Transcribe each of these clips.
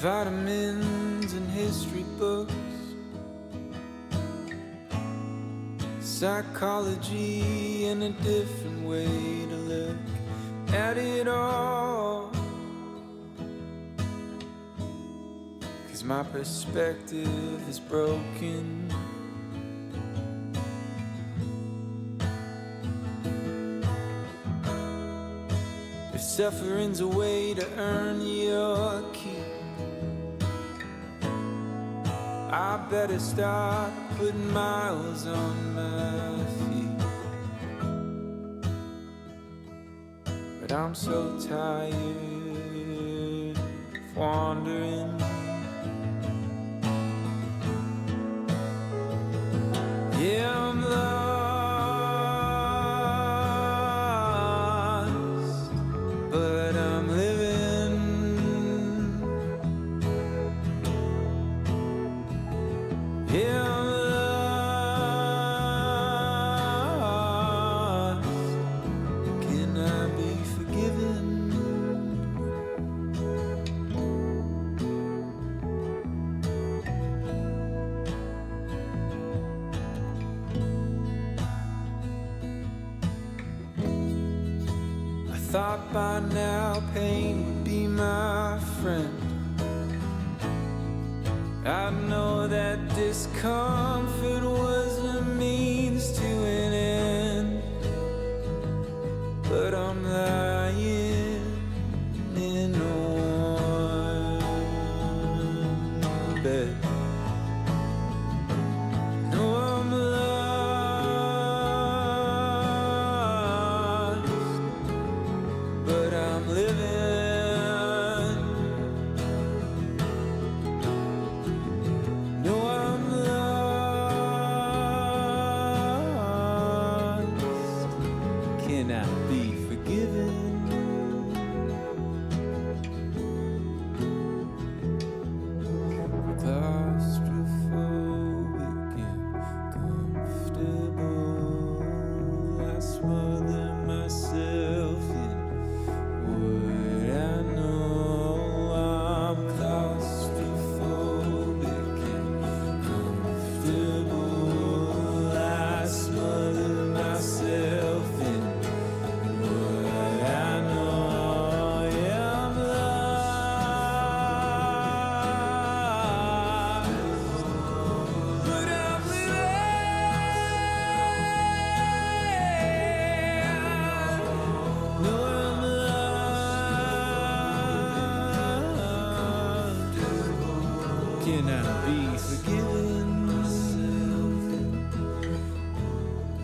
Vitamins and history books, psychology and a different way to look at it all. 'Cause my perspective is broken. If suffering's a way to earn your keep, I better start putting miles on my feet. But I'm so tired of wandering. Yeah, I'm lost, but I'm living. Yeah, I'm lost. Can I be forgiven? I thought by now pain would be my friend. I know that discomfort was a means to an end, but I'm lying in a warm bed. No, I'm lost, but I'm living. No, I'm lost. Can I be forgiven? Claustrophobic and comfortable. I smother myself in what I know. I'm claustrophobic and comfortable. I smother myself in what I know. Yeah, I'm lost, but I'm living. No, I'm lost. Can I be forgiven?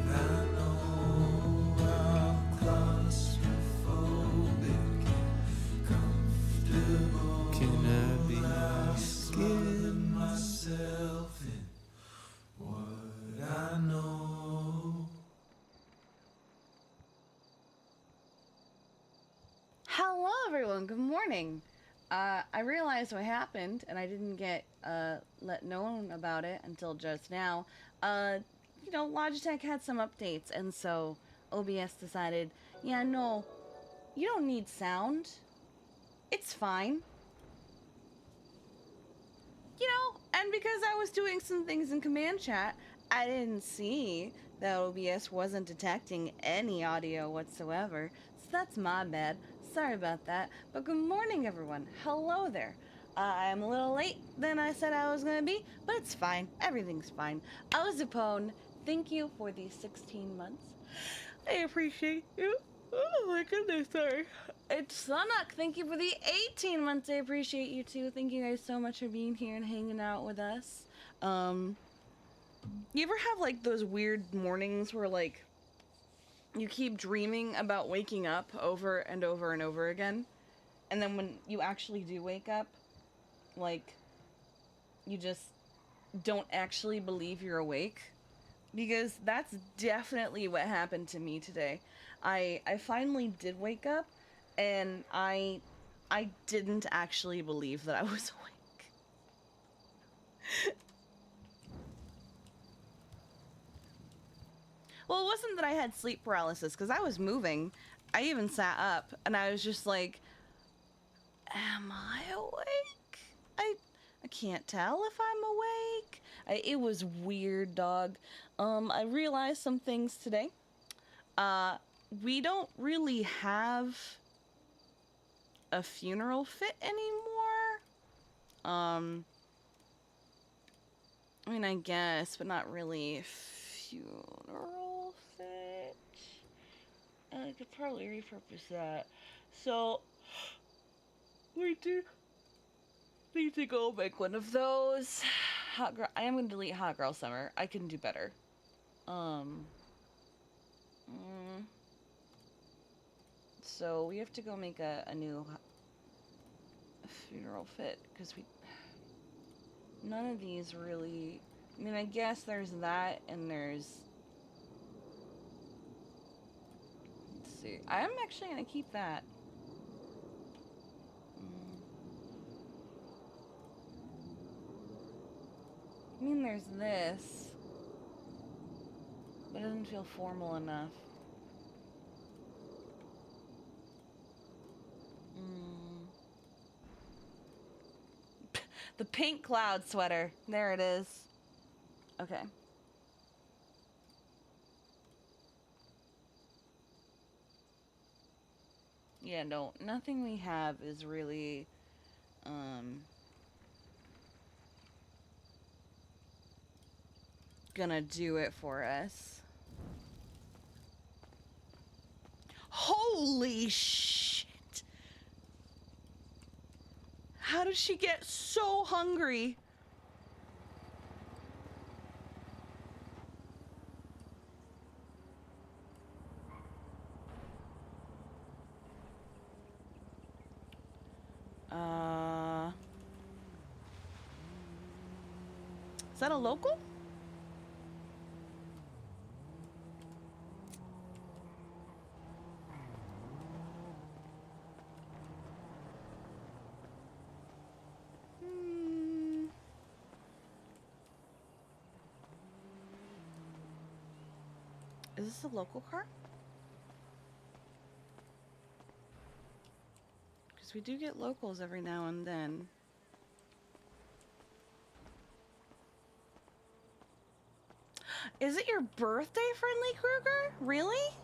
I know I'm claustrophobic and comfortable. Can I be forgiven? Myself in what I know. Hello everyone, good morning. I realized what happened and I didn't get let known about it until just now. Logitech had some updates and so OBS decided, yeah, no, you don't need sound. It's fine. And because I was doing some things in command chat, I didn't see that OBS wasn't detecting any audio whatsoever. So that's my bad. Sorry about that. But good morning, everyone. Hello there. I'm a little late than I said I was going to be, but it's fine. Everything's fine. Ozapone, thank you for these 16 months. I appreciate you. Oh my goodness, sorry. It's Sunak, thank you for the 18 months. I appreciate you too. Thank you guys so much for being here and hanging out with us. You ever have like those weird mornings where like you keep dreaming about waking up over and over and over again, and then when you actually do wake up, like you just don't actually believe you're awake? Because that's definitely what happened to me today. I finally did wake up, and I didn't actually believe that I was awake. Well, it wasn't that I had sleep paralysis, because I was moving. I even sat up, and I was just like, am I awake? can't tell if I'm awake. It was weird, dog. I realized some things today. We don't really have a funeral fit anymore. I mean, I guess, but not really funeral fit. I could probably repurpose that. So, we do need to go make one of those. Hot girl. I am going to delete Hot Girl Summer. I can do better. So we have to go make a new funeral fit because none of these really. I mean, I guess there's that and there's. Let's see. I am actually going to keep that. I mean, there's this, but it doesn't feel formal enough. The pink cloud sweater. There it is. Okay. Yeah, no, nothing we have is really, gonna do it for us. Holy shit! How did she get so hungry? Is that a local? Is this a local car? Because we do get locals every now and then. Is it your birthday, Friendly Krueger? Really?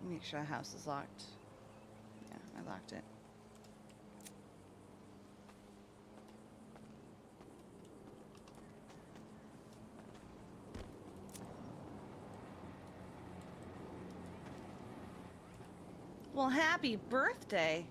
Make sure the house is locked. Yeah, I locked it. Well, happy birthday.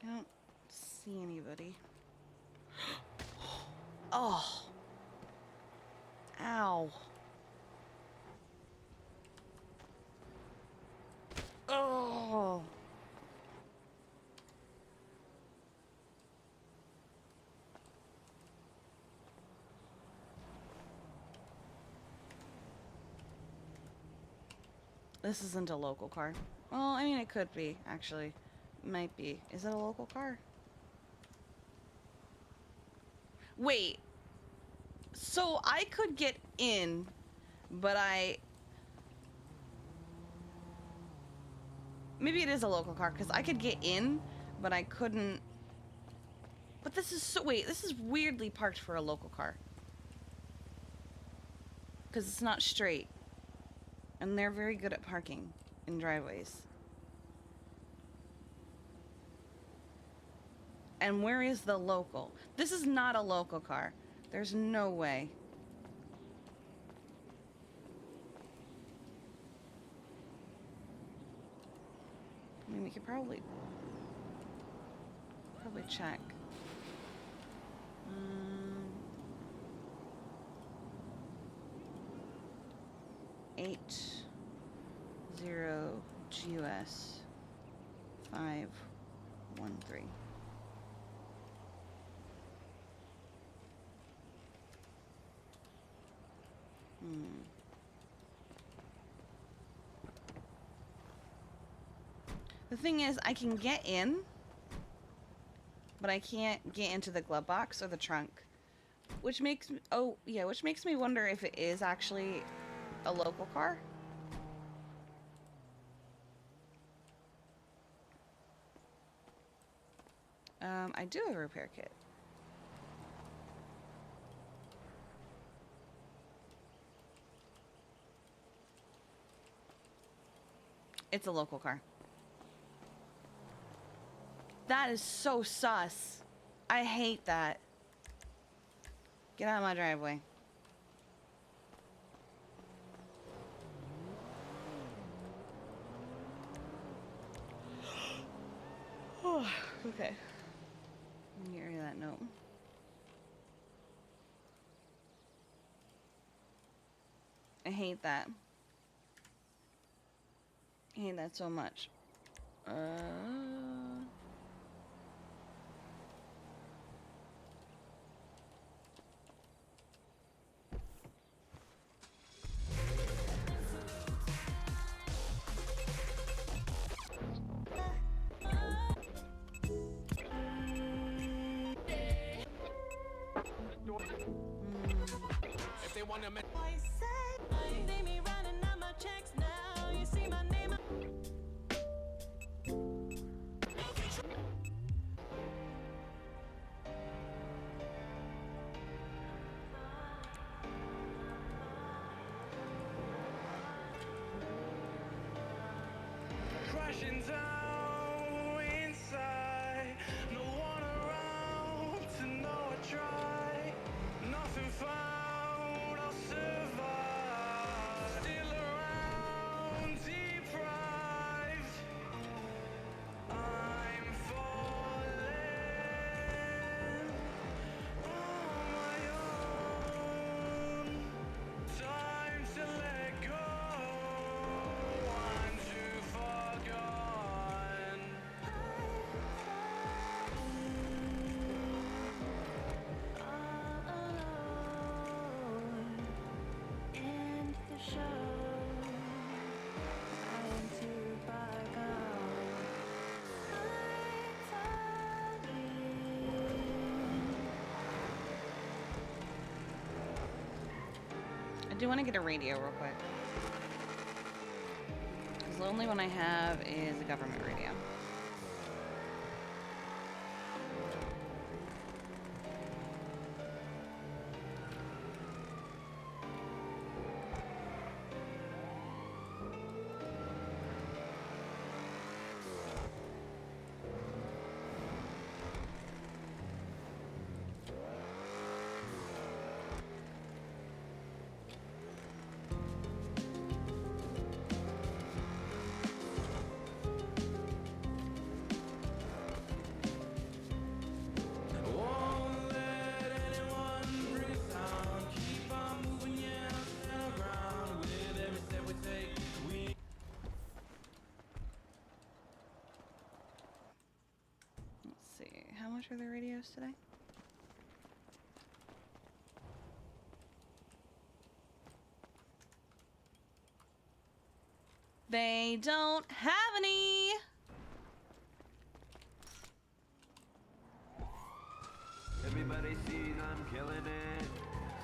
I don't see anybody. Oh. Ow. Oh. This isn't a local car. Well, I mean, it could be, actually. Might be. Is it a local car? Wait. So I could get in, but maybe it is a local car, because I could get in, but I couldn't But this is so... Wait, this is weirdly parked for a local car. Because it's not straight. And they're very good at parking in driveways. And where is the local? This is not a local car. There's no way. I mean, we could probably check. 80 GUS 513. The thing is, I can get in, but I can't get into the glove box or the trunk, which makes me, which makes me wonder if it is actually a local car. I do have a repair kit. It's a local car. That is so sus. I hate that. Get out of my driveway. Oh, okay. Let me area that note. I hate that. I hate that so much. If they want to make crashing down inside, no one around to know I try, nothing found, I'll survive, still around, deprived, I'm falling on my own, time to let go, I'm too far gone. I do want to get a radio real quick. Because the only one I have is a government radio. Won't let anyone bring us down. Keep on moving, yeah, stand around. With every step we take, we Let's see. How much are the radios today? They don't have any. Everybody sees I'm killing it.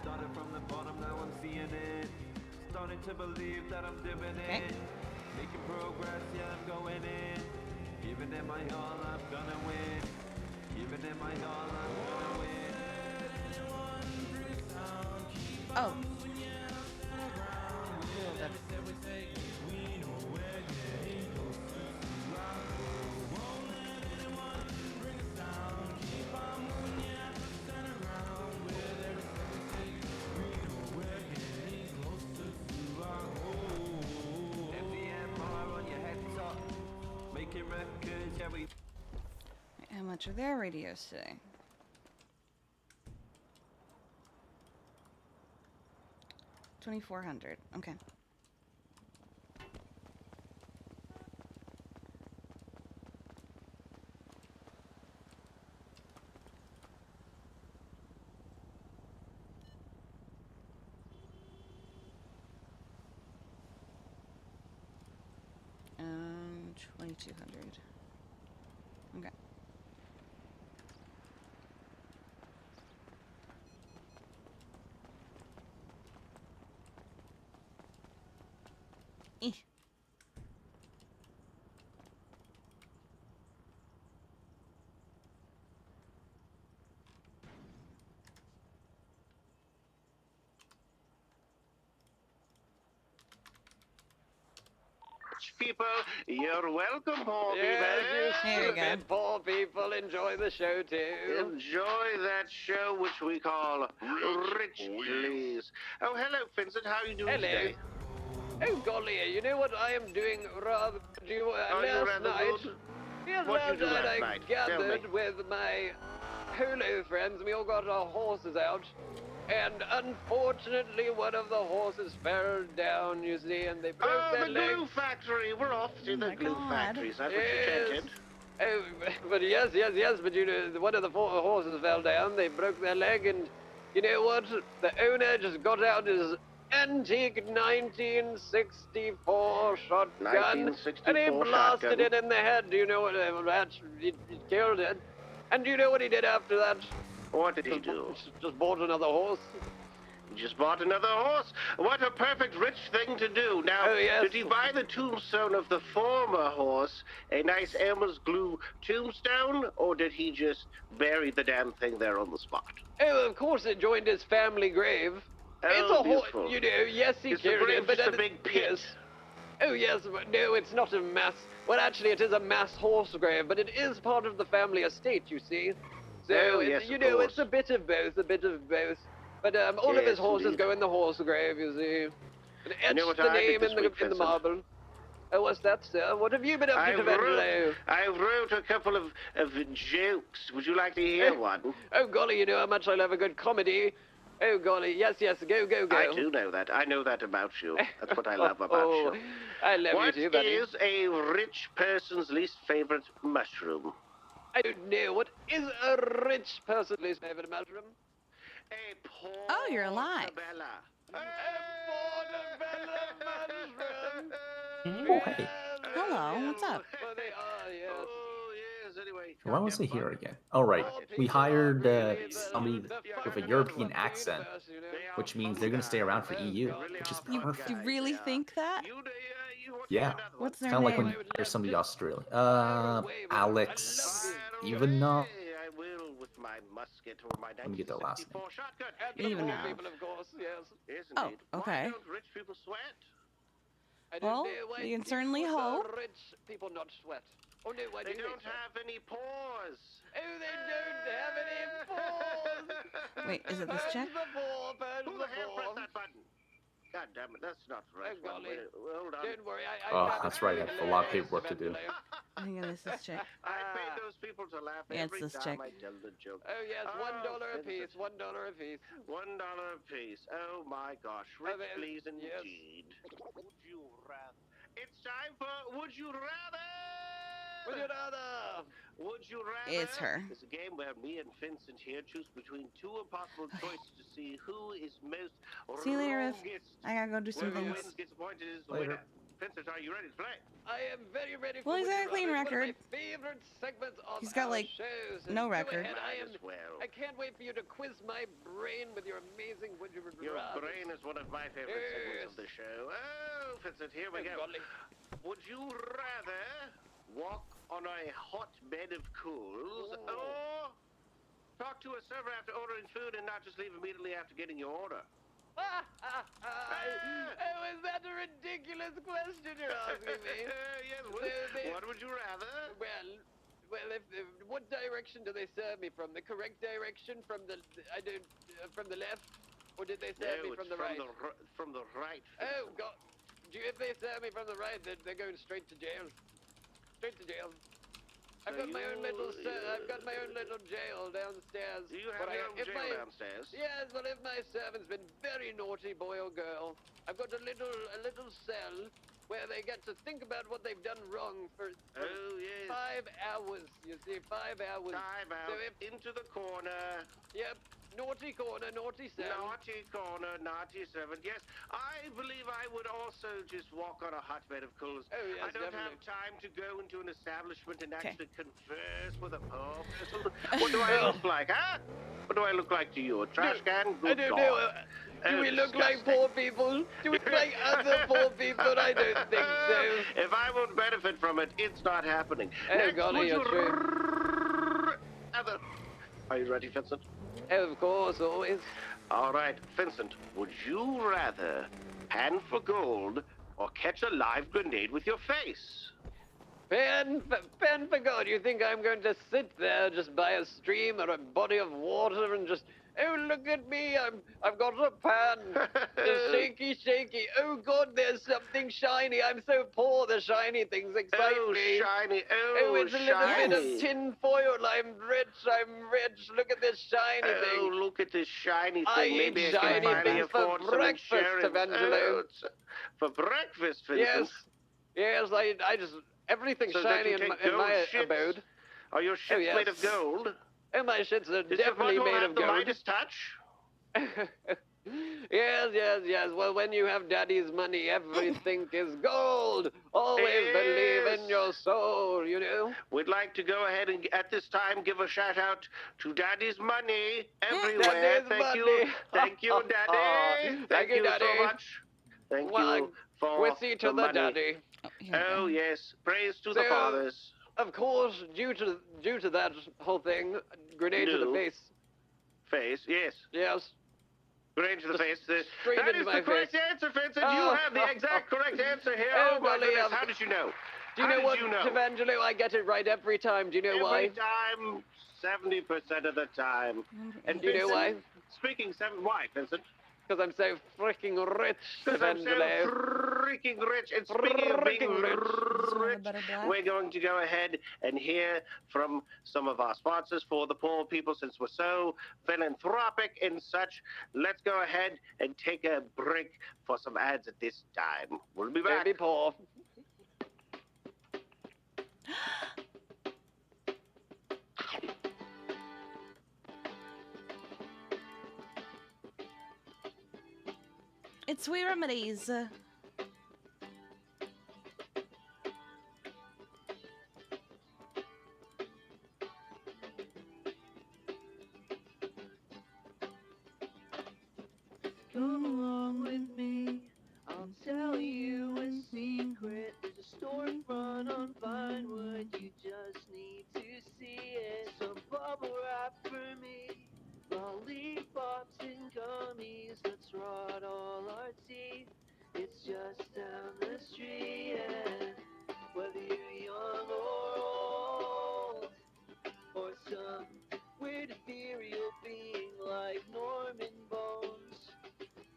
Started from the bottom, now I'm seeing it. Starting to believe that I'm doing Okay. it. Making progress, yeah, I'm going in. Giving it my all, I'm gonna win. Even in my all, I'm gonna win. Oh. Little bit. FDMR on your head top. Making records, yeah, we. How much are their radios today? 2,400. Okay. Um, 2,200. Okay. Eh. People, you're welcome, poor Yes, There you you go. stupid poor people, enjoy the show too. Enjoy that show which we call Rich Please. Oh, hello, Vincent. How are you doing Hello. today? Oh golly, you know what I am doing rather Are you last rather night? good? Yes, What'd you last do night last I night? Tell me. gathered with my holo friends. We all got our horses out. And unfortunately, one of the horses fell down, you see, and they broke Oh, their the legs. glue factory. We're off to Oh the my glue God. factory. Is that what you Yes. chanted? Oh, but yes, but you know, one of the four horses fell down. They broke their leg, and you know what? The owner just got out his antique 1964 shotgun, and he 1964 blasted shotgun. it in the head. Do you know what? It killed it. And do you know what he did after that? What did he do? Just bought another horse. He just bought another horse. What a perfect rich thing to do. Now, Oh, yes. did he buy the tombstone of the former horse, a nice Elmer's glue tombstone, or did he just bury the damn thing there on the spot? Oh, of course it joined his family grave. It's Oh, a horse, beautiful. you know. Yes, he Is the killed grave it, but just a then big pit? Yes. Oh yes, but no, it's not a mass. Well, actually, it is a mass horse grave, but it is part of the family estate, you see. So Oh, it's, yes, you of know, course. it's a bit of both, But all of his Yes, horses indeed. go in the horse grave, you see. And etch know what the I did name this in the week, in the Vincent? marble. Oh, what's that, sir? What have you been up to, Vendelo? I wrote a couple of jokes. Would you like to hear one? Oh golly, you know how much I love a good comedy. Oh golly, yes, go. I do know that. I know that about you. That's what I love about Oh, you. I love What you too, buddy. is a rich person's least favorite mushroom? I don't know. What is a rich person's least favorite mushroom? A portobello. Oh, you're alive. A portobello mushroom. Oh, hey. Hello, what's up? Well, they are, yes. Oh, yes, anyway. Why was he here again? Oh, right. We hired somebody with a European accent, which means they're going to stay around for EU, which is perfect. You really think that? Yeah. What's their Kind of like when name? you hire somebody Australian. Alex, even I will with my musket or my Let me get the last 1964 shotgun. Even Poor now. people, of course, yes. Yes, Oh, indeed. okay. Why don't rich people sweat? I don't Well, know why we can certainly do the hope. rich people not sweat. Oh no, why They do don't they sweat? have any pores. Oh, they don't have any pores. Wait, is it this check? Purge Who the the hell poor. pressed that button? God damn it, that's not the right Oh, one. golly. Wait, hold on. Don't worry, I Oh, found that's it right, I have a lot of hilarious, paperwork to do. Vendelo. I think this is check. I paid those people to laugh Yeah, it's every this time check. I tell the joke. Oh yes, Oh, $1 a piece, Vincent. $1 a piece. $1 a piece. Oh my gosh, rich then, please yes. indeed. Would you rather? It's time for Would You Rather! Would you rather? Would You Rather? It's her. It's a game where me and Vincent here choose between two impossible choices to see who is most See you later, Riff. wrongest. I gotta go do some Whoever things. wins gets appointed as the Later. winner. Vincent, are you ready to play? I am very ready for Well, he's Would got You a clean Rather. It's record. One of my favorite segments of He's got, our like, shows. no Go record. ahead, Might as well. I can't wait for you to quiz my brain with your amazing Would You Rather. Your brain is one of my favorite segments of the show. Oh, Vincent, here we go. Golly. Would you rather walk on a hot bed of coals, or talk to a server after ordering food and not just leave immediately after getting your order? Oh, is that a ridiculous question you're asking me? Yes, what would you rather? Well, if what direction do they serve me from? The correct direction from the from the left, or did they serve me from the right? From the right. Oh God! If they serve me from the right, they're going straight to jail. Straight to jail. I've got my own little jail downstairs. Do you have your own jail downstairs? Yes, but if my servant's been very naughty, boy or girl, I've got a little cell where they get to think about what they've done wrong for 5 hours. You see, 5 hours. Time out. So into the corner. Yep. Naughty corner, naughty cell. Naughty corner, naughty servant. Yes, I believe I would also just walk on a hotbed of coals. Oh, yes, I don't definitely. have time to go into an establishment and actually converse with a poor person. What do I look like, huh? What do I look like to you? A trash can? I don't know. Do we look like poor people? Do we look like other poor people? I don't think so. If I won't benefit from it, it's not happening. Oh, Next, golly, would you're true. Are you ready, Vincent? Of course, always. All right, Vincent, would you rather pan for gold or catch a live grenade with your face? Pen for God, you think I'm going to sit there just by a stream or a body of water and just, oh, look at me, I've got a pan, just shaky, oh God, there's something shiny, I'm so poor, the shiny things excite me. Shiny, oh, it's shiny. a little bit of tin foil, I'm rich, look at this shiny thing. Oh, look at this shiny thing. I Maybe eat I can shiny finally things for afford some breakfast, insurance. Evangelo. For breakfast, Vincent? Yes, I just, everything's So shiny that you in take my gold abode. Are your shits yes. made of gold? Oh, my shits are Does definitely your butthole made have of the gold. Midas touch? Yes. Well, when you have daddy's money, everything is gold. Always believe in your soul, you know? We'd like to go ahead and, at this time, give a shout out to Daddy's money everywhere. Daddy's Thank you. money. Thank you, Daddy. Thank you, so Daddy. much. Thank you for we'll see to the money. daddy. Oh, yes. Praise to the So, fathers. Of course, due to that whole thing, grenade to the face. Face, yes. Yes. Grenade to the face. Straight That into is my the correct face. answer, Vincent. You have the exact correct answer here. Oh, Oh, my golly, goodness. How did you know? Do you know what, Evangelo? I get it right every time. Do you know why? Every time, 70% of the time. And Do you know why? Speaking why, Vincent? Because I'm so freaking rich, Because I'm so Evangelo. freaking rich. And speaking of being rich, Better black? we're going to go ahead and hear from some of our sponsors for the poor people, since we're so philanthropic and such. Let's go ahead and take a break for some ads at this time. We'll be back. Don't be poor. It's Sweet Remedies. Come along with me, I'll tell you a secret. There's a storefront on Vinewood, you just need to see it. Some bubble wrap for me, lollipops and gummies. Let's rot all our teeth, it's just down the street. And whether you're young or old, or some weird ethereal being like Norman Bones,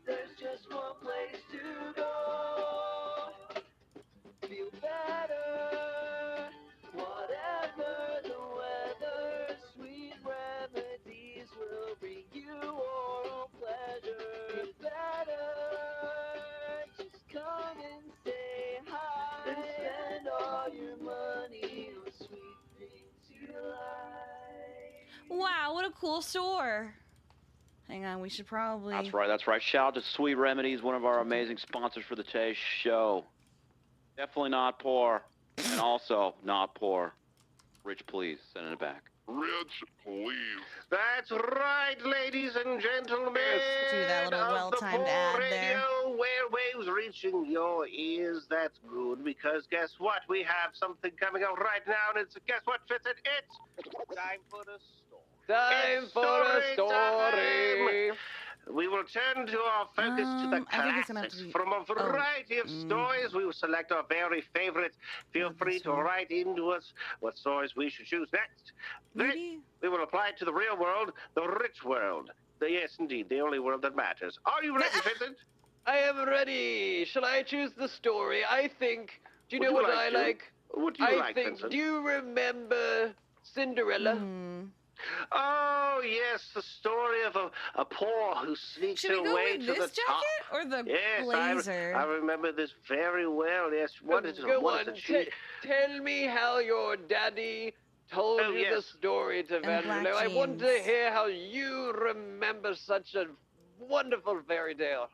there's just one place to go. Feel better, whatever the weather. Sweet remedies will bring you oral pleasure. Feel better, just come and say hi. And spend all your money on sweet things you like. Wow, what a cool store. Hang on, we should probably... That's right. Shout out to Sweet Remedies, one of our amazing sponsors for the today's show. Definitely not poor. And also not poor. Rich, please. Send it back. Rich, please. That's right, ladies and gentlemen. Let's do that little of the well-timed Poor ad there. Radio some waves reaching your ears. That's good, because guess what? We have something coming out right now, and guess what, Vincent? It's time for the story. Time It's for a story story. time. We will turn to our focus to the I think it's gonna have classics. to be- From a variety of stories, we will select our very favorites. Feel Not free this to one. write into us what stories we should choose next. Then Maybe. we will apply it to the real world, the rich world. Yes, indeed, the only world that matters. Are you ready, Vincent? I am ready. Shall I choose the story? I think. Do you Would know you what like I to? like? What do you I like, think. Vincent? Do you remember Cinderella? Hmm. Oh, yes, the story of a paw who sneaks Should we go away with to this the top. jacket or the Yes, blazer? I remember this very well. Yes, what is Go what on. is it? Tell me how your daddy told Oh, you the yes. story, black Tavangelo. I want to jeans. hear how you remember such a wonderful fairy tale.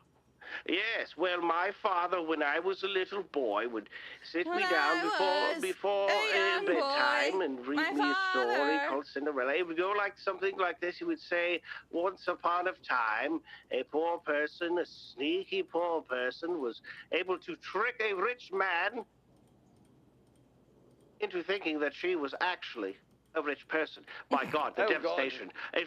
Yes, well, my father, when I was a little boy, would sit When me down I was before a young bedtime boy, and read my me a story father- called Cinderella. It would go like something like this. He would say, "Once upon a time, a poor person, a sneaky poor person, was able to trick a rich man into thinking that she was actually a rich person." My God, the Oh, God. devastation. I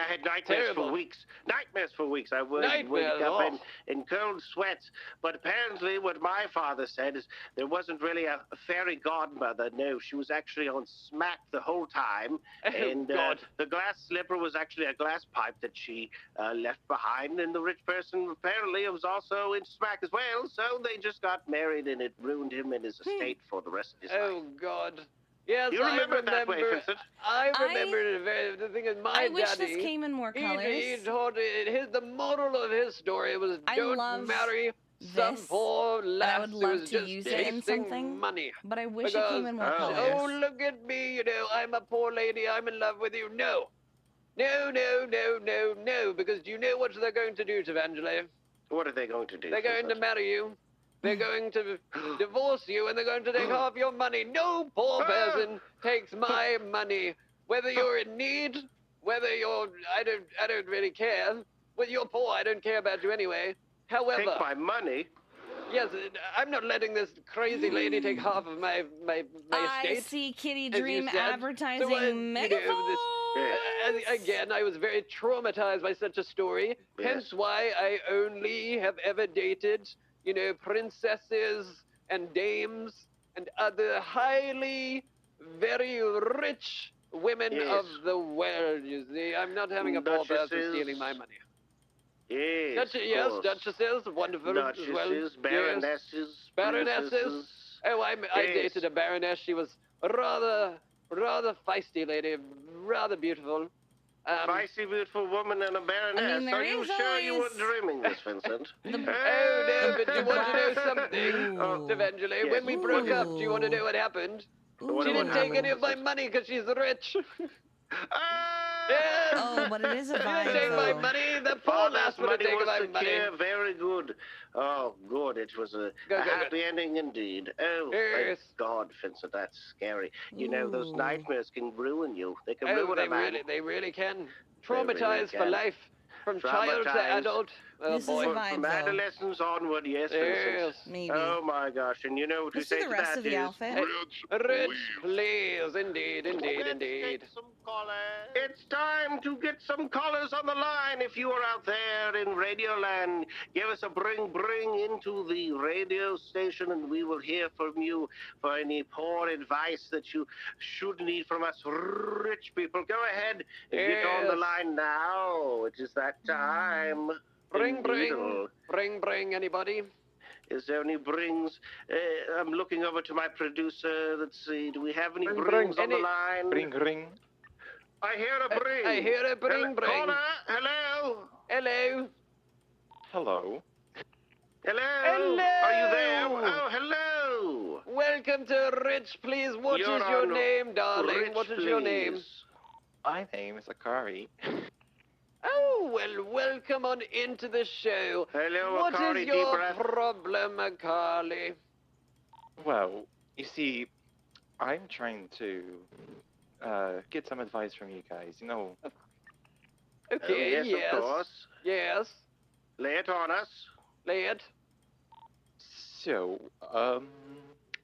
had nightmares terrible. for weeks. Nightmares for weeks. I would wake Nightmares, up oh. in cold sweats. But apparently what my father said is there wasn't really a fairy godmother. No, she was actually on smack the whole time. Oh, And God. the glass slipper was actually a glass pipe that she left behind. And the rich person apparently was also in smack as well. So they just got married, and it ruined him and his estate for the rest of his life. Oh, God. Yes, You remember I it that way, Vincent? I remember it very. The thing is, my I wish daddy. this came in more colors. He told the moral of his story was I don't love marry some this, poor I lass would who love is to just use it in chasing something, money. but I wish it Because, came in more colors. oh, look at me, you know, I'm a poor lady, I'm in love with you. No. No, no, no, no, no, because do you know what they're going to do to Evangeline? What are they going to do? They're going to marry you. They're going to divorce you, and they're going to take half your money. No poor person takes my money. Whether you're in need, whether you're, I don't really care. Whether you're poor, I don't care about you anyway. However, Take my money? yes, I'm not letting this crazy lady take half of my I estate. see Kitty as you Dream said. advertising So, you know, megaphones. again, I was very traumatized by such a story. Yes. Hence why I only have ever dated, you know, princesses and dames and other highly, very rich women Yes. of the world, you see. I'm not having a poor person Duchesses. stealing my money. Yes, Yes, of course. duchesses, wonderful as well. Duchesses, Yes. baronesses, Baronesses. princesses. Oh, I Yes. dated a baroness. She was rather feisty lady, rather beautiful. Feisty, beautiful woman and a baroness. there Are you is sure you always- weren't dreaming this, Vincent? Oh, no, but you want to know something, Ooh. Evangeline? Yes. When we broke up, do you want to Ooh. know what happened? What She didn't take happened, any of my Vincent? money because she's rich. Ah! Yes. Oh, but it is a She vibe, didn't take my though. money. The poor Father's lass would have money taken was my money. secure. Very good. Oh, good. It was a Good. happy ending indeed. Oh, thank Yes. God, Vincent. That's scary. You know, those Ooh. nightmares can ruin you. They can Oh, ruin a man. they really can. They really Traumatized for can. life. From child to Traumatized. adult. Oh, This is boy. a vibe, From though. adolescence onward, yes, Vincent. Yes. Maybe. Oh my gosh! And you know what Let's we do say the to rest that of the is, outfit. Rich, please. Indeed, indeed, Let's indeed. get some collars. It's time to get some collars on the line. If you are out there in Radioland, give us a bring into the radio station, and we will hear from you for any poor advice that you should need from us rich people. Go ahead and get on the Yes. line now. It is that time. Bring, Indeed. bring, anybody? Is there any brings? I'm looking over to my producer. Let's see. Do we have any Bring, brings on the Any- line? Ring. I hear a bring. I hear a bring, Hello- bring. Caller, hello. Hello. Hello. Hello. Hello. Are you there? Oh, hello. Welcome to Rich, please. What is You're your on name, darling? Rich, What is your name? please. My name is Akari. Oh, well, welcome on into the show. Hello, What Akari, is your deep breath. problem, Carly? Well, you see, I'm trying to get some advice from you guys. You know, Okay, Oh, yes, of course. Yes. Lay it on us. Lay it. So,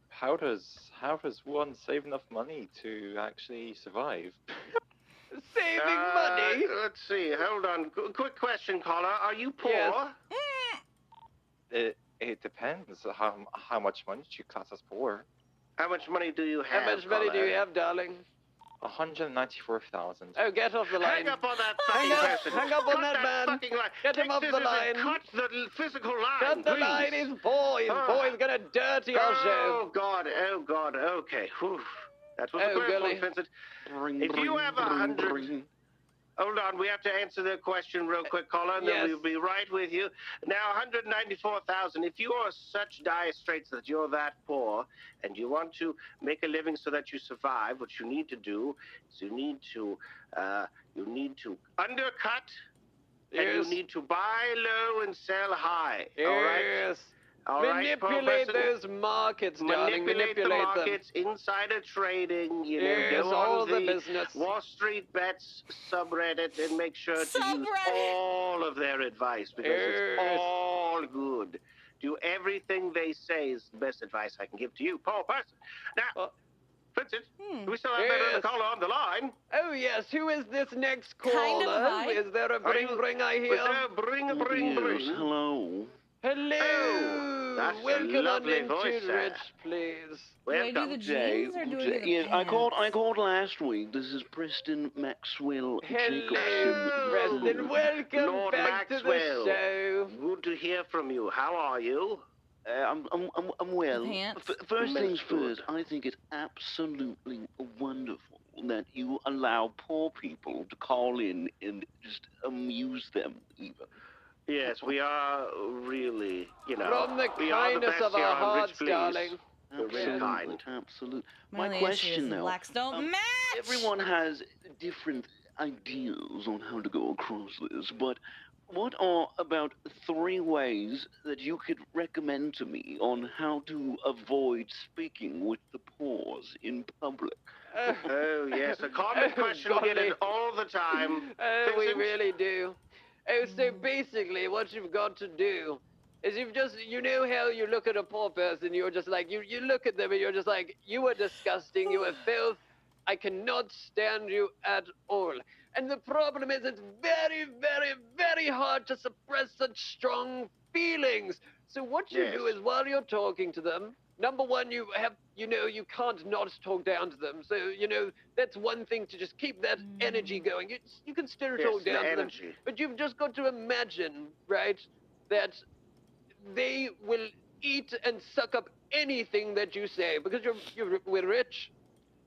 how does one save enough money to actually survive? Saving money? Let's see. Hold on. Quick question, caller. Are you poor? Yes. It depends. How much money do you class as poor? How much money do you have? How much money do caller? you have, darling? 194,000. Oh, get off the line. Hang up on that Hang fucking up. person. Hang up on Cut that man. fucking line. Get him Take off the scissors line. and cut the physical line, Cut the please. line. He's poor. He's poor. He's gonna dirty our show. Oh, God. Oh, God. Okay. Whew. That was the Oh, first golly. one, Vincent. Bring, If you bring, have bring, 100... bring. Hold on, we have to answer the question real quick, caller, and then Yes. we'll be right with you. Now, 194,000. If you are such dire straits that you're that poor, and you want to make a living so that you survive, what you need to do is you need to undercut, and you Yes. need to buy low and sell high. All right. Yes. All right, poor Manipulate person. those markets, darling. Manipulate the Manipulate them. markets, insider trading, Yes, go all on the business. Wall Street Bets subreddit and make sure to use Subreddit. all of their advice because it's Yes. all good. Do everything they say is the best advice I can give to you, poor person. Now, Vincent, do we still have that other Yes. caller on the line? Oh, yes. Who is this next caller? Kind of a vibe. Is there a Are you- bring I Was hear? there bring. Yes, hello. Hello. Oh, that's a Welcome on lovely into voice, sir. Rich, please. Do I do Welcome. the Jay, jeans or do I Jay, do the yes, pants? I called last week. This is Preston Maxwell Hello, Jacobson. Preston. Welcome Lord back Maxwell. to the show. Good to hear from you. How are you? I'm well. pants? First things Good. first, I think it's absolutely wonderful that you allow poor people to call in and just amuse them even. Yes, we are really, From the we are the kindness best of here our on Rich hearts, Please. darling. We're really Absolutely, kind. absolutely. My My only issue is question the though, blacks don't match. everyone has different ideas on how to go across this, but what are about 3 ways that you could recommend to me on how to avoid speaking with the pores in public? Oh, yes, a common question we get golly. it all the time. Oh, we Vincent? really do. Oh, so basically, what you've got to do is you know how you look at a poor person, you're just like, you look at them and you're just like, you are disgusting, you are filth, I cannot stand you at all. And the problem is it's very, very, very hard to suppress such strong feelings. So what you do Yes. is while you're talking to them, number one, you can't not talk down to them. So, that's one thing to just keep that energy going. You can still Yes, talk the down to them. energy. But you've just got to imagine, right, that they will eat and suck up anything that you say because we're rich.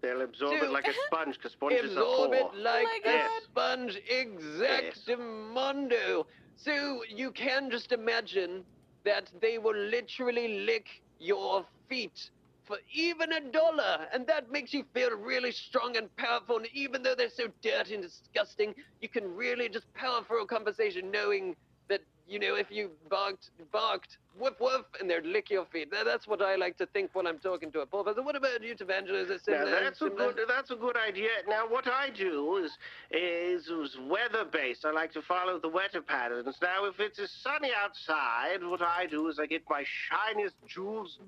They'll absorb So- it like a sponge because sponges Absorb are it poor. like Oh a my God. sponge, exactamundo. So you can just imagine that they will literally lick your feet for even $1, and that makes you feel really strong and powerful. And even though they're so dirty and disgusting, you can really just power through a conversation knowing that, if you barked, woof woof, and they'd lick your feet. That's what I like to think when I'm talking to a poor person. What about you, Tavangela? Is it Now, similar? that's a good idea. Now, what I do is weather-based. I like to follow the weather patterns. Now, if it's sunny outside, what I do is I get my shiniest jewels,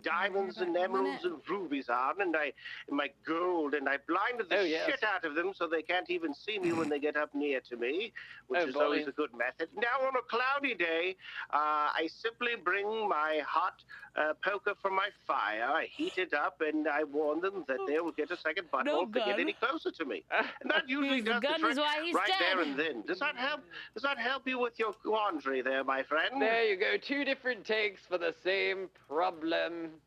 diamonds and emeralds and rubies on, and my gold, and I blind the Oh, yes. shit out of them so they can't even see me when they get up near to me, which Oh, is boy. always a good method. Now, on a cloudy day, I simply bring my hot poker from my fire. I heat it up, and I warn them that they will get a second butthole if they get gun. any closer to me. And that usually The does the gun trick is why he's right dead. there and then. Does that help? Does that help you with your quandary there, my friend? There you go. 2 different takes for the same problem.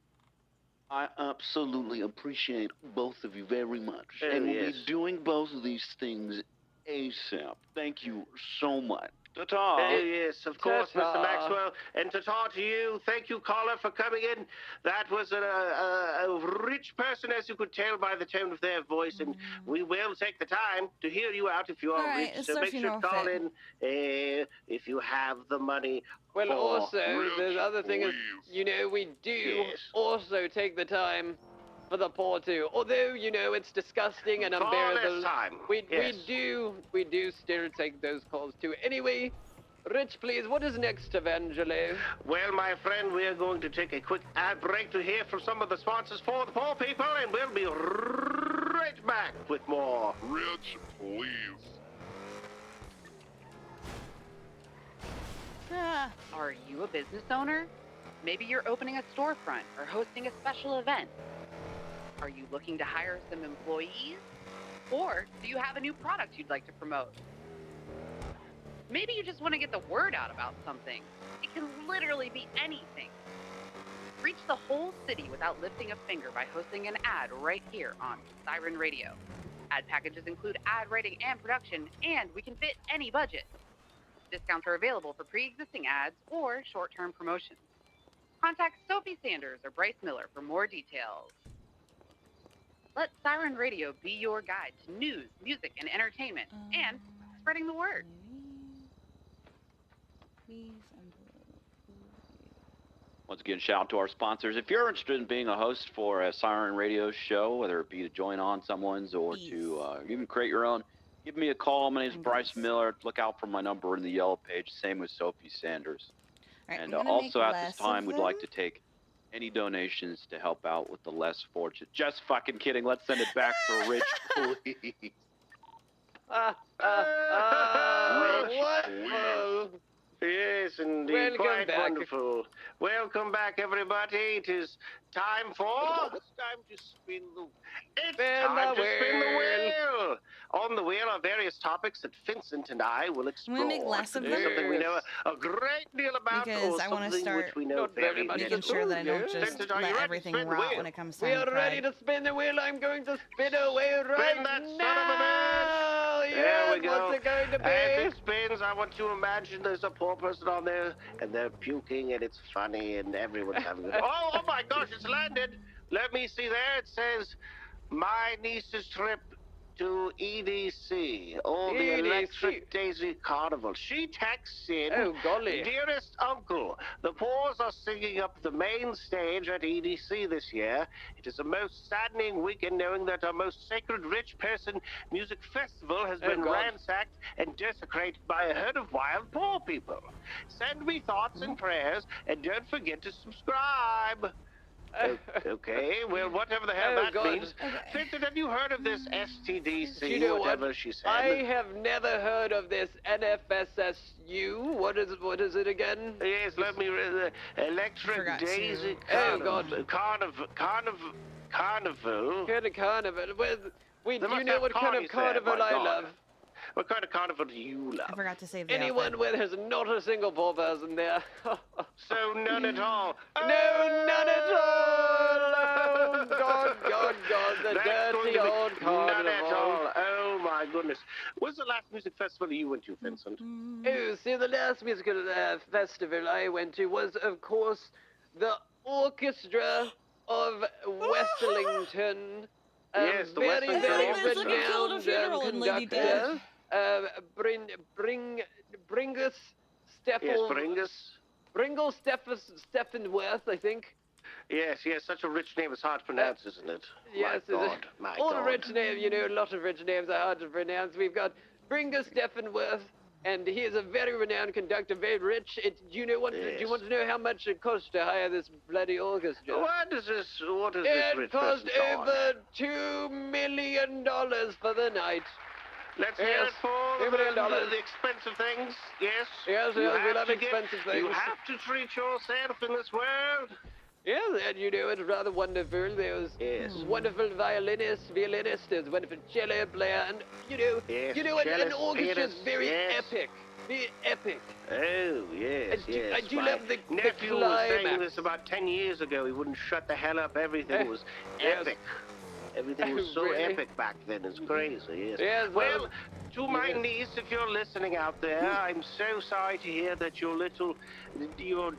I absolutely appreciate both of you very much. Oh, and we'll yes. be doing both of these things ASAP. Thank you so much. Ta-ta. Oh, yes, of course, Ta-ta. Mr. Maxwell. And to talk to you, thank you, caller, for coming in. That was a rich person, as you could tell by the tone of their voice, and we will take the time to hear you out if you are All right, rich. it's So their make sure to funeral call fit. in if you have the money. Well, for also, the other thing is, please. we do Yes. also take the time for the poor too. Although, it's disgusting and Far less unbearable. time. We Yes. do still take those calls too. Anyway, Rich, please, what is next, Evangeli? Well, my friend, we're going to take a quick ad break to hear from some of the sponsors for the poor people, and we'll be right back with more. Rich, please. Ah, Are you a business owner? Maybe you're opening a storefront or hosting a special event. Are you looking to hire some employees? Or do you have a new product you'd like to promote? Maybe you just want to get the word out about something. It can literally be anything. Reach the whole city without lifting a finger by hosting an ad right here on Siren Radio. Ad packages include ad writing and production, and we can fit any budget. Discounts are available for pre-existing ads or short-term promotions. Contact Sophie Sanders or Bryce Miller for more details. Let Siren Radio be your guide to news, music, and entertainment, and spreading the word. please, Once again, shout out to our sponsors. If you're interested in being a host for a Siren Radio show, whether it be to join on someone's or to even create your own, give me a call. My name is Bryce Miller. Look out for my number in the yellow page. Same with Sophie Sanders. Right, And I'm gonna also make at this less time, of we'd them. like to take any donations to help out with the less fortunate. Just fucking kidding. Let's send it back to Rich, please. What? Yes, indeed. Welcome Quite back. wonderful. Welcome back, everybody. It is time for... It's time to spin the... It's Spin time the to spin the wheel. wheel. On the wheel are various topics that Vincent and I will explore. make less of It could be them. something we know a great deal about, Because or I wanna something start which we know Not very very much making little. sure that I don't Yes. just Vincent, are you let ready to everything spin the rot wheel? when it comes We time are to ready pride. to spin the wheel. I'm going to spin away right that now. son of a bitch. There we go. What's it going to be? As it spins, I want you to imagine there's a poor person on there, and they're puking, and it's funny, and everyone's having a... Oh my gosh, it's landed. Let me see there. It says, my niece's trip to EDC, or the EDC. Electric Daisy Carnival. She texts in, Oh, golly. Dearest uncle, the Paws are singing up the main stage at EDC this year. It is a most saddening weekend knowing that our most sacred rich person music festival has Oh, been God. ransacked and desecrated by a herd of wild poor people. Send me thoughts and prayers, and don't forget to subscribe. Okay, well, whatever the hell Oh, that God. means. Vincent, have you heard of this STDC, You know whatever what? she said? I have never heard of this NFSSU. What is it again? Yes, let me... Electric Forgot Daisy to- Oh, Carnival. Carnival. Kind of carnival. Wait, They do you must know have what kind of parties there, carnival my I God. love? What kind of carnival do you love? I forgot to save the Anyone outfit. where there's not a single poor person there. So none at all. No, none at all. Oh, God, the That's going dirty to be old carnival. none at all. Oh my goodness. What's the last music festival you went to, Vincent? Oh, see, the last musical festival I went to was, of course, the Orchestra of Westlington. Yes, the very, Westlington very Orchestra. Look, he killed a renowned funeral and Lady conductor. Death. Bringus Yes, Steffel. Bringus. Bringle Steffenworth, I think. Yes, such a rich name. It's hard to pronounce, isn't it? Yes, my God, my all God. rich names, a lot of rich names are hard to pronounce. We've got Bringus Steffenworth, and he is a very renowned conductor, very rich. Do you Yes. want to know how much it costs to hire this bloody orchestra? What is this It rich cost person charge? over $2 million for the night. Let's hear Yes, it for $2 million. the expensive things. Yes. Yes, You we have love to expensive You things. have to treat yourself in this world. Yes, and it's rather wonderful. There's Yes. wonderful violinist, there's wonderful cello player, and Yes, an cellist, orchestra is pianist, very yes. epic. Very epic. Oh, yes, I do My love the nephew was saying climax. this about 10 years ago. He wouldn't shut the hell up. Everything was yes. epic. Everything was so Really? epic back then. It's crazy, yes. Yes, Well, to my yes. niece, if you're listening out there, I'm so sorry to hear that your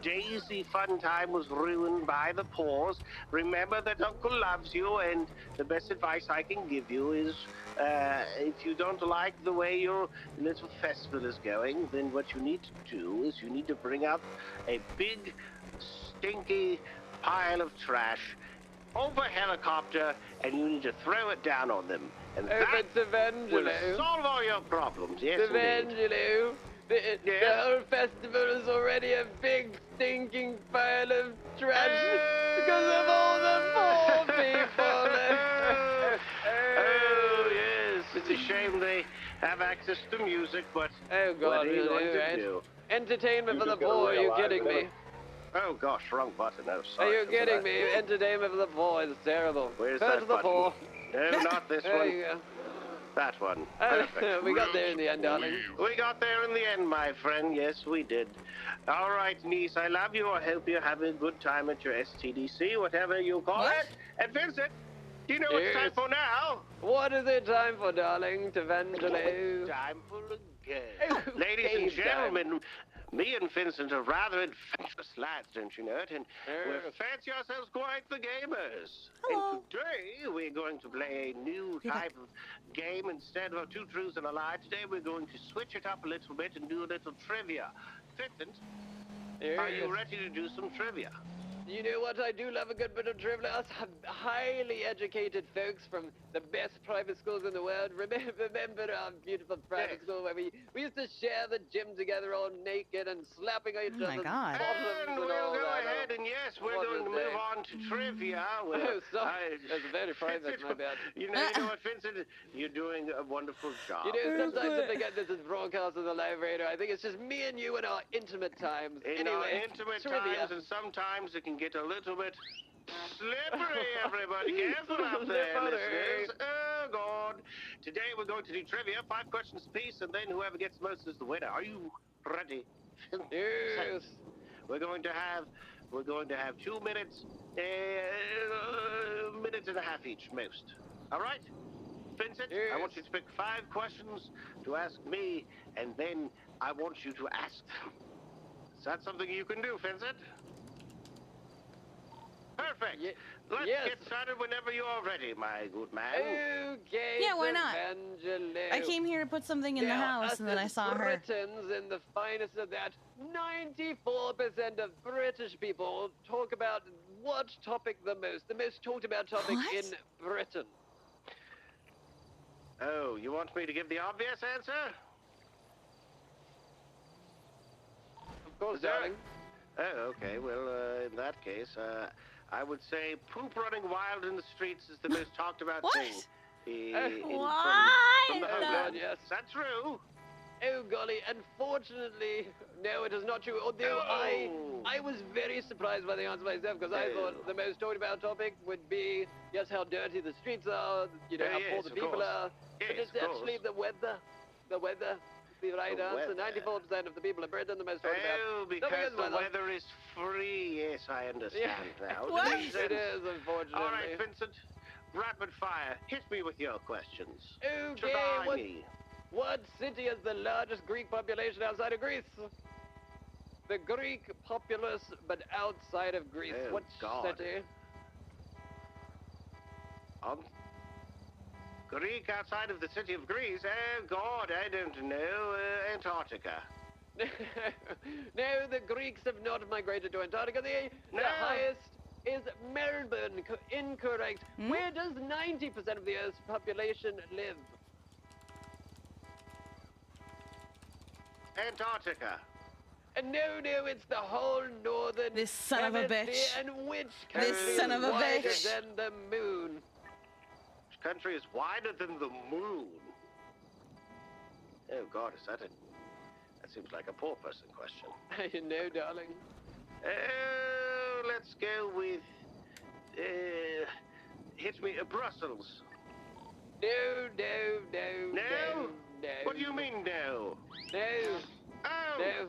Daisy fun time was ruined by the Paws. Remember that Uncle loves you, and the best advice I can give you is, if you don't like the way your little festival is going, then what you need to do is you need to bring out a big, stinky pile of trash over a helicopter, and you need to throw it down on them. And that but will Evangelo, solve all your problems. Yes, indeed. Evangelo, the The whole festival is already a big stinking pile of trash because of all the poor people. Oh, yes. It's a shame they have access to music, but Oh what God, are you going to right? do? Entertainment for the poor, are you kidding me? Oh, gosh, wrong button. Oh, Are sorry. you kidding me? Entertainment for the poor is terrible. Where's Hurt that the button? poor. No, not this There one. you go. That one. Perfect. We got there in the end, darling. We got there in the end, my friend. Yes, we did. All right, niece, I love you. I hope you're having a good time at your STDC, whatever you call What? it. And Vincent, do you know what it's time Yes. for now? What is it time for, darling? Tevangelo. Time for a game. Oh, Ladies and game time. gentlemen, me and Vincent are rather adventurous lads, don't you know it? And we Yes. fancy ourselves quite the gamers. Hello. And today we're going to play a new Be back. type of game instead of two truths and a lie. Today we're going to switch it up a little bit and do a little trivia. Vincent, are you Yes. ready to do some trivia? You know what? I do love a good bit of trivia. Us highly educated folks from the best private schools in the world. Remember our beautiful private Yes. school where we used to share the gym together all naked and slapping each Oh my other's God. bottoms And and we'll all go that. ahead and yes, we're What going to a move day. on to trivia. Oh, sorry. That's very private, Vincent, my bad. You know what, Vincent? You're doing a wonderful job. You know, sometimes I Quit. forget this is broadcast on the live radio. I think it's just me and you in our intimate times. In our Anyway, intimate trivia. times, and sometimes it can get a little bit slippery, everybody. Careful out there, Slippery. listeners. Oh, God. Today we're going to do trivia, 5 questions apiece, and then whoever gets the most is the winner. Are you ready? Yes. We're going to have 2 minutes, minutes and a half each, most. All right? Vincent, I want you to pick 5 questions to ask me, and then I want you to ask them. Is that something you can do, Vincent? Perfect. Let's yes. get started whenever you're ready, my good man. Okay. Yeah, why not? Tevangelo. I came here to put something in the Now, house us and then I as saw her. Britons in the finest of that, 94% of British people talk about what topic the most talked about topic What? in Britain. Oh, you want me to give the obvious answer? Of course, Sir? darling. Oh, okay. Well, in that case, I would say poop running wild in the streets is the most talked about What? thing. Why? From the No. homeland. Yes. Is that true? Oh golly, unfortunately, no, it is not true. Although Oh. I was very surprised by the answer myself because I thought the most talked about topic would be just how dirty the streets are, you know, how Yes, poor the of people course. are. Yes, but it's of course. actually the weather. The weather. The right The answer. weather. 94% of the people in Britain the most talked Oh, about. because Nothing is the weather. weather is free. Yes, I understand now. What? It makes It sense. is, unfortunately. All right, Vincent. Rapid fire. Hit me with your questions. Okay, Try what city has the largest Greek population outside of Greece? The Greek populace, but outside of Greece. Oh, What God. city? Greek outside of the city of Greece? Oh, God, I don't know. Antarctica. No, the Greeks have not migrated to Antarctica. The No. highest is Melbourne. Incorrect. Hmm? Where does 90% of the Earth's population live? Antarctica. No, it's the whole northern This son of a hemisphere. bitch. And which This country son is of a wider bitch. than the moon? Which country is wider than the moon? Oh, God, that seems like a poor person question. You know, darling. Oh, let's go with, hit me, Brussels. No. No? What do you mean, no? No. Oh!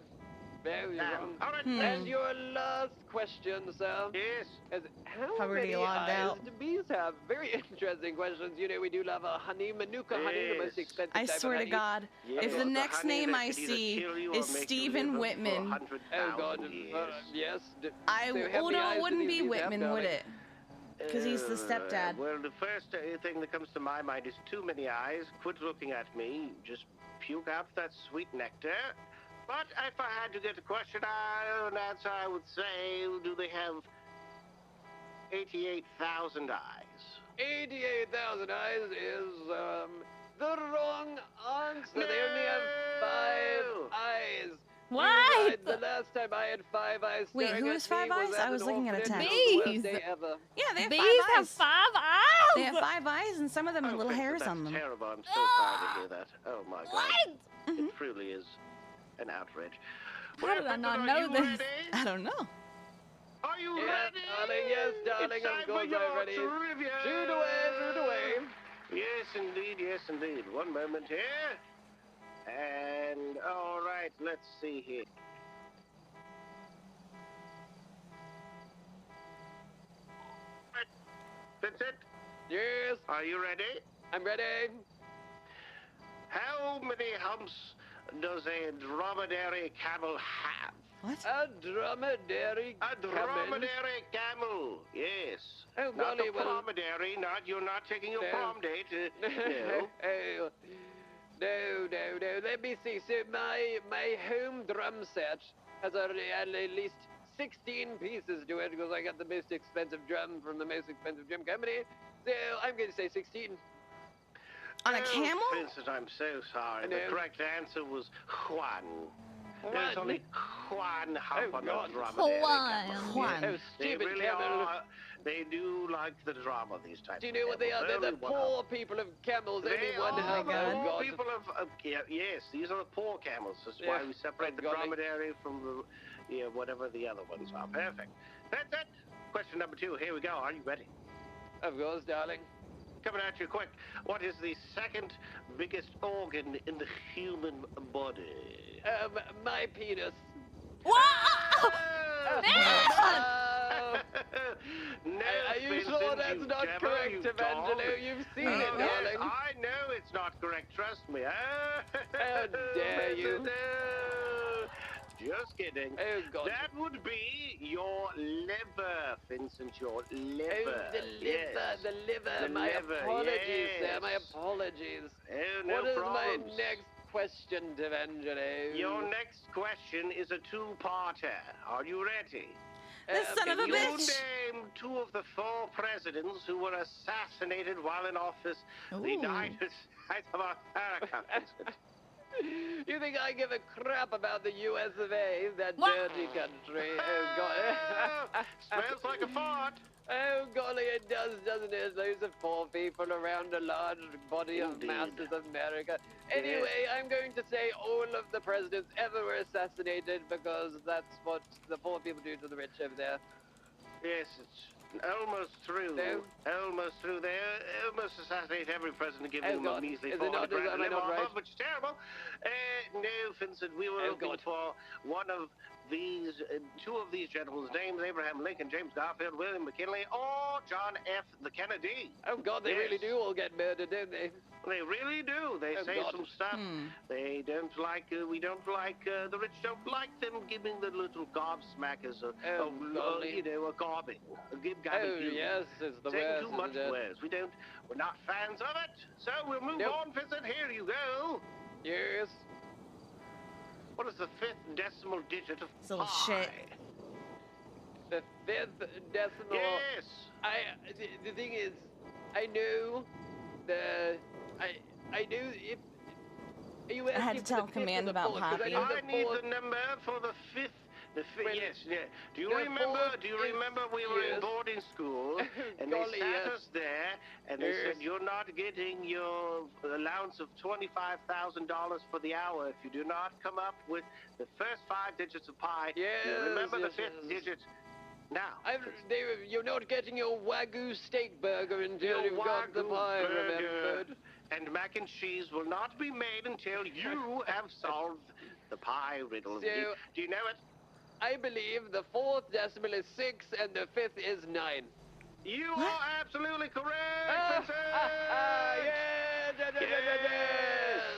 No, you're wrong. All right, And your last question, sir, yes. is how Already many logged eyes out. do bees have? Very interesting questions. You know, we do love our honey, Manuka honey, the most Yes. expensive I type of swear to honey. God, Yes, if the next honey name that I could either see kill you or is make you Stephen live for Whitman, 100,000 Oh, God. years. Yes. I So how oh many no, eyes it do wouldn't these be bees have, Whitman, would darling? it? Because he's the stepdad. Well, the first thing that comes to my mind is too many eyes. Quit looking at me. Just puke out that sweet nectar. But if I had to get a question, an answer, I would say, do they have 88,000 eyes? 88,000 eyes is the wrong answer. They only have 5 eyes. The last time I had 5 eyes Wait, staring who at is Five me Eyes? at I was an looking at a orphanage. text. It was the Bees. worst day ever. Yeah, they have Bees 5 have eyes. 5 eyes. They have 5 eyes, and some of them have little Vincent, hairs that's on them. terrible. I'm so sorry to hear that. Oh my God. What? It truly is an outrage. How did I Vincent, not are know you this? ready? I don't know. Are you Yes, ready? darling, yes, darling, It's of time course for your I'm ready. trivia. Shoot away, shoot away. Yes, indeed, yes, indeed. One moment here. And, all right, let's see here. Vincent, Yes, are you ready? I'm ready. How many humps does a dromedary camel have? What? A dromedary A dromedary camel, yes. Oh, Not golly, the well- promedary, you're not taking your No. prom date. No. Oh, no. Let me see. So my home drum set has at least 16 pieces to it because I got the most expensive drum from the most expensive drum company. So I'm going to say 16. On a Oh, camel? Vincent, I'm so sorry. The No. correct answer was Juan. There's Juan? only Juan hump Oh, on God. the dromedary Juan. camel. Juan. Oh, They stupid really camel. are. They do like the drama, these types Do you of know what they are? camels. They're the Only one poor hump. people of camels. They Only one are hump. the Oh, poor God. people of yes, these are the poor camels. That's why Yeah. we separate the Golly. dromedary from the whatever the other ones are. Perfect. That's it. Question number 2. Here we go. Are you ready? Of course, darling. Coming at you quick. What is the second biggest organ in the human body? My penis. What? Oh, no, Are you Vincent, sure that's you not devil, correct, you Evangelo? dog. You've seen Oh, it, yes, darling. I know it's not correct. Trust me. How dare you. Just kidding. Oh, God. That would be your liver, Vincent. Your liver. Oh, the liver, Yes. the liver. The My liver, apologies, sir. My yes. apologies. Oh, no What is problems. my next question, Evangelo? Your next question is a two-parter. Are you ready? This son of a You bitch. name 2 of the 4 presidents who were assassinated while in office. The Ooh. United States of America. You think I give a crap about the US of A, that What? dirty country? Oh, God. Smells like a fart. Oh, golly, it does, doesn't it? Loads of poor people around a large body of Indeed. masses of America. Anyway, I'm going to say all of the presidents ever were assassinated because that's what the poor people do to the rich over there. Yes, it's almost through. No? Almost through. They almost assassinate every president, giving Oh, them a God. measly Is it 400 not- grand am to I live not off right? of, which is terrible. No, Vincent, we were Oh, looking God. for one of these, 2 of these gentlemen's names: Abraham Lincoln, James Garfield, William McKinley, or John F. the Kennedy. Oh, God, they Yes. really do all get murdered, don't they? They really do. They Oh, say God. some stuff. They don't like, we don't like, the rich don't like them giving the little gobsmackers Oh, golly. a gobbing. Oh, Gib-gabbing. yes, it's the Saying worst, too much isn't it? words. We're not fans of it. So we'll move Nope. on, Vincent. Here you go. Yes. What is the 5th decimal digit of It's a little pi? shit. The 5th decimal. Yes. The thing is, I know I knew if you I had asking to for tell the fifth or Command the about fourth, 'cause Poppy. know I the need fourth- the number for the 5th. Well, Yes, yeah. Do you the remember? fourth Do you is- remember we were in yes. boarding school and Golly, they sat yes. us there and they Yes. said you're not getting your allowance of $25,000 for the hour if you do not come up with the first 5 digits of pi. Do you Yes, remember yes, the 5th yes. digit? Now. You're not getting your Wagyu steak burger until Your you've got the Wagyu pie, burger remembered? and mac and cheese will not be made until you have solved the pie riddle. So- Do you know it? I believe the 4th decimal is 6 and the 5th is 9. You are absolutely correct, Vincent! Yes!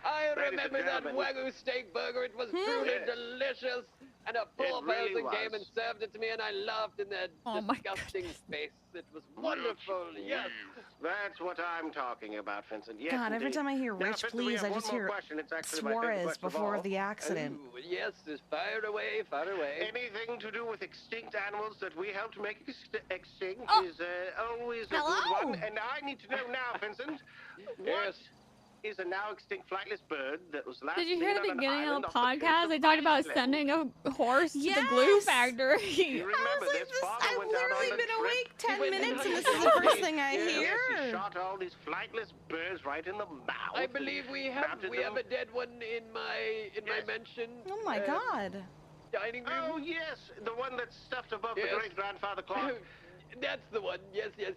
I Ladies and remember that gentlemen. Wagyu steak burger. It was truly Yes. delicious. And a poor really person came was. and served it to me, and I laughed in their Oh my disgusting face. It was wonderful. Yes. That's what I'm talking about, Vincent. Yes, God, every indeed. time I hear Now, Rich Vincent, we Please, have I one just more hear question. It's actually my favorite Suarez question of before all. the accident. Ooh, yes, just fire away, fire away. Anything to do with extinct animals that we helped make extinct Oh. is always a Hello? good one. And I need to know now, Vincent, what Yes. is a now extinct flightless bird that was last Did you seen hear the on an beginning island of the off the coast podcast? of They talked about Iceland. sending a horse to the glue Yes! factory. You remember like, this father I've went out on literally the been trip. awake 10 went minutes and and this hunted is the first zombies. thing I Yeah. hear. Yes, he shot all these flightless birds right in the mouth. I believe we have a dead one in my mansion. Oh my god. Dining room. Oh yes, the one that's stuffed above Yes. the great grandfather clock. That's the one. Yes. Yes,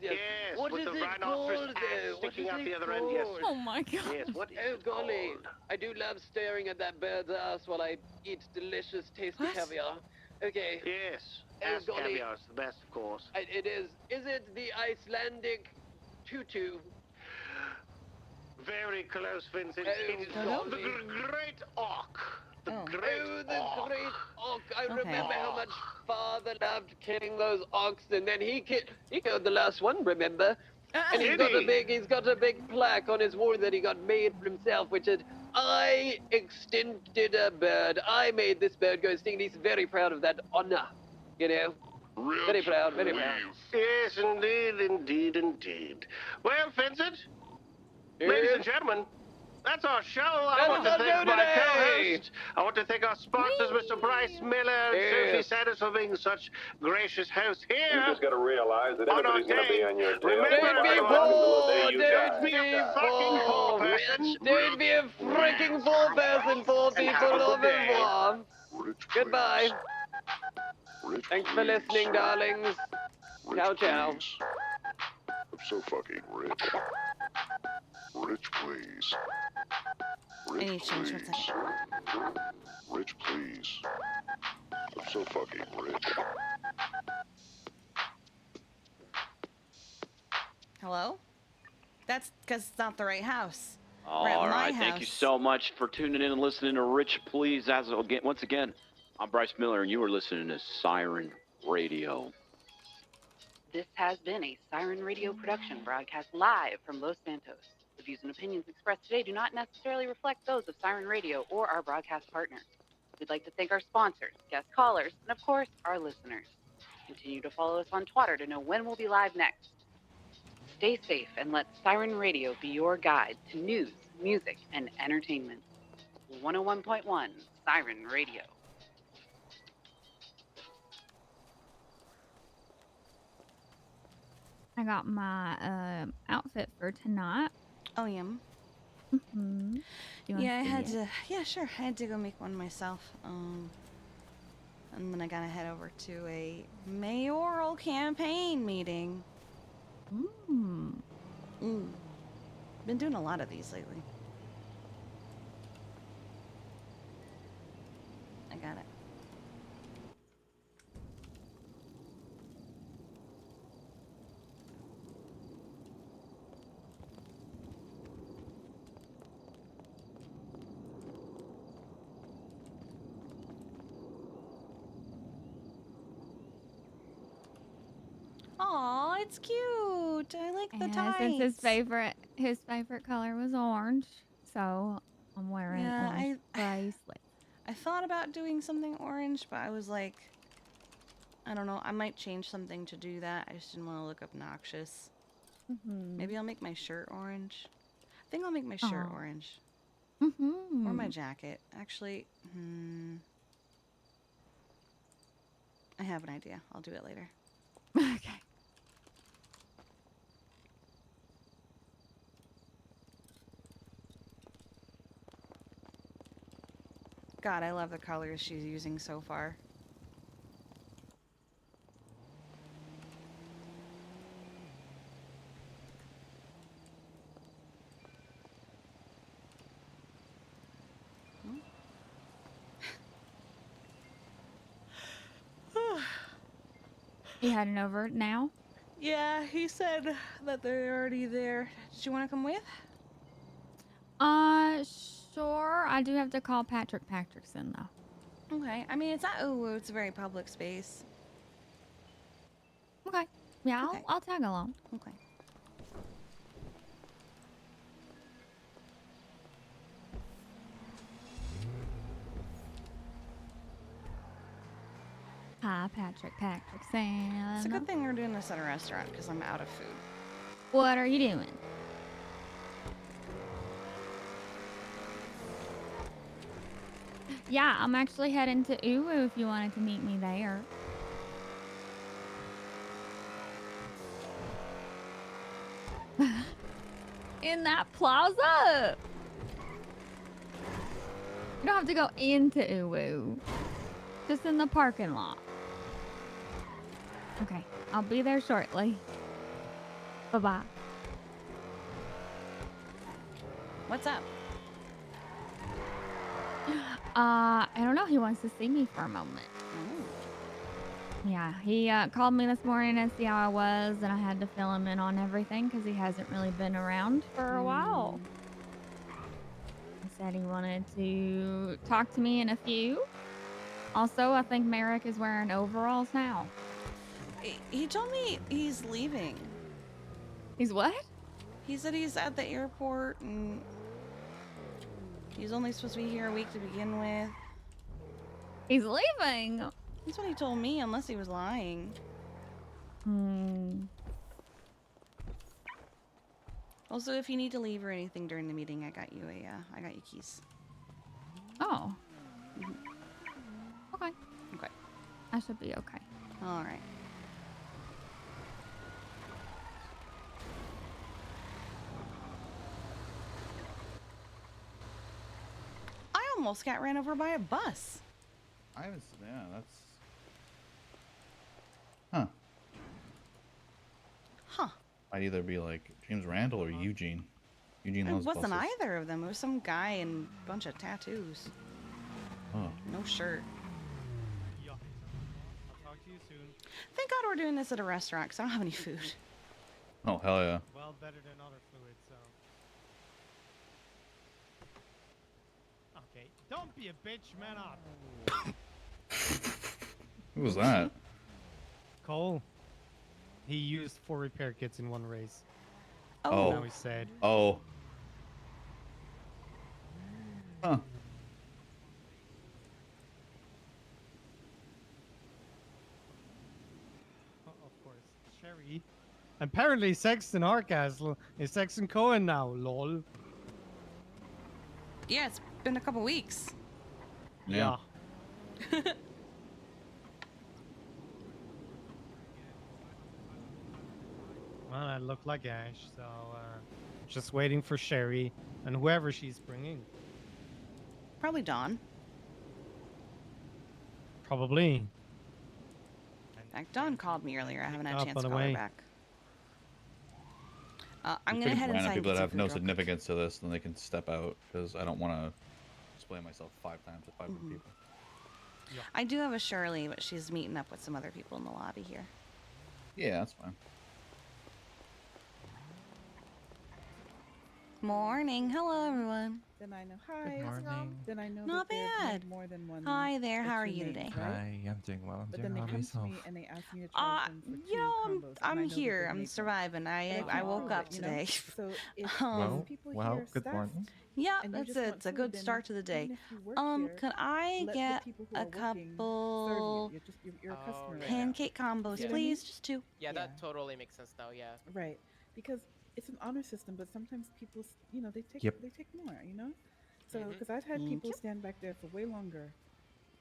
What with is the it rhinoceros called? axe What sticking is out it the other end. Yes. called? Oh my god. Yes, what is Oh it golly, called? I do love staring at that bird's ass while I eat delicious, tasty What? caviar. Okay. Yes, Oh, ass golly. caviar is the best, of course. It is. Is it the Icelandic tutu? Very close, Vincent. Oh, It is golly. the great auk. The Oh. great The auk. great ox. I Okay. remember how much father loved killing those ox, and then he killed the last one. Remember? And Did he? he's got a big plaque on his wall that he got made for himself, which said, "I extincted a bird. I made this bird go extinct." He's very proud of that honor. You know, very proud, very proud. Yes, indeed. Well, Vincent, ladies and gentlemen, that's our show. I That's want to our thank show my today. co-host. I want to thank our sponsors, Mr. Bryce Miller and Sophie Yes. Sanders, for being such gracious hosts here. You just got to realize that on our everybody's going to be day. on your tail. Remember, Don't be everyone, poor. you Don't die. be fucking poor poor. person. Don't be a freaking poor person, poor And have a people. Au good day. revoir. Rich, Goodbye. please. Rich, Thanks for listening, darlings. Rich, Ciao, ciao. please. I'm so fucking rich. Rich, please. I need to change one second. Rich, please. I'm so fucking rich. Hello? That's because it's not the right house. All We're at my right, thank you house. so much for tuning in and listening to Rich Please. Once again, I'm Bryce Miller, and you are listening to Siren Radio. This has been a Siren Radio production broadcast live from Los Santos. The views and opinions expressed today do not necessarily reflect those of Siren Radio or our broadcast partners. We'd like to thank our sponsors, guest callers, and of course, our listeners. Continue to follow us on Twitter to know when we'll be live next. Stay safe and let Siren Radio be your guide to news, music, and entertainment. 101.1 Siren Radio. I got my outfit for tonight. Oh, yeah. Mm-hmm. Yeah, I had to. Yeah, sure. I had to go make one myself. And then I gotta head over to a mayoral campaign meeting. Been doing a lot of these lately. I got it. Aw, it's cute. I like the And tights. since his favorite color was orange, so I'm wearing orange bracelet. I thought about doing something orange, but I was like, I don't know. I might change something to do that. I just didn't want to look obnoxious. Maybe I'll make my shirt orange. I think I'll make my shirt orange. Or my jacket. Actually, I have an idea. I'll do it later. Okay. God, I love the colors she's using so far. You heading over now? Yeah, he said that they're already there. Did you want to come with? Sure. I do have to call Patrick Patrickson, though. Okay. I mean, it's not Uwu. It's a very public space. Okay. Yeah, Okay. I'll tag along. Okay. Hi, Patrick Patrickson. It's a good thing we're doing this at a restaurant because I'm out of food. What are you doing? Yeah, I'm actually heading to Uwu if you wanted to meet me there. In that plaza. You don't have to go into Uwu. Just in the parking lot. Okay, I'll be there shortly. Bye-bye. What's up? I don't know. He wants to see me for a moment. Yeah, he called me this morning to see how I was, and I had to fill him in on everything because he hasn't really been around for a while. He said he wanted to talk to me in a few. Also, I think Merrick is wearing overalls now. He told me he's leaving. He's what? He said he's at the airport and he's only supposed to be here a week to begin with. He's leaving. That's what he told me, unless he was lying. Also, if you need to leave or anything during the meeting, I got you keys. Oh. Okay. Okay. I should be okay. All right. I almost got ran over by a bus. I haven't. Yeah, that's. Huh. Huh. Might either be like James Randall or Eugene. Eugene It loves wasn't buses. either of them. It was some guy in a bunch of tattoos. Oh. No shirt. I'll talk to you soon. Thank God we're doing this at a restaurant because I don't have any food. Oh, hell yeah. Well, better than other fluids, so. Okay, don't be a bitch, man up. Who was that? Cole. He used 4 repair kits in one race. Oh. Now he's sad. Oh. Huh. Of course. Sherry. Apparently Sexton Hardcastle is Sexton Cohen now, lol. Yeah, it's been a couple weeks. Yeah. Well, that looked like Ash, so just waiting for Sherry and whoever she's bringing. Probably Dawn. Probably. In fact, Dawn called me earlier. I haven't had a Up chance on to the call her way. back. I'm Just gonna putting head random inside and people get that some have food no real quick. significance to this, then they can step out because I don't want to display myself 5 times to 500 people. I do have a Shirley, but she's meeting up with some other people in the lobby here. Yeah, that's fine. Morning. Hello, everyone. Then I know. Hi. Good morning. Then I know Not that they've bad. made more than one. Hi there. or How are 2 you names, today? right? Hi, I'm doing well. I'm But doing then they well come myself. to me and they ask me to charge them for 2 You know, combos. and I I'm know that here. they I'm make them. surviving. But I can't woke prove up it, you know? today. So if Well, people well, here good staff, morning. Yeah, and you that's just it. want It's a food, good then start to the day. even if you work here, Can I let get the people who a are working couple serve you. You're a customer right now. pancake combos, See what I mean? please? Just 2. Yeah, that totally makes sense though, yeah. Right, because it's an honor system, but sometimes people, they take Yep. more, So, because I've had people stand back there for way longer,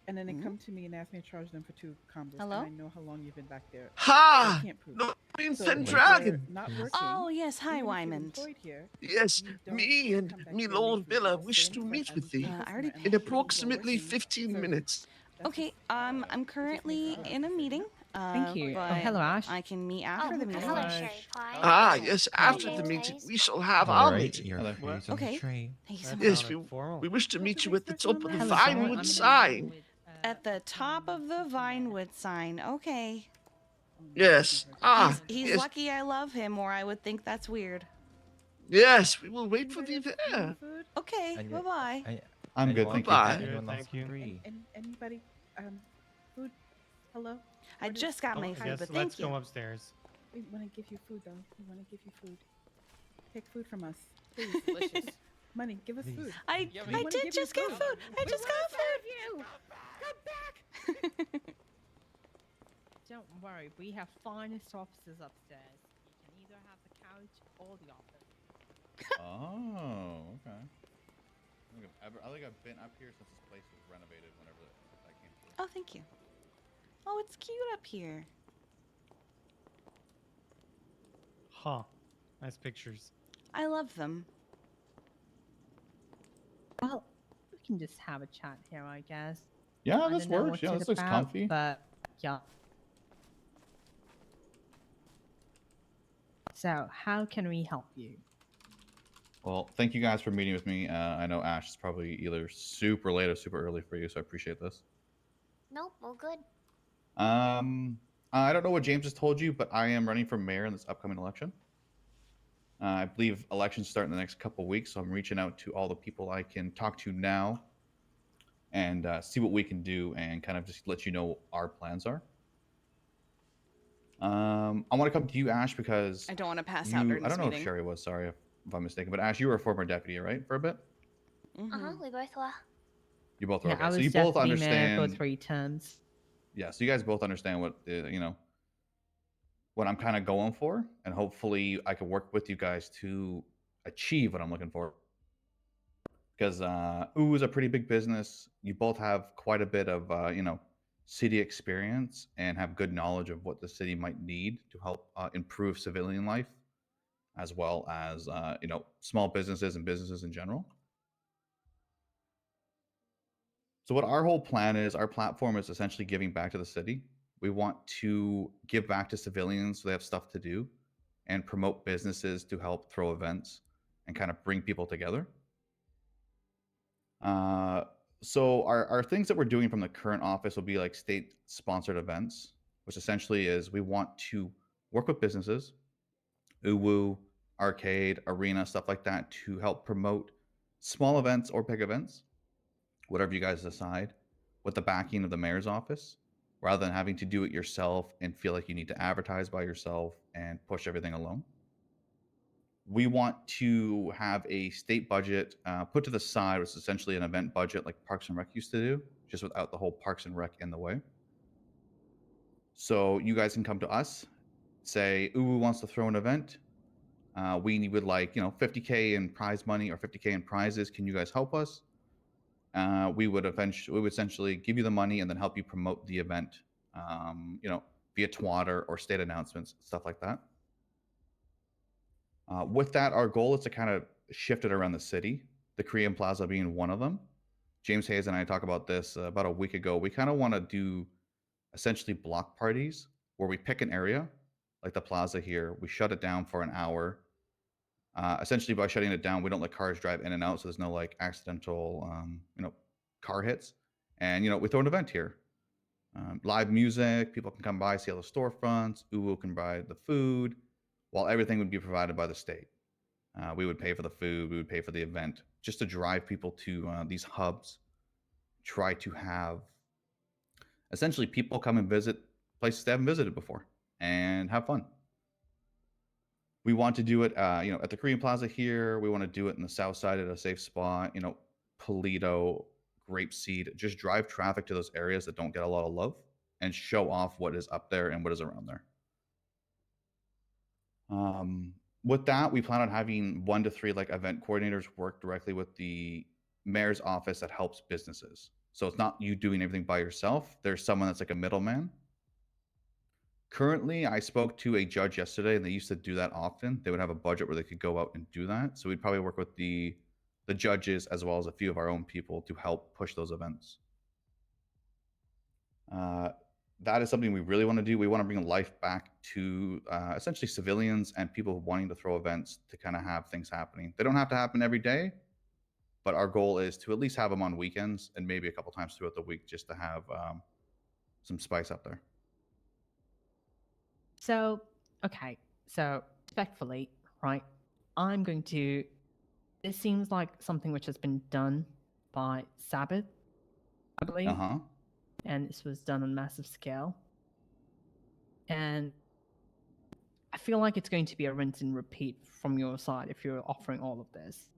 and then they come to me and ask me to charge them for 2 combos, Hello? and I know how long you've been back there. Ha! They can't prove No, it. in So if Pendragon. you're not working, Oh, yes. Hi, even if you're Wyman. employed here, Yes, you don't me and come back me here Lord late. Villa Just wish stay to in front meet of with the thee I customer already- and in let the people who are approximately working 15 serve you. minutes. Okay, I'm currently in a meeting. Thank you. But Oh, hello, Ash. I can meet after the meeting. hello, Sherry Ah, yes, after the meeting we shall have All our right, meeting. your food's on the Okay. tray. Thank you so That much. Yes, sounded formal. we wish to meet you at the top of the Hello, Sarah. Vinewood I'm sign. At the top of the Vinewood sign. Okay. Yes. Ah, He's yes, lucky I love him, or I would think that's weird. yes, we will wait for thee there. Okay, And bye-bye. I'm good, thank you. Bye. Good, Anyone else thank you. agree? Anybody, food? Hello? I just got my food, Yes, but let's thank you. go upstairs. We want to give you food, though. We want to give you food. Take food from us, please. Delicious. Money, give us Please. food. I We wanna did give just you get food. I just got food. you. Don't worry, we have finest offices upstairs. You can either have the couch or the office. Oh, okay. I think I've been up here since this place was renovated. Whenever that came through. Oh, thank you. Oh, it's cute up here. Huh. Nice pictures. I love them. Well, we can just have a chat here, I guess. Yeah, I this don't know works. what Yeah, it's this looks about, comfy. But yeah. So, how can we help you? Well, thank you guys for meeting with me. I know Ash is probably either super late or super early for you, so I appreciate this. Nope, all good. I don't know what James has told you, but I am running for mayor in this upcoming election. I believe elections start in the next couple weeks, so I'm reaching out to all the people I can talk to now and see what we can do and kind of just let you know what our plans are. I want to come to you, Ash, because I don't want to pass out during I this don't know meeting. if Sherry was, sorry if I'm mistaken, but Ash, you were a former deputy, right, for a bit? We both were. You both Yeah, were okay. I was So you both deputy mayor understand. for 3 terms. Yeah, so you guys both understand what what I'm kind of going for, and hopefully I can work with you guys to achieve what I'm looking for. Because Ooh is a pretty big business. You both have quite a bit of city experience and have good knowledge of what the city might need to help improve civilian life, as well as small businesses and businesses in general. So what our whole plan is, our platform is essentially giving back to the city. We want to give back to civilians so they have stuff to do, and promote businesses to help throw events and kind of bring people together. So our things that we're doing from the current office will be like state sponsored events, which essentially is we want to work with businesses, Uwu, arcade, arena, stuff like that, to help promote small events or big events, whatever you guys decide, with the backing of the mayor's office, rather than having to do it yourself and feel like you need to advertise by yourself and push everything alone. We want to have a state budget put to the side, which is essentially an event budget like Parks and Rec used to do, just without the whole Parks and Rec in the way. So you guys can come to us, say, Uwu wants to throw an event. We would like, $50K in prize money or $50K in prizes. Can you guys help us? We would essentially give you the money and then help you promote the event, via Twitter or state announcements, stuff like that. With that, our goal is to kind of shift it around the city, the Korean Plaza being one of them. James Hayes and I talked about this about a week ago. We kind of want to do essentially block parties where we pick an area, like the plaza here. We shut it down for an hour. Essentially, by shutting it down, we don't let cars drive in and out, so there's no like accidental, car hits. And we throw an event here. Live music, people can come by, see all the storefronts. Uwu can buy the food, while everything would be provided by the state. We would pay for the food, we would pay for the event, just to drive people to these hubs. Try to have essentially people come and visit places they haven't visited before and have fun. We want to do it, at the Korean Plaza here. We want to do it in the south side at a safe spot, Polito, Grapeseed. Just drive traffic to those areas that don't get a lot of love and show off what is up there and what is around there. With that, we plan on having 1 to 3 like event coordinators work directly with the mayor's office that helps businesses. So it's not you doing everything by yourself. There's someone that's like a middleman. Currently, I spoke to a judge yesterday, and they used to do that often. They would have a budget where they could go out and do that. So we'd probably work with the judges as well as a few of our own people to help push those events. That is something we really want to do. We want to bring life back to essentially civilians and people wanting to throw events to kind of have things happening. They don't have to happen every day, but our goal is to at least have them on weekends and maybe a couple times throughout the week, just to have some spice up there. So, okay. So, respectfully, right? I'm going to. This seems like something which has been done by Sabbath, I believe. Uh-huh. And this was done on massive scale. And I feel like it's going to be a rinse and repeat from your side if you're offering all of this.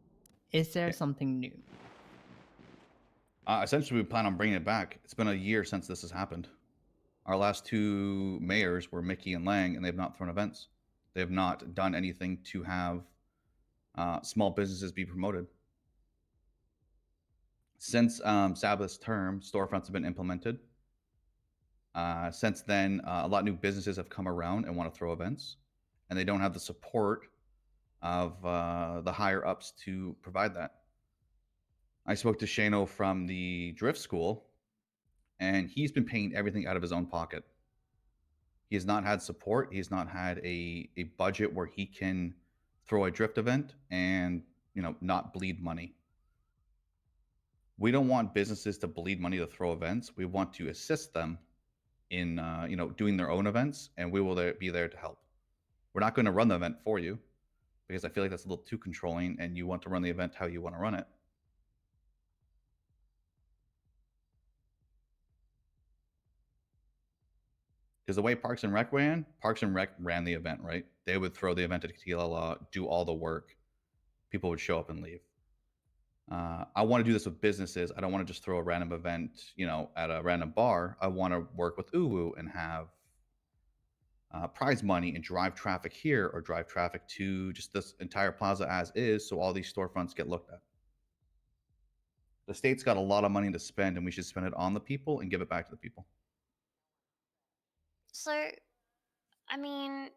Is there something new? Essentially, we plan on bringing it back. It's been a year since this has happened. Our last 2 mayors were Mickey and Lang, and they've not thrown events. They have not done anything to have small businesses be promoted. Since Sabbath's term, storefronts have been implemented. Since then, a lot of new businesses have come around and want to throw events, and they don't have the support of the higher ups to provide that. I spoke to Shano from the drift school, and he's been paying everything out of his own pocket. He has not had support. He has not had a budget where he can throw a drift event and, you know, not bleed money. We don't want businesses to bleed money to throw events. We want to assist them in, you know, doing their own events, and we will be there to help. We're not going to run the event for you because I feel like that's a little too controlling, and you want to run the event how you want to run it. Because the way Parks and Rec ran the event, right? They would throw the event at Tequila, do all the work. People would show up and leave. I want to do this with businesses. I don't want to just throw a random event, you know, at a random bar. I want to work with Uwu and have prize money and drive traffic here or drive traffic to just this entire plaza as is, so all these storefronts get looked at. The state's got a lot of money to spend, and we should spend it on the people and give it back to the people. So, I mean,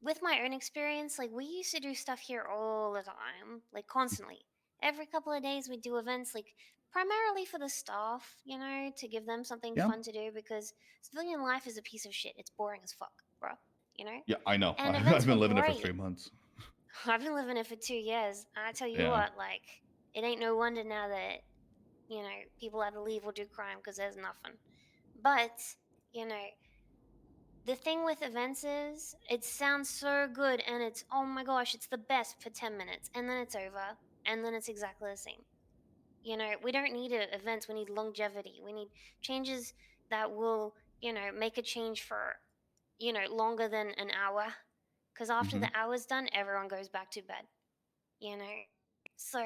with my own experience, like, we used to do stuff here all the time, like, constantly. Every couple of days we'd do events, like, primarily for the staff, you know, to give them something Yeah. fun to do, because civilian life is a piece of shit. It's boring as fuck, bro, you know? Yeah, I know. And I've events been were living it for great. 3 months. I've been living it for 2 years. I tell you Yeah. what, like, it ain't no wonder now that, you know, people either leave or do crime because there's nothing. But, you know, the thing with events is, it sounds so good and it's, oh my gosh, it's the best for 10 minutes, and then it's over, and then it's exactly the same. You know, we don't need events, we need longevity. We need changes that will, you know, make a change for, you know, longer than an hour. Because after the hour's done, everyone goes back to bed. You know? So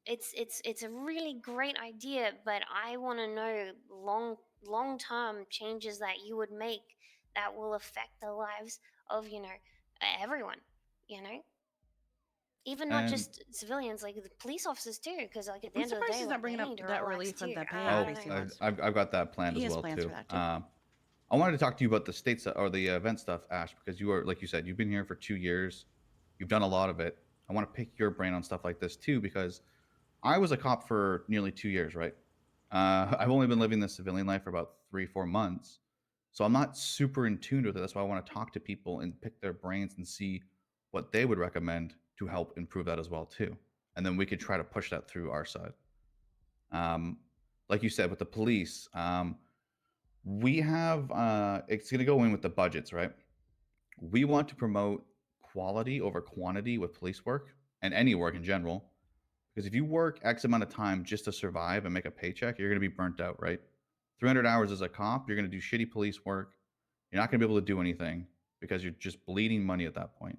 it's a really great idea, but I want to know long term changes that you would make that will affect the lives of, you know, everyone, you know, even not And- just civilians, like the police officers too, because like at the I'm end of the surprised day, he's like, not bringing they up need to that relax relief too. of that pay I increase don't he know. wants. I've got that planned He as has well plans too. for that, too. I wanted to talk to you about the states or the event stuff, Ash, because you are, like you said, you've been here for 2 years. You've done a lot of it. I want to pick your brain on stuff like this too, because I was a cop for nearly 2 years, right? I've only been living the civilian life for about 3-4 months, so I'm not super in tune with it. That's why I want to talk to people and pick their brains and see what they would recommend to help improve that as well too, and then we could try to push that through our side. Like you said with the police, we have it's going to go in with the budgets, right? We want to promote quality over quantity with police work and any work in general, because if you work X amount of time just to survive and make a paycheck, you're going to be burnt out, right? 300 hours as a cop, you're going to do shitty police work. You're not going to be able to do anything because you're just bleeding money at that point.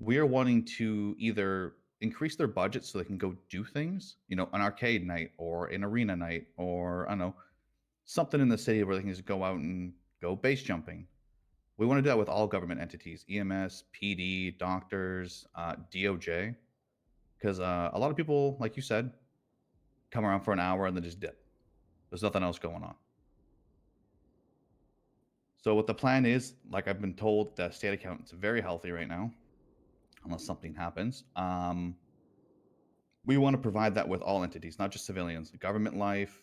We are wanting to either increase their budget so they can go do things, you know, an arcade night or an arena night, or I don't know, something in the city where they can just go out and go base jumping. We want to do that with all government entities, EMS, PD, doctors, DOJ, because a lot of people, like you said, come around for an hour and then just dip. There's nothing else going on. So what the plan is, like I've been told, the state accountant's very healthy right now, unless something happens. We want to provide that with all entities, not just civilians, government life,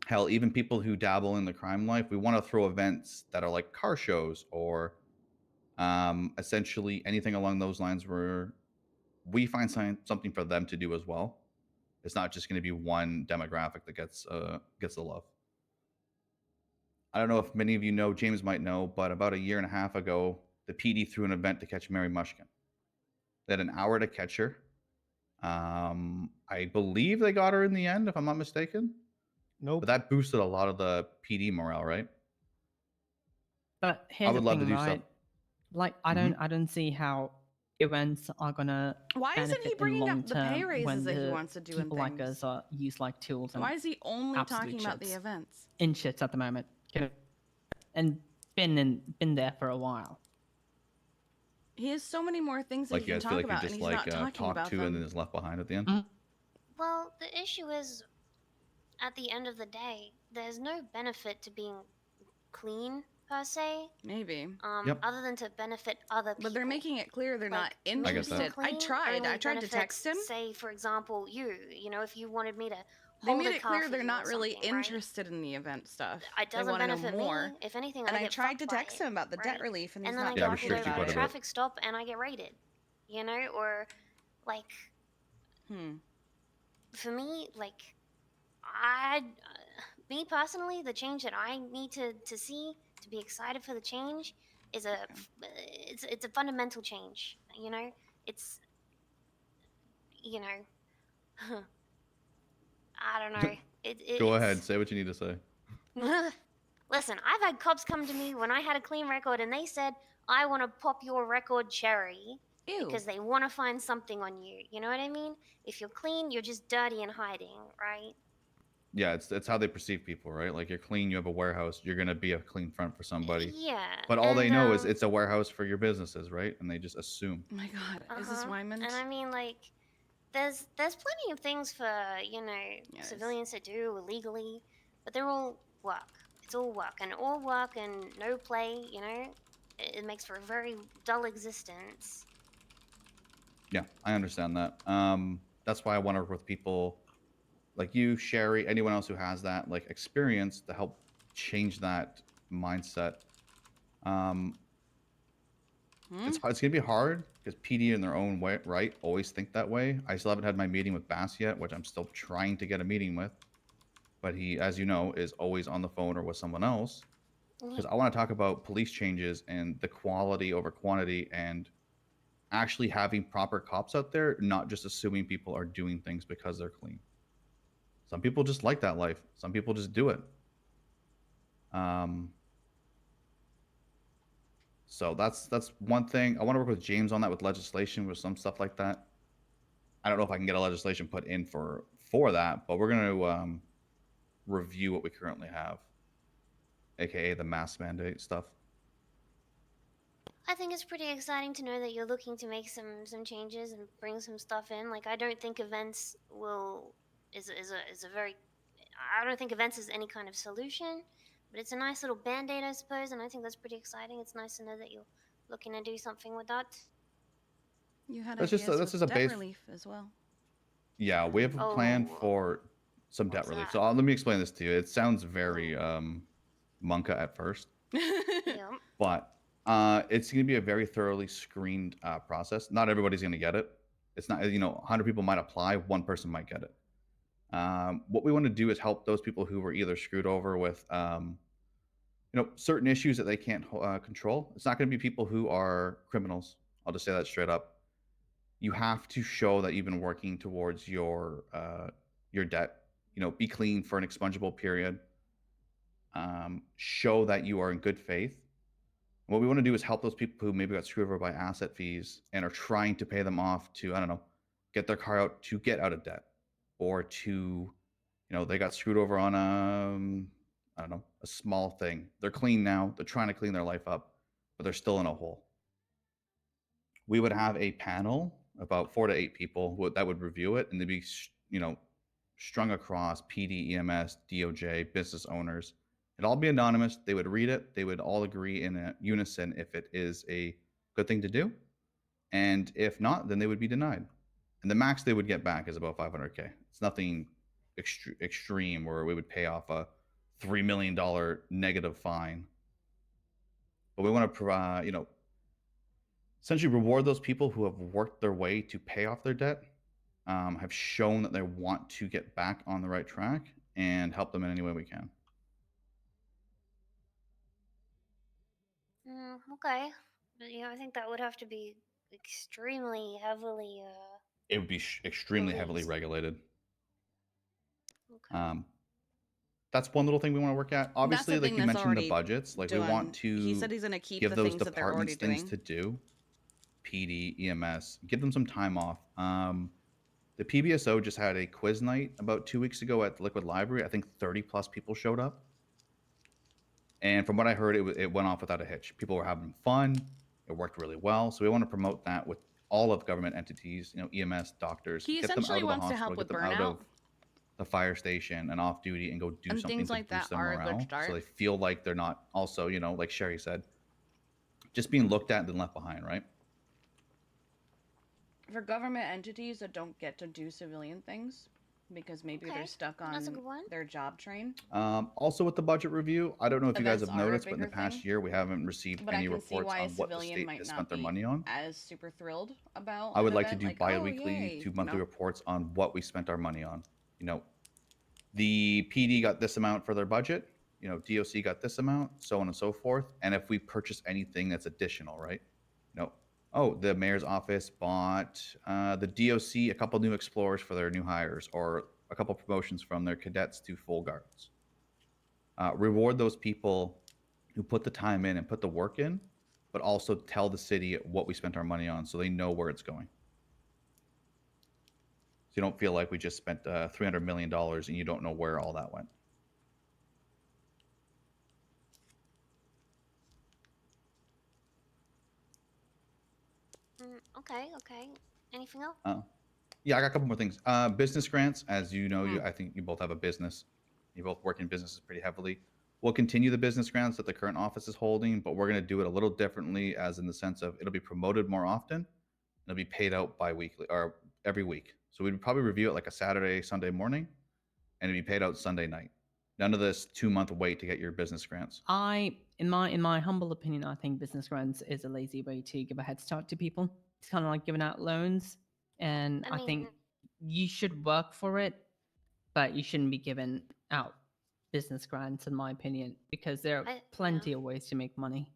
hell, even people who dabble in the crime life. We want to throw events that are like car shows or essentially anything along those lines where we find something for them to do as well. It's not just going to be one demographic that gets the love. I don't know if many of you know, James might know, but about 1.5 years ago, the PD threw an event to catch Mary Mushkin. They had an hour to catch her. I believe they got her in the end, if I'm not mistaken. Nope. But that boosted a lot of the PD morale, right? But here's I would the love thing, to do right? stuff. Like, I don't see how events are gonna. Why isn't he benefit in bringing long up the pay term raises when that he the wants to do and people like things? us are used like tools. And Why is he only absolute talking about the shits events? in shits at the moment, you know, and been there for a while. He has so many more things that Like he you can guys feel talk like about, you're and just he's like not talking talked about to them. and then is left behind at the end. Well, the issue is, at the end of the day, there's no benefit to being clean per se. Maybe. Yep. Other than to benefit other people. But they're making it clear they're not Like, me interested. being I clean tried. only I tried to benefits, text him. say, for example, you know, if you wanted me to They hold made a it car clear for they're you not or really something, right? interested in the event stuff. It They doesn't want to know benefit more. me. If anything, And I I get tried fucked to by text it, him about the debt right? relief, and he's And then not I Yeah, got talking restrict you about quite a a bit. traffic stop and I get raided, you know, or like, for me, like, me personally, the change that I need to see to be excited for the change is it's a fundamental change, you know. It's, you know, I don't know. Go It's ahead, say what you need to say. Listen, I've had cops come to me when I had a clean record and they said, I want to pop your record cherry. Ew. Because they want to find something on you. You know what I mean? If you're clean, you're just dirty and hiding, right? Yeah, it's how they perceive people, right? Like you're clean, you have a warehouse, you're gonna be a clean front for somebody. Yeah. But all they and, know is it's a warehouse for your businesses, right? And they just assume. Oh my god, is this Wyman? And I mean, like, there's plenty of things for, you know, civilians to do illegally, but they're all work. It's all work, and all work and no play, you know? It makes for a very dull existence. Yeah, I understand that. That's why I want to work with people like you, Sherry, anyone else who has that like experience to help change that mindset. It's gonna be hard because PD in their own way, right, always think that way. I still haven't had my meeting with Bass yet, which I'm still trying to get a meeting with. But he, as you know, is always on the phone or with someone else. Because I want to talk about police changes and the quality over quantity and actually having proper cops out there, not just assuming people are doing things because they're clean. Some people just like that life. Some people just do it. So that's one thing. I want to work with James on that with legislation with some stuff like that. I don't know if I can get a legislation put in for that, but we're going to review what we currently have, aka the mask mandate stuff. I think it's pretty exciting to know that you're looking to make some changes and bring some stuff in. Like, I don't think events is a very, I don't think events is any kind of solution, but it's a nice little band-aid, I suppose, and I think that's pretty exciting. It's nice to know that you're looking to do something with that. You had That's ideas just with a debt base relief as well. Yeah, we have a plan for some debt relief. So let me explain this to you. It sounds very Monka at first, but it's going to be a very thoroughly screened process. Not everybody's going to get it. It's not, 100 people might apply, one person might get it. What we want to do is help those people who were either screwed over with, certain issues that they can't control. It's not going to be people who are criminals. I'll just say that straight up. You have to show that you've been working towards your debt. Be clean for an expungible period. Show that you are in good faith. What we want to do is help those people who maybe got screwed over by asset fees and are trying to pay them off to, I don't know, get their car out to get out of debt, or to, they got screwed over on I don't know, a small thing. They're clean now. They're trying to clean their life up, but they're still in a hole. We would have a panel, about 4 to 8 people that would review it, and they'd be, strung across PD, EMS, DOJ, business owners. It'd all be anonymous. They would read it. They would all agree in a unison if it is a good thing to do, and if not, then they would be denied. And the max they would get back is about $500K. It's nothing extreme where we would pay off a $3 million negative fine. But we want to provide, essentially reward those people who have worked their way to pay off their debt, have shown that they want to get back on the right track, and help them in any way we can. Okay. But, I think that would have to be extremely heavily. It would be extremely heavily regulated. Okay. That's one little thing we want to work at. Obviously, the like thing you that's mentioned, the already budgets. Like we done. want to He said he's gonna keep give the those things that they're already departments things doing. to do. PD, EMS, give them some time off. The PBSO just had a quiz night about 2 weeks ago at the Liquid Library. I think 30 plus people showed up. And from what I heard, it went off without a hitch. People were having fun. It worked really well. So we want to promote that with all of government entities, EMS, doctors, He get them out essentially of the wants to hospital, help with get them out burnout. of the fire station and off duty and go do And something things to like that boost their are a good morale, start. so they feel like they're not also, like Sherry said, just being looked at and then left behind, right? For government entities that don't get to do civilian things because maybe they're stuck on their job train. Also with the budget review, I don't know if you guys Events have are a noticed, but in the bigger past thing. year we haven't received But I any can see reports why a on what the civilian state might has not spent their be money on. as super thrilled about. I would an like to event, do like, bi-weekly oh, to monthly yay, reports on what we spent our money on. The PD got this amount for their budget, DOC got this amount, so on and so forth. And if we purchase anything that's additional, right? The mayor's office bought the DOC a couple new explorers for their new hires, or a couple promotions from their cadets to full guards. Reward those people who put the time in and put the work in, but also tell the city what we spent our money on so they know where it's going. So you don't feel like we just spent $300 million and you don't know where all that went. Okay. Anything else? Yeah, I got a couple more things. Business grants, as you know, I think you both have a business. You both work in businesses pretty heavily. We'll continue the business grants that the current office is holding, but we're going to do it a little differently, as in the sense of it'll be promoted more often. It'll be paid out bi-weekly or every week. So we'd probably review it like a Saturday, Sunday morning, and it'd be paid out Sunday night. None of this 2-month wait to get your business grants. In my humble opinion, I think business grants is a lazy way to give a head start to people. It's kind of like giving out loans, and I think you should work for it, but you shouldn't be giving out business grants, in my opinion, because there are plenty of ways to make money.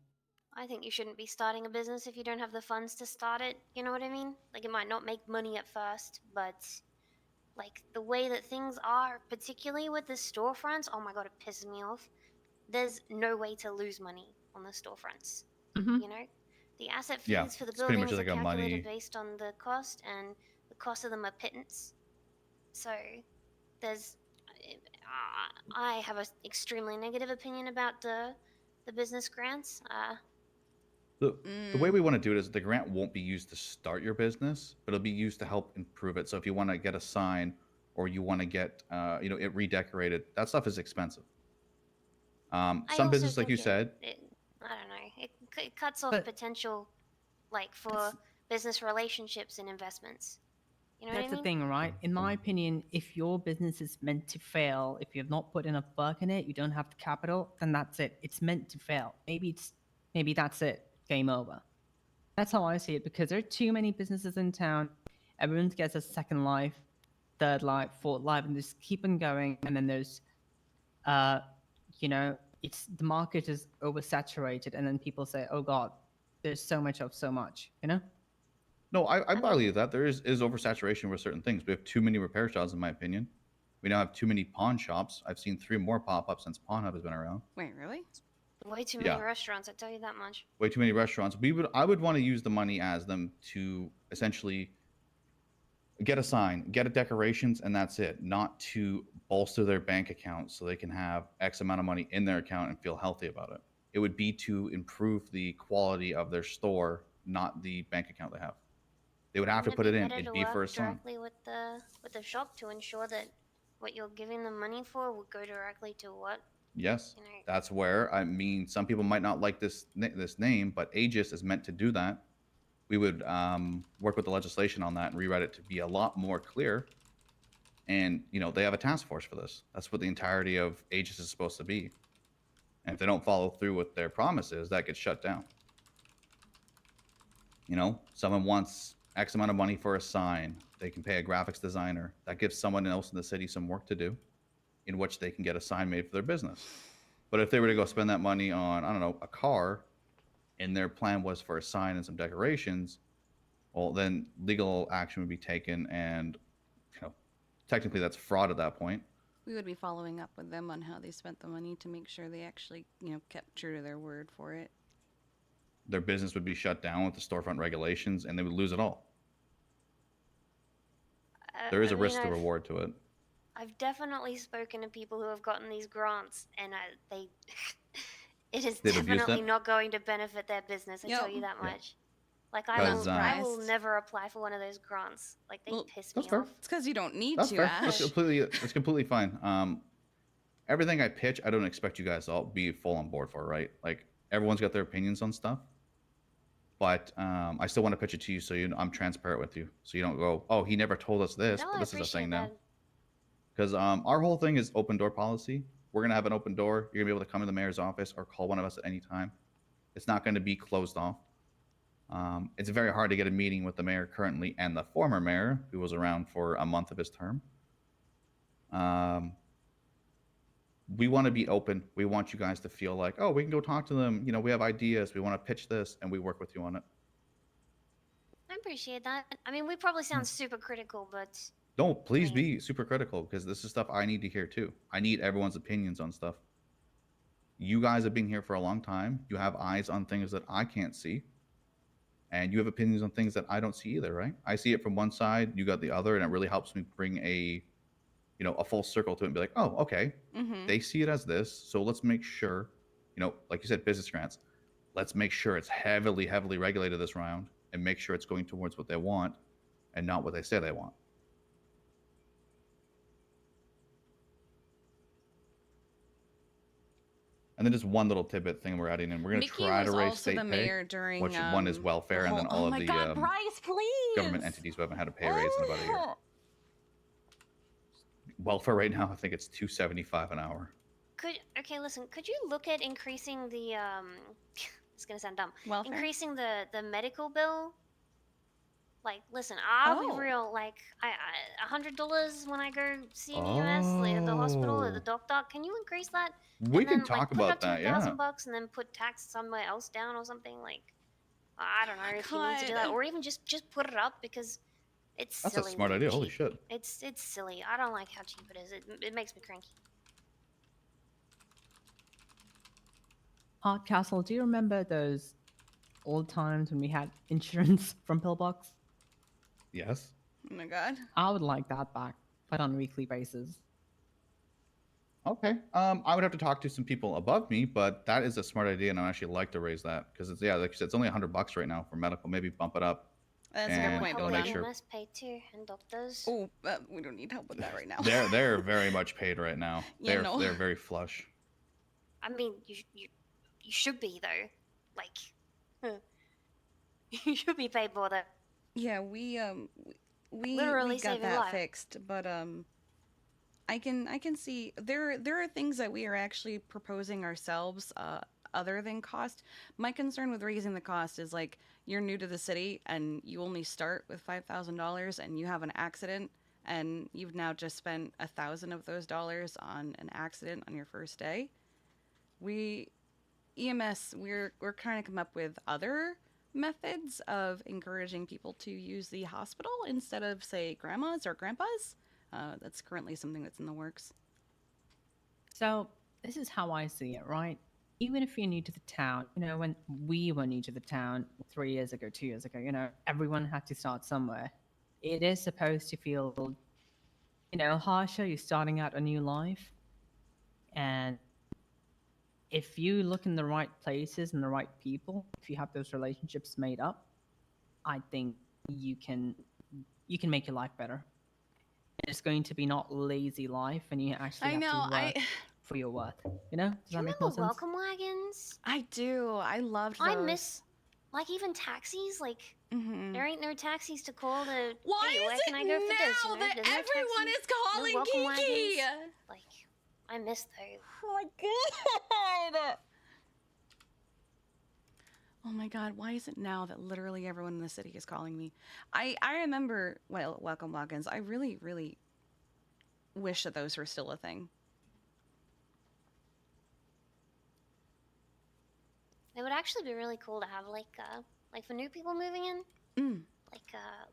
I think you shouldn't be starting a business if you don't have the funds to start it. You know what I mean? Like, it might not make money at first, but like the way that things are, particularly with the storefronts, oh my god, it pisses me off. There's no way to lose money on the storefronts. The asset fees for the it's pretty much buildings are like a calculated money. based on the cost, and the cost of them are pittance. So there's I have an extremely negative opinion about the business grants. The way we want to do it is the grant won't be used to start your business, but it'll be used to help improve it. So if you want to get a sign, or you want to get it redecorated, that stuff is expensive. Some business, like you said, I don't know. It cuts off potential, like, for business relationships and investments. You know what I That's mean? the thing, right? In my opinion, if your business is meant to fail, if you have not put enough work in it, you don't have the capital, then that's it. It's meant to fail. Maybe that's it. Game over. That's how I see it, because there are too many businesses in town. Everyone gets a second life, third life, fourth life, and just keep on going. And then there's, it's the market is oversaturated, and then people say, "Oh God, there's so much of so much," No, I believe that there is oversaturation with certain things. We have too many repair shops, in my opinion. We now have too many pawn shops. I've seen 3 more pop up since Pawn Hub has been around. Wait, really? Way too many restaurants, I tell you that much. Way too many restaurants. I would want to use the money as them to essentially get a sign, get a decorations, and that's it. Not to bolster their bank account so they can have X amount of money in their account and feel healthy about it. It would be to improve the quality of their store, not the bank account they have. They would have to put it in. It'd be for a sign. Directly with the shop to ensure that what you're giving them money for would go directly to what? Yes, that's where, I mean, some people might not like this name, but Aegis is meant to do that. We would work with the legislation on that and rewrite it to be a lot more clear. And, they have a task force for this. That's what the entirety of Aegis is supposed to be. And if they don't follow through with their promises, that gets shut down. Someone wants X amount of money for a sign. They can pay a graphics designer. That gives someone else in the city some work to do, in which they can get a sign made for their business. But if they were to go spend that money on, I don't know, a car, and their plan was for a sign and some decorations, well, then legal action would be taken, and technically that's fraud at that point. We would be following up with them on how they spent the money to make sure they actually, kept true to their word for it. Their business would be shut down with the storefront regulations, and they would lose it all. There is a risk to reward to it. I've definitely spoken to people who have gotten these grants, and it is They've abused definitely it? not going to benefit their business. I tell you that much. Like I 'Cause, will never apply for one of those grants. Like they piss me That's fair. off. It's because you don't need That's to, fair. Ash. That's completely fine. Everything I pitch, I don't expect you guys to all be full on board for, right? Like everyone's got their opinions on stuff, but I still want to pitch it to you so I'm transparent with you, so you don't go, oh, he never told us this, No, but I this is a appreciate thing now. that. Because our whole thing is open door policy. We're gonna have an open door. You're gonna be able to come to the mayor's office or call one of us at any time. It's not going to be closed off. It's very hard to get a meeting with the mayor currently and the former mayor, who was around for a month of his term. We want to be open. We want you guys to feel like, oh, we can go talk to them. You know, we have ideas. We want to pitch this, and we work with you on it. I appreciate that. I mean, we probably sound super critical, but Don't please be super critical, because this is stuff I need to hear too. I need everyone's opinions on stuff. You guys have been here for a long time. You have eyes on things that I can't see. And you have opinions on things that I don't see either, right? I see it from one side, you got the other, and it really helps me bring a full circle to it and be like, oh, okay, they see it as this, so let's make sure, like you said, business grants, let's make sure it's heavily, heavily regulated this round and make sure it's going towards what they want and not what they say they want. And then just one little tidbit thing we're adding in. We're going to try to raise state pay, which one is welfare, and then all of the government entities who haven't had a pay raise in about a year. Welfare right now, I think it's $2.75 an hour. listen, could you look at increasing the it's gonna sound dumb. Welfare? Increasing the medical bill? Like, listen, I'll be real. Like, $100 when I go see an EMS, like the hospital or the doctor. Can you increase that? We and can then, talk put it about up to that, yeah. $1,000 and then put tax somewhere else down or something. Like, I don't know if you need to do that, God. or even just put it up because it's That's silly. a smart idea. Holy cheap. shit. It's silly. I don't like how cheap it is. It makes me cranky. Hardcastle, do you remember those old times when we had insurance from Pillbox? Yes. Oh my god. I would like that back, but on a weekly basis. Okay. I would have to talk to some people above me, but that is a smart idea, and I'd actually like to raise that because it's like you said, it's only $100 right now for medical. Maybe bump it up. That's a good point, Help Dolan. with EMS pay too, and doctors. Oh, we don't need help with that right now. They're very much paid right now. Yeah, They're very flush. I mean, you should be though. Like, you should be paid more though. Yeah, we Literally got saving that life. fixed, but I can see there are things that we are actually proposing ourselves other than cost. My concern with raising the cost is like you're new to the city and you only start with $5,000 and you have an accident and you've now just spent $1,000 of those dollars on an accident on your first day. We're trying to come up with other methods of encouraging people to use the hospital instead of, say, grandmas or grandpas. That's currently something that's in the works. So this is how I see it, right? Even if you're new to the town, when we were new to the town 3 years ago, 2 years ago, everyone had to start somewhere. It is supposed to feel, harsher. You're starting out a new life. And if you look in the right places and the right people, if you have those relationships made up, I think you can make your life better. It's going to be not lazy life, and you actually have to work for your worth. Does that make more sense? Welcome wagons? I do. I loved those. I miss, like, even taxis. Like, there ain't no taxis to call to. Why hey, where is can I it go for this? now that There's no everyone taxis, is calling no welcome Kiki? wagons. Like, I miss those. Oh my god! Oh my god, why is it now that literally everyone in the city is calling me? I remember, welcome wagons. I really, really wish that those were still a thing. It would actually be really cool to have like for new people moving in.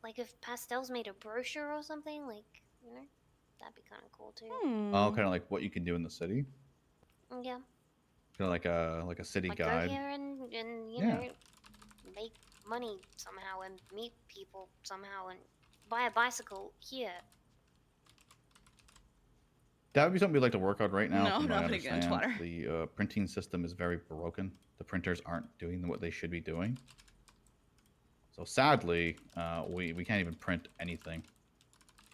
Like if Pastels made a brochure or something, that'd be kind of cool too. Oh, kind of like what you can do in the city. Yeah. Kind of like a city Like guide. go here and you know make money somehow and meet people somehow and buy a bicycle here. That would be something we'd like to work on right now. No, from what I not again, understand. Twatter. The printing system is very broken. The printers aren't doing what they should be doing. So sadly, we can't even print anything,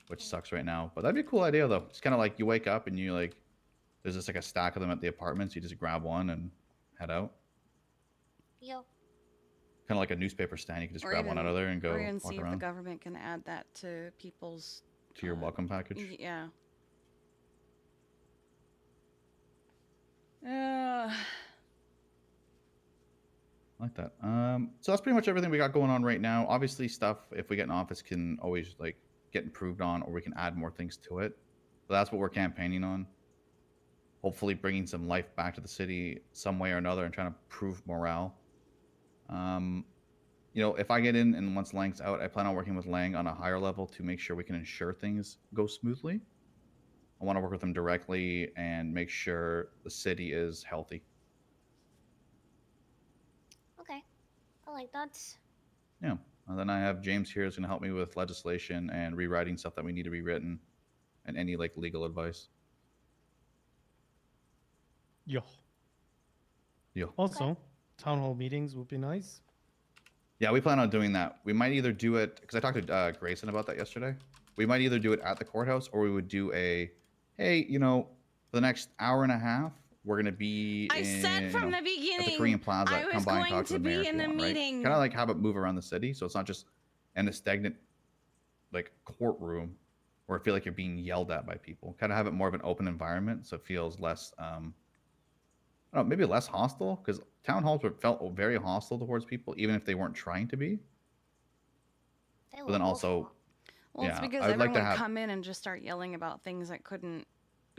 which sucks right now. But that'd be a cool idea though. It's kind of like you wake up and you like, there's just like a stack of them at the apartments. You just grab one and head out. Yo. Kind of like a newspaper stand. You can just Or grab one out of there and or go even walk see if the around government can add that to people's to your welcome package. Yeah. Uh, I like that. So that's pretty much everything we got going on right now. Obviously, stuff if we get in office can always like get improved on, or we can add more things to it. So that's what we're campaigning on. Hopefully, bringing some life back to the city some way or another, and trying to prove morale. You know, if I get in and once Lang's out, I plan on working with Lang on a higher level to make sure we can ensure things go smoothly. I want to work with him directly and make sure the city is healthy. Okay. I like that. Yeah. And then I have James here who's going to help me with legislation and rewriting stuff that we need to be written, and any like legal advice. Yo. Yo. Also, town hall meetings would be nice. Yeah, we plan on doing that. We might either do it, because I talked to Grayson about that yesterday. We might either do it at the courthouse, or we would do a, hey, you know, for the next hour and a half, we're going to be I said from the at the beginning, Korean Plaza. I Come was by and going talk to to the mayor be if in you a want, right? meeting. Kind of like have it move around the city, so it's not just in a stagnant like courtroom where I feel like you're being yelled at by people. Kind of have it more of an open environment, so it feels less I don't know, maybe less hostile, because town halls felt very hostile towards people, even if they weren't trying to be. But then also, Well, it's yeah, because I would everyone like to would have. come in and just start yelling about things that couldn't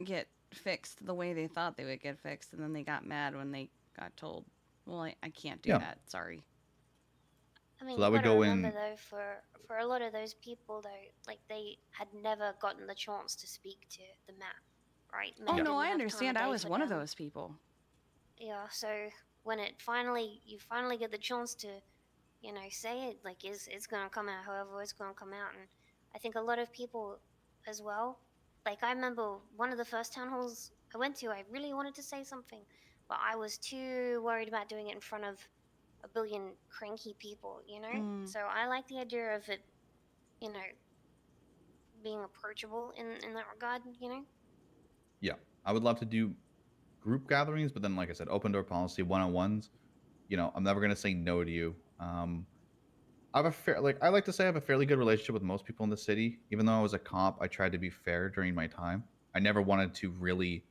get fixed the way they thought they would get fixed, and then they got mad when they got told, well, I can't do Yeah. that, sorry. I mean, So that you would gotta go remember in. though, for a lot of those people though, like they had never gotten the chance to speak to the map, right? Oh, Mayor no, didn't I have time of understand. I day was for one of them. those people. Yeah, so when you finally get the chance to, you know, say it, like it's gonna come out however it's gonna come out, and I think a lot of people as well. Like I remember one of the first town halls I went to, I really wanted to say something, but I was too worried about doing it in front of a billion cranky people, you know? So I like the idea of it, you know, being approachable in that regard, you know? Yeah, I would love to do group gatherings, but then, like I said, open door policy, one-on-ones. You know, I'm never gonna say no to you. I have I like to say I have a fairly good relationship with most people in the city. Even though I was a cop, I tried to be fair during my time. I never wanted to really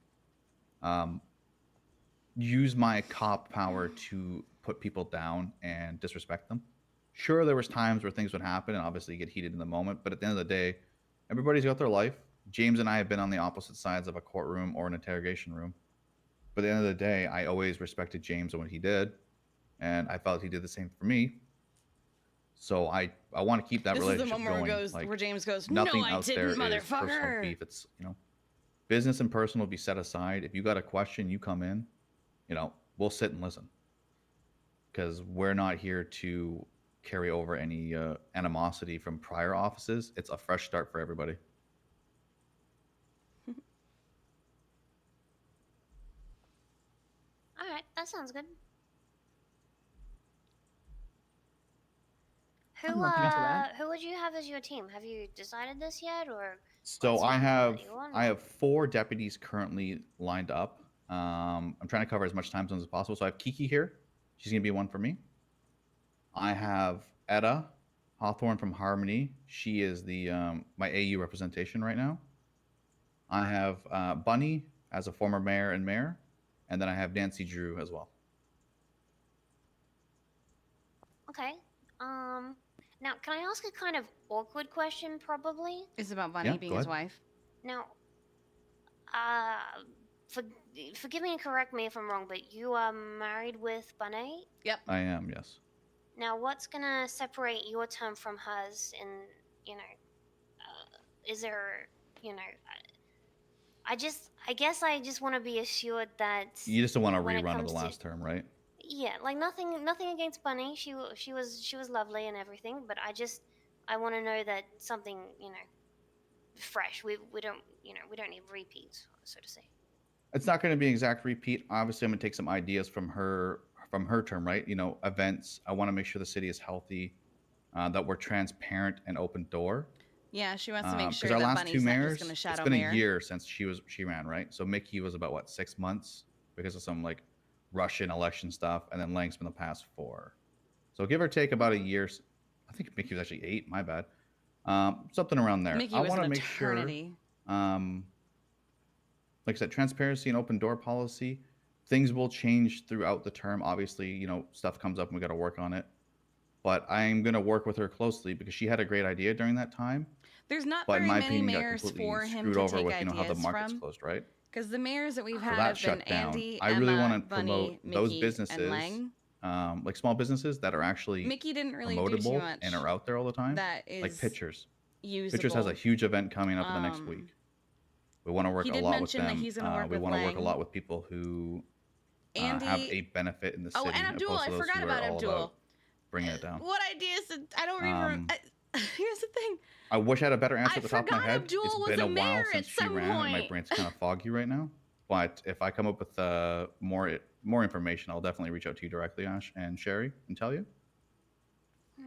use my cop power to put people down and disrespect them. Sure, there was times where things would happen and obviously get heated in the moment, but at the end of the day, everybody's got their life. James and I have been on the opposite sides of a courtroom or an interrogation room. But at the end of the day, I always respected James and what he did, and I felt he did the same for me. So I want to keep that This is the relationship moment going. where James goes, nothing no, I out there didn't, is personal motherfucker. beef. It's, you know, business and personal be set aside. If you got a question, you come in. You know, we'll sit and listen, because we're not here to carry over any animosity from prior offices. It's a fresh start for everybody. All right, that sounds good. Who would you have as your team? Have you decided this yet, or? So I have have 4 deputies currently lined up. I'm trying to cover as much time zones as possible. So I have Kiki here. She's gonna be one for me. I have Etta Hawthorne from Harmony. She is the my AU representation right now. I have Bunny as a former mayor, and then I have Nancy Drew as well. Okay. Now, can I ask a kind of awkward question, probably? It's about Bunny being his wife. Now, forgive me and correct me if I'm wrong, but you are married with Bunny? Yep. I am, yes. Now, what's gonna separate your term from hers? And you know, is there, you know, I guess I just want to be assured that You just don't want a when it rerun of comes the to- last term, right? Yeah, like nothing against Bunny. She was lovely and everything, but I want to know that something, you know, fresh. We don't, you know, we don't need repeats, so to say. It's not going to be an exact repeat. Obviously, I'm going to take some ideas from her term, right? You know, events. I want to make sure the city is healthy. that were transparent and open door. Yeah, she wants to make sure our that last Bunny's two not mayors, just going to it's shadow been mayor. a year since she ran, right? So Mickey was about what, 6 months because of some like Russian election stuff, and then Lang's been the past 4. So give or take about a year. I think Mickey was actually 8. My bad. Something around there. Mickey I was want to an make sure, eternity. like I said, transparency and open door policy. Things will change throughout the term. Obviously, you know, stuff comes up and we got to work on it. But I'm going to work with her closely because she had a great idea during that time. There's not But in very my many opinion, got mayors completely for him screwed to over take with, you know, how the ideas market's from. closed, right? Because the mayors that we've So had that have been shut down. Andy, I really Emma, want to promote Bunny, those Mickey, businesses, and Lang. like small businesses that are actually Mickey didn't really do too promotable much and are out there all the time. that Like is Pictures. usable. Pictures has a huge event coming up in the next week. We want to work He a did lot with mention that them. he's gonna work We with want to work a Lang. lot with people who Andy, have a benefit in the city. oh, and Abdul, opposed to I those forgot who about are all Abdul. about bringing it down. What ideas did I don't even. Here's the thing. I wish I had a better answer I at the top of my forgot head. Abdul It's was been a a while mayor since at she some ran, and my point. brain's kind of foggy right now. But if I come up with more information, I'll definitely reach out to you directly, Ash and Sherry, and tell you.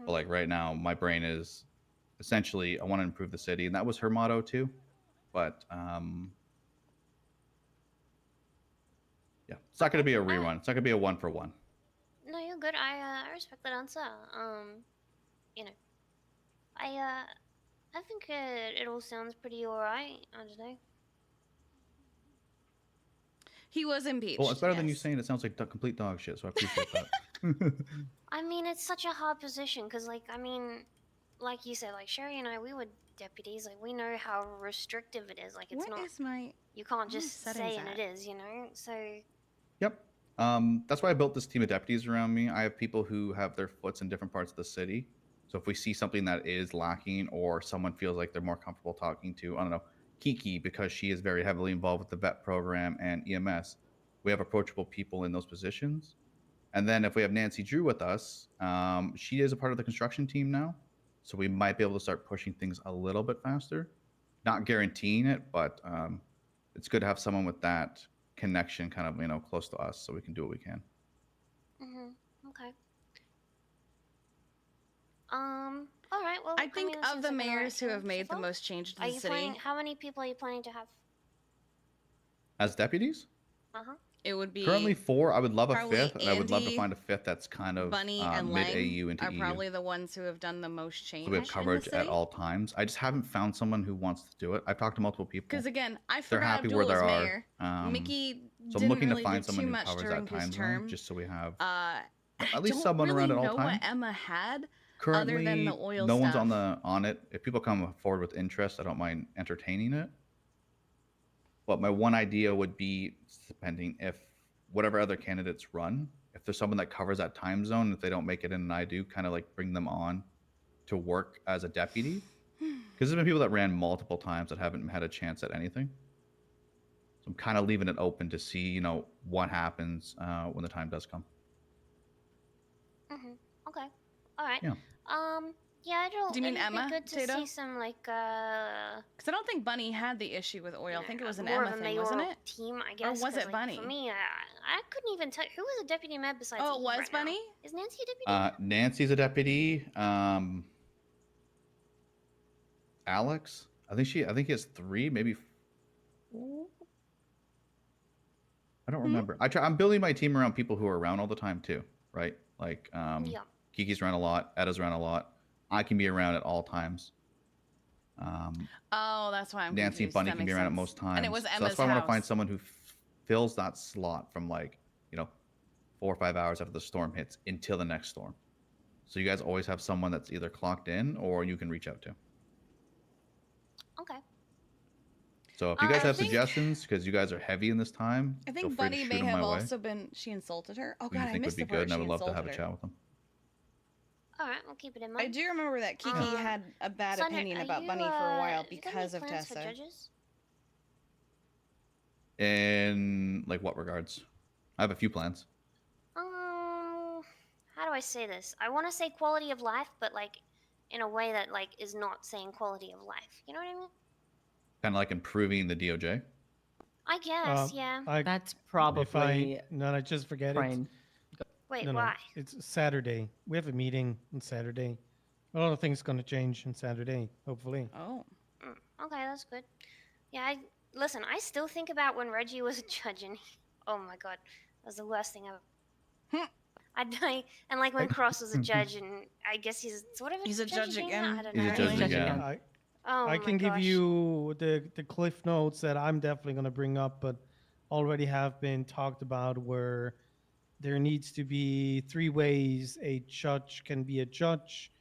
But like right now, my brain is essentially I want to improve the city, and that was her motto too. But yeah, it's not going to be a rerun. It's not going to be a 1-for-1. No, you're good. I respect that answer. You know, I think it all sounds pretty alright. I don't know. He was impeached. Well, it's better than you saying it sounds like complete dog shit, so I appreciate that. I mean, it's such a hard position because, like, I mean, like you said, like Sherry and I, we were deputies. Like, we know how restrictive it is. Like, it's What not. is my? You can't my just settings say and at? it is, you know. So. Yep. That's why I built this team of deputies around me. I have people who have their foots in different parts of the city. So if we see something that is lacking or someone feels like they're more comfortable talking to, I don't know, Kiki, because she is very heavily involved with the vet program and EMS, we have approachable people in those positions. And then if we have Nancy Drew with us, she is a part of the construction team now. So we might be able to start pushing things a little bit faster. Not guaranteeing it, but it's good to have someone with that connection kind of, you know, close to us so we can do what we can. Okay. All right. Well, I think mean, that of seems the like an alright mayors who plan have made so the far. most change to Are the you city. planning? How many people are you planning to have? As deputies? It would be Currently 4. I would love a probably 5th, and I would love to Andy, find a 5th that's kind of Bunny and mid Lang AU into are EU. probably the ones who have done the most change. So we have in the coverage at city. all times. I just haven't found someone who wants to do it. I've talked to multiple people. Because again, I They're forgot happy Abdul where was there mayor. are. Mickey So I'm didn't looking really to find do someone too who much covers during that his time term. zone, just so we have I at least don't someone really around at all know what times. Emma had Currently, other than the oil no stuff. one's on it. If people come forward with interest, I don't mind entertaining it. But my one idea would be, depending if whatever other candidates run, if there's someone that covers that time zone, if they don't make it in and I do, kind of like bring them on to work as a deputy. Because there's been people that ran multiple times that haven't had a chance at anything. So I'm kind of leaving it open to see, you know, what happens when the time does come. Okay. All right. Yeah. Yeah, it'll. Do you mean it'd Emma, be good to Tato? see some like Because I don't think Bunny had the issue with oil. I think it was an more Emma of a thing, wasn't mayoral it? team, I Or guess. was 'cause, it like, Bunny? For me, I couldn't even tell who was a deputy med besides. Oh, it Eve was right now? Bunny? Is Nancy a deputy? Nancy's a deputy. Alex, I think he has 3, maybe 4. I don't remember. I'm building my team around people who are around all the time too, right? Like Yeah. Kiki's around a lot, Edda's around a lot. I can be around at all times. Oh, that's why I'm Nancy and confused. Bunny That can be makes around at sense. most times. And it was So Emma's that's why I want to find house. someone who fills that slot from like, you know, 4 or 5 hours after the storm hits until the next storm. So you guys always have someone that's either clocked in or you can reach out to. Okay. So if you guys I have think- suggestions, because you guys are heavy in this time, I feel think free Bunny to shoot may them have my way. also been. She insulted her. Oh Who you God, I think would missed be the part good, and I she would love to have a insulted chat her. with them. All right, we'll keep it in I mind. do remember that Kiki had a bad Thunder, opinion are about you, Bunny for a while have you got because any of plans for Tessa. judges? In like what regards? I have a few plans. How do I say this? I want to say quality of life, but like in a way that like is not saying quality of life. You know what I mean? Kind of like improving the DOJ. I guess, yeah. That's If probably no, I just forget it. Crane. Wait, No, why? it's Saturday. We have a meeting on Saturday. A lot of things gonna change on Saturday, hopefully. Oh. Okay, that's good. Yeah, listen, I still think about when Reggie was a judge and oh my god, that was the worst thing ever. And like when Cross was a judge and I guess he's sort of He's a judge again. again. I don't He's know. a judge again. Oh I my can give gosh. you the cliff notes that I'm definitely going to bring up, but already have been talked about, where there needs to be 3 ways a judge can be a judge.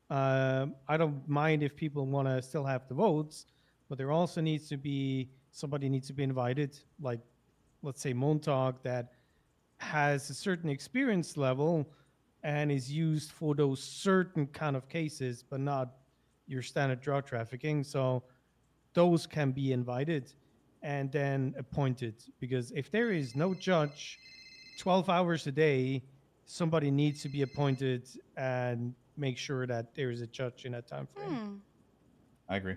I don't mind if people want to still have the votes, but there also needs to be somebody needs to be invited, like let's say Montag, that has a certain experience level and is used for those certain kind of cases, but not your standard drug trafficking. So those can be invited and then appointed, because if there is no judge 12 hours a day, somebody needs to be appointed and make sure that there is a judge in that time frame. I agree.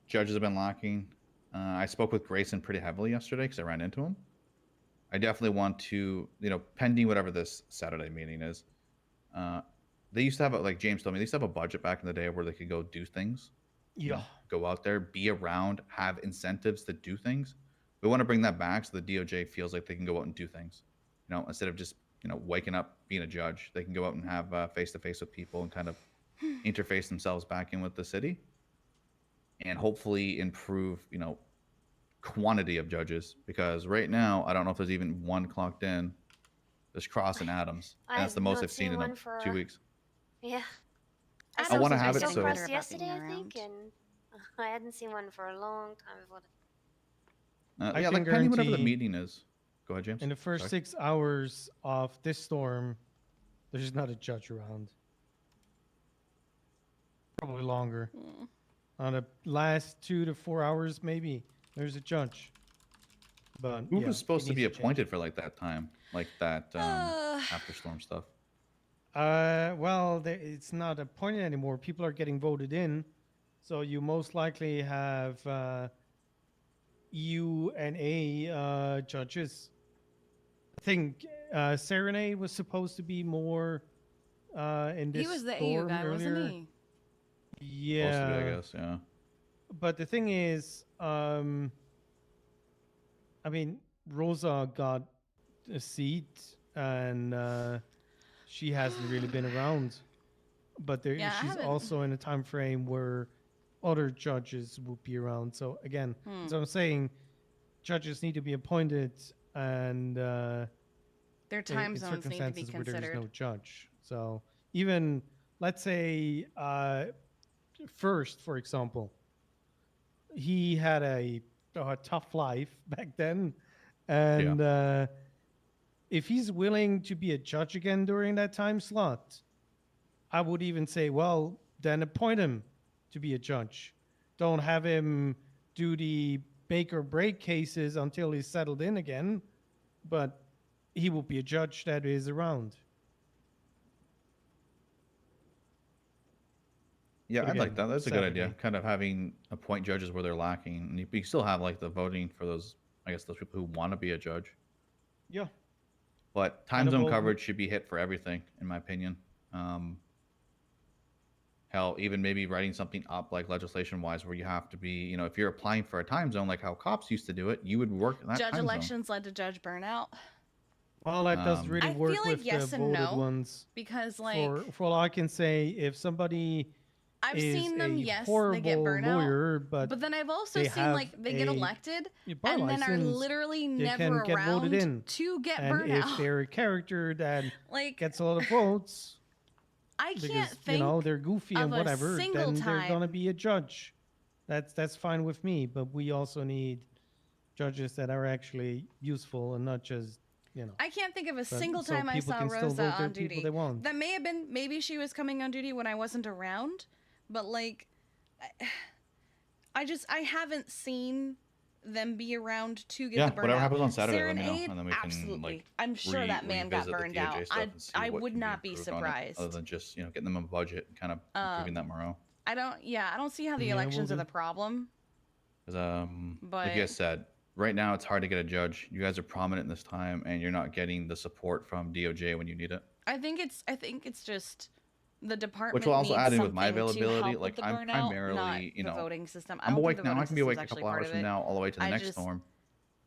Judges have been lacking. I spoke with Grayson pretty heavily yesterday because I ran into him. I definitely want to, pending whatever this Saturday meeting is. They used to have, like James told me, they used to have a budget back in the day where they could go do things. Yeah. Go out there, be around, have incentives to do things. We want to bring that back so the DOJ feels like they can go out and do things. Instead of just, waking up, being a judge, they can go out and have face-to-face with people and kind of interface themselves back in with the city and hopefully improve, quantity of judges, because right now I don't know if there's even one clocked in. There's Cross and Adams, and that's the most I've seen in 2 weeks. Yeah. I want to have it saw so. Cross yesterday, I think, and I hadn't seen one for a long time before. I like can pending whatever the guarantee meeting is. Go ahead, James. In the first Sorry. 6 hours of this storm, there's not a judge around. Probably longer. On the last 2 to 4 hours, maybe there's a judge. But Who yeah, was supposed it to be needs change. appointed for like that time, like that after storm stuff? Well, it's not appointed anymore. People are getting voted in, so you most likely have UNA judges. I think Serenade was supposed to be more in this He was the AU storm guy, earlier. wasn't he? Yeah. Supposed to be, I guess, yeah. But the thing is, I mean, Rosa got a seat and she hasn't really been around. But Yeah, I she's haven't- also in a time frame where other judges would be around. So again, as I'm saying, judges need to be appointed, and Their time in zones need to be circumstances where there is considered. no judge. So even let's say First, for example, he had a tough life back then, and if he's willing to be a judge again during that time slot, I would even say, well, then appoint him to be a judge. Don't have him do the make or break cases until he's settled in again, but he will be a judge that is around. Yeah, But I'd like again, that. That's a good idea. Saturday. Kind of having appoint judges where they're lacking, and you still have like the voting for those. I guess those people who want to be a judge. Yeah. But time Kind of zone open. coverage should be hit for everything, in my opinion. Hell, even maybe writing something up like legislation-wise, where you have to be, if you're applying for a time zone like how cops used to do it, you would work in that Judge time zone. elections led to judge burnout. Well, that doesn't really I work feel like with yes the and voted no, ones. because like For all I can say, if somebody I've is seen them, a yes, horrible they get burnout. lawyer, but then I've also they seen have like they get a elected bar and then are license, literally they never can get voted around in. to get and burnout. if they're a character that Like- gets a lot of votes, I because can't think they're goofy of and a whatever, single then they're gonna time- be a judge. That's fine with me, but we also need judges that are actually useful and not just I can't think of a but- single so time I people saw can still Rosa vote their on people duty. they want. That may have been maybe she was coming on duty when I wasn't around, but like I haven't seen them be around to get Yeah, the burnout. whatever happens on Saturday, let me know, Serenade, and then we can absolutely. like. I'm sure that man got revisit the burned DOJ out. stuff and see I what would can not be improved on it, surprised. other than just getting them a budget and kind of improving that morale. I don't see how the Yeah, we'll elections are do. the problem. Because like you But- guys said, right now it's hard to get a judge. You guys are prominent in this time, and you're not getting the support from DOJ when you need it. I think it's just the department which will also needs add in with my something to availability. help Like with the I'm burnout, primarily, not you the know, voting system. I I'm don't think awake the now. I voting can be system's awake a actually couple part hours of from it. now, all the way to the I next just, storm.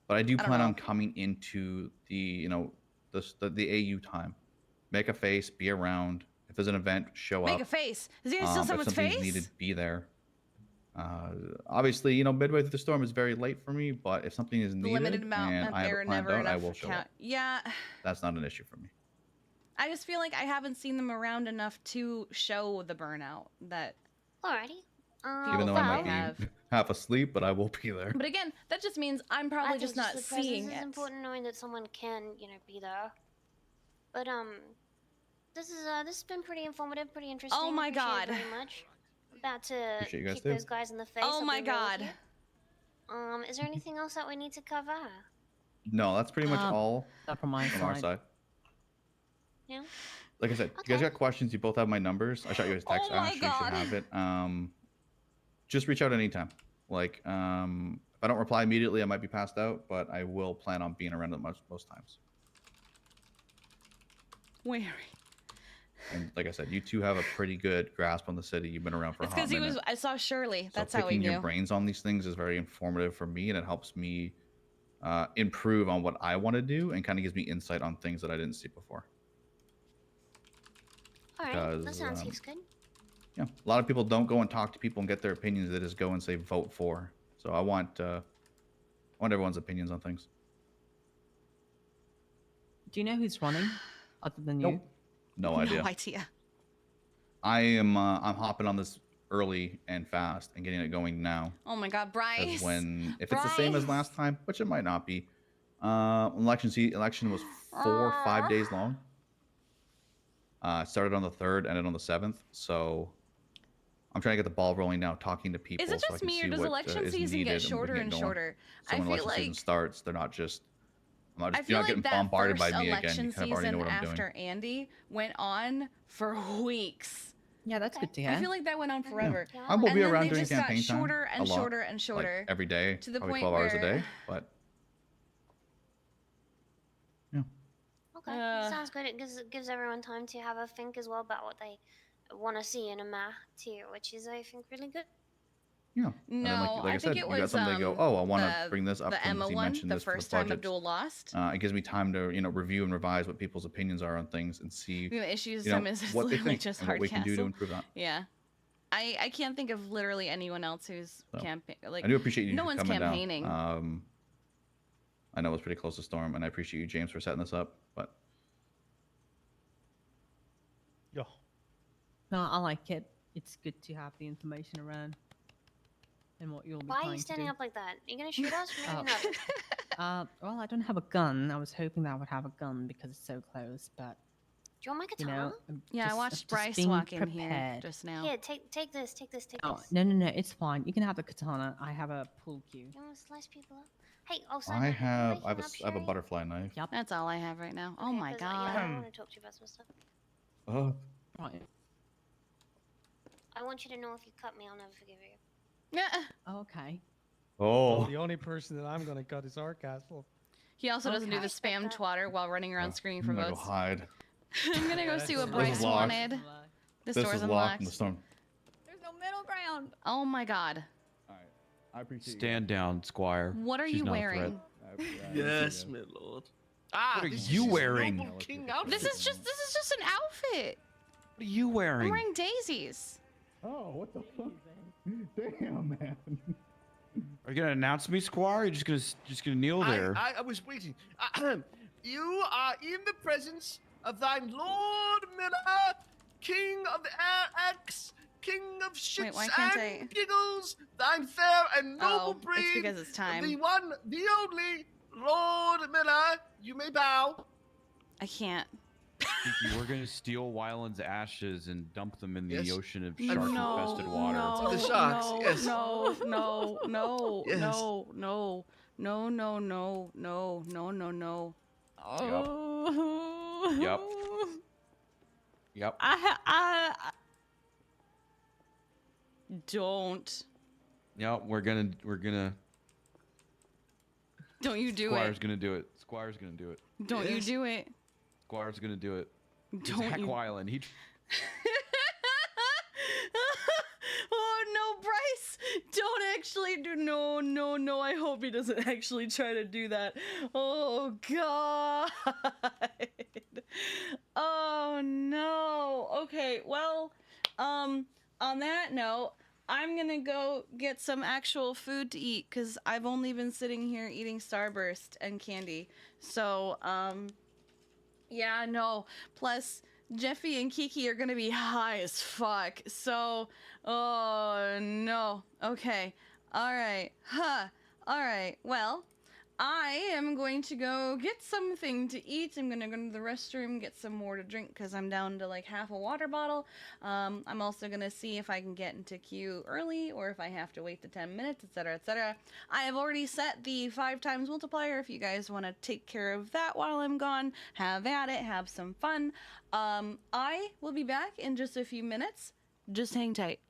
But I do I don't plan know. on coming into the, you know, the AU time. Make a face, be around. If there's an event, show Make up. a face. Is he gonna steal If someone's something's face? needed, be there. Obviously, you know, midway through the storm is very late for me, but if something is The limited needed amount and that I have there it are planned never out, I enough will for show count. up. Yeah, That's not an issue for me. I just feel like I haven't seen them around enough to show the burnout that Alrighty. Even though I might have. be half asleep, but I will be there. But again, that just means I'm probably just not the seeing presence is it. important, knowing that someone can, you know, be there. But this has been pretty informative, pretty interesting. Oh my Appreciate God. it very much. About to Appreciate you guys kick too. those guys in the face. Oh I'll my be real with God. you. Is there anything else that we need to cover? No, that's pretty much all Not from my from our side. Yeah. Like I said, you guys got questions, you both have my numbers. I shot you guys text. Oh my Actually, you God. should have it. Just reach out anytime. Like, if I don't reply immediately, I might be passed out, but I will plan on being around it most times. Wary. And like I said, you two have a pretty good grasp on the city. You've been around for It's a hot because he minute. was. I saw Shirley. So That's how we picking knew. your brains on these things is very informative for me, and it helps me improve on what I want to do, and kind of gives me insight on things that I didn't see before. All right. That Because, sounds good. Yeah, a lot of people don't go and talk to people and get their opinions. They just go and say vote for. So I want everyone's opinions on things. Do you know who's running other than you? No idea. No idea. I'm hopping on this early and fast and getting it going now. Oh my God, Bryce. When if it's the same as last time, which it might not be, election was 4 or 5 days long. It started on the 3rd, ended on the 7th. So I'm trying to get the ball rolling now, talking to people. Is it so I just can me, see or does what, election is season needed get and we shorter can and get going. shorter? So I when feel election season like starts, they're not just. I You're feel not like getting that bombarded first by me again. election You kind of already know season what I'm after doing. Andy went on for weeks. Yeah, that's good to hear. I feel like that went on forever. I will And be then around they during just got campaign time. shorter and a lot, shorter and shorter. Like every day, to the probably point 12 hours a where- day. But Okay. Sounds good. It gives everyone time to have a think as well about what they want to see in a map too, which is, I think, really good. yeah. And then, No, like I I said, think it you got was something to go. Oh, I want to bring this up. the From, Emma he one, mentioned the this for first time budget. Abdul lost. It gives me time to review and revise what people's opinions are on things and see The issues you know, is what they literally think just and what we can do to Hardcastle. improve that. Yeah. I can't think of literally anyone else who's So, campaign. Like I do appreciate you no one's coming campaigning. down. I know it was pretty close to storm, and I appreciate you, James, for setting this up. But No, I like it. It's good to have the information around and what you'll be Why are trying you to standing do. up like that? Are you gonna shoot us? Maybe not. Well, I don't have a gun. I was hoping that I would have a gun because it's so close, but Do you want my you katana? know, Yeah, I just- watched just Bryce being walk in here prepared. just now. Here, take this, take this, take Oh this. no, it's fine. You can have the katana. I have a pool cue. You want to slice people up? Hey, oh, I have a butterfly knife. Yep. That's all I have right now. Oh Okay, my 'cause, God. yeah, I want to talk to you about some stuff. Oh. Right. I want you to know if you cut me, I'll never forgive you. Yeah. Okay. Oh. The only person that I'm gonna cut is Hardcastle. He also doesn't do Okay. the spam twatter while running around screaming for I'm gonna go votes. hide. I'm gonna go see what This Bryce is locked. wanted. This This door's is locked unlocked. in the storm. There's no middle ground. Oh my God. I appreciate Stand down, Squire. What are She's you not a wearing? Yes, my lord. Ah, What are this you is wearing? Noble King outfit. This is just an outfit. What are you wearing? I'm wearing daisies. Oh, what the fuck? Damn, man. Are you gonna announce me, Squire? Or are you just gonna kneel there? I was waiting. You are in the presence of thine Lord Miller, King of the Air X, King of Shits why can't and Giggles, thine fair and noble Oh, breed. it's because it's time. The one, the only Lord Miller. You may bow. I can't. Kiki, we're gonna steal Wyland's ashes and dump them in the Yes. ocean of shark-infested water. No, The sharks, no, yes. no, no, no, Yes. no, no, no, no, no, no, no, no, no. Oh. Yep. Yep. Don't. Yep. We're gonna. Don't you do Squire's it. gonna do it. Squire's gonna do it. Don't you Yes. do it. Squire's gonna do it. It's Don't Heck you. Wyland. He. Bryce, don't actually do. No, no, no. I hope he doesn't actually try to do that. Oh, God. Oh, no. Okay, well, on that note, I'm gonna go get some actual food to eat because I've only been sitting here eating Starburst and candy. So, yeah, no. Plus, Jeffy and Kiki are gonna be high as fuck. So, oh no. Okay. Alright. Huh. Alright. Well, I am going to go get something to eat. I'm gonna go to the restroom, get some more to drink because I'm down to like half a water bottle. I'm also gonna see if I can get into queue early or if I have to wait the 10 minutes, etc., etc. I have already set the 5 times multiplier. If you guys want to take care of that while I'm gone, have at it, have some fun. I will be back in just a few minutes. Just hang tight.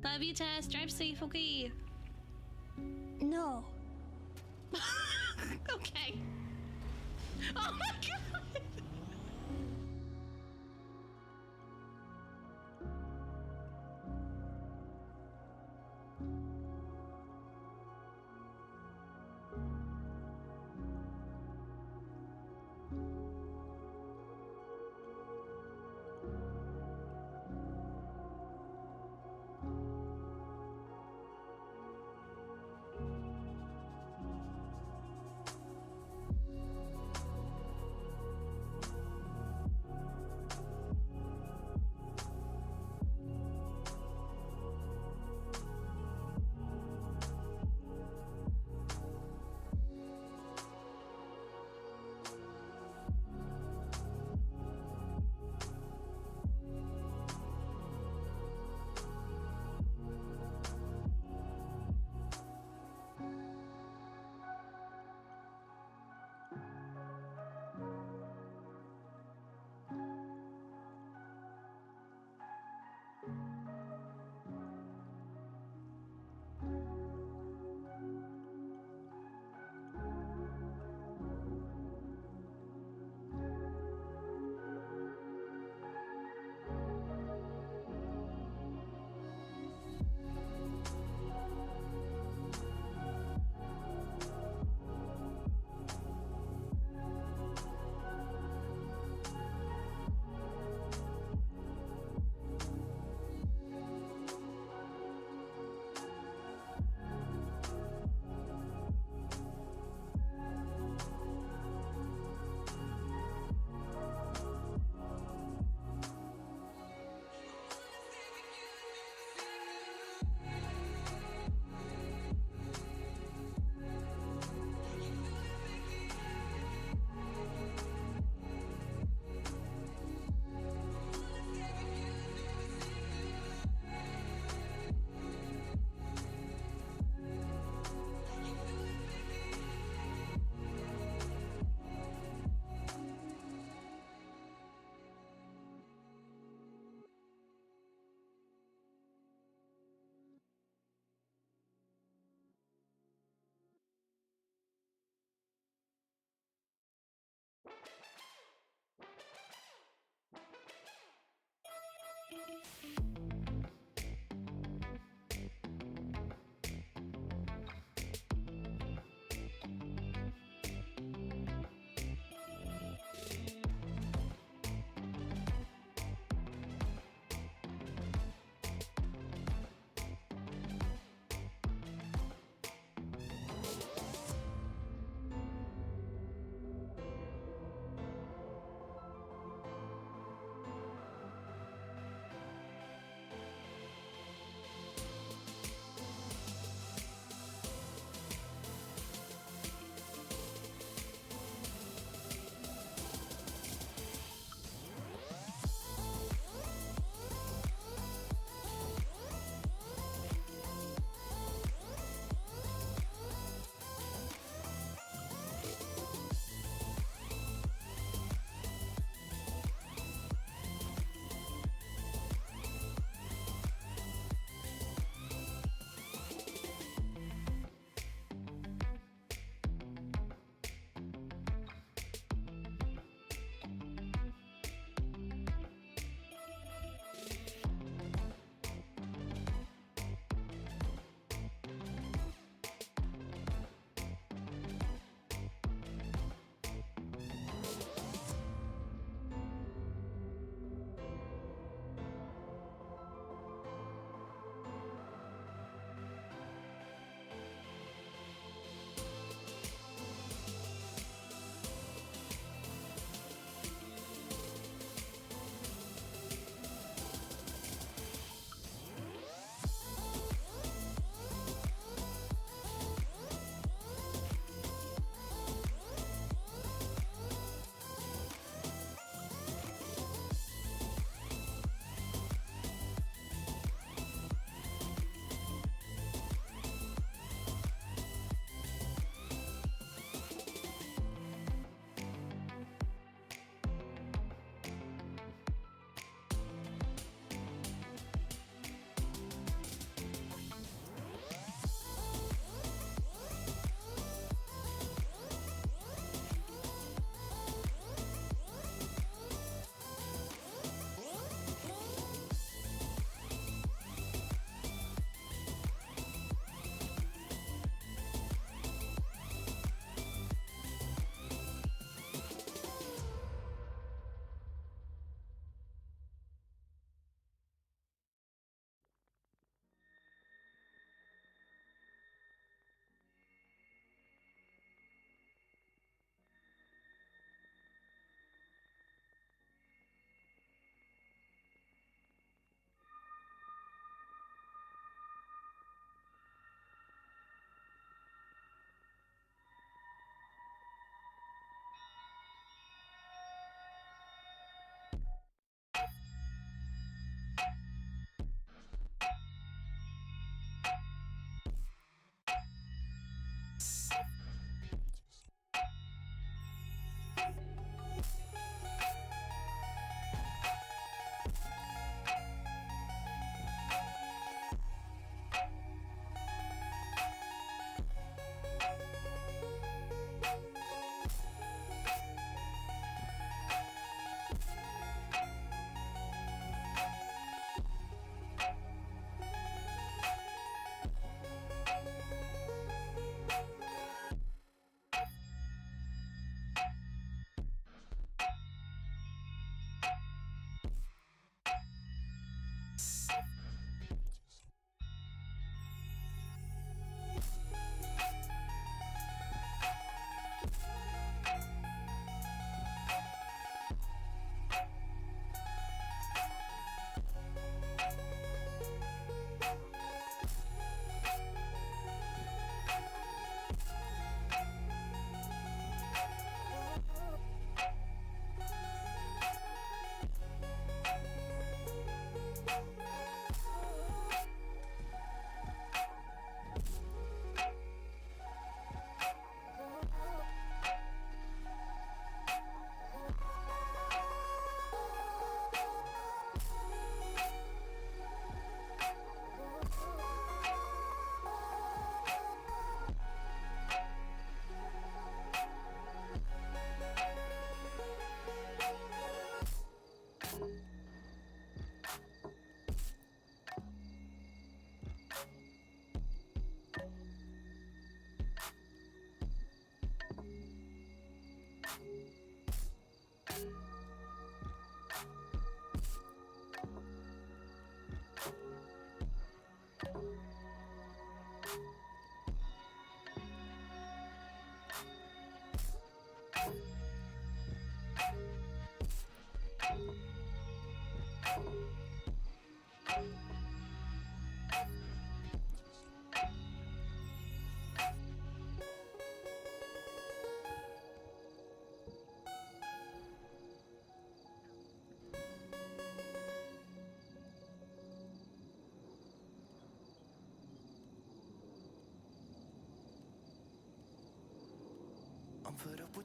Love you, Tess. Drive safe, okay? No. Okay. Oh my god!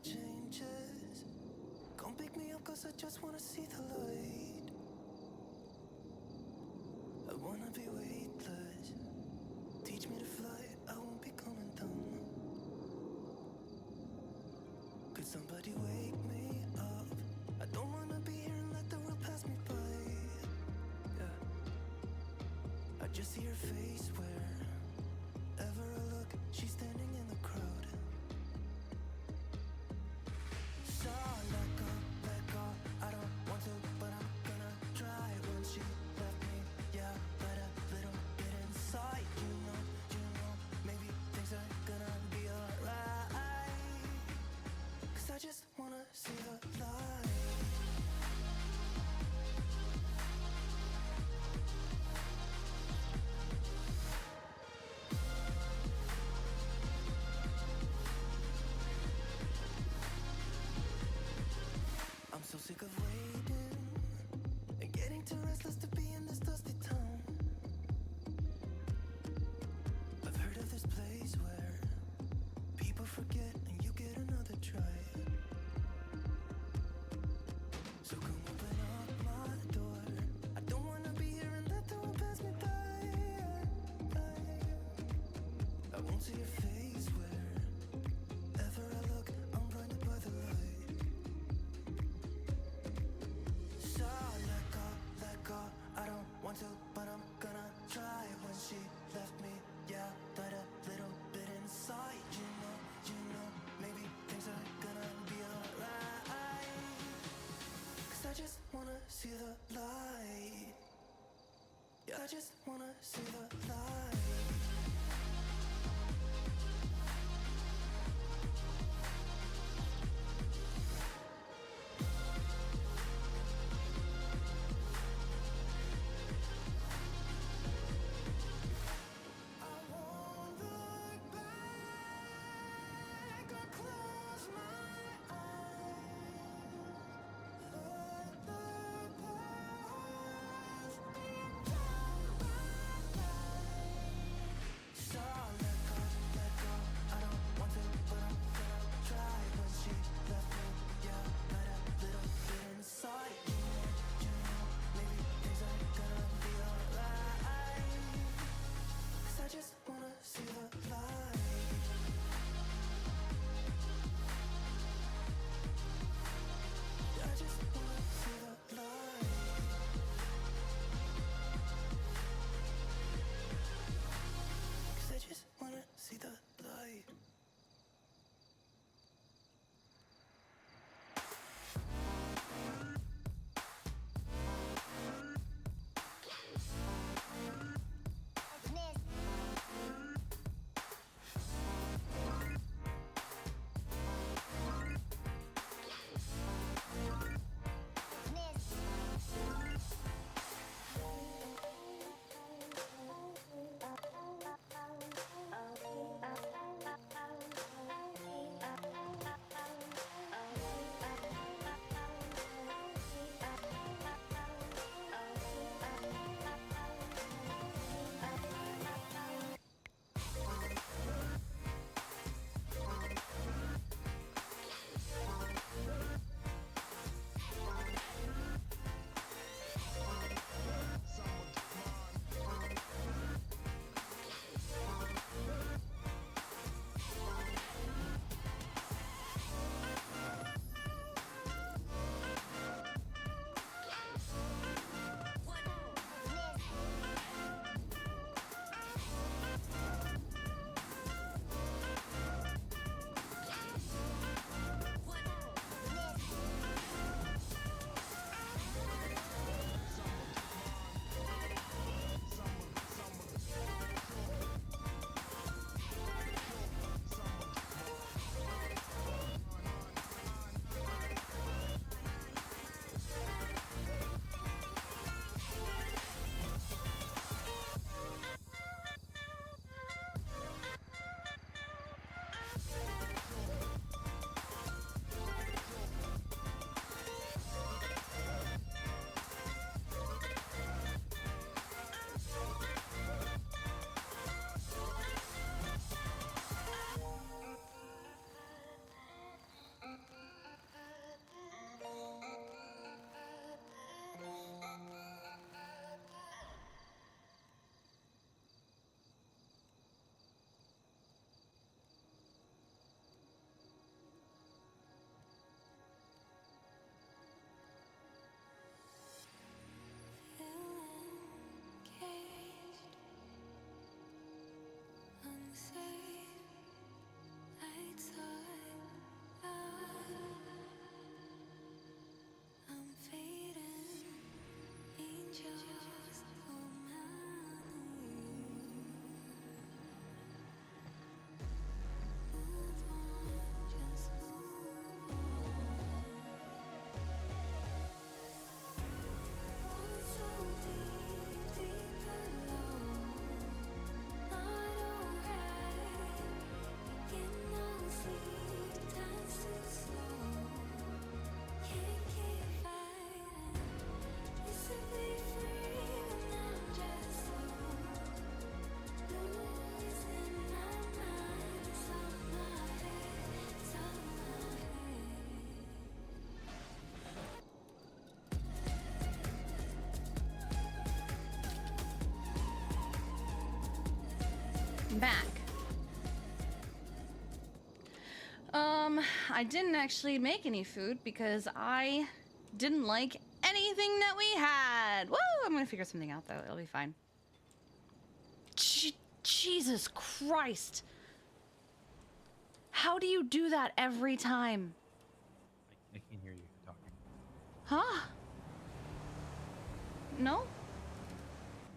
changes. Come pick me up, cause I just wanna see the light. I wanna be weightless. Teach me to fly, I won't be coming down. Could somebody wake me up? I don't wanna be here and let the world pass me by. Yeah. I just see her face wherever I look, she's standing in the crowd. So let go, I don't want to, but I'm gonna try. When she left me, yeah, let a little bit inside. You know, maybe things are gonna be alright. Cause I just wanna see the light. I'm so sick of waiting and getting too restless to be in this dusty town. I've heard of this place where people forget and you get another try. So come open up my door. I don't wanna be here and let the world pass me by. I won't see your face wherever I look. I'm blinded by the light. So let go, I don't want to, but I'm gonna try. When she left me, yeah, died a little bit inside. You know, maybe things are gonna be alright. Cause I just wanna see the light. Yeah, I just wanna see the light. I didn't actually make any food because I didn't like anything that we had. Woo! I'm gonna figure something out though. It'll be fine. Jesus Christ! How do you do that every time? I can't hear you talking. Huh? No?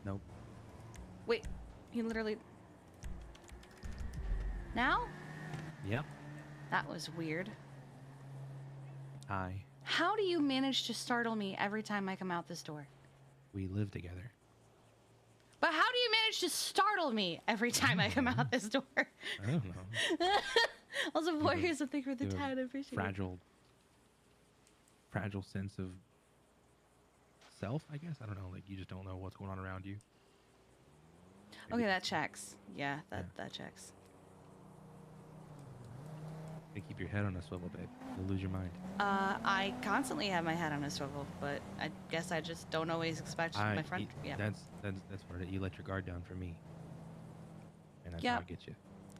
Nope. Wait, he literally... Now? Yep. That was weird. Hi. How do you manage to startle me every time I come out this door? We live together. But how do you manage to startle me every time I come out this door? I don't know. Also, Warriors, something for the You have time. I appreciate it. Fragile sense of self, I guess. I don't know. Like, you just don't know what's going on around you. Okay, that checks. Yeah, that checks. You keep your head on a swivel, babe. You'll lose your mind. I constantly have my head on a swivel, but I guess I just don't always expect my friend. Yeah. That's where you let your guard down for me. And that's how I get you.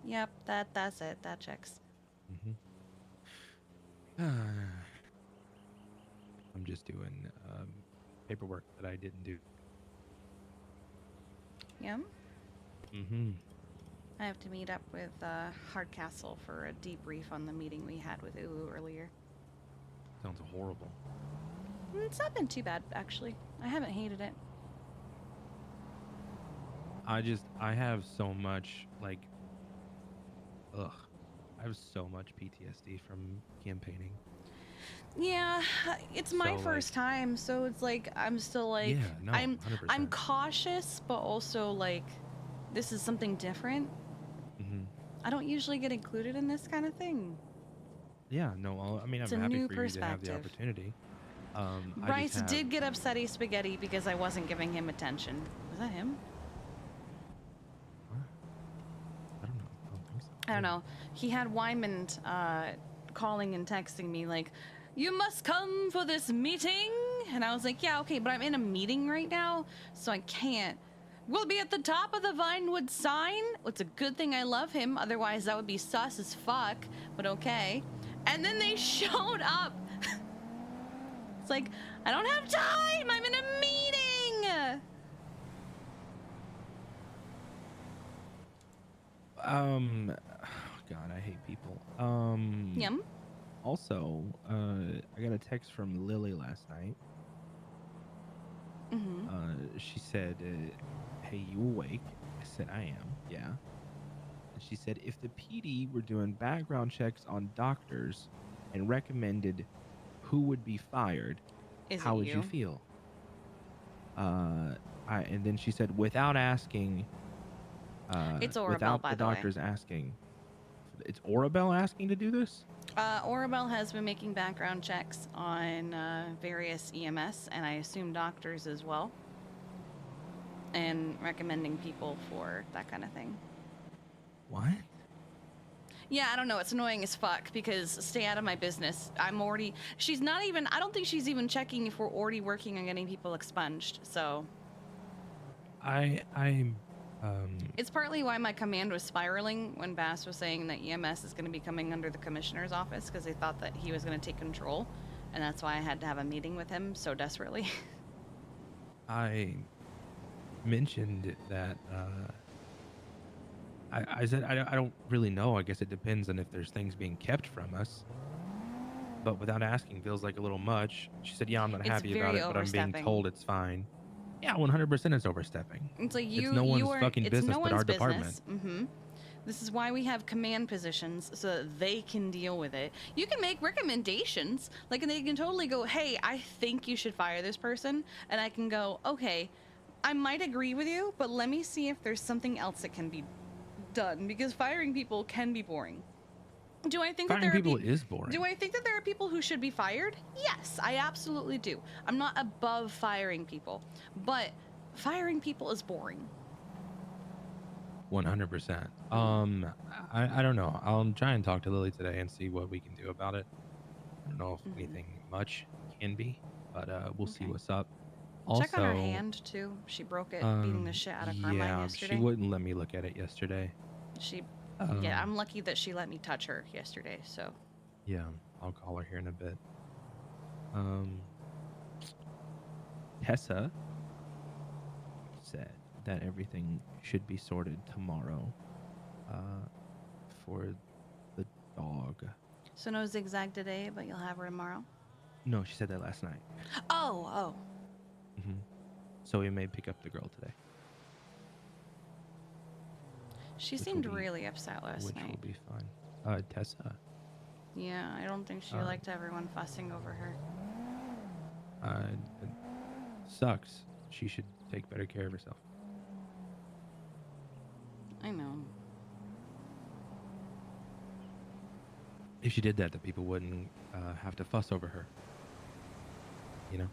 Yep, that's it. That checks. I'm just doing paperwork that I didn't do. Yeah. Mm-hmm. I have to meet up with Hardcastle for a debrief on the meeting we had with Ulu earlier. Sounds horrible. It's not been too bad, actually. I haven't hated it. I have so much, like, I have so much PTSD from campaigning. Yeah, it's my first time, so it's like I'm still like I'm 100%. cautious, but also like this is something different. I don't usually get included in this kind of thing. Yeah, no, I mean, It's I'm a happy new for you to have the perspective. opportunity. Bryce did get upsetty spaghetti because I wasn't giving him attention. Was that him? I don't know. He had Wyman calling and texting me like, "You must come for this meeting," and I was like, "Yeah, okay, but I'm in a meeting right now, so I can't." "We'll be at the top of the Vinewood sign." It's a good thing I love him, otherwise that would be sus as fuck, but okay. And then they showed up. It's like, I don't have time, I'm in a meeting. God, I hate people. Yum. Also, I got a text from Lily last night. She said, "Hey, you awake?" I said, "I am." Yeah. And she said, "If the PD were doing background checks on doctors and recommended who would be fired, how would you feel?" And then she said, without asking, It's Orabelle, without by the the way. doctors asking, it's Orabelle asking to do this? Orabelle has been making background checks on various EMS, and I assume doctors as well, and recommending people for that kind of thing. What? Yeah, I don't know. It's annoying as fuck because stay out of my business. She's not even, I don't think she's even checking if we're already working on getting people expunged, so. It's It's partly why my command was spiraling when Bass was saying that EMS is going to be coming under the commissioner's office because they thought that he was going to take control, and that's why I had to have a meeting with him so desperately. I mentioned that, I said, I don't really know. I guess it depends on if there's things being kept from us. But without asking feels like a little much. She said, "Yeah, I'm not It's happy about very it, but I'm being overstepping. told it's fine." Yeah, 100% it's overstepping. It's like it's no one's fucking it's business no but one's our department. business. This is why we have command positions so that they can deal with it. You can make recommendations, like, and they can totally go, "Hey, I think you should fire this person," and I can go, "Okay, I might agree with you, but let me see if there's something else that can be done," because firing people can be boring. Do I think that Firing there are people is boring. Do I think that there are people who should be fired? Yes, I absolutely do. I'm not above firing people, but firing people is boring. 100%. I don't know. I'll try and talk to Lily today and see what we can do about it. I don't know if anything much can be, but we'll see what's up. Also, Check on her hand too. She broke it beating the shit out of Carmine yeah, yesterday. she wouldn't let me look at it yesterday. Yeah, I'm lucky that she let me touch her yesterday. So. Yeah, I'll call her here in a bit. Um, Tessa said that everything should be sorted tomorrow for the dog. So no zigzag today, but you'll have her tomorrow. No, she said that last night. Oh. So we may pick up the girl today. She Which seemed will be- really upset last Which night. will be fine. Tessa. Yeah, I don't think she liked everyone fussing over her. It sucks. She should take better care of herself. I know. If she did that, the people wouldn't have to fuss over her. You know?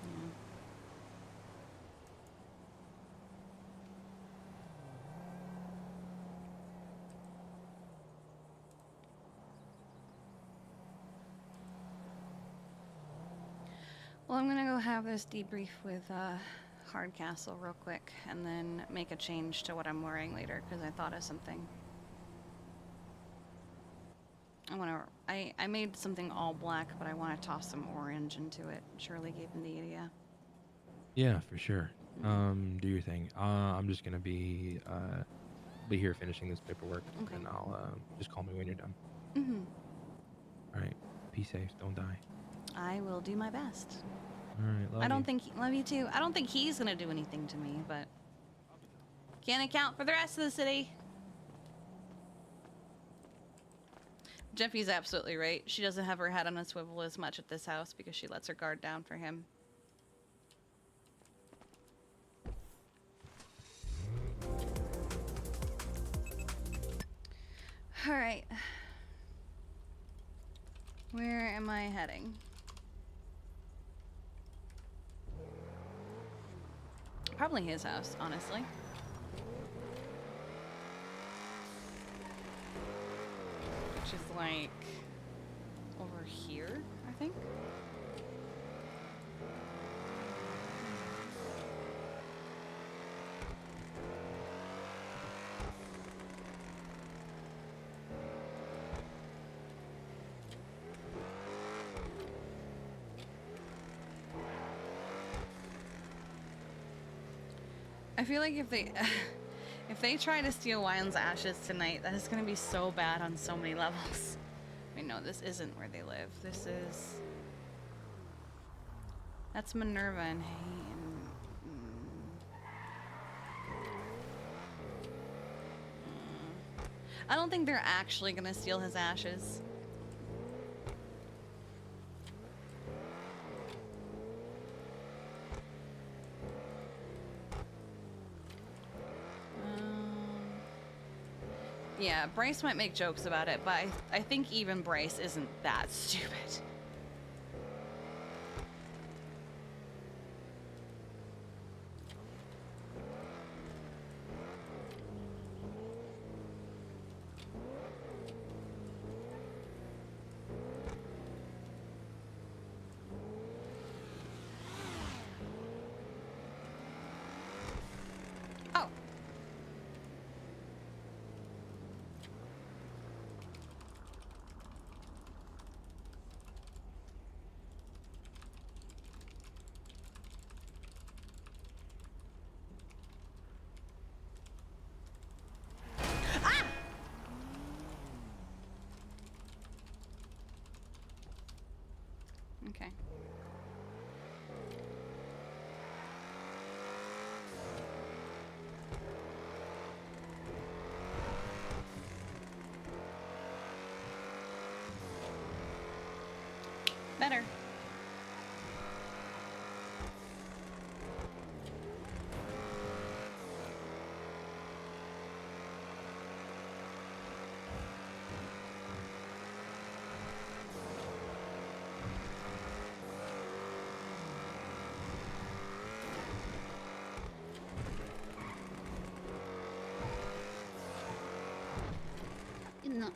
Yeah. Well, I'm gonna go have this debrief with Hardcastle real quick, and then make a change to what I'm wearing later because I thought of something. I made something all black, but I want to toss some orange into it. Shirley gave me the idea. Yeah, for sure. Do your thing. I'm just gonna be here finishing this paperwork, Okay. and I'll just call me when you're done. Mm-hmm. All right. Be safe. Don't die. I will do my best. All right. Love I don't you. think love you too. I don't think he's gonna do anything to me, but can't account for the rest of the city. Jeffy's absolutely right. She doesn't have her head on a swivel as much at this house because she lets her guard down for him. All right. Where am I heading? Probably his house, honestly. Which is like over here, I think. I feel like if they if they try to steal Wyland's ashes tonight, that is going to be so bad on so many levels. Wait, no, this isn't where they live. This is... That's Minerva and I don't think they're actually going to steal his ashes. Yeah, Bryce might make jokes about it, but I think even Bryce isn't that stupid. Oh. Okay. Better. No.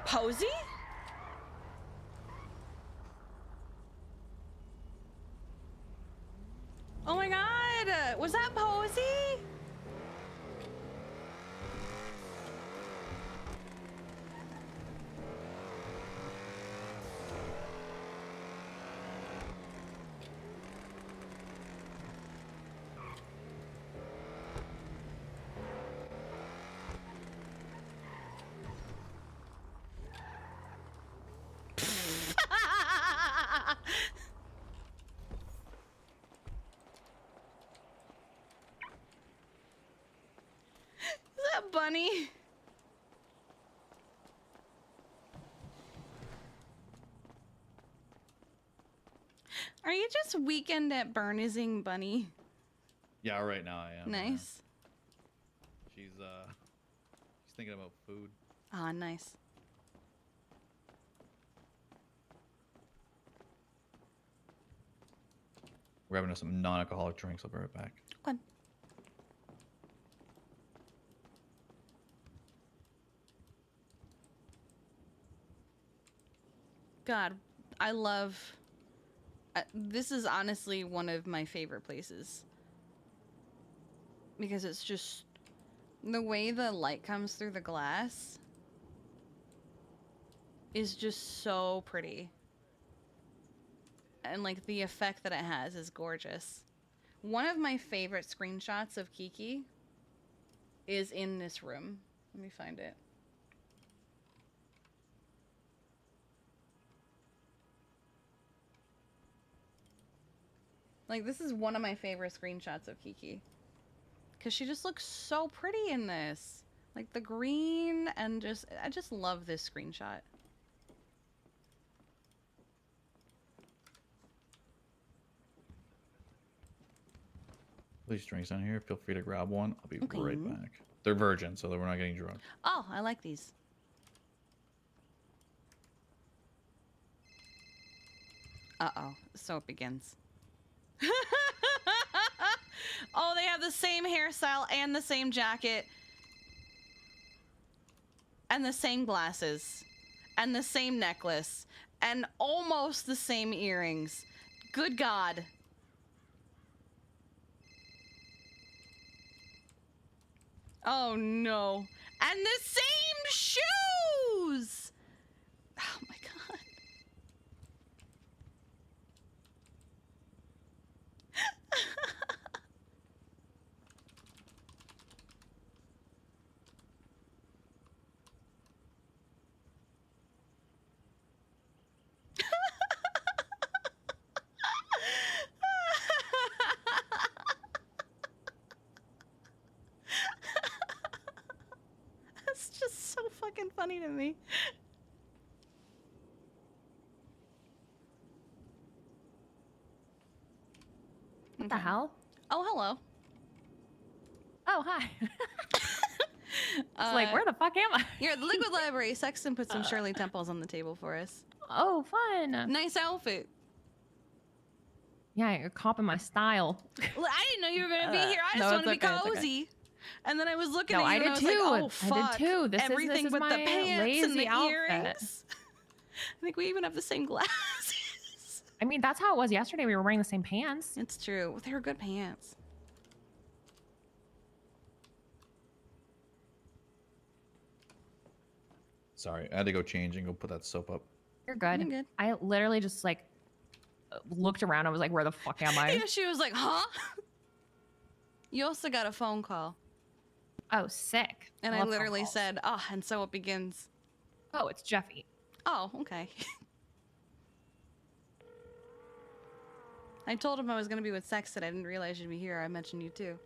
Posey? Oh my god! Was that Posey? Are you just weekend at Bernizing, Bunny? Yeah, right now I am. Nice. Yeah. She's thinking about food. Ah, nice. We're having some non-alcoholic drinks. I'll be right back. Okay. God, I love... this is honestly one of my favorite places. Because it's just... the way the light comes through the glass is just so pretty. And like the effect that it has is gorgeous. One of my favorite screenshots of Kiki is in this room. Let me find it. Like, this is one of my favorite screenshots of Kiki. Because she just looks so pretty in this. Like, the green and just... I just love this screenshot. These drinks down here. Feel free to grab one. I'll be right back. They're virgin, so that we're not getting drunk. Oh, I like these. Uh-oh. So it begins. Oh, they have the same hairstyle and the same jacket. And the same glasses. And the same necklace. And almost the same earrings. Good God. Oh, no. And the same shoes! Oh, my God. That's just so fucking funny to me. What the hell? Oh, hello. Oh, hi. It's like, where the fuck am I? You're at the Liquid Library. Sexton put some Shirley Temples on the table for us. Oh, fun. Nice outfit. Yeah, you're copying my style. Well, I didn't know you were going to be here. I just No, wanted to it's be okay, it's okay. cozy. And then I was looking No, at you I and did I was too. like, oh, fuck. I did too. This Everything is but the my pants and lazy the outfit. earrings. I think we even have the same glasses. I mean, that's how it was yesterday. We were wearing the same pants. It's true. They were good pants. Sorry, I had to go change and go put that soap up. You're good. You're good. I literally just like looked around. I was like, where the fuck am I? Yeah, she was like, huh? You also got a phone call. Oh, sick. And I love phone literally calls. said, oh, and so it begins. Oh, it's Jeffy. Oh, okay. I told him I was going to be with Sexton. I didn't realize you'd be here. I mentioned you too.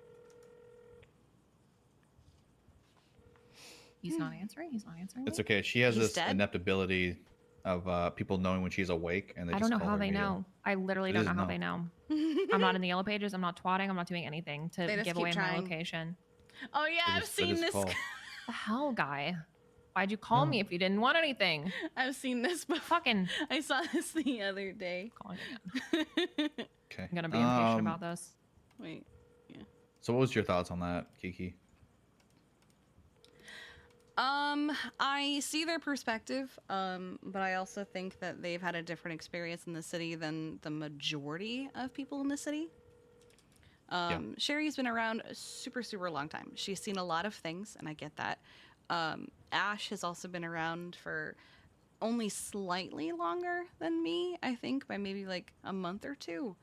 He's not answering. He's not answering. It's me? okay. She has He's this dead? inept ability of people knowing when she's awake, and they I just don't know call how her they Mia. know. I literally It don't is know how no. they know. I'm not in the yellow pages. I'm not twatting. I'm not doing anything to They just give keep away my trying. location. Oh, yeah, I've seen this. The hell, guy? Why'd you call me if you didn't want anything? I've seen this before. Fucking. I saw this the other day. Calling again. Okay. I'm gonna be impatient about this. Wait. Yeah. So, what was your thoughts on that, Kiki? I see their perspective, but I also think that they've had a different experience in the city than the majority of people in the city. Sherry's been around a super, super long time. She's seen a lot of things, and I get that. Ash has also been around for only slightly longer than me, I think, by maybe like a month or two.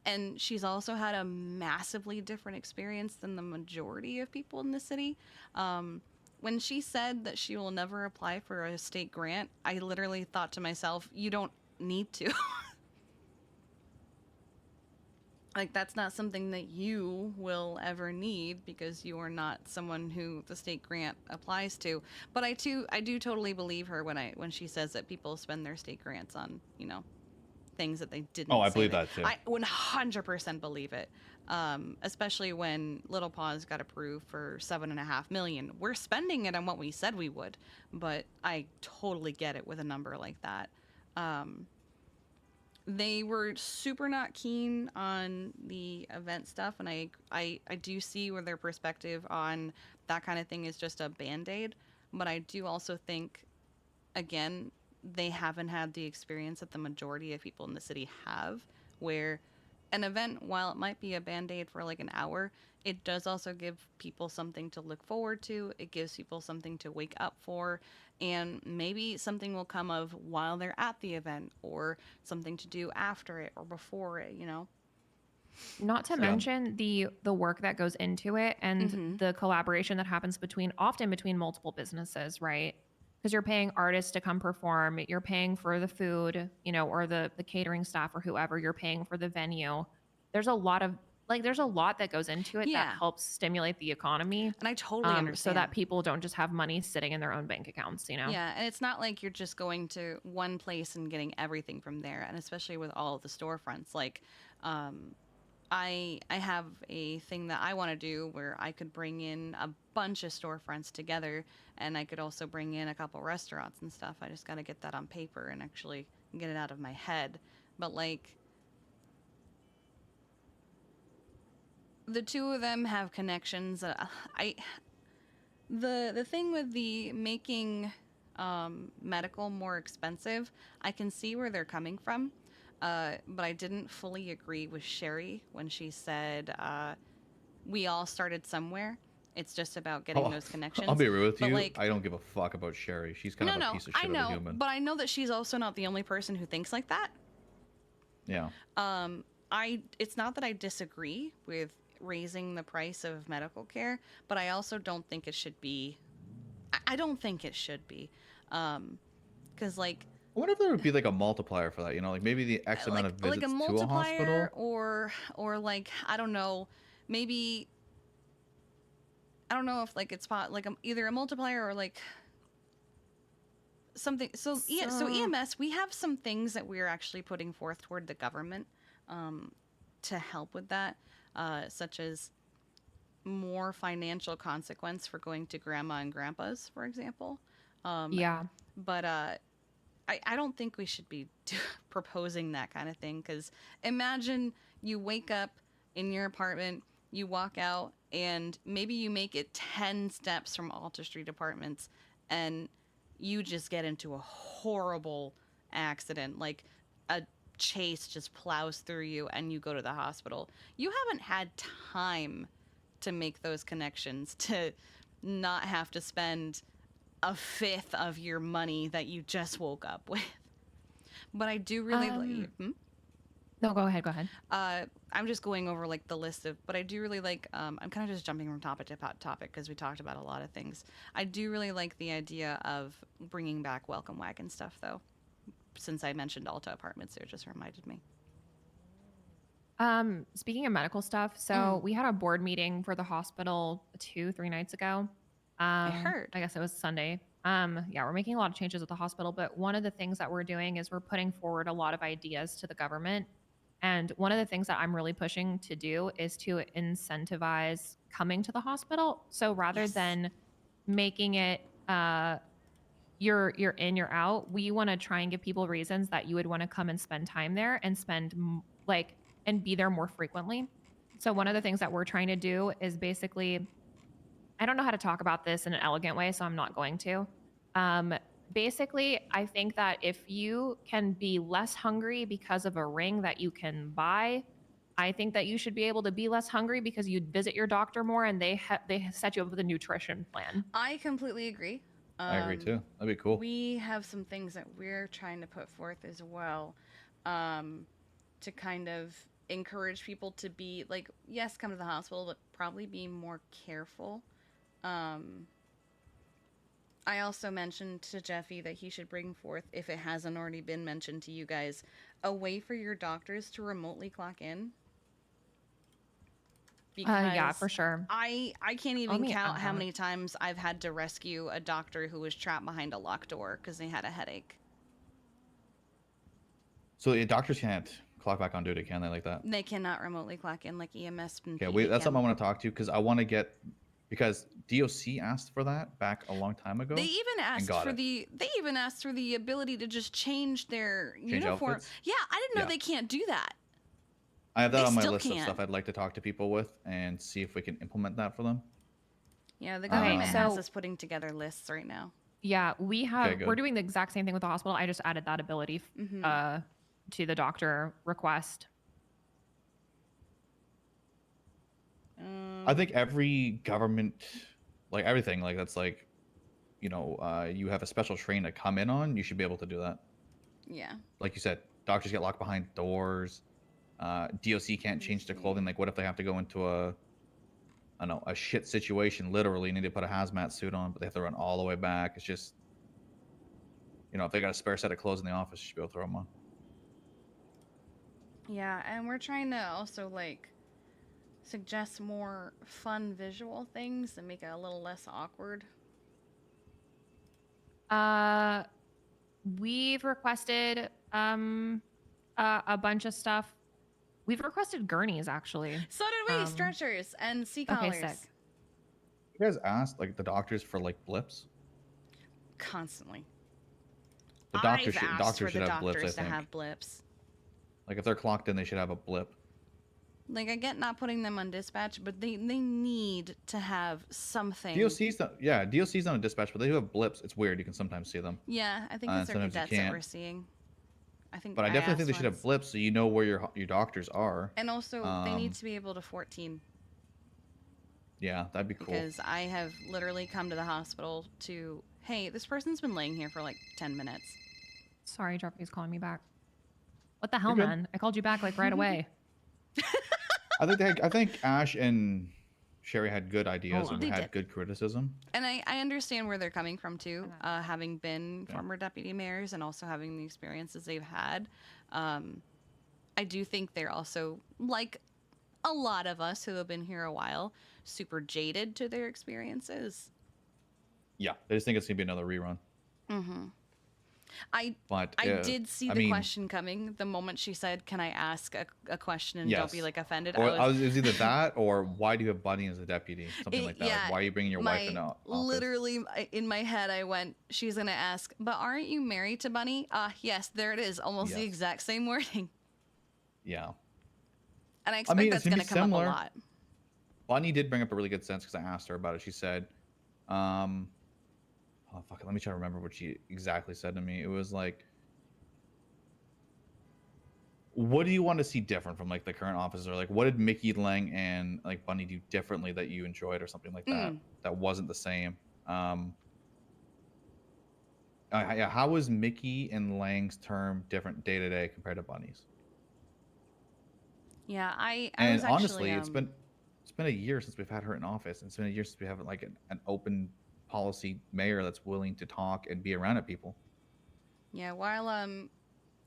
And she's also had a massively different experience than the majority of people in the city. When she said that she will never apply for a state grant, I literally thought to myself, you don't need to. Like, that's not something that you will ever need because you are not someone who the state grant applies to. But I do totally believe her when she says that people spend their state grants on, you know, things that they didn't. Oh, I say believe that too. I 100% believe it. Especially when Little Paws got approved for $7.5 million. We're spending it on what we said we would, but I totally get it with a number like that. They were super not keen on the event stuff, and I do see where their perspective on that kind of thing is just a band-aid, but I do also think, again, they haven't had the experience that the majority of people in the city have, where an event, while it might be a band-aid for like an hour, it does also give people something to look forward to. It gives people something to wake up for, and maybe something will come of while they're at the event, or something to do after it or before it, you know? Not to mention the work that goes into it and the collaboration that happens often between multiple businesses, right? Because you're paying artists to come perform, you're paying for the food, you know, or the catering staff or whoever, you're paying for the venue. There's a lot that goes into it that helps stimulate the economy. And I totally understand. So that people don't just have money sitting in their own bank accounts, you know? Yeah, and it's not like you're just going to one place and getting everything from there, and especially with all of the storefronts. Like, I have a thing that I want to do where I could bring in a bunch of storefronts together, and I could also bring in a couple restaurants and stuff. I just got to get that on paper and actually get it out of my head. But like, the two of them have connections. The thing with the making medical more expensive, I can see where they're coming from. But I didn't fully agree with Sherry when she said we all started somewhere. It's just about getting those connections. I'll be real with But, you. like, I don't give a fuck about Sherry. She's kind of a piece of shit I know, of a human. but I know that she's also not the only person who thinks like that. Yeah. It's not that I disagree with raising the price of medical care, but I also don't think it should be. I don't think it should be, because like. I wonder if there would be like a multiplier for that, you know, like maybe the X amount of visits like a to a multiplier, hospital, or like, I don't know, maybe, I don't know if like it's like either a multiplier or like something. So yeah, so EMS, we have some things that we're actually putting forth toward the government to help with that, such as more financial consequence for going to grandma and grandpa's, for example. Yeah. But I don't think we should be proposing that kind of thing, because imagine you wake up in your apartment, you walk out, and maybe you make it 10 steps from Alta Street Apartments, and you just get into a horrible accident, like a chase just plows through you and you go to the hospital. You haven't had time to make those connections, to not have to spend a fifth of your money that you just woke up with. But I do really like. No, go ahead. I'm just going over like the list of, but I do really like. I'm kind of just jumping from topic to topic because we talked about a lot of things. I do really like the idea of bringing back welcome wagon stuff, though. Since I mentioned Alta Apartments, it just reminded me. Speaking of medical stuff, so we had a board meeting for the hospital 2-3 nights ago. I heard. I guess it was Sunday. Yeah, we're making a lot of changes at the hospital, but one of the things that we're doing is we're putting forward a lot of ideas to the government. And one of the things that I'm really pushing to do is to incentivize coming to the hospital. So rather than making it you're in, you're out, we want to try and give people reasons that you would want to come and spend time there and and be there more frequently. So one of the things that we're trying to do is basically, I don't know how to talk about this in an elegant way, so I'm not going to. Basically, I think that if you can be less hungry because of a ring that you can buy, I think that you should be able to be less hungry because you'd visit your doctor more and they set you up with a nutrition plan. I completely agree. I agree too. That'd be cool. We have some things that we're trying to put forth as well, to kind of encourage people to be like, yes, come to the hospital, but probably be more careful. I also mentioned to Jeffy that he should bring forth, if it hasn't already been mentioned to you guys, a way for your doctors to remotely clock in. Because yeah, for sure. I can't even count how many times I've had to rescue a doctor who was trapped behind a locked door because they had a headache. So the doctors can't clock back on duty, can they, like that? They cannot remotely clock in like EMS and Okay, PD wait, that's can. something I want to talk to because I want to get because DOC asked for that back a long time ago. They even and asked got for it. they even asked for the ability to just change their Change uniform. outfits? Yeah, I didn't know Yeah. they can't do that. I have that They on my still list of can't. stuff I'd like to talk to people with and see if we can implement that for them. Yeah, the Okay, government has so- us putting together lists right now. Yeah, we have. good. We're doing the exact same thing with the hospital. I just added that ability to the doctor request. I think every government, like everything, like that's like, you have a special train to come in on. You should be able to do that. Yeah. Like you said, doctors get locked behind doors. DOC can't change their clothing. Like, what if they have to go into a shit situation? Literally, need to put a hazmat suit on, but they have to run all the way back. It's just, if they got a spare set of clothes in the office, you should be able to throw them on. Yeah, and we're trying to also like suggest more fun visual things and make it a little less awkward. We've requested a bunch of stuff. We've requested gurneys actually. So did we, stretchers and sea Okay, collars. sick. You guys asked like the doctors for like blips. Constantly. The I've doctors asked for should the have blips. I doctors to think. have blips. Like if they're clocked in, they should have a blip. Like I get not putting them on dispatch, but they need to have something. DOC's not a dispatch, but they do have blips. It's weird. You can sometimes see them. Yeah, I think And it's our sometimes you cadets that can't. we're seeing. I think. But I definitely think they asked should have once. blips so you know where your doctors are. And also, they need to be able to 14. Yeah, that'd be cool. Because I have literally come to the hospital to, hey, this person's been laying here for like 10 minutes. Sorry, Jeffrey's calling me back. What the hell, You're good. man? I called you back like right away. I think Ash and Sherry had good ideas and They had did. good criticism. And I understand where they're coming from too, having been former deputy mayors and also having the experiences they've had. I do think they're also, like a lot of us who have been here a while, super jaded to their experiences. Yeah, they just think it's gonna be another rerun. Mm-hmm. I But did see the question coming the moment she said, "Can I ask a question and don't be Yes. like offended?" Or it was either that or why do you have Bunny as a deputy? Something like that. yeah, Like, why are you bringing your wife in the office? Literally, in my head, I went, "She's gonna ask, but aren't you married to Bunny?" Yes, there it is, almost the Yes. exact same wording. Yeah. And I expect mean, that's it's gonna be come up similar. a lot. Bunny did bring up a really good sense because I asked her about it. She said, oh fuck it, let me try to remember what she exactly said to me. It was like, what do you want to see different from like the current officer? Like, what did Mickey Lang and like Bunny do differently that you enjoyed or something like that? That wasn't the same. Yeah, how was Mickey and Lang's term different day to day compared to Bunny's? Yeah, I And was actually, honestly, it's been a year since we've had her in office. And it's been a year since we have like an open policy mayor that's willing to talk and be around at people. Yeah, while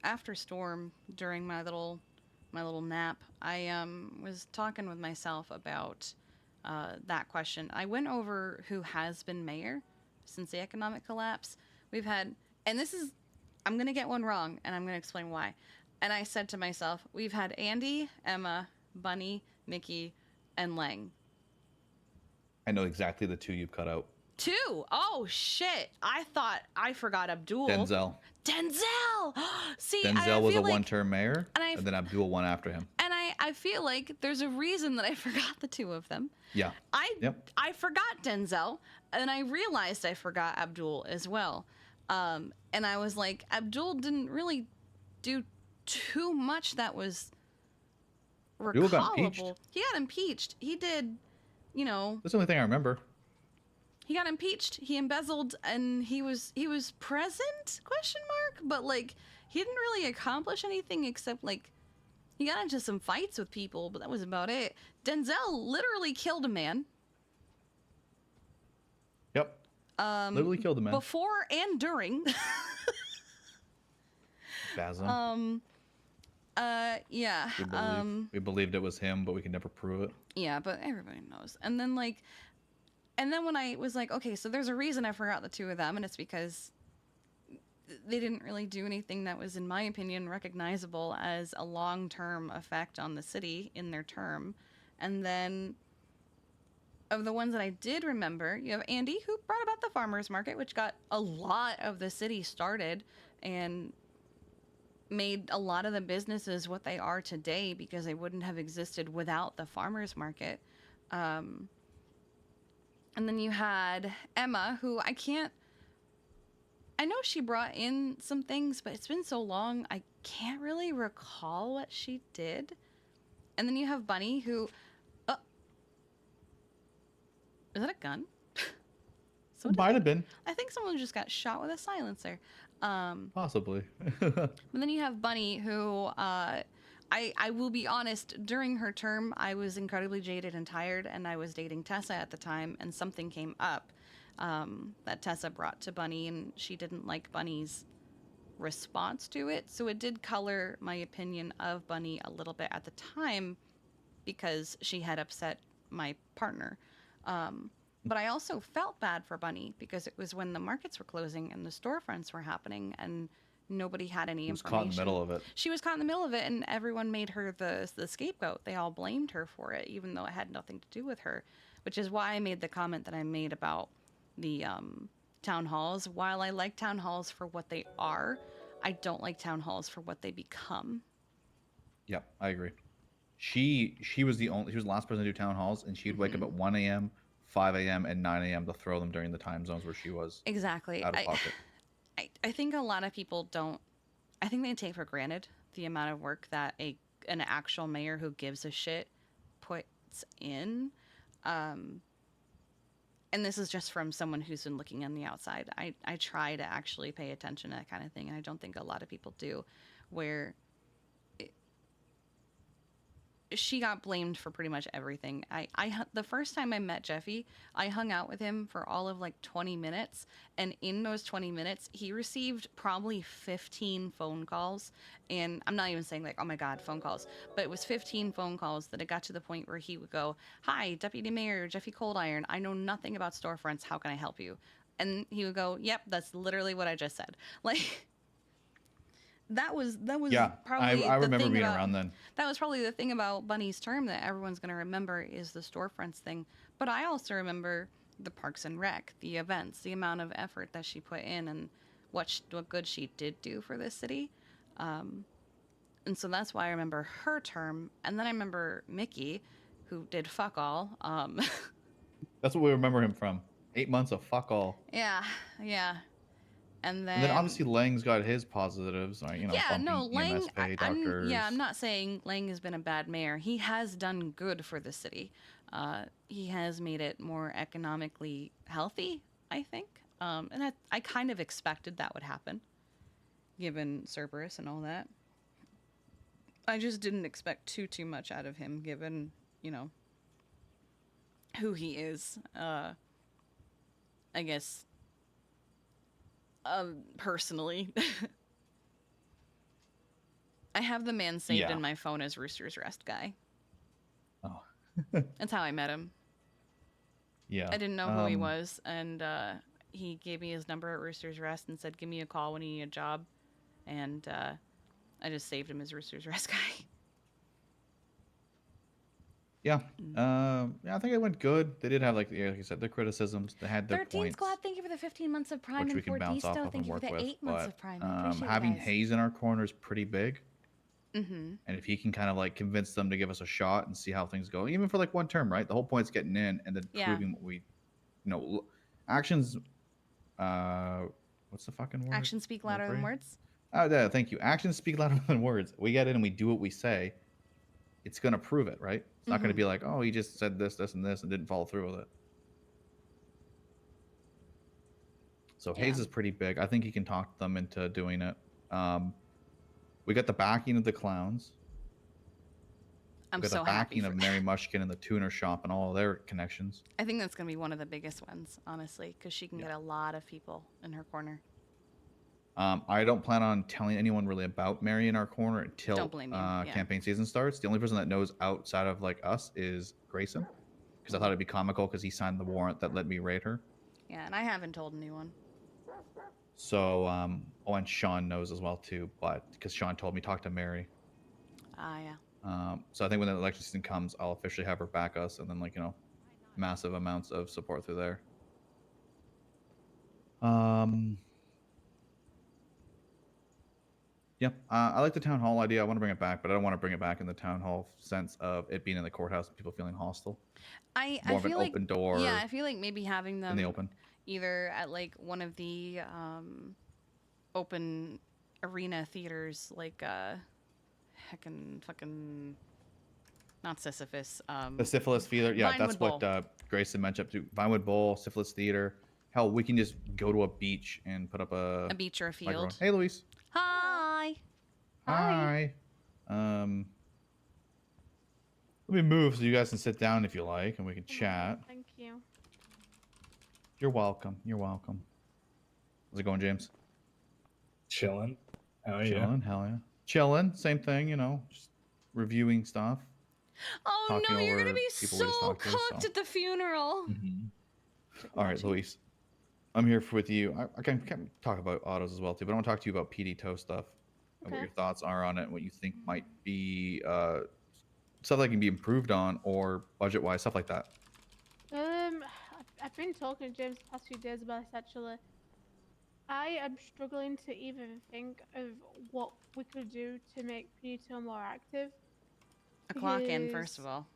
after storm during my little nap, I was talking with myself about that question. I went over who has been mayor since the economic collapse. We've had, and this is, I'm gonna get one wrong, and I'm gonna explain why. And I said to myself, we've had Andy, Emma, Bunny, Mickey, and Lang. I know exactly the two you've cut out. 2. Oh shit! I thought I forgot Abdul. Denzel. See, Denzel was a feel like, one-term mayor, and and then Abdul won after him. And I feel like there's a reason that I forgot the 2 of them. Yeah. I forgot Denzel, and I realized I forgot Abdul as well. And I was like, Abdul didn't really do too much that was Abdul got impeached. recallable. He got impeached. He did, That's the only thing I remember. he got impeached. He embezzled, and he was present? ? But like, he didn't really accomplish anything except like, he got into some fights with people, but that was about it. Denzel literally killed a man. Yep. Literally killed a man. Before and during. Basil. Yeah. We believed it was him, but we could never prove it. Yeah, but everybody knows. And then when I was like, okay, so there's a reason I forgot the 2 of them, and it's because they didn't really do anything that was, in my opinion, recognizable as a long-term effect on the city in their term. And then of the ones that I did remember, you have Andy, who brought about the farmers market, which got a lot of the city started and made a lot of the businesses what they are today, because they wouldn't have existed without the farmers market. And then you had Emma, who I know she brought in some things, but it's been so long, I can't really recall what she did. And then you have Bunny, who... is that a gun? Might have been. I think someone just got shot with a silencer. Possibly. But then you have Bunny, who... I will be honest, during her term, I was incredibly jaded and tired, and I was dating Tessa at the time, and something came up that Tessa brought to Bunny, and she didn't like Bunny's response to it. So it did color my opinion of Bunny a little bit at the time, because she had upset my partner. But I also felt bad for Bunny, because it was when the markets were closing and the storefronts were happening, and nobody had any information. She was caught in the middle of it. She was caught in the middle of it, and everyone made her the scapegoat. They all blamed her for it, even though it had nothing to do with her, which is why I made the comment that I made about the town halls. While I like town halls for what they are, I don't like town halls for what they become. Yep, I agree. She was the last person to do town halls, and she'd wake up at 1 a.m., 5 a.m., and 9 a.m. to throw them during the time zones where she was exactly out of pocket. I think a lot of people don't... I think they take for granted the amount of work that an actual mayor who gives a shit puts in. And this is just from someone who's been looking on the outside. I try to actually pay attention to that kind of thing, and I don't think a lot of people do, where she got blamed for pretty much everything. The first time I met Jeffy, I hung out with him for all of like 20 minutes. And in those 20 minutes, he received probably 15 phone calls. And I'm not even saying like, oh my God, phone calls. But it was 15 phone calls that it got to the point where he would go, "Hi, Deputy Mayor Jeffy Coldiron. I know nothing about storefronts. How can I help you?" And he would go, "Yep, that's literally what I just said." Like... That was yeah, probably I remember being around then. That was probably the thing about Bunny's term that everyone's going to remember is the storefronts thing. But I also remember the Parks and Rec, the events, the amount of effort that she put in, and what good she did do for this city. And so that's why I remember her term. And then I remember Mickey, who did fuck all. That's what we remember him from. 8 months of fuck all. Yeah. And then obviously Lang's got his positives, you know. Yeah, no, Lang. EMS pay, doctors. I'm not saying Lang has been a bad mayor. He has done good for the city. He has made it more economically healthy, I think. And I kind of expected that would happen, given Cerberus and all that. I just didn't expect too much out of him, given, you know, who he is. I guess. Personally. I have the man saved in my phone as Rooster's Rest guy. Oh. That's how I met him. Yeah. I didn't know who he was, and he gave me his number at Rooster's Rest and said, "Give me a call when you need a job." And I just saved him as Rooster's Rest guy. Yeah. I think it went good. They did have, like you said, the criticisms. They had their 13 points, Squad, thank you for the 15 months of Prime, which we and can bounce off Fordisto, of thank and you for work the with. 8 months of Prime. I appreciate having it, guys. Hayes in our corner is pretty big. Mm-hmm. And if he can kind of like convince them to give us a shot and see how things go, even for like one term, right? The whole point's getting in and then proving what we, you know, actions. What's the fucking word? Actions speak louder than words. Oh, yeah, thank you. Actions speak louder than words. We get in and we do what we say. It's gonna prove it, right? It's not gonna be like, oh, he just said this, this, and this, and didn't follow through with it. So Hayes is pretty big. I think he can talk them into doing it. We got the backing of the clowns. I'm we got so the happy backing of Mary Mushkin and the tuner shop and all their connections. I think that's going to be one of the biggest ones, honestly, because she can get a lot of people in her corner. I don't plan on telling anyone really about Mary in our corner until Don't blame you. campaign season starts. The only person that knows outside of like us is Grayson, because I thought it'd be comical because he signed the warrant that let me raid her. Yeah, and I haven't told anyone. So, oh, and Sean knows as well too, but because Sean told me talk to Mary. Ah, yeah. So I think when the election season comes, I'll officially have her back us, and then like massive amounts of support through there. Yeah, I like the town hall idea. I want to bring it back, but I don't want to bring it back in the town hall sense of it being in the courthouse and people feeling hostile. I More of an feel like open door. Yeah, I feel like maybe having them in the open. either at like one of the open arena theaters, like heckin' fucking not Sisyphus. The Syphilis Theater. Yeah, Vinewood that's what Bowl. Grayson mentioned up to. Vinewood Bowl, Syphilis Theater. Hell, we can just go to a beach and put up a beach or a microphone. field. Hey, Luis. Hi. Hi. Let me move so you guys can sit down if you like, and we can chat. Thank you. You're welcome. You're welcome. How's it going, James? Chilling. Hell yeah. Chilling. Hell yeah. Chilling. Same thing. Just reviewing stuff. Oh Talking no, you're gonna over be people we just so talked to, cooked so. at the funeral. All right, Luis. I'm here with you. I can talk about autos as well too, but I want to talk to you about PD tow stuff and what Okay. your thoughts are on it, and what you think might be stuff that can be improved on, or budget-wise, stuff like that. I've been talking to James the past few days about this actually. I am struggling to even think of what we could do to make P2 more active. A clock in, because- first of all.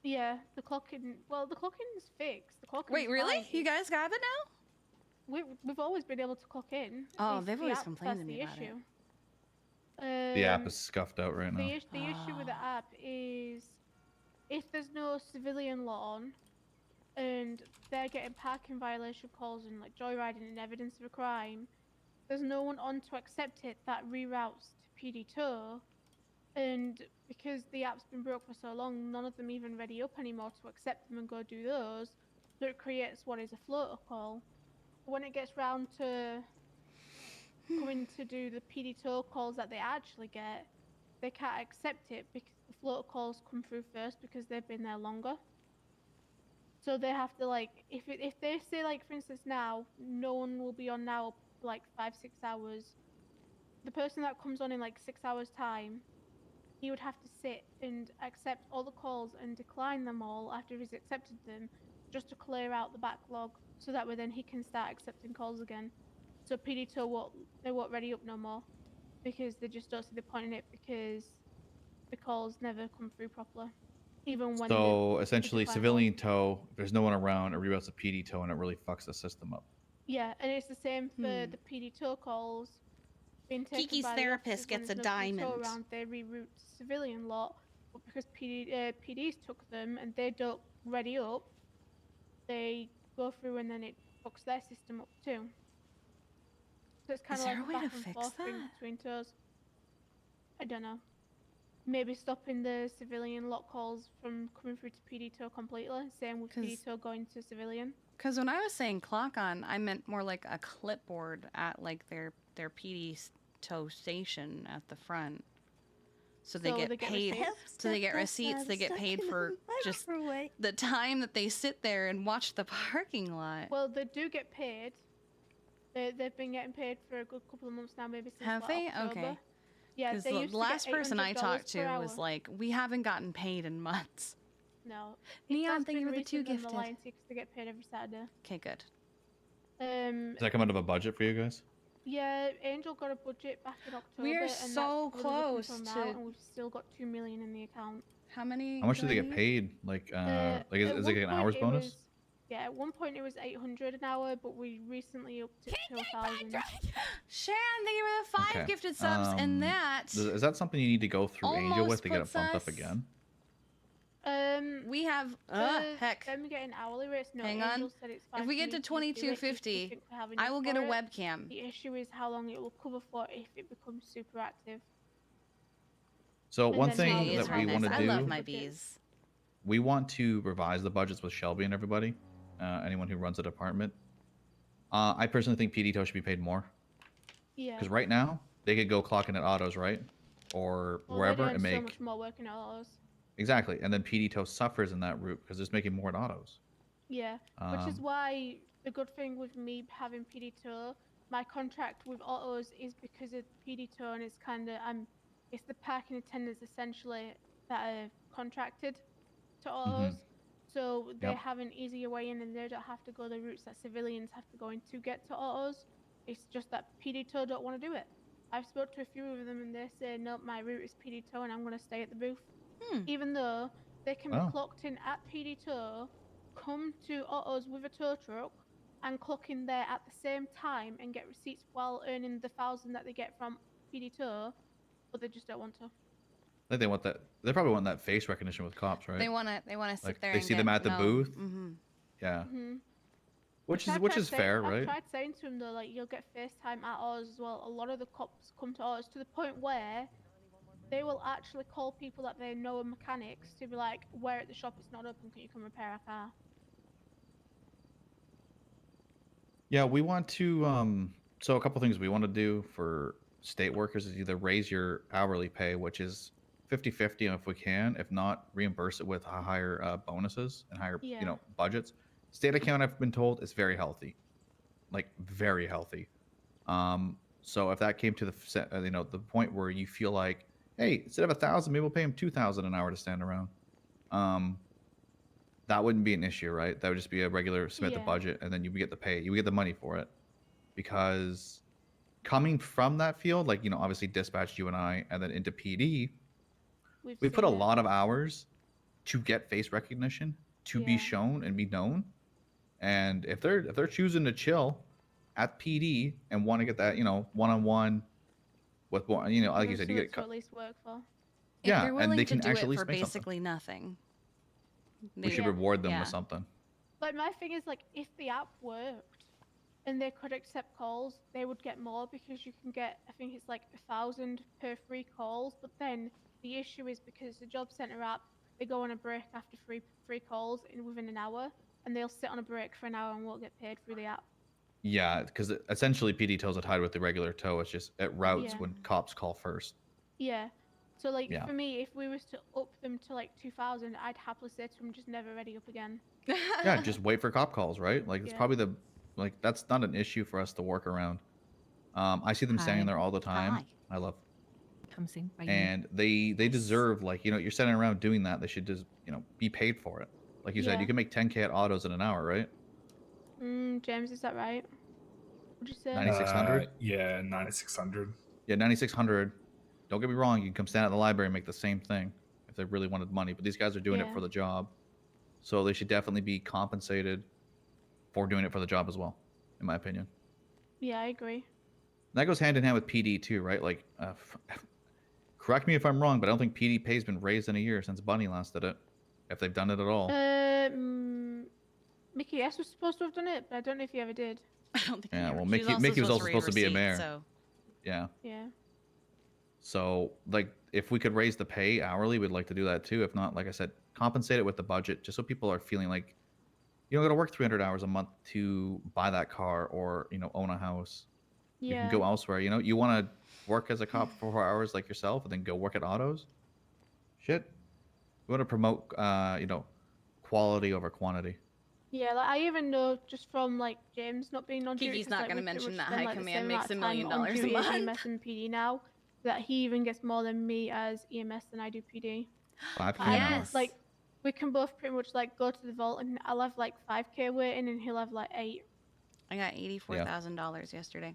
Yeah, the clock-in. Well, the clock-in's fixed. The clock-in's Wait, really? fine. You guys have it now? We've always been able to clock in. Oh, It's they've the always app complained that's to me the about it. issue. The app is scuffed out right now. The issue with the app is if there's no civilian law on and they're getting parking violation calls and like joyriding and evidence of a crime, there's no one on to accept it that reroutes to PD tow. And because the app's been broke for so long, none of them even ready up anymore to accept them and go do those. So it creates what is a floater call. When it gets round to coming to do the PD tow calls that they actually get, they can't accept it because the floater calls come through first because they've been there longer. So they have to like, if they say like, for instance now, no one will be on now for like 5-6 hours. The person that comes on in like 6 hours time, he would have to sit and accept all the calls and decline them all after he's accepted them, just to clear out the backlog, so that way then he can start accepting calls again. So PD2 won't ready up no more, because they just don't see the point in it, because the calls never come through properly, even when. So essentially, civilian tow. If there's no one around, it reroutes a PD tow, and it really fucks the system up. Yeah, and it's the same for the PD tow calls. Being taken Kiki's by the therapist officers when gets a there's no PD tow diamond. around, they reroute to civilian lot, but because PDs took them and they don't ready up, they go through and then it fucks their system up too. So it's kind Is of there like a way to back and fix forth thing that? between tows. I don't know. Maybe stopping the civilian lot calls from coming through to PD tow completely. Same with PD tow going to civilian. Because when I was saying clock on, I meant more like a clipboard at like their PD tow station at the front. So they get paid. So they get receipts. They get paid for just the time that they sit there and watch the parking lot. Well, they do get paid. They've been getting paid for a good couple of months now, maybe since Have like, they? October. Okay. Yeah, Because they the used to last get person I $800 talked to per hour. was like, we haven't gotten paid in months. No. Neon, That's thank you been for the 2 recent than gifted. The Lion because they get paid every Saturday. Okay, good. Does that come out of a budget for you guys? Yeah, Angel got a budget back in October. We are and so that's covered up close until to- now, and we've still got 2 million in the account. How many? How much do they get paid? Like is At it like one an point hours it bonus? was- yeah, at one point it was 800 an hour, but we recently upped it to 1,000. Shan, thank you for the 5 Okay. gifted subs, and that Is that something you need to go through Angel with almost to get it puts bumped up us- again? we have heck. Them getting hourly rates. No, Hang Angel on. said it's If fine we for get me to do it if we 2250, think we have I enough will get for a it. webcam. The issue is how long it will cover for if it becomes super active. So And one then thing how Bees that are we nice. want to I do, love my bees. we want to revise the budgets with Shelby and everybody, anyone who runs a department. I personally think PD tow should be paid more. Yeah. Because right now they could go clocking at autos, right, or Well, wherever, they're and doing make so much more work in autos. exactly, and then PD tow suffers in that route because it's making more at autos. Yeah, which is Um, why the good thing with me having PD tow, my contract with autos is because of PD tow, and it's kind of it's the parking attendants essentially that are contracted to autos. So they Yep. have an easier way in, and they don't have to go the routes that civilians have to go in to get to autos. It's just that PD tow don't want to do it. I've spoke to a few of them, and they say, no, my route is PD tow, and I'm going to stay at the booth. Even though they can be Wow. clocked in at PD tow, come to autos with a tow truck, and clock in there at the same time and get receipts while earning the 1,000 that they get from PD tow, but they just don't want to. I think they want that. They probably want that face recognition with cops, right? They wanna sit Like, there. they and see them get at the no. booth. Mm-hmm. Yeah. Mm-hmm. Which I've is tried fair, I've right? tried saying to him though, like, you'll get FaceTime at ours as well. A lot of the cops come to ours to the point where they will actually call people that they know are mechanics to be like, we're at the shop, it's not open, can you come repair our car? Yeah, we want to. So a couple things we want to do for state workers is either raise your hourly pay, which is 50-50 if we can. If not, reimburse it with higher bonuses and higher, Yeah. budgets. State account, I've been told, is very healthy, like very healthy. So if that came to the point where you feel like, hey, instead of 1,000, maybe we'll pay him 2,000 an hour to stand around. That wouldn't be an issue, right? That would just be a regular submit the Yeah. budget, and then you would get the pay, you would get the money for it. Because coming from that field, like, obviously dispatch you and I, and then into PD, we put a lot of hours to get face recognition, to be shown and be known. And if they're choosing to chill at PD and want to get that, one-on-one with, like you said, you get to at least work for. If yeah, they're and willing they to can do it actually for make something. basically nothing. We should reward them with something. Like, my thing is, like, if the app worked and they could accept calls, they would get more because you can get, I think it's like 1,000 per free calls. But then the issue is because it's a job center app, they go on a break after free calls within an hour, and they'll sit on a break for an hour and won't get paid through the app. Yeah, because essentially PD tows are tied with the regular tow. It's just it routes Yeah. when cops call first. Yeah. So, like, Yeah. for me, if we was to up them to like 2,000, I'd happily say to them, just never ready up again. Yeah, just wait for cop calls, right? Like, it's Yeah. probably that's not an issue for us to work around. I see them standing there all the time. Hi. I love, Come sing by you. and they deserve, like, you're standing around doing that. They should just be paid for it. Like you said, Yeah. you can make 10K at autos in an hour, right? James, is that right? What'd you say? 9,600. Yeah, 9,600. Yeah, 9,600. Don't get me wrong. You can come stand at the library and make the same thing if they really wanted money. But these guys are doing it Yeah. for the job, so they should definitely be compensated for doing it for the job as well, in my opinion. Yeah, I agree. And that goes hand in hand with PD too, right? Like, correct me if I'm wrong, but I don't think PD pay's been raised in a year since Bunny last did it, if they've done it at all. Mickey S was supposed to have done it, but I don't know if he ever did. I don't think. Yeah, well, She Mickey was also read supposed to be a receipts, mayor. So. Yeah. Yeah. So, like, if we could raise the pay hourly, we'd like to do that too. If not, like I said, compensate it with the budget, just so people are feeling like you don't got to work 300 hours a month to buy that car or own a house. You Yeah. can go elsewhere. You want to work as a cop for 4 hours like yourself, and then go work at autos. Shit, we want to promote quality over quantity. Yeah, like, I even know just from like James not being on duty. Kiki's 'cause, not like, gonna we pretty mention much that spend, High like, the Command same makes amount $1 of million time on a duty as month. EMS and PD now. That he even gets more than me as EMS than I do PD. 5K an hour. Yes. Like, we can both pretty much like go to the vault, and I'll have like 5K waiting, and he'll have like 8. I got $84,000 yesterday.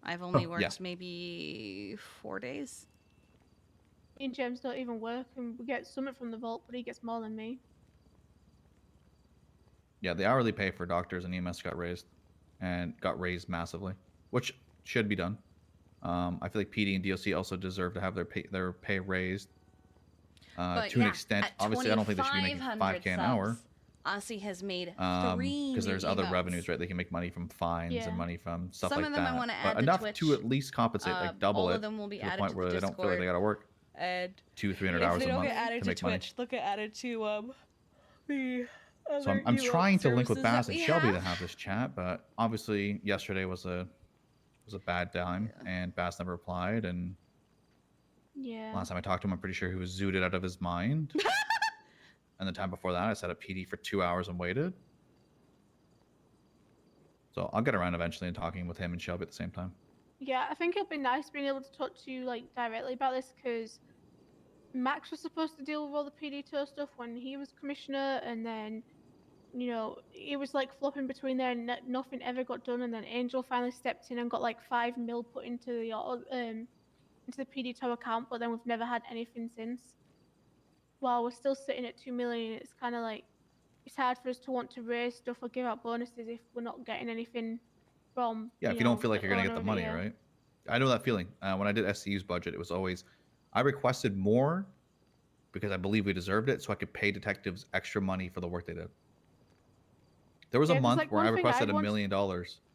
I've only worked maybe 4 days. Me and James don't even work, and we get something from the vault, but he gets more than me. Yeah, the hourly pay for doctors and EMS got raised massively, which should be done. I feel like PD and DLC also deserve to have their pay raised to an extent. Obviously, I don't think they should be making 5K an hour. Aussie has made 3 because there's new other emotes. revenues, right? They can make money from fines and money from stuff Some like of them that. I want to But add to enough Twitch. to at least compensate, like double all it of them will be to the added point to where the they don't feel like they Discord. got to work And 200-300 if hours they a don't month get added to to make money. Twitch, they'll get added to the So other I'm emote trying to link with services Bass that and we Shelby have. to have this chat, but obviously yesterday was a bad time, and Bass never replied. And Yeah. last time I talked to him, I'm pretty sure he was zooted out of his mind. And the time before that, I sat at PD for 2 hours and waited. So I'll get around eventually and talking with him and Shelby at the same time. Yeah, I think it'll be nice being able to talk to you like directly about this because Max was supposed to deal with all the PD2 stuff when he was commissioner, and then it was like flopping between there, and nothing ever got done. And then Angel finally stepped in and got like 5 mil put into the PD2 account, but then we've never had anything since. While we're still sitting at 2 million, it's kind of like it's hard for us to want to raise stuff or give out bonuses if we're not getting anything from. Yeah, if you don't feel like you're gonna get the money, right? I know that feeling. When I did SCU's budget, it was always I requested more because I believe we deserved it, so I could pay detectives extra money for the work they did. There was a month where I requested $1 million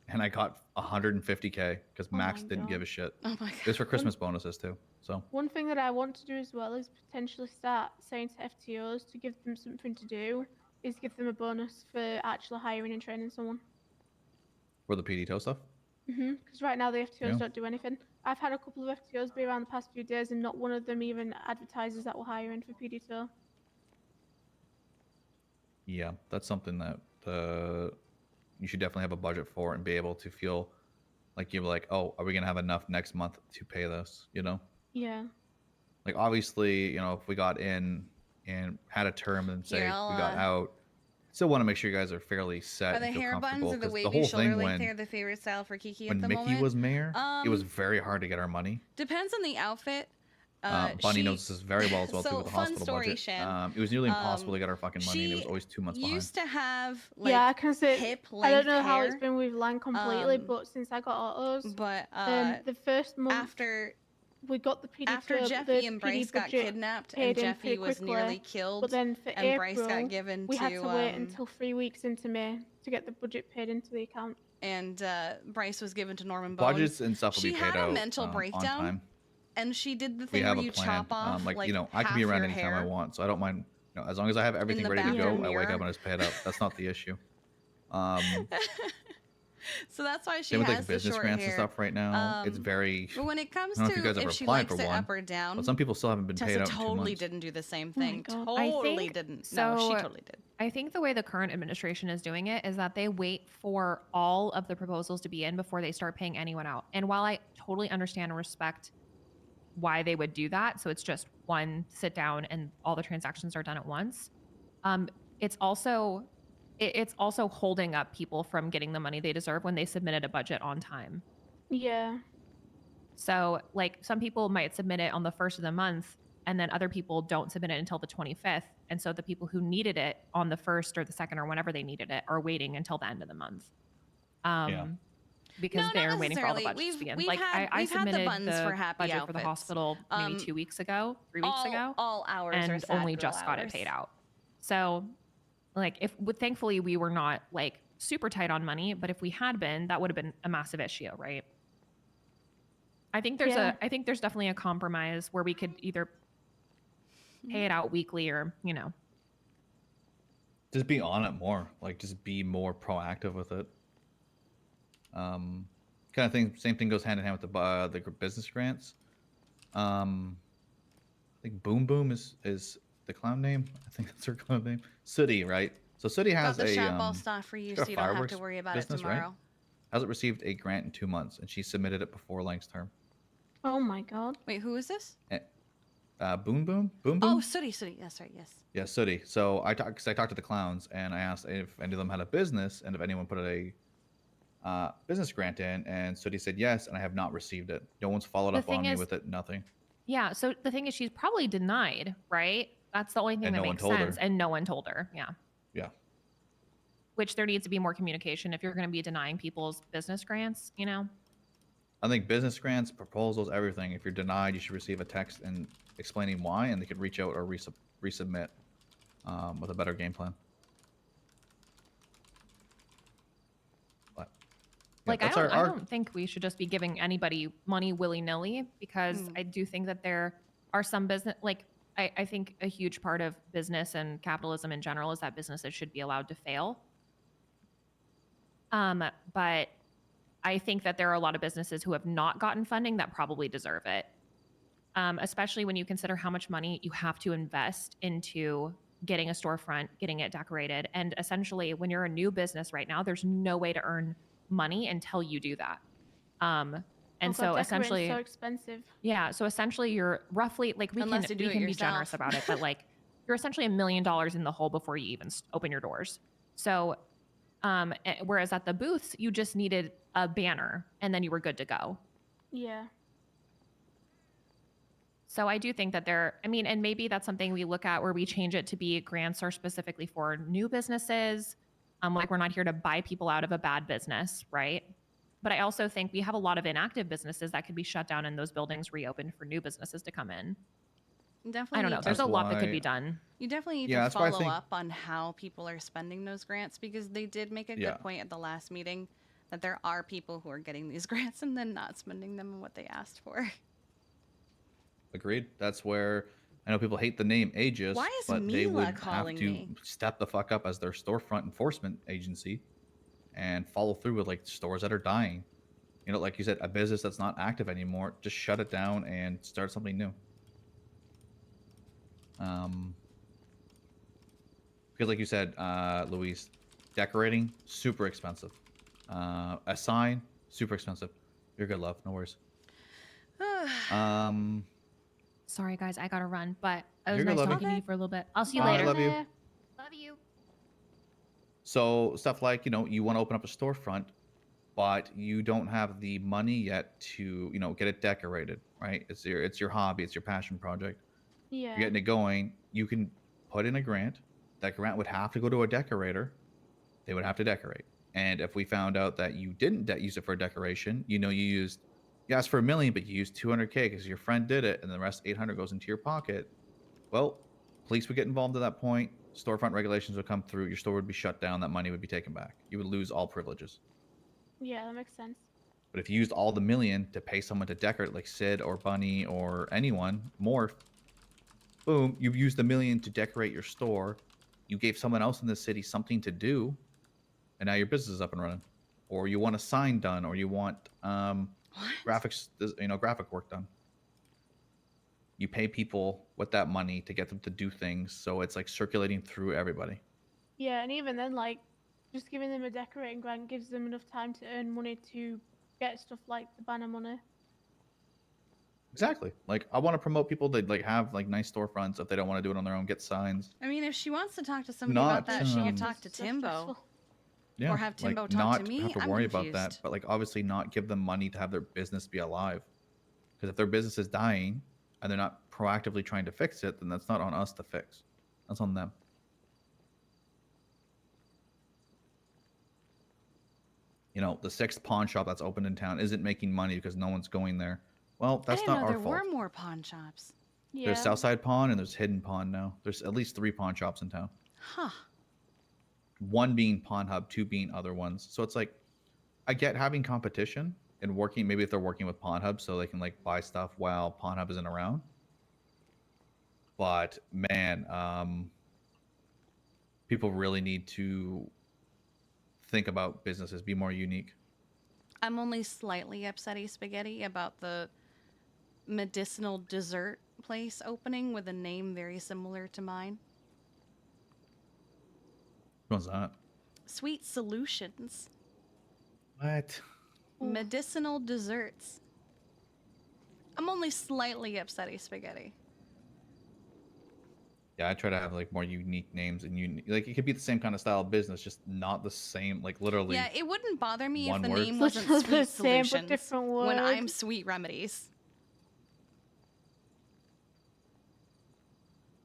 and I got 150K because Max didn't give a shit. Oh my god! It was for Christmas bonuses too. So one thing that I want to do as well is potentially start saying to FTOs to give them something to do, is give them a bonus for actually hiring and training someone. For the PD2 stuff? Because right now the FTOs don't do anything. I've had a couple of FTOs be around the past few days and not one of them even advertises that we're hiring for PD2. Yeah, that's something that you should definitely have a budget for and be able to feel like you're like, oh, are we gonna have enough next month to pay this? Yeah. Like obviously, if we got in and had a term and say we got out, still want to make sure you guys are fairly set. Are the and feel hair buns comfortable, or the 'cause wavy whole shoulder thing length hair the favorite style for Kiki at the when moment? Mickey was mayor, it was very hard to get our money. Depends on the outfit. Bunny knows this very well as well too with the fun hospital story, budget. Shan. It was nearly impossible to get our fucking money, and it was always 2 months behind. Used to have like yeah, I can say hip I length don't know how it's hair, been with Lang completely, but since I got autos, but the first month after we got the PD after Jeffy and Bryce got kidnapped and Jeffy was nearly killed, but then for and April, Bryce got given we to had to wait until 3 weeks into May to get the budget paid into the account. And Bryce was given to Norman Bones. Budgets and stuff will be paid out. She had a mental on breakdown, time. and she did the We thing have where a you plan. chop off I can be half around your anytime hair. I want, so I don't mind. As long as I have everything ready to go, I wake up and I just pay it out. That's not the issue. So that's why she Same with has like the business short grants hair. and stuff right now. It's very. But when it comes I don't know to if you guys ever if she applied likes for it one, up or down, but some people still haven't been Tessa paid out in 2 totally months. didn't do the same Oh my thing. God. Totally didn't. No, she totally did. I think the way the current administration is doing it is that they wait for all of the proposals to be in before they start paying anyone out. And while I totally understand and respect why they would do that, so it's just one sit down and all the transactions are done at once, it's also holding up people from getting the money they deserve when they submitted a budget on time. Yeah. So like some people might submit it on the first of the month, and then other people don't submit it until the 25th. And so the people who needed it on the 1st or the 2nd or whenever they needed it are waiting until the end of the month. Because they're waiting for all the budgets to be in. Like I submitted the budget for the hospital maybe 2 weeks ago, 3 weeks ago. All hours are and sad only girl just got it hours. paid out. So like thankfully we were not like super tight on money, but if we had been, that would have been a massive issue, right? I think there's definitely a compromise where we could either pay it out weekly or, Just be on it more. Like just be more proactive with it. Kind of thing. Same thing goes hand in hand with the business grants. I think Boom Boom is the clown name. I think that's her clown name. Sooty, right? So Sooty has Got the a shop all stuff for you, so you don't have to worry about it business, tomorrow. Right? Hasn't received a grant in 2 months, and she submitted it before Lang's term. Oh my God. Wait, who is this? Boom Boom. Oh, Sooty. That's right. Yes. Yeah, Sooty. So I talked to the clowns, and I asked if any of them had a business, and if anyone put a business grant in, and Sooty said yes, and I have not received it. No one's followed up on me with it. Nothing. Yeah. So the thing is, she's probably denied, right? That's the only thing that makes sense. And no one told her. Yeah. Yeah. Which there needs to be more communication if you're going to be denying people's business grants, I think business grants, proposals, everything. If you're denied, you should receive a text and explaining why, and they could reach out or resubmit with a better game plan. But, yeah, like I don't think we should just be giving anybody money willy-nilly, because I do think that there are some business, like I think a huge part of business and capitalism in general is that businesses should be allowed to fail. But I think that there are a lot of businesses who have not gotten funding that probably deserve it. Especially when you consider how much money you have to invest into getting a storefront, getting it decorated. And essentially when you're a new business right now, there's no way to earn money until you do that. And Oh God, so decorating's essentially, so expensive. yeah. So essentially, you're roughly like Unless you do we it can be generous yourself. about it, but like you're essentially $1 million in the hole before you even open your doors. So, whereas at the booths, you just needed a banner and then you were good to go. Yeah. So I do think that and maybe that's something we look at where we change it to be grants are specifically for new businesses. Like we're not here to buy people out of a bad business, right? But I also think we have a lot of inactive businesses that could be shut down and those buildings reopened for new businesses to come in. Definitely I don't know. There's a lot that could be done. You definitely need to follow up on how people are spending those grants, because they did make a good point at the last meeting that there are people who are getting these grants and then not spending them on what they asked for. Agreed. That's where I know people hate the name Aegis, Why is but they Mila would have calling to me? step the fuck up as their storefront enforcement agency and follow through with like stores that are dying. You know, like you said, a business that's not active anymore, just shut it down and start something new. Because like you said, Luis, decorating, super expensive. A sign, super expensive. You're good, love. No worries. Sorry, guys, I gotta run, but it was You're good, nice Lovey. talking to you for a little bit. I'll see you Bye, later. love you. Love you. So stuff like, you know, you want to open up a storefront, but you don't have the money yet to, you know, get it decorated, right? It's your hobby, it's your passion project. Yeah. You're getting it going. You can put in a grant. That grant would have to go to a decorator. They would have to decorate. And if we found out that you didn't use it for decoration, you know, you asked for $1 million, but you used 200K because your friend did it, and the rest 800 goes into your pocket. Well, police would get involved at that point. Storefront regulations would come through. Your store would be shut down. That money would be taken back. You would lose all privileges. Yeah, that makes sense. But if you used all the $1 million to pay someone to decorate, like Sid or Bunny or anyone, Morph, boom, you've used $1 million to decorate your store. You gave someone else in the city something to do, and now your business is up and running. Or you want a sign done, or you want graphics, you know, graphic work done. You pay people with that money to get them to do things, so it's like circulating through everybody. Yeah, and even then, like, just giving them a decorating grant gives them enough time to earn money to get stuff like the banner money. Exactly. Like, I want to promote people that like have like nice storefronts. If they don't want to do it on their own, get signs. I mean, if she wants to talk to somebody Not, about that, she can talk to Timbo. Yeah, Or have Timbo like, talk not to me. have to I'm worry confused. about that, but like obviously not give them money to have their business be alive. Because if their business is dying and they're not proactively trying to fix it, then that's not on us to fix. That's on them. You know, the 6th pawn shop that's opened in town isn't making money because no one's going there. Well, that's I didn't not know our there fault. were more pawn shops. Yeah. There's Southside Pawn and there's Hidden Pawn now. There's at least 3 pawn shops in town. Huh. 1 being Pawn Hub, 2 being other ones. So it's like, I get having competition and working, maybe if they're working with Pawn Hub so they can like buy stuff while Pawn Hub isn't around. But man, people really need to think about businesses, be more unique. I'm only slightly upsetty spaghetti about the medicinal dessert place opening with a name very similar to mine. What's that? Sweet Solutions. What? Medicinal desserts. I'm only slightly upsetty spaghetti. Yeah, I try to have like more unique names and like it could be the same kind of style of business, just not the same. Like literally. Yeah, it wouldn't bother me if one the word. name wasn't The Sweet same but Solutions different when I'm words. Sweet Remedies.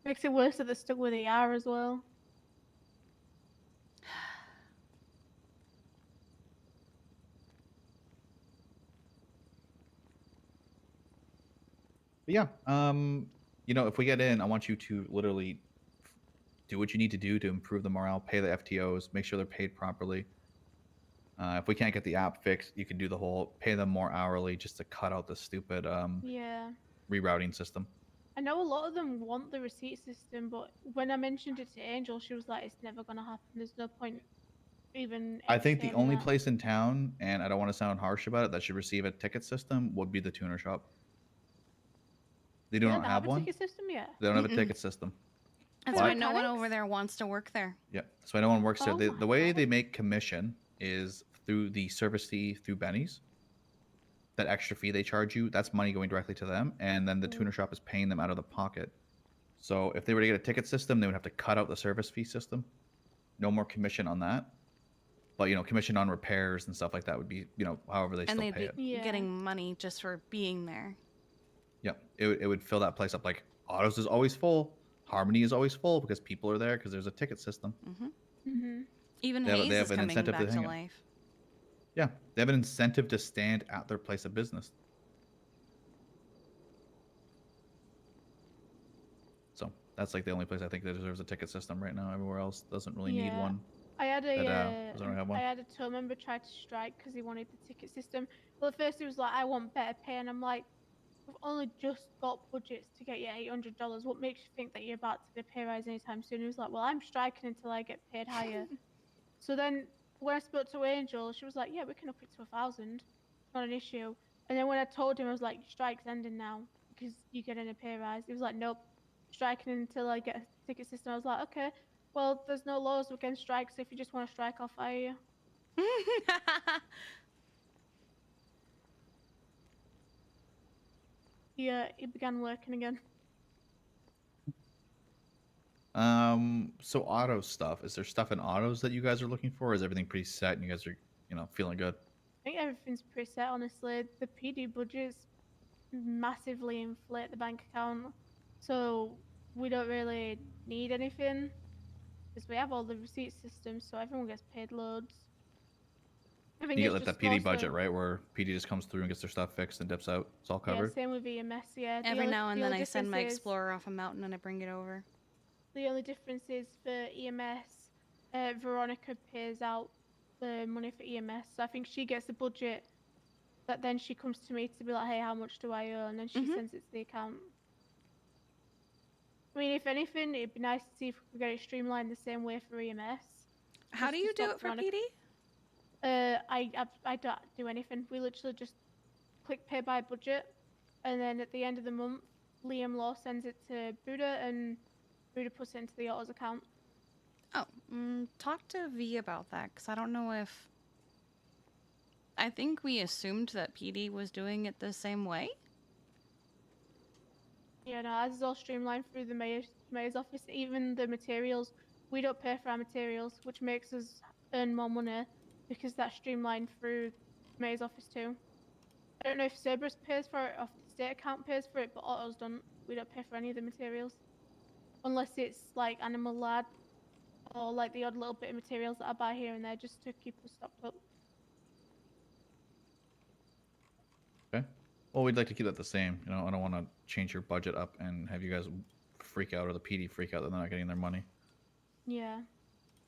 Makes it worse that they're stuck with AR as well. But yeah, you know, if we get in, I want you to literally do what you need to do to improve the morale, pay the FTOs, make sure they're paid properly. If we can't get the app fixed, you can do the whole pay them more hourly just to cut out the stupid Yeah. rerouting system. I know a lot of them want the receipt system, but when I mentioned it to Angel, she was like, it's never going to happen. There's no point even. I think the extending only that." place in town, and I don't want to sound harsh about it, that should receive a ticket system would be the tuner shop. They do They not don't have a one. ticket system yet. They don't have a ticket system. That's why no one over there wants to work there. Yeah, so no one works there. Oh The my way they make commission is through the service fee through Benny's. That extra fee they charge you, that's money going directly to them, and then the tuner shop is paying them out of the pocket. So if they were to get a ticket system, they would have to cut out the service fee system. No more commission on that. But, you know, commission on repairs and stuff like that would be, you know, however they And still they'd pay be it. getting money just for being there. Yep. It would fill that place up. Like, Autos is always full. Harmony is always full because people are there because there's a ticket system. Even They have- Hayes they have is an coming incentive to back to hang it. life. Yeah. They have an incentive to stand at their place of business. So that's like the only place I think that deserves a ticket system right now. Everywhere else doesn't really need one. I had Doesn't really have one. I had a tour member try to strike because he wanted the ticket system. Well, at first he was like, "I want better pay," and I'm like, "We've only just got budgets to get you $800. What makes you think that you're about to get a pay rise anytime soon?" He was like, "Well, I'm striking until I get paid higher." So then when I spoke to Angel, she was like, "Yeah, we can up it to 1,000. Not an issue." And then when I told him, I was like, "Your strike's ending now because you're getting a pay rise." He was like, "Nope, striking until I get a ticket system." I was like, "Okay, well, there's no laws against strikes. So if you just want to strike, I'll fire you." He began working again. So auto stuff. Is there stuff in autos that you guys are looking for? Or is everything pretty set and you guys are, you know, feeling good? I think everything's preset, honestly. The PD budgets massively inflate the bank account, so we don't really need anything because we have all the receipt systems, so everyone gets paid loads. I think You get it's like that just PD more budget, so- right? Where PD just comes through and gets their stuff fixed and dips out. It's all Yeah, covered. same with EMS. Yeah. Every now and the then only I send my difference is- Explorer off a mountain and I bring it over. The only difference is for EMS, Veronica pays out the money for EMS. So I think she gets the budget that then she comes to me to be like, "Hey, how much do I owe?" And then she sends it to the account. I mean, if anything, it'd be nice to see if we could get it streamlined the same way for EMS. How just do to you do stop it for Veronica- PD? I don't do anything. We literally just click pay by budget, and then at the end of the month, Liam Law sends it to Buddha, and Buddha puts it into the autos account. Oh, talk to V about that, because I don't know if... I think we assumed that PD was doing it the same way. Yeah, no, ours is all streamlined through the mayor's office. Even the materials, we don't pay for our materials, which makes us earn more money because that's streamlined through the mayor's office too. I don't know if Cerberus pays for it or if the state account pays for it, but autos don't. We don't pay for any of the materials. Unless it's like Animal Lad or like the odd little bit of materials that I buy here and there just to keep us stocked up. Okay. Well, we'd like to keep that the same. You know, I don't want to change your budget up and have you guys freak out or the PD freak out that they're not getting their money. Yeah.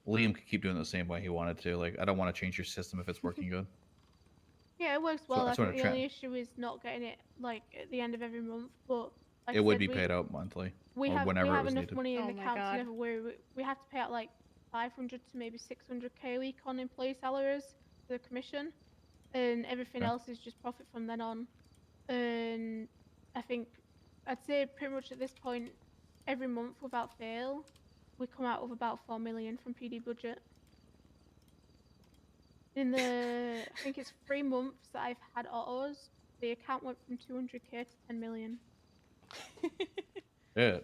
Liam could keep doing it the same way he wanted to. Like, I don't want to change your system if it's working good. Yeah, it works So well. I I just think wanna the tra- only issue is not getting it like at the end of every month, but like It I would said, be paid out monthly We or have whenever it enough was needed. money in Oh the my account to God. never worry. We have to pay out like 500 to maybe 600k a week on employee salaries for the commission, and everything Okay. else is just profit from then on. And I think I'd say pretty much at this point, every month without fail, we come out with about 4 million from PD budget. In the I think it's 3 months that I've had autos, the account went from 200k to 10 million. Yeah.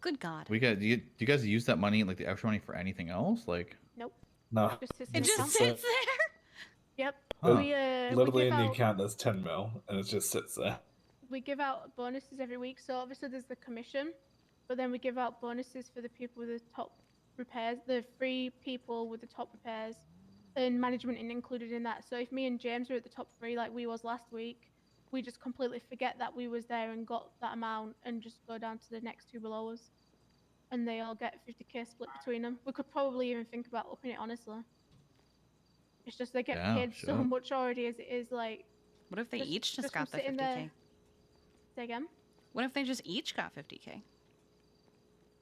Good God. Do you guys use that money, like the extra money, for anything else? Like, Nope. No. Just sits It in the just account. sits there? Yep. Huh. We Literally give in the out account, there's 10 mil, and it just sits there. we give out bonuses every week. So obviously there's the commission, but then we give out bonuses for the people with the top repairs, the 3 people with the top repairs, and management is included in that. So if me and James are at the top 3 like we was last week, we just completely forget that we was there and got that amount and just go down to the next 2 below us. And they all get 50k split between them. We could probably even think about upping it, honestly. It's just they get Yeah, paid so sure. much already as it is, like... What if they each just from got the sitting 50k? there- Say again? What if they just each got 50k?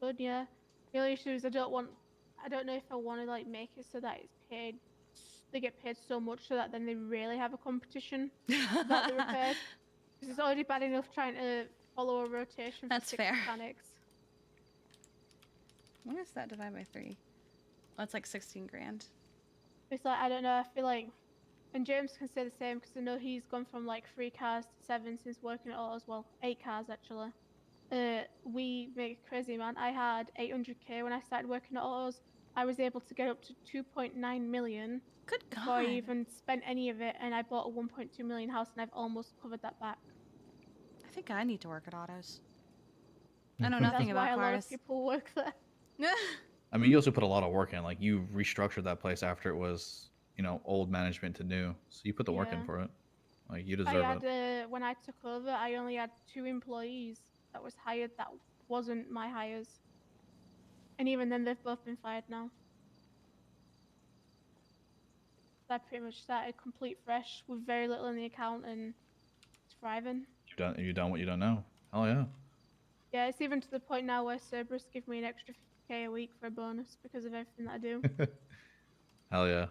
Good, yeah. The only issue is I don't know if I want to like make it so that it's paid. They get paid so much so that then they really have a competition about the repairs. Because it's already bad enough trying to follow a rotation for That's 6 fair. mechanics. What is that divided by 3? That's like 16 grand. It's like, I don't know, I feel like, and James can say the same because I know he's gone from like 3 cars to 7 since working at autos. Well, 8 cars actually. We make it crazy, man. I had 800k when I started working at autos. I was able to get up to 2.9 million Good before I God. even spent any of it, and I bought a 1.2 million house, and I've almost covered that back. I think I need to work at autos. I know nothing That's why about a lot of cars. people work there. I mean, you also put a lot of work in. Like you restructured that place after it was, you know, old management to new. So you put the work in Yeah. for it. Like you I deserve had it. when I took over, I only had 2 employees that was hired that wasn't my hires, and even then they've both been fired now. So I pretty much started complete fresh with very little in the account and thriving. You've done what you don't know. Hell yeah. Yeah, it's even to the point now where Cerberus give me an extra 50k a week for a bonus because of everything that I do. Hell yeah.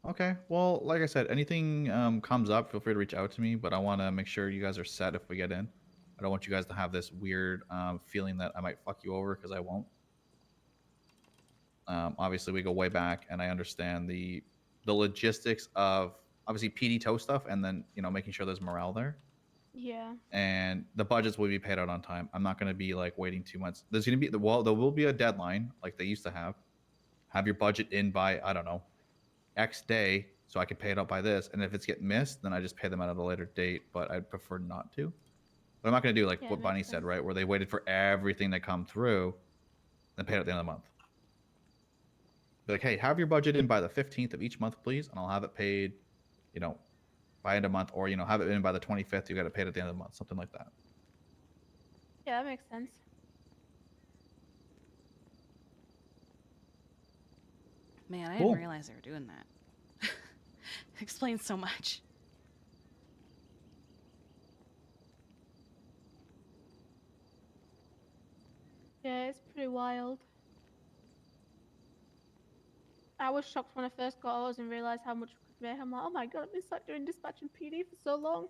Okay. Well, like I said, anything comes up, feel free to reach out to me. But I want to make sure you guys are set if we get in. I don't want you guys to have this weird feeling that I might fuck you over because I won't. Obviously, we go way back, and I understand the logistics of obviously PD tow stuff, and then making sure there's morale there. Yeah. And the budgets will be paid out on time. I'm not going to be like waiting 2 months. There's going to be there will be a deadline like they used to have. Have your budget in by I don't know X day, so I can pay it out by this. And if it's getting missed, then I just pay them out at a later date. But I'd prefer not to. But I'm not going to do like what Bunny said, right? Where they waited for everything to come through, then pay it at the end of the month. Be like, hey, have your budget in by the 15th of each month, please, and I'll have it paid, by end of month, or have it in by the 25th. You got to pay it at the end of the month, something like that. Yeah, that makes sense. Man, I Cool. didn't realize they were doing that. Explains so much. Yeah, it's pretty wild. I was shocked when I first got ours and realized how much we could make. I'm like, oh my god, I've been stuck doing dispatch and PD for so long.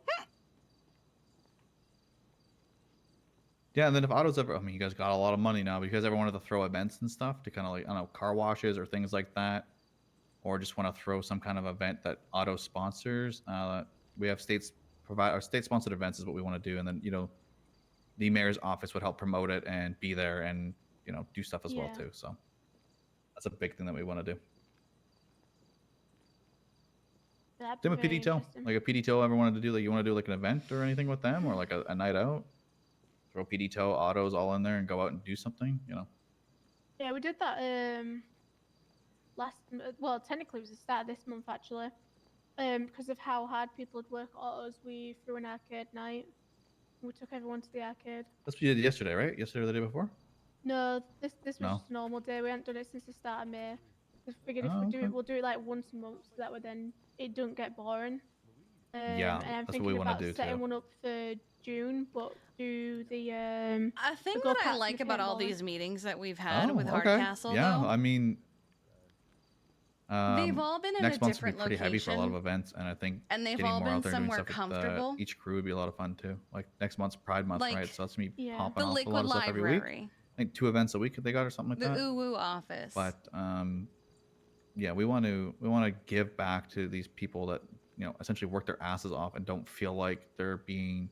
Yeah, and then if autos ever, I mean, you guys got a lot of money now, but you guys ever wanted to throw events and stuff to kind of like, I don't know, car washes or things like that, or just want to throw some kind of event that auto sponsors, we have state sponsored events is what we want to do. And then, the mayor's office would help promote it and be there and, do stuff as well Yeah. too. So that's a big thing that we want to do. That'd be Same with very PD Tow. interesting. Like a PD Tow ever wanted to do, like you want to do like an event or anything with them or like a night out? Throw PD Tow, autos all in there and go out and do something, Yeah, we did that well, technically it was the start of this month actually. Because of how hard people would work autos, we threw an arcade night. We took everyone to the arcade. That's what you did yesterday, right? Yesterday or the day before? No, this was No. just a normal day. We hadn't done it since the start of May. We figured if Oh, we do okay. it, we'll do it like once a month, so that way then it don't get boring. Yeah, and I'm that's what we thinking wanna about do, setting too. one up for June, but do the A thing the that I go-karts and like the about all paintballing. these meetings that we've had with Oh, okay. Hardcastle, Yeah, though, I mean, they've all been in next a month's gonna be different pretty heavy for a lot of location, events, and I think and they've getting all more been out there and doing somewhere stuff with comfortable. each crew would be a lot of fun too. Like next month's Pride Month, Like, right? So that's me Yeah. popping the off a Liquid lot of stuff every week. Library, I think 2 events a week they got or something like the that. Uwu office. But yeah, we want to give back to these people that essentially work their asses off and don't feel like they're being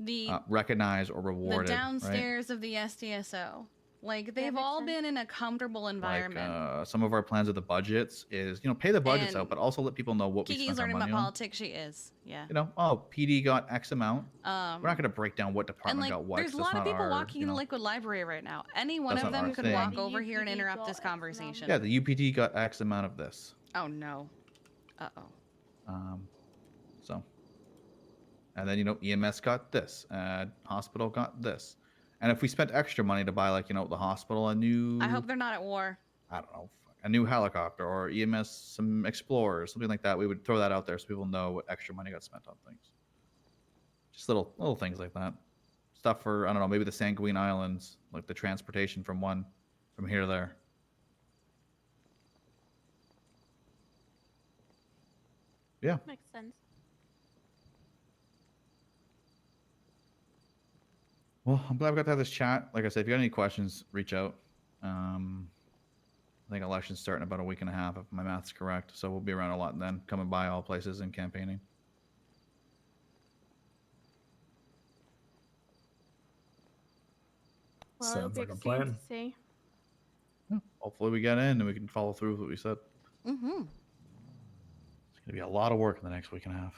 the recognized or the rewarded. Right? downstairs of the SDSO. Like, they've makes all sense. been in a comfortable environment. Like some of our plans with the budgets is pay the budgets out, And but also let people know what we Kiki's spent our learning money about on. politics. She is, yeah. Oh, PD got X amount. We're not Um, going to break down what and department like, got what. there's 'cause a that's lot of not people our, walking in the Liquid Library right now. Any one That's of not them our could thing. walk The over here and UPD interrupt got this X amount. conversation. Yeah, the UPD got X amount of this. Oh no. Uh-oh. So, and then EMS got this, hospital got this, and if we spent extra money to buy like the hospital a new, I hope they're not at war. I don't know, a new helicopter or EMS some Explorers, something like that, we would throw that out there so people know what extra money got spent on things. Just little things like that, stuff for I don't know, maybe the Sanguine Islands, like the transportation from here to there. Yeah. Makes sense. Well, I'm glad we got to have this chat. Like I said, if you got any questions, reach out. I think election's starting in about a week and a half, if my math's correct. So we'll be around a lot then, coming by all places and campaigning. Well, it'll Sounds be like a exciting plan. to see. Hopefully we get in and we can follow through with what we said. Mm-hmm. It's gonna be a lot of work in the next week and a half.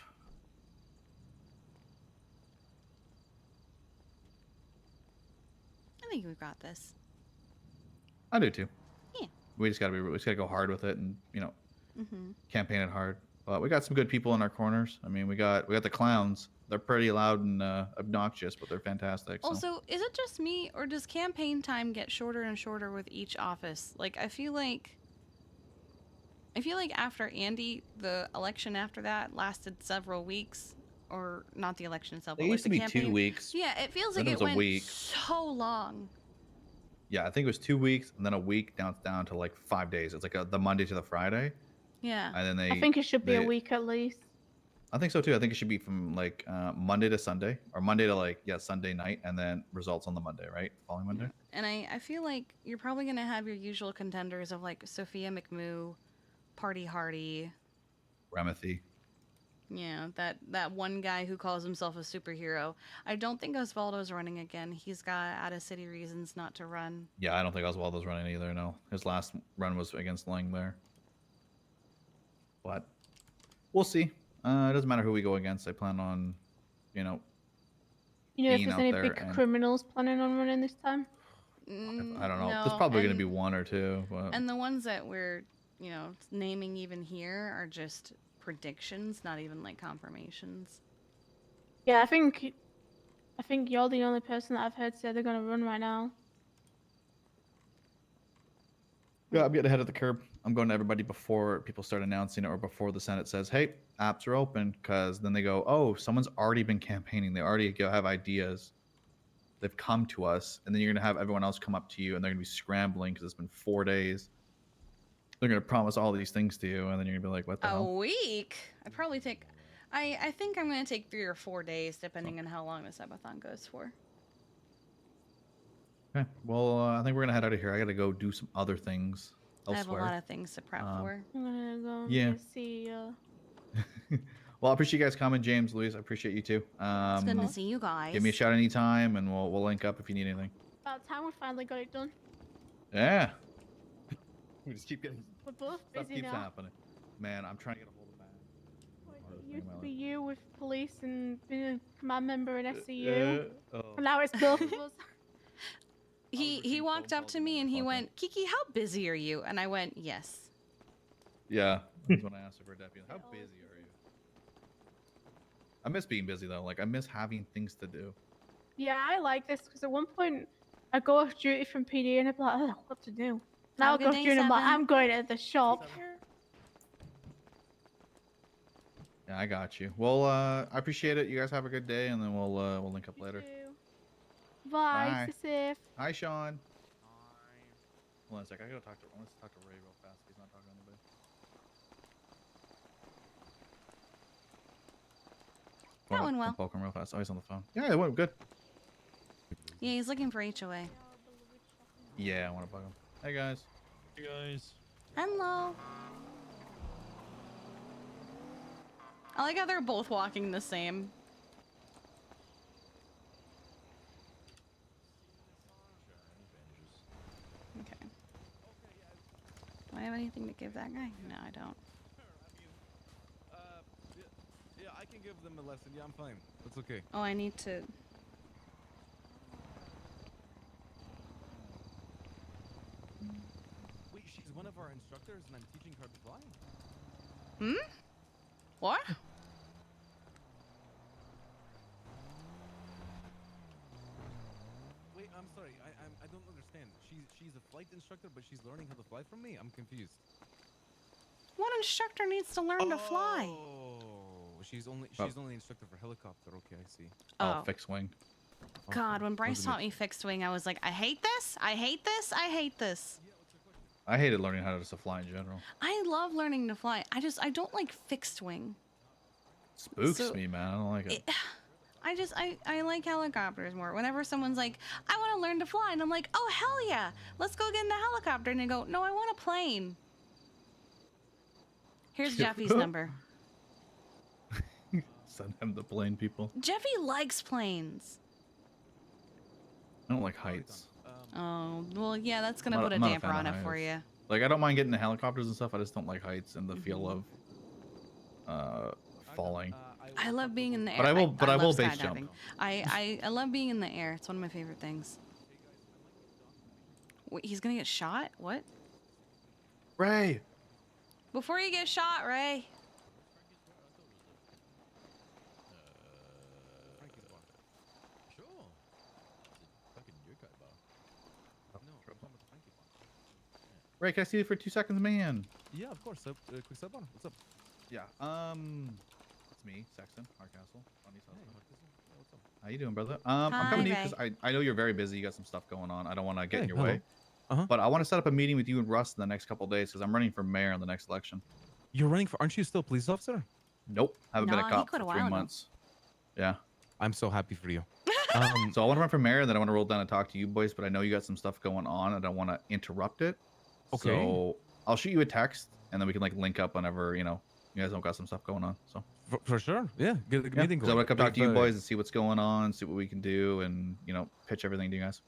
I think we've got this. I do too. Yeah. We just gotta go hard with it and Mm-hmm. campaign it hard. But we got some good people in our corners. I mean, we got the clowns. They're pretty loud and obnoxious, but they're fantastic. So. Also, is it just me, or does campaign time get shorter and shorter with each office? Like, I feel like after Andy, the election after that lasted several weeks, or not the election itself. It but used like to the be campaign. 2 weeks. Yeah, it feels Then like it it was a went week. so long. Yeah, I think it was 2 weeks, and then a week down to like 5 days. It's like the Monday to the Friday. Yeah. And then I think it should be a week at least. I think so too. I think it should be from like Monday to Sunday, or Monday to Sunday night, and then results on the Monday, right? Following Monday. And I feel like you're probably gonna have your usual contenders of like Sophia McMoo, Party Hardy. Remethy. Yeah, that one guy who calls himself a superhero. I don't think Osvaldo's running again. He's got out of city reasons not to run. Yeah, I don't think Oswaldo's running either. No, his last run was against Lang there. But we'll see. It doesn't matter who we go against. I plan on, You know, if being there's out any there big and- criminals planning on running this time. I don't know. No, There's probably going to be and- one or two. But And the ones that we're, naming even here are just predictions, not even like confirmations. Yeah, I think you're the only person that I've heard say they're gonna run right now. yeah, I'm getting ahead of the curve. I'm going to everybody before people start announcing it or before the Senate says, "Hey, apps are open," because then they go, "Oh, someone's already been campaigning. They already have ideas. They've come to us," and then you're gonna have everyone else come up to you, and they're gonna be scrambling because it's been 4 days. They're gonna promise all these things to you, and then you're gonna be like, "What the A hell?" week? I'd probably take. I think I'm gonna take 3 or 4 days, depending on how long the subathon goes for. Okay. Well, I think we're gonna head out of here. I gotta go do some other things I have a elsewhere. lot of things to prep for. I'm gonna go Yeah. see. Well, I appreciate you guys coming, James, Luis. I appreciate you too. It's good to see you guys. Give me a shout anytime, and we'll link up if you need anything. About time we finally got it done. Yeah. We just keep getting We're both stuff busy keeps now. happening. Man, I'm trying to get a hold of It used to be you with police and being a command member in SCU. oh. And now it's both of us. He walked up to me and he went, "Kiki, how busy are you?" And I went, "Yes." Yeah, that's when I asked her for a deputy. How busy are you? I miss being busy though. Like I miss having things to do. Yeah, I like this because at one point I go off duty from PD and I'm like, oh, what to do? Now I Have a go good off day, duty and I'm like, Seven. I'm going to the shop. Yeah, I got you. Well, I appreciate it. You guys have a good day, and then we'll link up later. Bye. Stay safe. Hi, Sean. Hold on a sec. I gotta talk to. Let's talk to Ray real fast. He's not talking to anybody. That went well. Poke him real fast. Oh, he's on the phone. Yeah, it went good. Yeah, he's looking for HOA. Yeah, I want to bug him. Hey guys. Hey guys. Hello. I like how they're both walking the same. Okay. Do I have anything to give that guy? No, I don't. Yeah, I can give them a lesson. Yeah, I'm fine. That's okay. Oh, I need to... Wait, she's one of our instructors and I'm teaching her to fly? Hmm? What? Wait, I'm sorry. I don't understand. She's a flight instructor, but she's learning how to fly from me? I'm confused. What instructor needs to learn to fly? Oh, she's only instructor for helicopter. Okay, I see. Oh. Fixed wing. God, when Bryce taught me fixed wing, I was like, I hate this, I hate this, I hate this. I hated learning how to fly in general. I love learning to fly. I don't like fixed wing. Spooks So- me, man. I don't like it. I like helicopters more. Whenever someone's like, I want to learn to fly, and I'm like, oh hell yeah, let's go get in the helicopter, and they go, no, I want a plane. Here's Jeffy's number. Send him the plane, people. Jeffy likes planes. I don't like heights. Oh, well, yeah, that's gonna I'm put a not damper fan on of it for heights. you. Like, I don't mind getting the helicopters and stuff. I just don't like heights and the feel of falling. I love being in the air. But I will love base skydiving. jump. I love being in the air. It's one of my favorite things. Wait, he's gonna get shot? What? Ray. Before you get shot, Ray. Ray, can I see you for 2 seconds, man? Yeah, of course. So, quick sub on. What's up? Yeah. It's me, Sexton, Hardcastle. What's up? How you doing, brother? I'm coming to you because I know you're very busy. You got some stuff going on. I don't want to get in your way. But I want to set up a meeting with you and Russ in the next couple of days because I'm running for mayor in the next election. You're running for? Aren't you still a police officer? Nope, haven't been a Nah, he cop quit for a while 3 ago. months. Yeah. I'm so happy for you. So I want to run for mayor, and then I want to roll down and talk to you boys. But I know you got some stuff going on, and I want to interrupt it. Okay. So I'll shoot you a text, and then we can like link up whenever you guys don't got some stuff going on. So for sure, yeah. Get a meeting. So I want to come talk to you boys and see what's going on, see what we can do, and pitch everything to you guys.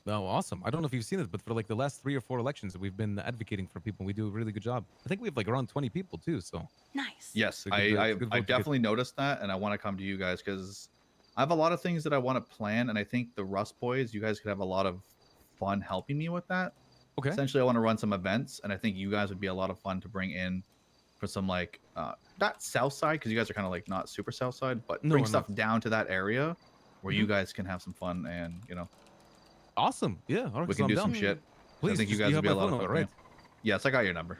Oh, awesome. I don't know if you've seen it, but for like the last 3 or 4 elections, we've been advocating for people. We do a really good job. I think we have like around 20 people too. So nice. Yes, It's a good- it's a good I vote to get. definitely noticed that, and I want to come to you guys because I have a lot of things that I want to plan, and I think the Rust boys, you guys could have a lot of fun helping me with that. Okay. Essentially, I want to run some events, and I think you guys would be a lot of fun to bring in for some like not south side because you guys are kind of like not super south side, but No, bring we're stuff down to that area where you Mhm. guys can have some fun and Awesome. Yeah. All right. we so can I'm do down. some shit. Please, I think you just- guys would have be a my lot phone of fun. number, right? Yes, I got your number.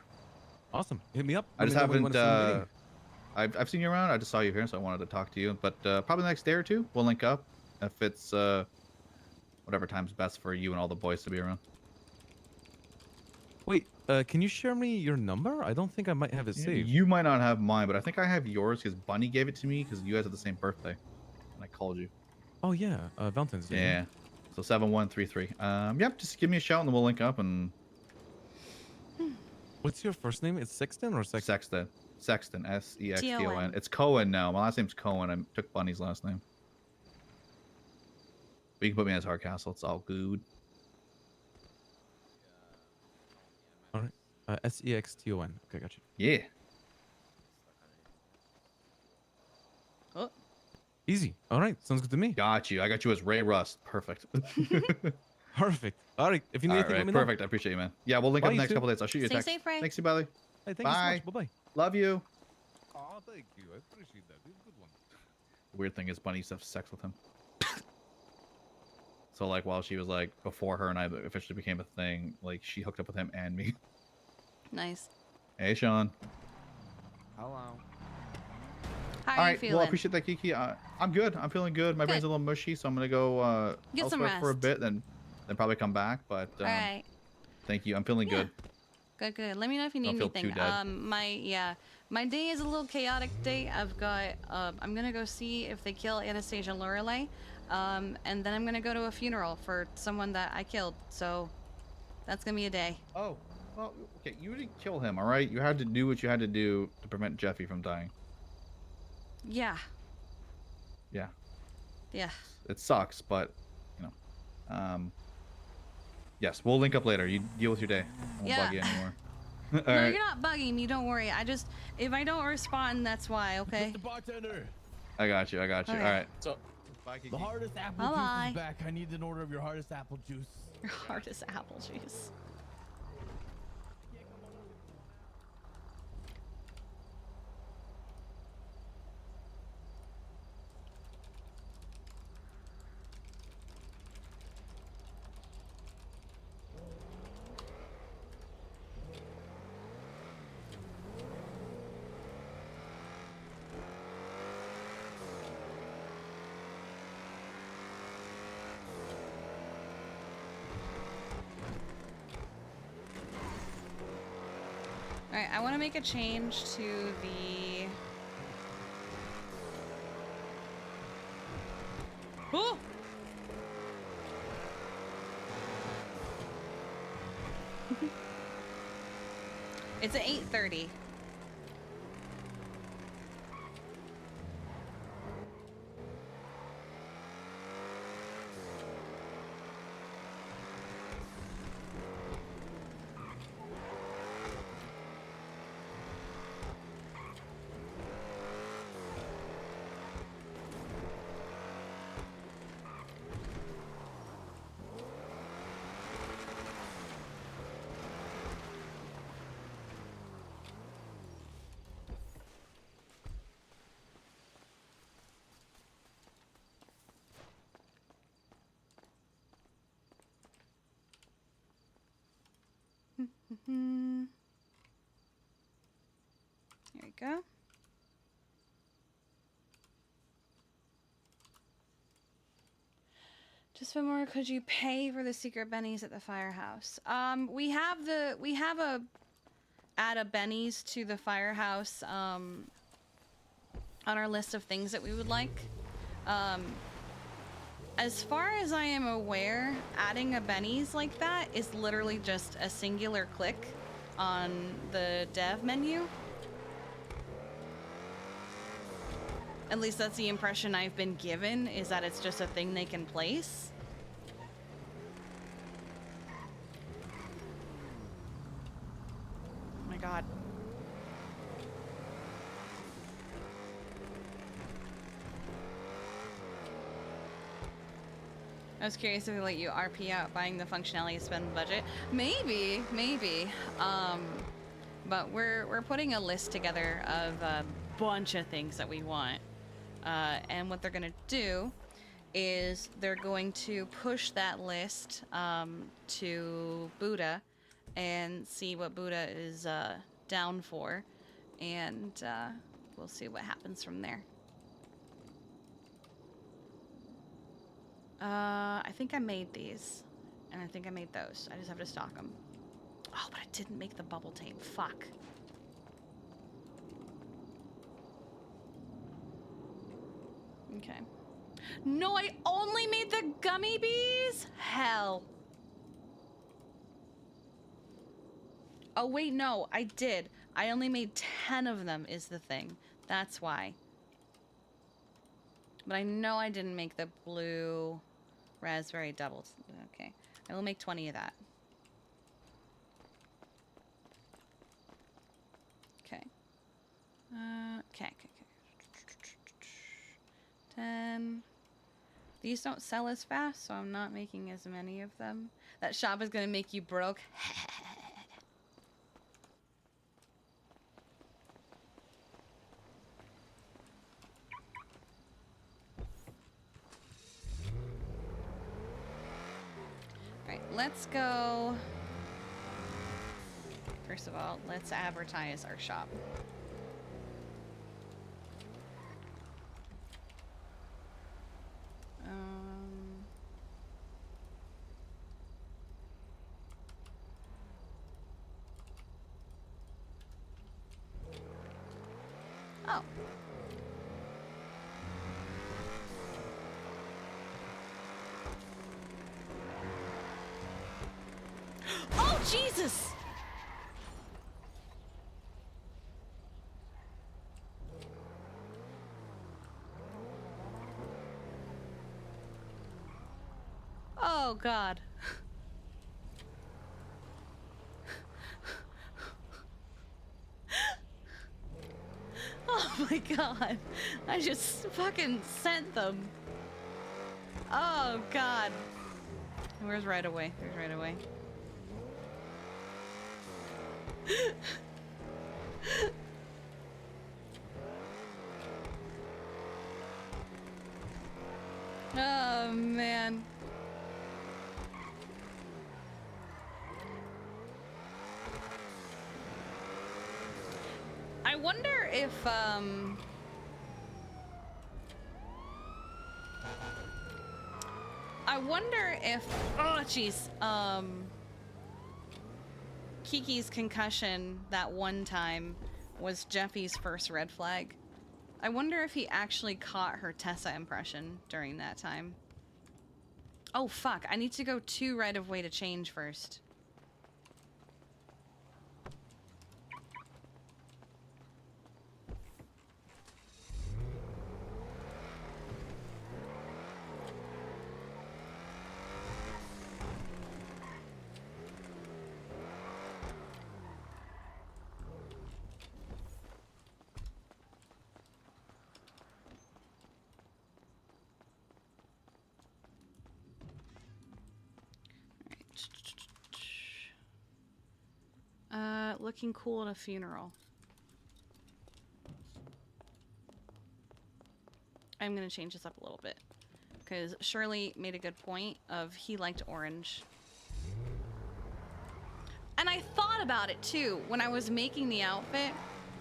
Awesome. Hit me up. I Let just me know when you haven't. wanna send a meeting. I've seen you around. I just saw you here, so I wanted to talk to you. But probably the next day or two, we'll link up if it's whatever time's best for you and all the boys to be around. Wait, can you share me your number? I don't think I might have it saved. You might not have mine, but I think I have yours because Bunny gave it to me because you guys have the same birthday, and I called you. Oh yeah, Valentine's Day. Yeah. So 7133. Yep. Just give me a shout and then we'll link up and. What's your first name? It's Sexton or Sexton? Sexton. Sexton. Sexton. T-O-N. It's Cohen now. My last name's Cohen. I took Bunny's last name. But you can put me as Hardcastle. It's all good. All right. Sexton. Okay, got you. Yeah. Oh. Easy. All right. Sounds good to me. Got you. I got you as Ray Rust. Perfect. Perfect. All right. If you need All anything, right, let me know. perfect. I appreciate you, man. Yeah, we'll link Bye, up the you next too. couple days. I'll shoot you a Stay text. safe, Ray. Thanks, you, buddy. Hey, thank you Bye. so much. Bye-bye. Love you. Oh, thank you. I appreciate that. You're a good one. The weird thing is Bunny used to have sex with him. So, like, while she was, like, before her and I officially became a thing, like, she hooked up with him and me. Nice. Hey, Sean. Hello. How are All you right. feeling? Well, I appreciate that, Kiki. I'm good. I'm feeling good. My brain's a little mushy, so I'm going to go Get some elsewhere for a rest. bit, then probably come back. But All right. thank you. I'm feeling good. Good, good. Let me know if you need Don't feel anything. too dead. My day is a little chaotic day. I've got I'm gonna go see if they kill Anastasia Lorelei. And then I'm gonna go to a funeral for someone that I killed. So that's gonna be a day. Oh, well, okay. You didn't kill him, all right? You had to do what you had to do to prevent Jeffy from dying. Yeah. Yeah. Yeah. It sucks, but yes, we'll link up later. You deal with your day. I won't bug you anymore. All No, right. you're not bugging me. Don't worry. If I don't respond, that's why. Okay. Mr. Bartender. I got you. Okay. All right. So, Bye, Kiki. the hardest apple Bye-bye. juice is back. I need an order of your hardest apple juice. Your hardest apple juice. Alright, I want to make a change to the... Oh! It's at 8:30. There we go. Just one more. Could you pay for the secret bennies at the firehouse? We have a add a bennies to the firehouse on our list of things that we would like. As far as I am aware, adding a bennies like that is literally just a singular click on the dev menu. At least that's the impression I've been given, is that it's just a thing they can place. Oh my god. I was curious if they let you RP out buying the functionality to spend budget. Maybe. But we're putting a list together of a bunch of things that we want. And what they're gonna do is they're going to push that list to Buddha and see what Buddha is down for. And we'll see what happens from there. I think I made these, and I think I made those. I just have to stock them. Oh, but I didn't make the bubble tape. Fuck. Okay. No, I only made the gummy bees? Hell. Oh, wait, no, I did. I only made 10 of them is the thing. That's why. But I know I didn't make the blue raspberry doubles. Okay. I will make 20 of that. Okay. Okay. 10. These don't sell as fast, so I'm not making as many of them. That shop is gonna make you broke. Alright, let's go. First of all, let's advertise our shop. Oh. Oh, Jesus! Oh, God. Oh my God. I just fucking sent them. Oh God. Where's right away? There's right away. Oh man. I wonder if oh jeez, Kiki's concussion that one time was Jeffy's first red flag. I wonder if he actually caught her Tessa impression during that time. Oh, fuck. I need to go to right of way to change first. Looking cool at a funeral. I'm gonna change this up a little bit. Because Shirley made a good point of he liked orange. And I thought about it too when I was making the outfit.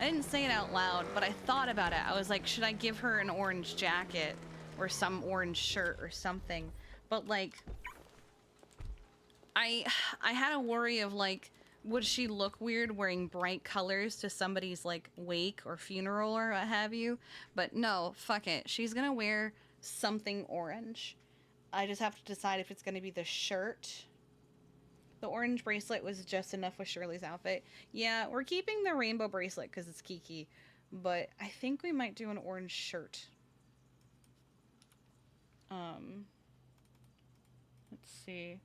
I didn't say it out loud, but I thought about it. I was like, should I give her an orange jacket or some orange shirt or something? But like, I had a worry of like, would she look weird wearing bright colors to somebody's like wake or funeral or what have you? But no, fuck it. She's gonna wear something orange. I just have to decide if it's gonna be the shirt. The orange bracelet was just enough with Shirley's outfit. Yeah, we're keeping the rainbow bracelet because it's Kiki, but I think we might do an orange shirt. Let's see.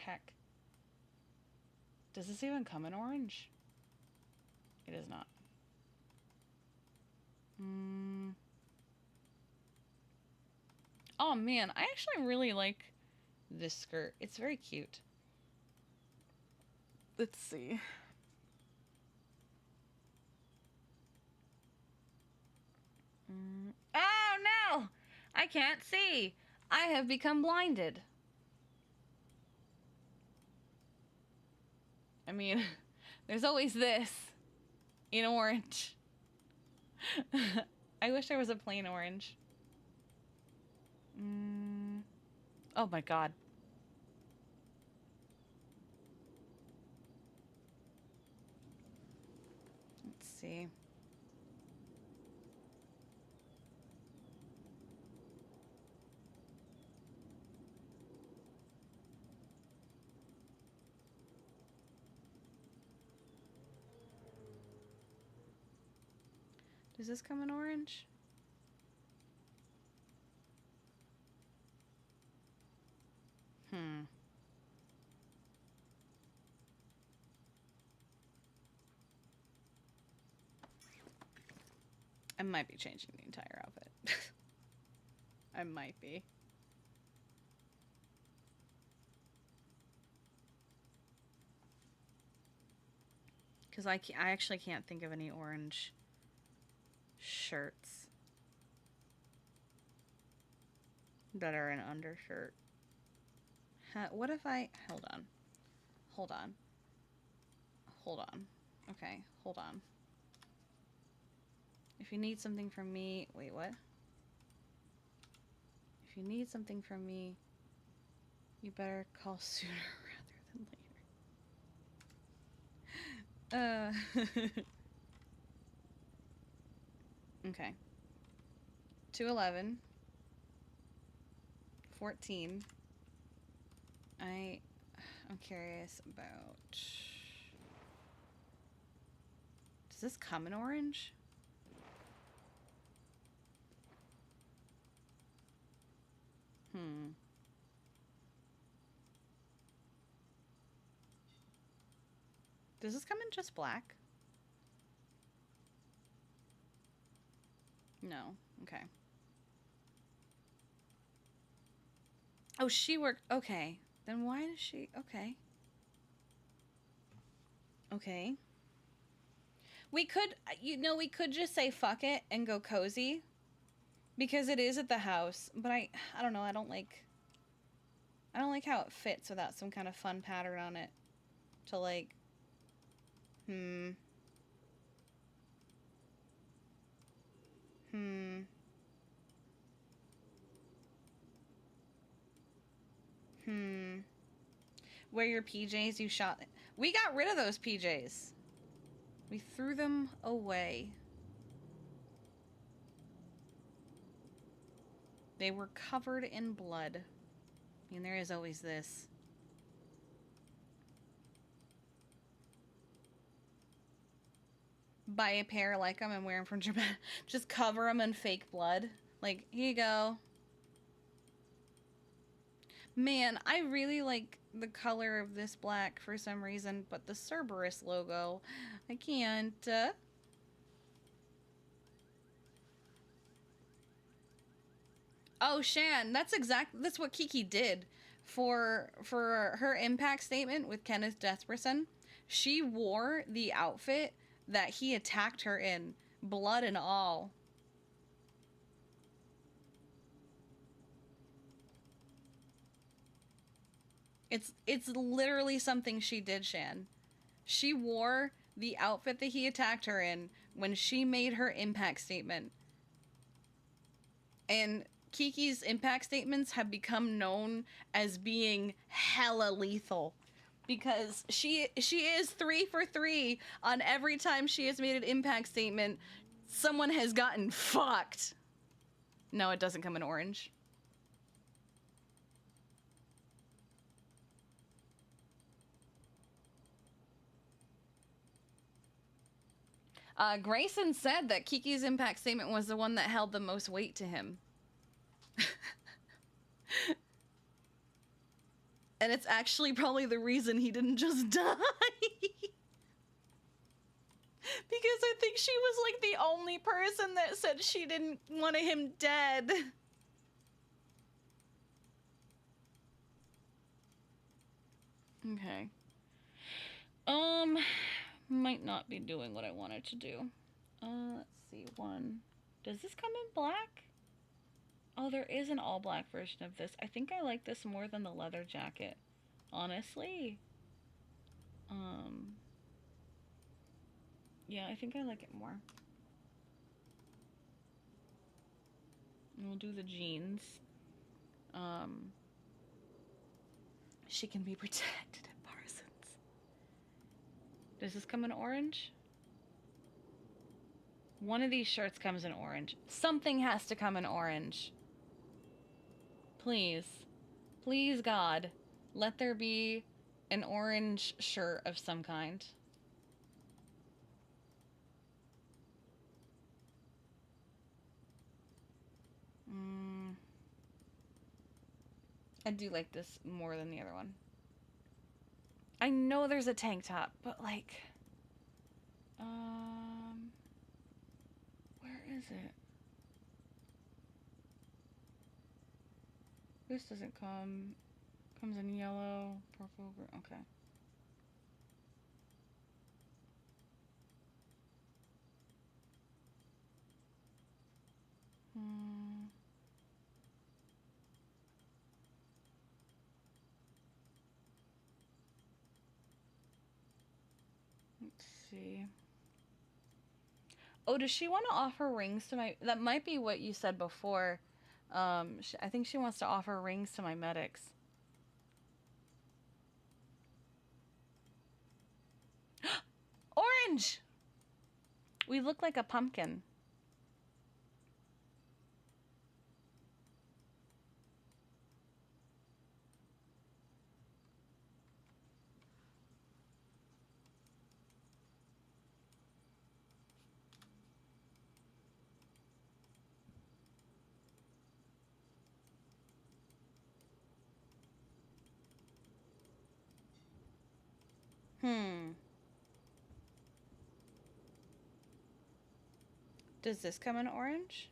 Heck. Does this even come in orange? It is not. Oh man, I actually really like this skirt. It's very cute. Let's see. Oh no! I can't see! I have become blinded. I mean, there's always this in orange. I wish there was a plain orange. Oh my god. Let's see. Does this come in orange? I might be changing the entire outfit. I might be. Because I actually can't think of any orange shirts that are an undershirt. What if I... Hold on. Hold on. Hold on. Okay, hold on. If you need something from me... Wait, what? If you need something from me, you better call sooner rather than later. Okay. 211. 14. I'm curious about... Does this come in orange? Does this come in just black? No. Okay. Oh, she worked... Okay. Then why does she... Okay. Okay. We could... You know, we could just say fuck it and go cozy. Because it is at the house. But I don't know. I don't like how it fits without some kind of fun pattern on it. To like... Wear your PJs you shot... We got rid of those PJs. We threw them away. They were covered in blood. I mean, there is always this. Buy a pair like them and wear them from Japan. Just cover them in fake blood. Like, here you go. Man, I really like the color of this black for some reason, but the Cerberus logo, I can't. Oh, Shan, that's what Kiki did for her impact statement with Kenneth Jesperson. She wore the outfit that he attacked her in, blood and all. It's literally something she did, Shan. She wore the outfit that he attacked her in when she made her impact statement. And Kiki's impact statements have become known as being hella lethal. Because she is 3 for 3 on every time she has made an impact statement. Someone has gotten fucked. No, it doesn't come in orange. Grayson said that Kiki's impact statement was the one that held the most weight to him. And it's actually probably the reason he didn't just die. Because I think she was like the only person that said she didn't want him dead. Okay. Might not be doing what I wanted to do. Let's see, one. Does this come in black? Oh, there is an all black version of this. I think I like this more than the leather jacket. Honestly. Yeah, I think I like it more. We'll do the jeans. She can be protected at Parsons. Does this come in orange? One of these shirts comes in orange. Something has to come in orange. Please. Please, God. Let there be an orange shirt of some kind. I do like this more than the other one. I know there's a tank top, but like... where is it? This doesn't come... Comes in yellow, purple, okay. Let's see. Oh, does she want to offer rings to my... That might be what you said before. I think she wants to offer rings to my medics. Orange! We look like a pumpkin. Does this come in orange?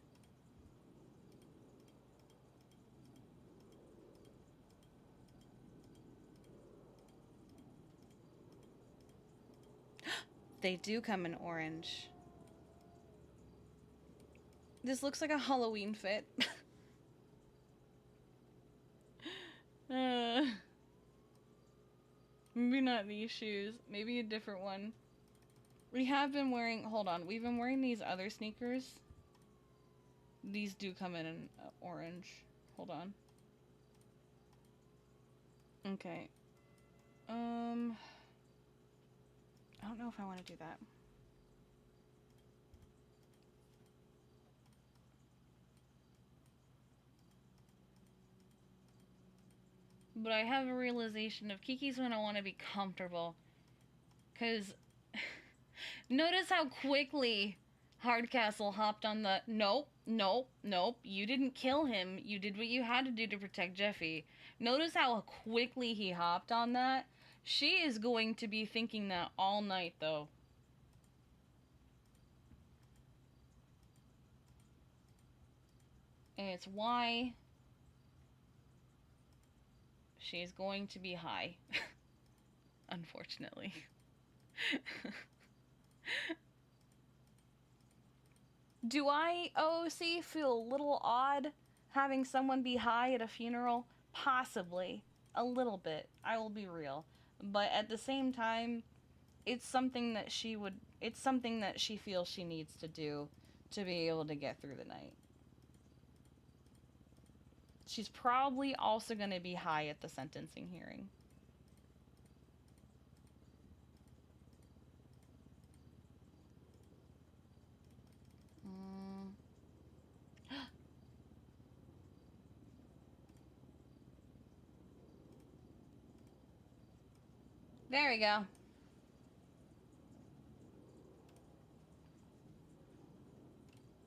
They do come in orange. This looks like a Halloween fit. Maybe not these shoes. Maybe a different one. We have been wearing... Hold on. We've been wearing these other sneakers. These do come in orange. Hold on. Okay. I don't know if I want to do that. but I have a realization of Kiki's gonna want to be comfortable. Cause notice how quickly Hardcastle hopped on the nope, you didn't kill him. You did what you had to do to protect Jeffy. Notice how quickly he hopped on that. She is going to be thinking that all night, though. And it's why she's going to be high. Unfortunately. Do I, OOC, feel a little odd having someone be high at a funeral? Possibly. A little bit. I will be real. But at the same time, it's something that she feels she needs to do to be able to get through the night. She's probably also going to be high at the sentencing hearing. There we go.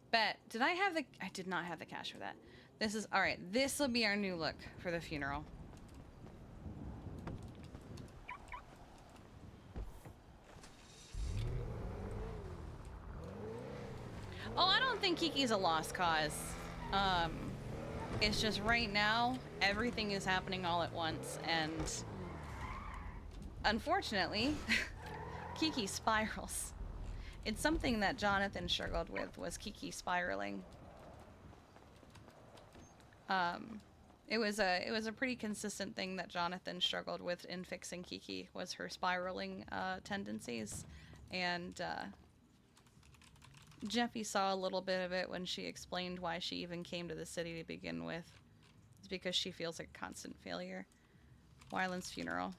Bet. Did I have the... I did not have the cash for that. This is... Alright, this will be our new look for the funeral. Oh, I don't think Kiki's a lost cause. It's just right now, everything is happening all at once, and... Unfortunately, Kiki spirals. It's something that Jonathan struggled with, was Kiki spiraling. It was a pretty consistent thing that Jonathan struggled with in fixing Kiki, was her spiraling tendencies. And Jeffy saw a little bit of it when she explained why she even came to the city to begin with. It's because she feels like a constant failure. Wyland's funeral.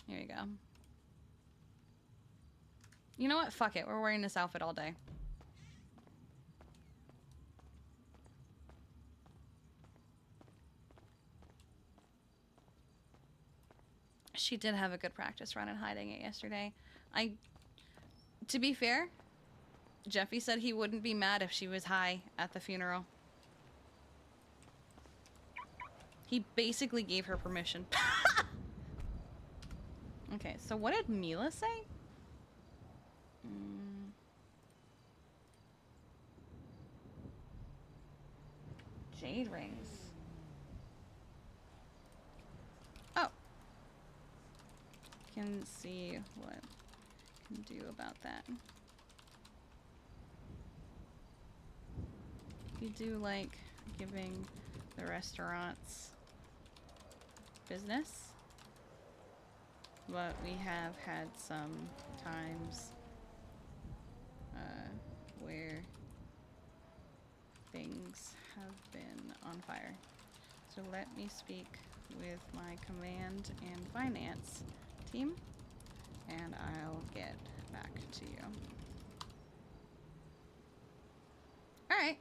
Here you go. You know what? Fuck it. We're wearing this outfit all day. She did have a good practice run in hiding it yesterday. To be fair, Jeffy said he wouldn't be mad if she was high at the funeral. He basically gave her permission. Okay, so what did Mila say? Jade rings. Oh. Can see what can do about that. We do like giving the restaurants business, but we have had some times where things have been on fire. So let me speak with my command and finance team, and I'll get back to you. Alright.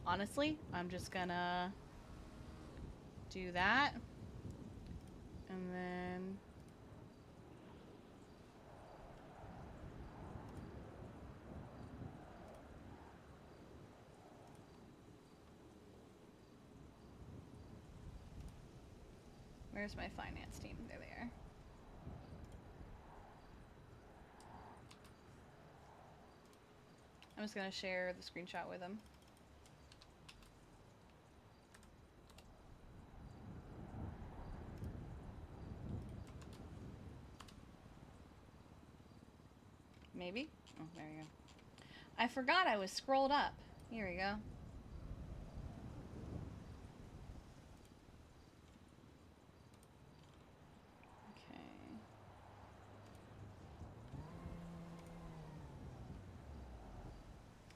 Honestly, I'm just gonna do that. And then... Where's my finance team? There they are. I'm just gonna share the screenshot with them. Maybe? Oh, there we go. I forgot I was scrolled up. Here we go.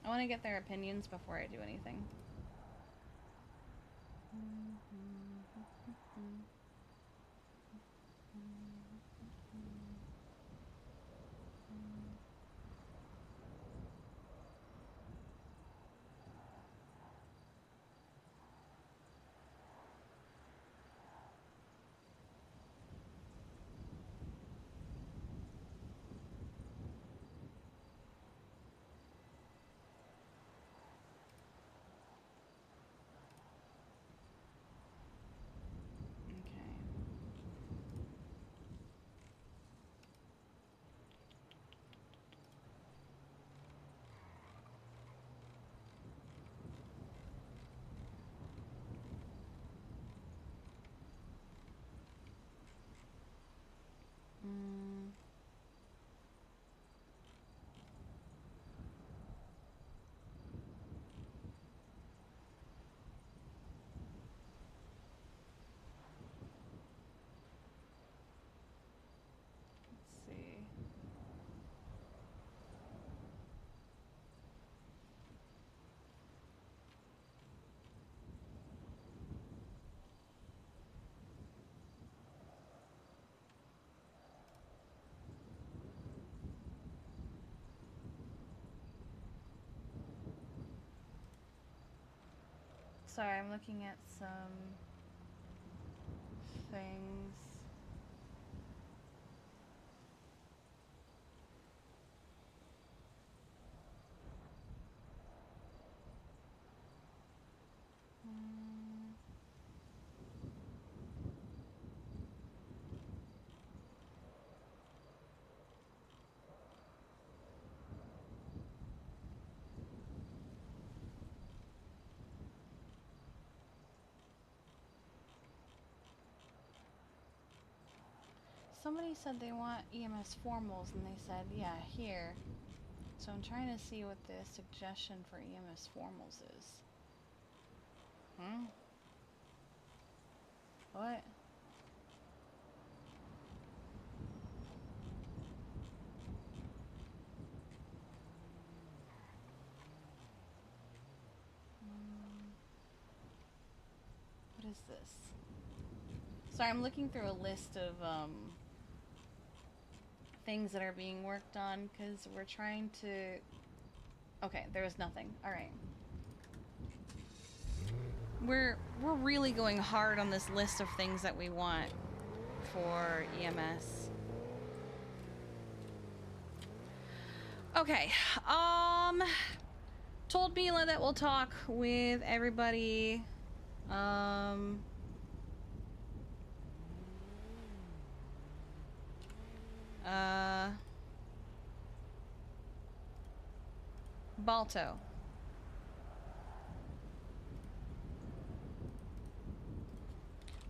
I want to get their opinions before I do anything. Sorry, I'm looking at some things. Somebody said they want EMS formals, and they said, yeah, here. So I'm trying to see what the suggestion for EMS formals is. What? What is this? Sorry, I'm looking through a list of things that are being worked on because we're trying to... Okay, there is nothing. All right. We're really going hard on this list of things that we want for EMS. Okay. Told Mila that we'll talk with everybody. Balto.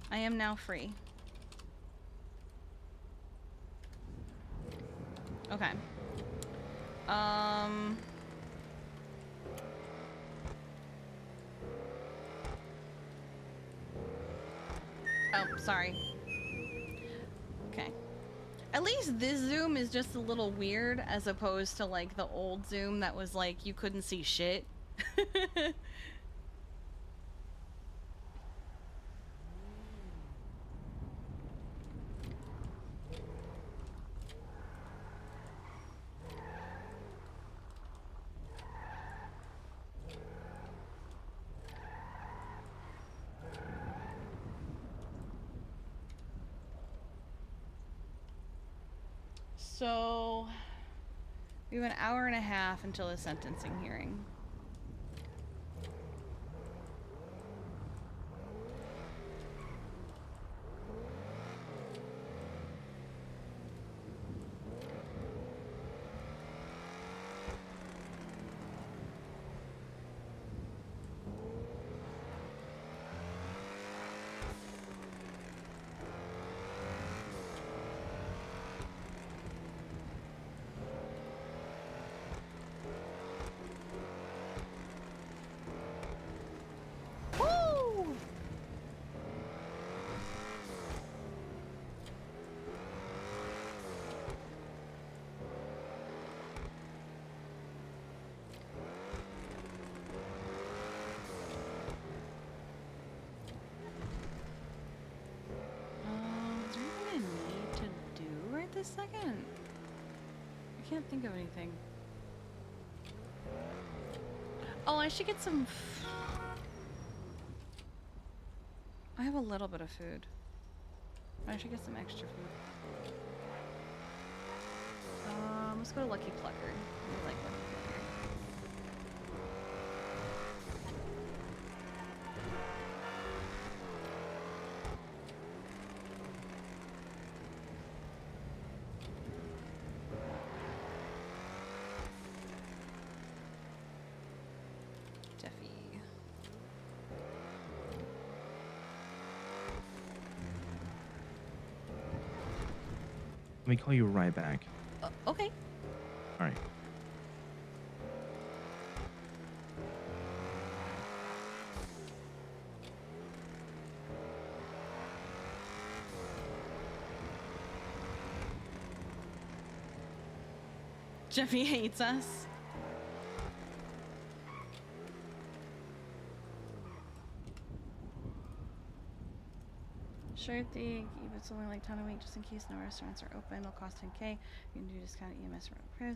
I am now free. Okay. Oh, sorry. Okay. At least this zoom is just a little weird as opposed to like the old zoom that was like you couldn't see shit. So, we have an hour and a half until the sentencing hearing. This second? I can't think of anything. Oh, I should get some... I have a little bit of food. I should get some extra food. Let's go to Lucky Plucker. I like Lucky Plucker. Let me call you right back. Okay. All right. Jeffy hates us. Sure thing, if it's only like 10 a week, just in case no restaurants are open, it'll cost 10K. You can do discount EMS for pros.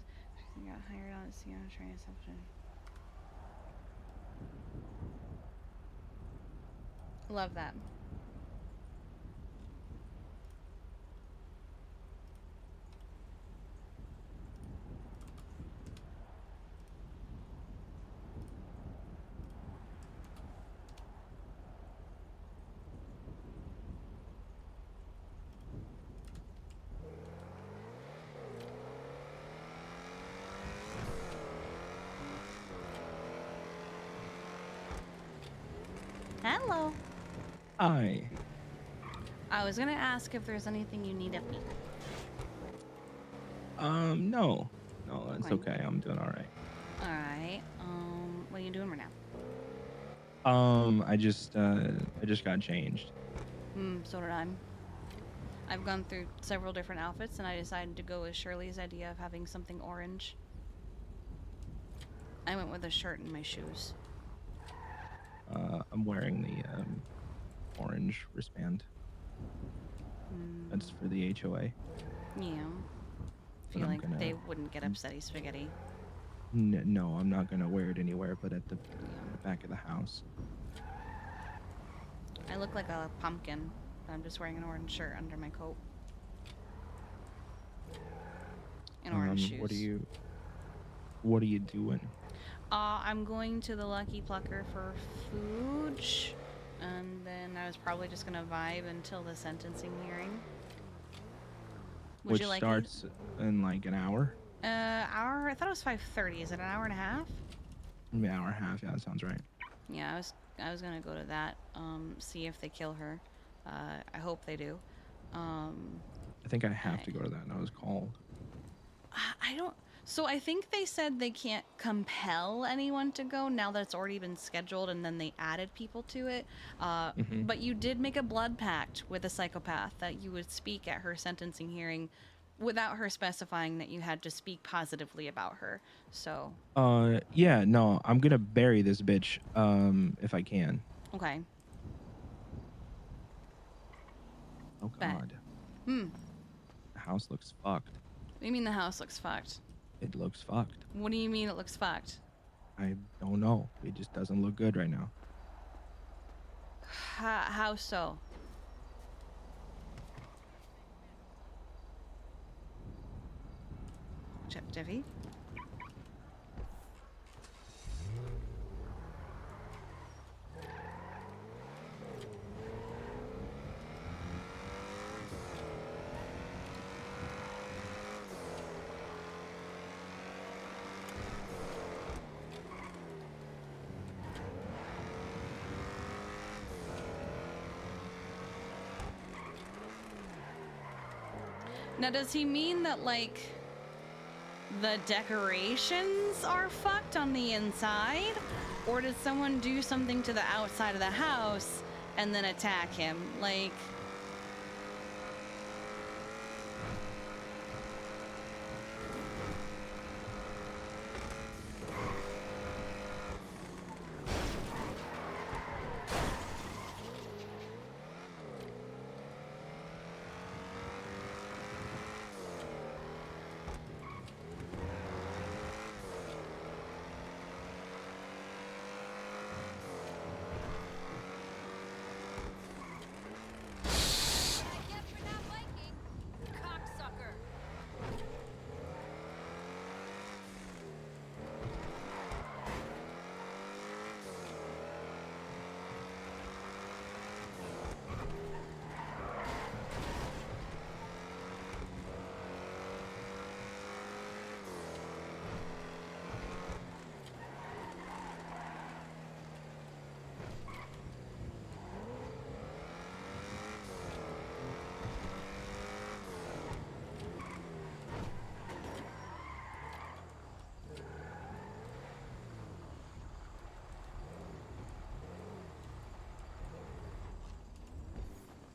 You got hired on at Sienna training assumption. Love that. Hello. Hi. I was gonna ask if there's anything you need of me. No. No, it's Okay. okay. I'm doing all right. All right. What are you doing right now? I just got changed. So did I. I've gone through several different outfits, and I decided to go with Shirley's idea of having something orange. I went with a shirt and my shoes. I'm wearing the orange wristband. That's for the HOA. Yeah. But Feel I'm like gonna- they wouldn't get upsetty spaghetti. No, I'm not gonna wear it anywhere but at the back of the house. I look like a pumpkin. I'm just wearing an orange shirt under my coat. And orange shoes. What are you doing? I'm going to the Lucky Plucker for food, and then I was probably just gonna vibe until the sentencing hearing. Would Which you like starts in like an hour? Hour? I thought it was 5:30. Is it an hour and a half? Maybe an hour and a half. Yeah, that sounds right. Yeah, I was gonna go to that. See if they kill her. I hope they do. I think I have to go to that. And I was called. I don't. So I think they said they can't compel anyone to go now that it's already been scheduled, and then they added people to it. But you did make a blood pact with a psychopath that you would speak at her sentencing hearing, without her specifying that you had to speak positively about her. So. Yeah, no, I'm gonna bury this bitch. If I can. Okay. Oh God. The house looks fucked. What do you mean the house looks fucked? It looks fucked. What do you mean it looks fucked? I don't know. It just doesn't look good right now. How so? Jeffy? Now, does he mean that, like, the decorations are fucked on the inside? Or did someone do something to the outside of the house and then attack him? Like...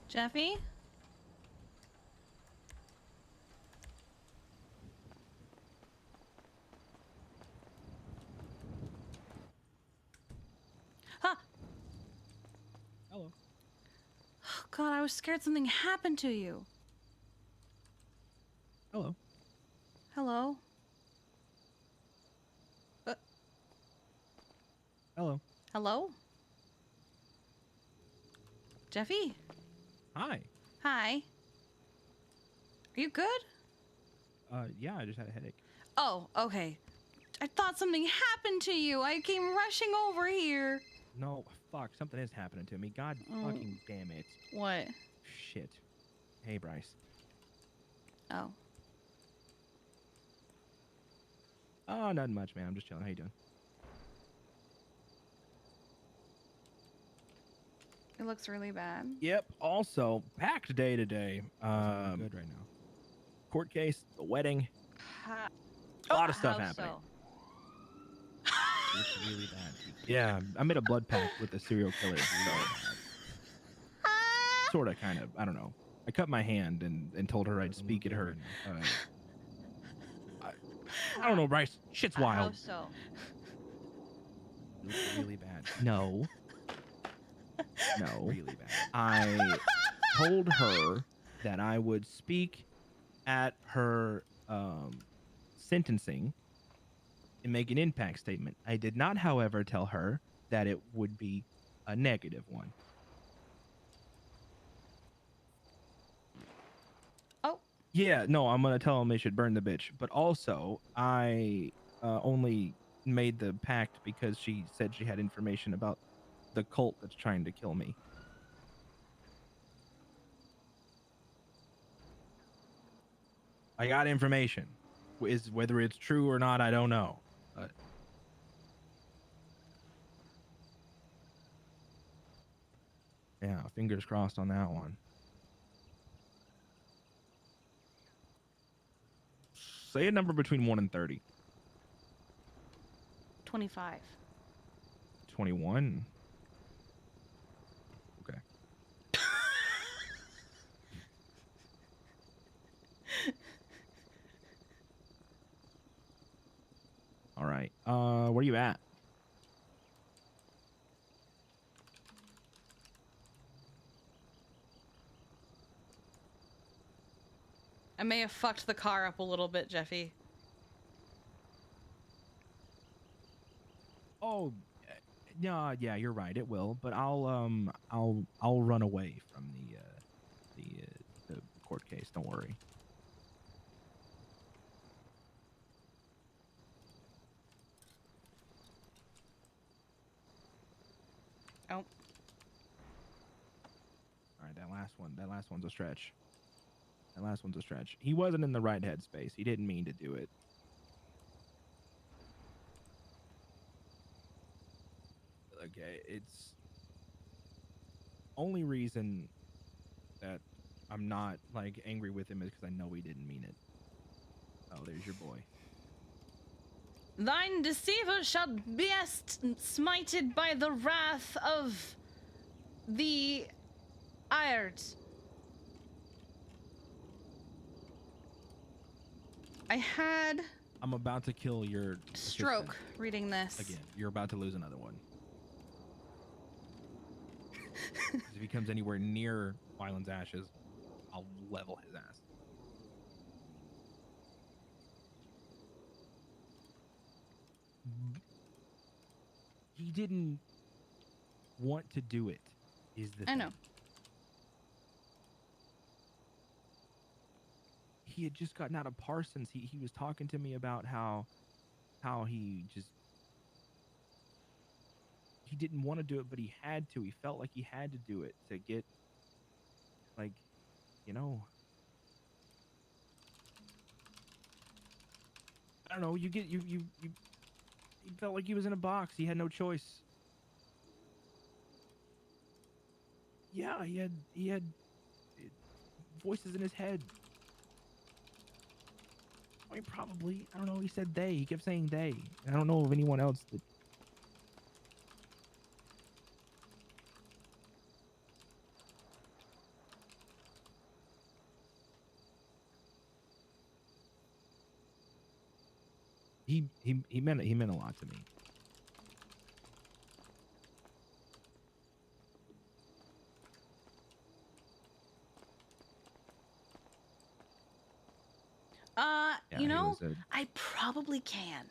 Jeffy? Huh. Hello. Oh, God, I was scared something happened to you. Hello. Hello? Hello. Hello? Jeffy? Hi. Hi. Are you good? Yeah, I just had a headache. Oh, okay. I thought something happened to you. I came rushing over here. No, fuck, something is happening to me. God fucking damn it. What? Shit. Hey, Bryce. Oh. Oh, nothing much, man. I'm just chilling. How you doing? It looks really bad. Yep. Also, packed day today. Good right now. Court case, the wedding. A lot of stuff happening. It's really bad. Yeah, I made a blood pact with a serial killer. Sort of, kind of. I don't know. I cut my hand and told her I'd speak at her. I don't know, Bryce. Shit's wild. How so? It looks really bad. No. No. Really bad. I told her that I would speak at her sentencing and make an impact statement. I did not, however, tell her that it would be a negative one. Oh. Yeah, no, I'm going to tell them they should burn the bitch. But also, I only made the pact because she said she had information about the cult that's trying to kill me. I got information. Whether it's true or not, I don't know. But yeah, fingers crossed on that one. Say a number between 1 and 30. 25. 21. Okay. All right. Where are you at? I may have fucked the car up a little bit, Jeffy. Oh, yeah, you're right. It will, but I'll run away from the court case. Don't worry. Oh. All right, that last one's a stretch. That last one's a stretch. He wasn't in the right headspace. He didn't mean to do it. Okay, it's only reason that I'm not like angry with him is because I know he didn't mean it. Oh, there's your boy. Thine deceiver shall be smited by the wrath of the Ired. I'm about to kill your stroke assistant. reading this. Again, you're about to lose another one. If he comes anywhere near Wyland's ashes, I'll level his ass. He didn't want to do it, is the thing. I know. He had just gotten out of Parsons. He was talking to me about how he didn't want to do it, but he had to. He felt like he had to do it to get, like, you know, I don't know. You he felt like he was in a box. He had no choice. Yeah, he had voices in his head. I mean, probably. I don't know. He said they. He kept saying they. I don't know of anyone else that. He meant a lot to me. Yeah, you know, he was I probably can.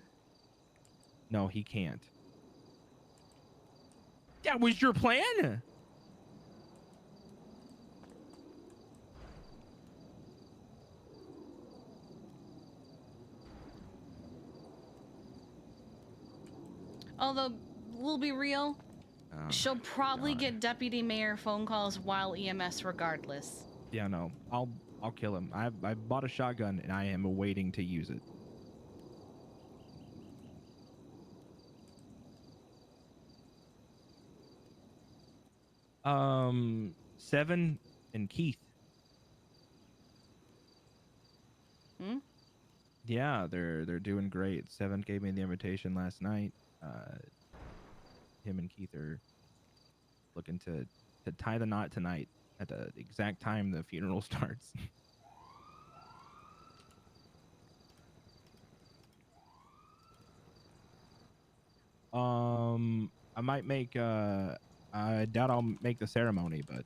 No, he can't. That was your plan? Although, we'll be real, Oh, she'll probably God. get deputy mayor phone calls while EMS regardless. Yeah, no. I'll kill him. I bought a shotgun and I am waiting to use it. Seven and Keith. Hmm? Yeah, they're doing great. Seven gave me the invitation last night. Him and Keith are looking to tie the knot tonight at the exact time the funeral starts. I might make I doubt I'll make the ceremony, but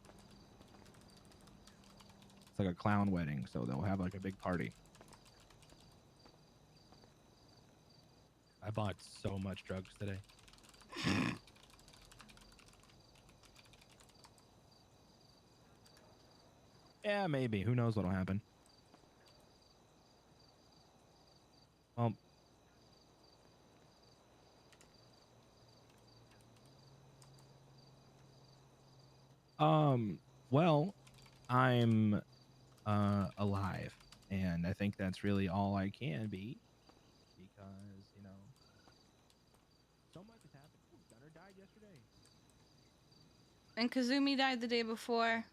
it's like a clown wedding, so they'll have like a big party. I bought so much drugs today. Yeah, maybe. Who knows what'll happen? Well, I'm alive, and I think that's really all I can be because, you know, so much has happened. Ooh, Gunner died yesterday. And Kazumi died the day before.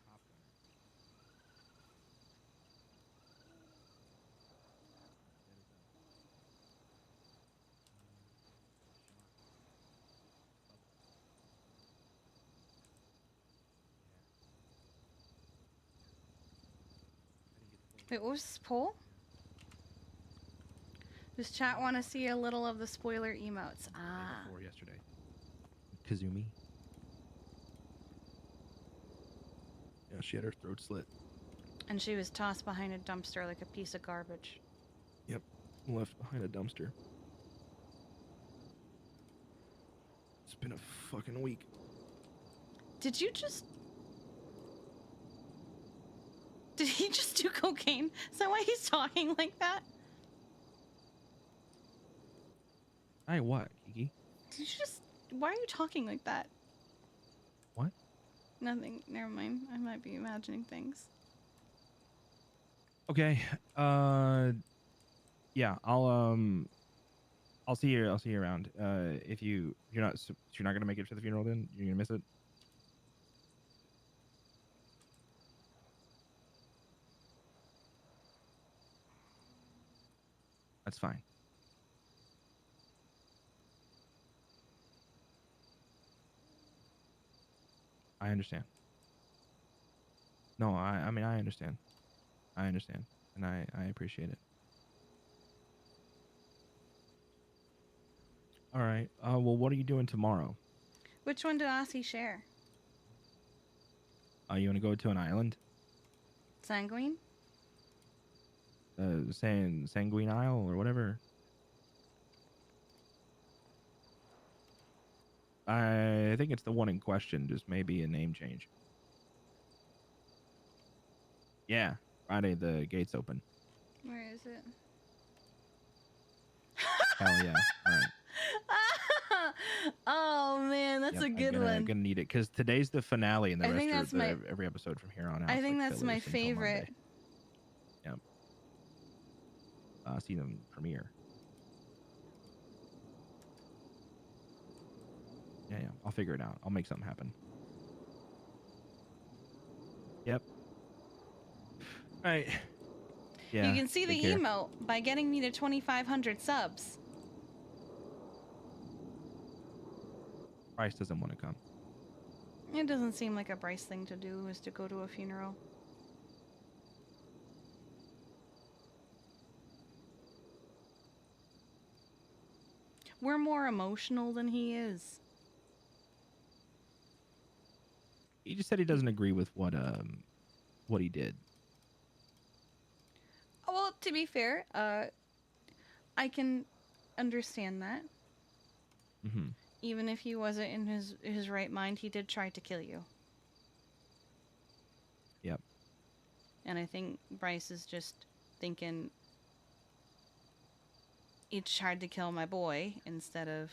Wait, what was this poll? Does chat want to see a little of the spoiler emotes? Ah. Before yesterday. Kazumi. Yeah, she had her throat slit. And she was tossed behind a dumpster like a piece of garbage. Yep, left behind a dumpster. It's been a fucking week. Did he just do cocaine? Is that why he's talking like that? Hey, what, Kiki? Why are you talking like that? What? Nothing. Never mind. I might be imagining things. Okay. Yeah, I'll see you. I'll see you around. If you're not gonna make it to the funeral, then you're gonna miss it. That's fine. I understand. No, I mean, I understand. I understand. And I appreciate it. All right. Well, what are you doing tomorrow? Which one did Aussie share? You want to go to an island? Sanguine? Sanguine Isle or whatever. I think it's the one in question, just maybe a name change. Yeah, Friday the gates open. Where is it? Hell yeah! All right. Oh man, that's a good one. I'm gonna need it because today's the finale, and the I think rest that's of every episode from here on out. I think like that's my fillers until favorite. Monday. Yep. See them premiere. Yeah, I'll figure it out. I'll make something happen. Yep. All right. Yeah. You can see the emote by getting me to 2,500 subs. Bryce doesn't want to come. It doesn't seem like a Bryce thing to do, is to go to a funeral. We're more emotional than he is. He just said he doesn't agree with what he did. Well, to be fair, I can understand that. Mm-hmm. Even if he wasn't in his right mind, he did try to kill you. Yep. And I think Bryce is just thinking he tried to kill my boy instead of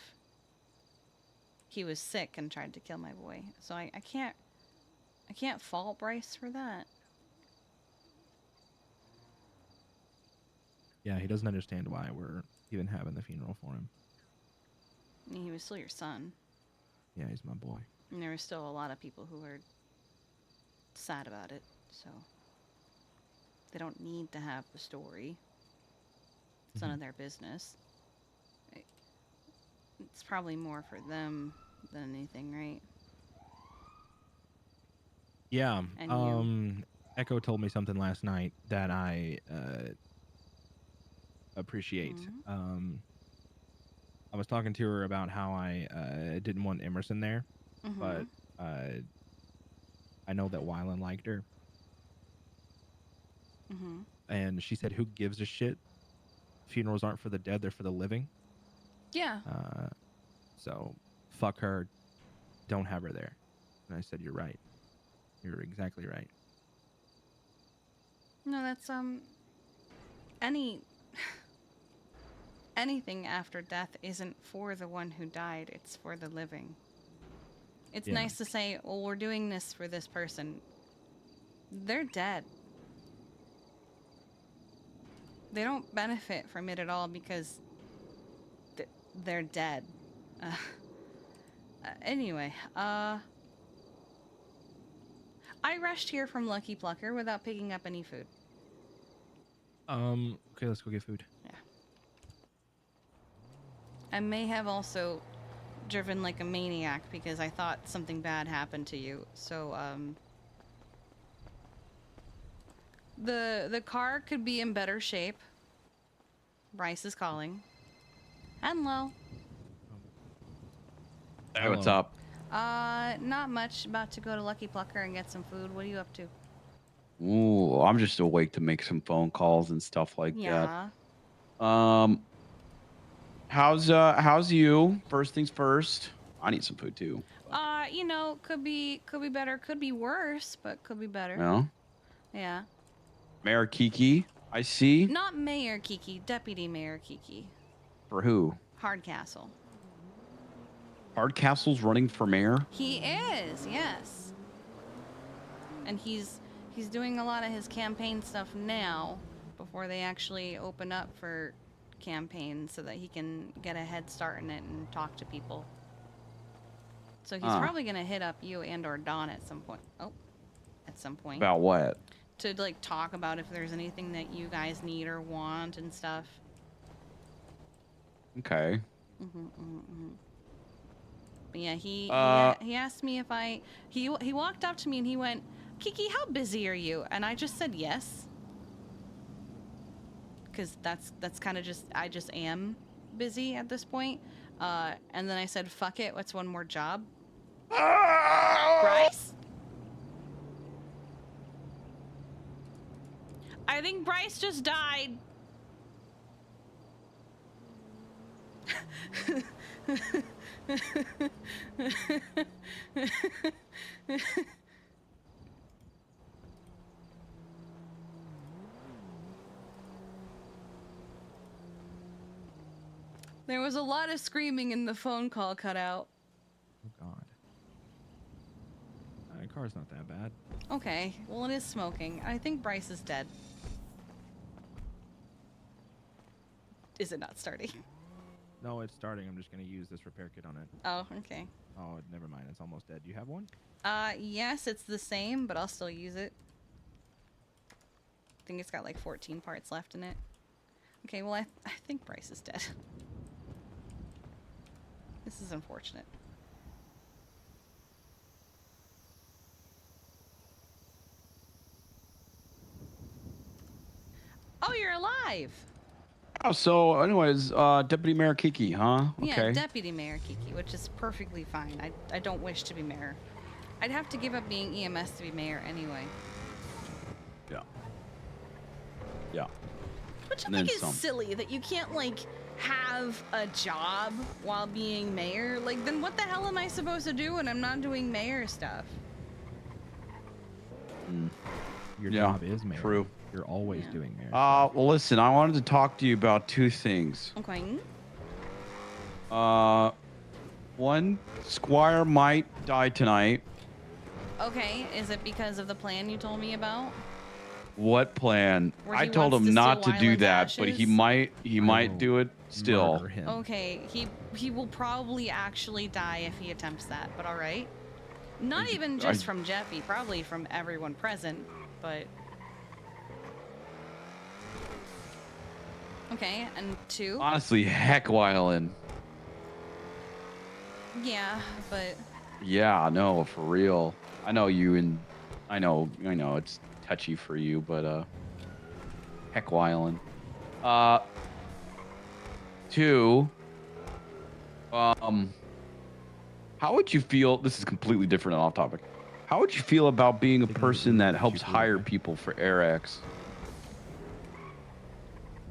he was sick and tried to kill my boy. So I can't fault Bryce for that. Yeah, he doesn't understand why we're even having the funeral for him. I mean, he was still your son. Yeah, he's my boy. And there were still a lot of people who were sad about it, so they don't need to have the story. It's none of their business. It's probably more for them than anything, right? Yeah. And you. Echo told me something last night that I appreciate. I was talking to her about how I didn't want Emerson there, but I know that Wyland liked her. And she said, who gives a shit? Funerals aren't for the dead, they're for the living. Yeah. So fuck her. Don't have her there. And I said, you're right. You're exactly right. No, that's anything after death isn't for the one who died, it's for the living. It's nice to say, well, we're doing this for this person. They're dead. They don't benefit from it at all because they're dead. Anyway, I rushed here from Lucky Plucker without picking up any food. Okay, let's go get food. Yeah. I may have also driven like a maniac because I thought something bad happened to you. So, the car could be in better shape. Bryce is calling. Hello. Hey, what's up? Not much. About to go to Lucky Plucker and get some food. What are you up to? Ooh, I'm just awake to make some phone calls and stuff like Yeah. that. How's you? First things first. I need some food too. You know, could be better, could be worse, but could be better. Well, Yeah. Mayor Kiki, I see. Not Mayor Kiki, Deputy Mayor Kiki. For who? Hardcastle. Hardcastle's running for mayor? He is, yes. And he's doing a lot of his campaign stuff now before they actually open up for campaigns so that he can get a head start in it and talk to people. So he's probably going to hit up you and or Dawn at some point. At some point. About what? To like talk about if there's anything that you guys need or want and stuff. Okay. But yeah, he asked me if he walked up to me and he went, Kiki, how busy are you? And I just said yes. Because that's kind of I just am busy at this point. And then I said, fuck it, what's one more job? Bryce? I think Bryce just died. There was a lot of screaming and the phone call cut out. Oh, God. Car's not that bad. Okay, well, it is smoking. I think Bryce is dead. Is it not starting? No, it's starting. I'm just going to use this repair kit on it. Oh, okay. Oh, never mind. It's almost dead. Do you have one? Yes, it's the same, but I'll still use it. I think it's got like 14 parts left in it. Okay, well, I think Bryce is dead. This is unfortunate. Oh, you're alive! Oh, so anyways, Deputy Mayor Kiki, huh? Okay. Yeah, Deputy Mayor Kiki, which is perfectly fine. I don't wish to be mayor. I'd have to give up being EMS to be mayor anyway. Yeah. Yeah. Which I think is silly that you can't, like, have a job while being mayor. Like, then what the hell am I supposed to do when I'm not doing mayor stuff? Your job is mayor. True. You're always doing mayor. Well, listen, I wanted to talk to you about two things. Okay. One, Squire might die tonight. Okay, is it because of the plan you told me about? What plan? Where I he told wants him to not steal to do Wyland's that, but he ashes? might do it still. Murder him. Okay, he will probably actually die if he attempts that, but all right. Not even just from Jeffy, probably from everyone present, but... Okay, and 2? Honestly, heck whiling. Yeah, but... Yeah, no, for real. I know you and I know it's touchy for you, but heck whiling. 2, how would you feel? This is completely different and off topic. How would you feel about being a person that helps hire people for AirX?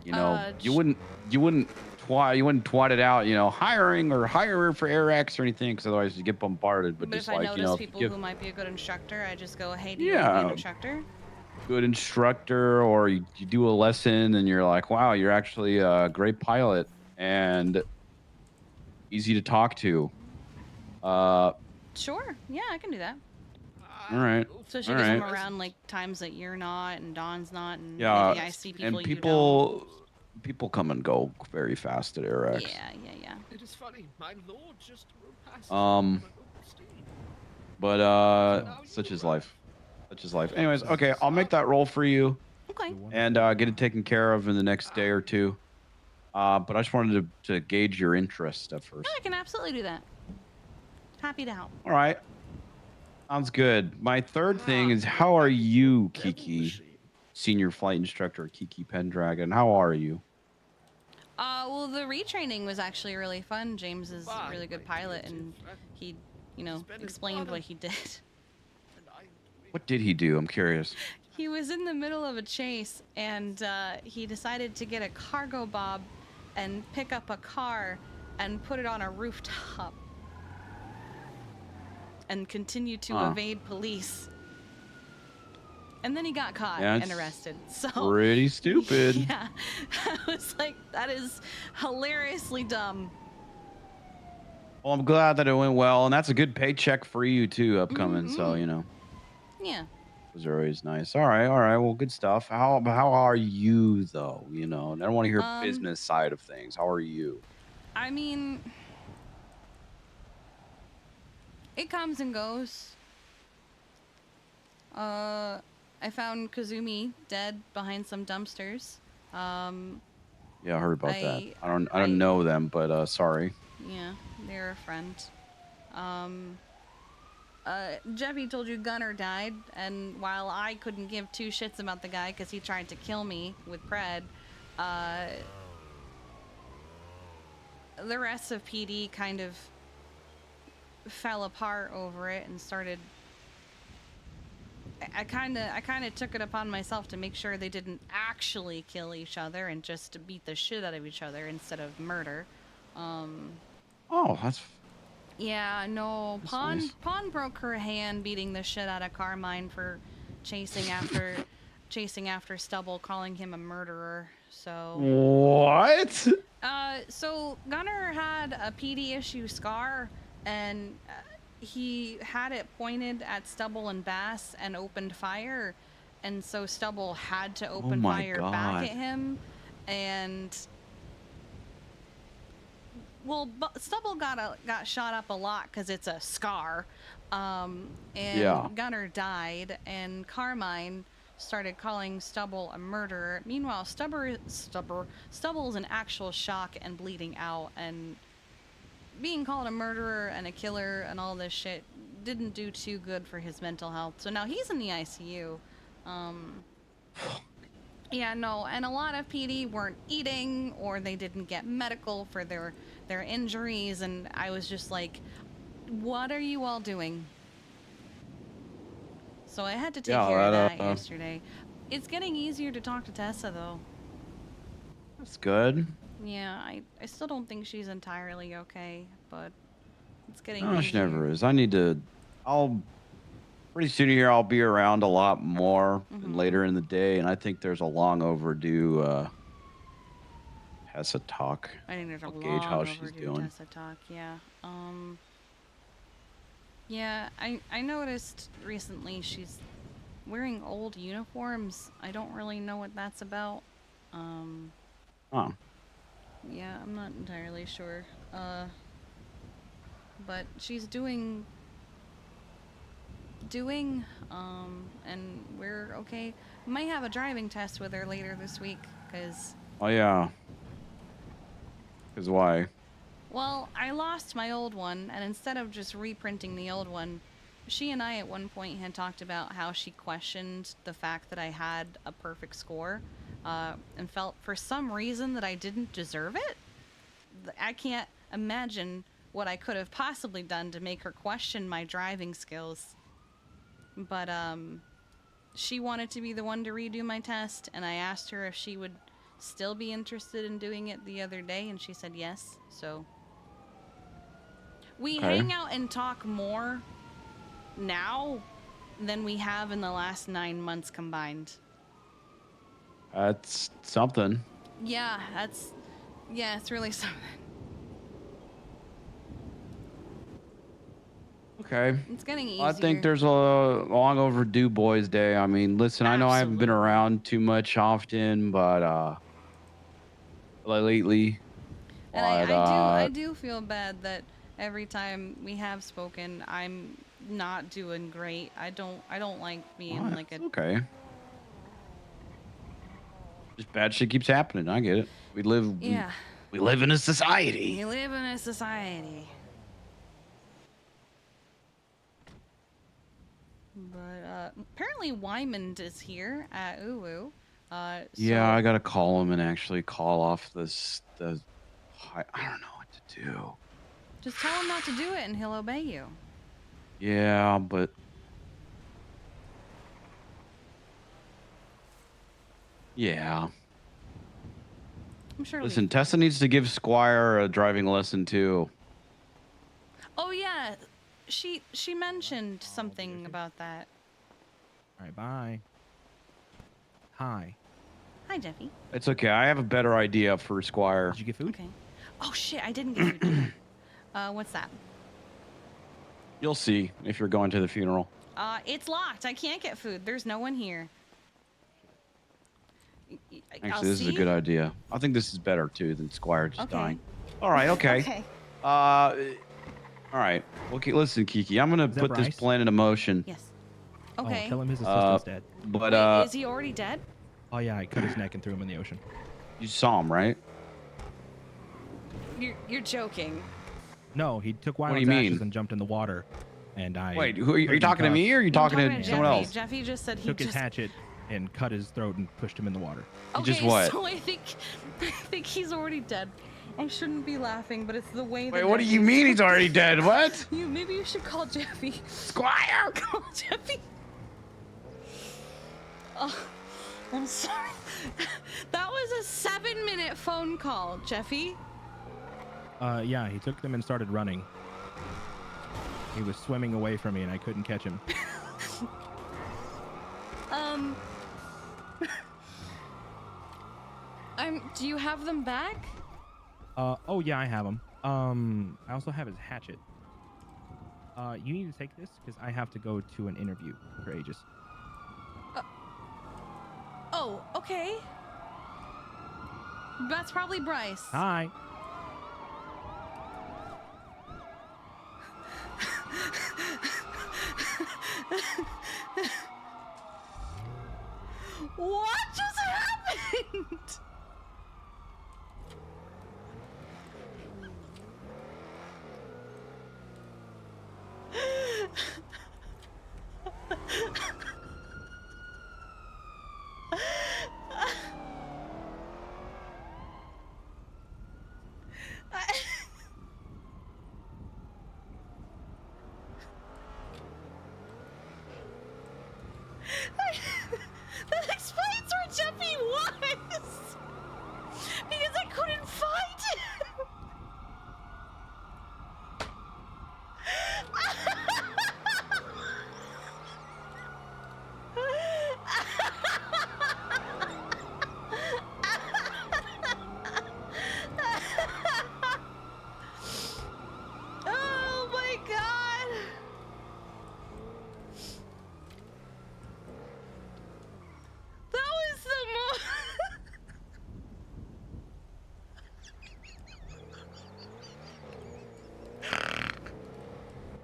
You know, you wouldn't twat it out, you know, hiring or hire for AirX or anything, because otherwise you get bombarded. But just if I like, notice you know, people if you who give might be a good instructor, I just go, hey, do you want to be an instructor? good instructor, or you do a lesson and you're like, wow, you're actually a great pilot and easy to talk to. Sure, yeah, I can do that. All right. Especially All because right. I'm around like times that you're not and Don's not, and Yeah, maybe I see people and you don't. people come and go very fast at AirX. Yeah. It is funny. My lord just rode past. But such is life. Such is life. Anyways, okay, I'll make that roll for you. Okay. And get it taken care of in the next day or two. But I just wanted to gauge your interest at first. No, I can absolutely do that. Happy to help. All right. Sounds good. My third thing is, how are you, Kiki? Senior flight instructor Kiki Pendragon. How are you? Well, the retraining was actually really fun. James is a really good pilot, and he, you know, explained what he did. What did he do? I'm curious. He was in the middle of a chase, and he decided to get a cargo bob and pick up a car and put it on a rooftop and continue to evade police. And then he got caught and arrested. So pretty stupid. Yeah, I was like, that is hilariously dumb. Well, I'm glad that it went well, and that's a good paycheck for you too, upcoming. So you know, Yeah. those are always nice. All right. Well, good stuff. How are you though? You know, I don't want to hear business side of things. How are you? I mean, it comes and goes. I found Kazumi dead behind some dumpsters. Yeah, I heard about that. I don't know them, but sorry. Yeah, they're a friend. Jeffy told you Gunner died, and while I couldn't give 2 shits about the guy because he tried to kill me with Pred, the rest of PD kind of fell apart over it and started... I kind of took it upon myself to make sure they didn't actually kill each other and just to beat the shit out of each other instead of murder. Oh, that's... Yeah, no. Nice. Pawn broke her hand beating the shit out of Carmine for chasing after Stubble, calling him a murderer. So what? So Gunner had a PD issue scar, and he had it pointed at Stubble and Bass and opened fire, and so Stubble had to open fire back at him, and well, Stubble got shot up a lot because it's a scar, and Gunner died, and Carmine started calling Stubble a murderer. Meanwhile, Stubble's in actual shock and bleeding out, and being called a murderer and a killer and all this shit didn't do too good for his mental health. So now he's in the ICU. Yeah, no, and a lot of PD weren't eating, or they didn't get medical for their injuries, and I was just like, what are you all doing? So I had to take care of that yesterday. It's getting easier to talk to Tessa, though. That's good. Yeah, I still don't think she's entirely okay, but it's getting No, easier. she never is. Pretty soon here, I'll be around a lot more and later in the day, and I think there's a long overdue Tessa talk. I think there's a I'll gauge how long she's overdue doing. Tessa talk. Yeah. Yeah, I noticed recently she's wearing old uniforms. I don't really know what that's about. Oh. Yeah, I'm not entirely sure. But she's doing, and we're okay. We might have a driving test with her later this week, because... Oh, yeah. Because why? Well, I lost my old one, and instead of just reprinting the old one, she and I at one point had talked about how she questioned the fact that I had a perfect score, and felt for some reason that I didn't deserve it. I can't imagine what I could have possibly done to make her question my driving skills. But, she wanted to be the one to redo my test, and I asked her if she would still be interested in doing it the other day, and she said yes, so... We Okay. hang out and talk more now than we have in the last 9 months combined. That's something. Yeah, it's really something. Okay. It's getting easier. I think there's a long overdue boys' day. I mean, listen, I know I haven't been around too much often, but lately. And I do feel bad that every time we have spoken, I'm not doing great. I don't like being like a... Okay. Just bad shit keeps happening. I get it. We live. Yeah. We live in a society. We live in a society. But apparently Wyman is here at Uwu. Yeah, I gotta call him and actually call off this. I don't know what to do. Just tell him not to do it and he'll obey you. Yeah, but yeah. I'm sure. Listen, Tessa needs to give Squire a driving lesson too. Oh yeah, she mentioned something about that. All right, bye. Hi. Hi, Jeffy. It's okay. I have a better idea for Squire. Did you get food? Okay. Oh shit, I didn't get food. What's that? You'll see if you're going to the funeral. It's locked. I can't get food. There's no one here. Actually, this is a good idea. I think this is better too than Squire just dying. All right. Okay. Okay. All right. Okay. Listen, Kiki, I'm gonna put this Bryce? plan into motion. Yes. Oh, Okay. tell him his assistant's dead. But Wait, is he already dead? Oh yeah, I cut his neck and threw him in the ocean. You saw him, right? You're joking. No, he took What do Wyland's you mean? ashes and jumped in the water. And I. Wait, who are you put him in talking to me cuffs, or are you I'm talking to Jeffy. someone else? Jeffy just said he Took his just... hatchet and cut his throat and pushed him in the water. Okay, just what? so I think he's already dead. I shouldn't be laughing, but it's the way that... Wait, what do you mean he's already dead? What? Maybe you should call Jeffy. Squire! Call Jeffy. Oh, I'm sorry. That was a 7-minute phone call, Jeffy. Yeah, he took them and started running. He was swimming away from me and I couldn't catch him. Do you have them back? Oh yeah, I have him. I also have his hatchet. You need to take this because I have to go to an interview for Aegis. Oh, okay. That's probably Bryce. Hi. What just happened? That explains where Jeffy was! Because I couldn't find him!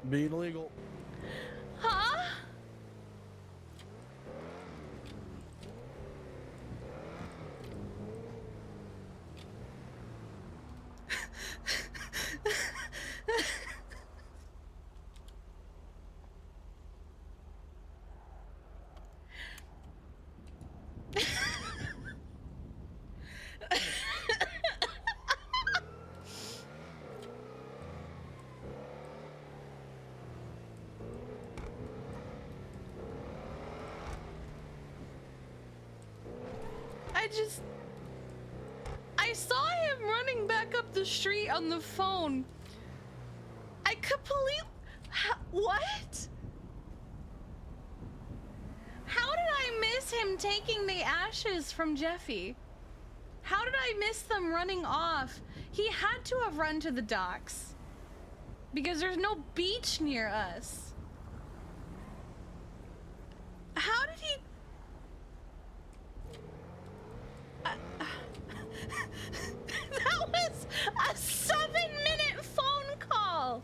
Being illegal. Huh? I saw him running back up the street on the phone. I completely... What? How did I miss him taking the ashes from Jeffy? How did I miss them running off? He had to have run to the docks. Because there's no beach near us. How did he... That was a 7-minute phone call.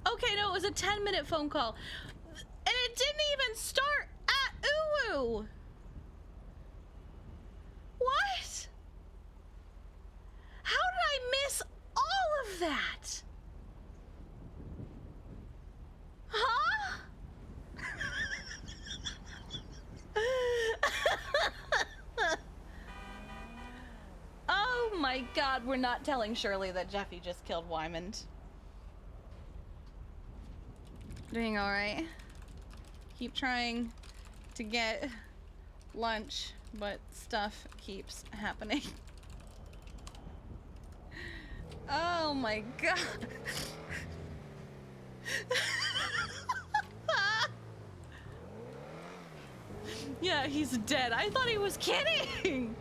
Okay, no, it was a 10-minute phone call. And it didn't even start at Uwu. What? How did I miss all of that? Huh? Oh my god, we're not telling Shirley that Jeffy just killed Wymond. Doing alright. Keep trying to get lunch, but stuff keeps happening. Oh my god. Yeah, he's dead. I thought he was kidding.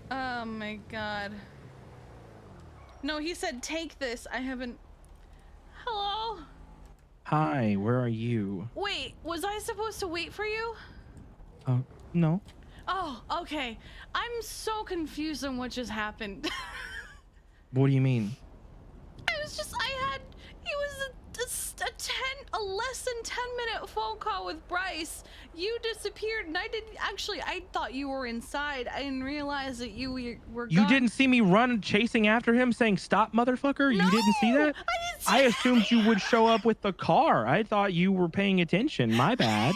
Oh my god. No, he said take this. I haven't... Hello? Hi, where are you? Wait, was I supposed to wait for you? No. Oh, okay. I'm so confused on what just happened. What do you mean? It was a less than 10-minute phone call with Bryce. You disappeared, and I thought you were inside. I didn't realize that you were You gone. didn't see me run chasing after him saying, "Stop, motherfucker"? No, you didn't see that? I assumed you would show up with the car. I thought you were paying attention. My bad.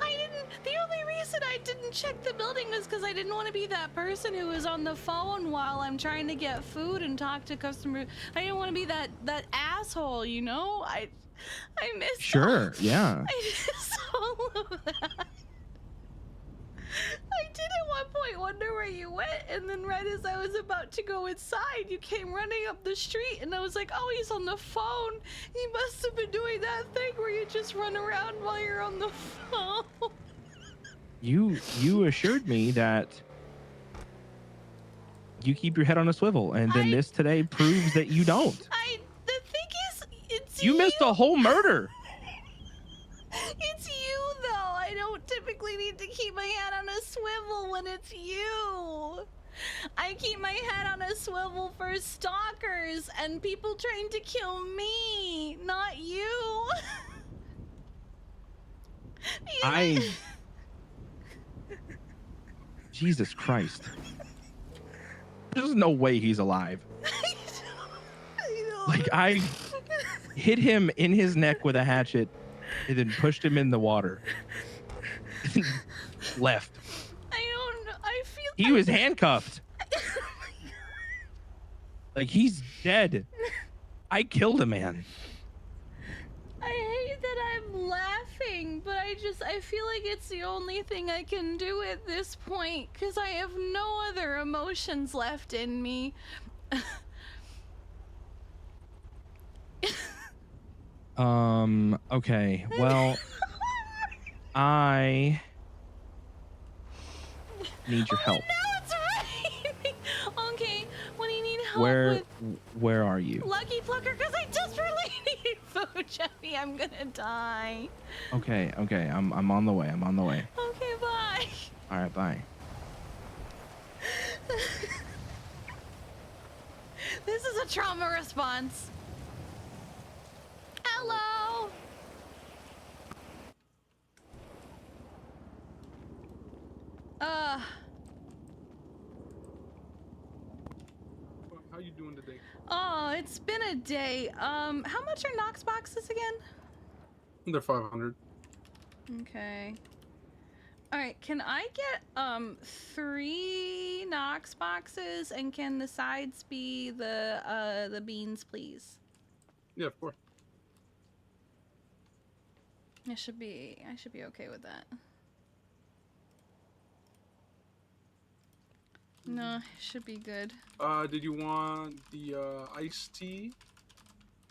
I didn't. The only reason I didn't check the building was because I didn't want to be that person who was on the phone while I'm trying to get food and talk to customers. I didn't want to be that asshole, you know. I missed. Sure, yeah. I missed all of that. I did at one point wonder where you went, and then right as I was about to go inside, you came running up the street, and I was like, oh, he's on the phone. He must have been doing that thing where you just run around while you're on the phone. You assured me that you keep your head on a swivel, and then this today proves that you don't. The thing is, it's You missed a whole murder. It's you, though. I don't typically need to keep my head on a swivel when it's you. I keep my head on a swivel for stalkers and people trying to kill me, not you. Jesus Christ. There's no way he's alive. Like, I hit him in his neck with a hatchet and then pushed him in the water. Left. I don't know. I feel He was handcuffed. Like, he's dead. I killed a man. I hate that I'm laughing, but I feel like it's the only thing I can do at this point because I have no other emotions left in me. Okay. Well, I need your help. Now it's raining. Okay, when you need help. where are you? Lucky Plucker, because I just really need food, Jeffy. I'm gonna die. Okay, I'm on the way. I'm on the way. Okay, bye. All right, bye. This is a trauma response. Hello. How you doing today? Oh, it's been a day. How much are Knox boxes again? They're 500. Okay. All right, can I get 3 Knox boxes, and can the sides be the beans, please? Yeah, of course. I should be okay with that. No, it should be good. Did you want the iced tea,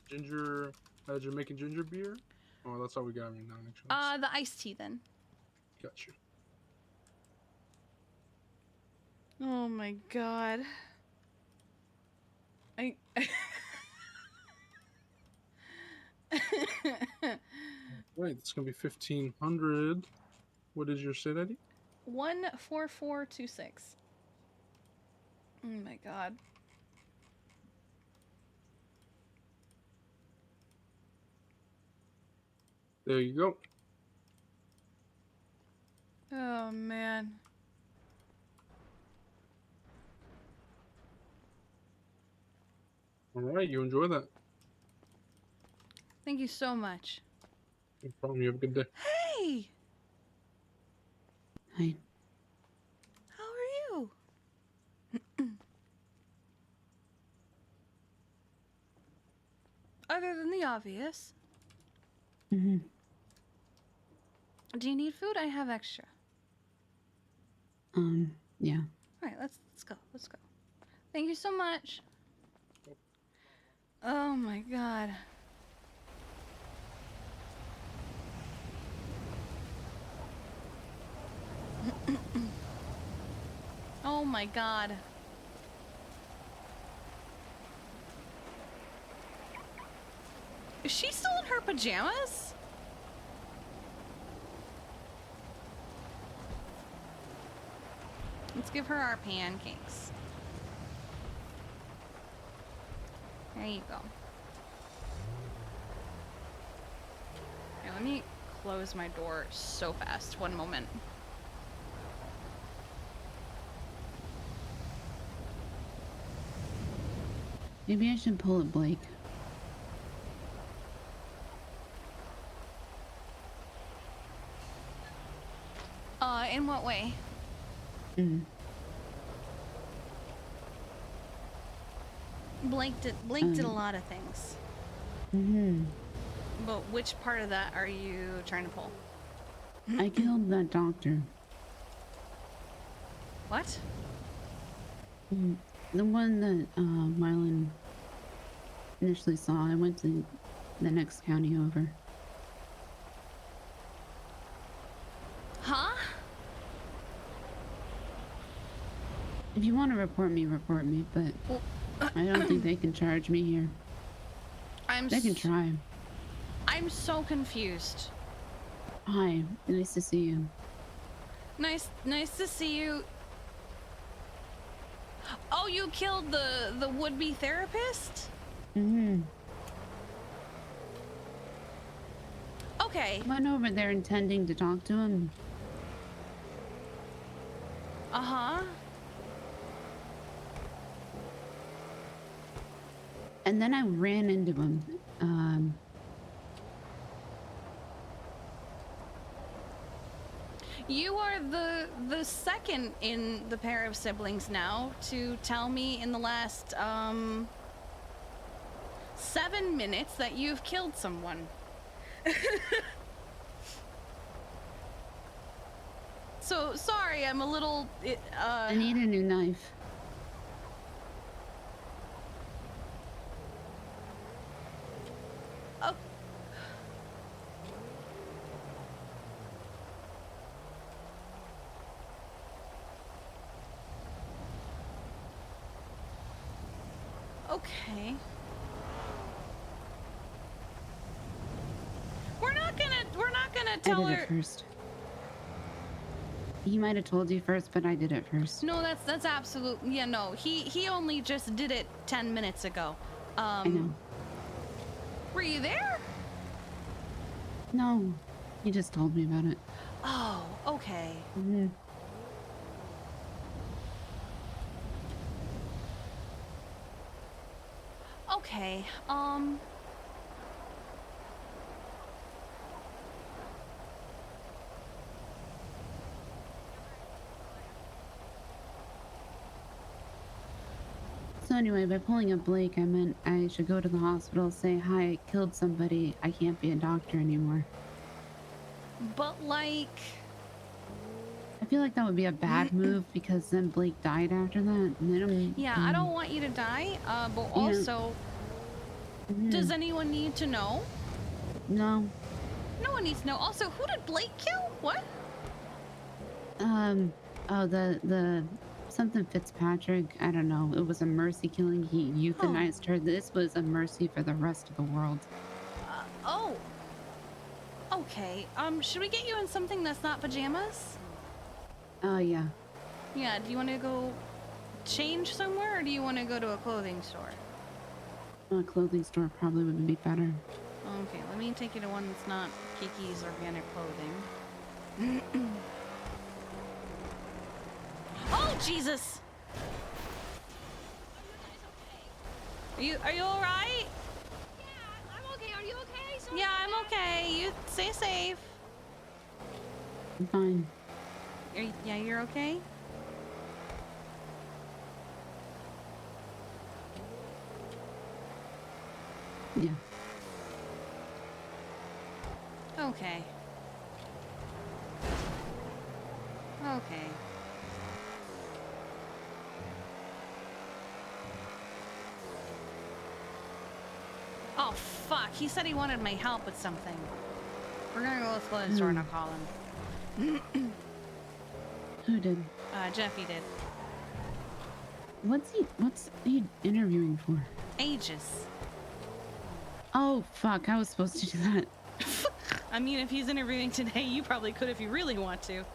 ginger, Jamaican ginger beer? Oh, that's all we got right now. Actually. The iced tea then. Gotcha. Oh my god. Right, it's gonna be 1500. What is your sit ID? 14426. Oh my god. There you go. Oh man. All right, you enjoy that. Thank you so much. No problem. You have a good day. Hey! Hi. How are you? Other than the obvious. Mm-hmm. Do you need food? I have extra. Yeah. All right, let's go. Let's go. Thank you so much. Oh my god. Oh my god. Is she still in her pajamas? Let's give her our pancakes. There you go. Okay, let me close my door so fast. One moment. Maybe I should pull it, Blake. In what way? Blake did a lot of things. But which part of that are you trying to pull? I killed that doctor. What? The one that Marlon initially saw. I went to the next county over. Huh? If you want to report me, but I don't think they can charge me here. They can try. I'm so confused. Hi, nice to see you. Nice to see you. Oh, you killed the would-be therapist? Okay. I went over there intending to talk to him. Uh-huh. And then I ran into him. You are the second in the pair of siblings now to tell me in the last 7 minutes that you've killed someone. So sorry, I'm a little I need a new knife. Oh. Okay. We're not gonna tell I did her. it first. He might have told you first, but I did it first. No, that's absolute. Yeah, no. He only just did it 10 minutes ago. I know. Were you there? No, he just told me about it. Oh, okay. Mm-hmm. Okay. So anyway, by pulling up Blake, I meant I should go to the hospital, say, hi, I killed somebody. I can't be a doctor anymore. But like... I feel like that would be a bad move because then Blake died after that. And then Yeah, I don't want you to die, but also... Does anyone need to know? No. No one needs to know. Also, who did Blake kill? What? Oh, the something Fitzpatrick. I don't know. It was a mercy killing. He euthanized her. This was a mercy for the rest of the world. Oh. Okay. Should we get you in something that's not pajamas? Yeah. Yeah, do you want to go change somewhere, or do you want to go to a clothing store? A clothing store probably would be better. Okay, let me take you to one that's not Kiki's organic clothing. Oh, Jesus! Are you alright? Yeah, I'm okay. Are you okay? Sorry Yeah, I'm okay. You stay safe. I'm fine. Yeah, you're okay? Yeah. Okay. Okay. Oh, fuck. He said he wanted my help with something. We're gonna go to the clothing store and I'll call him. Who did? Jeffy did. What's he interviewing for? Aegis. Oh, fuck. I was supposed to do that. I mean, if he's interviewing today, you probably could if you really want to.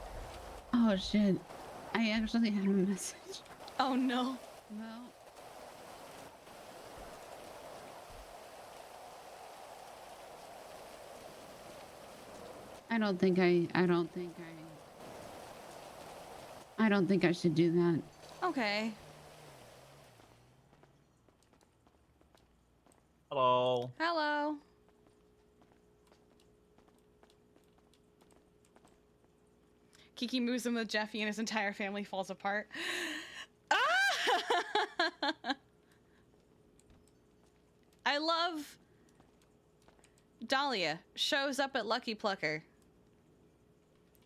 Oh, shit. I actually had a message. Oh, no. No. I don't think I should do that. Okay. Hello. Hello. Kiki moves in with Jeffy and his entire family falls apart. Ah! I love Dahlia shows up at Lucky Plucker.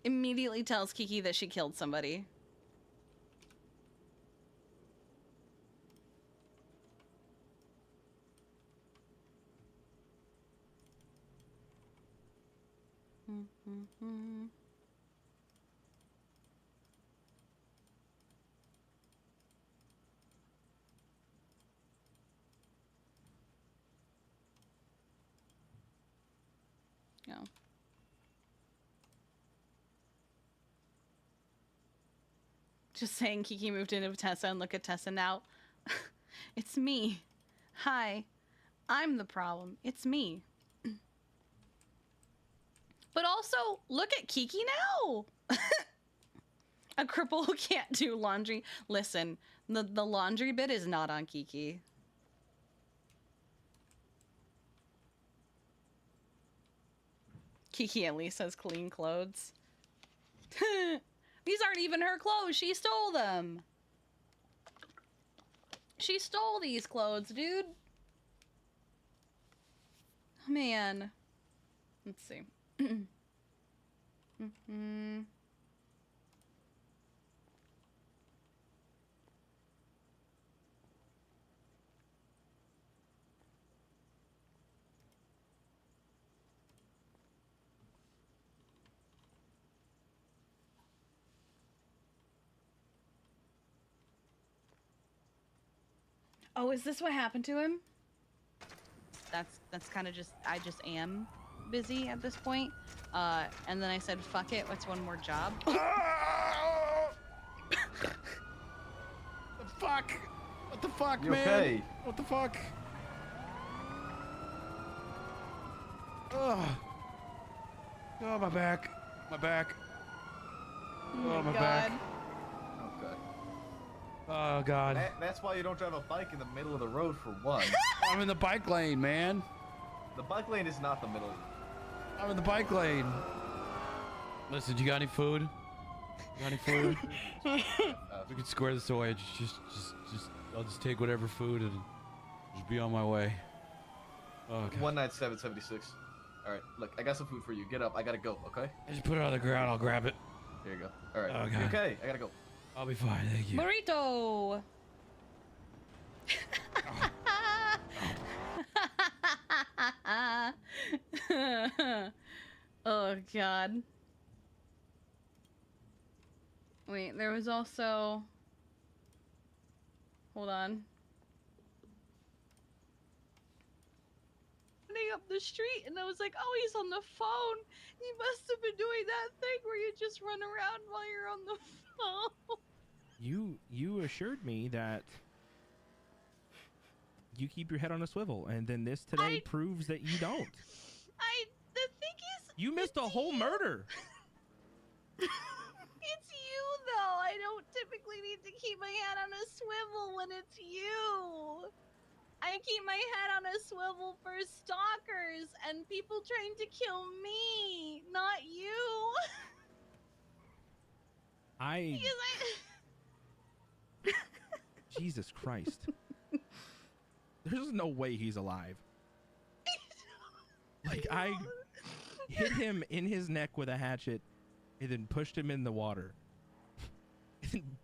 Immediately tells Kiki that she killed somebody. No. Just saying Kiki moved in with Tessa and look at Tessa now. It's me. Hi. I'm the problem. It's me. But also, look at Kiki now. A cripple who can't do laundry. Listen, the laundry bit is not on Kiki. Kiki at least has clean clothes. These aren't even her clothes. She stole them. She stole these clothes, dude. Man. Let's see. Oh, is this what happened to him? That's kind of just, I just am busy at this point. And then I said, fuck it, what's one more job? The fuck? What the fuck, You man? okay? What the fuck? Ugh. Oh, my back. My back. Oh, my back. Okay. Oh, God. That's why you don't drive a bike in the middle of the road for one. I'm in the bike lane, man. The bike lane is not the middle. I'm in the bike lane. Listen, you got any food? You got any food? We can square this away. I'll just take whatever food and just be on my way. Oh, God. 19776. All right, look, I got some food for you. Get up. I gotta go. Okay. Just put it on the ground. I'll grab it. Here you go. All right. Oh, You God. okay? I gotta go. I'll be fine. Thank you. Burrito! Oh, God. Wait, there was also... Hold on. Running up the street, and I was like, oh, he's on the phone. He must have been doing that thing where you just run around while you're on the phone. You assured me that you keep your head on a swivel, and then this today proves that you don't. The thing is... You missed a whole murder. It's you, though. I don't typically need to keep my head on a swivel when it's you. I keep my head on a swivel for stalkers and people trying to kill me, not you. Jesus Christ. There's no way he's alive. Like, I hit him in his neck with a hatchet and then pushed him in the water. And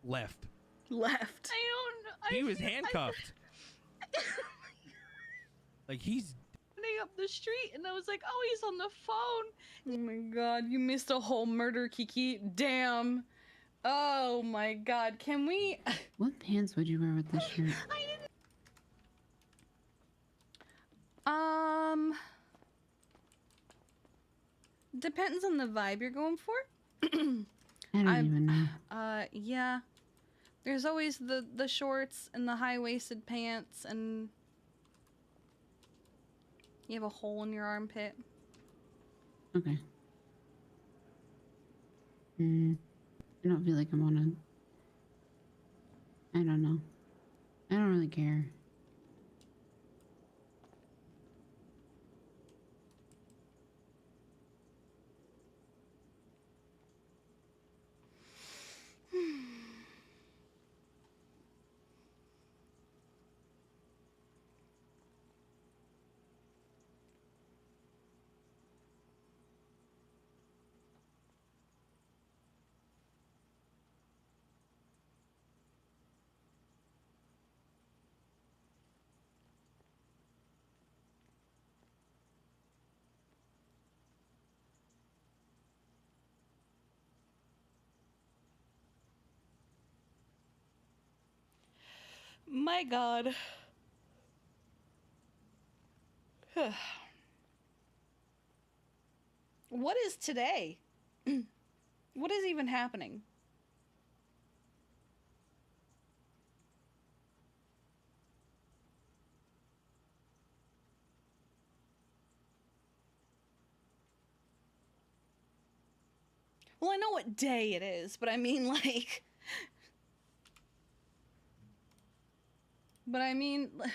left. Left. He was handcuffed. Like, he's Running up the street, and I was like, oh, he's on the phone. Oh my God, you missed a whole murder, Kiki. Damn. Oh my God, can we... What pants would you wear with this shirt? Depends on the vibe you're going for. I don't even know. Yeah. There's always the shorts and the high-waisted pants, and you have a hole in your armpit. Okay. I don't feel like I'm on a... I don't know. I don't really care. My God. What is today? What is even happening? Well, I know what day it is, but I mean, like... But I mean... I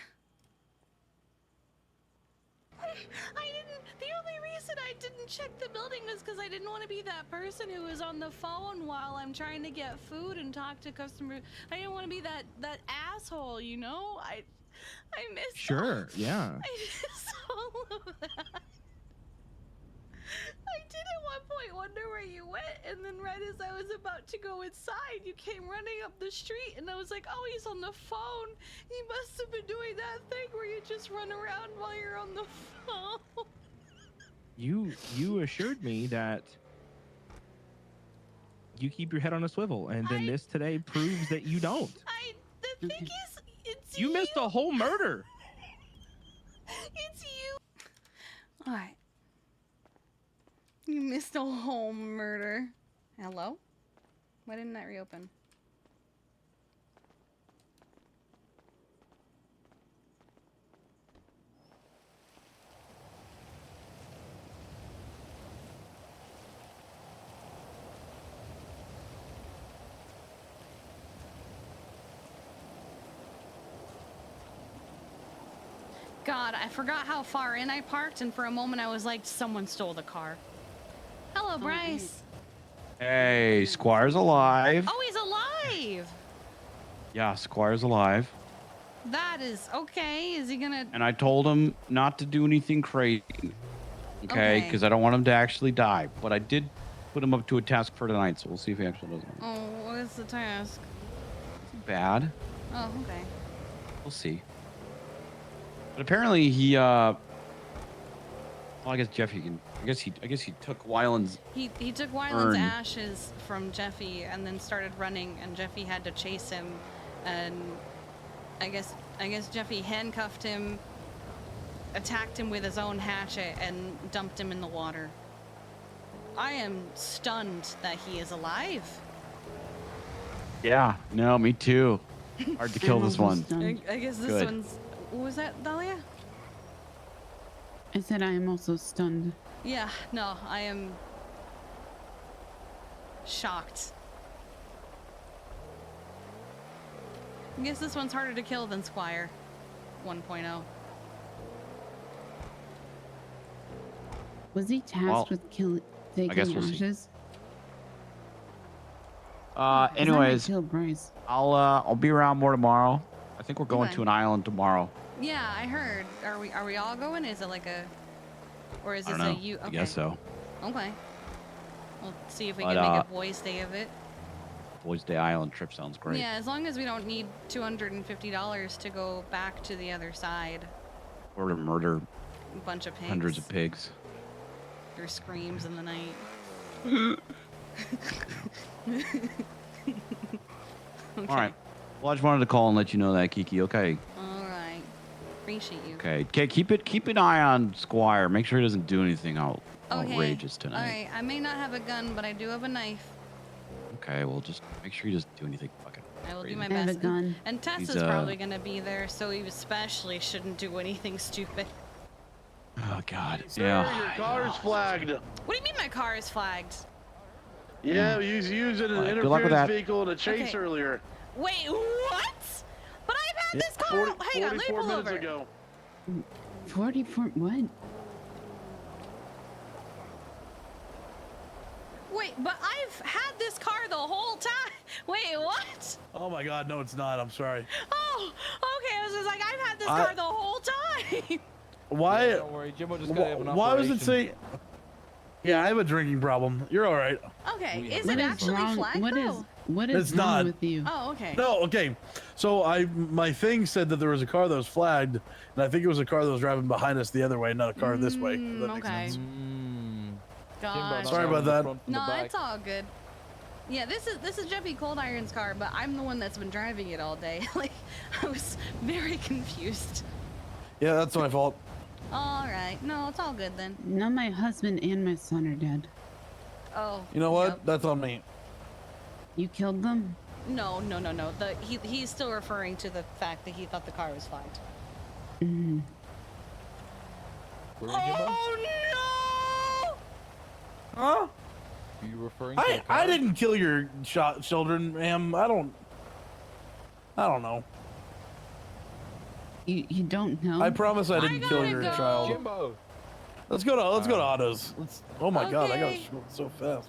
didn't... The only reason I didn't check the building was because I didn't want to be that person who was on the phone while I'm trying to get food and talk to customers. I didn't want to be that asshole, you know? I missed... Sure, yeah. I missed all of that. I did at one point wonder where you went, and then right as I was about to go inside, you came running up the street, and I was like, oh, he's on the phone. He must have been doing that thing where you just run around while you're on the phone. You assured me that you keep your head on a swivel, and then this today proves that you don't. The thing is, it's You missed a whole murder. It's you. All right. You missed a whole murder. Hello? Why didn't that reopen? God, I forgot how far in I parked, and for a moment I was like, someone stole the car. Hello, Bryce. Hey, Squire's alive. Oh, he's alive! Yeah, Squire's alive. That is okay. Is he gonna... And I told him not to do anything crazy. Okay, Okay. because I don't want him to actually die. But I did put him up to a task for tonight, so we'll see if he actually does it. Oh, what is the task? Bad. Oh, okay. We'll see. But apparently he well, I guess Jeffy can I guess he took Wyland's He took Wyland's urn. ashes from Jeffy and then started running, and Jeffy had to chase him, and I guess Jeffy handcuffed him, attacked him with his own hatchet, and dumped him in the water. I am stunned that he is alive. Yeah, no, me too. Hard to kill this one. I guess this Good. one's... What was that, Dahlia? I said I am also stunned. Yeah, no, I am shocked. I guess this one's harder to kill than Squire 1.0. Was he tasked Well, with I guess taking we'll see. ashes? 'Cause I might Anyways, kill Bryce. I'll be around more tomorrow. I think we're going Okay. to an island tomorrow. Yeah, I heard. Are we all going? Is it like a... Or is I this don't a know. you... Okay. I guess so. Okay. We'll see if we But, can make a boys' day of it. Boys Day Island trip sounds great. Yeah, as long as we don't need $250 to go back to the other side. Or to murder A bunch of pigs. hundreds of pigs. Their screams in the night. All right. Well, I just wanted to call and let you know that, Kiki. Okay. All right. Appreciate you. Okay. Okay. Keep an eye on Squire. Make sure he doesn't do anything outrageous All tonight. right. I may not have a gun, but I do have a knife. Okay. Well, just make sure he doesn't do anything fucking. I will do crazy. my I have a best. gun. And Tessa's He's, probably going to be there, so he especially shouldn't do anything stupid. Oh God. Sir, Yeah. your car is flagged. What do you mean my car is flagged? Yeah, he was using an All right, good luck with interference that. vehicle in a chase Okay. earlier. Wait, what? But I've had this car. Hang on, let me 44 pull minutes over. ago. 44, what? Wait, but I've had this car the whole time. Wait, what? Oh my God, no, it's not. I'm sorry. Oh, okay. I was just like, I've had this car the whole time. Why? Don't worry, Jimbo just got an Why was it operation. say? Yeah, I have a drinking problem. You're all right. Okay, is What it is actually wrong? flagged though? What is It's wrong not. with you? Oh, okay. No, okay. So my thing said that there was a car that was flagged, and I think it was a car that was driving behind us the other way, not a car this way. If that makes okay. sense. Gosh. Sorry about that. No, it's all good. Yeah, this is Jeffy Cold Iron's car, but I'm the one that's been driving it all day. Like, I was very confused. Yeah, that's my fault. All right. No, it's all good then. Now my husband and my son are dead. Oh. You know what? yep. That's on me. You killed them? No. He's still referring to the fact that he thought the car was flagged. Mm. Oh no! Huh? Are you referring to the car? I didn't kill your children, ma'am. I don't know. You don't know? I promise I didn't kill your child. Jimbo. Let's go to Otto's. Oh my God, I got Okay. so fast.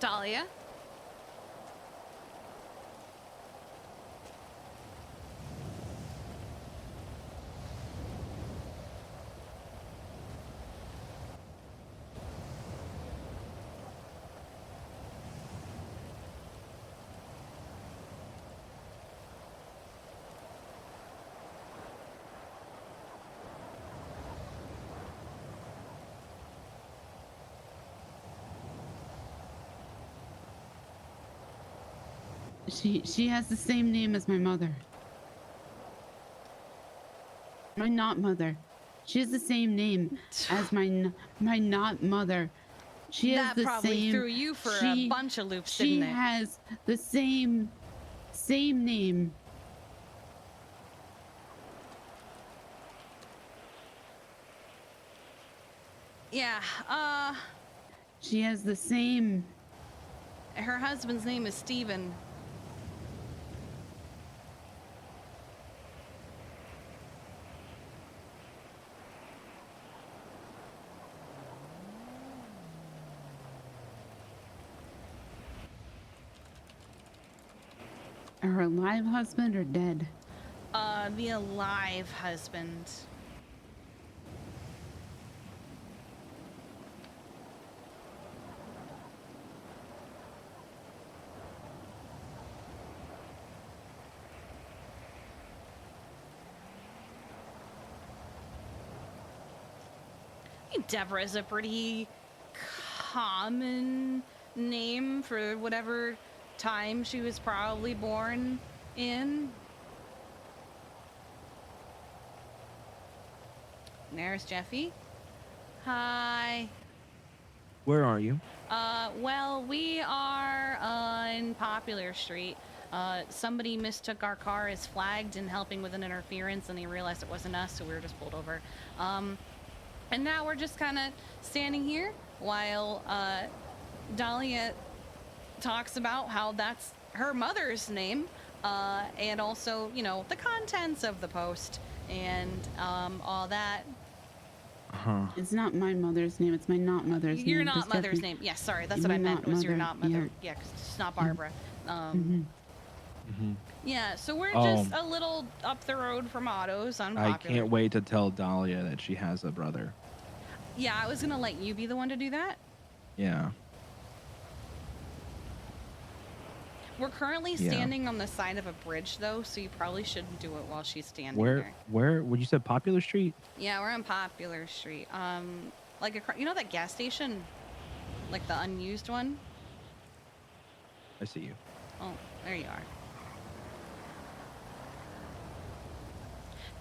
Dahlia. She has the same name as my mother. My not mother. She has the same name as my not mother. She has That the probably same. threw you for a bunch of loops, She didn't it? has the same name. Yeah. She has the same. Her husband's name is Steven. Her alive husband or dead? The alive husband. Deborah is a pretty common name for whatever time she was probably born in. There's Jeffy. Hi. Where are you? Well, we are on Popular Street. Somebody mistook our car as flagged and helping with an interference, and they realized it wasn't us, so we were just pulled over. And now we're just kind of standing here while Dahlia talks about how that's her mother's name, and also, you know, the contents of the post and all that. It's not my mother's name. It's my not mother's name. Your not Just mother's Jeffy. name. Yes, sorry, that's what My I meant. not Was your mother. not mother? Yeah. Yeah, 'cause it's not Barbara. Mm-hmm. Yeah, so we're Oh. just a little up the road from Otto's on I Popular. can't wait to tell Dahlia that she has a brother. Yeah, I was gonna let you be the one to do that. Yeah. We're currently Yeah. standing on the side of a bridge, though, so you probably shouldn't do it while she's standing Where? there. Where? Would you say Popular Street? Yeah, we're on Popular Street. Like you know that gas station, like the unused one. I see you. Oh, there you are.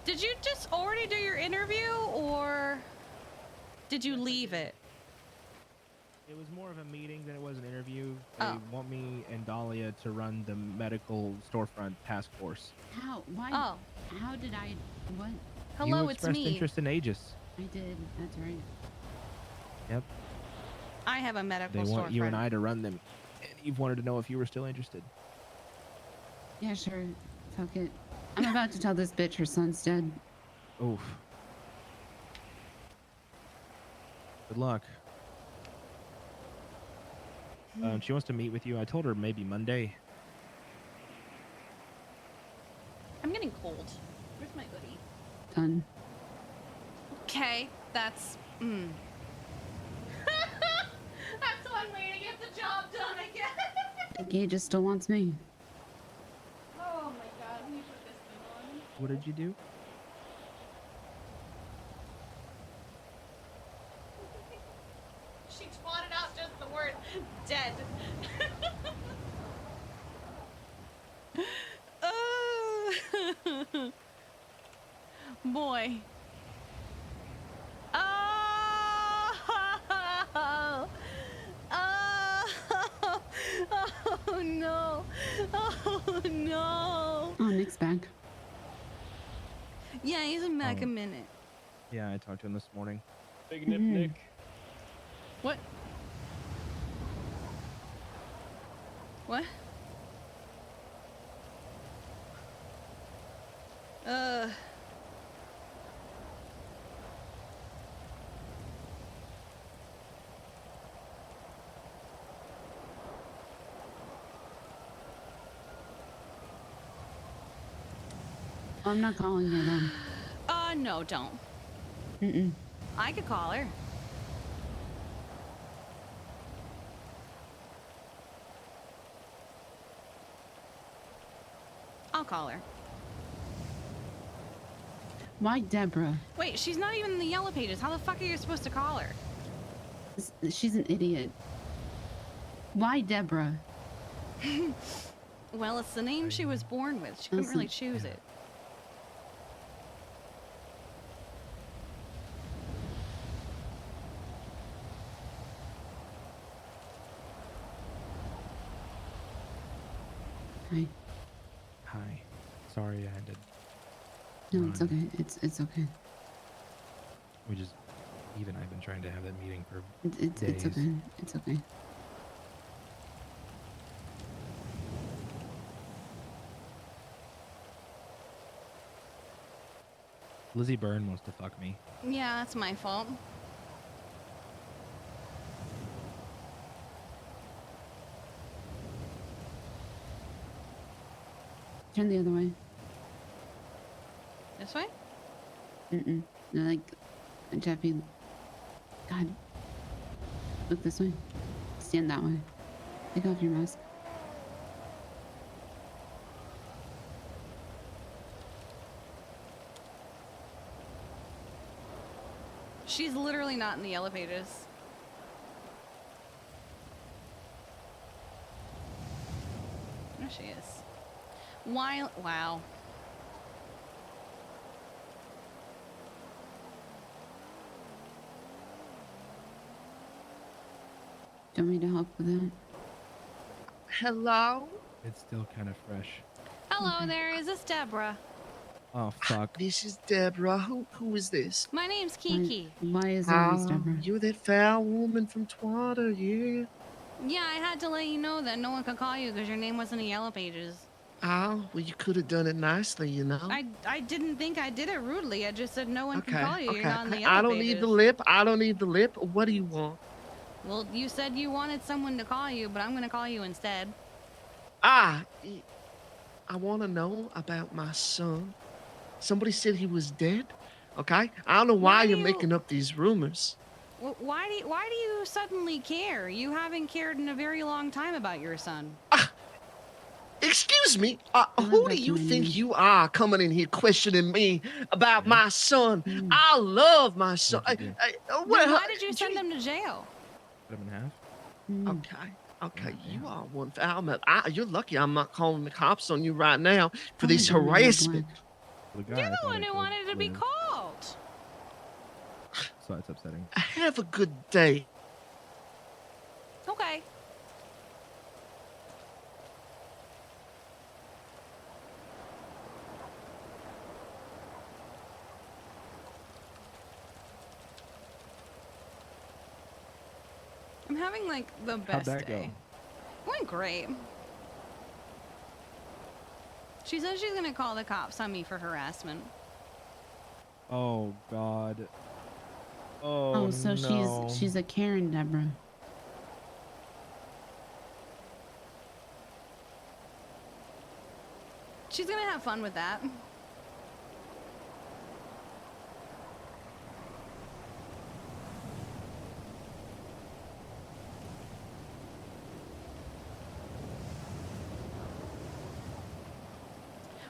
Did you just already do your interview, or did you leave it? It was more of a meeting than it was an interview. They Oh. want me and Dahlia to run the medical storefront task force. How? Why? Oh. How did I? What? Hello, You it's expressed me. interest in Aegis. I did. That's right. Yep. I have a medical They want you and storefront. I to run them. And Eve wanted to know if you were still interested. Yeah, sure. Fuck it. I'm about to tell this bitch her son's dead. Oof. Good luck. She wants to meet with you. I told her maybe Monday. I'm getting cold. Where's my hoodie? Done. Okay, that's. That's one way to get the job done, I guess. Kiki just still wants me. Oh my god, let me put this thing on. What did you do? She twatted out just the word dead. Boy. Oh! Oh no! Oh no! Oh, Nick's back. Yeah, he's been back Oh. a minute. Yeah, I talked to him this morning. Big nip, Nick. What? What? I'm not calling her though. No, don't. Mm-mm. I could call her. I'll call her. Why Deborah? Wait, she's not even in the yellow pages. How the fuck are you supposed to call her? She's an idiot. Why Deborah? Well, it's the name she was born with. She couldn't really choose it. Hi. Hi. Sorry I had to. No, it's okay. It's okay. We just, Eve and I've been trying to have that meeting for It's days. okay. It's okay. Lizzie Byrne wants to fuck me. Yeah, that's my fault. Turn the other way. This way? Mm-mm. No, like, Jeffy. God. Look this way. Stand that way. Take off your mask. She's literally not in the yellow pages. There she is. Wow. Do you want me to help with that? Hello? It's still kind of fresh. Hello there, is this Deborah? Oh, fuck. This is Deborah. Who is this? My name's Kiki. Why is there always Deborah? You're that foul woman from Twitter, yeah? Yeah, I had to let you know that no one could call you because your name wasn't in the yellow pages. Oh, well, you could have done it nicely, you know? I didn't think I did it rudely. I just said no one can call you. Okay. You're not in the yellow I don't pages. need the lip. I don't need the lip. What do you want? Well, you said you wanted someone to call you, but I'm going to call you instead. I want to know about my son. Somebody said he was dead. Okay? I don't know why you're making up these rumors. Why do you suddenly care? You haven't cared in a very long time about your son. Excuse me, who do you think you are coming in here questioning me about my son? I love my son. Then why did you send him to jail? Cut him in half. Okay, you are one foul man. You're lucky I'm not calling the cops on you right now for this Oh my God, harassment. The guy, You're I the thought one I who killed wanted to be lives. called. So it's upsetting. Have a good day. Okay. I'm having like the best How'd that day. go? Went great. She says she's gonna call the cops on me for harassment. Oh, God. Oh, Oh, so no. she's a Karen, Deborah. She's gonna have fun with that.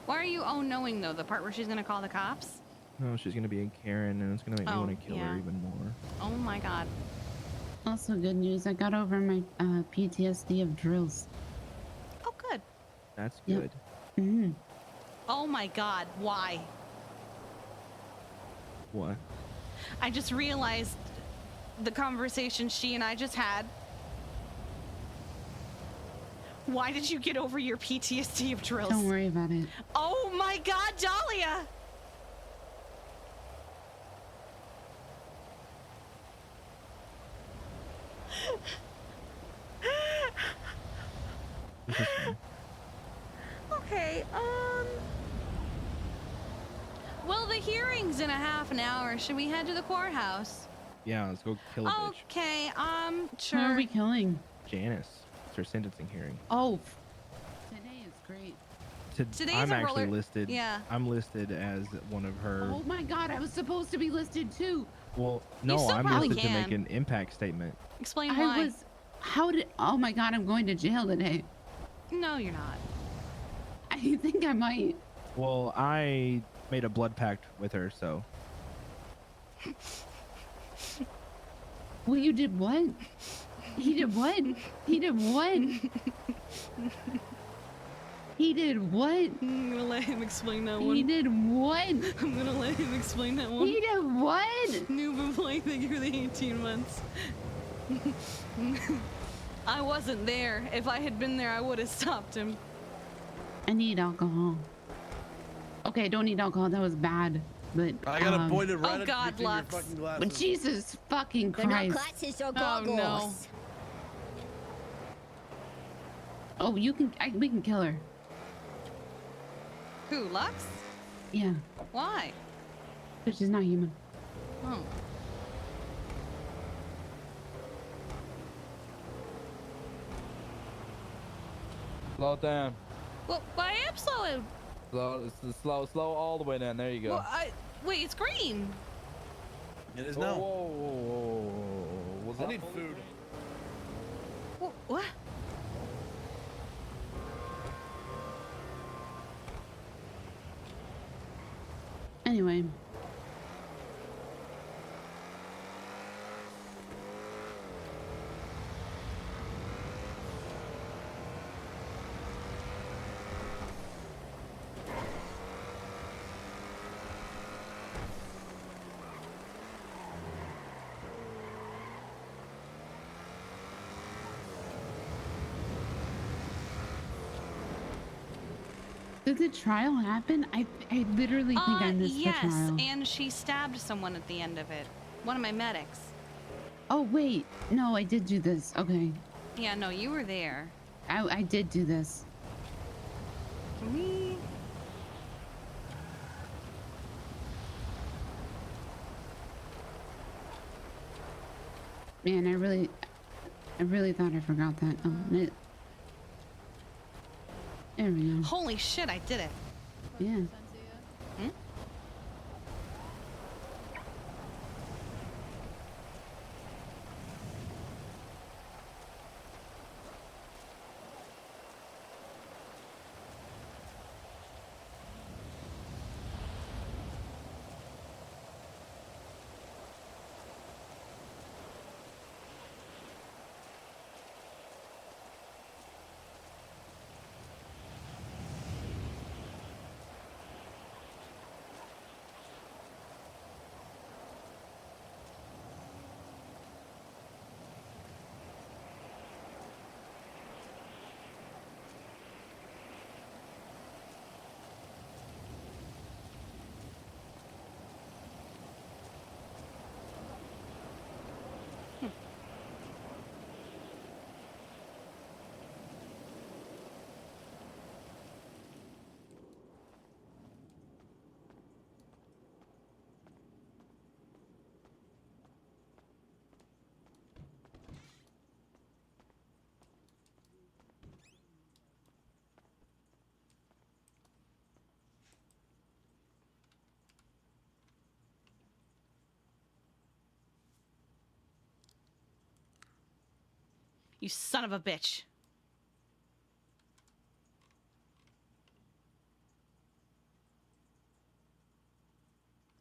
Why are you knowing though? The part where she's gonna call the cops? No, she's gonna be a Karen, and it's gonna make me want to kill her yeah. even more. Oh my god. Also, good news. I got over my PTSD of drills. Oh, good. That's Yep. good. Mm-hmm. Oh my god. Why? What? I just realized the conversation she and I just had. Why did you get over your PTSD of drills? Don't worry about it. Oh my god, Dahlia! Okay, well, the hearing's in a half an hour. Should we head to the courthouse? Yeah, let's go kill a bitch. Okay, sure. Who are we killing? Janice. It's her sentencing hearing. Oh, today is great. Today's I'm a actually roller. listed. Yeah. I'm listed as one of her. Oh my god, I was supposed to be listed too. Well, no, still I'm probably listed to make can. an impact statement. Explain I why. was. How did? Oh my god, I'm going to jail today. No, you're not. I think I might. Well, I made a blood pact with her, so. Well, you did what? He did what? He did what? He did what? I'm gonna let him explain that one. He did what? I'm gonna let him explain that one. He did what? New been playing thing for the 18 months. I wasn't there. If I had been there, I would have stopped him. I need alcohol. Okay, don't need alcohol. That was bad. But I got a pointed right Oh God, between your Lux. fucking glasses. But Jesus fucking They're not Christ. glasses, they're Oh goggles. no. Oh, we can kill her. Who, Lux? Yeah, Why? but she's not human. Oh. Slow it down. Well, I am slow. Slow all the way down. There you go. Well, wait, it's green. It is Whoa, now. whoa, whoa, whoa. Was I that need fully food. green? What? Anyway. Did the trial happen? I literally think I missed yes, the trial. and she stabbed someone at the end of it. One of my medics. Oh wait, no, I did do this. Okay, Yeah, no, you were there. I did do this. Can we? Man, I really thought I forgot that. Oh, there we go. Holy shit, I did it. Yeah. Hmm? You son of a bitch.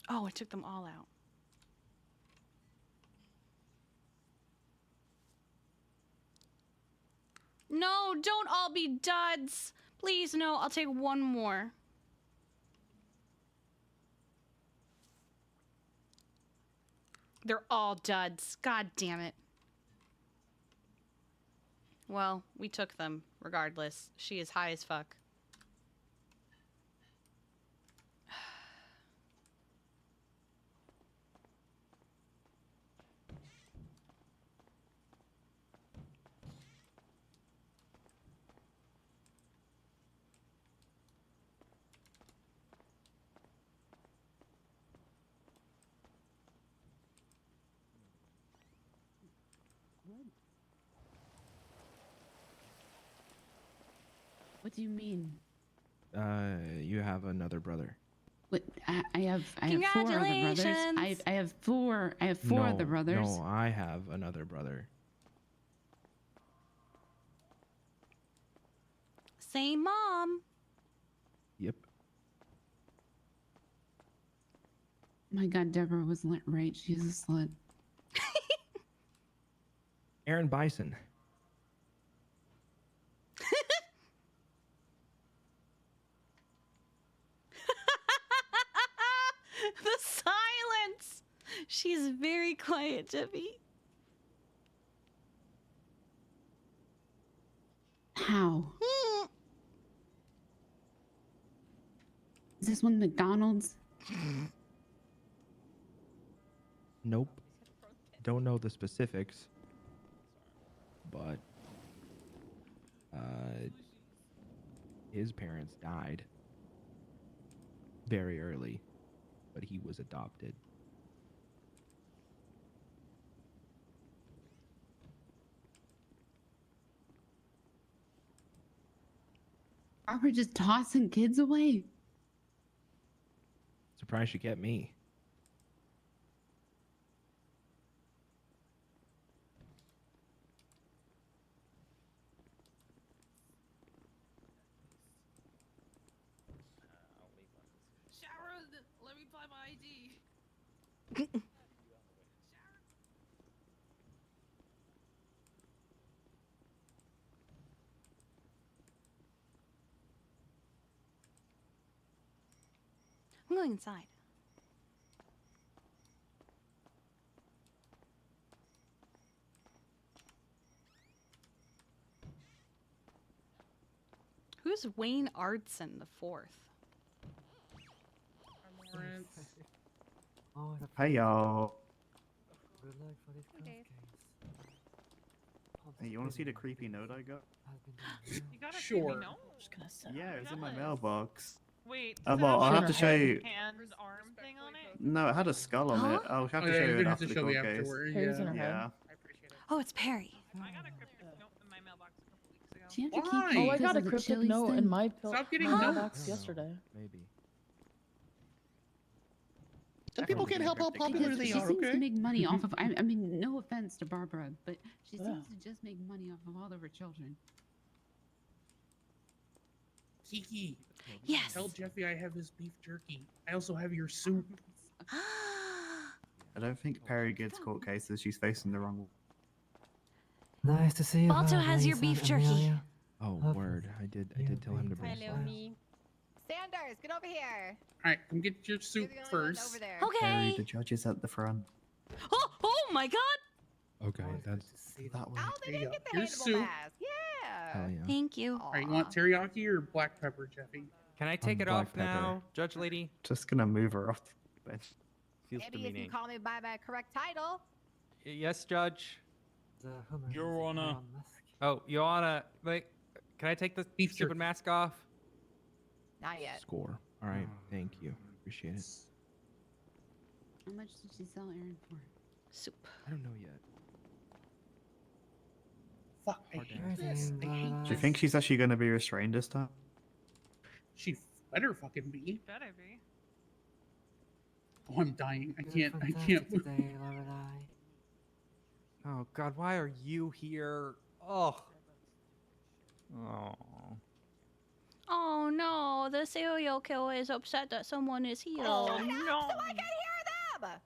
Oh, I took them all out. No, don't all be duds. Please, no, I'll take one more. They're all duds. God damn it. Well, we took them, regardless. She is high as fuck. What do you mean? You have another brother. But I have 4 other brothers. I have four other brothers. No, I have another brother. Same mom. Yep. My God, Deborah was right. She's a slut. Aaron Bison. The silence. She's very quiet, Jeffy. How? Is this one McDonald's? Nope. Don't know the specifics, but his parents died very early, but he was adopted. Are we just tossing kids away? Surprised she kept me. Sharon, let me find my ID. I'm going inside. Who's Wayne Ardson the fourth? Hey y'all. Hey, you want to see the creepy note I got? You got a Sure. creepy note? Yeah, it's in my mailbox. Wait, Well, I'll have to show you. hand, arm thing on it? No, it had a skull on it. I'll have to show you it after the court case. Yeah. Oh, it's Perry. I got a cryptic note in my mailbox a couple weeks ago. Do you have to Why? keep Oh, I because got a of the cryptic Chili's note thing? in my Stop getting mailbox notes. yesterday. Maybe. Some people can't help how Because she seems to make money off of. I mean, no offense to Barbara, but she seems to just make money off of all of her children. Kiki. Yes. Tell Jeffy I have his beef jerky. I also have your soup. I don't think Perry gets court cases. She's facing the wrong one. Nice to see you. Balto has your beef jerky. Oh, word. I did tell him to bring some. Sanders, get over here. All right, come get your soup first. Over there. Perry, Okay. the judge is at the front. Oh my God. Okay, that's that way. Oh, they There you didn't go. get the Here's handable soup. mask. Yeah. hell yeah. Thank you. All right, you want teriyaki or black pepper, Jeffy? Can I take it black off now, Judge Lady? Just gonna move her off the bench. Feels Maybe if you demeaning. call me by my correct title. Yes, Judge. Your Honor. Oh, Your Honor. Wait, can I take this stupid mask off? Not yet. Score. All right, thank you. Appreciate it. How much did she sell Aaron for? Soup. I don't know yet. Fuck, I hate this. I hate Do you this. think she's actually gonna be restrained this time? She better fucking be. Better be. Oh, I'm dying. I can't move. Oh God, why are you here? Oh. Oh. Oh no, the serial killer is upset that someone is healed. Oh, no. So I can hear them.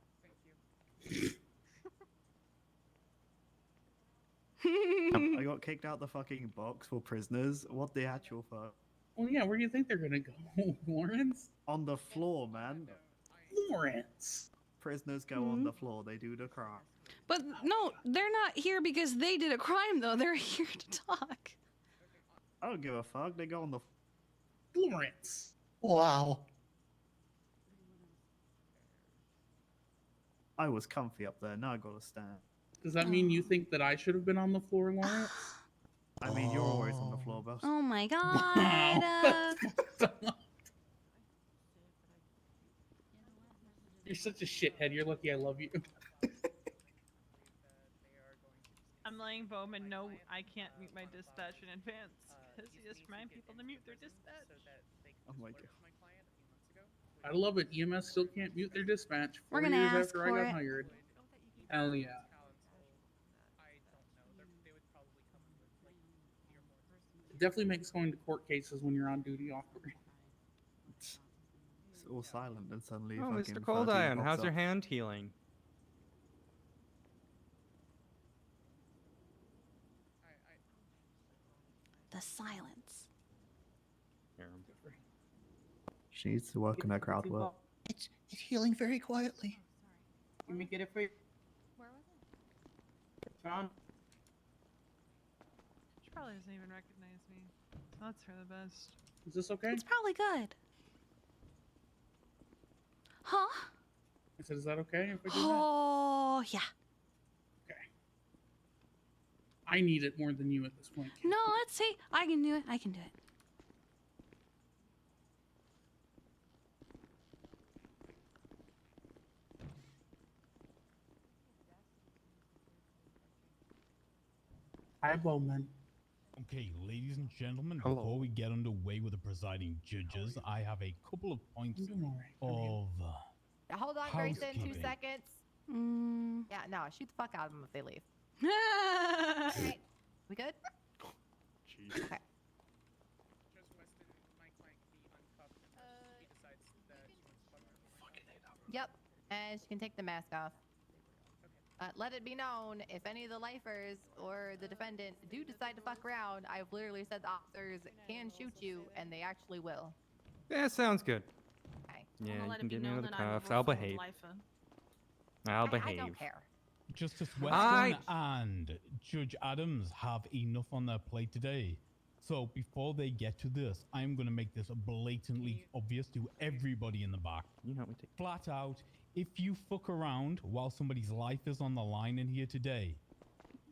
I got kicked out the fucking box for prisoners. What the actual fuck? Well, yeah, where do you think they're gonna go, Lawrence? On the floor, man. Lawrence. Prisoners go on the floor. They do the crime. But no, they're not here because they did a crime, though. They're here to talk. I don't give a fuck. They go on the Lawrence. Wow. I was comfy up there. Now I gotta stand. Does that mean you think that I should have been on the floor, Lawrence? I mean, you're always on the floor, boss. Oh my God. You're such a shithead. You're lucky I love you. I'm letting Bowman know I can't mute my dispatch in advance because he just remind people to mute their dispatch. Oh my god. I love it. EMS still can't mute their dispatch. We're 4 gonna years ask after I for got it. hired. Hell yeah. It definitely makes going to court cases when you're on duty awkward. It's all silent and suddenly Oh, fucking Mr. Cold 13 Iron, pops how's your up. hand healing? The silence. She needs to work on her crowd work. It's healing very quietly. Let me get it for you. Where was it? John. She probably doesn't even recognize me. That's for the best. Is this okay? It's probably good. Huh? I said, is that okay if I do Oh, yeah. that? Okay. I need it more than you at this point. No, let's see. I can do it. I can do it. Hi, Bowman. Okay, ladies and gentlemen, Hello. before we get underway with the presiding judges, I have a couple of points of Hold on, Grayson, 2 housekeeping. seconds. Yeah, no, shoot the fuck out of them if they leave. Mm. Alright, we good? Okay. Yep, and she can take the mask off. Let it be known, if any of the lifers or the defendant do decide to fuck around, I've literally said the officers can shoot you, and they actually will. Yeah, sounds good. Okay. Yeah, Wanna you let can it be get me out known of the that I'm a cuffs. I'll full-fledged behave. lifer. I'll I behave. don't care. Justice I- Weston and Judge Adams have enough on their plate today. So before they get to this, I'm going to make this blatantly obvious to everybody in the back. You know me too. Flat out, if you fuck around while somebody's life is on the line in here today,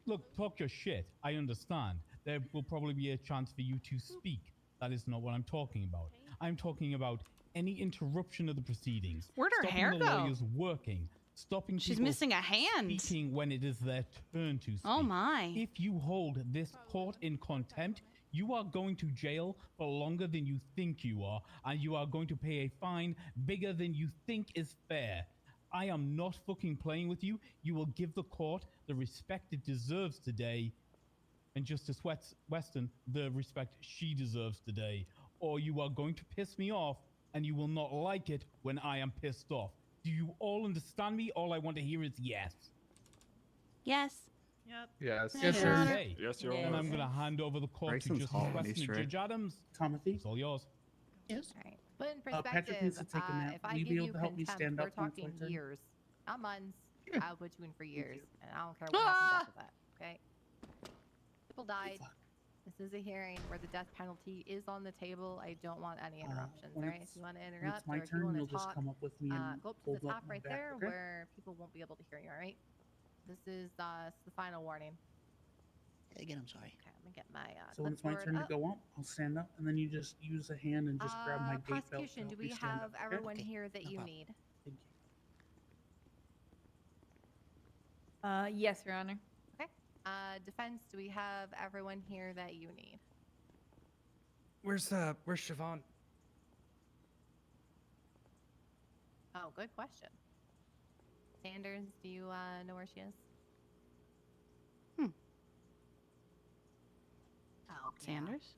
look, talk your shit. I understand. There will probably be a chance for you to speak. That is not what I'm talking about. I'm talking about any interruption of the proceedings. Where'd her stopping hair the go? lawyers working. Stopping She's people missing a hand. speaking when it is their turn to speak. Oh my. If you hold this court in contempt, you are going to jail for longer than you think you are, and you are going to pay a fine bigger than you think is fair. I am not fucking playing with you. You will give the court the respect it deserves today, and Justice Weston the respect she deserves today, or you are going to piss me off, and you will not like it when I am pissed off. Do you all understand me? All I want to hear is yes. Yes. Yep. Yes. Yes, sir. Okay. Yes, Your And Honor. I'm going to hand over the court Grayson's to Justice hot when he's Weston and straight. Judge Adams. Timothy? It's all yours. Yes. All right. Put in Patrick perspective, needs to take a nap. if I Will you give be able you to help me contempt, stand we're up when it's my talking turn? years, not months. Sure. I'll put you in for years, and I don't care what happens after that. Okay. People died. This is a hearing where the death penalty is on the table. I don't want any interruptions. All when right. If it's- you want to when interrupt it's my or if you turn, want you'll to just talk, come up with me and go up to hold the up top my right back, there okay? where people won't be able to hear you. All right. This is the final warning. Again, I'm sorry. Okay. I'm gonna get my So when it's my clipboard turn up. to go up, I'll stand up, and then you just use a hand and just grab my gate belt. to Prosecution, do help we me stand have up, okay? everyone Okay, here that no you problem. need? Thank you. Yes, Your Honor. Okay. Defense, do we have everyone here that you need? Where's Siobhan? Oh, good question. Sanders, do you know where she is? Oh, Sanders?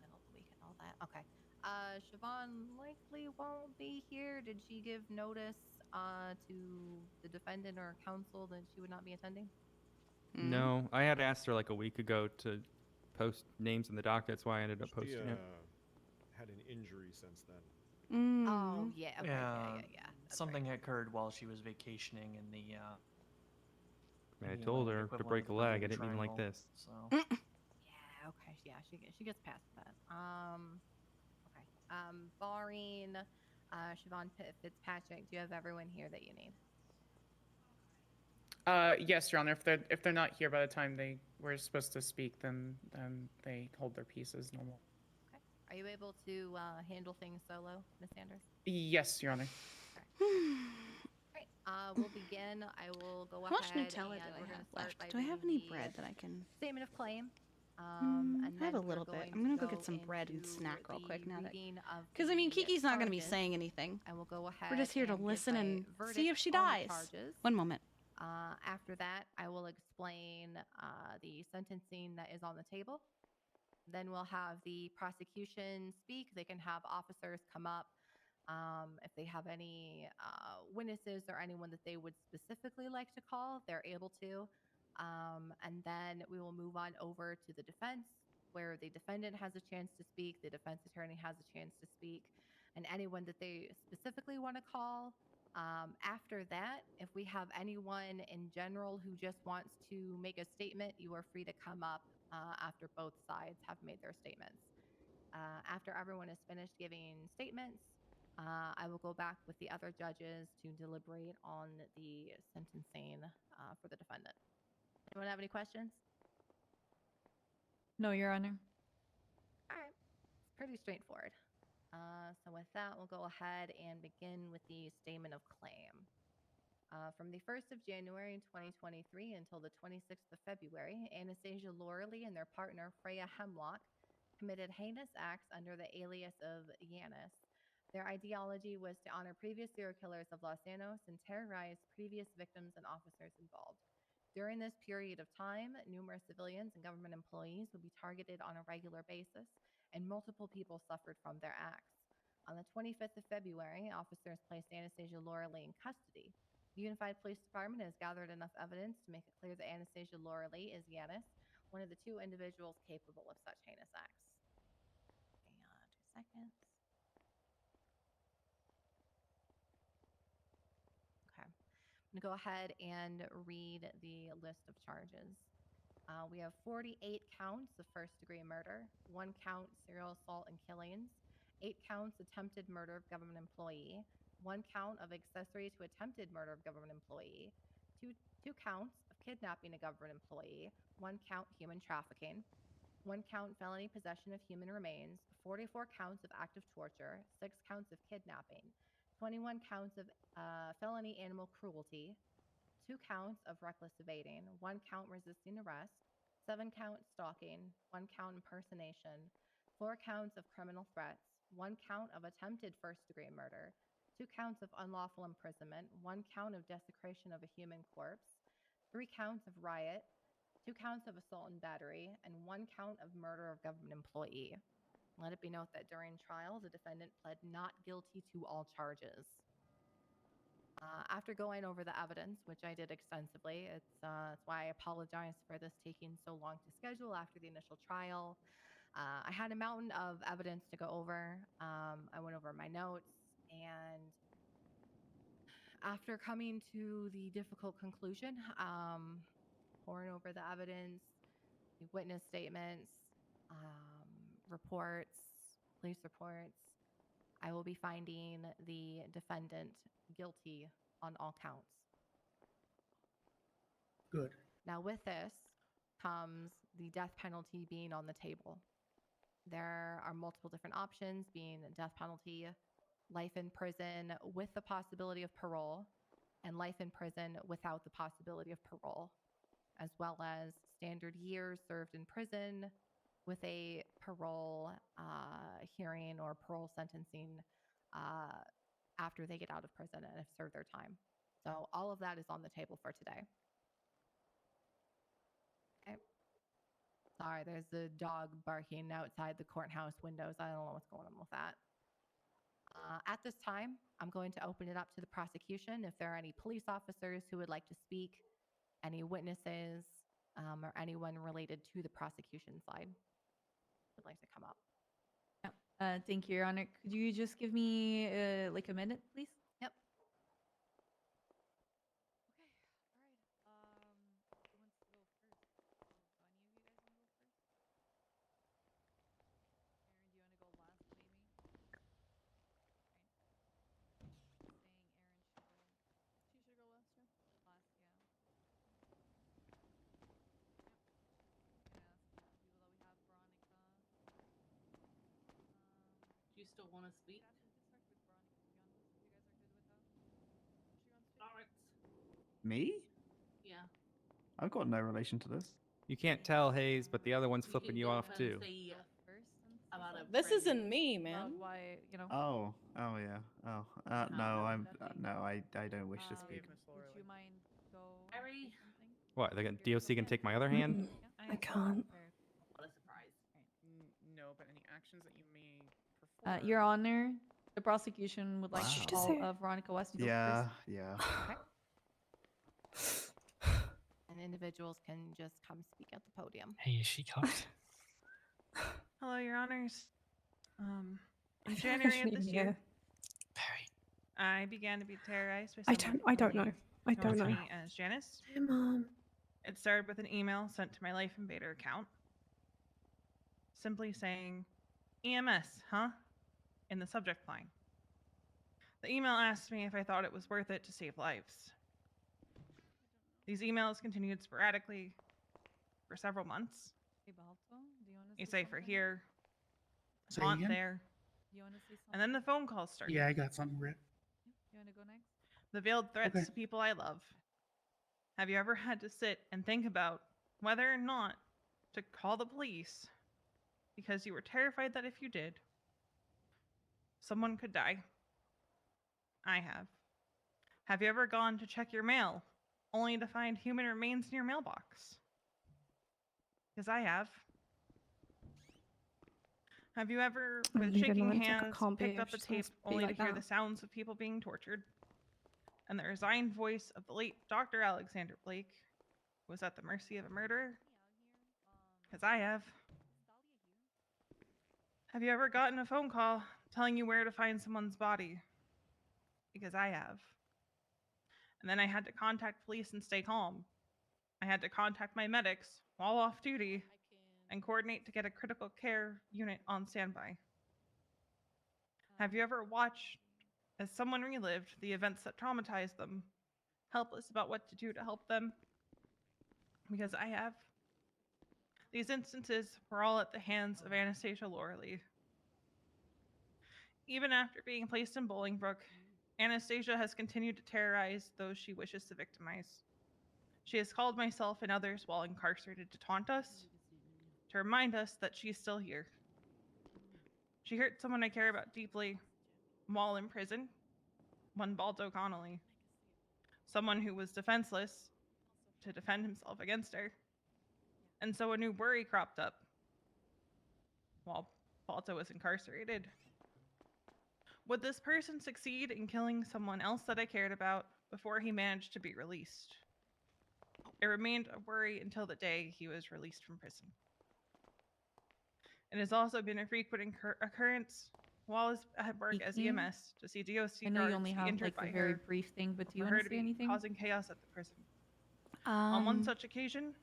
Middle of the week and all that. Okay. Siobhan likely won't be here. Did she give notice to the defendant or counsel that she would not be attending? No, I had asked her like a week ago to post names in the doc. That's why I ended up posting it. Had an injury since then. Oh, yeah. Okay, yeah. That's Something occurred while she was vacationing in the. I told her to break a leg. I didn't mean like this. So. Yeah. Okay. Yeah. She gets past that. Okay. Barring Siobhan Fitzpatrick, do you have everyone here that you need? Yes, Your Honor. If they're not here by the time they were supposed to speak, then they hold their peace as normal. Okay. Are you able to handle things solo, Miss Sanders? Yes, Your Honor. Alright, we'll begin. I will go How ahead much Nutella and do I we're gonna have start left? by Do I have reading any the bread that I can... Statement of claim. And I have then a we're little bit. going I'm gonna to go get some bread and into snack real quick the now that, reading of because I mean, the Kiki's not gonna be charges, saying anything. and we'll go ahead. We're just here to and give listen a and see verdict if she on the dies. charges. One moment. After that, I will explain the sentencing that is on the table. Then we'll have the prosecution speak. They can have officers come up if they have any witnesses or anyone that they would specifically like to call, they're able to. And then we will move on over to the defense, where the defendant has a chance to speak, the defense attorney has a chance to speak, and anyone that they specifically want to call. After that, if we have anyone in general who just wants to make a statement, you are free to come up after both sides have made their statements. After everyone is finished giving statements, I will go back with the other judges to deliberate on the sentencing for the defendant. Anyone have any questions? No, Your Honor. All right. It's pretty straightforward. So with that, we'll go ahead and begin with the statement of claim. From the 1st of January 2023 until the 26th of February, Anastasia Loreley and their partner Freya Hemlock committed heinous acts under the alias of Yanis. Their ideology was to honor previous serial killers of Los Angeles and terrorize previous victims and officers involved. During this period of time, numerous civilians and government employees would be targeted on a regular basis, and multiple people suffered from their acts. On the 25th of February, officers placed Anastasia Loreley in custody. The Unified Police Department has gathered enough evidence to make it clear that Anastasia Loreley is Yanis, one of the two individuals capable of such heinous acts. 2 seconds. Okay. I'm going to go ahead and read the list of charges. We have 48 counts of first-degree murder, 1 count serial assault and killings, 8 counts attempted murder of government employee, 1 count of accessory to attempted murder of government employee, two counts of kidnapping a government employee, 1 count human trafficking, 1 count felony possession of human remains, 44 counts of active torture, 6 counts of kidnapping, 21 counts of felony animal cruelty, 2 counts of reckless evading, 1 count resisting arrest, 7 count stalking, 1 count impersonation, 4 counts of criminal threats, 1 count of attempted first-degree murder, 2 counts of unlawful imprisonment, 1 count of desecration of a human corpse, 3 counts of riot, 2 counts of assault and battery, and 1 count of murder of government employee. Let it be noted that during trial, the defendant pled not guilty to all charges. After going over the evidence, which I did extensively, that's why I apologize for this taking so long to schedule after the initial trial. I had a mountain of evidence to go over. I went over my notes, and after coming to the difficult conclusion, pouring over the evidence, the witness statements, reports, police reports, I will be finding the defendant guilty on all counts. Good. Now, with this comes the death penalty being on the table. There are multiple different options, being death penalty, life in prison with the possibility of parole, and life in prison without the possibility of parole, as well as standard years served in prison with a parole hearing or parole sentencing after they get out of prison and have served their time. So all of that is on the table for today. Okay. Sorry, there's a dog barking outside the courthouse windows. I don't know what's going on with that. At this time, I'm going to open it up to the prosecution. If there are any police officers who would like to speak, any witnesses, or anyone related to the prosecution side would like to come up. Thank you, Your Honor. Could you just give me like a minute, please? Yep. Do you still want to speak? All right. Me? Yeah. I've got no relation to this. You can't tell Hayes, but the other one's flipping you off too. This isn't me, man. Why, you know? Oh, oh yeah. Oh, no, I don't wish to speak. Would you mind go Harry? What? DOC can take my other hand? I can't. What a surprise. No, but any actions that you may perform. Your Honor, the prosecution would like Wow. to Just call say- Veronica West to go Yeah, first. yeah. And individuals can just come speak at the podium. Hey, is she cocked? Hello, Your Honors. In I January of shouldn't this even year, know. I began to be terrorized by I someone don't know. I who knows don't know. me as Janice. Hey, Mom. It started with an email sent to my Life Invader account, simply saying, EMS, huh? In the subject line. The email asked me if I thought it was worth it to save lives. These emails continued sporadically for several months. Hey, Balto, do you want to A cipher here, a Say taunt again? there, You want to say something? and then the phone calls started. Yeah, I got something, Britt. You want to go next? The veiled threats Okay. to people I love. Have you ever had to sit and think about whether or not to call the police because you were terrified that if you did, someone could die? I have. Have you ever gone to check your mail only to find human remains in your mailbox? Because I have. Have you ever, I with need an shaking answer, I hands, can't picked be up if a she's gonna tape be only like to hear that. the sounds of people being tortured? And the resigned voice of the late Dr. Alexander Blake was at the mercy of a murderer? Because I have. Have you ever gotten a phone call telling you where to find someone's body? Because I have. And then I had to contact police and stay calm. I had to contact my medics while off duty and coordinate to get a critical care unit on standby. Have you ever watched as someone relived the events that traumatized them, helpless about what to do to help them? Because I have. These instances were all at the hands of Anastasia Loreley. Even after being placed in Bolingbrook, Anastasia has continued to terrorize those she wishes to victimize. She has called myself and others while incarcerated to taunt us, to remind us that she's still here. She hurt someone I care about deeply while in prison, one Balto Connolly. Someone who was defenseless to defend himself against her. And so a new worry cropped up while Balto was incarcerated. Would this person succeed in killing someone else that I cared about before he managed to be released? It remained a worry until the day he was released from prison. It has also been a frequent occurrence while at work as Kiki? EMS to see DOC I know you guards only be have injured like by a very her, brief thing, but do you for want her to to say be anything? causing chaos at the prison. On one such occasion,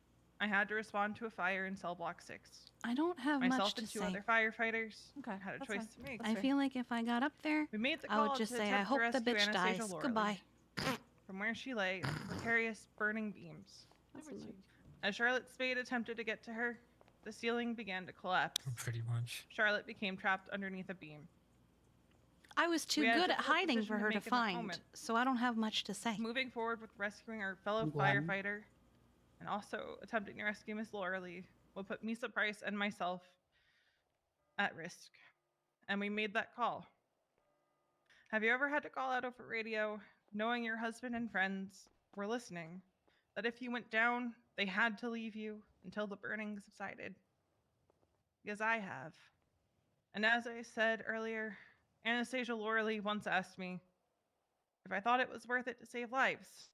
I had to respond to a fire in cell block 6. I don't have Myself much to and two say. other firefighters Okay, had a that's choice fine. to make. I feel like if I got up there, We made the I call would just to say, attempt I to hope the rescue bitch Anastasia dies. Loreley Goodbye. from where she lay in precarious burning beams. That's fine. As Charlotte Spade attempted to get to her, the ceiling began to collapse. Pretty much. Charlotte became trapped underneath a beam. I was too We had a good at difficult hiding decision for her to make in that find, moment. so I don't have much to say. Moving forward with rescuing our fellow Glenn. firefighter and also attempting to rescue Miss Loreley will put Misa Price and myself at risk. And we made that call. Have you ever had to call out over radio knowing your husband and friends were listening, that if you went down, they had to leave you until the burning subsided? Because I have. And as I said earlier, Anastasia Loreley once asked me if I thought it was worth it to save lives.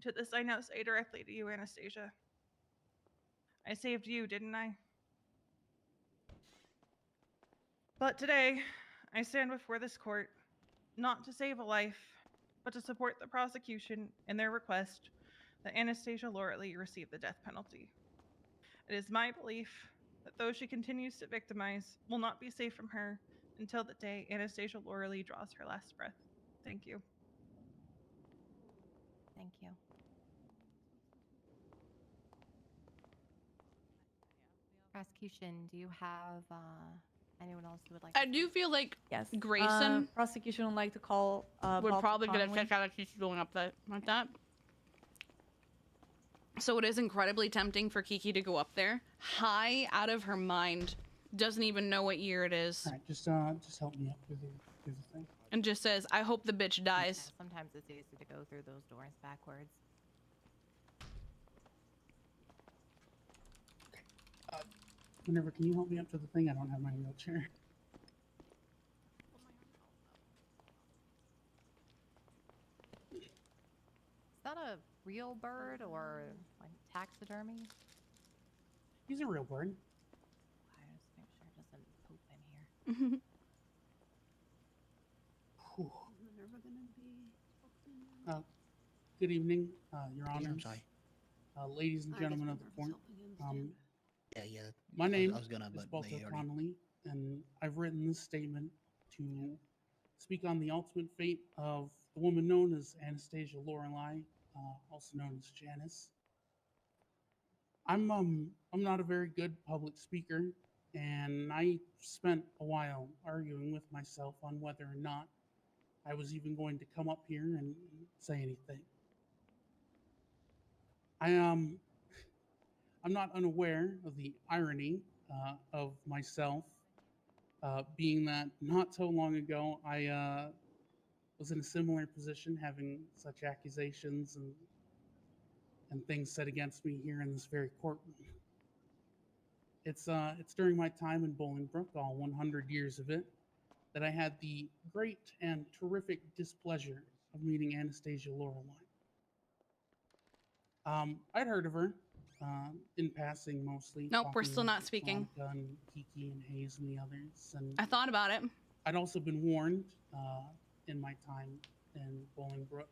To this, I now say directly to you, Anastasia. I saved you, didn't I? But today, I stand before this court, not to save a life, but to support the prosecution in their request that Anastasia Loreley receive the death penalty. It is my belief that those she continues to victimize will not be safe from her until the day Anastasia Loreley draws her last breath. Thank you. Thank you. Prosecution, do you have anyone else who would like I do feel like yes. Grayson prosecution would like to call We're Balto probably gonna Connolly. check out if she's going up that like that. So it is incredibly tempting for Kiki to go up there, high out of her mind, doesn't even know what year it is, All right, just help me up through the thing. and just says, "I hope the bitch dies." Sometimes it's easy to go through those doors backwards. Whenever, can you help me up to the thing? I don't have my wheelchair. Is that a real bird or like taxidermy? He's a real bird. I just make sure it doesn't poop in here. Whew. Good evening, Your Yeah, Honors. I'm sorry. Ladies and gentlemen of the court. Yeah. My name I was gonna, is but Balto they already. Connolly, and I've written this statement to speak on the ultimate fate of the woman known as Anastasia Lorelei, also known as Janice. I'm not a very good public speaker, and I spent a while arguing with myself on whether or not I was even going to come up here and say anything. I'm not unaware of the irony of myself, being that not so long ago I was in a similar position, having such accusations and things said against me here in this very courtroom. It's during my time in Bolingbrook, all 100 years of it, that I had the great and terrific displeasure of meeting Anastasia Lorelei. I'd heard of her in passing mostly. Nope, we're talking still with not speaking. Monica and Kiki and Hayes and the others. And I thought about it. I'd also been warned in my time in Bolingbrook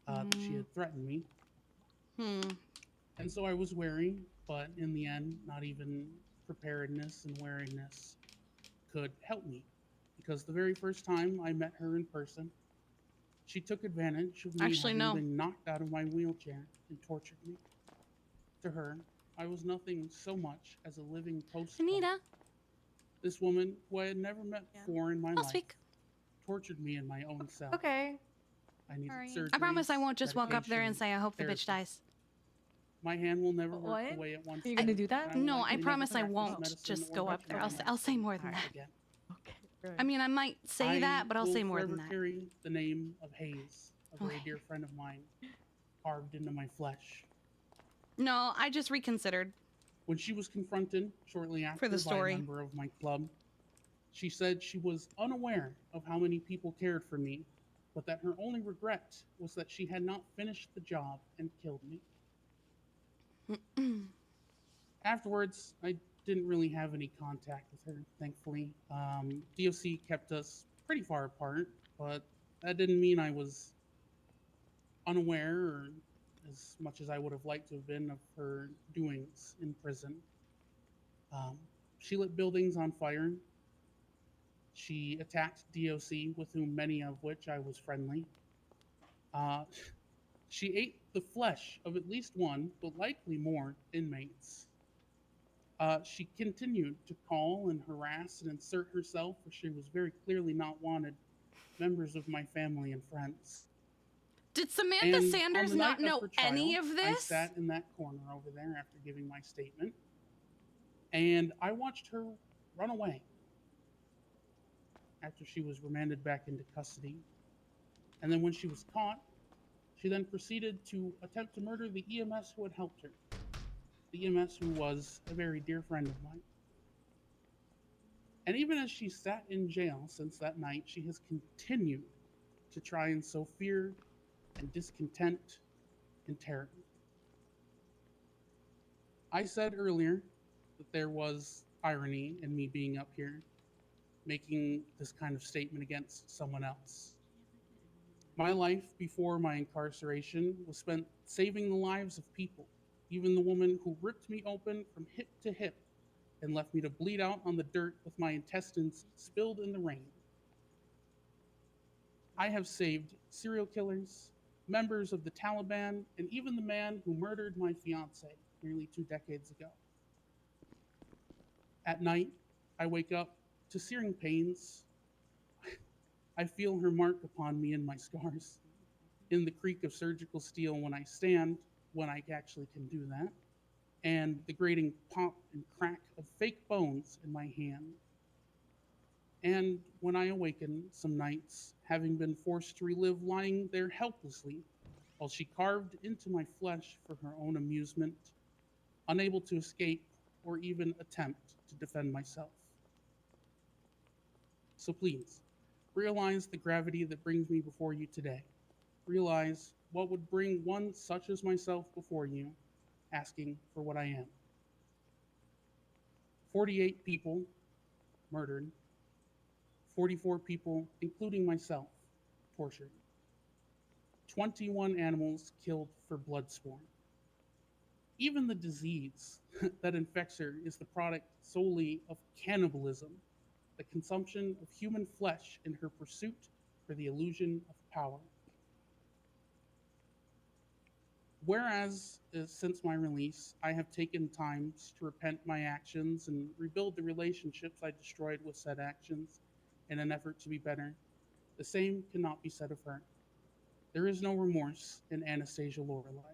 that she had threatened me. And so I was wary, but in the end, not even preparedness and wariness could help me. Because the very first time I met her in person, she took advantage of me Actually, having no. been knocked out of my wheelchair and tortured me. To her, I was nothing so much as a living post. Anita. This woman, who I had never met before in my I'll life, speak. tortured me in my own cell. Okay. I needed Sorry. surgery. I promise I won't just walk up there and say, "I hope the bitch dies." My hand will never work What? the way it once Are you gonna did, do that? and No, will I likely promise never I practice won't medicine just or go up there. veterinary I'll say more than medicine that. again. I mean, I might say that, but I'll will say more than forever that. carry the name of Hayes, a very Okay. dear friend of mine, carved into my flesh. No, I just reconsidered. When she was confronted shortly after the by story. a member of my club, she said she was unaware of how many people cared for me, but that her only regret was that she had not finished the job and killed me. Afterwards, I didn't really have any contact with her, thankfully. DOC kept us pretty far apart, but that didn't mean I was unaware, or as much as I would have liked to have been, of her doings in prison. She lit buildings on fire. She attacked DOC, with whom many of which I was friendly. She ate the flesh of at least one, but likely more, inmates. She continued to call and harass and insert herself where she was very clearly not wanted members of my family and friends. Did Samantha And on Sanders the not night know her trial, any of I this? sat in that corner over there after giving my statement, and I watched her run away after she was remanded back into custody. And then when she was caught, she then proceeded to attempt to murder the EMS who had helped her. The EMS who was a very dear friend of mine. And even as she sat in jail since that night, she has continued to try and sow fear and discontent and terror. I said earlier that there was irony in me being up here, making this kind of statement against someone else. My life before my incarceration was spent saving the lives of people, even the woman who ripped me open from hip to hip and left me to bleed out on the dirt with my intestines spilled in the rain. I have saved serial killers, members of the Taliban, and even the man who murdered my fiance nearly 2 decades ago. At night, I wake up to searing pains. I feel her mark upon me and my scars. In the creak of surgical steel when I stand, when I actually can do that, and the grating pop and crack of fake bones in my hand. And when I awaken some nights, having been forced to relive lying there helplessly while she carved into my flesh for her own amusement, unable to escape or even attempt to defend myself. So please, realize the gravity that brings me before you today. Realize what would bring one such as myself before you, asking for what I am. 48 people murdered, 44 people, including myself, tortured, 21 animals killed for bloodspawn. Even the disease that infects her is the product solely of cannibalism, the consumption of human flesh in her pursuit for the illusion of power. Whereas, since my release, I have taken times to repent my actions and rebuild the relationships I destroyed with said actions in an effort to be better, the same cannot be said of her. There is no remorse in Anastasia Lorelei.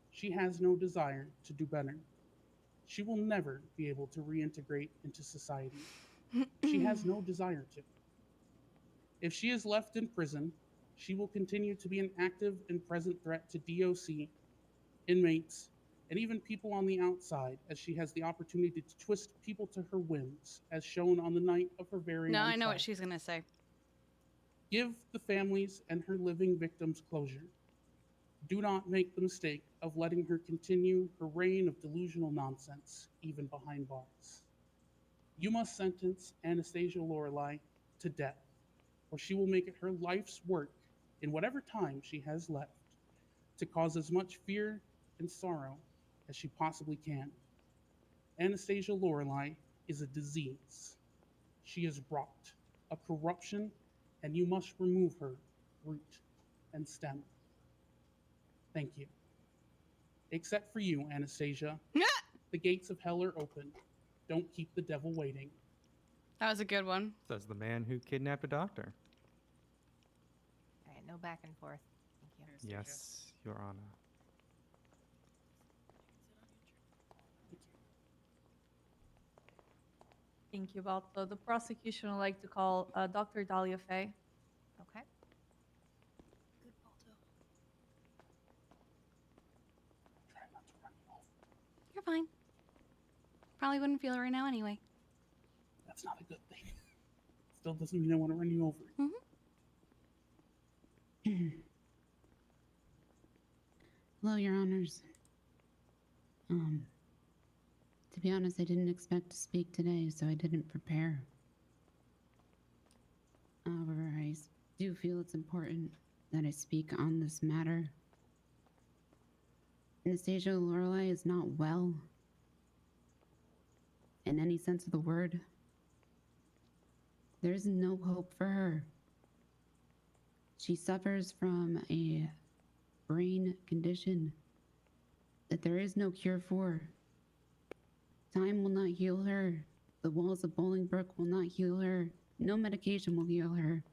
She has no desire to do better. She will never be able to reintegrate into society. She has no desire to. If she is left in prison, she will continue to be an active and present threat to DOC, inmates, and even people on the outside, as she has the opportunity to twist people to her whims, as shown on the night of her very No, own I know what trial. she's gonna say. Give the families and her living victims closure. Do not make the mistake of letting her continue her reign of delusional nonsense, even behind bars. You must sentence Anastasia Lorelei to death, or she will make it her life's work, in whatever time she has left, to cause as much fear and sorrow as she possibly can. Anastasia Lorelei is a disease. She is rot, a corruption, and you must remove her root and stem. Thank you. Except for you, Anastasia. The gates of hell are open. Don't keep the devil waiting. That was a good one. Says the man who kidnapped a doctor. All right, no back and forth. Thank you. Yes, Your Honor. Thank you, Balto. The prosecution would like to call Dr. Dahlia Faye. Okay. You're fine. Probably wouldn't feel it right now anyway. That's not a good thing. Still doesn't mean I want to run you over. Hello, Your Honors. To be honest, I didn't expect to speak today, so I didn't prepare. However, I do feel it's important that I speak on this matter. Anastasia Lorelei is not well, in any sense of the word. There is no hope for her. She suffers from a brain condition that there is no cure for. Time will not heal her. The walls of Bolingbrook will not heal her. No medication will heal her.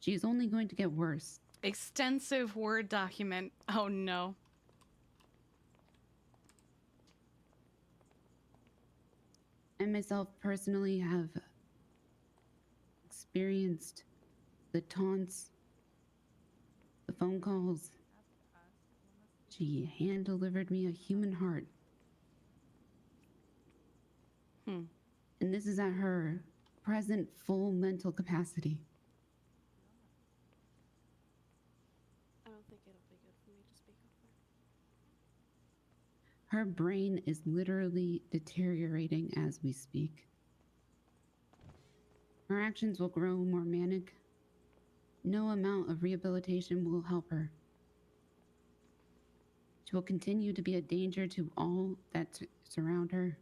She is only going to get worse. Extensive Word document. Oh no. I myself personally have experienced the taunts, the phone calls. She hand-delivered me a human heart. And this is at her present full mental capacity. I don't think it'll be good for me to speak up for. Her brain is literally deteriorating as we speak. Her actions will grow more manic. No amount of rehabilitation will help her. She will continue to be a danger to all that surround her.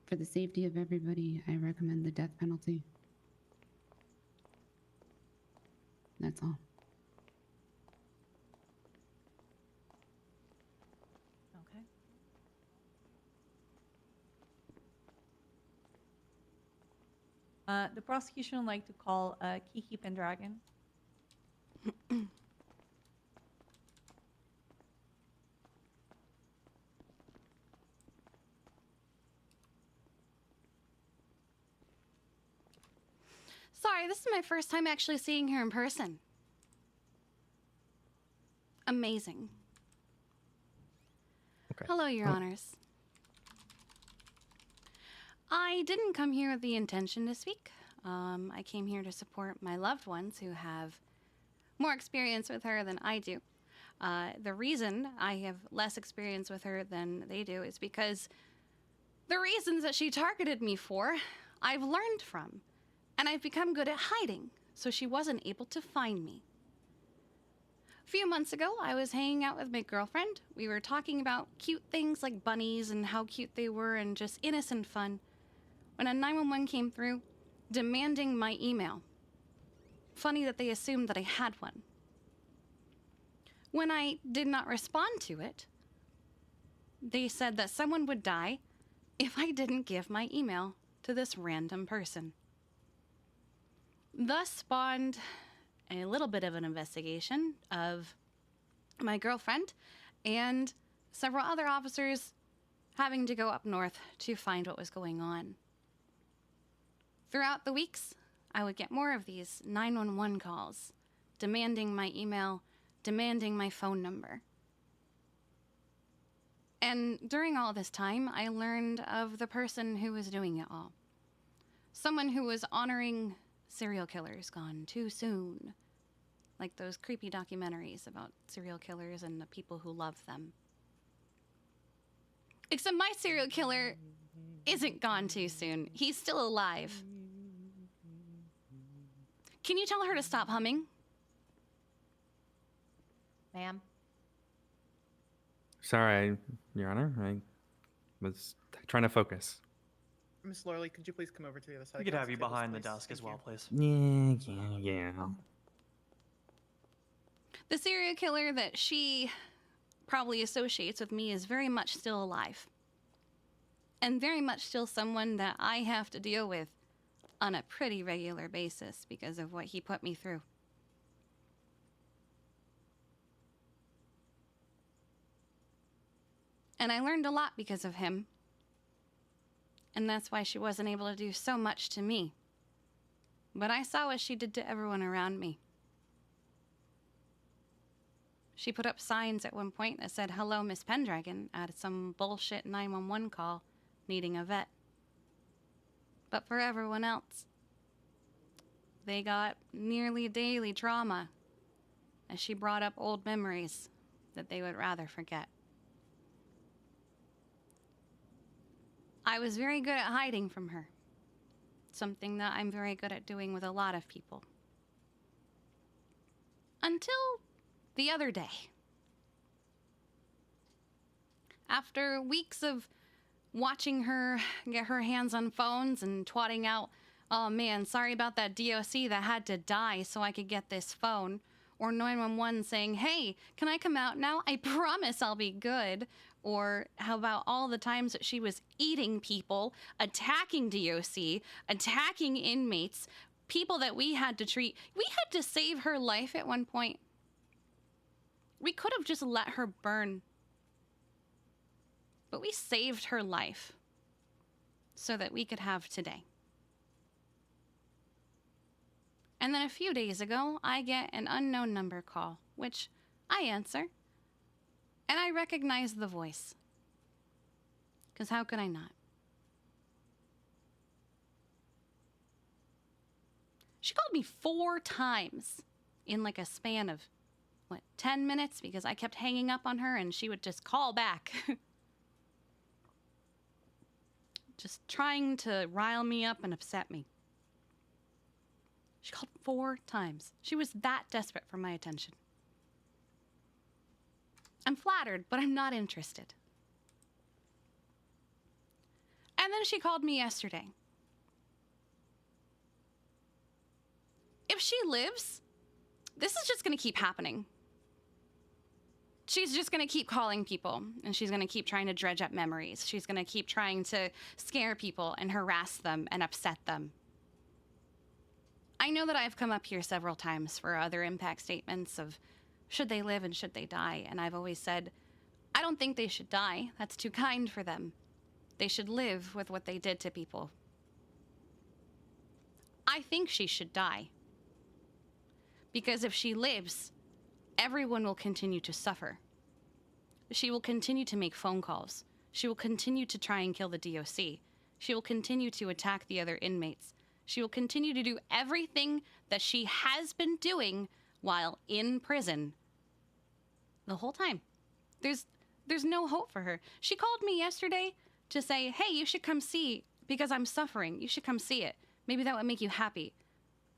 For the safety of everybody, I recommend the death penalty. That's all. The prosecution would like to call Kiki Pendragon. Sorry, this is my first time actually seeing her in person. Amazing. Okay. Hello, Your Honors. I didn't come here with the intention to speak. I came here to support my loved ones who have more experience with her than I do. The reason I have less experience with her than they do is because the reasons that she targeted me for, I've learned from, and I've become good at hiding, so she wasn't able to find me. A few months ago, I was hanging out with my girlfriend. We were talking about cute things like bunnies and how cute they were and just innocent fun, when a 911 came through demanding my email. Funny that they assumed that I had one. When I did not respond to it, they said that someone would die if I didn't give my email to this random person. Thus spawned a little bit of an investigation of my girlfriend and several other officers having to go up north to find what was going on. Throughout the weeks, I would get more of these 911 calls, demanding my email, demanding my phone number. And during all this time, I learned of the person who was doing it all. Someone who was honoring serial killers gone too soon. Like those creepy documentaries about serial killers and the people who love them. Except my serial killer isn't gone too soon. He's still alive. Can you tell her to stop humming? Ma'am? Sorry, Your Honor. I was trying to focus. Miss Lorley, could you please come over to the other side? We of could have you tables, behind the please? desk Thank as well, you. please. Yeah. The serial killer that she probably associates with me is very much still alive. And very much still someone that I have to deal with on a pretty regular basis because of what he put me through. And I learned a lot because of him. And that's why she wasn't able to do so much to me. But I saw what she did to everyone around me. She put up signs at one point that said, "Hello, Miss Pendragon," at some bullshit 911 call needing a vet. But for everyone else, they got nearly daily trauma as she brought up old memories that they would rather forget. I was very good at hiding from her. Something that I'm very good at doing with a lot of people. Until the other day. After weeks of watching her get her hands on phones and twatting out, "Oh man, sorry about that DOC that had to die so I could get this phone," or 911 saying, "Hey, can I come out now? I promise I'll be good." Or how about all the times that she was eating people, attacking DOC, attacking inmates, people that we had to treat. We had to save her life at one point. We could have just let her burn. But we saved her life so that we could have today. And then a few days ago, I get an unknown number call, which I answer. And I recognize the voice. Because how could I not? She called me 4 times in like a span of, 10 minutes? Because I kept hanging up on her and she would just call back. Just trying to rile me up and upset me. She called 4 times. She was that desperate for my attention. I'm flattered, but I'm not interested. And then she called me yesterday. If she lives, this is just going to keep happening. She's just going to keep calling people, and she's going to keep trying to dredge up memories. She's going to keep trying to scare people and harass them and upset them. I know that I've come up here several times for other impact statements of should they live and should they die, and I've always said, I don't think they should die. That's too kind for them. They should live with what they did to people. I think she should die. Because if she lives, everyone will continue to suffer. She will continue to make phone calls. She will continue to try and kill the DOC. She will continue to attack the other inmates. She will continue to do everything that she has been doing while in prison the whole time. There's no hope for her. She called me yesterday to say, hey, you should come see, because I'm suffering. You should come see it. Maybe that would make you happy.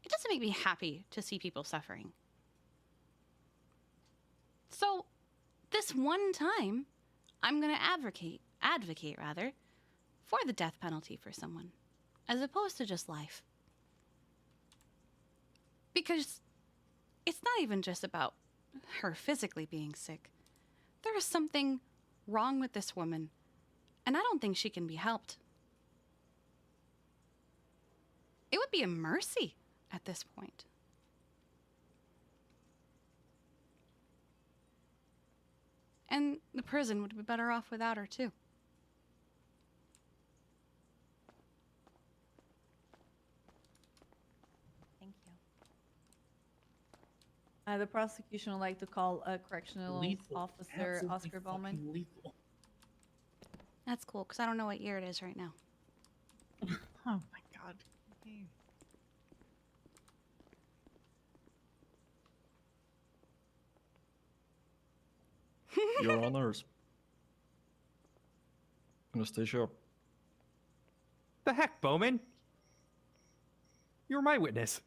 It doesn't make me happy to see people suffering. So this one time, I'm going to advocate rather, for the death penalty for someone, as opposed to just life. Because it's not even just about her physically being sick. There is something wrong with this woman, and I don't think she can be helped. It would be a mercy at this point. And the prison would be better off without her, too. Thank you. The prosecution would like to call a correctional Lethal. officer, Absolutely Oscar Bowman. fucking lethal. That's cool, because I don't know what year it is right now. Oh my god. Okay. Your Honors. Anastasia. The heck, Bowman? You're my witness.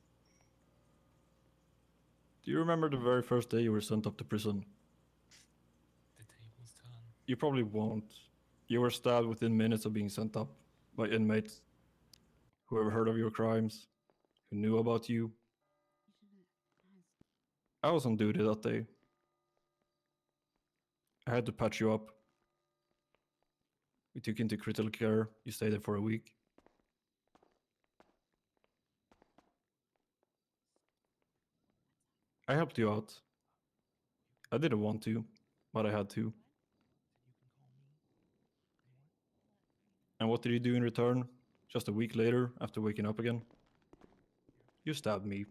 Do you remember the very first day you were sent up to prison? The table's turned. You probably won't. You were stabbed within minutes of being sent up by inmates who have heard of your crimes, who knew about you. I was on duty that day. I had to patch you up. We took you into critical care. You stayed there for a week. I helped you out. I didn't want to, but I had to. And what did you do in return? Just a week later, after waking up again? You stabbed me.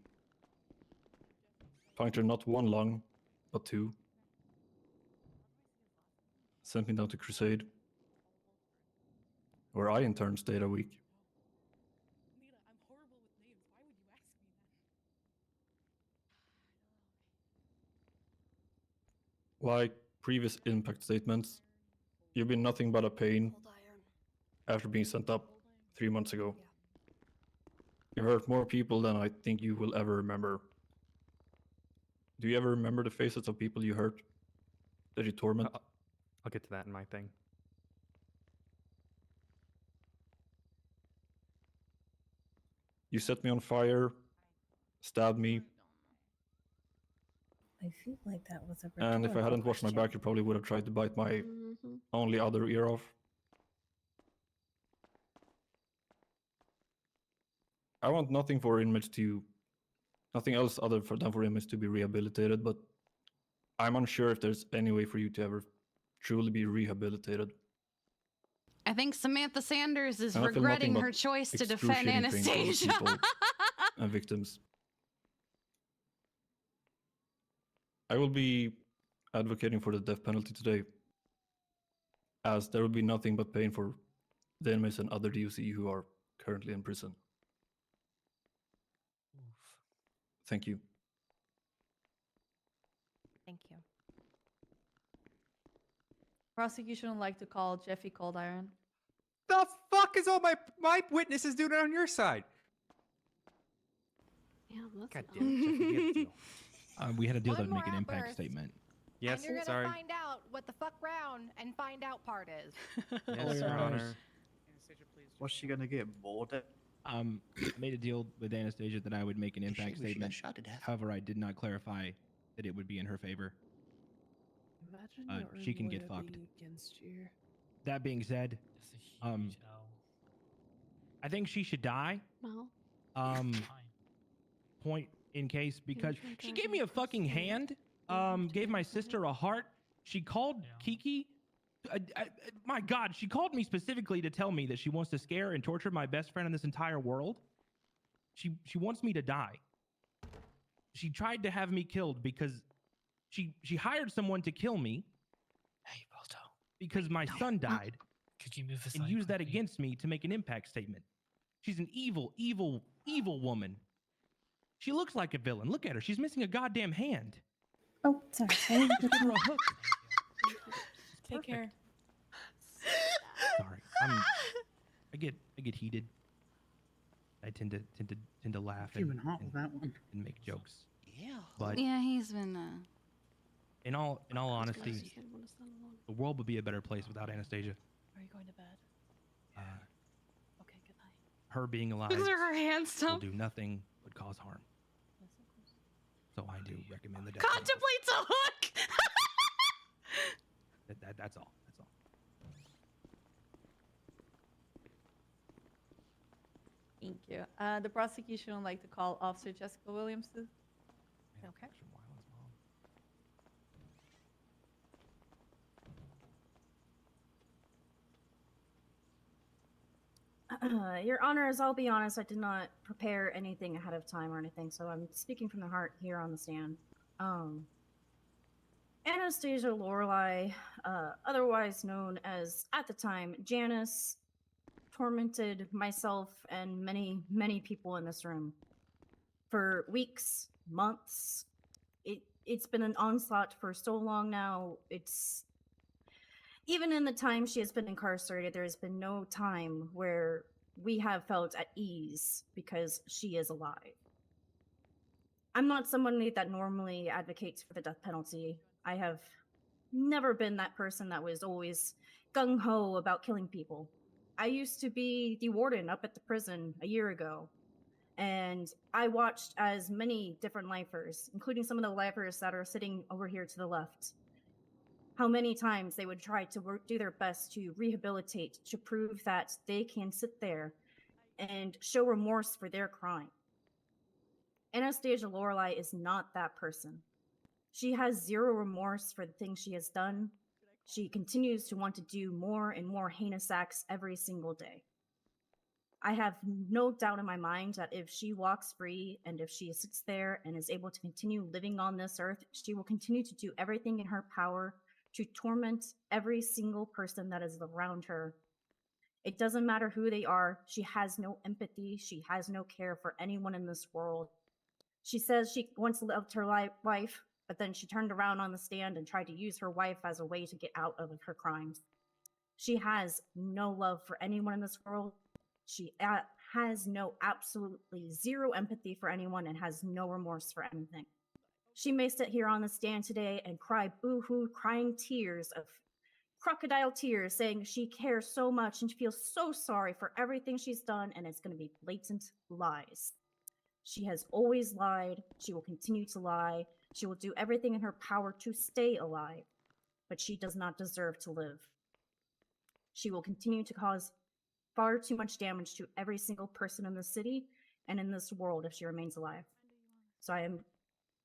Punctured not one lung, but two. Sent me down to Crusade, where I in turn stayed a week. Like previous impact statements, you've been nothing but a pain after being sent up 3 months ago. You hurt more people than I think you will ever remember. Do you ever remember the faces of people you hurt? That you torment? I'll get to that in my thing. You set me on fire, stabbed me, I feel like that was a and if I rhetorical hadn't watched my question. back, you probably would have tried to bite my Mhm. only other ear off. I want nothing else other than for inmates to be rehabilitated, but I'm unsure if there's any way for you to ever truly be rehabilitated. I think Samantha Sanders is And I feel nothing regretting but her choice to defend excruciating pain for those Anastasia. people and victims. I will be advocating for the death penalty today, as there will be nothing but pain for the inmates and other DOC who are currently in prison. Thank you. Thank you. Prosecution would like to call Jeffy Cold Iron. The fuck is all my witnesses doing on your side? Yeah, that's God damn it, Jeffy, you had a deal. We had a deal One to make an more impact outburst. statement. Yes, And you're gonna sorry. find out what the fuck round and find out part is. Yes, Your Honor. What's she gonna get? Bored? I made a deal with Anastasia that I would make an impact we should statement. have shot to death. However, I did not clarify that it would be in her favor. Imagine your She can get lawyer fucked. being against you. That being said, I think she should die. No. Point in case because she gave me a fucking hand. Gave my sister a heart. She called Kiki. My God, she called me specifically to tell me that she wants to scare and torture my best friend in this entire world. She wants me to die. She tried to have me killed because she hired someone to kill me. Hey, Balto. Because my son died. Could you move aside? And use that quickly? against me to make an impact statement. She's an evil, evil, evil woman. She looks like a villain. Look at her. She's missing a goddamn hand. Oh, sorry. Just give her a hook. Take care. Sorry, I get heated. I tend to laugh You've been hot with that one. and make jokes. Yeah. But Yeah, he's been. in all honesty, the world would be a better place without Anastasia. Are you going to bed? Okay, good night. Her being alive Those are her hands, will Tom. do nothing but cause harm. So I do recommend the death Contemplates a hook. penalty. That's all. That's all. Thank you. The prosecution would like to call Officer Jessica Williams. Okay. Your Honors, I'll be honest, I did not prepare anything ahead of time or anything, so I'm speaking from the heart here on the stand. Anastasia Lorelei, otherwise known as, at the time, Janice, tormented myself and many, many people in this room for weeks, months. It's been an onslaught for so long now. Even in the time she has been incarcerated, there has been no time where we have felt at ease because she is alive. I'm not someone that normally advocates for the death penalty. I have never been that person that was always gung-ho about killing people. I used to be the warden up at the prison a year ago, and I watched as many different lifers, including some of the lifers that are sitting over here to the left, how many times they would try to do their best to rehabilitate, to prove that they can sit there and show remorse for their crime. Anastasia Lorelei is not that person. She has zero remorse for the things she has done. She continues to want to do more and more heinous acts every single day. I have no doubt in my mind that if she walks free and if she sits there and is able to continue living on this earth, she will continue to do everything in her power to torment every single person that is around her. It doesn't matter who they are. She has no empathy. She has no care for anyone in this world. She says she once loved her wife, but then she turned around on the stand and tried to use her wife as a way to get out of her crimes. She has no love for anyone in this world. She has absolutely zero empathy for anyone and has no remorse for anything. She may sit here on the stand today and cry boo-hoo, crying tears of crocodile tears, saying she cares so much and she feels so sorry for everything she's done, and it's going to be blatant lies. She has always lied. She will continue to lie. She will do everything in her power to stay alive, but she does not deserve to live. She will continue to cause far too much damage to every single person in the city and in this world if she remains alive. So I am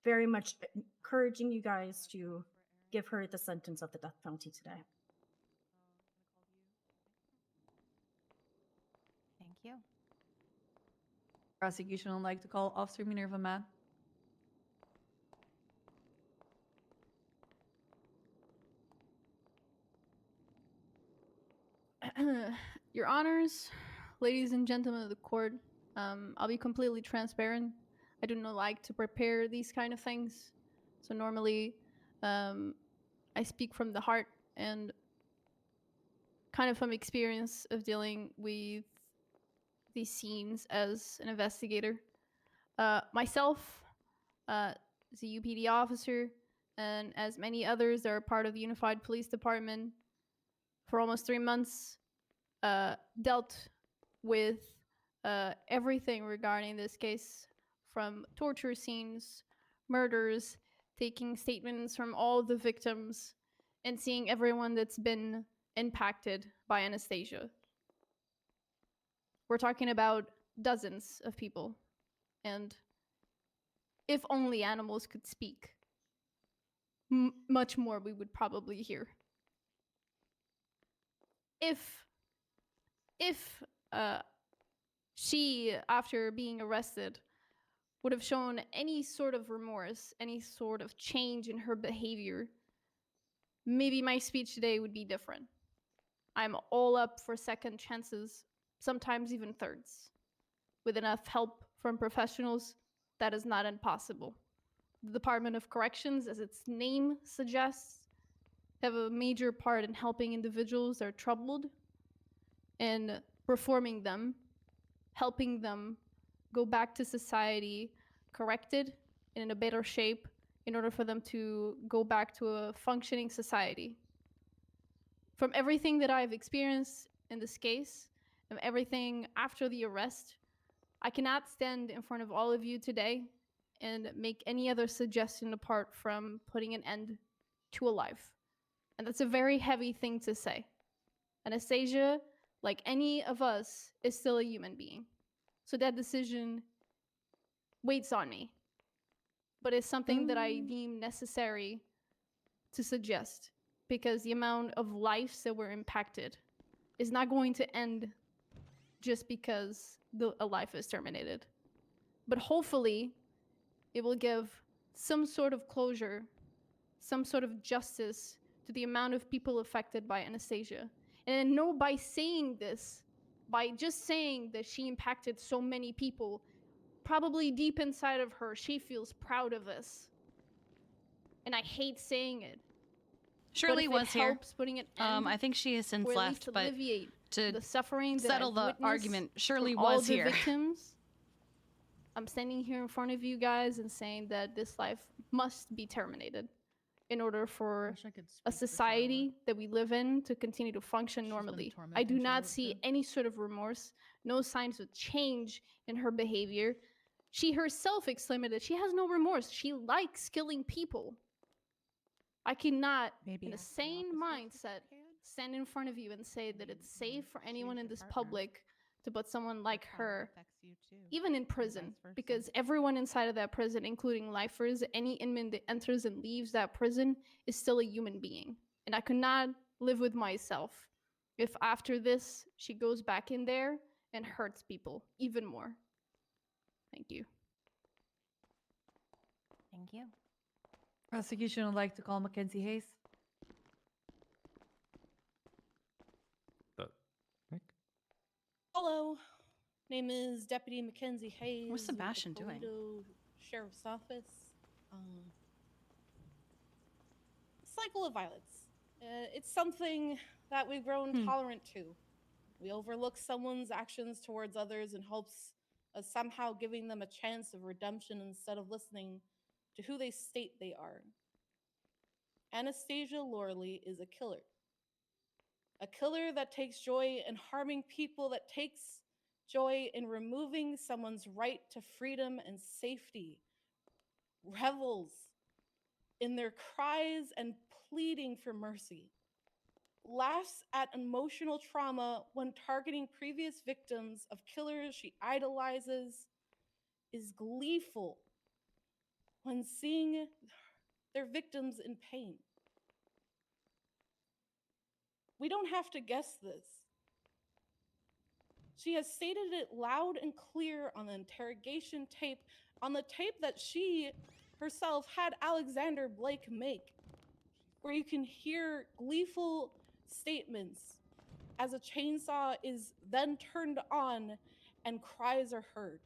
very much encouraging you guys to give her the sentence of the death penalty today. Thank you. Prosecution would like to call Officer Minerva Matt. Your Honors, ladies and gentlemen of the court, I'll be completely transparent. I do not like to prepare these kind of things. So normally, I speak from the heart and kind of from experience of dealing with these scenes as an investigator. Myself, as a UPD officer, and as many others that are part of the Unified Police Department, for almost 3 months, dealt with everything regarding this case, from torture scenes, murders, taking statements from all the victims, and seeing everyone that's been impacted by Anastasia. We're talking about dozens of people, and if only animals could speak, much more we would probably hear. If she, after being arrested, would have shown any sort of remorse, any sort of change in her behavior, maybe my speech today would be different. I'm all up for second chances, sometimes even thirds. With enough help from professionals, that is not impossible. The Department of Corrections, as its name suggests, have a major part in helping individuals that are troubled and reforming them, helping them go back to society corrected and in a better shape in order for them to go back to a functioning society. From everything that I've experienced in this case, and everything after the arrest, I cannot stand in front of all of you today and make any other suggestion apart from putting an end to a life. And that's a very heavy thing to say. Anastasia, like any of us, is still a human being. So that decision weighs on me. But it's something that I deem necessary to suggest, because the amount of lives that were impacted is not going to end just because a life is terminated. But hopefully, it will give some sort of closure, some sort of justice to the amount of people affected by Anastasia. And I know by saying this, by just saying that she impacted so many people, probably deep inside of her, she feels proud of this. And I hate saying it. Shirley was here. Helps putting an end, I think she has since or at least left, but alleviate to the suffering that settle I've the witnessed argument, Shirley from all was the here. victims, I'm standing here in front of you guys and saying that this life must be terminated in order for a society that we live in to continue to function normally. I do not see any sort of remorse, no signs of change in her behavior. She herself exclaimed that she has no remorse. She likes killing people. I cannot, in a sane mindset, stand in front of you and say that it's safe for anyone in this public to put someone like her, even in prison, because everyone inside of that prison, including lifers, any inmate that enters and leaves that prison is still a human being. And I could not live with myself if after this, she goes back in there and hurts people even more. Thank you. Thank you. Prosecution would like to call Mackenzie Hayes. Hello, name is Deputy Mackenzie Hayes. What's with the Sebastian doing? Toledo Sheriff's Office. Cycle of violence. It's something that we've grown tolerant to. We overlook someone's actions towards others in hopes of somehow giving them a chance of redemption instead of listening to who they state they are. Anastasia Lorley is a killer. A killer that takes joy in harming people, that takes joy in removing someone's right to freedom and safety, revels in their cries and pleading for mercy, laughs at emotional trauma when targeting previous victims of killers she idolizes, is gleeful when seeing their victims in pain. We don't have to guess this. She has stated it loud and clear on the interrogation tape, on the tape that she herself had Alexander Blake make, where you can hear gleeful statements as a chainsaw is then turned on and cries are heard.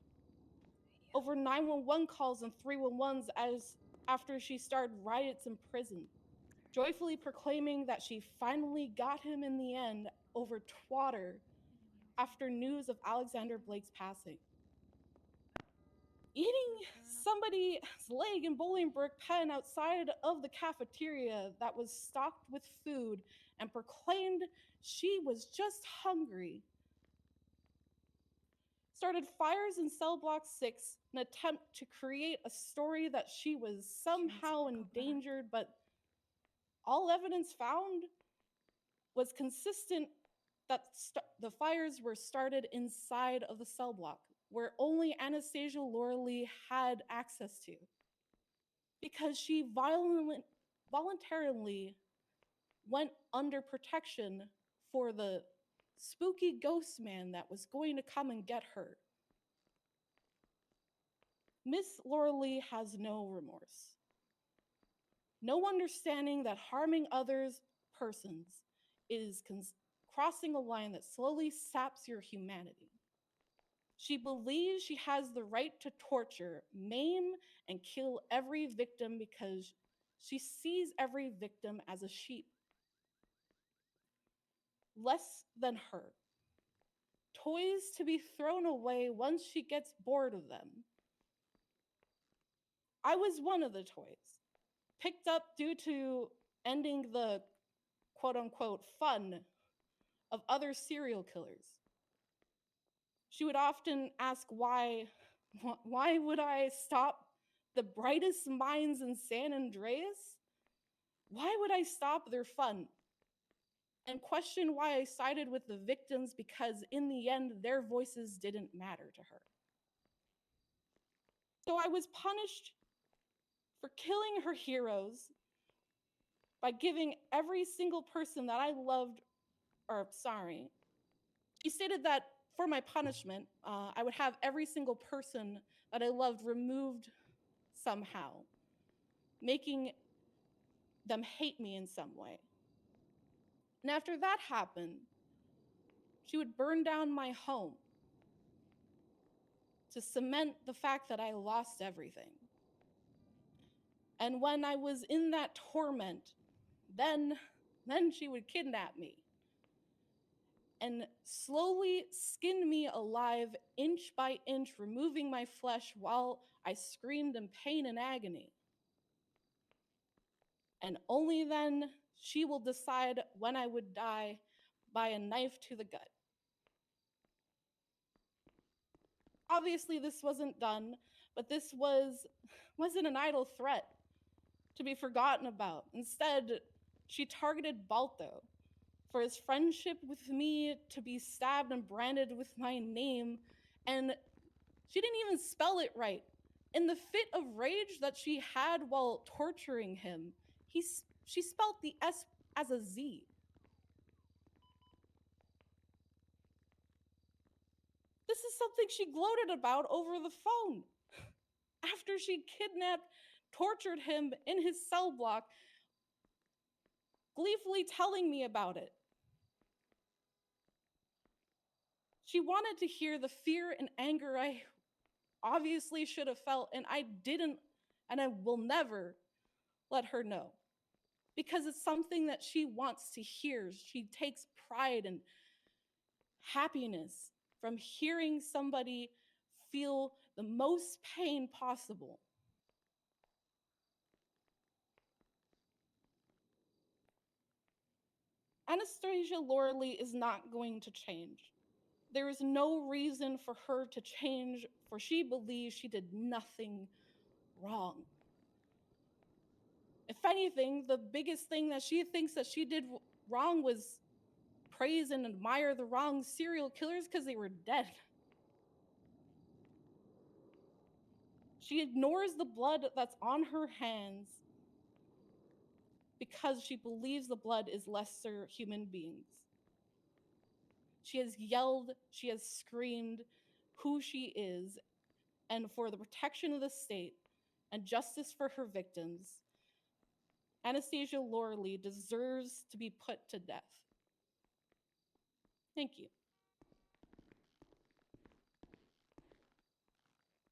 Over 911 calls and 311s as after she started riots in prison, joyfully proclaiming that she finally got him in the end over Twitter after news of Alexander Blake's passing. Eating somebody's leg in Bolingbrook Pen outside of the cafeteria that was stocked with food and proclaimed she was just hungry. Started fires in cell block 6 in an attempt to create a story that she was somehow endangered, but all evidence found was consistent that the fires were started inside of the cell block, where only Anastasia Lorley had access to, because she voluntarily went under protection for the spooky ghost man that was going to come and get her. Miss Laura Lee has no remorse, no understanding that harming others persons is crossing a line that slowly saps your humanity. She believes she has the right to torture, maim, and kill every victim because she sees every victim as a sheep, less than her. Toys to be thrown away once she gets bored of them. I was one of the toys, picked up due to ending the quote-unquote fun of other serial killers. She would often ask why would I stop the brightest minds in San Andreas? Why would I stop their fun? And question why I sided with the victims because in the end, their voices didn't matter to her. So I was punished for killing her heroes by giving every single person that I loved, she stated that for my punishment, I would have every single person that I loved removed somehow, making them hate me in some way. And after that happened, she would burn down my home to cement the fact that I lost everything. And when I was in that torment, then she would kidnap me and slowly skin me alive inch by inch, removing my flesh while I screamed in pain and agony. And only then she will decide when I would die by a knife to the gut. Obviously, this wasn't done, but this wasn't an idle threat to be forgotten about. Instead, she targeted Balto for his friendship with me, to be stabbed and branded with my name, and she didn't even spell it right. In the fit of rage that she had while torturing him, she spelled the S as a Z. This is something she gloated about over the phone. After she kidnapped, tortured him in his cell block, gleefully telling me about it. She wanted to hear the fear and anger I obviously should have felt, and I didn't, and I will never let her know. Because it's something that she wants to hear. She takes pride and happiness from hearing somebody feel the most pain possible. Anastasia Laura Lee is not going to change. There is no reason for her to change, for she believes she did nothing wrong. If anything, the biggest thing that she thinks that she did wrong was praise and admire the wrong serial killers because they were dead. She ignores the blood that's on her hands because she believes the blood is lesser human beings. She has yelled, she has screamed who she is, and for the protection of the state and justice for her victims, Anastasia Laura Lee deserves to be put to death. Thank you.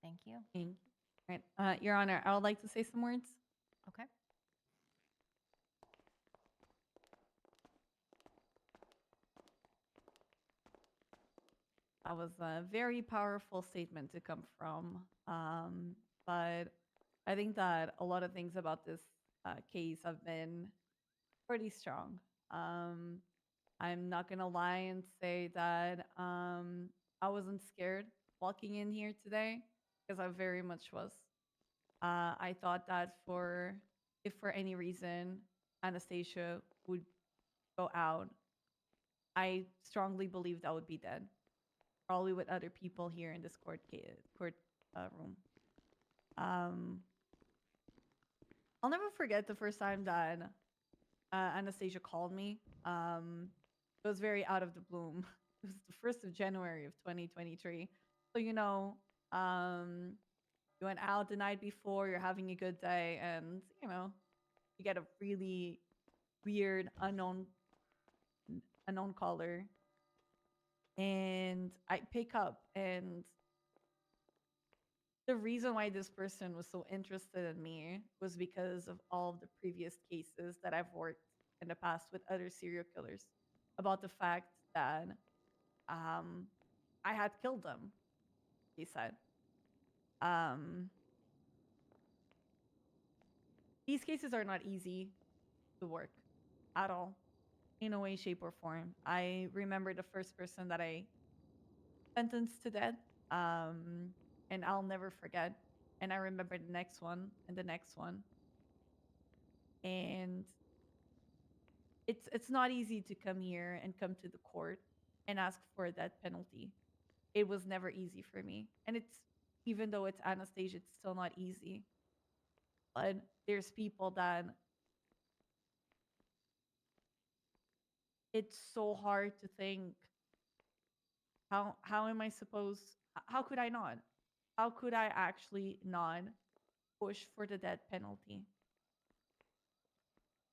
Thank you. Thank you. Right. Your Honor, I would like to say some words. Okay. That was a very powerful statement to come from. But I think that a lot of things about this case have been pretty strong. I'm not going to lie and say that I wasn't scared walking in here today, because I very much was. I thought that if for any reason Anastasia would go out, I strongly believed I would be dead, probably with other people here in this court room. I'll never forget the first time that Anastasia called me. It It was very out of the bloom. It was the 1st of January of 2023. So, you know, you went out the night before, you're having a good day, and, you know, you get a really weird, unknown caller. And I pick up, and the reason why this person was so interested in me was because of all of the previous cases that I've worked in the past with other serial killers about the fact that I had killed them, he said. These cases are not easy to work at all, in a way, shape, or form. I remember the first person that I sentenced to death, and I'll never forget. And I remember the next one and the next one. And it's not easy to come here and come to the court and ask for a death penalty. It was never easy for me. And it's, even though it's Anastasia, it's still not easy. But there's people that it's so hard to think, how am I supposed, how could I not? How could I actually not push for the death penalty?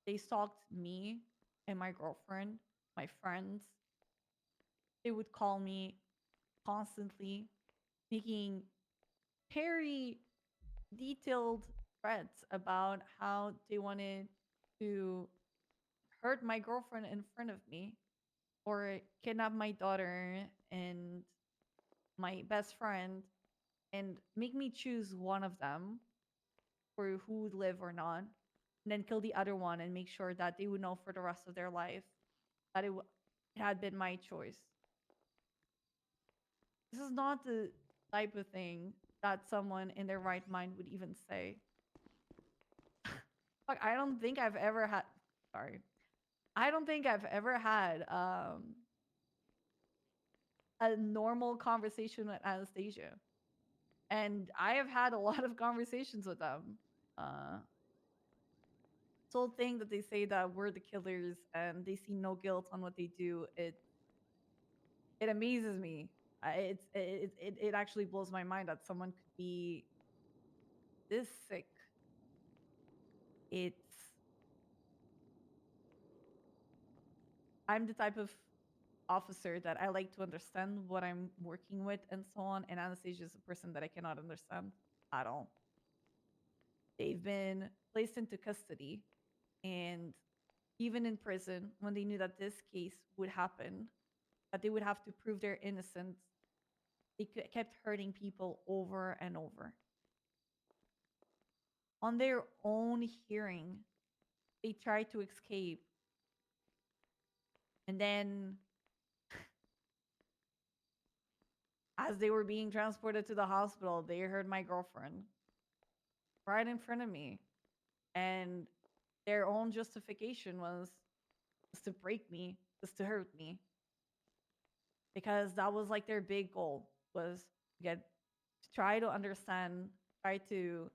They stalked me and my girlfriend, my friends. They would call me constantly, making very detailed threats about how they wanted to hurt my girlfriend in front of me, or kidnap my daughter and my best friend, and make me choose one of them for who would live or not, and then kill the other one and make sure that they would know for the rest of their life that it had been my choice. This is not the type of thing that someone in their right mind would even say. Fuck, I don't think I've ever had. Sorry. I don't think I've ever had a normal conversation with Anastasia. And I have had a lot of conversations with them. This whole thing that they say that we're the killers and they see no guilt on what they do, it amazes me. It actually blows my mind that someone could be this sick. I'm the type of officer that I like to understand what I'm working with and so on, and Anastasia is a person that I cannot understand at all. They've been placed into custody, and even in prison, when they knew that this case would happen, that they would have to prove their innocence, they kept hurting people over and over. On their own hearing, they tried to escape. And then, as they were being transported to the hospital, they heard my girlfriend right in front of me. And their own justification was to break me, just to hurt me. Because that was like their big goal, was to try to understand, try to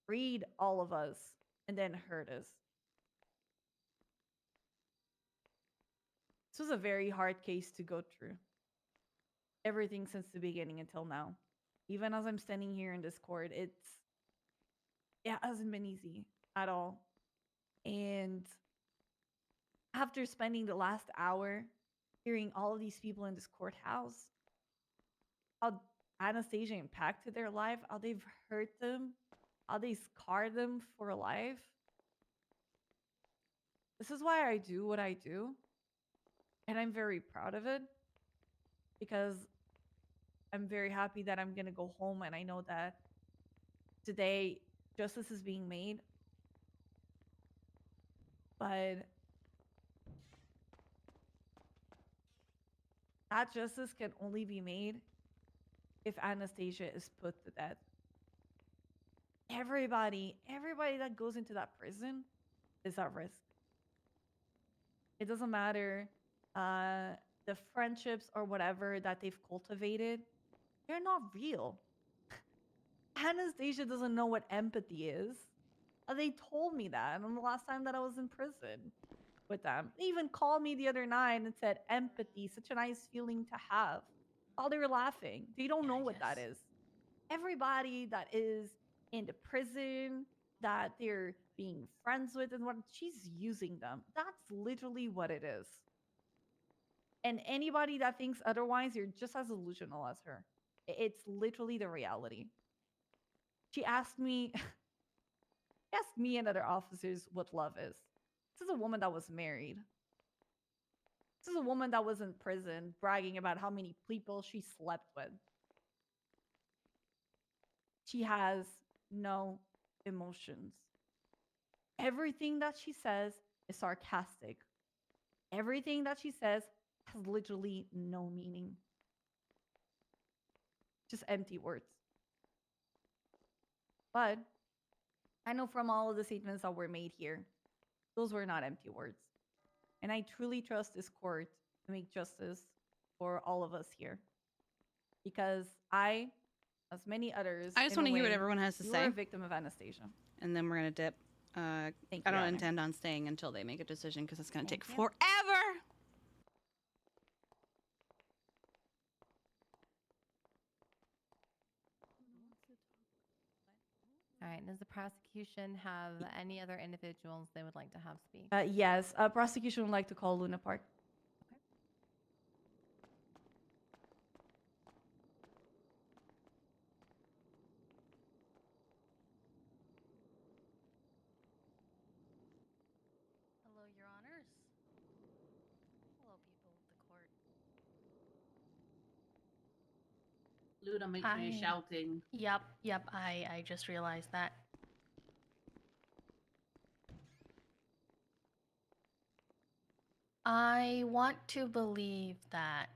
read all of us, and then hurt us. This was a very hard case to go through. Everything since the beginning until now. Even as I'm standing here in this court, it hasn't been easy at all. And after spending the last hour hearing all of these people in this courthouse, how Anastasia impacted their life, how they've hurt them, how they scarred them for life. This is why I do what I do. And I'm very proud of it, because I'm very happy that I'm going to go home and I know that today justice is being made. But that justice can only be made if Anastasia is put to death. Everybody that goes into that prison is at risk. It doesn't matter the friendships or whatever that they've cultivated. They're not real. Anastasia doesn't know what empathy is. They told me that on the last time that I was in prison. with them. They even called me the other night and said empathy, such a nice feeling to have. While they were laughing. They don't know what that is. Everybody that is in the prison that they're being friends with and what she's using them. That's literally what it is. And anybody that thinks otherwise, you're just as delusional as her. It's literally the reality. She asked me, asked me and other officers what love is. This is a woman that was married. This is a woman that was in prison bragging about how many people she slept with. She has no emotions. Everything that she says is sarcastic. Everything that she says has literally no meaning. Just empty words. But I know from all of the statements that were made here, those were not empty words. And I truly trust this court to make justice for all of us here. Because I, as many others, I just in want a to hear what way, everyone has to you say. are a victim of Anastasia. And then we're gonna dip. I Your don't Honor. intend on staying until they make a decision because it's gonna Thank take you. forever. All right. Does the prosecution have any other individuals they would like to have speak? Yes, prosecution would like to call Luna Park. Hello, Your Honors. Hello, people of the court. Luna, make sure you're shouting. Yep, I just realized that. I want to believe that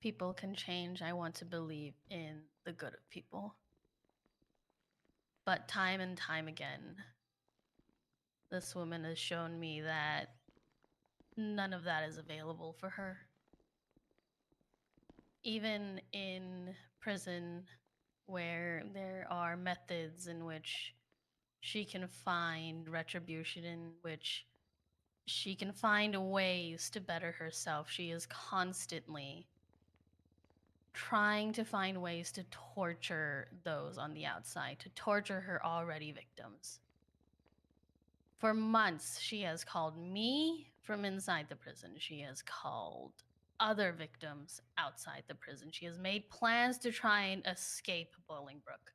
people can change. I want to believe in the good of people. But time and time again, this woman has shown me that none of that is available for her. Even in prison, where there are methods in which she can find retribution, in which she can find ways to better herself, she is constantly trying to find ways to torture those on the outside, to torture her already victims. For months, she has called me from inside the prison. She has called other victims outside the prison. She has made plans to try and escape Bolingbrook.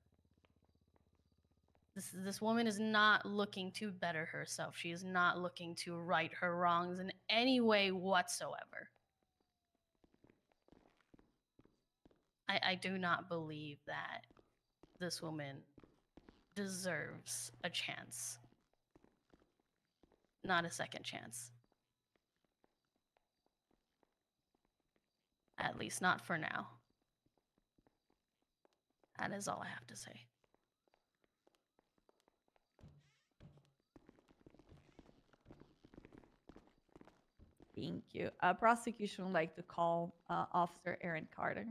This woman is not looking to better herself. She is not looking to right her wrongs in any way whatsoever. I do not believe that this woman deserves a chance. Not a second chance. At least not for now. That is all I have to say. Thank you. Prosecution would like to call Officer Aaron Carter.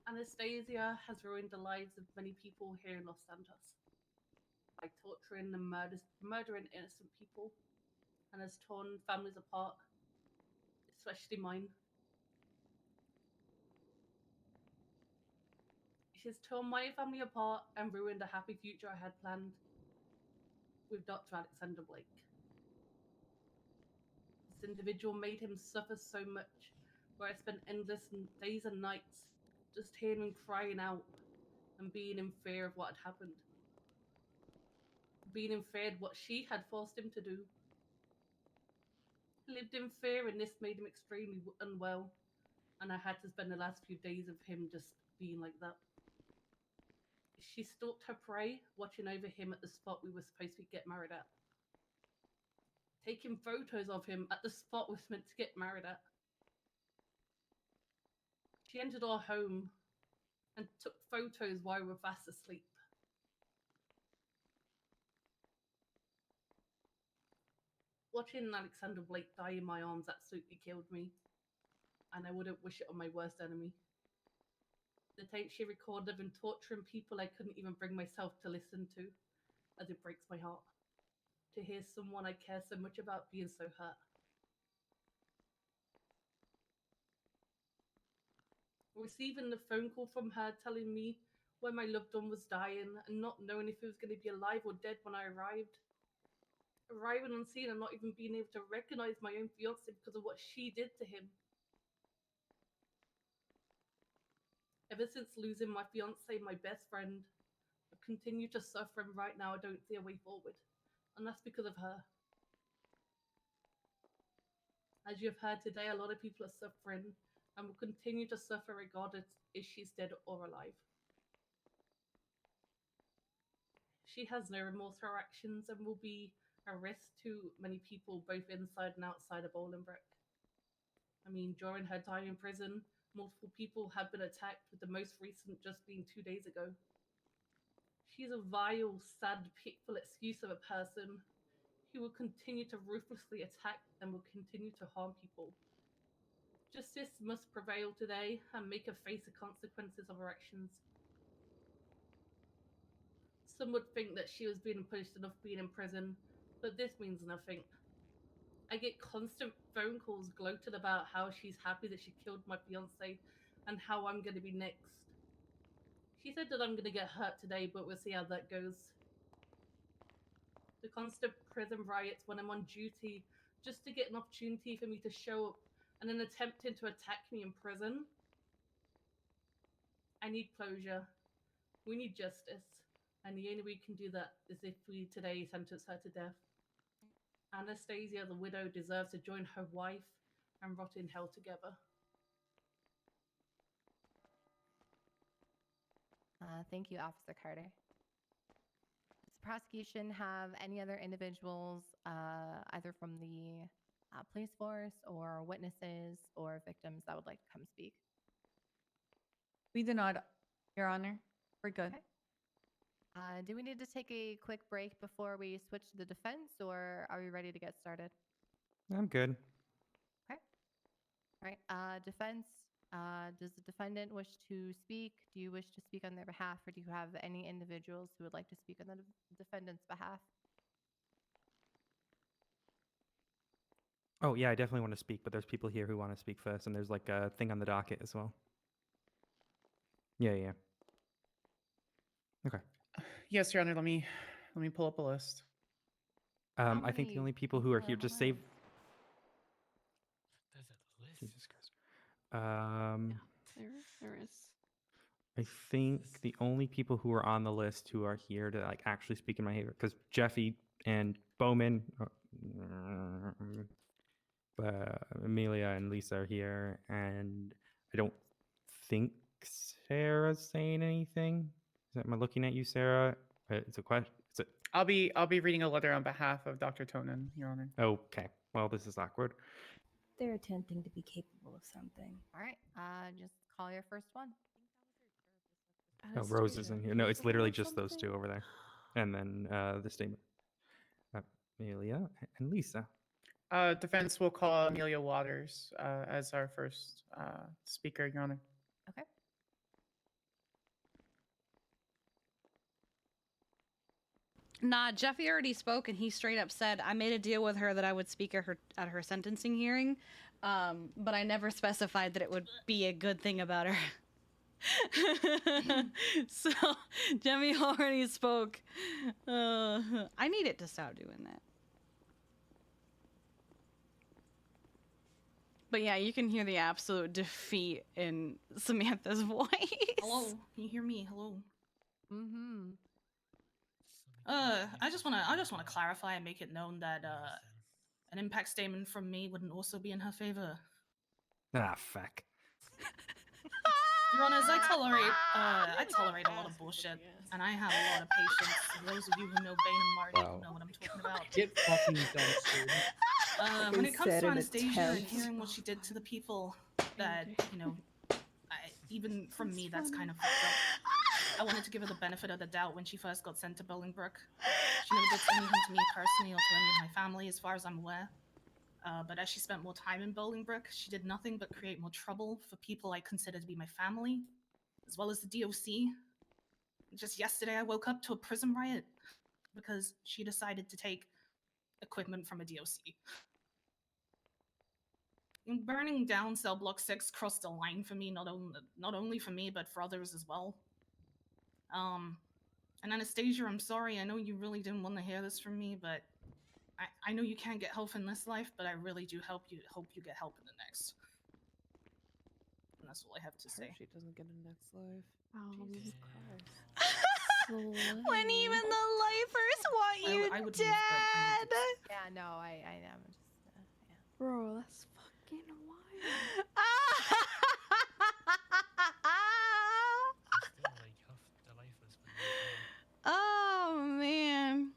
Anastasia has ruined the lives of many people here in Los Santos by torturing and murdering innocent people, and has torn families apart, especially mine. She's torn my family apart and ruined a happy future I had planned with Dr. Alexander Blake. This individual made him suffer so much, where I spent endless days and nights just hearing him crying out and being in fear of what had happened. Being in fear of what she had forced him to do. He lived in fear, and this made him extremely unwell, and I had to spend the last few days of him just being like that. She stalked her prey, watching over him at the spot we were supposed to get married at. Taking photos of him at the spot we were meant to get married at. She entered our home and took photos while we were fast asleep. Watching Alexander Blake die in my arms absolutely killed me, and I wouldn't wish it on my worst enemy. The tape she recorded of him torturing people I couldn't even bring myself to listen to, as it breaks my heart to hear someone I care so much about being so hurt. Receiving the phone call from her telling me when my loved one was dying and not knowing if he was going to be alive or dead when I arrived. Arriving on scene and not even being able to recognize my own fiance because of what she did to him. Ever since losing my fiance, my best friend, I've continued to suffer, and right now I don't see a way forward. And that's because of her. As you have heard today, a lot of people are suffering and will continue to suffer regardless if she's dead or alive. She has no remorse for her actions and will be a risk to many people both inside and outside of Bolingbroke. I mean, during her time in prison, multiple people have been attacked, with the most recent just being 2 days ago. She's a vile, sad, pitiful excuse of a person who will continue to ruthlessly attack and will continue to harm people. Justice must prevail today and make her face the consequences of her actions. Some would think that she was being punished enough being in prison, but this means nothing. I get constant phone calls gloated about how she's happy that she killed my fiance and how I'm going to be next. She said that I'm going to get hurt today, but we'll see how that goes. The constant prison riots when I'm on duty just to get an opportunity for me to show up and then attempting to attack me in prison. I need closure. We need justice. And the only way we can do that is if we today sentence her to death. Anastasia, the widow, deserves to join her wife and rot in hell together. Thank you, Officer Carter. Does the prosecution have any other individuals, either from the police force or witnesses or victims that would like to come speak? We do not, Your Honor. We're good. Okay. Do we need to take a quick break before we switch to the defense, or are we ready to get started? I'm good. Okay. All right. Defense. Does the defendant wish to speak? Do you wish to speak on their behalf, or do you have any individuals who would like to speak on the defendant's behalf? Oh yeah, I definitely want to speak, but there's people here who want to speak first, and there's like a thing on the docket as well. Yeah. Okay. Yes, Your Honor. Let me pull up a list. I think the only people who are here just save. There's a list. Jesus Christ. There is. I think the only people who are on the list who are here to like actually speak in my favor, because Jeffy and Bowman, Amelia and Lisa are here, and I don't think Sarah's saying anything. Am I looking at you, Sarah? It's a question. I'll be reading a letter on behalf of Dr. Tonin, Your Honor. Okay. Well, this is awkward. They're attempting to be capable of something. All right. Just call your first one. Oh, Rose is in here. No, it's literally just those two over there, and then the statement. Amelia and Lisa. Defense will call Amelia Waters as our first speaker, Your Honor. Okay. Nah, Jeffy already spoke, and he straight up said, I made a deal with her that I would speak at her sentencing hearing, but I never specified that it would be a good thing about her. So, Jeffy already spoke. I needed to stop doing that. But yeah, you can hear the absolute defeat in Samantha's voice. Hello, can you hear me? Hello. Mm-hmm. I just wanna clarify and make it known that an impact statement from me wouldn't also be in her favor. Ah, fuck. Your Honors, I tolerate a lot of bullshit, and I have a lot of patience. And those of you who know Bane and Marty Wow. know what I'm talking about. Get fucking dumpstered. When it comes Said to an Anastasia and attempt. hearing what she did to the people, that, you know, even from me, that's kind of fucked up. I wanted to give her the benefit of the doubt when she first got sent to Bolingbroke. She never did anything to me personally or to any of my family, as far as I'm aware. But as she spent more time in Bolingbrook, she did nothing but create more trouble for people I consider to be my family, as well as the DOC. Just yesterday, I woke up to a prison riot because she decided to take equipment from a DOC. And burning down Cell Block 6 crossed a line for me, not only for me, but for others as well. And Anastasia, I'm sorry, I know you really didn't want to hear this from me, but I know you can't get help in this life, but I really do hope you get help in the next. And that's all I have to say. She doesn't get a next life. Jesus When even the lifers want you I would dead. leave, but I need to- Yeah, no, I'm just. Bro, that's fucking wild. Oh man.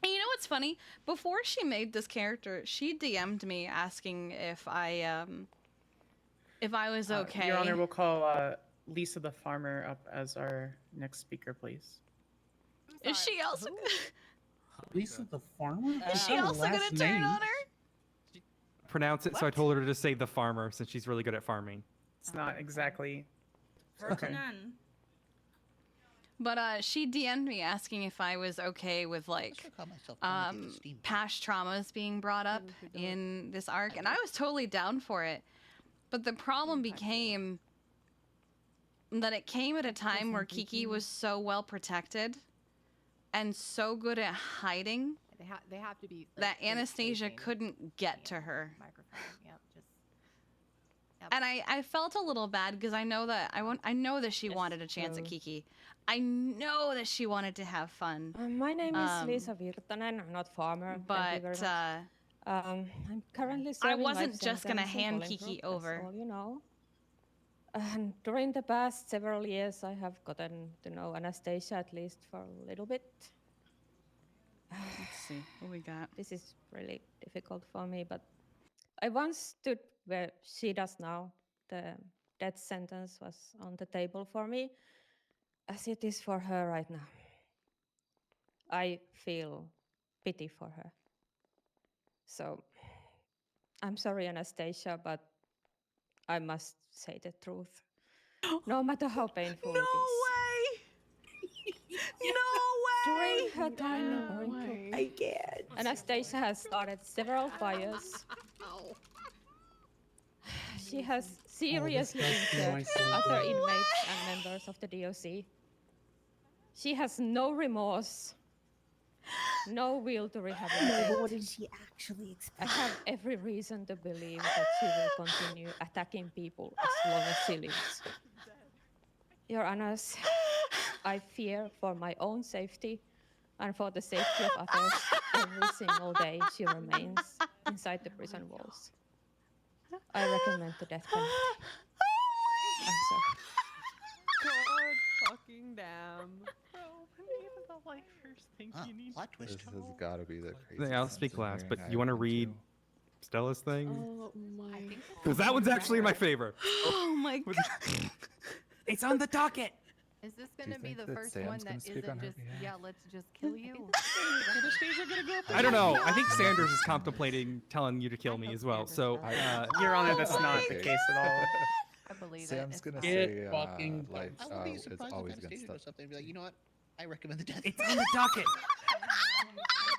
And you know what's funny? Before she made this character, she DM'd me asking if I was okay. Your Honor, we'll call Lisa the Farmer up as our next speaker, please. Is she also? Lisa the farmer? Is she also gonna turn on her? Pronounce it, so I told her to say the farmer since she's really good at farming. It's not exactly. Okay. But she DM'd me asking if I was okay with like past traumas being brought up in this arc, and I was totally down for it. But the problem became that it came at a time where Kiki was so well protected and so good at hiding They have to be. that Anastasia couldn't get to her. Microphone. Yep. Just. And I felt a little bad because I know that I know that she wanted a chance at Kiki. I know that she wanted to have fun. My name is Lisa Virtanen. I'm not farmer. But I'm currently I serving wasn't life just gonna sentence in hand Bolingbrook, Kiki that's over. all you know. And during the past several years, I have gotten to know Anastasia at least for a little bit. Let's see what we got. This is really difficult for me, but I once stood where she does now. The death sentence was on the table for me, as it is for her right now. I feel pity for her. So, I'm sorry, Anastasia, but I must say the truth. No matter how painful it is. No way! During her time in Bolingbrook, I can't. Anastasia has started several fires. She has seriously injured other inmates and members of the DOC. She has no remorse, no will to rehabilitate. No, what did she actually expect? I have every reason to believe that she will continue attacking people as long as she lives. Your Honors, I fear for my own safety and for the safety of others every single day she remains inside the prison walls. I recommend the death penalty. I'm sorry. God fucking damn. Bro, when even the lifers think you need plot twist. This has got to be the craziest. Yeah, I'll speak last, but you want to read Stella's thing? Oh my. Because that one's actually my favorite. Oh my god. It's on the docket. Is this Do you gonna be think the that first Sam's one gonna that speak isn't on her just behalf? let's just kill you? I don't know. I think Sanders is contemplating telling you to kill me as well. So, Your Honor, that's not the case at all. I believe Sam's it. gonna Get say fucking life I wouldn't be is surprised always if gonna Anastasia stop. does something and be like, you know what? I recommend the death. It's on the docket.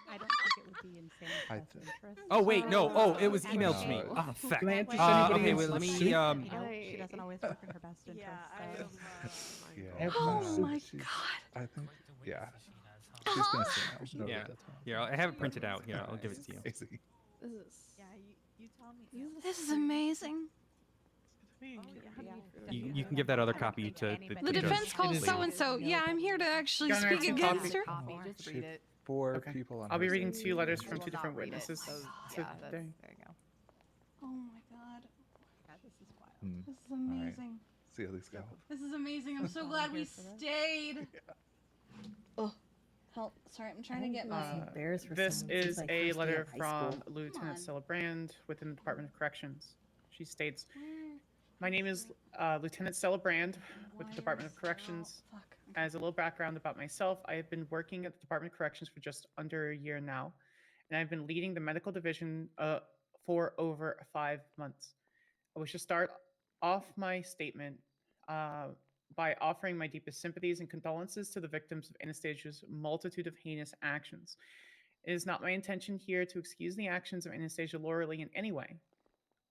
I don't think it would be in Sam's I best interest. Oh wait, no. Oh, it was No. emailed to me. No. Oh, fuck. Blanche, is Okay, anybody wait, else let me. soup? You know, she doesn't always work in her best interest. Yeah. Oh uh, my she's- god. I think. Yeah. She's gonna say no. No, Yeah. that's fine. Here, I have it printed out. Here, I'll give it to you. Easy. This is. Yeah, you tell me. This is amazing. You can give that other copy to The defense calls so and so. Yeah, I'm here to actually Your Honor, speak it's a against her. Copy, just read it. Four Okay. people on I'll be her reading side. 2 letters from Will 2 not different read it, witnesses so, today. there you go. Oh my god. Yeah, this is wild. Hmm. This is amazing. See how these go. This is amazing. I'm so glad we stayed. Oh, help. Sorry, I'm trying to get my. This is a letter from Lieutenant Stella Brand within the Department of Corrections. She states, "My name is Lieutenant Stella Brand with the Department of Corrections. As a little background about myself, I have been working at the Department of Corrections for just under a year now, and I've been leading the medical division for over 5 months. I wish to start off my statement by offering my deepest sympathies and condolences to the victims of Anastasia's multitude of heinous actions. It is not my intention here to excuse the actions of Anastasia Loreley in any way.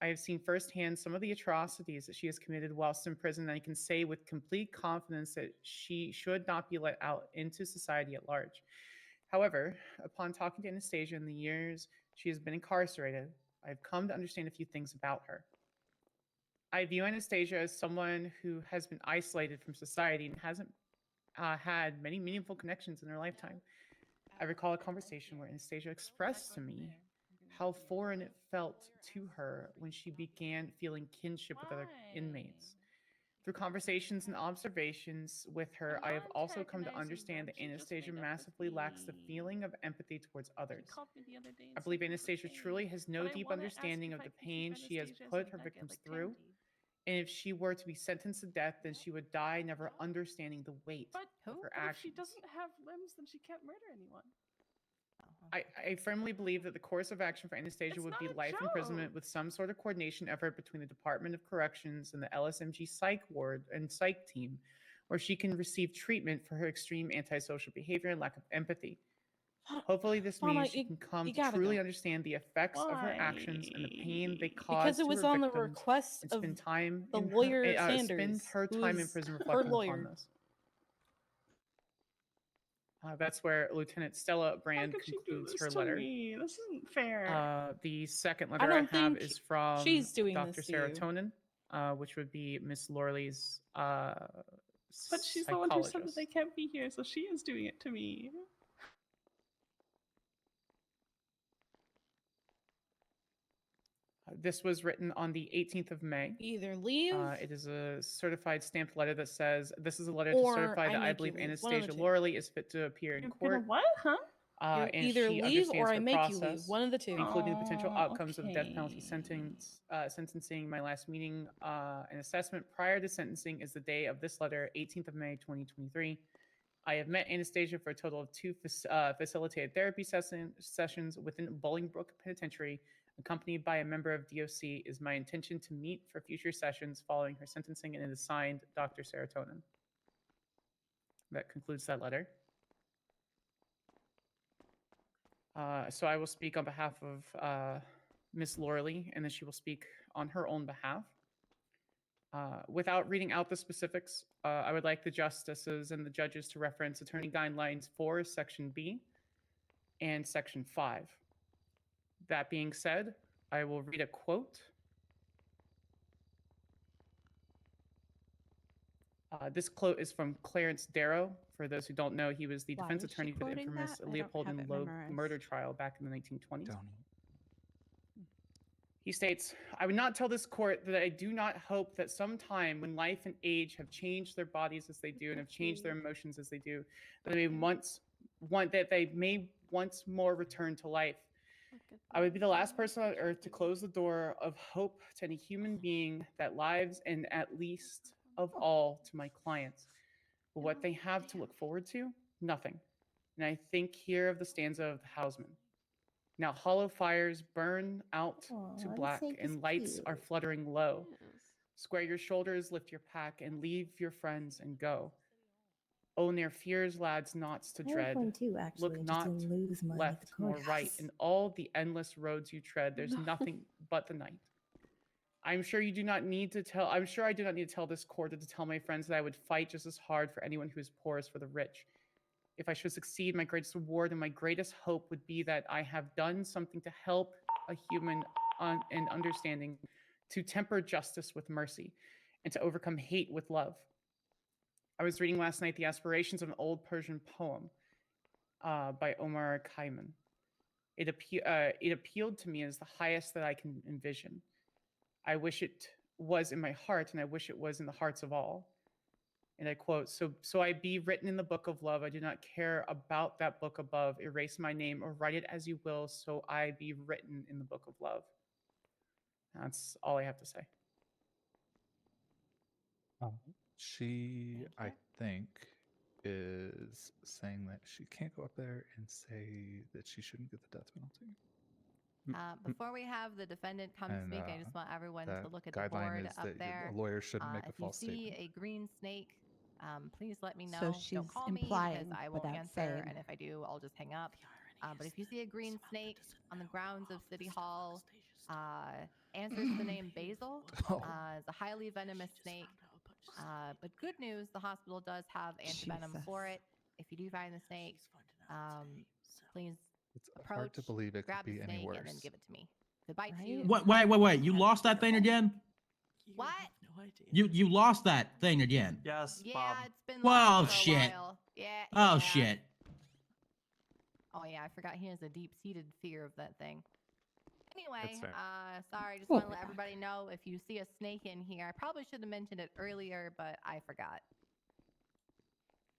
I have seen firsthand some of the atrocities that she has committed whilst in prison, and I can say with complete confidence that she should not be let out into society at large. However, upon talking to Anastasia in the years she has been incarcerated, I have come to understand a few things about her. I view Anastasia as someone who has been isolated from society and hasn't had many meaningful connections in her lifetime. I recall a conversation where Anastasia expressed to me how foreign it felt to her when she began feeling kinship with other inmates. Through conversations and observations with her, I have also come to understand that Anastasia massively lacks the feeling of empathy towards others. I believe Anastasia truly has no deep understanding of the pain she has put her victims through. And if she were to be sentenced to death, then she would die never understanding the weight of her But if she actions. doesn't have limbs, then she can't murder anyone. I firmly believe that the course of action for Anastasia would be life imprisonment with some sort of coordination effort between the Department of Corrections and the LSMG psych ward and psych team, where she can receive treatment for her extreme antisocial behavior and lack of empathy. Hopefully this Mama, means she can come you to gotta truly go. understand the effects of her actions and the pain they cause Because it to was her on the victims request and of spend time the in lawyer her, spend Sanders, her who time in is prison her reflecting upon lawyer. this. That's where Lieutenant Stella Brand concludes her letter. This isn't fair. The second I letter I, don't have think is from she's doing Dr. this to you. Serotonin, which would be Miss Lorley's But she's the one who said that psychologist. they can't be here, so she is doing it to me. This was written on the 18th of May. Either leave it is a certified stamped letter that says, this is a letter to or certify I that I make you believe leave. One of the Anastasia two. Loreley is fit to appear in You're gonna court. what, huh? And either she leave or understands I her make you leave. process, One of the two. including the potential Oh, outcomes of death penalty okay. sentencing. My last meeting and assessment prior to sentencing is the day of this letter, 18th of May, 2023. I have met Anastasia for a total of 2 facilitated therapy sessions within Bolingbrook Penitentiary, accompanied by a member of DOC. Is my intention to meet for future sessions following her sentencing, and it is signed Dr. Serotonin. That concludes that letter. So I will speak on behalf of Miss Loreley, and then she will speak on her own behalf. Without reading out the specifics, I would like the justices and the judges to reference Attorney Guidelines 4, Section B, and Section 5. That being said, I will read a quote. This quote is from Clarence Darrow. For those who don't know, he was the Why defense is she attorney for the quoting infamous that? I don't Leopold have and it Loeb memorized. murder trial back in the 1920s. He states, I would not tell this court that I do not hope that sometime when life and age have changed their bodies as they do and have changed their emotions as they do, that they may once more return to life. I would be the last person on earth to close the door of hope to any human being that lives, and at least of all to my clients. But what they have to look forward to? Nothing. And I think here of the stanza of the Houseman. Now hollow fires burn out to black, and lights are fluttering low. Square your shoulders, lift your pack, and leave your friends and go. Oh, near fears, lads, knots to I have dread. one too, actually. Look I just not didn't lose mine at left the nor right. courthouse. In all the endless roads you tread, there's nothing but the night. I'm sure I do not need to tell this court or to tell my friends that I would fight just as hard for anyone who is poor as for the rich. If I should succeed, my greatest reward and my greatest hope would be that I have done something to help a human in understanding, to temper justice with mercy, and to overcome hate with love. I was reading last night the aspirations of an old Persian poem by Omar Khayyam. It appealed to me as the highest that I can envision. I wish it was in my heart, and I wish it was in the hearts of all. And I quote, so I be written in the book of love. I do not care about that book above. Erase my name or write it as you will. So I be written in the book of love. That's all I have to say. She, I think, is saying that she can't go up there and say that she shouldn't get the death penalty. Before we have the defendant come And, speak, I just want everyone to that look at the guideline board is up that there. a lawyer shouldn't make a If you false see statement. a green snake, please let me know. So Don't she's call me because implying I won't without answer, saying. and if I do, I'll just hang up. But if you see a green snake on the grounds of City Hall, answers the name Basil. It's a highly venomous snake. But good news, the hospital does have antivenom for it. If you do find the snake, please It's approach, hard to believe it could grab the be any snake, worse. and then give it to me. If it bites you, Wait! You lost that thing again? what? You lost that thing again? Yes, Yeah, Bob. it's been Well, lost for a shit. while. Yeah. Oh yeah. shit. Oh yeah, I forgot he has a deep-seated fear of that thing. Anyway, That's fair. sorry, just want to let everybody know if you see a snake in here. I probably should have mentioned it earlier, but I forgot.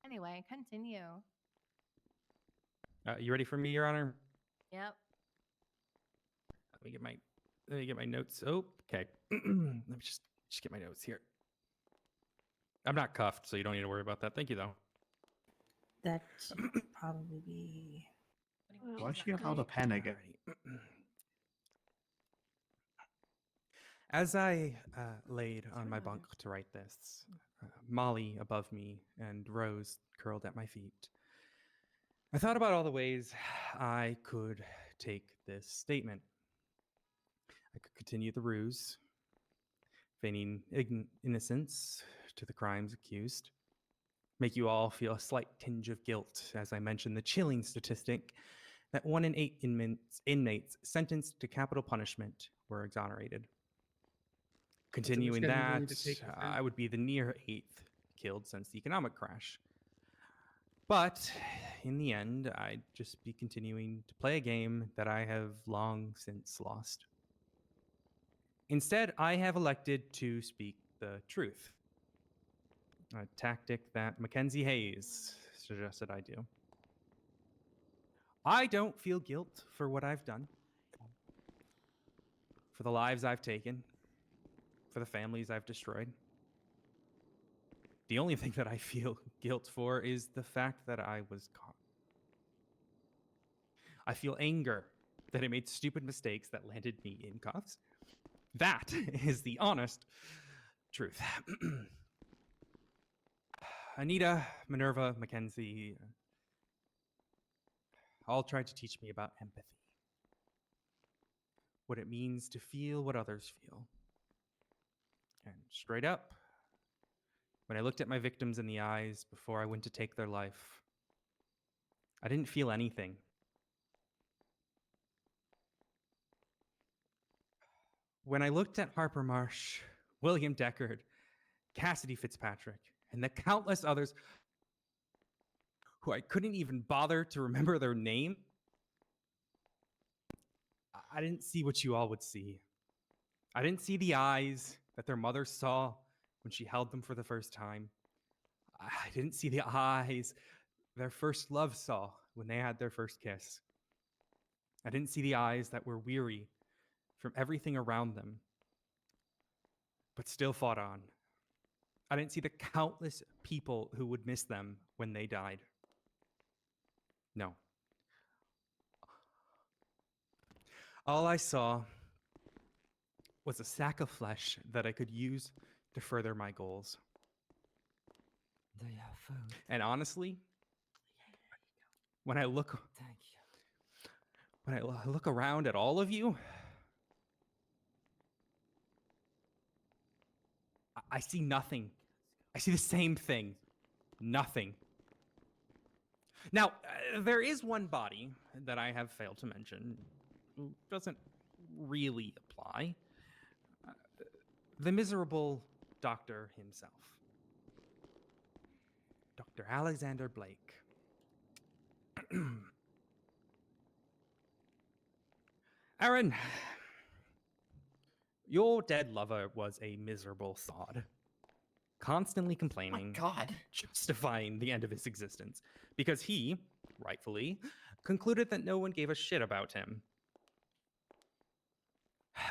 Anyway, continue. You ready for me, Your Honor? Yep. Let me get my notes. Oh, okay. Let me just get my notes here. I'm not cuffed, so you don't need to worry about that. Thank you, though. That should probably be. Why'd she get out a pen again? As I laid on my bunk to write this, Molly above me and Rose curled at my feet, I thought about all the ways I could take this statement. I could continue the ruse, feigning innocence to the crimes accused, make you all feel a slight tinge of guilt as I mention the chilling statistic that 1 in 8 inmates sentenced to capital punishment were exonerated. Continuing that, I would be the near 8th killed since the economic crash. But in the end, I'd just be continuing to play a game that I have long since lost. Instead, I have elected to speak the truth, a tactic that Mackenzie Hayes suggested I do. I don't feel guilt for what I've done, for the lives I've taken, for the families I've destroyed. The only thing that I feel guilt for is the fact that I was caught. I feel anger that I made stupid mistakes that landed me in cuffs. That is the honest truth. Anita, Minerva, Mackenzie, all tried to teach me about empathy. What it means to feel what others feel. And straight up, when I looked at my victims in the eyes before I went to take their life, I didn't feel anything. When I looked at Harper Marsh, William Deckard, Cassidy Fitzpatrick, and the countless others who I couldn't even bother to remember their name, I didn't see what you all would see. I didn't see the eyes that their mother saw when she held them for the first time. I didn't see the eyes their first love saw when they had their first kiss. I didn't see the eyes that were weary from everything around them, but still fought on. I didn't see the countless people who would miss them when they died. No. All I saw was a sack of flesh that I could use to further my goals. Do you have food? And honestly, when I look, when I look around at all of you, I see nothing. I see the same thing. Nothing. Now, there is one body that I have failed to mention who doesn't really apply. The miserable doctor himself. Dr. Alexander Blake. Aaron, your dead lover was a miserable sod. Constantly complaining. My God. Justifying the end of his existence. Because he, rightfully, concluded that no one gave a shit about him.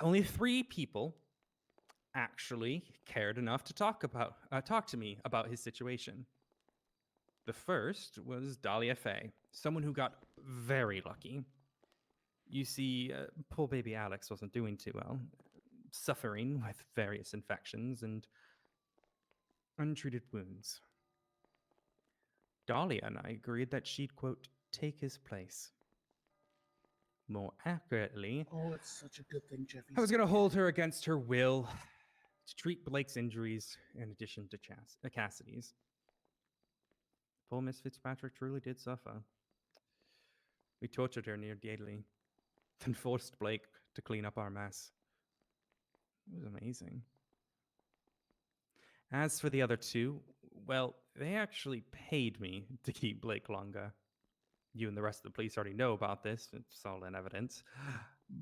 Only 3 people actually cared enough to talk to me about his situation. The first was Dahlia Faye, someone who got very lucky. You see, poor baby Alex wasn't doing too well, suffering with various infections and untreated wounds. Dahlia and I agreed that she'd, quote, take his place. More accurately, Oh, it's such a good thing, Jeffy. I was going to hold her against her will to treat Blake's injuries in addition to Cassidy's. Poor Miss Fitzpatrick truly did suffer. We tortured her near daily, then forced Blake to clean up our mess. It was amazing. As for the other two, well, they actually paid me to keep Blake longer. You and the rest of the police already know about this, it's all in evidence.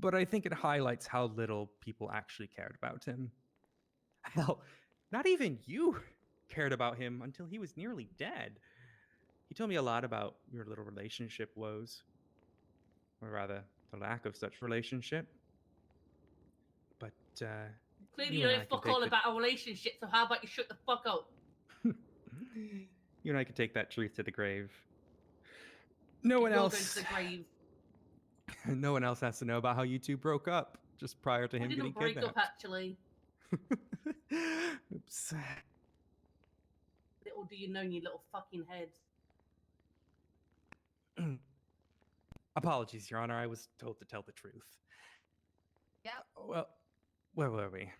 But I think it highlights how little people actually cared about him. Hell, not even you cared about him until he was nearly dead. He told me a lot about your little relationship woes. Or rather, the lack of such relationship. But, Clearly, you know fuck all about our relationship, so how about you shut the fuck up? You and I could take that truth to the grave. No one You're else. going to the grave. No one else has to know about how you two broke up just prior to We him getting didn't break kidnapped. up, actually. Oops. Little do you know in your little fucking head. Apologies, Your Honor. I was told to tell the truth. Yep. Well, where were we?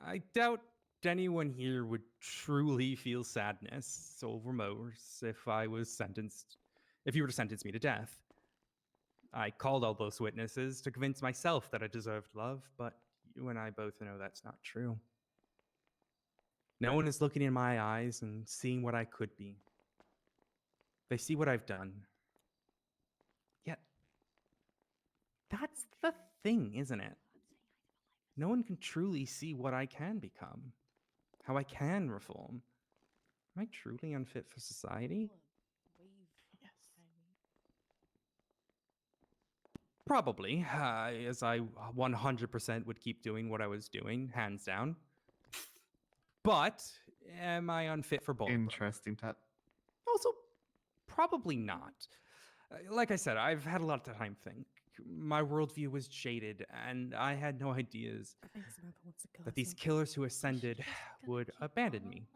I doubt anyone here would truly feel sadness or remorse if you were to sentence me to death. I called all those witnesses to convince myself that I deserved love, but you and I both know that's not true. No one is looking in my eyes and seeing what I could be. They see what I've done. Yet, that's the thing, isn't it? No one can truly see what I can become, how I can reform. Am I truly unfit for society? Probably, as I 100% would keep doing what I was doing, hands down. But am I unfit for both? Interesting, Tat. Also, probably not. Like I said, I've had a lot of time to think. My worldview was jaded, and I had no ideas that these killers who ascended would abandon me.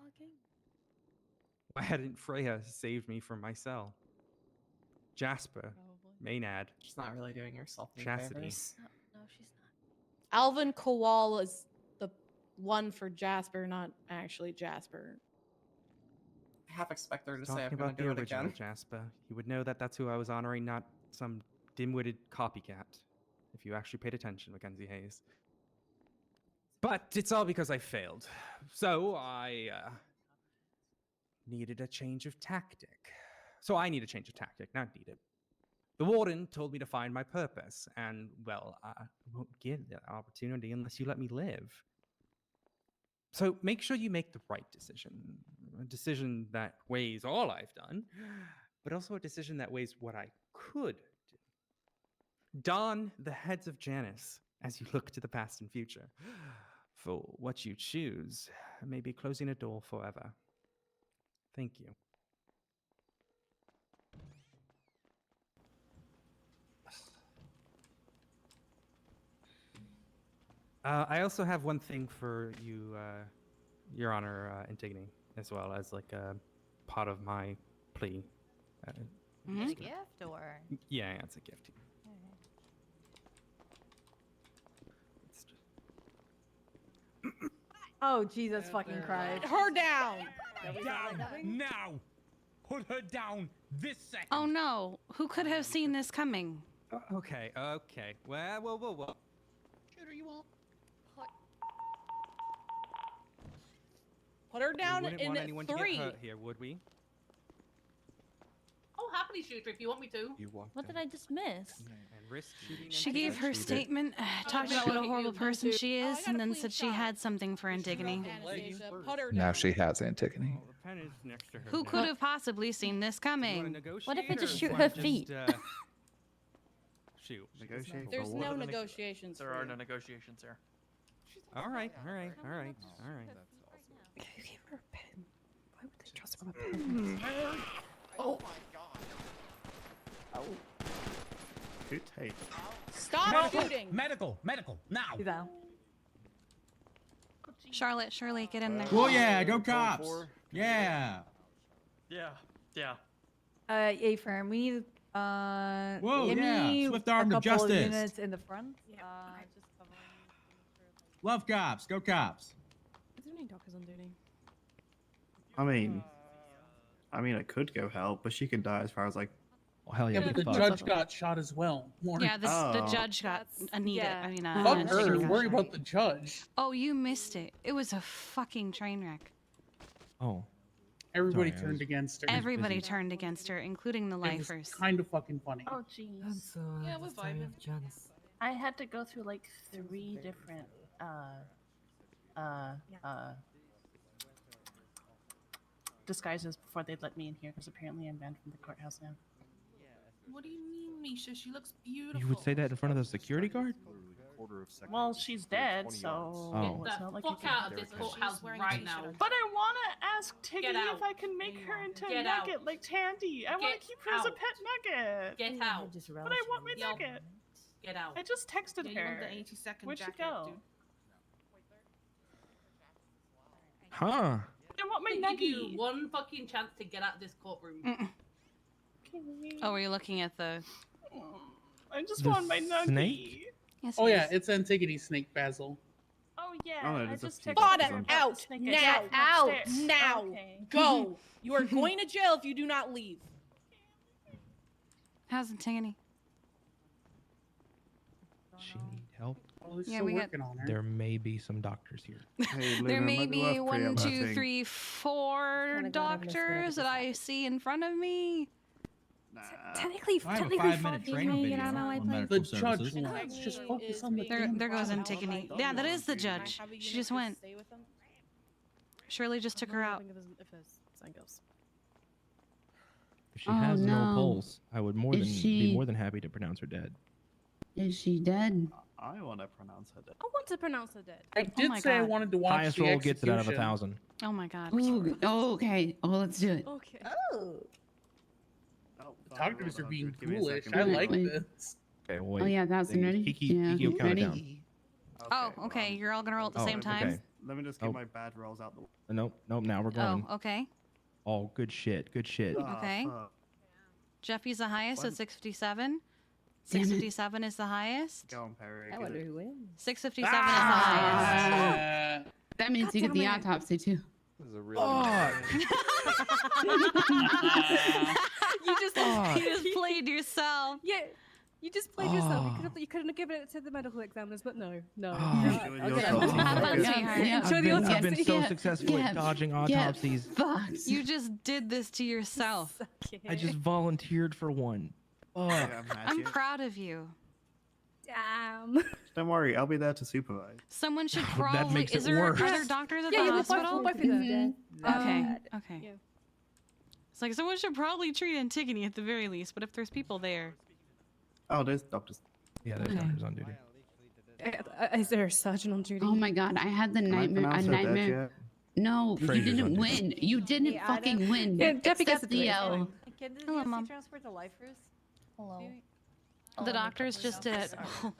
Why hadn't Freya saved me from my cell? Jasper, Maynard. She's not really doing herself any Chastity. favors. No, she's not. Alvin Kowal is the one for Jasper, not actually Jasper. I half expect her to say I'm Talking gonna about the do it original again. Jasper, you would know that that's who I was honoring, not some dim-witted copycat, if you actually paid attention, Mackenzie Hayes. But it's all because I failed. So I needed a change of tactic. I need a change of tactic, not need it. The warden told me to find my purpose, and, well, I won't give that opportunity unless you let me live. So make sure you make the right decision. A decision that weighs all I've done, but also a decision that weighs what I could do. Don the heads of Janus as you look to the past and future. For what you choose may be closing a door forever. Thank you. I also have one thing for you, Your Honor, Antigone, as well as like a part of my plea. Is it a gift or? Yeah, it's a gift. Oh, Jesus fucking Christ. Put her down! Down now! Put her down this second! Oh no, who could have seen this coming? Okay. Well, whoa. Shooter, you won't. Put her down We wouldn't in want anyone to 3. get hurt here, would we? Oh, happily, Shooter, if you want me to. You want What did I just miss? And risk shooting. She gave her statement, talked about what a horrible person she is, and then said she had something for Antigone. Put her Now down. she has Antigone. The pen is next to her. Who could have possibly seen this coming? What if I just Or shoot you her wanna feet? Shoot. Negotiate. There's for no what? negotiations. There for are you. no negotiations here. All right. You gave her a pen. Why would they trust her with a Oh my god. Oh. Good take. Stop shooting. Medical, now. He's down. Charlotte, Shirley, get in there. Oh yeah, go cops. Yeah. Yeah. A firm. We need Whoa, give yeah, me swift a arm of couple justice. units in the front. Just covering. Love cops. Go cops. Is there any doctors on duty? I mean, I could go help, but she can die as far as like. Well, hell Yeah, but the judge got shot as well. Yeah, the judge got Anita. yeah. I mean, Fuck Anita her. got Worry shot. about the judge. Oh, you missed it. It was a fucking train wreck. Oh. Everybody Sorry, I turned was- against her. Everybody turned against her, including the It was lifers. kind of fucking funny. Oh jeez. Yeah, we're vibing. I had to go through like 3 different disguises before they'd let me in here because apparently I'm banned from the courthouse now. What do you mean, Misha? She looks beautiful. You would say that in front of the security guard? Well, she's dead, so Oh. it's Get not like the fuck you out can... of this courthouse right now. But I want to ask Tiggy Get out. if I can make her into a Get out. nugget like Tandy. I want Get to keep her as a out. pet nugget. Get out. But I want my nugget. Get out. I just texted Yeah, you want her. the 80-second Where'd she jacket, go? dude. Huh. I want my I give you nugget. one fucking chance to get out of this courtroom. Oh, were you looking at the? I just The want my nugget. snake? Yes, Oh it yeah, is. it's Antigone Snake Basil. Oh yeah, Oh, no, I there's a just few texted Bought her it about out the snake now. I got Out upstairs. now. Okay. Go. You are going to jail if you do not leave. How's Antigone? She need help. Oh, they're Yeah, still we got- working on her. There may be some doctors here. Hey, There Luna, may might be worth 1, 2, pre-updating. 3, 4 doctors that I see in front of me. Technically, I have a technically, 5-minute you training may video get out of my on place. medical The judge services. left. Just focus on the There damn goes trial. Antigone. Yeah, that is the judge. She just went. Shirley just took her out. If there's something else. If she Oh, has no no. pulse, I would Is be she- more than happy to pronounce her dead. Is she dead? I want to pronounce her dead. I want to pronounce her dead. I did my say I God. wanted to watch Highest the roll gets it out of execution. 1,000. Oh my god. Ooh, oh, okay. Oh, let's do it. Okay. Oh. The doctors are being Give me a foolish. second. I like Wait. this. Okay, well, wait. Oh yeah, that's Then ready. Kiki, Yeah, Kiki will count it ready. down. Oh, okay. You're all gonna roll at the Oh, same time. okay. Let me just get Oh. my bad rolls out the way. Nope, now we're going. Oh, okay. Oh, good shit, good shit. Ah, Okay. fuck. Jeffy's the highest at What? 657. Damn it. 657 is the highest. Go on, Perry. I get wonder it. who wins. 657 is the highest. That means you get the autopsy too. This is a real. You just Fuck. You just played yourself. Yeah, you just played yourself. Oh. You couldn't have given it to the medical examiners, but no. Oh. Doing your Okay, job. have fun, Yeah. sweetheart. Enjoy the I've been autopsy. so Yeah, successful yeah, at dodging yeah. autopsies. Fuck. You just did this to yourself. I just volunteered for one. Fuck. Yeah, I'm Matthew. proud of you. Damn. Don't worry, I'll be there to supervise. Someone should That probably. makes Is it there worse. are there doctors at Yeah, the yeah, hospital? we'll both be there. Okay. Okay. Yeah. It's like someone should probably treat Antigone at the very least. But if there's people there, Oh, there's doctors. Yeah, there's Okay. doctors on duty. Is there a surgeon on duty? Oh my god, I had the Can I nightmare. A pronounce her dead nightmare. yet? No, Fraser's you didn't on win. You didn't Yeah, I fucking don't- win. Yeah, Jeffy gets Except to do the it. L. Can the Hello, DSC Mom. transfer to lifers? Hello. the doctors just did.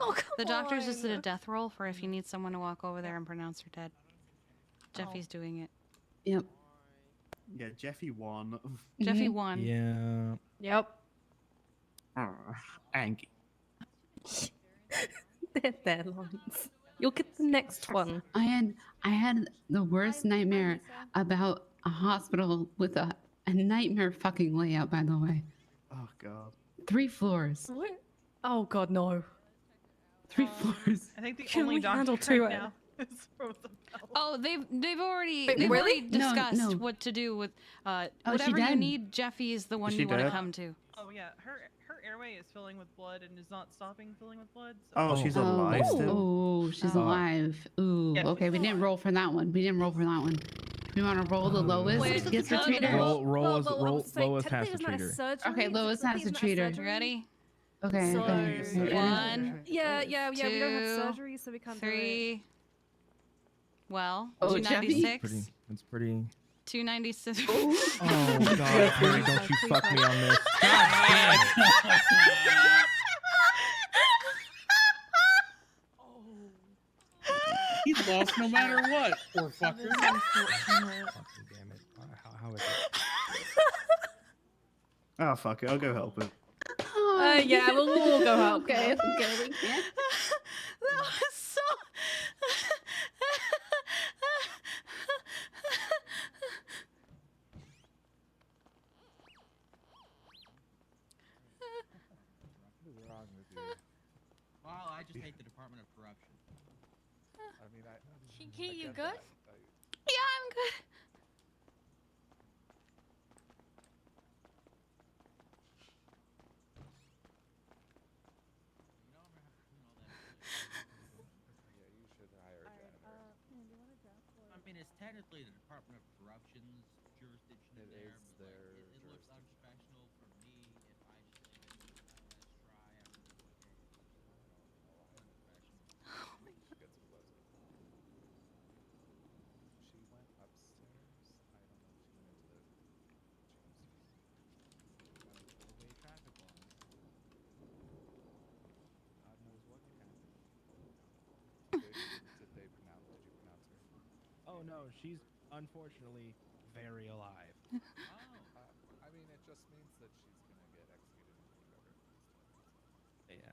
Oh, come The doctors just did a on. death roll for if you need someone to walk over there and pronounce her dead. Jeffy's doing it. Yep. Yeah, Jeffy won. Jeffy Mhm. won. Yeah. Yep. Angie. They're lines. You'll get the next one. I had the worst nightmare about a hospital with a nightmare fucking layout, by the way. Oh god. 3 floors. What? Oh god, no. 3 floors. I think the Can only we handle doctor two right at- now is Rosabelle. Oh, they've already Wait, they've really? already No, discussed no. what to do with Oh, she whatever you dead? need. Jeffy is the one she you want to dead? come to. Oh yeah, her airway is filling with blood and is not stopping filling with blood. So. Oh, she's alive still. Oh, she's alive. Ooh, Yeah, okay, we didn't roll for that one. We didn't roll for that one. We want to roll the lowest. Wait, Gets the no, treater. no. Lowest has to treat her. Okay, lowest has to treat her. You ready? Okay. So- okay. One, Yeah, we don't have two, surgery, so we can't do it. 3. Well, Oh, 296. It's pretty. 296. Oh God! Harry, don't you fuck me on this. God damn it! He's lost no matter what, poor fucker. Fucking damn it! How is it? Oh fuck it, I'll go help it. Yeah, we'll go help. Okay, okay, we can. That was so. What is wrong with you? Well, I just hate the Department of Corruption. I mean, Kiki, you get good? that. Yeah, I'm good. Yeah, you should hire a janitor. I mean, it's technically the Department of Corruption's jurisdiction It there, is but their like, it looks jurisdiction. unprofessional for me if I just leave it let's try. I'm just okay. She gets closer. She went upstairs. I don't know if she went into the two-way traffic laws. God knows what could happen. Did you pronounce her? Oh no, she's unfortunately very alive. I mean, it just means that she's gonna get executed in court over at least 20 minutes. Yeah.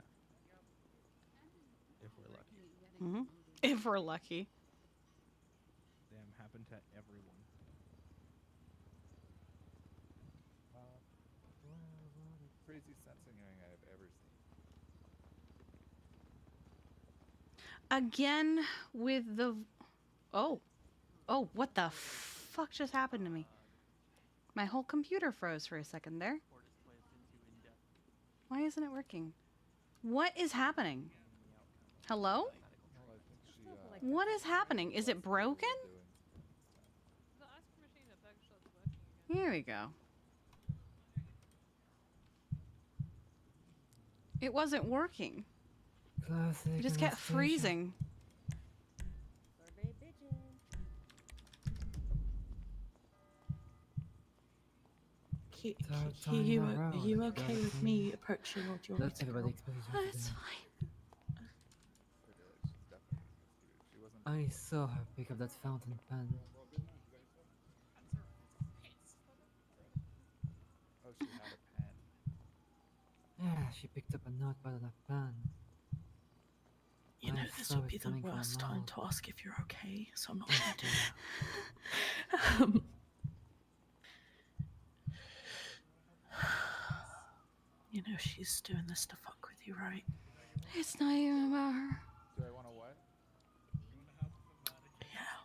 If we're lucky. If we're lucky. Damn, happened to everyone. Crazy sentencing hearing I have ever seen. Again with the. Oh, what the fuck just happened to me? My whole computer froze for a second there. Why isn't it working? What is happening? Hello? What is happening? Is it broken? Here we go. It wasn't working. It just kept freezing. Are you okay with me approaching or do you want me to go? That's fine. I saw her pick up that fountain pen. Oh, she had a pen. Yeah, she picked up a notepad and a pen. You know, I this saw would be it the coming from worst time mouth. to ask if you're okay, so I'm not going to do that. You know, she's doing this to fuck with you, right? It's not even about her. Do I want to what? Yeah.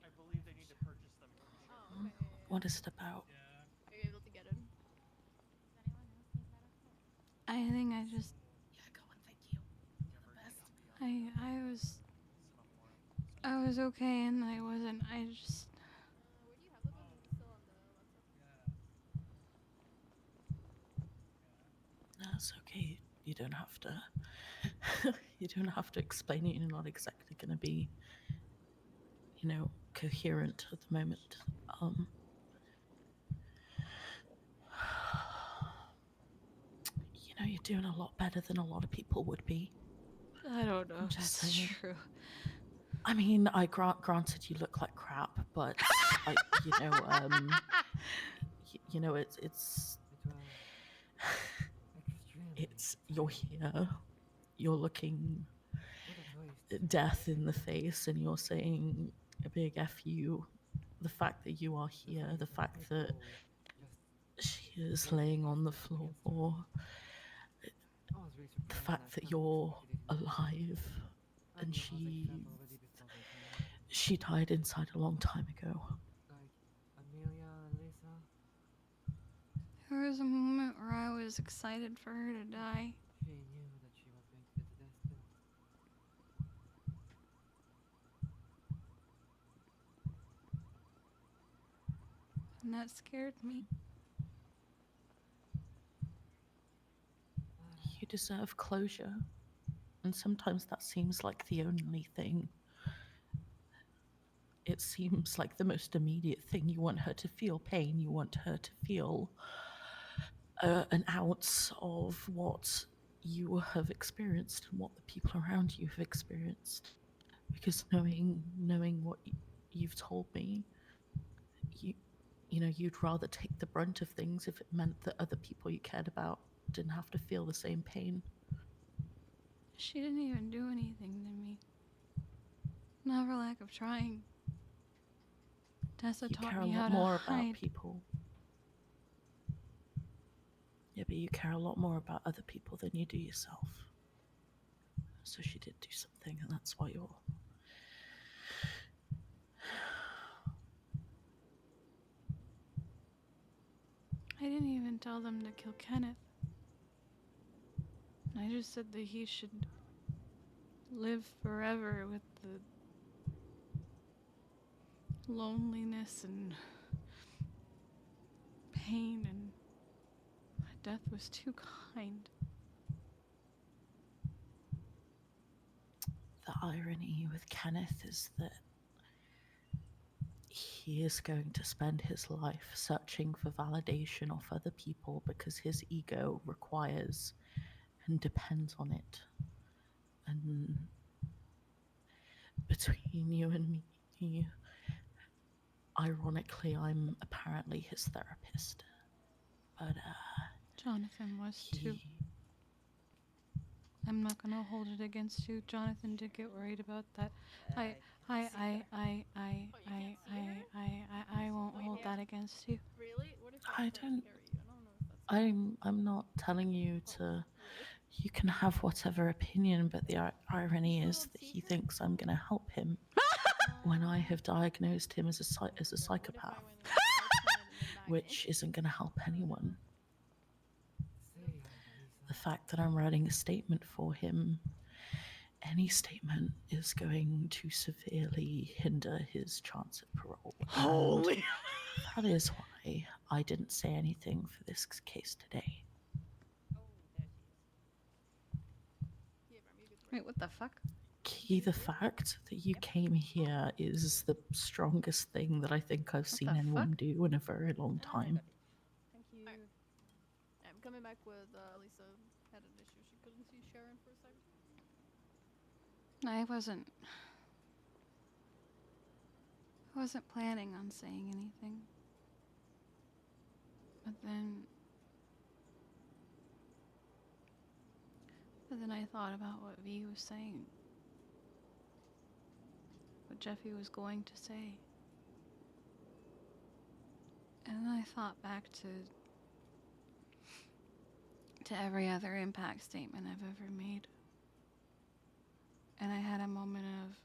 I believe they need to purchase them. What is it about? Are you able to get him? I think I just. Yeah, go on, thank you. You're the best. I was okay and I wasn't. I just. Where do you have the book? Is it still on the laptop? No, it's okay. You don't have to. You don't have to explain it. You're not exactly going to be, coherent at the moment. You're doing a lot better than a lot of people would be. I don't know I'm if just that's saying. true. I mean, granted you look like crap, but it's you're here, you're looking death in the face, and you're saying a big F you. The fact that you are here, the fact that she is laying on the floor, the fact that you're alive, and she died inside a long time ago. There was a moment where I was excited for her to die. She knew that she was going to get to death too. And that scared me. You deserve closure, and sometimes that seems like the only thing it seems like the most immediate thing. You want her to feel pain. You want her to feel an ounce of what you have experienced and what the people around you have experienced. Because knowing what you've told me, you know, you'd rather take the brunt of things if it meant that other people you cared about didn't have to feel the same pain. She didn't even do anything to me. Not for lack of trying. Tessa You taught care a me how lot to more hide. about people. Yeah, but you care a lot more about other people than you do yourself. So she did do something, and that's why you're... I didn't even tell them to kill Kenneth. I just said that he should live forever with the loneliness and pain, and death was too kind. The irony with Kenneth is that he is going to spend his life searching for validation of other people because his ego requires and depends on it. And between you and me, ironically, I'm apparently his therapist. But Jonathan was too. I'm not gonna hold it against you. Jonathan did get worried about that. I won't hold that against you. Really? What if I I can't don't. carry you? I don't know if that's. I'm not telling you to. You can have whatever opinion, but the irony is that he thinks I'm going to help him when I have diagnosed him as a psychopath, which isn't going to help anyone. The fact that I'm writing a statement for him, any statement is going to severely hinder his chance at parole. Holy! That is why I didn't say anything for this case today. Wait, what the fuck? Key, the fact that you came here is the strongest thing that I think I've seen anyone do in a very long time. Thank you. I'm coming back with Lisa had an issue. She couldn't see Sharon for a second. I wasn't planning on saying anything. But then I thought about what V was saying. What Jeffy was going to say. And then I thought back to every other impact statement I've ever made. And I had a moment of,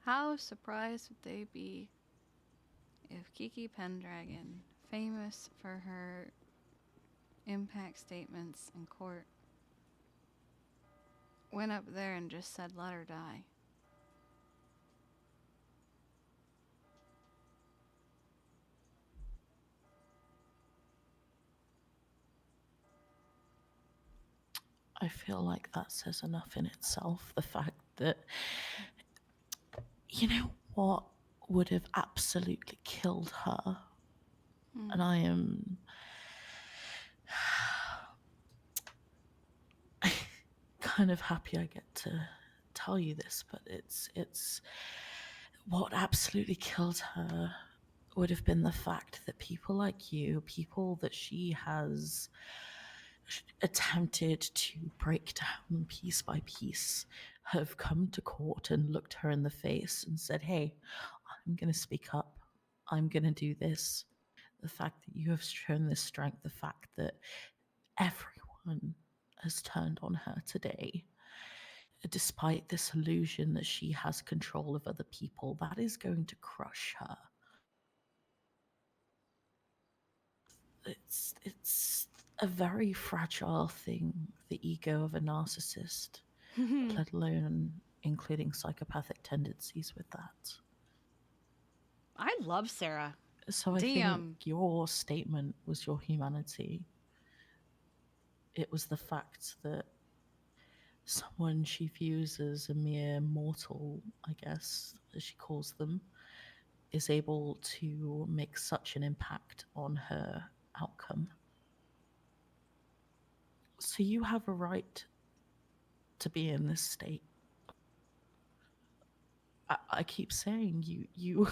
how surprised would they be if Kiki Pendragon, famous for her impact statements in court, went up there and just said, let her die. I feel like that says enough in itself. The fact that, you know what would have absolutely killed her? And I am kind of happy I get to tell you this, but it's what absolutely killed her would have been the fact that people like you, people that she has attempted to break down piece by piece, have come to court and looked her in the face and said, hey, I'm going to speak up. I'm going to do this. The fact that you have shown this strength, the fact that everyone has turned on her today, despite this illusion that she has control of other people, that is going to crush her. It's a very fragile thing, the ego of a narcissist, let alone including psychopathic tendencies with that. I love Sarah. So I think your statement was your humanity. It was the fact that someone she views as a mere mortal, I guess, as she calls them, is able to make such an impact on her outcome. So you have a right to be in this state. I keep saying you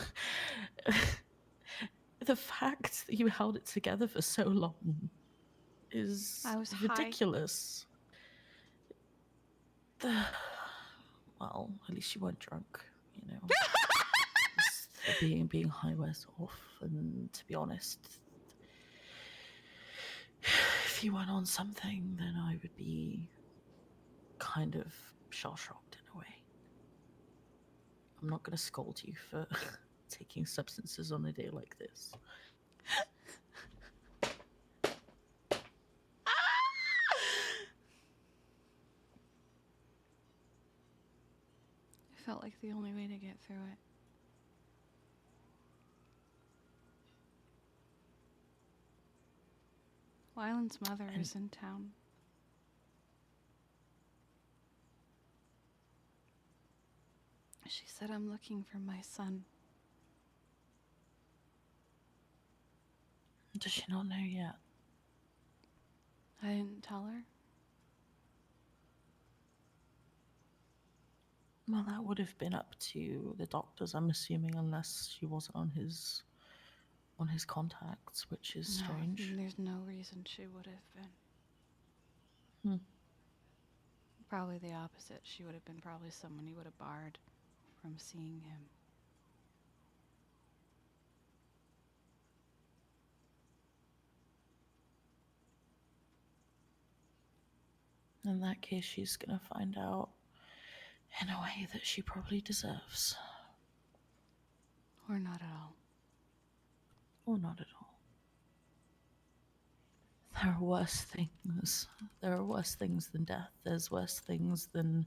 the fact that you held it together for so long is I was high. ridiculous. Well, at least you weren't drunk, you know. being high wears off, and to be honest, if you went on something, then I would be kind of shell-shocked in a way. I'm not going to scold you for taking substances on a day like this. It felt like the only way to get through it. Wyland's mother is in town. She said I'm looking for my son. Does she not know yet? I didn't tell her. Well, that would have been up to the doctors, I'm assuming, unless she wasn't on his contacts, which is strange. No, there's no reason she would have been. Probably the opposite. She would have been probably someone he would have barred from seeing him. In that case, she's gonna find out in a way that she probably deserves. Or not at all. Or not at all. There are worse things. There are worse things than death. There's worse things than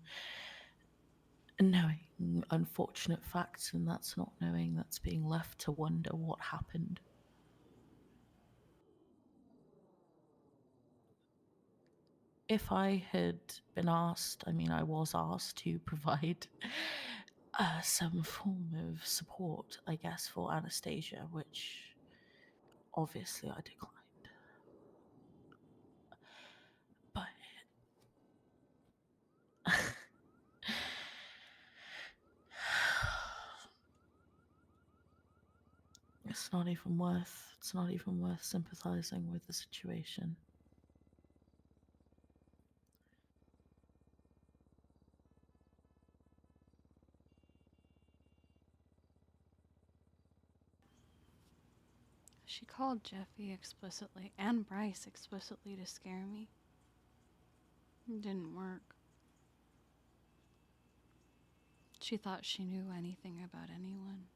knowing unfortunate facts, and that's not knowing, that's being left to wonder what happened. If I had been asked, I mean, I was asked to provide some form of support, I guess, for Anastasia, which obviously I declined. But it's not even worth sympathizing with the situation. She called Jeffy explicitly and Bryce explicitly to scare me. It didn't work. She thought she knew anything about anyone.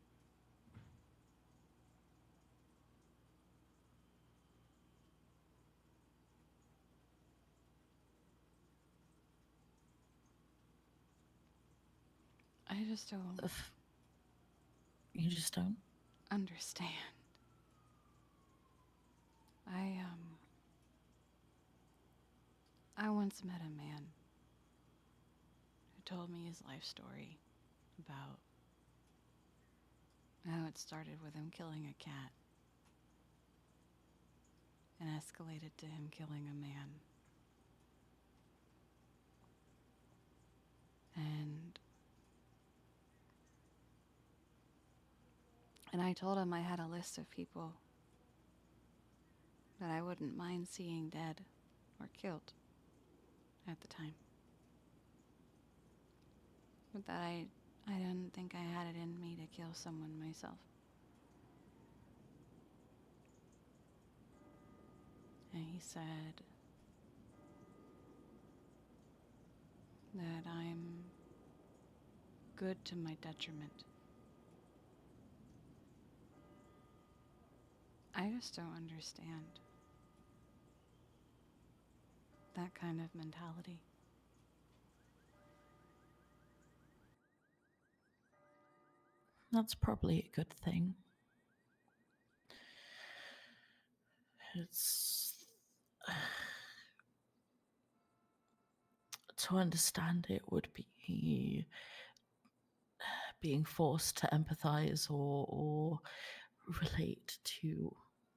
I just don't. You just don't understand. I once met a man who told me his life story about how it started with him killing a cat and escalated to him killing a man. And I told him I had a list of people that I wouldn't mind seeing dead or killed at the time. But that I didn't think I had it in me to kill someone myself. And he said that I'm good to my detriment. I just don't understand that kind of mentality. That's probably a good thing. It's to understand it would be being forced to empathize or relate to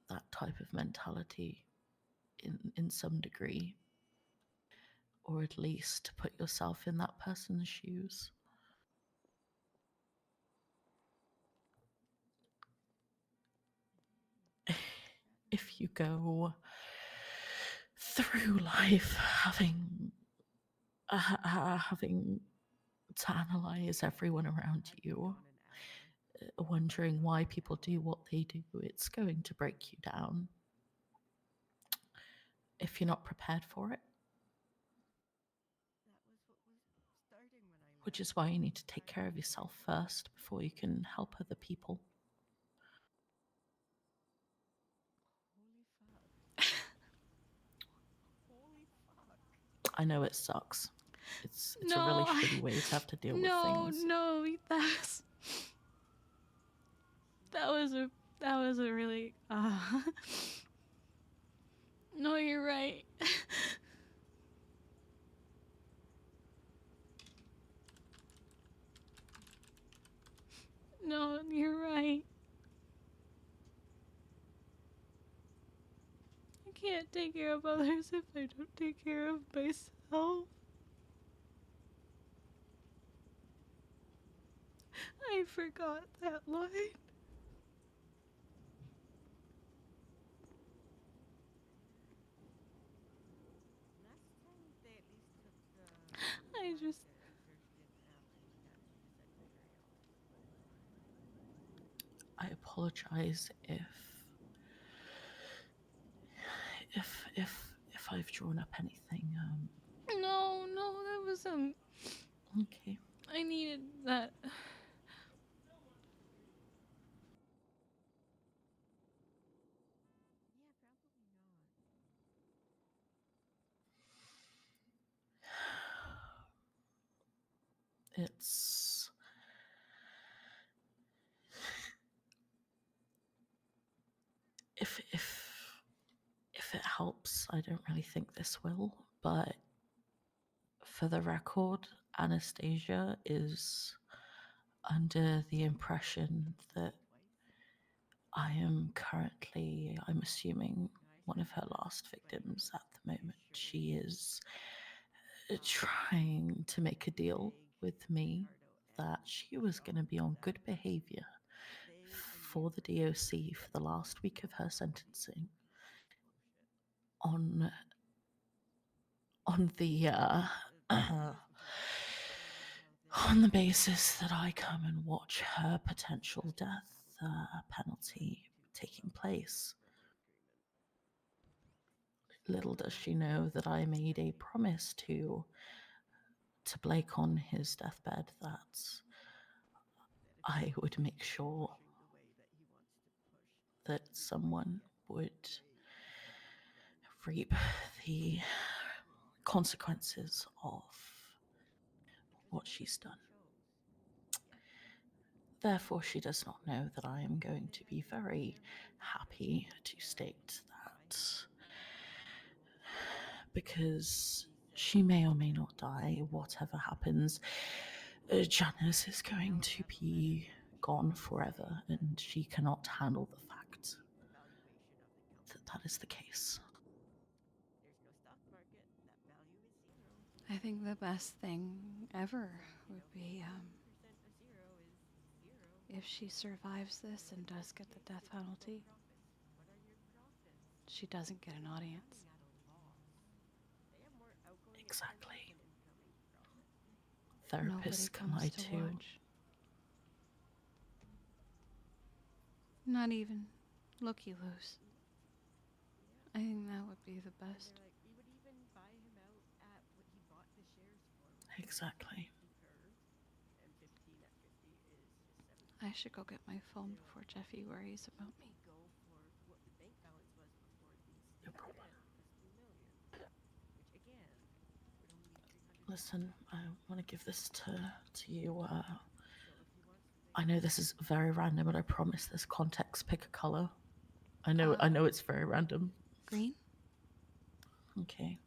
that type of mentality in some degree, or at least to put yourself in that person's shoes. If you go through life having to analyze everyone around you, wondering why people do what they do, it's going to break you down if you're not prepared for it. Which is why you need to take care of yourself first before you can help other people. I know it sucks. It's a really shitty way to have to deal with things. No, that was a really no, you're right. No, you're right. I can't take care of others if I don't take care of myself. I forgot that line. I apologize if I've drawn up anything. No, that was Okay. I needed that. It's if it helps, I don't really think this will, but for the record, Anastasia is under the impression that I am currently, I'm assuming, one of her last victims at the moment. She is trying to make a deal with me that she was going to be on good behavior for the DOC for the last week of her sentencing on the on the basis that I come and watch her potential death penalty taking place. Little does she know that I made a promise to Blake on his deathbed that I would make sure that someone would reap the consequences of what she's done. Therefore, she does not know that I am going to be very happy to state that because she may or may not die, whatever happens, Janice is going to be gone forever, and she cannot handle the fact that that is the case. I think the best thing ever would be if she survives this and does get the death penalty, she doesn't get an audience. Exactly. Therapists can lie too. Not even looky-loos. I think that would be the best. Exactly. I should go get my phone before Jeffy worries about me. No problem. Listen, I want to give this to you. I know this is very random, but I promise there's context. Pick a color. I know it's very random. Green? Okay.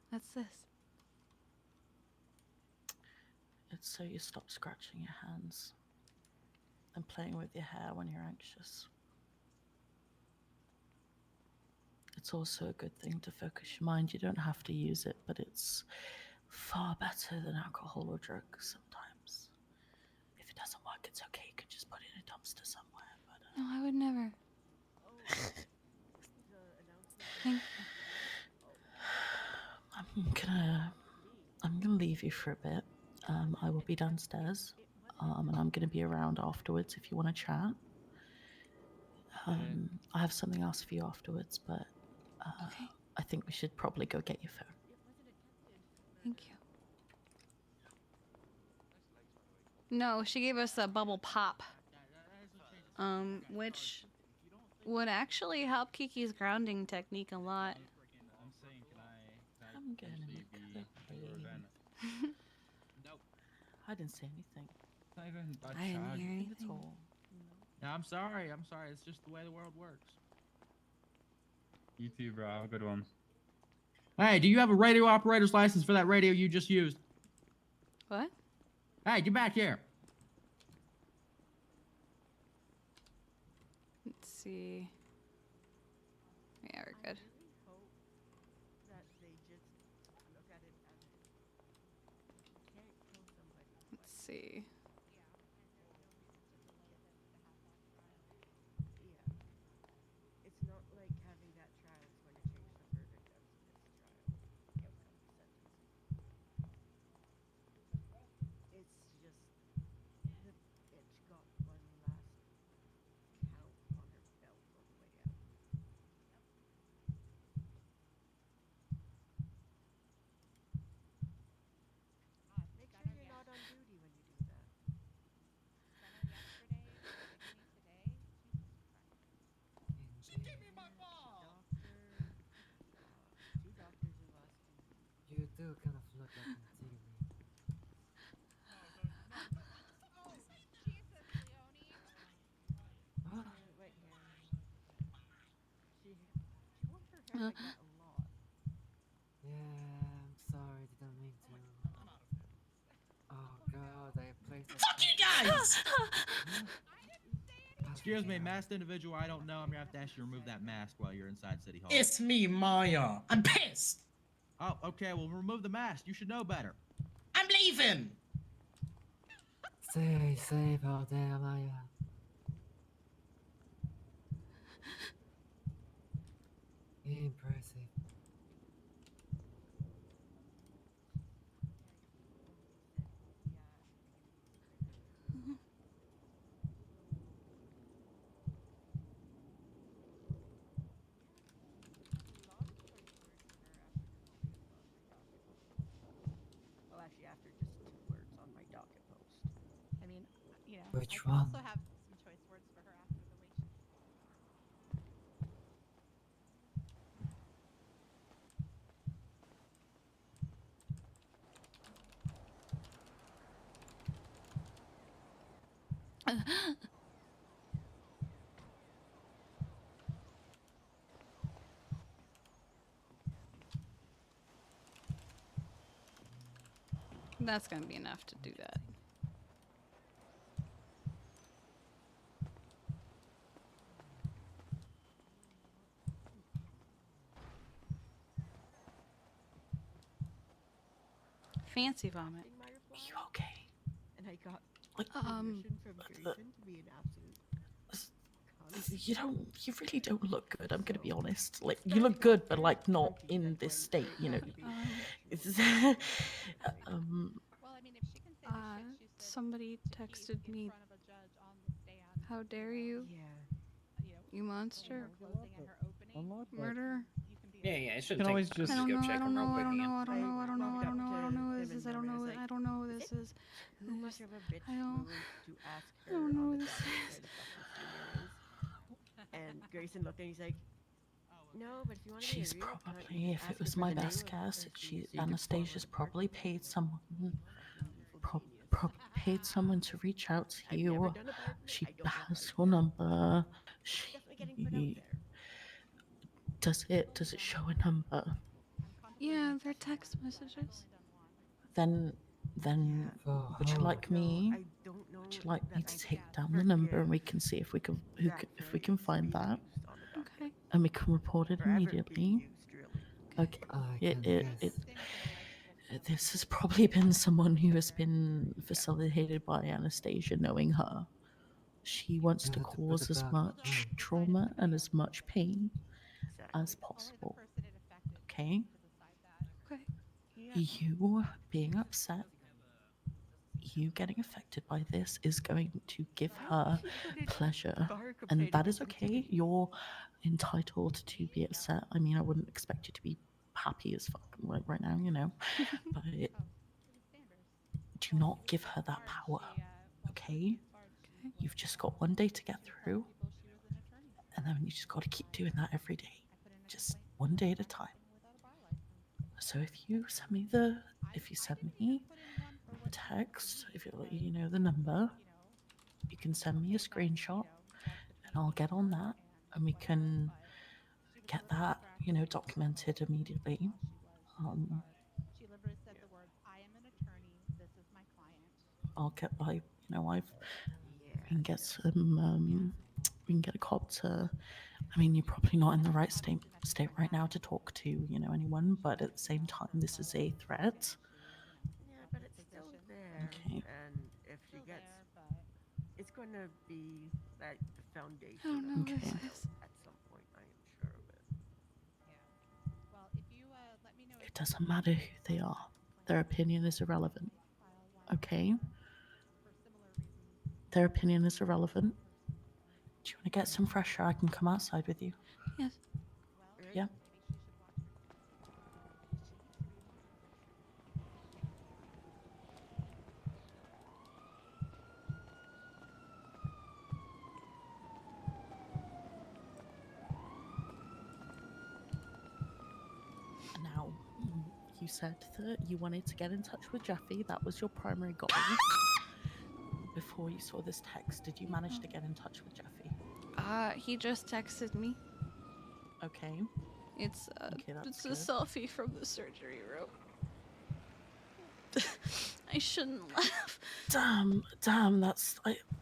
What's this? It's so you stop scratching your hands and playing with your hair when you're anxious. It's also a good thing to focus your mind. You don't have to use it, but it's far better than alcohol or drugs sometimes. If it doesn't work, it's okay. You can just put it in a dumpster somewhere. But No, I would never. Thank I'm gonna leave you for a bit. I will be downstairs, and I'm gonna be around afterwards if you want to chat. I have something else for you afterwards, but I think we should probably go get your phone. Thank you. No, she gave us a bubble pop, which would actually help Kiki's grounding technique a lot. I'm gonna make the Nope. I didn't say anything. Not even a I didn't charge. hear At anything. all. No, I'm sorry. I'm sorry. It's just the way the world works. You too, bro. Have a good one. Hey, do you have a radio operator's license for that radio you just used? What? Hey, get back here. Let's see. Yeah, we're good. Let's see. It's not like having that trial is going to change the verdict of this trial, the outcome of the sentence. It's just the bitch got one last count on her belt on the way out. Make sure you're not on duty when you do that. She gave me my ball! Two doctors in Boston. You do kind of look like Antigone. Right here. She wants her hair like that a lot. Yeah, I'm sorry, didn't mean to. Oh god, I placed. Fuck you guys! Excuse me, masked individual. I don't know. I'm gonna have to ask you to remove that mask while you're inside City Hall. It's me, Maya. I'm pissed. Oh, okay. Well, remove the mask. You should know better. I'm leaving. Stay safe out there, Maya. Impressive. Well, actually, after just 2 words on my docket post. I mean, you know, Which I can one? also have some choice words for her after the way she. That's gonna be enough to do that. Fancy vomit. Are you okay? And I got Like, permission from Grayson to be an absolute. You really don't look good. I'm gonna be honest. Like, you look good, but like not in this state. You know. It's, Well, I mean, if she can say the shit she said Somebody texted me. in front of a judge on the stand, How dare you? Yeah. you know, You monster. her closing and her opening, Murder. you can be. Yeah, yeah. It shouldn't Can take always time. just I don't go know. check I him don't real know. I quick don't again. know. I don't know. I don't know. I don't know. I don't know who Him this is. and I don't know. Laura's like, I don't know who this is. Who much of a bitch I don't- move to ask I her don't know on the this. docket where the fucking senior is? And Grayson looked and he's like, no, but if you want to be a She's real cunt, probably, you if ask it her was for my the name best of the guess, person she you could Anastasia's follow probably paid someone, paid someone to reach out to I've you. never done a burglary. She I don't know has how your you number. Definitely getting put out She there. does it show a number? Yeah, they're text messages. Then would you like me? Would you like me to take down the number and we can see if we can if we can find that, Okay. and we can report it immediately. Okay. This has probably been someone who has been facilitated by Anastasia, knowing her. She wants to cause as much trauma and as much pain as possible. Okay? Okay. You being upset, you getting affected by this is going to give her pleasure. And that is okay. You're entitled to be upset. I mean, I wouldn't expect you to be happy as fuck right now, you know. But do not give her that power. Okay? You've just got one day to get through. And then you just got to keep doing that every day. Just one day at a time. So if you send me the text, if you know the number, you can send me a screenshot and I'll get on that and we can get that, documented immediately. I'll get we can get some we can get a cop to, I mean, you're probably not in the right state right now to talk to, anyone, but at the same time this is a threat. Yeah, but it's still there. Okay. And if she gets, it's going to be like the foundation Oh, no, of this trial is- at some point. I am sure of it. It doesn't matter who they are. Their opinion is irrelevant. Okay? Their opinion is irrelevant. Do you want to get some fresh air? I can come outside with you. Yes. Yeah. Now, you said that you wanted to get in touch with Jeffy. That was your primary goal. Before you saw this text, did you manage to get in touch with Jeffy? He just texted me. Okay. It's Okay, that's it's a selfie from the surgery room. I shouldn't laugh. Damn, are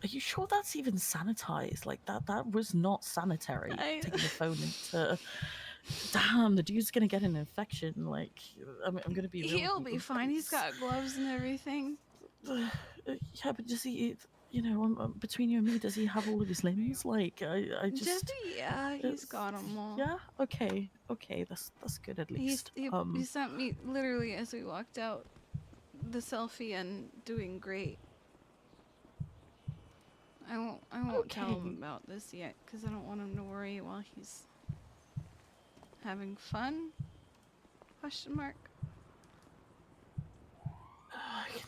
you sure that's even sanitized? Like that was not sanitary. Taking the phone into, damn, the dude's gonna get an infection. Like, I'm gonna be real. He'll be fine. He's got gloves and everything. Yeah, but does he, between you and me, does he have all of his limbs? Like, I just. Jeffy, yeah, he's got them all. Yeah. Okay. That's good at least. He sent me literally as we walked out the selfie and doing great. I won't tell him about this yet because I don't want him to worry while he's having fun. Question mark.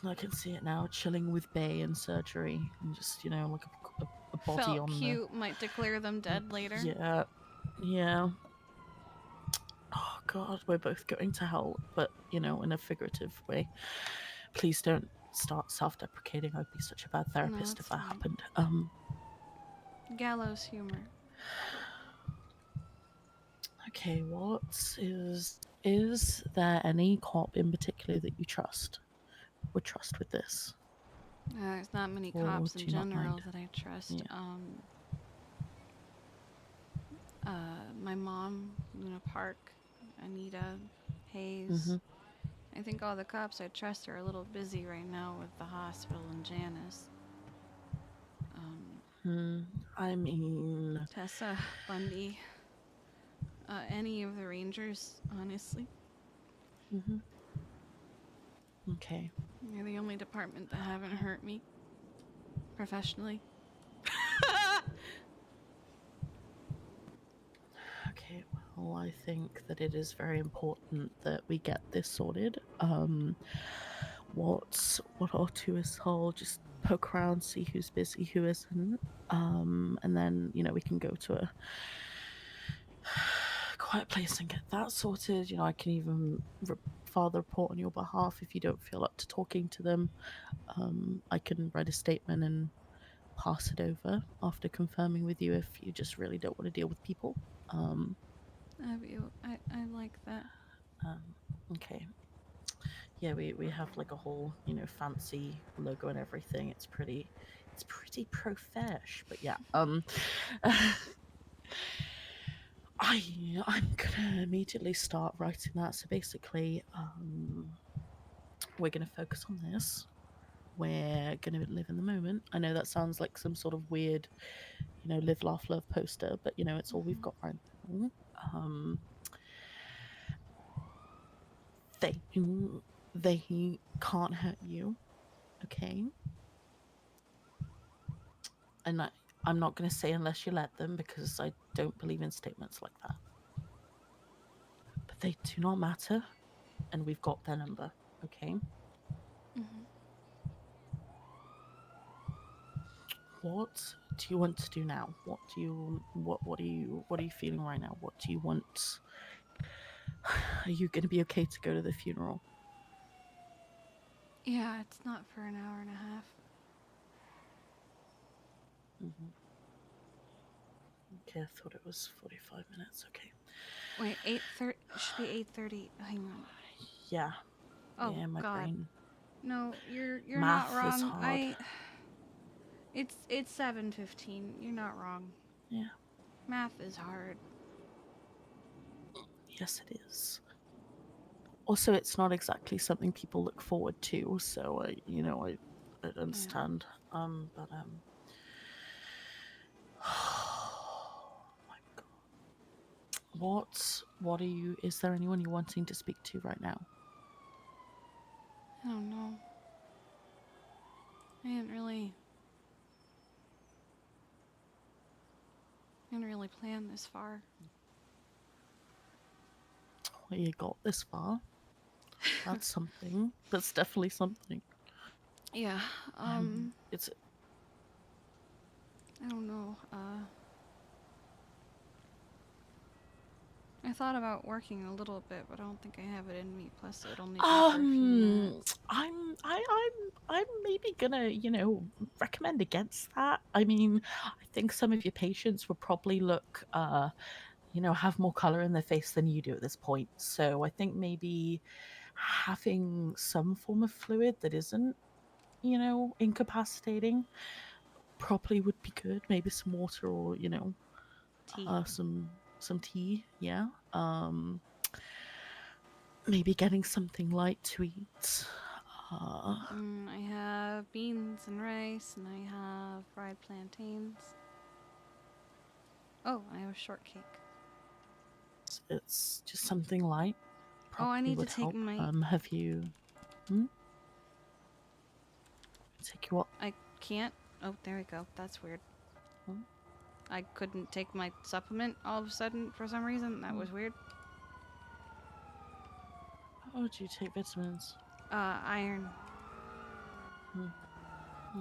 I can see it now, chilling with Bay in surgery, and just like a body Felt on cute, might declare them dead later. Yeah. Oh God, we're both going to hell, but in a figurative way. Please don't start self-deprecating. I'd be such a bad therapist if that happened. Gallows humor. Okay, is there any cop in particular that you would trust with this? There's not many Or cops do in you not general mind? that I trust. Yeah. My mom, Luna Park, Anita, Hayes. I think all the cops I trust are a little busy right now with the hospital and Janice. I mean, Tessa, Bundy, any of the Rangers, honestly. Okay. They're the only department that haven't hurt me professionally. Okay, well, I think that it is very important that we get this sorted. What I'll do is I'll just poke around, see who's busy, who isn't, and then we can go to a quiet place and get that sorted. I can even file the report on your behalf if you don't feel up to talking to them. I can write a statement and pass it over after confirming with you if you just really don't want to deal with people. I like that. Okay. Yeah, we have like a whole, fancy logo and everything. It's pretty profesh, but yeah. I'm gonna immediately start writing that. So basically, we're gonna focus on this. We're gonna live in the moment. I know that sounds like some sort of weird, live, laugh, love poster, but it's all we've got right now. They can't hurt you, okay? And I'm not going to say unless you let them, because I don't believe in statements like that. But they do not matter, and we've got their number, okay? What do you want to do now? What are you feeling right now? What do you want? Are you going to be okay to go to the funeral? Yeah, it's not for an hour and a half. Okay, I thought it was 45 minutes. Okay. Wait, 8:30. Should be 8:30. Hang on. Yeah. Oh yeah, my God. brain. No, you're Math not wrong. is hard. It's 7:15. You're not wrong. Yeah. Math is hard. Yes, it is. Also, it's not exactly something people look forward to, so I understand. But oh my God. What are you? Is there anyone you're wanting to speak to right now? I don't know. I didn't really plan this far. Well, you got this far. That's something. That's definitely something. Yeah. It's. I don't know. I thought about working a little bit, but I don't think I have it in me. Plus, it would only be for a few minutes. I'm maybe gonna, recommend against that. I mean, I think some of your patients will probably look, have more color in their face than you do at this point. So I think maybe having some form of fluid that isn't, incapacitating probably would be good. Maybe some water or, tea. Some tea. Yeah. Maybe getting something light to eat. I have beans and rice, and I have fried plantains. Oh, I have a shortcake. It's just something light. Oh, I need to would take help. my. Have you? Take your what? I can't. Oh, there we go. That's weird. I couldn't take my supplement all of a sudden for some reason. That was weird. How would you take vitamins? Iron.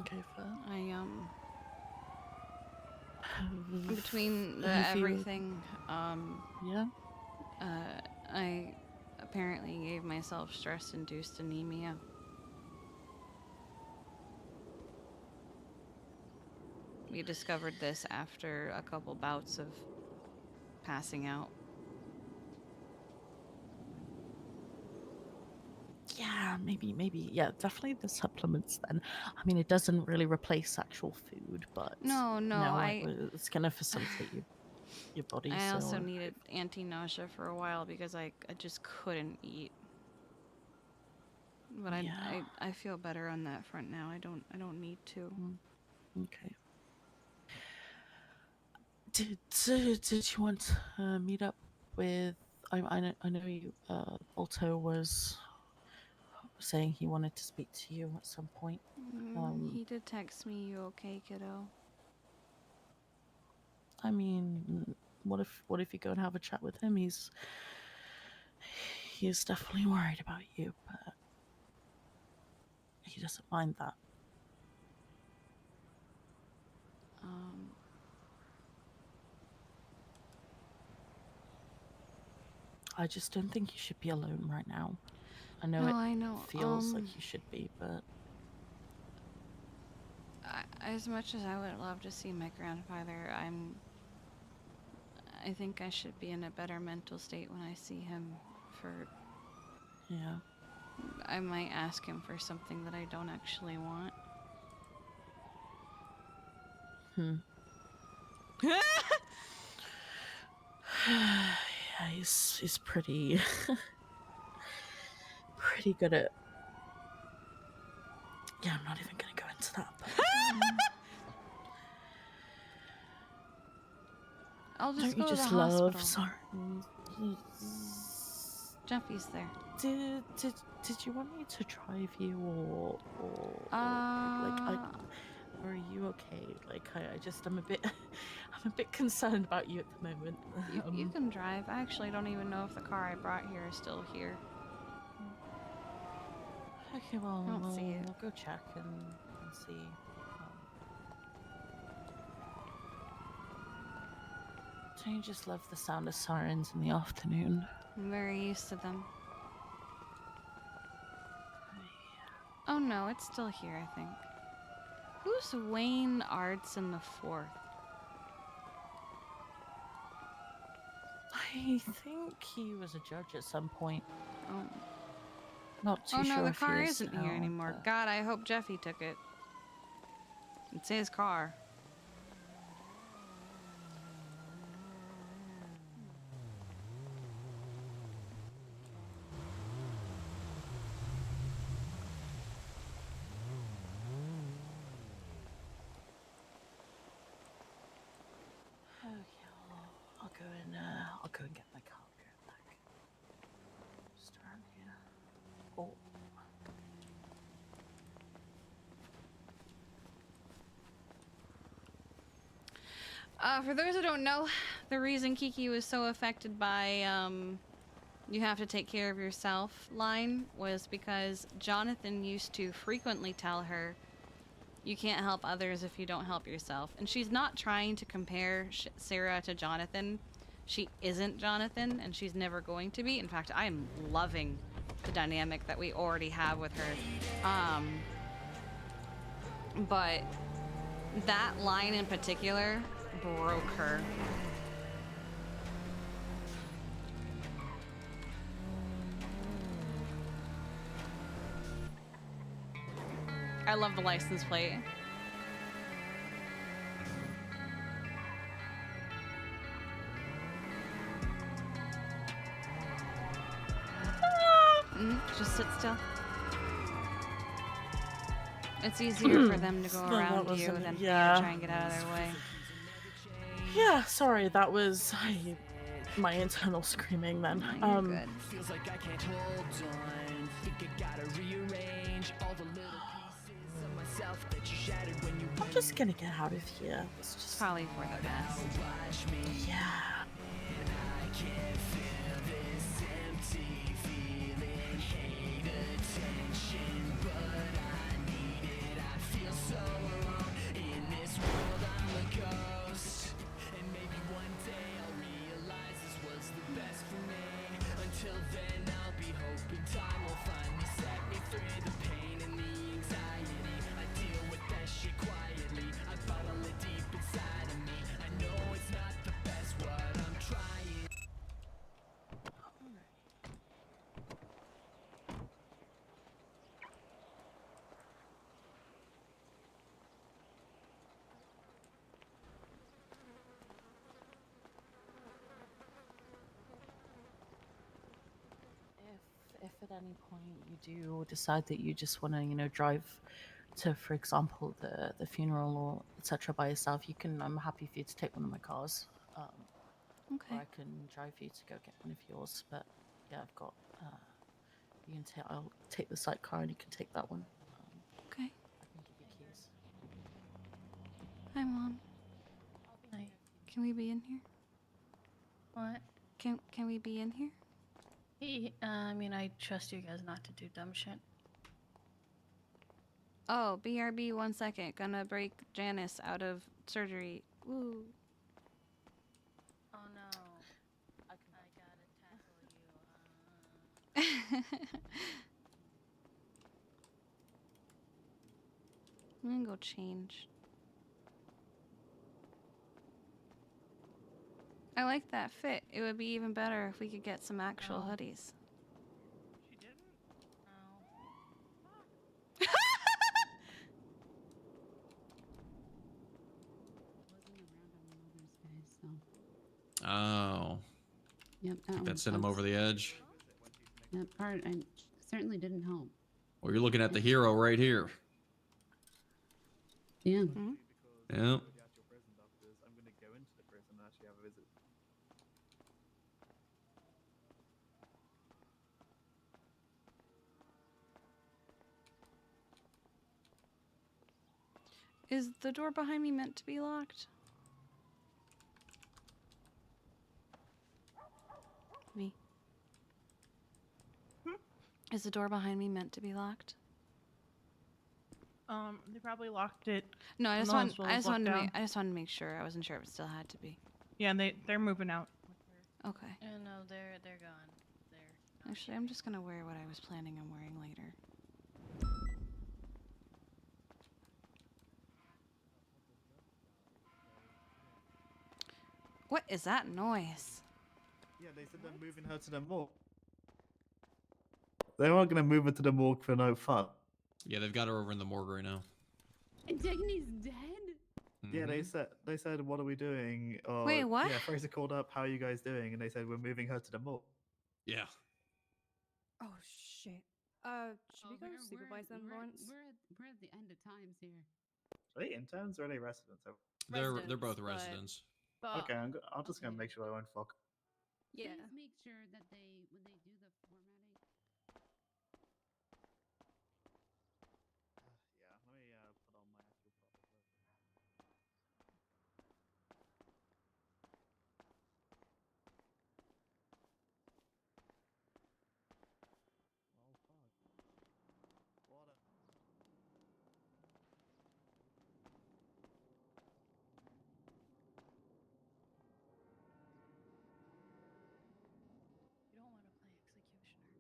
Okay, fair. Between the everything, yeah. I apparently gave myself stress-induced anemia. We discovered this after a couple bouts of passing out. Yeah, maybe. Yeah, definitely the supplements then. I mean, it doesn't really replace actual food, but No, it's gonna facilitate your body. I so, also needed anti-nausea for a while because I just couldn't eat. But I feel better on that front now. I don't need to. Okay. Did you want to meet up with? I know you. Alto was saying he wanted to speak to you at some point. He did text me, "You okay, kiddo?" I mean, what if you go and have a chat with him? He's definitely worried about you, but he doesn't mind that. I just don't think you should be alone right now. I know it feels like you should be, but as much as I would love to see my grandfather, I think I should be in a better mental state when I see him for Yeah. I might ask him for something that I don't actually want. Yeah, he's pretty pretty good at. Yeah, I'm not even gonna go into that. But, I'll just don't you go to the just hospital. love sorry? Jeffy's there. Did you want me to drive you or or are you okay? Like I'm a bit I'm a bit concerned about you at the moment. You can drive. I actually don't even know if the car I brought here is still here. Okay, well, I don't see it. we'll go check and see. Don't you just love the sound of sirens in the afternoon? I'm very used to them. Oh no, it's still here, I think. Who's Wayne Arts in the 4th? I think he was a judge at some point. Oh. Not too Oh sure no, the if he car is isn't now, here anymore. but- God, I hope Jeffy took it. It's his car. Okay, I'll go and get my car. I'll be right back. Just around here. Oh. For those who don't know, the reason Kiki was so affected by you have to take care of yourself line was because Jonathan used to frequently tell her you can't help others if you don't help yourself. And she's not trying to compare Sarah to Jonathan. She isn't Jonathan, and she's never going to be. In fact, I'm loving the dynamic that we already have with her. But that line in particular broke her. I love the license plate. Just sit still. It's easier for them to go No, that around you wasn't- than for you yeah. to try and get out of their way. Yeah, sorry, that was my internal screaming then. No, you're good. Feels like I can't hold on. Think I gotta rearrange all the little pieces of myself that you shattered when you I'm just gonna get out of here. It's just probably for the best. Yeah. I can't feel this empty feeling, hate attention, but I need it. I feel so alone in this world. I'm a ghost, and maybe one day I'll realize this was the best for me. Until then, I'll be hoping time will finally set me free. The pain and the anxiety, I deal with that shit quietly. I bottle it deep inside of me. I know it's not the best what I'm trying. If at any point you do decide that you just want to, drive to, for example, the funeral or etc. by yourself, I'm happy for you to take one of my cars. Okay. Or I can drive you to go get one of yours. But yeah, I've got. I'll take the sidecar and you can take that one. Okay. I can give you keys. Hi, Mom. Hi. Can we be in here? What? Can we be in here? I mean, I trust you guys not to do dumb shit. Oh, BRB, 1 second. Gonna break Janice out of surgery. Woo. Oh no. I gotta tackle you. I'm gonna go change. I like that fit. It would be even better if we could get some actual hoodies. She didn't? Oh. Yep, Think one that sent him sucks. over the edge. That part certainly didn't help. Well, you're looking at the hero right here. Yeah. Yep. I'm gonna go into the prison and actually have a visit. Is the door behind me meant to be locked? Me. Is the door behind me meant to be locked? They probably locked it. No, I when just the want. hospital I was just locked wanted to down. make. I just wanted to make sure. I wasn't sure if it still had to be. Yeah, and they're moving out. Okay. No, they're gone. They're Actually, I'm just gonna wear what I was planning on wearing later. What is that noise? Yeah, they said they're moving her to the morgue. They weren't gonna move her to the morgue for no fun. Yeah, they've got her over in the morgue right now. Antigone's dead? Yeah, they said, what are we doing? Or, Wait, what? Yeah, Fraser called up, how are you guys doing? And they said, we're moving her to the morgue. Yeah. Oh shit. Should we go supervise them, Lawrence? We're at the end of times here. Are they interns or are they residents? They're both residents. Okay, I'm just gonna make sure I won't fuck. Yeah. Please make sure that when they do the formatting. Yeah, let me put on my actual proper clothes. Oh fuck. Water. You don't want to play executioner.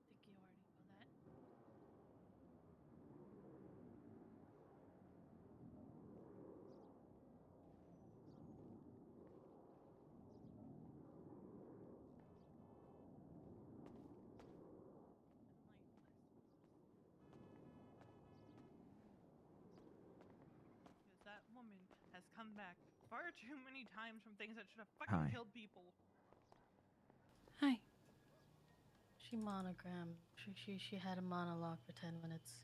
Think you already know that? Because that woman has come back far too many times from things that should have Hi. fucking killed people. Hi. She monogrammed. She had a monologue for 10 minutes.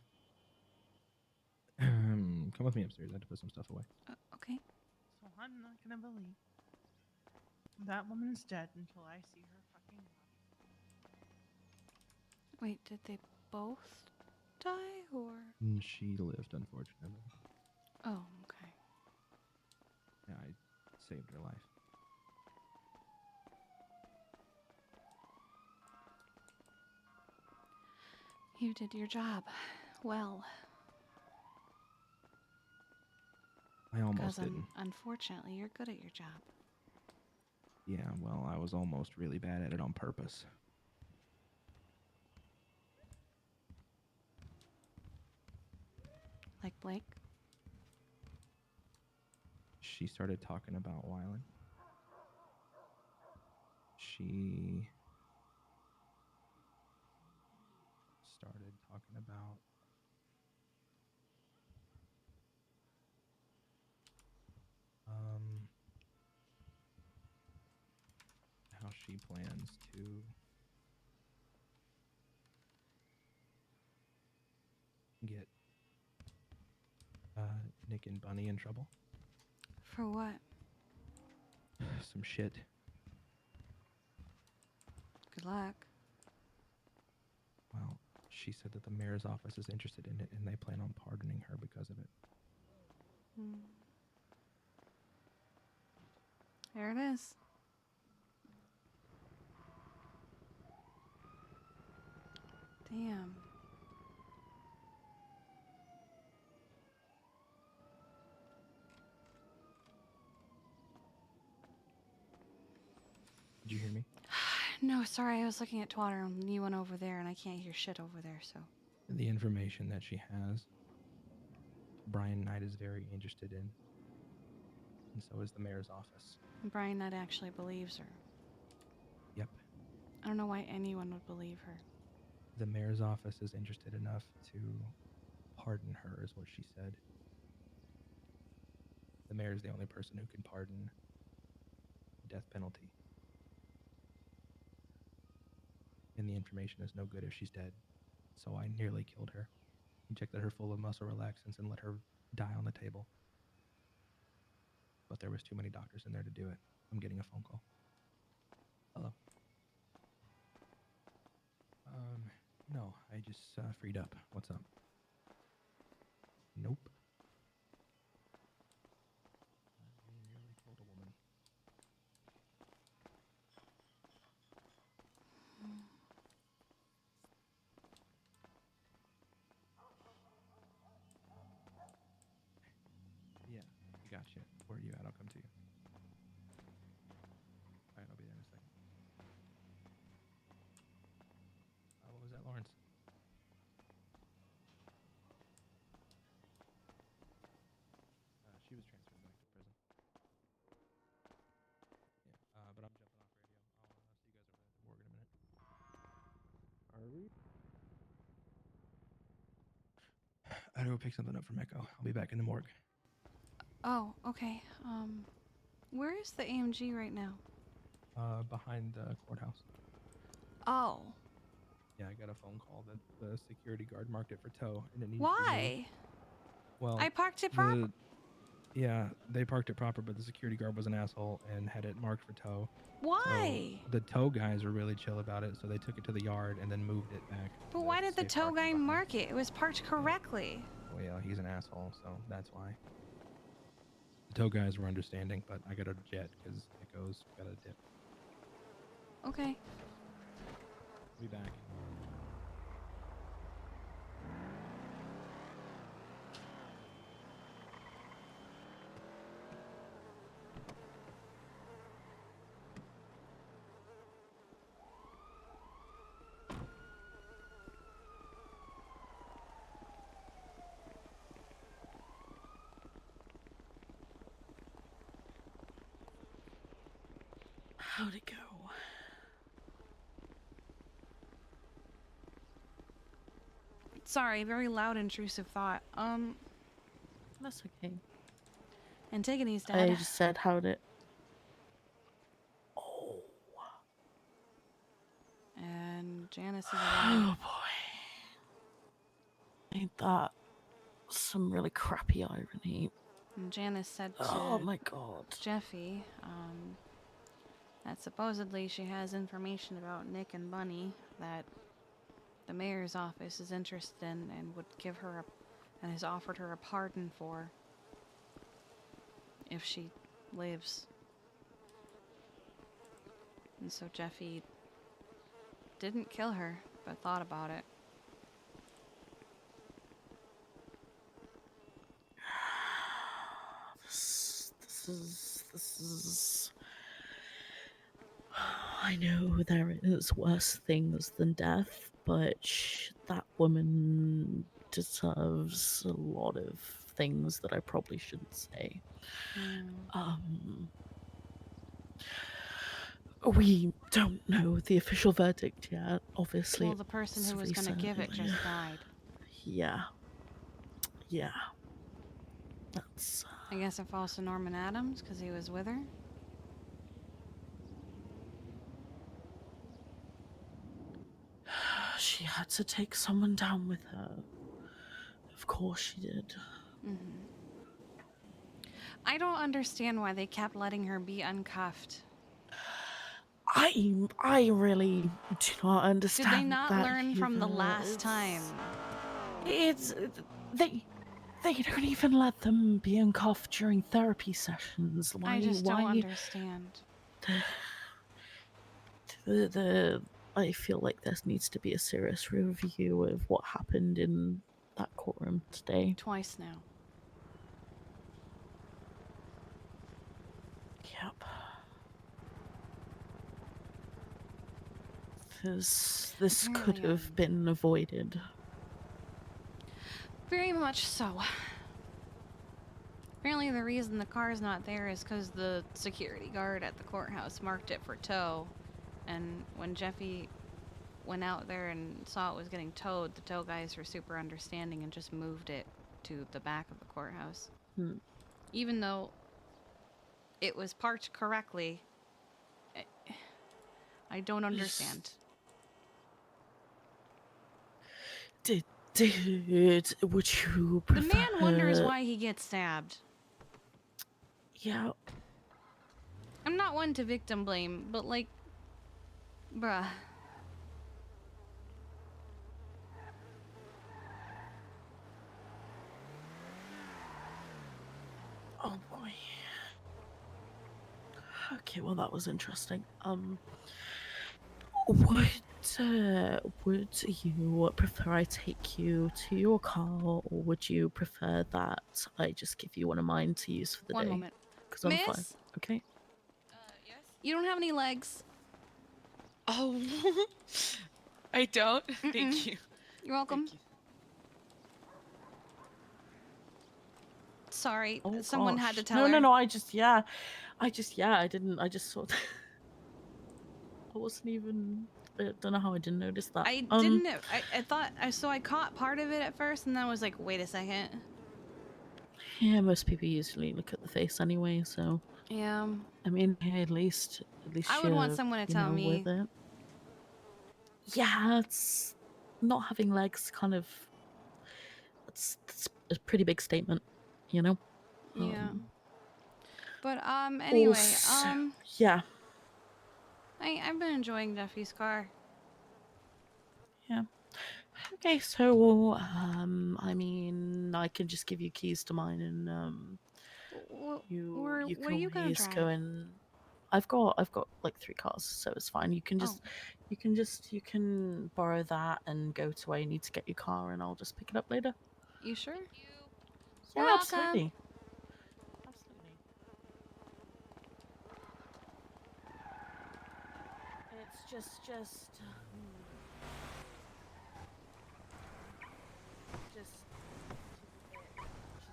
Come with me upstairs. I have to put some stuff away. Okay. So I'm not gonna believe that woman's dead until I see her fucking body. Wait, did they both die or? She lived, unfortunately. Oh, okay. Yeah, I saved her life. You did your job well. I almost Because didn't. unfortunately, you're good at your job. Yeah, well, I was almost really bad at it on purpose. Like Blake? She started talking about Wylan. She started talking about how she plans to get Nick and Bunny in trouble. For what? Some shit. Good luck. Well, she said that the mayor's office is interested in it and they plan on pardoning her because of it. There it is. Damn. Did you hear me? No, sorry, I was looking at Twatter and you went over there and I can't hear shit over there, so. The information that she has, Brian Knight is very interested in. And so is the mayor's office. Brian Knight actually believes her. Yep. I don't know why anyone would believe her. The mayor's office is interested enough to pardon her, is what she said. The mayor's the only person who can pardon death penalty. And the information is no good if she's dead. So I nearly killed her. Injected her full of muscle relaxants and let her die on the table. But there was too many doctors in there to do it. I'm getting a phone call. Hello. No, I just freed up. What's up? Nope. I nearly killed a woman. Yeah, I got you. Where are you at? I'll come to you. Alright, I'll be there in a second. What was that, Lawrence? She was transferred back to prison. Yeah, but I'm jumping off radio. I'll see you guys over there at the morgue in a minute. Are we? I gotta go pick something up from Echo. I'll be back in the morgue. Oh, okay. Where is the AMG right now? Behind the courthouse. Oh. Yeah, I got a phone call that the security guard marked it for tow, and it needs Why? Well, I parked it proper. Yeah, they parked it proper, but the security guard was an asshole and had it marked for tow. Why? So the tow guys were really chill about it, so they took it to the yard and then moved it back. But why did the tow guy mark it? It was parked correctly. Well, yeah, he's an asshole, so that's why. The tow guys were understanding, but I got a jet because Echo's got a dip. Okay. Be back. How'd it go? Sorry, very loud, intrusive thought. That's okay. Antigone's I dead. just said, how'd it? And Janice is Oh alive. boy. Ain't that some really crappy irony? And Janice said to Oh my god. Jeffy, that supposedly she has information about Nick and Bunny that the mayor's office is interested in and would give her and has offered her a pardon for if she lives. And so Jeffy didn't kill her, but thought about it. This is. I know there is worse things than death, but that woman deserves a lot of things that I probably shouldn't say. We don't know the official verdict yet, obviously. Well, the person who was going to give it just died. Yeah. Yeah. That's... I guess it falls to Norman Adams because he was with her. She had to take someone down with her. Of course she did. I don't understand why they kept letting her be uncuffed. I really do not understand. Did they not that learn from the either. last time? They don't even let them be uncuffed during therapy sessions. Why? I just don't understand. I feel like there needs to be a serious review of what happened in that courtroom today. Twice now. Yep. This could have been avoided. Very much so. Apparently the reason the car's not there is because the security guard at the courthouse marked it for tow. And when Jeffy went out there and saw it was getting towed, the tow guys were super understanding and just moved it to the back of the courthouse. Even though it was parked correctly I don't understand. Did would you The prefer? man wonders why he gets stabbed. Yeah. I'm not one to victim blame, but like, bruh. Oh boy. Okay, well that was interesting. Would you prefer I take you to your car, or would you prefer that I just give you one of mine to use for the One day? moment. Because I'm fine. Miss? Okay. Yes? You don't have any legs. Oh, I don't. Thank you. You're welcome. Sorry, Oh, someone had to gosh. tell her. No. I just didn't. I just saw. I wasn't even. I don't know how I didn't notice that. I didn't. I thought. So I caught part of it at first, and then I was like, wait a second. Yeah, most people usually look at the face anyway, so. Yeah. I mean, hey, at least I would want you're, someone to you tell know, me. with it. Yeah, it's not having legs. Kind of. It's a pretty big statement, you know. Yeah. But anyway, yeah. I've been enjoying Duffy's car. Yeah. Okay, so I mean, I can just give you keys to mine, and you where can you gonna always drive? go and. I've got like 3 cars, so it's fine. You can just you can borrow that and go to where you need to get your car, and I'll just pick it up later. You sure? Yeah, You're welcome. absolutely. It's just she's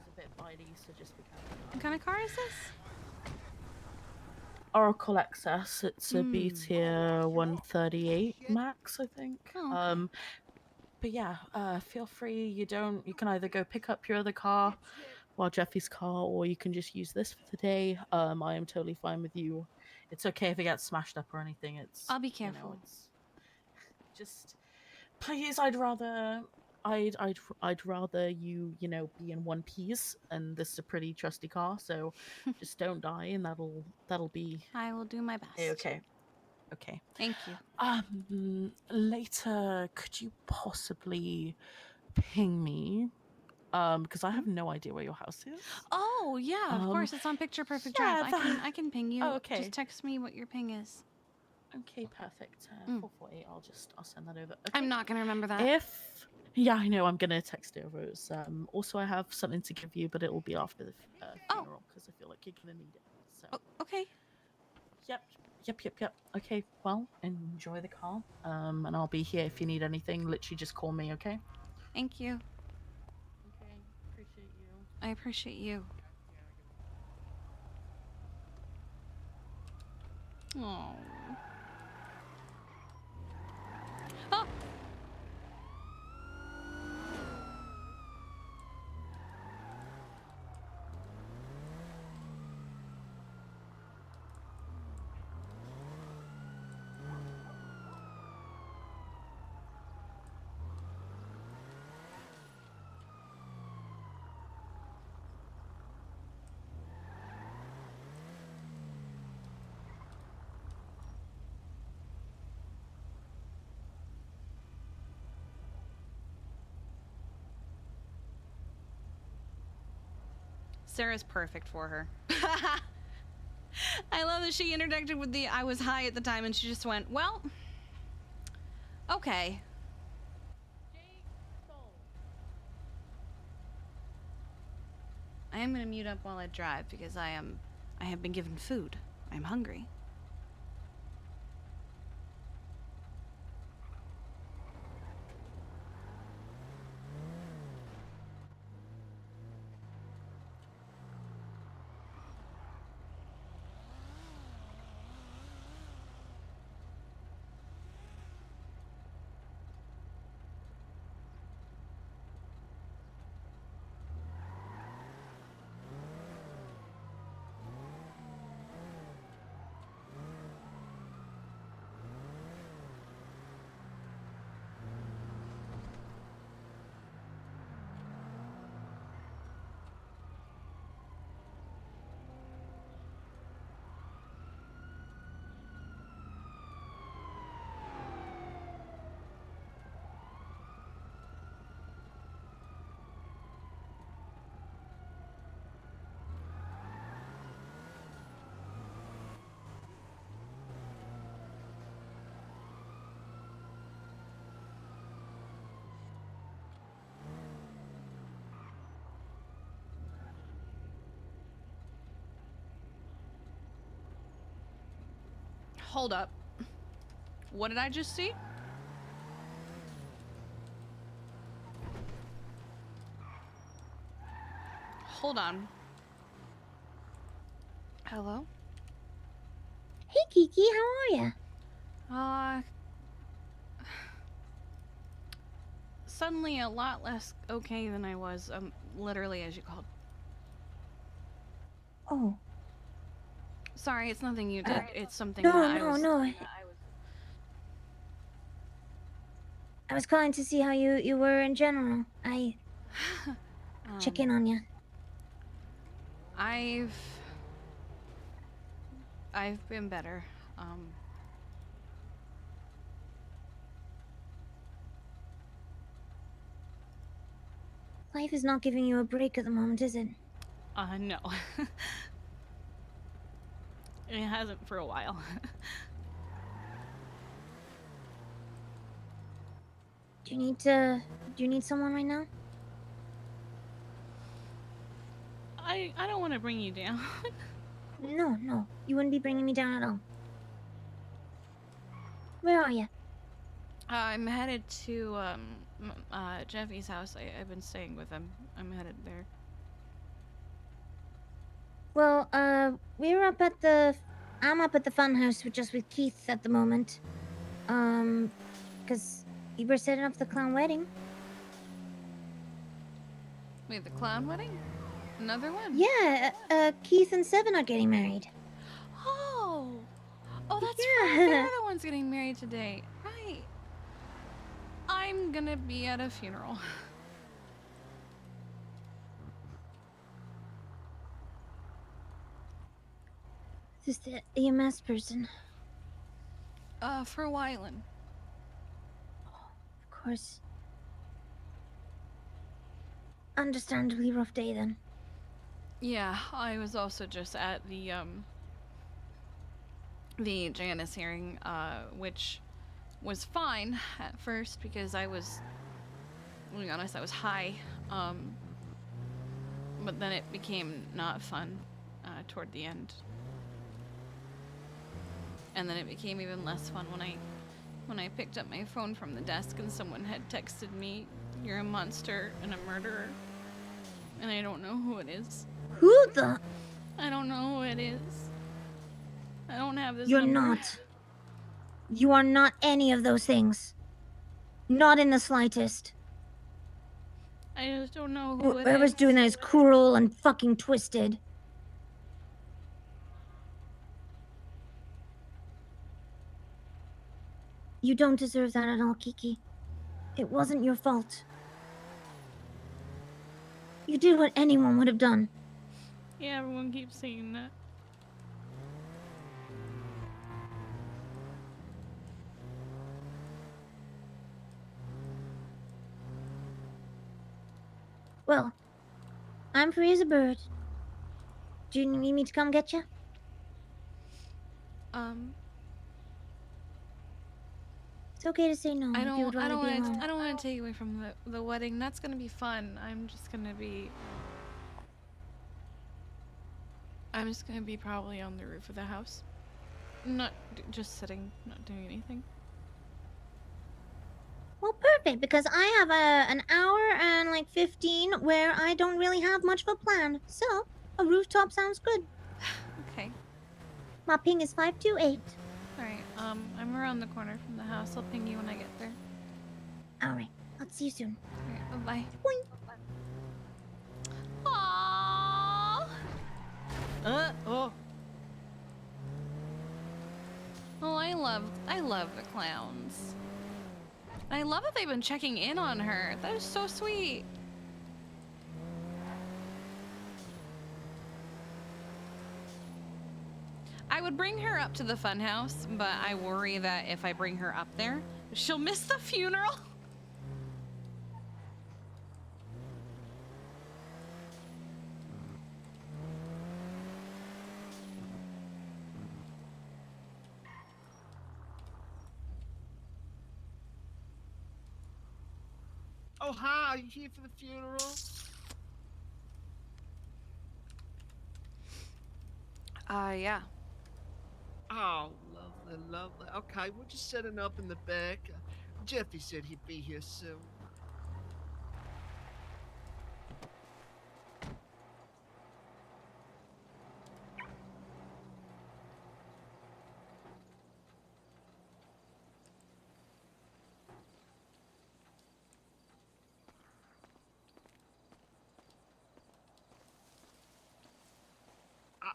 a bit bitey, so just be careful. What kind of car is this? Oracle XS. It's a B tier 138 max, I think. Oh, okay. But yeah, feel free. You can either go pick up your other car while Jeffy's car, or you can just use this for the day. I am totally fine with you. It's okay if it gets smashed up or anything. I'll be careful. It's just please. I'd rather you be in one piece, and this is a pretty trusty car, so just don't die, and that'll be. I will do my best. Okay. Thank you. Later, could you possibly ping me? Because I have no idea where your house is. Oh yeah, of course. It's on Picture Perfect yeah, Drive. I can ping you. Oh, okay. Just text me what your ping is. Okay, perfect. 448. I'll send that over. Okay. I'm not gonna remember that. Yeah, I know. I'm gonna text it over. Also, I have something to give you, but it will be after the funeral because I feel like you're gonna need it. So. Okay. Yep. Okay, well, enjoy the car. And I'll be here if you need anything. Literally, just call me, okay? Thank you. Okay, appreciate you. I appreciate you. Oh. Oh. Sarah's perfect for her. I love that she interjected with the I was high at the time and she just went, well, okay. I am going to mute up while I drive because I have been given food. I'm hungry. Hold up. What did I just see? Hold on. Hello? Hey Kiki, how are ya? Suddenly a lot less okay than I was, literally as you called. Oh. Sorry, it's nothing you did. It's something No, that I no, was... no. I was calling to see how you were in general. Check in on you. I've been better. Life is not giving you a break at the moment, is it? No. It hasn't for a while. Do you need someone right now? I don't want to bring you down. No. You wouldn't be bringing me down at all. Where are you? I'm headed to Jeffy's house. I've been staying with him. I'm headed there. Well, I'm up at the fun house just with Keith at the moment. Cause you were setting up the clown wedding. Wait, the clown wedding? Another one? Yeah, Keith and Seven are getting married. Oh, that's Yeah. right. They're the ones getting married today. Right. I'm gonna be at a funeral. Is the EMS person? For Wyland. Of course. Understandably rough day then. Yeah, I was also just at the Janice hearing, which was fine at first because to be honest, I was high. But then it became not fun toward the end. And then it became even less fun when I picked up my phone from the desk and someone had texted me, "You're a monster and a murderer." And I don't know who it is. Who the? I don't know who it is. I don't have this You're number. not. You are not any of those things. Not in the slightest. I just don't know who it is. Whoever's doing that is cruel and fucking twisted. You don't deserve that at all, Kiki. It wasn't your fault. You did what anyone would have done. Yeah, everyone keeps saying that. Well, I'm free as a bird. Do you need me to come get you? It's okay to say no if you would rather be alone. I don't want to take you away from the wedding. That's gonna be fun. I'm just gonna be probably on the roof of the house, not just sitting, not doing anything. Well, perfect, because I have an hour and like 15 where I don't really have much of a plan. So, a rooftop sounds good. Okay. My ping is 528. Alright, I'm around the corner from the house. I'll ping you when I get there. Alright, I'll see you soon. Alright, bye-bye. Aww! Oh. Oh, I love the clowns. I love that they've been checking in on her. That is so sweet. I would bring her up to the funhouse, but I worry that if I bring her up there, she'll miss the funeral. Oh, hi, are you here for the funeral? Yeah. Oh, lovely. Lovely, lovely. Okay, we're just setting up in the back. Jeffy said he'd be here soon.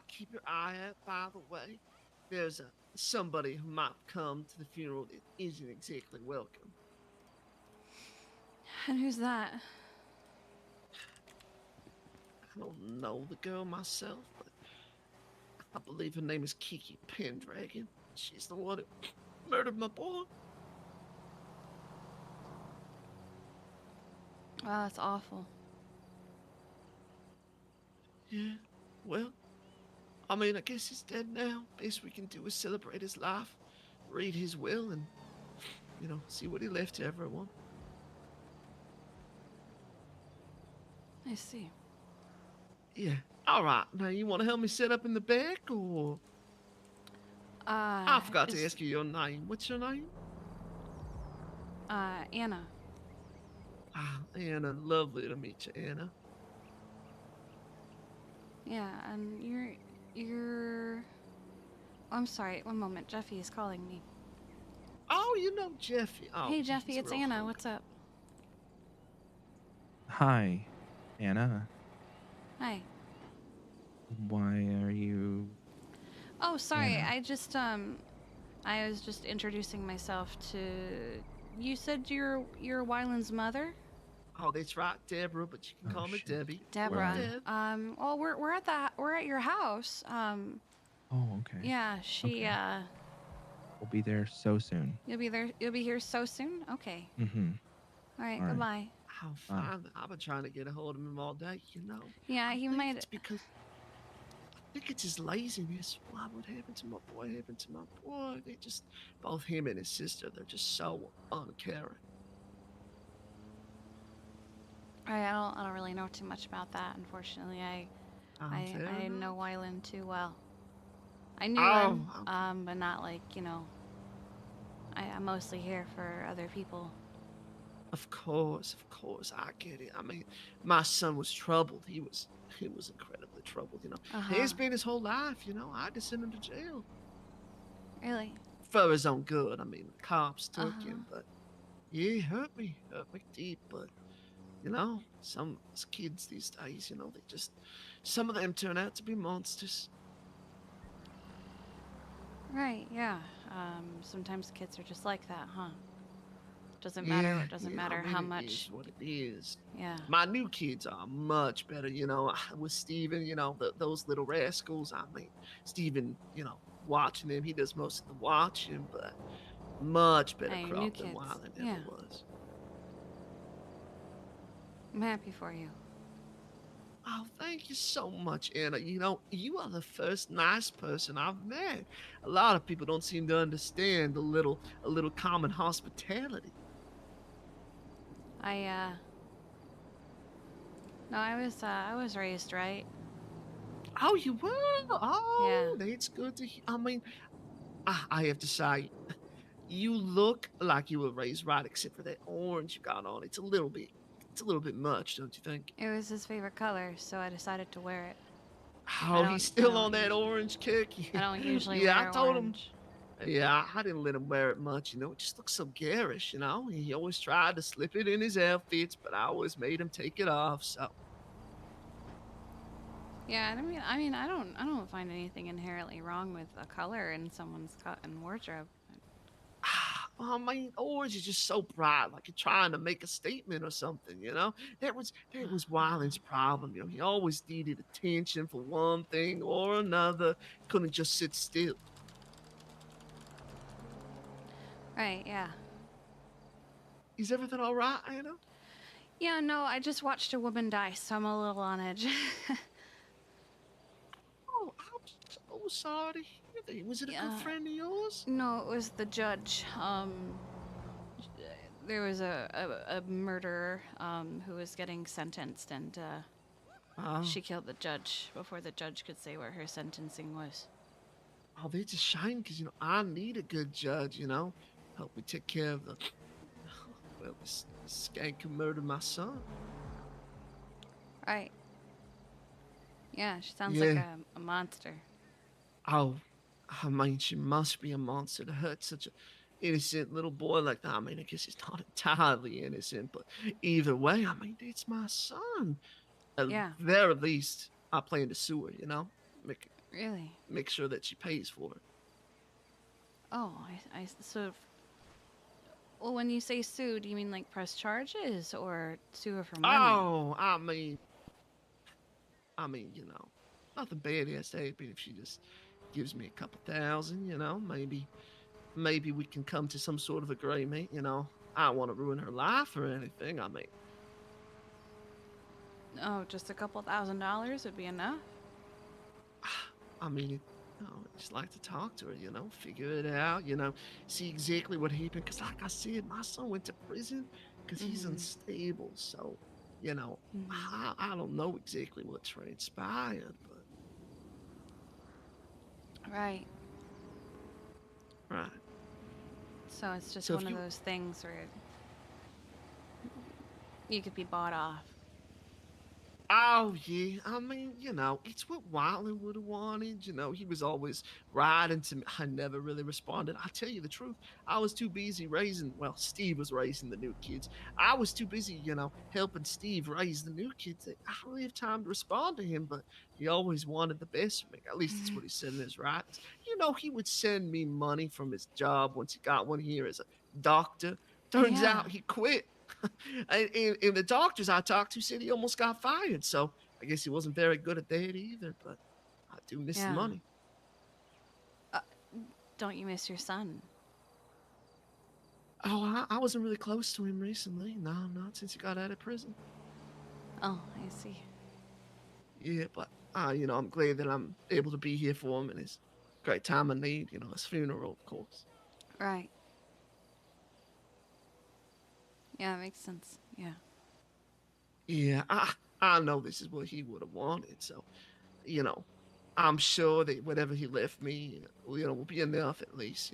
Keep your eye out, by the way. There's somebody who might come to the funeral that isn't exactly welcome. And who's that? I don't know the girl myself, but I believe her name is Kiki Pendragon. She's the one who murdered my boy. Wow, that's awful. Yeah, well, I mean, I guess he's dead now. Best we can do is celebrate his life, read his will, and, you know, see what he left to everyone. I see. Yeah. All right. Now, you want to help me set up in the back, or? I forgot to ask you your name. What's your name? Anna. Ah, Anna. Lovely to meet you, Anna. Yeah, and you're... Oh, I'm sorry, one moment. Jeffy is calling me. Oh, you know Jeffy. Oh, hey, Jeffy, it's Anna. Hunk. What's up? Hi, Anna. Hi. Why are you... Oh, sorry. Anna? I was just introducing myself to... You said you're Wyland's mother? Oh, that's right, Deborah, but you can call me Debbie. Deborah. Right. Well, we're at your house. Oh, okay. Yeah, she We'll be there so soon. You'll be here so soon? Okay. Mm-hmm. All right, All right. goodbye. Oh, fine. I've been trying to get a hold of him all day, you know. Yeah, he might... It's because... I think it's his laziness. Why would happened to my boy happened to my boy? They just... Both him and his sister, they're just so uncaring. I don't really know too much about that, unfortunately. I didn't know Wyland too well. I knew him, but not like, you know... I'm mostly here for other people. Of course, I get it. I mean, my son was troubled. He was incredibly troubled, you know. He's been his whole life, you know. I had to send him to jail. Really? For his own good. I mean, the cops took him, but yeah, it hurt me deep. But you know, some kids these days, you know, some of them turn out to be monsters. Right, yeah. Sometimes kids are just like that, huh? Doesn't matter how much. It is what it is. Yeah. My new kids are much better, you know. With Steven, you know, those little rascals. I mean, Steven, you know, watching them, he does most of the watching, but much better crop than Wyland ever was. I'm happy for you. Oh, thank you so much, Anna. You know, you are the first nice person I've met. A lot of people don't seem to understand a little common hospitality. No, I was raised right. Oh, you were? Oh, yeah. That's good to hear. I mean, I have to say, you look like you were raised right, except for that orange you got on. It's a little bit much, don't you think? It was his favorite color, so I decided to wear it. Oh, he's still on that orange kick? I don't usually wear I told orange. him. Yeah, I didn't let him wear it much, you know. It just looks so garish, you know. He always tried to slip it in his outfits, but I always made him take it off, so... Yeah, I mean, I don't find anything inherently wrong with a color in someone's wardrobe. I mean, orange is just so bright, like you're trying to make a statement or something, you know? That was Wyland's problem, you know. He always needed attention for one thing or another. Couldn't just sit still. Right, yeah. Is everything all right, Anna? Yeah, no, I just watched a woman die, so I'm a little on edge. Oh, I'm so sorry to hear that. Was it a good friend of yours? No, it was the judge. There was a murderer who was getting sentenced, and she killed the judge before the judge could say what her sentencing was. Oh, it's a shame because, I need a good judge, help me take care of this skank who murdered my son. Right. Yeah, she sounds like Yeah. a monster. Oh, I mean, she must be a monster to hurt such a innocent little boy like that. I mean, I guess he's not entirely innocent, but either way, I mean, it's my son. At Yeah. very least, I plan to sue her, Really? make sure that she pays for it. Oh, I sort of. Well, when you say sue, do you mean like press charges or sue her for money? Oh, I mean, nothing bad has to happen if she just gives me a couple thousand, maybe we can come to some sort of agreement, I don't want to ruin her life or anything. I mean, Oh, just a couple $1,000 would be enough? I just like to talk to her, figure it out, see exactly what happened. Because, like I said, my son went to prison because he's unstable. So, I don't know exactly what transpired, but. Right. Right. So it's just So if one of you- those things where you could be bought off. Oh, yeah. I mean, it's what Wiley would have wanted. He was always writing to me. I never really responded. I'll tell you the truth. I was too busy Steve was raising the new kids. I was too busy, helping Steve raise the new kids. I don't really have time to respond to him, but he always wanted the best for me. At least that's what he said in his writings. He would send me money from his job once he got one here as a doctor. Turns out he quit. and the doctors I talked to said he almost got fired. So I guess he wasn't very good at that either. But I do miss the money. Don't you miss your son? Oh, I wasn't really close to him recently. No, not since he got out of prison. Oh, I see. Yeah, but I'm glad that I'm able to be here for him in his great time of need. His funeral, of course. Right. Yeah, that makes sense. Yeah. Yeah, I know this is what he would have wanted. So, I'm sure that whatever he left me, will be enough at least,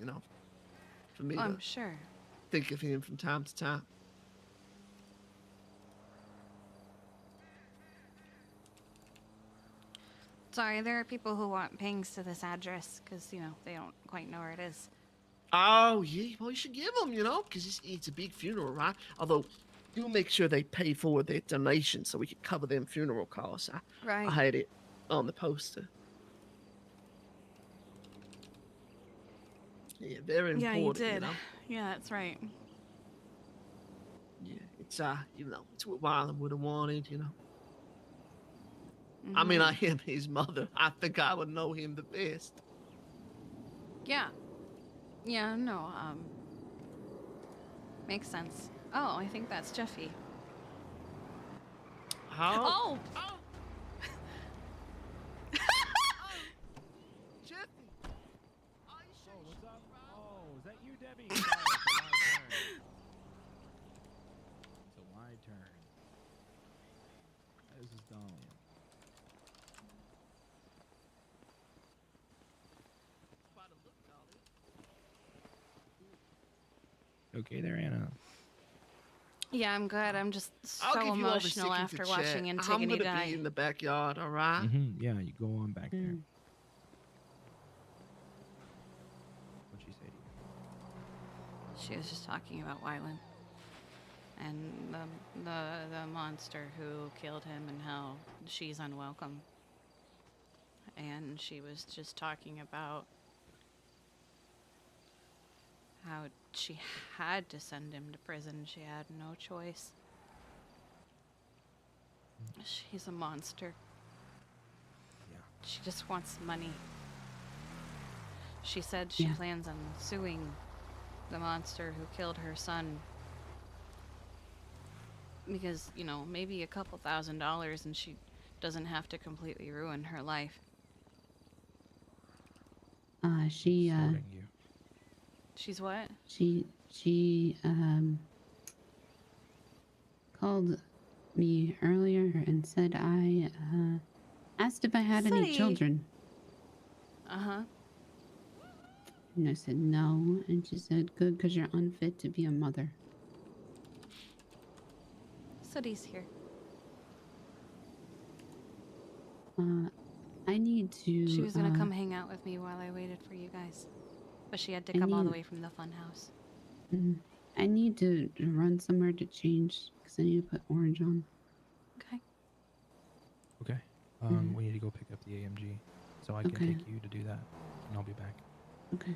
for me I'm to sure. think of him from time to time. Sorry, there are people who want pings to this address because, they don't quite know where it is. Oh, yeah. Well, you should give them, because it's a big funeral, right? Although, do make sure they pay for their donation so we can cover them funeral costs. Right. I had it on the poster. Yeah, very important. Yeah, you did. Yeah, that's right. Yeah, it's it's what Wyland would have wanted, I mean, I am his mother. I think I would know him the best. Yeah. Yeah, no, makes sense. Oh, I think that's Jeffy. How? Oh! Jeffy! Oh, what's up? Oh, is that you, Debbie? It's a wide turn. This is Dahlia. Okay there, Anna. Yeah, I'm good. I'm just I'll so give you all the emotional second after to watching chat. Antigone I'm gonna die. be in the backyard, all right? Yeah, you go on back there. What'd she say to you? She was just talking about Wyland and the monster who killed him and how she's unwelcome. And she was just talking about how she had to send him to prison. She had no choice. She's a monster. Yeah. She just wants money. She said she plans on suing the monster who killed her son. Because, maybe a couple $1,000 and she doesn't have to completely ruin her life. She's what? She called me earlier and said I asked if I had any Sooty. children. Uh-huh. And I said no, and she said, good, because you're unfit to be a mother. Sooty's here. I need to. She was gonna come hang out with me while I waited for you guys. But she had to I come all the need- way from the fun house. I need to run somewhere to change because I need to put orange on. Okay. Okay. We need to go pick up the AMG, so I can Okay. take you to do that, and I'll be back. Okay.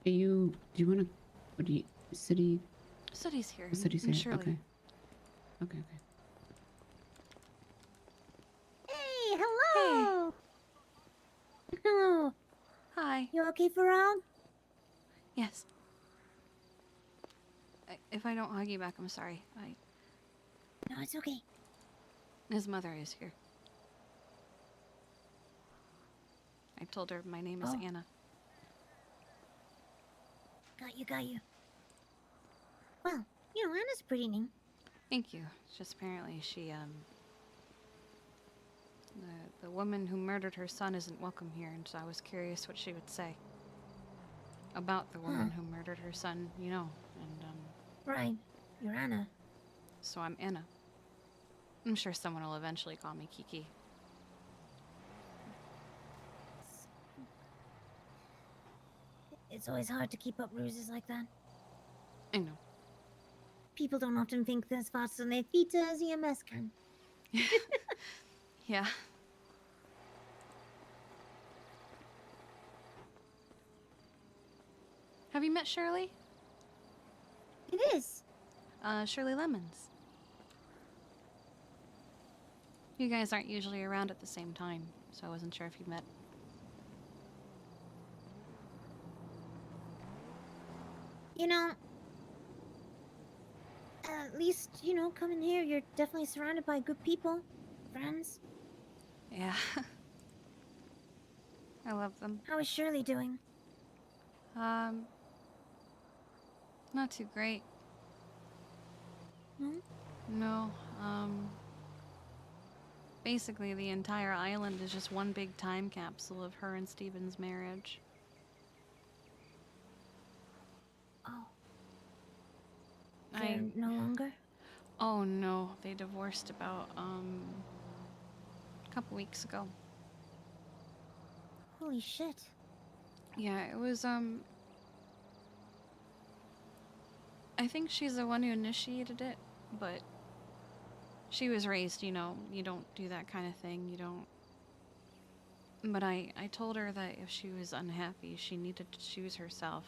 Do you want to? What do you? City? Sooty's here. City's and here. Shirley. Okay. Okay. Hey, hello. Hello. Hi. You okay, Farag? Yes. If I don't hug you back, I'm sorry. No, it's okay. His mother is here. I told her my name is Oh. Anna. Got you. Well, you know, Anna's a pretty name. Thank you. It's just apparently she, the woman who murdered her son isn't welcome here, and so I was curious what she would say about the woman who murdered her son, you know, and, Right. You're Anna. so I'm Anna. I'm sure someone will eventually call me Kiki. It's always hard to keep up ruses like that. I know. People don't often think as fast on their feet as EMS can. Yeah. Have you met Shirley? It is. Shirley Lemons. You guys aren't usually around at the same time, so I wasn't sure if you met. You know, at least, you know, coming here, you're definitely surrounded by good people. Friends. Yeah. I love them. How is Shirley doing? Not too great. No? No, basically the entire island is just one big time capsule of her and Steven's marriage. Oh. They're no longer? Oh no, they divorced about, a couple weeks ago. Holy shit. Yeah, it was, I think she's the one who initiated it, but she was raised, you know, you don't do that kind of thing, you don't. But I told her that if she was unhappy, she needed to choose herself.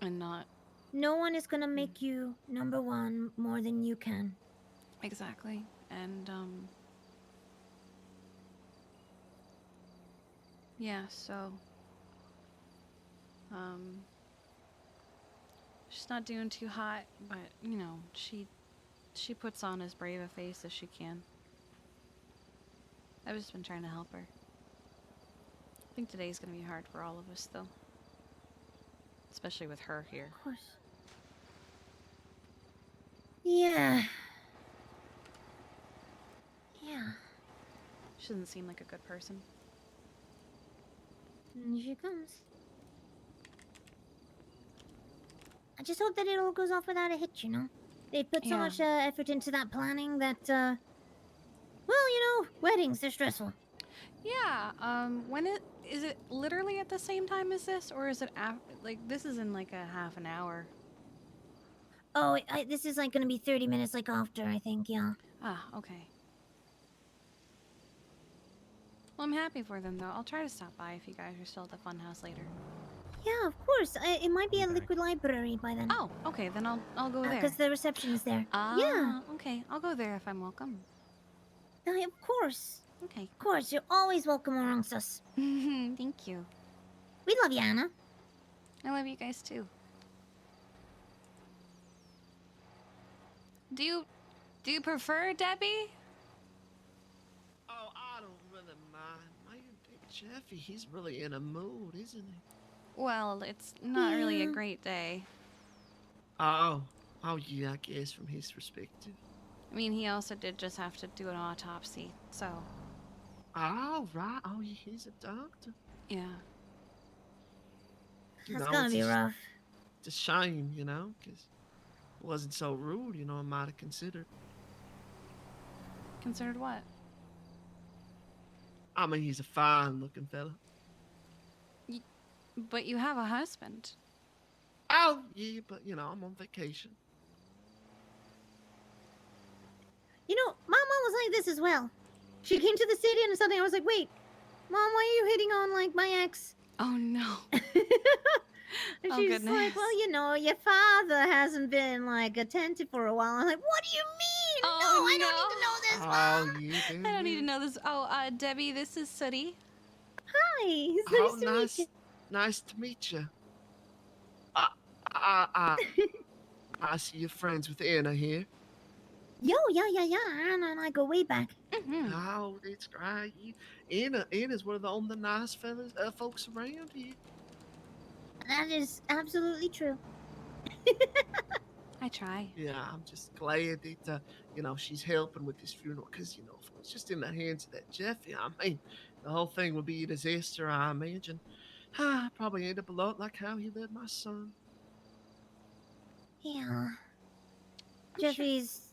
And not. No one is gonna make you number one more than you can. Exactly. And, yeah, so, she's not doing too hot, but, you know, she puts on as brave a face as she can. I've just been trying to help her. I think today's gonna be hard for all of us, though. Especially with her here. Of course. Yeah. Yeah. She doesn't seem like a good person. And here she comes. I just hope that it all goes off without a hitch, you know? They put so Yeah. much effort into that planning that, well, you know, weddings, they're stressful. Yeah, when is it literally at the same time as this, or is it like, this is in like a half an hour? Oh, this is like gonna be 30 minutes like after, I think, yeah. Ah, okay. Well, I'm happy for them, though. I'll try to stop by if you guys are still at the funhouse later. Yeah, of course. It might be a liquid library by then. Oh, okay, then I'll go there. Because the reception is there. Ah, Yeah. okay, I'll go there if I'm welcome. Of course. Okay. Of course, you're always welcome amongst us. Thank you. We love you, Anna. I love you guys too. Do you prefer Debbie? Oh, I don't really mind. My Big Jeffy, he's really in a mood, isn't he? Well, it's not really a Yeah. great day. Oh, yeah, I guess from his perspective. I mean, he also did just have to do an autopsy, so. Oh, right. Oh, he's a doctor. Yeah. That's gotta be rough. It's a shame, because it wasn't so rude, I might have considered. Considered what? I mean, he's a fine-looking fella. But you have a husband. Oh, yeah, but, I'm on vacation. My mom was like this as well. She came to the city and suddenly I was like, wait, Mom, why are you hitting on, like, my ex? Oh, no. And Oh, she's goodness. like, well, your father hasn't been, like, attentive for a while. I'm like, what do you mean? Oh, I don't need to know this, Mom. I don't need to know this. Oh, Debbie, this is Sooty. Hi. It's Oh, nice to meet you. Nice to meet you. I see you're friends with Anna here. Yo, yeah. Anna and I go way back. Oh, that's great. Anna's one of the nice folks around here. That is absolutely true. I try. Yeah, I'm just glad that, she's helping with this funeral. Because, if it was just in the hands of that Jeffy, I mean, the whole thing would be a disaster, I imagine. Probably end up a lot like how he led my son. Yeah. Jeffy's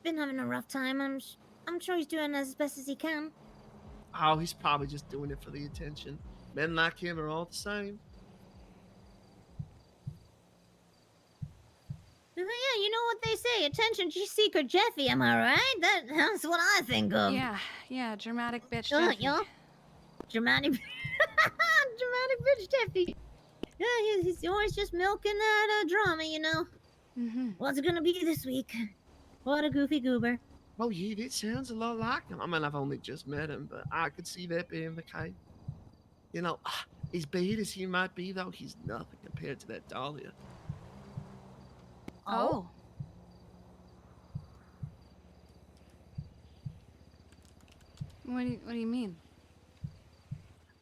been having a rough time. I'm sure he's doing as best as he can. Oh, he's probably just doing it for the attention. Men like him are all the same. Yeah, you know what they say, attention seeker Jeffy, am I right? That's what I think of. Yeah, dramatic bitch Yeah, Jeffy. yeah. Dramatic bitch Jeffy. Yeah, he's always just milking that drama, What's it gonna be this week? What a goofy goober. Oh, yeah, that sounds a lot like him. I mean, I've only just met him, but I could see that being the case. As bad as he might be, though, he's nothing compared to that Dahlia. Oh. What do you mean?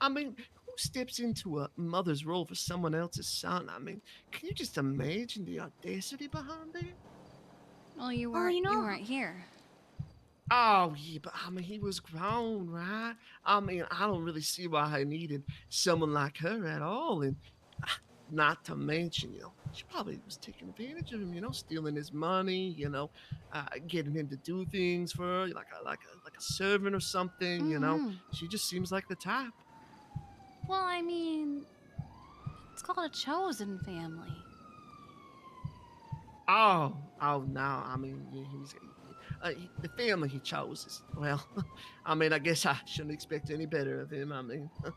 I mean, who steps into a mother's role for someone else's son? I mean, can you just imagine the audacity behind that? Well, you weren't here. Oh, yeah, but I mean, he was grown, right? I mean, I don't really see why I needed someone like her at all. And not to mention, she probably was taking advantage of him, stealing his money, getting him to do things for her, like a servant or something, She just seems like the type. Well, I mean, it's called a chosen family. Oh, no, I mean, he's... the family he chose is, well, I mean, I guess I shouldn't expect any better of him. I mean, it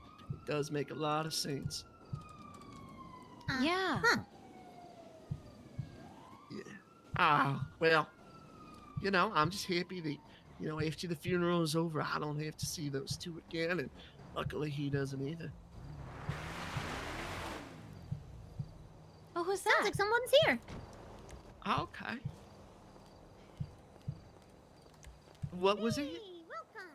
does make a lot of sense. Yeah. Huh. Yeah. Well, I'm just happy that, after the funeral is over, I don't have to see those two again, and luckily he doesn't either. Oh, who's that? Sounds like someone's here. Okay. What was it? Welcome.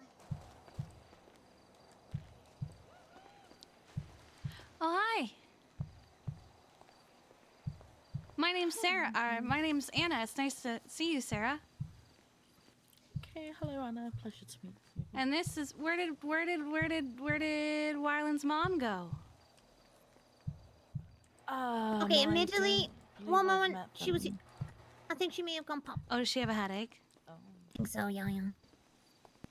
Oh, hi. My name's Sarah. My name's Anna. It's nice to see you, Sarah. Okay, hello Anna. Pleasure to meet you. And this is where did Wyland's mom go? Okay, admittedly, one moment she was. I think she may have gone pop. Oh, does she have a headache? I think so, yeah.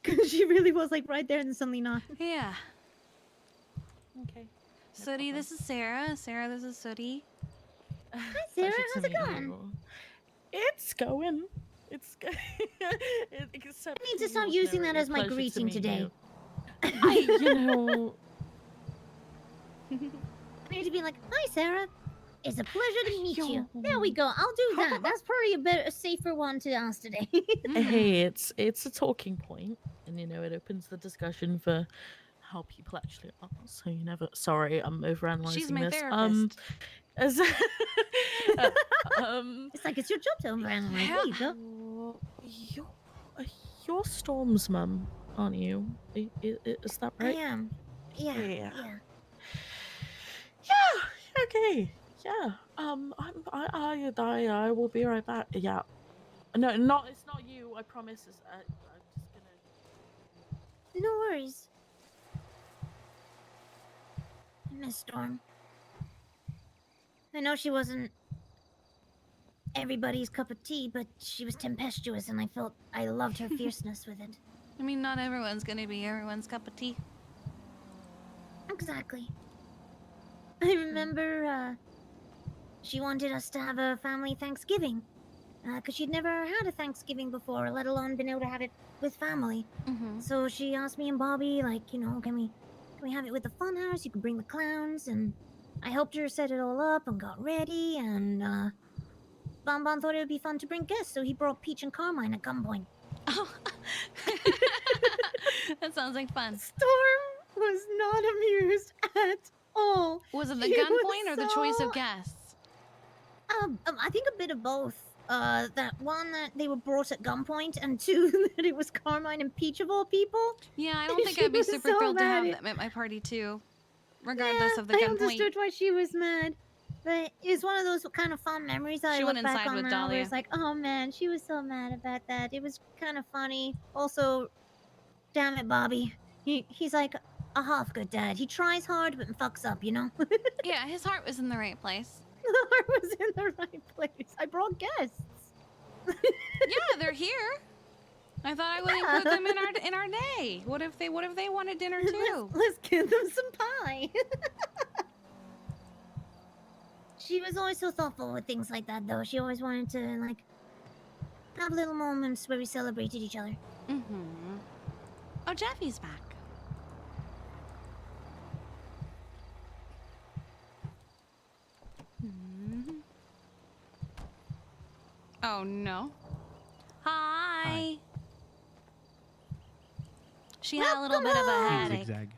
Because she really was like right there and suddenly not. Yeah. Okay. Sooty, this is Sarah. Sarah, this is Sooty. Hi, Sarah. Pleasure to How's it meet going? you. It's going. It's going. Except I need to start using that as my greeting today. I need to be like, hi, Sarah. It's a pleasure to meet you. There we go. I'll do that. That's probably a safer one to ask today. Hey, it's a talking point, and it opens the discussion for how people actually are. So you never. Sorry, I'm overanalyzing She's my this. therapist. It's like it's your job to overanalyze. There you go. You're Storm's mum, aren't you? Is that right? I am. Yeah. Yeah. Okay. Yeah. I will be right back. Yeah. No, it's not you. I promise. I'm just gonna. No worries. Miss Storm. I know she wasn't everybody's cup of tea, but she was tempestuous, and I loved her fierceness with it. I mean, not everyone's gonna be everyone's cup of tea. Exactly. I remember, she wanted us to have a family Thanksgiving. Because she'd never had a Thanksgiving before, let alone been able to have it with family. So she asked me and Bobby, like, you know, can we have it with the fun house? You can bring the clowns, and I helped her set it all up and got ready, and Bon Bon thought it would be fun to bring guests, so he brought Peach and Carmine at gunpoint. That sounds like fun. Storm was not amused at all. Was it the She gunpoint was or the choice so- of guests? I think a bit of both. That one that they were brought at gunpoint, and two that it was Carmine and Peach of all people. Yeah, I don't think She I'd be was super so thrilled to have mad. them at my party too, regardless of the I gunpoint. understood why she was mad, but it was one of those kind of fun memories that She I went look back inside on with now. Where Dahlia. it's like, oh man, she was so mad about that. It was kind of funny. Also, damn it, Bobby. He's like a half good dad. He tries hard but fucks up, you know. Yeah, his heart was in the right place. The heart was in the right place. I brought guests. Yeah, they're here. I thought I would include them in our day. What if they wanted dinner too? Let's give them some pie. She was always so thoughtful with things like that, though. She always wanted to like have little moments where we celebrated each other. Oh, Jeffy's back. Oh no. Hi. She had a little bit of a Hey, headache. Zigzag.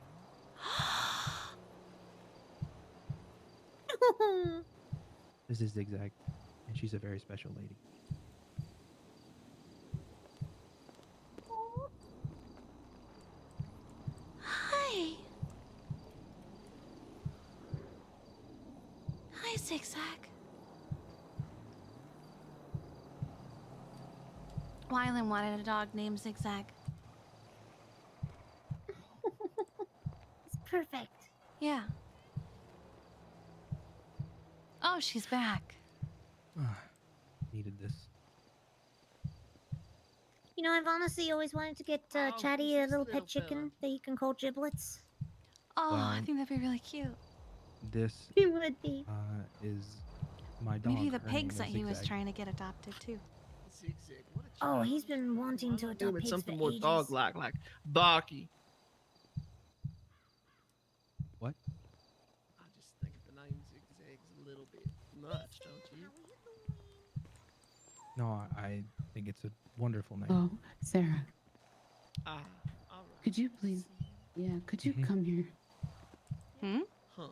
This is Zigzag, and she's a very special lady. Hi. Hi, Zigzag. Wylan wanted a dog named Zigzag. It's perfect. Yeah. Oh, she's back. Needed this. You know, I've honestly always wanted to get Chatty a little pet chicken that you can call Giblets. Oh, I Well, think that'd be really cute. This It would be. is my dog. Maybe the Her name pigs is that he was Zigzag. trying to get adopted too. Zigzag, what a Oh, he's been wanting to adopt doing pigs something for more ages. dog-like, like Barky. What? I just think the name Zigzag's a little bit much, don't you? No, I think it's a wonderful name. Oh, Sarah, Ah, all right. could you please? Yeah, could you Mhm. come here? Huh.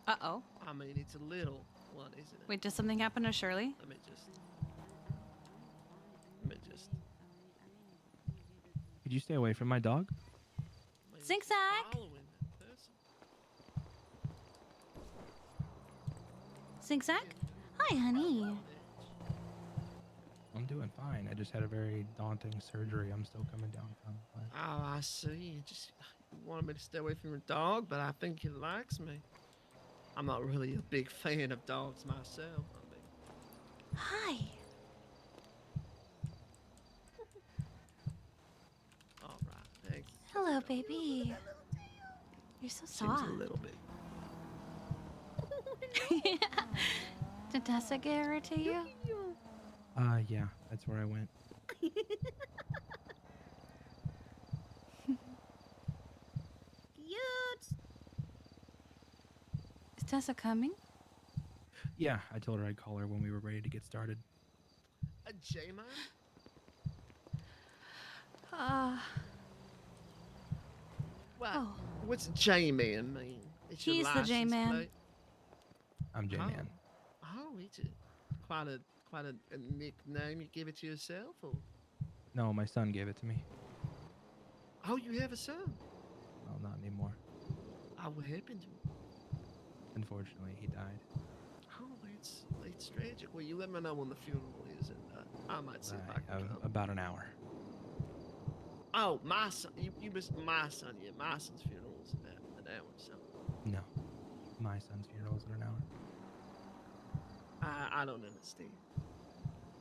Uh-oh. I mean, it's a little one, isn't it? Wait, does something happen to Shirley? Let me just. Could you stay away from my dog? Zigzag. Following that person. Zigzag? Hi, honey. I'm doing fine. I just had a very daunting surgery. I'm still coming down from. Oh, I see. You just wanted me to stay away from your dog, but I think he likes me. I'm not really a big fan of dogs myself. Hi. All right, thanks. Hello, baby. You're so Seems soft. a little bit. Did Tessa get her to you? Yeah, that's where I went. Cute. Is Tessa coming? Yeah, I told her I'd call her when we were ready to get started. A J-man? What? Oh. What's J-man mean? It's your He's the license J-man. plate? I'm J-Man. Oh, it's quite a nickname. You give it to yourself, or? No, my son gave it to me. Oh, you have a son? Well, not anymore. Oh, what happened to him? Unfortunately, he died. Oh, it's tragic. Well, you let me know when the funeral is, and I might see if I can come. About an hour. Oh, my son. You missed my son. Yeah, my son's funeral is about an hour or so. No, my son's funerals in an hour. I don't understand.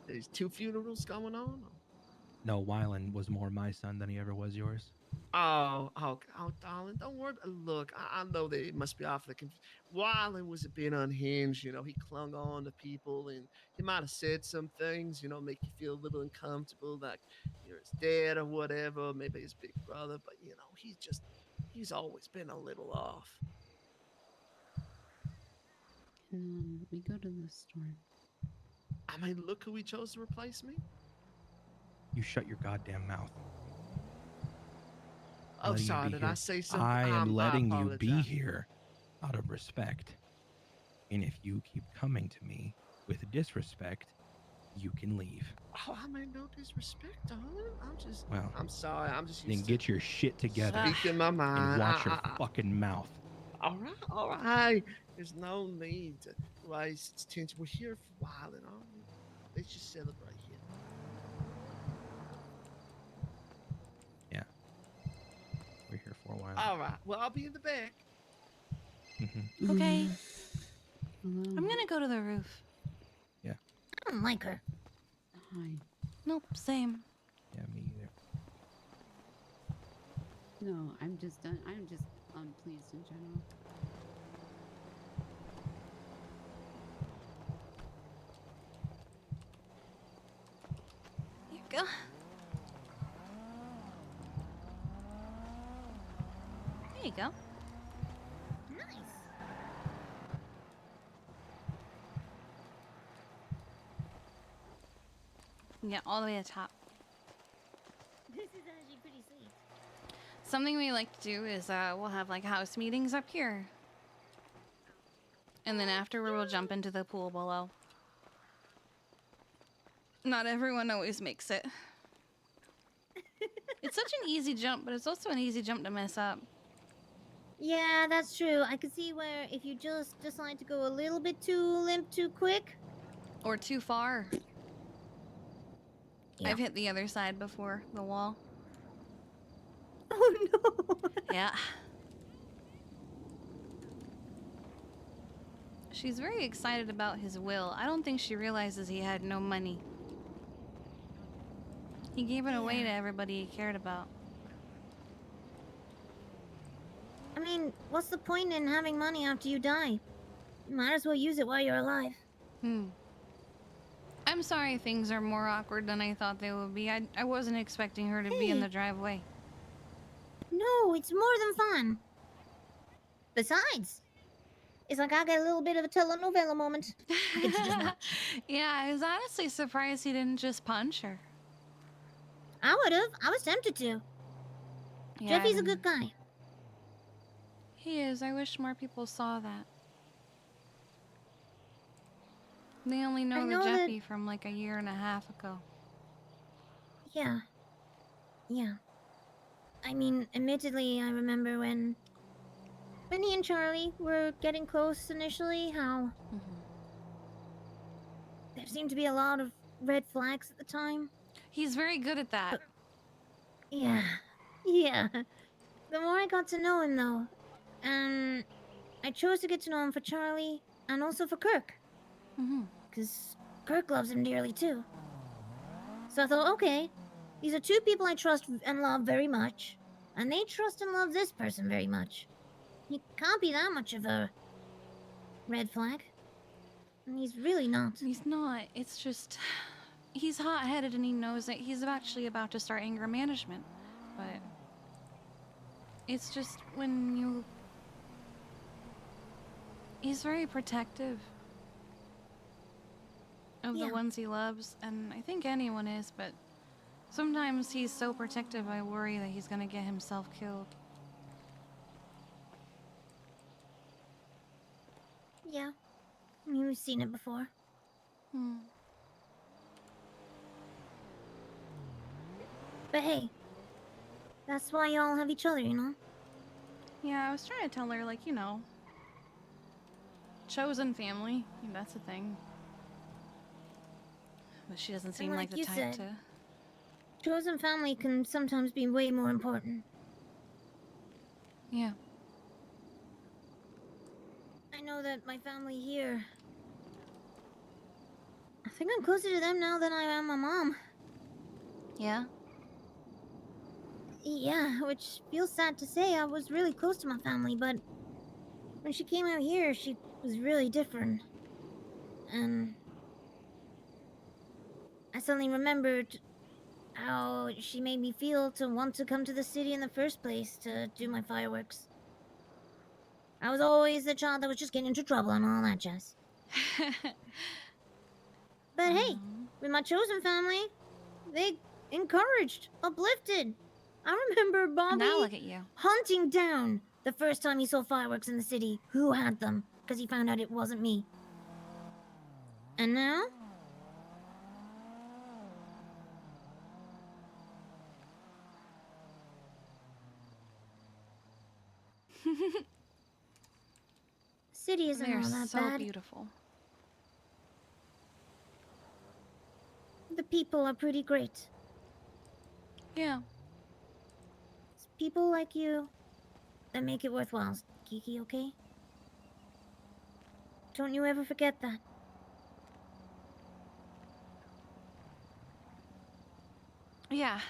There's 2 funerals going on? No, Wylan was more my son than he ever was yours. Oh, darling, don't worry. Look, I know that it must be awfully Wylan was a bit unhinged, you know. He clung on to people, and he might have said some things, you know, make you feel a little uncomfortable, like you're his dad or whatever, maybe his big brother. But you know, he's always been a little off. And we go to the store. I mean, look who he chose to replace me. You shut your goddamn mouth. Oh, sorry, did I say something? I am letting you be apologize. here out of respect. And if you keep coming to me with disrespect, you can leave. Oh, I mean, no disrespect, darling. Well, I'm sorry. I'm just then used get your shit together speaking my and mind. watch your fucking mouth. All right. There's no need to raise tension. We're here for a while, and aren't we? Let's just celebrate here. Yeah. We're here for a while. All right. Well, I'll be in the back. Okay. I'm gonna go to the roof. Yeah. I don't like her. Hi. Nope, same. Yeah, me either. No, I'm just unpleased in general. Here you go. There you go. Yeah, all the way to the top. This is actually pretty sweet. Something we like to do is we'll have like house meetings up here. And then afterward we'll jump into the pool below. Not everyone always makes it. It's such an easy jump, but it's also an easy jump to mess up. Yeah, that's true. I can see where if you just decide to go a little bit too limp too quick. Or too far. Yeah. I've hit the other side before, the wall. Oh no! Yeah. She's very excited about his will. I don't think she realizes he had no money. He gave it away to everybody he cared about. I mean, what's the point in having money after you die? You might as well use it while you're alive. I'm sorry things are more awkward than I thought they would be. I wasn't expecting her to be in the driveway. No, it's more than fun. Besides, it's like I got a little bit of a telenovela moment. I get to just watch. Yeah, I was honestly surprised he didn't just punch her. I would have. I was tempted to. Yeah, Jeffy's a good guy. He is. I wish more people saw that. They only know the Jeffy from like a year and a half ago. Yeah. Yeah. I mean, admittedly, I remember when he and Charlie were getting close initially, how there seemed to be a lot of red flags at the time. He's very good at that. But, yeah. Yeah. The more I got to know him, though, I chose to get to know him for Charlie and also for Kirk. Because Kirk loves him dearly, too. So I thought, okay, these are 2 people I trust and love very much, and they trust and love this person very much. He can't be that much of a red flag. And he's really not. He's not. It's just... He's hot-headed and he knows that he's actually about to start anger management. But... It's just when you... He's very protective of the ones he loves, and I think anyone is, but sometimes he's so protective I worry that he's gonna get himself killed. Yeah. I mean, we've seen it before. But hey, that's why y'all have each other, you know? Yeah, I was trying to tell her, like, you know, chosen family, that's a thing. But she doesn't seem like the type to... Chosen family can sometimes be way more important. Yeah. I know that my family here. I think I'm closer to them now than I am my mom. Yeah? Yeah, which feels sad to say. I was really close to my family, but when she came out here, she was really different. And I suddenly remembered how she made me feel to want to come to the city in the first place to do my fireworks. I was always the child that was just getting into trouble and all that jazz. But hey, with my chosen family, they encouraged, uplifted. I remember Bobby Now look at you. hunting down the first time he saw fireworks in the city who had them, because he found out it wasn't me. And now? City isn't They're all that so bad. beautiful. The people are pretty great. Yeah. It's people like you that make it worthwhile, Kiki, okay? Don't you ever forget that. Yeah.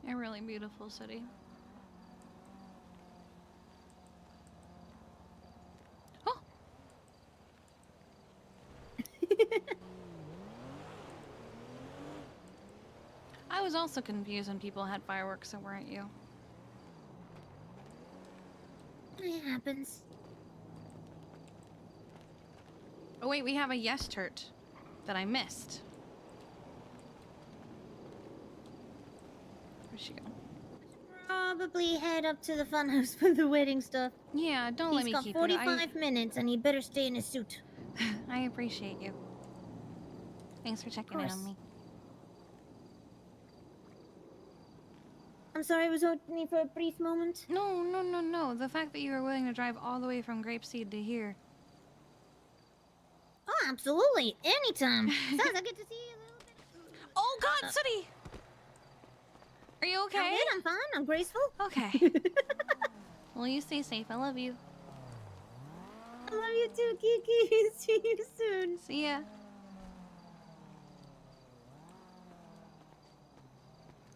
A really beautiful city. Oh! I was also confused when people had fireworks that weren't you. It happens. Oh wait, we have a yes church that I missed. Where'd she go? Probably head up to the funhouse for the wedding stuff. Yeah, don't let me keep He's got 45 minutes and he better stay in his suit. I appreciate you. Thanks for checking in on me. I'm sorry I was holding you for a brief moment. No. The fact that you were willing to drive all the way from Grapeseed to here. Oh, absolutely. Anytime. Besides, I get to see you a little bit. Oh God, Sooty! Are you okay? I'm good, I'm fine, I'm graceful. Okay. Well, you stay safe. I love you. I love you too, Kiki. See you soon. See ya.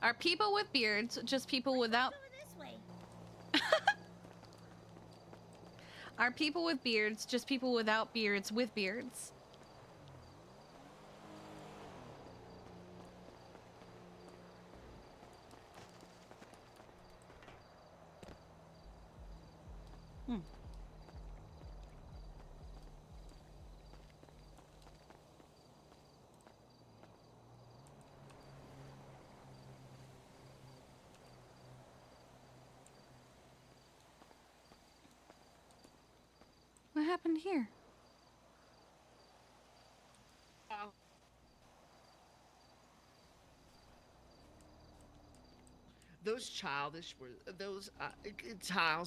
Are people with beards just people without... This way. Are people with beards just people without beards with beards? What happened here? Those tiles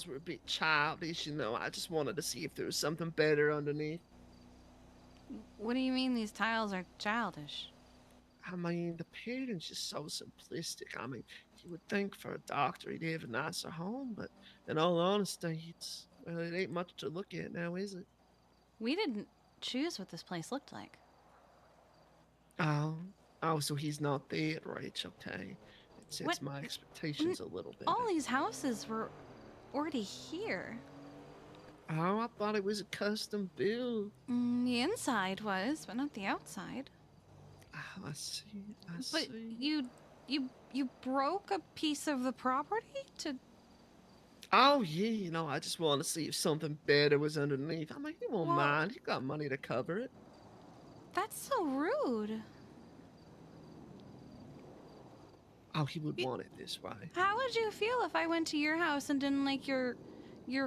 were a bit childish, you know. I just wanted to see if there was something better underneath. What do you mean these tiles are childish? I mean, the pattern's just so simplistic. I mean, you would think for a doctor he'd have a nicer home, but in all honesty, it ain't much to look at now, is it? We didn't choose what this place looked like. Oh, so he's not there, right? Okay. It sets my expectations a little bit. All these houses were already here. Oh, I thought it was a custom build. The inside was, but not the outside. Oh, I see. But you broke a piece of the property to... Oh, yeah, you know, I just want to see if something better was underneath. I mean, he won't mind. He got money to cover it. That's so rude. Oh, he would want it this way. How would you feel if I went to your house and didn't like your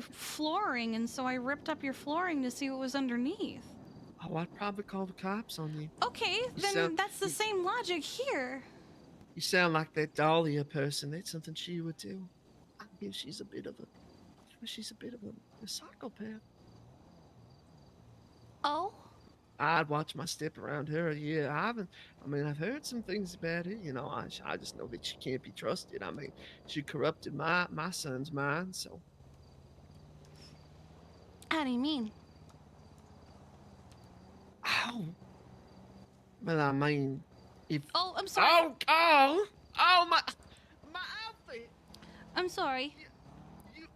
flooring, and so I ripped up your flooring to see what was underneath? Oh, I'd probably call the cops on you. Okay, then that's the same logic here. You sound like that Dahlia person. That's something she would do. I guess she's a bit of a psychopath. Oh? I'd watch my step around her. Yeah, I've heard some things about her. You know, I just know that she can't be trusted. I mean, she corrupted my son's mind. So, How do you mean? oh, well, I mean, if Oh, I'm sorry. Oh, my outfit. I'm sorry. You,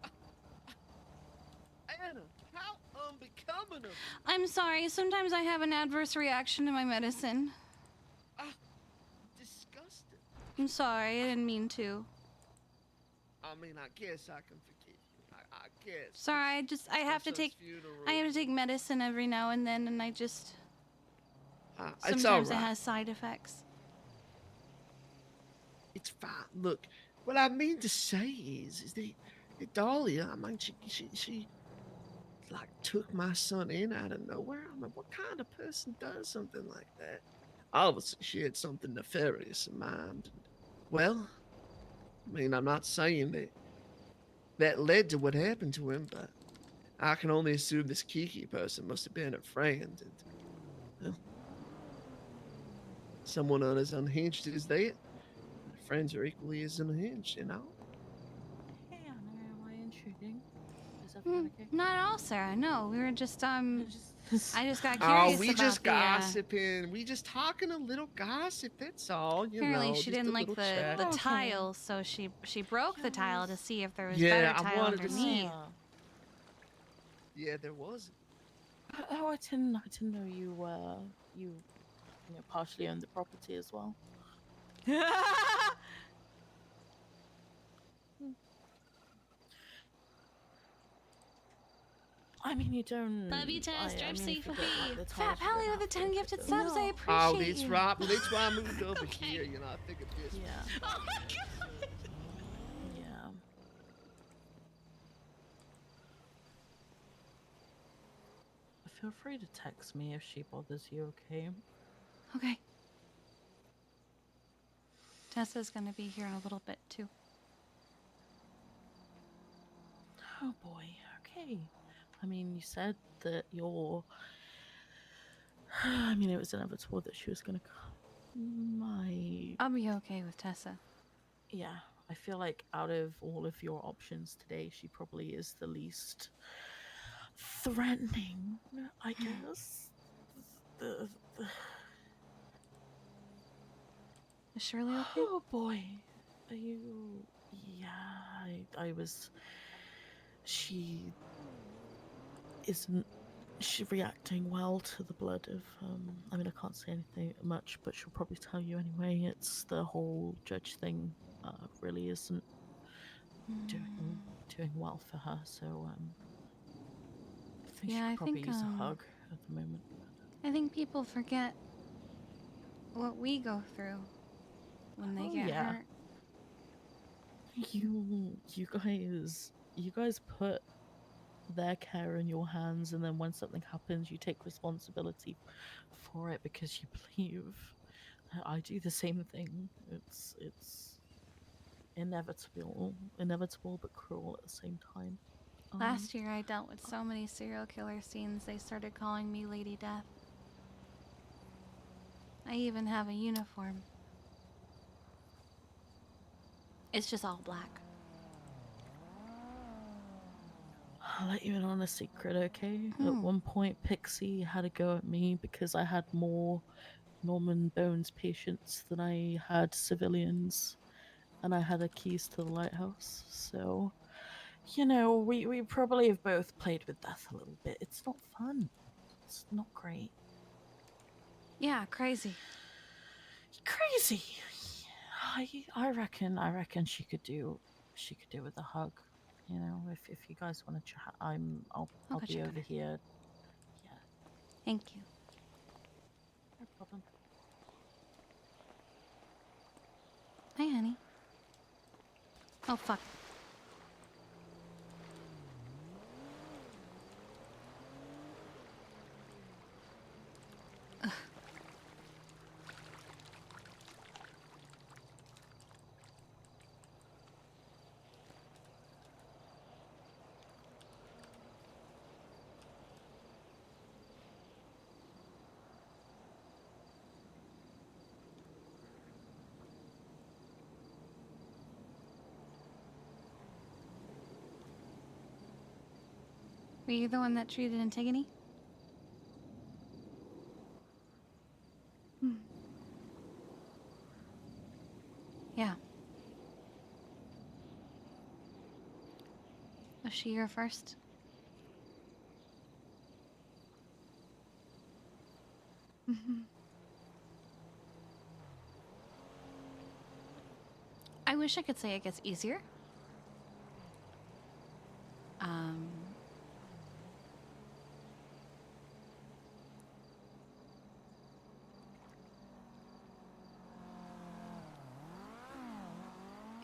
Anna, how unbecoming of you. I'm sorry. Sometimes I have an adverse reaction to my medicine. Disgusting. I'm sorry. I didn't mean to. I mean, I guess I can forgive you. I guess. Sorry. I have to take medicine every now and then, and It's sometimes all it right. has side effects. It's fine. Look, what I mean to say is that Dahlia, I mean, she like took my son in out of nowhere. I mean, what kind of person does something like that? Obviously, she had something nefarious in mind. And, well, I mean, I'm not saying that led to what happened to him, but I can only assume this Kiki person must have been a friend, and well, someone as unhinged as that. Friends are equally as unhinged, you know. Hey, Anna, am I intruding? Is everything okay? Not at all, Sarah. No, we were just I just got Oh, curious we about just the. gossiping. We just talking a little gossip. That's all. You Apparently, know, she just didn't a like little the chat. tile, so she broke the tile to see if there was Yeah, better I tile wanted to see- underneath. Yeah, there was. Oh, I didn't know you partially owned the property as well. I mean, you don't. Love you, Tess. Drive safe, if you Fluffy. don't like the Fat tiles, you Pally don't with the have 10 to gifted look at subs. them. I Oh, appreciate that's you. right. Well, that's why I moved over here. You know, I figured this. Yeah. Oh my god. Yeah. Feel free to text me if she bothers you, okay? Okay. Tessa's gonna be here in a little bit too. Oh boy. Okay. I mean, you said that you're. I mean, it was inevitable that she was gonna come. I'll be okay with Tessa. Yeah, I feel like out of all of your options today, she probably is the least threatening, I guess. Is Shirley okay? Oh boy. Are you. Yeah, I was. She isn't. She reacting well to the blood of. I mean, I can't say anything much, but she'll probably tell you anyway. It's the whole judge thing. Really isn't doing well for her. So I think she could probably use a hug at the moment. I think people forget what we go through when they get hurt. You guys put their care in your hands, and then when something happens, you take responsibility for it because you believe. I do the same thing. It's inevitable but cruel at the same time. Last year I dealt with so many serial killer scenes they started calling me Lady Death. I even have a uniform. It's just all black. I'll let you in on a secret, okay? At one point, Pixie had a go at me because I had more Norman Bones patients than I had civilians, and I had the keys to the lighthouse. So, you know, we probably have both played with death a little bit. It's not fun. It's not great. Yeah, crazy. Crazy. I reckon she could do with a hug. You know, if you guys want to chat, I'll go be check on over her. here. Yeah. Thank you. No problem. Hi, honey. Oh, fuck. Ugh. Were you the one that treated Antigone? Yeah. Was she your first? I wish I could say it gets easier.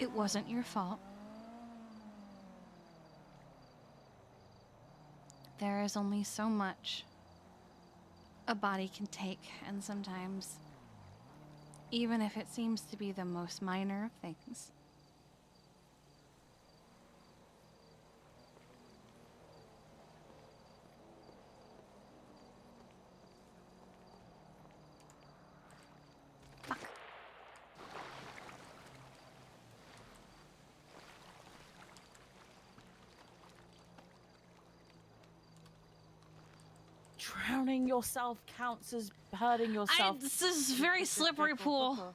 It wasn't your fault. There is only so much a body can take, and sometimes, even if it seems to be the most minor of things, Drowning yourself counts as hurting yourself. This is a very slippery pool.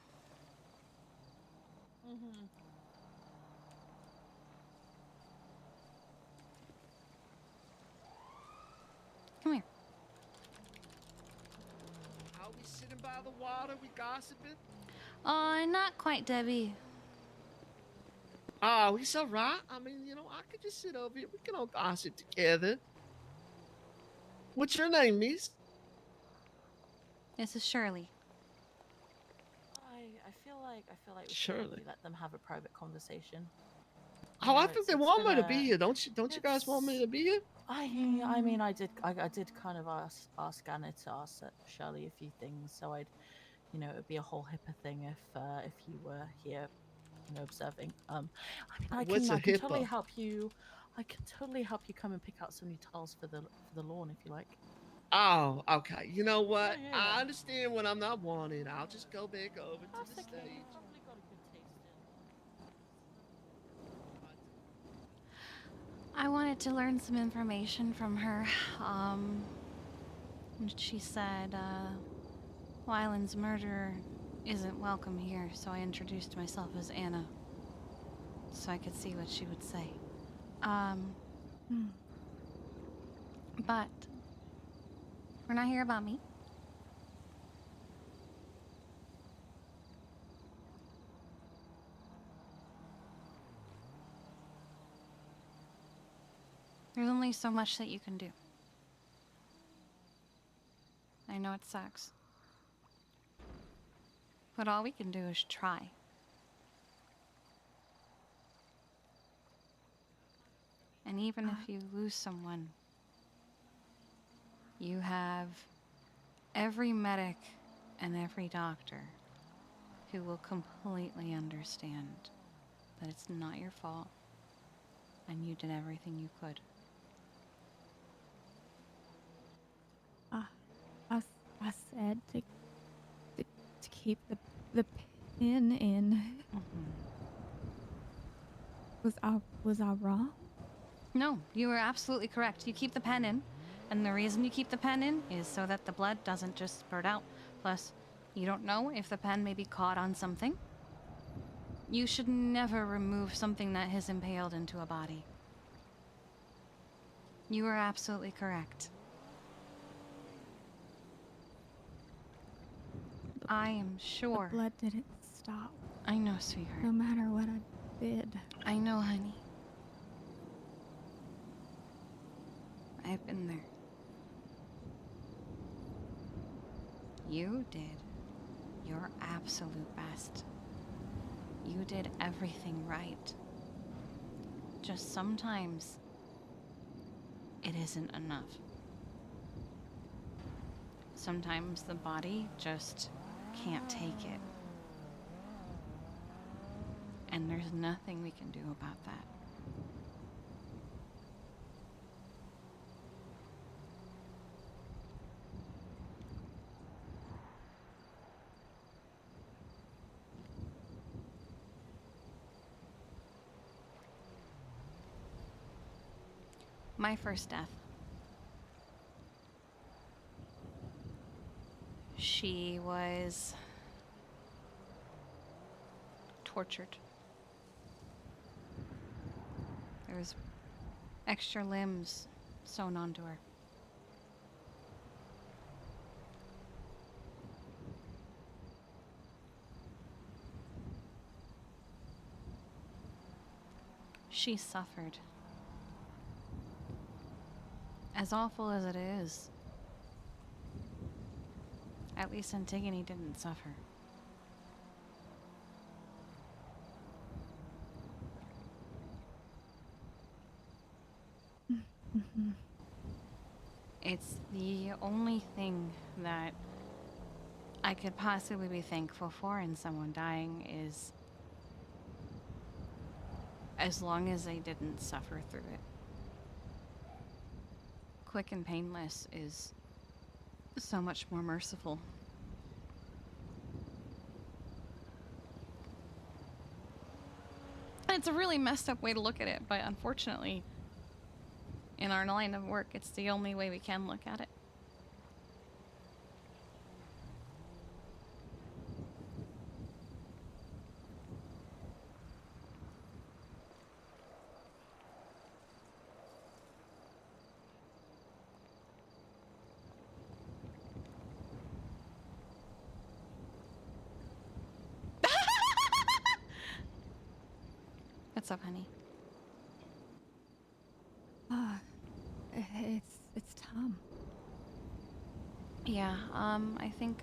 Come here. Are we sitting by the water? We gossiping? Not quite, Debbie. Oh, he's all right. I mean, you know, I could just sit over here. We can all gossip together. What's your name, miss? This is Shirley. I feel like we should Shirley. maybe let them have a private conversation. Oh, I think they want me to be here. Don't you guys want me to be here? I mean, I did kind of ask Anna to ask Shirley a few things, so I'd, you know, it'd be a whole HIPAA thing if you were here, you know, observing. I mean, I What's can a totally HIPAA? help you. I can totally help you come and pick out some new tiles for the lawn if you like. Oh, okay. You know what? Yeah. I understand when I'm not wanted. I'll just go back over to the stage. I wanted to learn some information from her. She said, Wyland's murderer isn't welcome here, so I introduced myself as Anna, so I could see what she would say. But we're not here about me. There's only so much that you can do. I know it sucks. But all we can do is try. And even if you lose someone, you have every medic and every doctor who will completely understand that it's not your fault and you did everything you could. I said to keep the pin in. Was I wrong? No, you were absolutely correct. You keep the pen in, and the reason you keep the pen in is so that the blood doesn't just spurt out. Plus, you don't know if the pen may be caught on something. You should never remove something that has impaled into a body. You were absolutely correct. I am sure. The blood didn't stop. I know, sweetheart. No matter what I did. I know, honey. I've been there. You did your absolute best. You did everything right. Just sometimes it isn't enough. Sometimes the body just can't take it. And there's nothing we can do about that. My first death She was tortured. There was extra limbs sewn onto her. She suffered. As awful as it is, at least Antigone didn't suffer. It's the only thing that I could possibly be thankful for in someone dying is as long as they didn't suffer through it. Quick and painless is so much more merciful. It's a really messed up way to look at it, but unfortunately, in our line of work, it's the only way we can look at it. What's up, honey? It's Tom. Yeah, I think,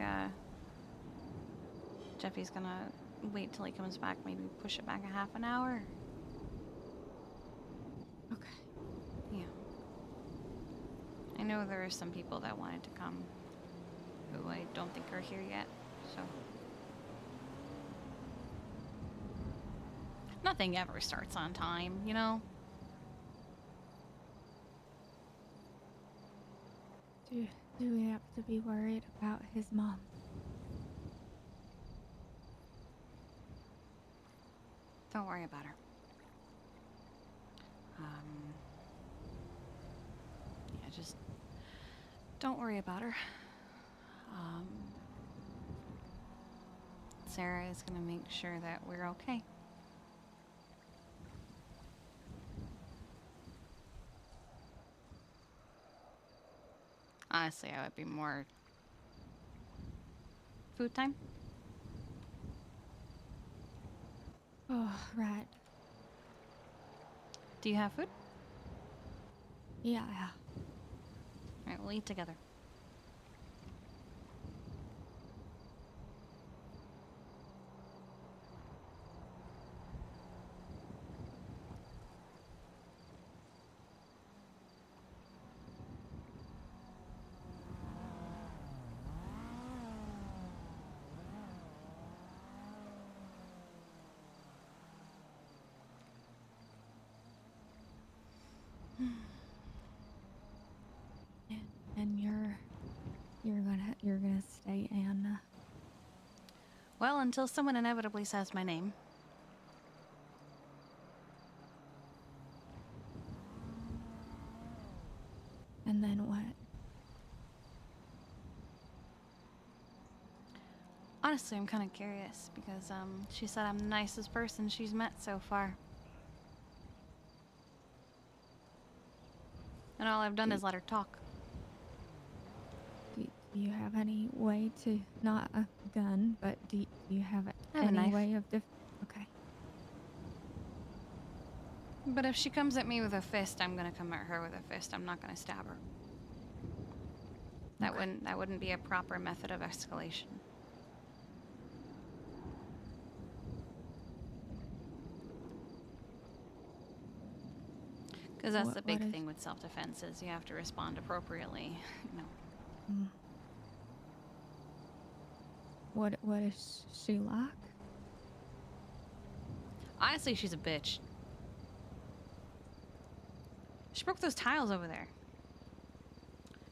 Jeffy's gonna wait till he comes back, maybe push it back a half an hour. Okay. Yeah. I know there are some people that wanted to come who I don't think are here yet, so. Nothing ever starts on time, you know? Do we have to be worried about his mom? Don't worry about her. Yeah, just don't worry about her. Sarah is gonna make sure that we're okay. Honestly, I would be more food time. Oh, right. Do you have food? Yeah. Alright, we'll eat together. And you're gonna stay, Anna. Well, until someone inevitably says my name. And then what? Honestly, I'm kind of curious because she said I'm the nicest person she's met so far. And all I've done is let her talk. Do you have any way to, not a gun, but do you have I have a any knife. way of okay. But if she comes at me with a fist, I'm gonna come at her with a fist. I'm not gonna stab her. That wouldn't be a proper method of escalation. Because that's the big thing with self-defense is you have to respond appropriately. You know. What is she like? Honestly, she's a bitch. She broke those tiles over there.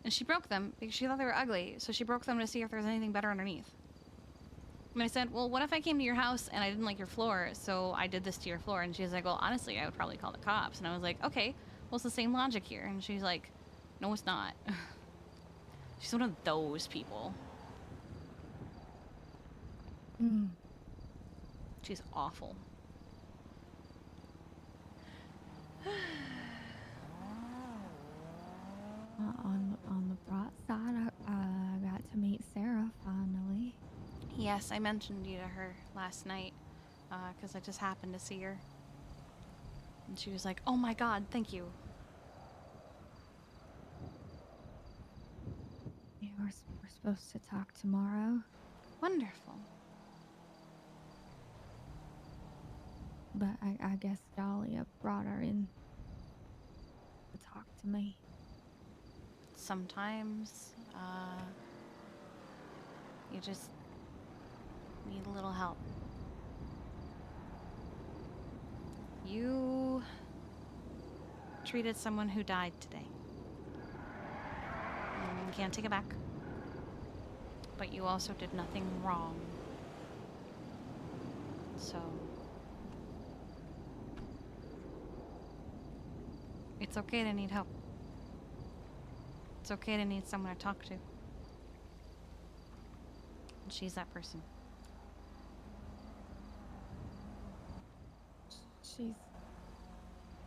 And she broke them because she thought they were ugly, so she broke them to see if there was anything better underneath. And I said, well, what if I came to your house and I didn't like your floor, so I did this to your floor? And she's like, well, honestly, I would probably call the cops. And I was like, okay, well, it's the same logic here. And she's like, no, it's not. She's one of those people. She's awful. On the bright side, I got to meet Sarah finally. Yes, I mentioned you to her last night, because I just happened to see her. And she was like, oh my god, thank you. Yeah, we're supposed to talk tomorrow. Wonderful. But I guess Dahlia brought her in to talk to me. Sometimes, you just need a little help. You treated someone who died today. Can't take it back. But you also did nothing wrong. So it's okay to need help. It's okay to need someone to talk to. And she's that person.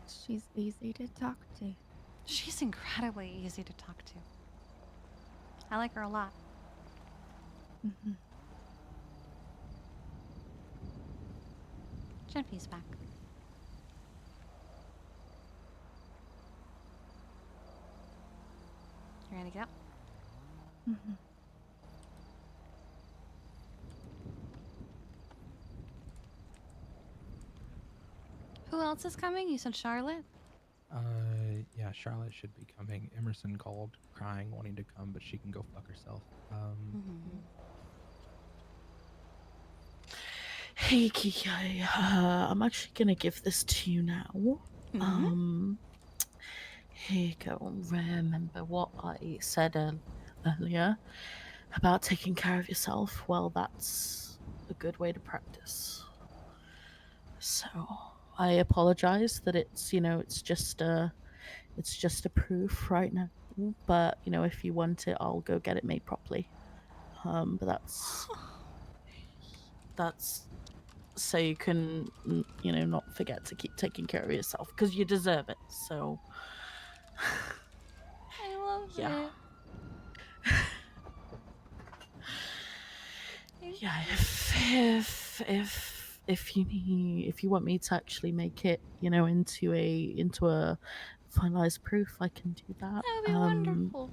She's easy to talk to. She's incredibly easy to talk to. I like her a lot. Jeffy's back. You ready to get up? Who else is coming? You said Charlotte? Yeah, Charlotte should be coming. Emerson called, crying, wanting to come, but she can go fuck herself. Hey, Kiki, I'm actually gonna give this to you now. Here you go. Remember what I said earlier about taking care of yourself? Well, that's a good way to practice. So, I apologize that it's, it's just a proof right now. But, if you want it, I'll go get it made properly. But that's so you can, not forget to keep taking care of yourself, because you deserve it. So, I love it. Yeah, if you want me to actually make it, into a finalized proof, I can do that. That would be wonderful.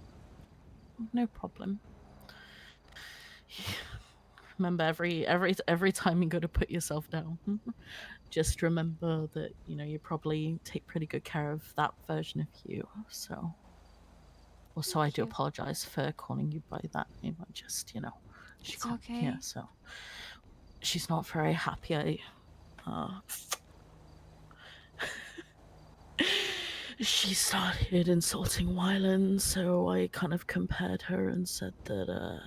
No problem. Remember, every time you go to put yourself down, just remember that you probably take pretty good care of that version of you. So, also, I do apologize for calling you by that name. I just, she It's can't. okay. Yeah, so she's not very happy. She started insulting Wyland, so I kind of compared her and said that,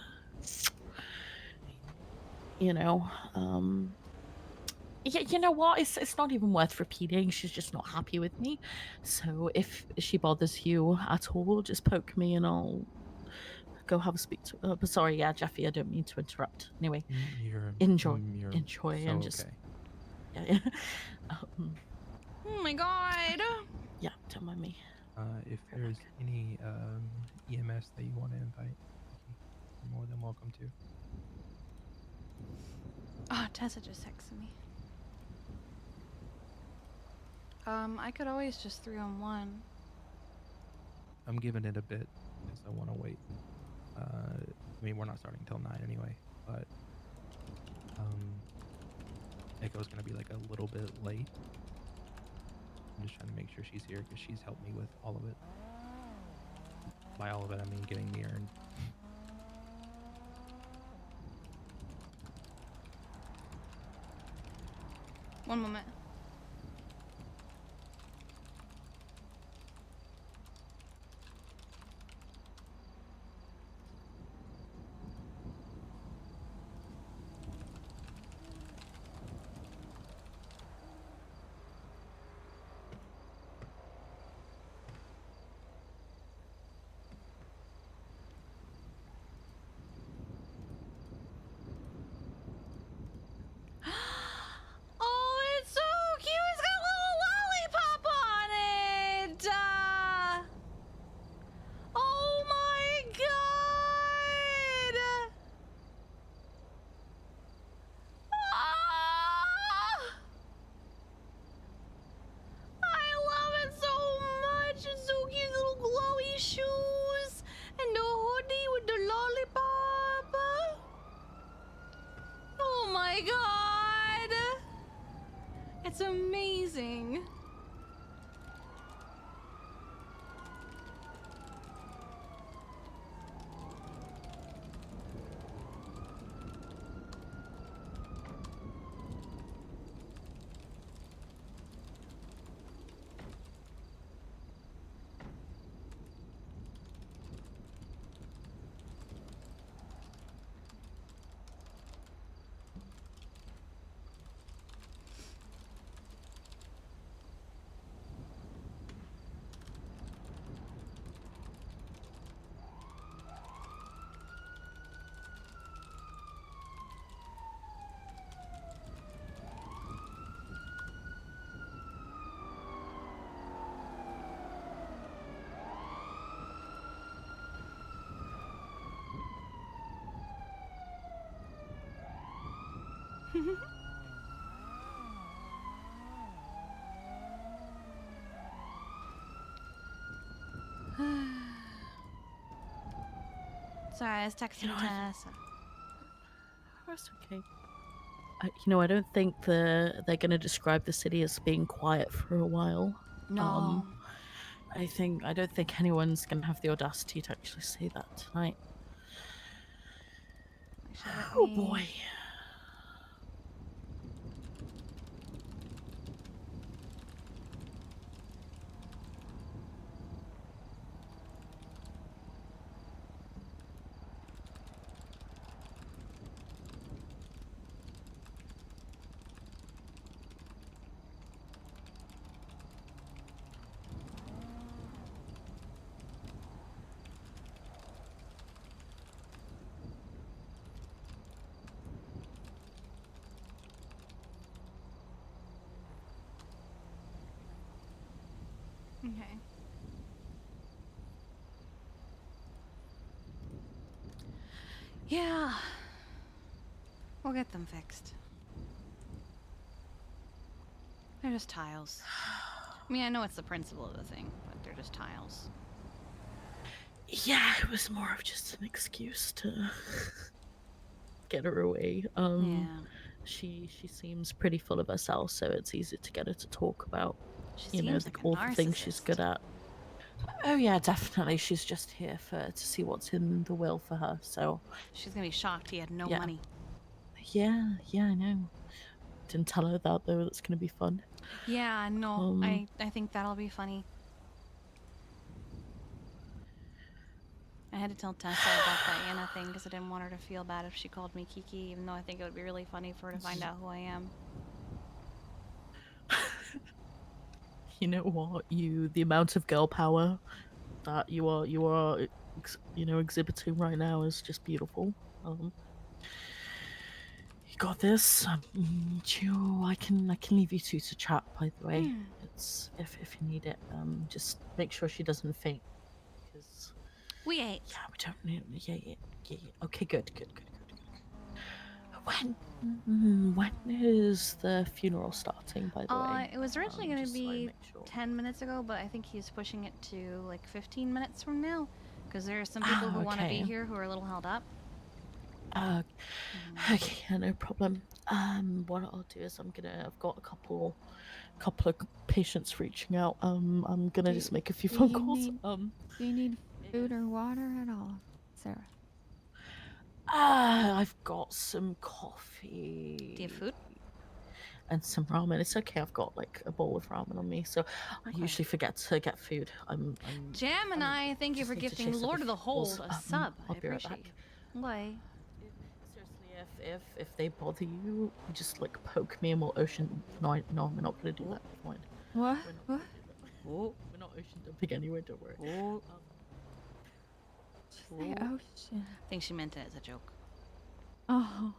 yeah, you know what? It's not even worth repeating. She's just not happy with me. So if she bothers you at all, just poke me and I'll go have a speak to her. But sorry, yeah, Jeffy, I don't mean to interrupt. Anyway, enjoy so and just okay. yeah. Oh my god. Yeah, don't mind me. If there's any EMS that you want to invite, you're more than welcome to. Oh, Tessa just texted me. I could always just 3-on-1. I'm giving it a bit because I want to wait. I mean, we're not starting till 9 anyway, but Echo's gonna be like a little bit late. I'm just trying to make sure she's here because she's helped me with all of it. By all of it, I mean getting the urn. One moment. It's amazing. Sorry, I was texting Tessa. That's okay. You know, I don't think they're going to describe the city as being quiet for a while. No. I don't think anyone's going to have the audacity to actually say that tonight. Oh boy. Okay. Yeah. We'll get them fixed. They're just tiles. I mean, I know it's the principle of the thing, but they're just tiles. Yeah, it was more of just an excuse to get her away. Yeah. She seems pretty full of herself, so it's easy to get her to talk about, She you know, seems like a all the things she's good at. Oh yeah, definitely. She's just here to see what's in the will for her. So she's gonna be shocked he had no yeah. money. Yeah, I know. Didn't tell her that though. That's gonna be fun. Yeah, no, I think that'll be funny. I had to tell Tessa about that Anna thing because I didn't want her to feel bad if she called me Kiki, even though I think it would be really funny for her to find out who I am. You know what? The amount of girl power that you are, you know, exhibiting right now is just beautiful. You got this. I can leave you two to chat. By the way, it's if you need it. Just make sure she doesn't faint, because we ate. Yeah, we don't need. Yeah. Okay, good. When is the funeral starting? By the way, It was originally going to be 10 minutes ago, but I think he's pushing it to like 15 minutes from now, because there are some people who want to be here who are a little held up. Okay, yeah, no problem. What I'll do is I've got a couple of patients reaching out. I'm gonna just make a few phone calls. Do you need food or water at all, Sarah? I've got some coffee. Do you have food? And some ramen. It's okay. I've got like a bowl of ramen on me, so I usually forget to get food. Jam and I thank you for gifting Lord of the Hold a sub. I'll I be right appreciate back. you. Why? Seriously, if they bother you, just like poke me and we'll ocean. No, we're not gonna do that. Fine. What? We're not ocean dumping anyway. Don't worry. Oh shit. I think she meant it as a joke. Oh.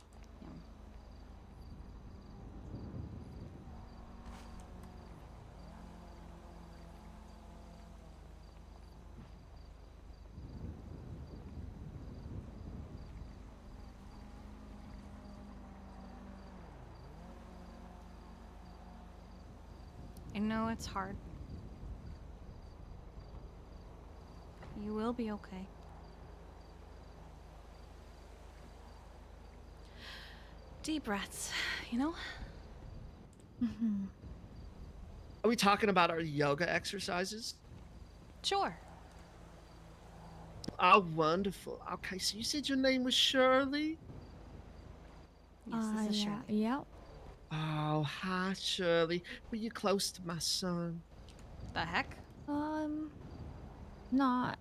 I know it's hard. You will be okay. Deep breaths, you know? Mm-hmm. Are we talking about our yoga exercises? Sure. Oh, wonderful. Okay, so you said your name was Shirley? Yes, this is yeah, Shirley. yep. Oh, hi, Shirley. Were you close to my son? The heck? Not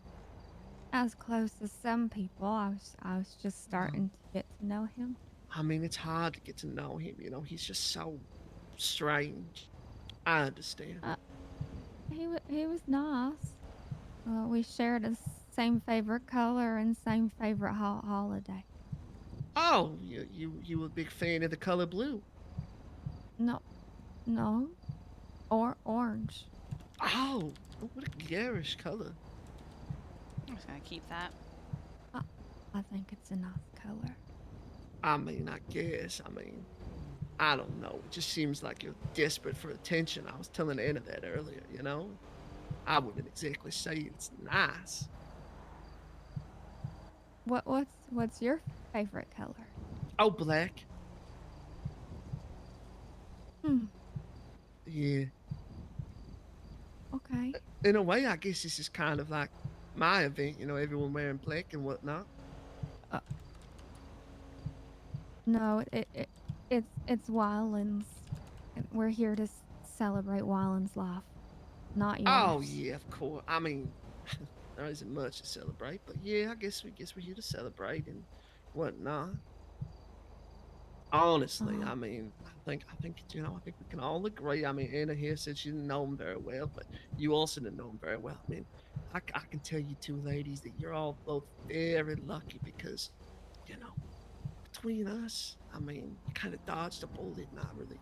as close as some people. I was just starting to get to know him. I mean, it's hard to get to know him, you know. He's just so strange. I understand. He was nice. We shared the same favorite color and same favorite holiday. Oh, you a big fan of the color blue? No, or orange. Oh, what a garish color. I'm just gonna keep that. I think it's a nice color. I mean, I guess. I mean, I don't know. It just seems like you're desperate for attention. I was telling Anna that earlier, you know? I wouldn't exactly say it's nice. What's your favorite color? Oh, black. Yeah. Okay. In a way, I guess this is kind of like my event, you know, everyone wearing black and whatnot. No, it's Wyland's. We're here to celebrate Wyland's life, not yours. Oh yeah, of course. I mean, there isn't much to celebrate, but yeah, I guess we're here to celebrate and whatnot. Honestly, I mean, I think you know, I think we can all agree. I mean, Anna here said she didn't know him very well, but you also didn't know him very well. I mean, I can tell you two ladies that you're all both very lucky because, you know, between us, I mean, you kind of dodged a bullet, not really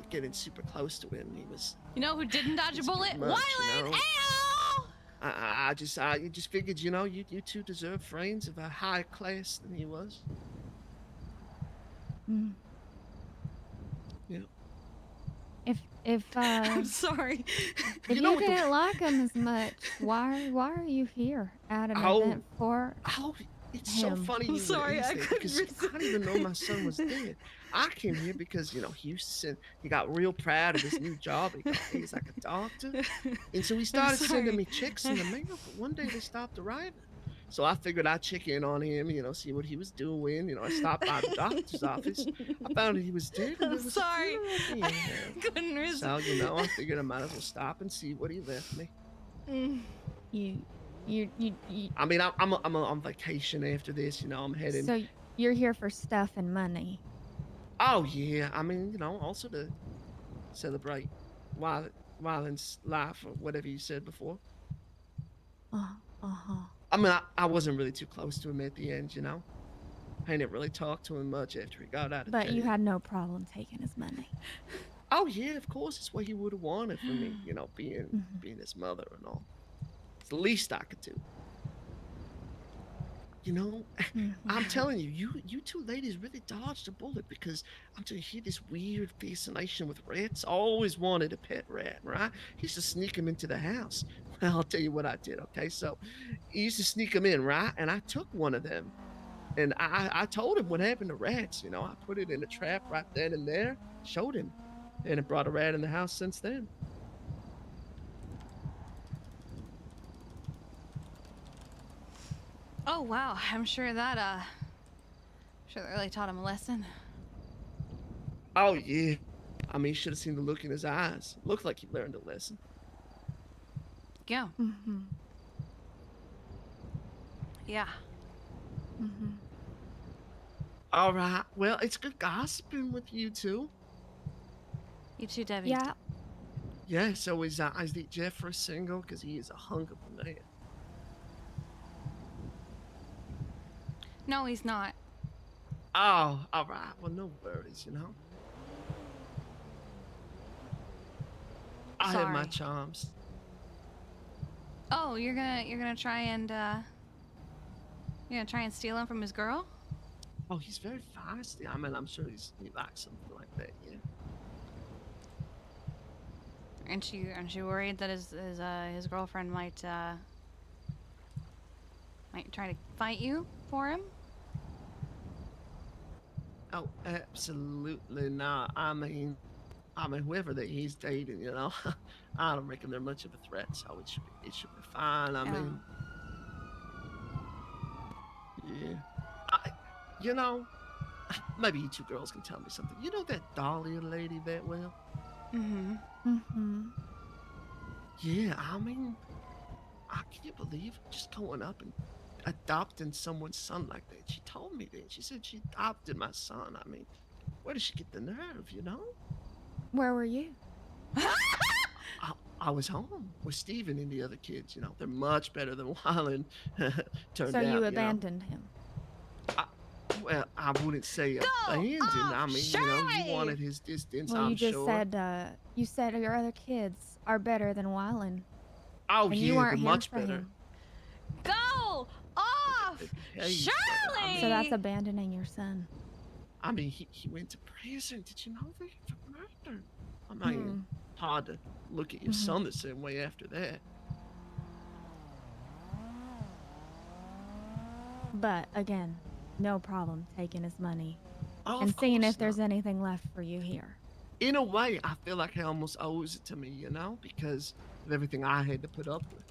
getting super close to him. He was. You know who didn't dodge a bullet? much, Wyland! you know? Ayo! I just figured, you know, you two deserve friends of a higher class than he was. Yeah. If I'm sorry. If you didn't like him as much, why are you here at an event for it's him? so funny. I'm sorry, I couldn't because I didn't even know my son was dead. I came here because, you know, Houston, he got real proud of his new job. He got he's like a doctor, and so he started sending me checks in the mail. But one day they stopped arriving. So I figured I'd check in on him, you know, see what he was doing. You know, I stopped by the doctor's office. I found out he was dead. And I'm sorry. I couldn't resist. So, you know, I figured I might as well stop and see what he left me. You I mean, I'm on vacation after this. You know, I'm heading. So you're here for stuff and money. Oh yeah, I mean, you know, also to celebrate Wyland's life or whatever you said before. I mean, I wasn't really too close to him at the end, you know. I didn't really talk to him much after he got out of But jail. you had no problem taking his money. Oh yeah, of course, it's what he would have wanted from me, you know, being his mother and all. It's the least I could do. You know, I'm telling you, you two ladies really dodged a bullet because I'm telling you, he had this weird fascination with rats. Always wanted a pet rat, right? He used to sneak him into the house. Well, I'll tell you what I did, okay? So he used to sneak him in, right? And I took one of them. And I told him what happened to rats. You know, I put it in a trap right then and there, showed him. And it brought a rat in the house since then. Oh wow, I'm sure that really taught him a lesson. Oh yeah. I mean, you should have seen the look in his eyes. Looked like he learned a lesson. Yeah. Yeah. All right. Well, it's good gossiping with you two. You too, Debbie. Yeah. Yeah, so is the Jeffrey single? Because he is a hunk of a man. No, he's not. Oh, all right. Well, no worries, you know. I have my Sorry. charms. Oh, you're gonna try and steal him from his girl? Oh, he's very feisty. I mean, I'm sure he likes something like that, yeah. Aren't you worried that his girlfriend might try to fight you for him? Oh, absolutely not. I mean, I mean, whoever that he's dating, you know, I don't reckon they're much of a threat, so it should be fine. I mean, yeah. You know, maybe you two girls can tell me something. You know that Dahlia lady that well? Yeah, I mean, can you believe just going up and adopting someone's son like that? She told me that. She said she adopted my son. I mean, where did she get the nerve, you know? Where were you? I was home with Steven and the other kids. You know, they're much better than Wyland turned So out. you know? abandoned him. Well, I wouldn't say abandoned. I mean, you know, he wanted his distance. Well, I'm you just sure. said you said your other kids are better than Wyland. Oh and yeah, you weren't they're here much for better. him. Go off, Shirley. So that's abandoning your son. I mean, he went to prison. Did you know that for murder? I mean, hard to look at your son the same way after that. But again, no problem taking his money Oh, and of seeing course if there's anything left for you here. In a way, I feel like he almost owes it to me, you know, because of everything I had to put up with.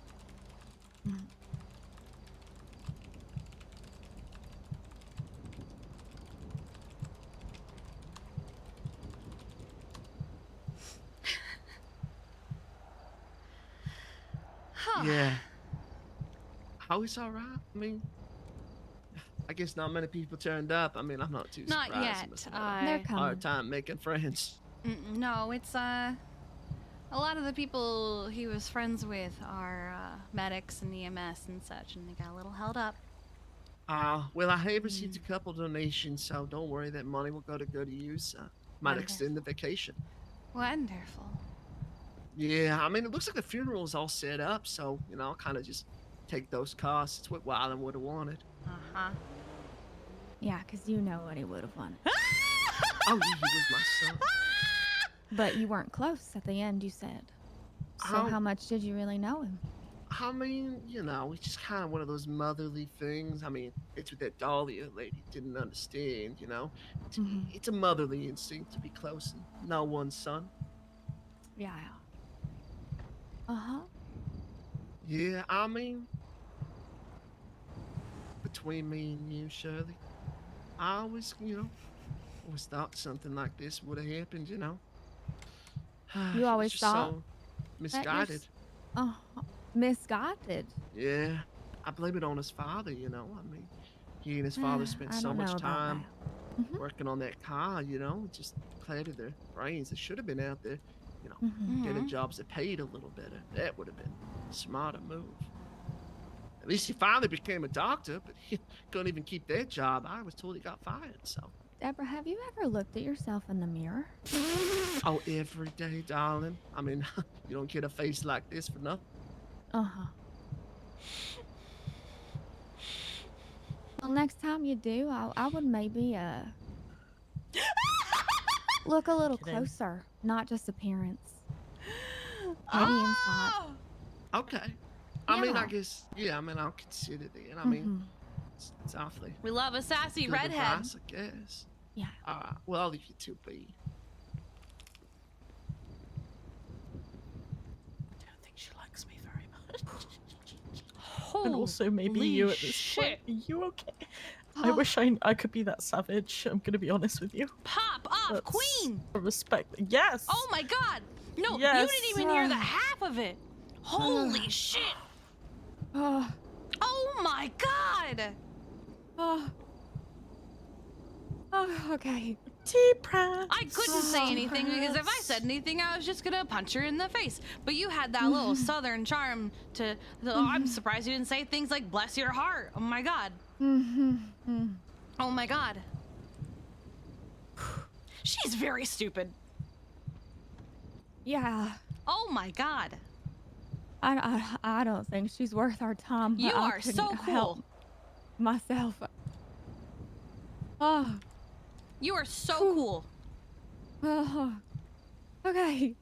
Yeah. Oh, it's all right. I mean, I guess not many people turned up. I mean, I'm not too Not surprised. yet. He must have had They're a coming. hard time making friends. No, it's a lot of the people he was friends with are medics and EMS and such, and they got a little held up. Well, I have received a couple donations, so don't worry. That money will go to good use. Might Wonderful. extend the vacation. Wonderful. Yeah, I mean, it looks like the funeral is all set up, so, you know, I'll kind of just take those costs. It's what Wyland would have wanted. Yeah, because you know what he would have wanted. Oh, yeah, he was my son. But you weren't close at the end, you said. So how much did you really know him? I mean, you know, it's just kind of one of those motherly things. I mean, it's what that Dahlia lady didn't understand, you know? It's a motherly instinct to be close and know one's son. Yeah. Uh-huh. Yeah, I mean, between me and you, Shirley, I always, you know, always thought something like this would have happened, you know? You always just thought so misguided. Misguided? Yeah, I blame it on his father, you know? I mean, he and his father spent I so don't know much about time working on that car, you know? Just clattered their brains. They should have been out there, you know, getting jobs that paid a little better. That would have been a smarter move. At least he finally became a doctor, but he couldn't even keep that job. I was told he got fired, so. Deborah, have you ever looked at yourself in the mirror? Oh, every day, darling. I mean, you don't get a face like this for nothing. Uh-huh. Well, next time you do, I would maybe, look a little closer, not just appearance. Maybe inside. Okay. I mean, I guess, yeah, I mean, I'll consider that. I mean, it's awfully. We love a sassy good redhead. advice, I guess. Yeah. Well, I'll leave you to be. I don't think she likes me very much. And also maybe Holy you at this point. shit. Are you okay? I wish I could be that savage. I'm gonna be honest with you. Pop off, Queen! Respect. Yes. Oh my God! No, Yes. you didn't even hear the half of it. Holy shit! Oh my God! Okay. Deep breath. I couldn't say anything because if I said anything, I was just gonna punch her in the face. But you had that little southern charm to. I'm surprised you didn't say things like "bless your heart." Oh my God. Oh my God. She's very stupid. Yeah. Oh my God. I don't think she's worth our time. You but I are so couldn't help cool. myself. Oh. You are so cool. Oh. Okay.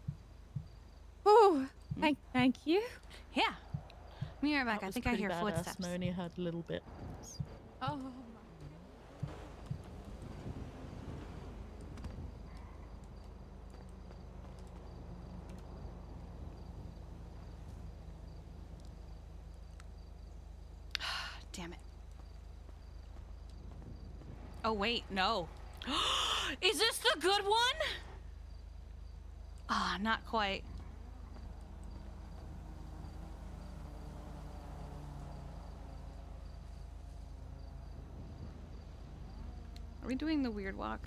Oh. Thank you. Yeah. Let me right back. That I was think I pretty hear badass. footsteps. I only heard a little bit. Oh. Damn it. Oh, wait, no. Is this the good one? Ah, not quite. Are we doing the weird walk?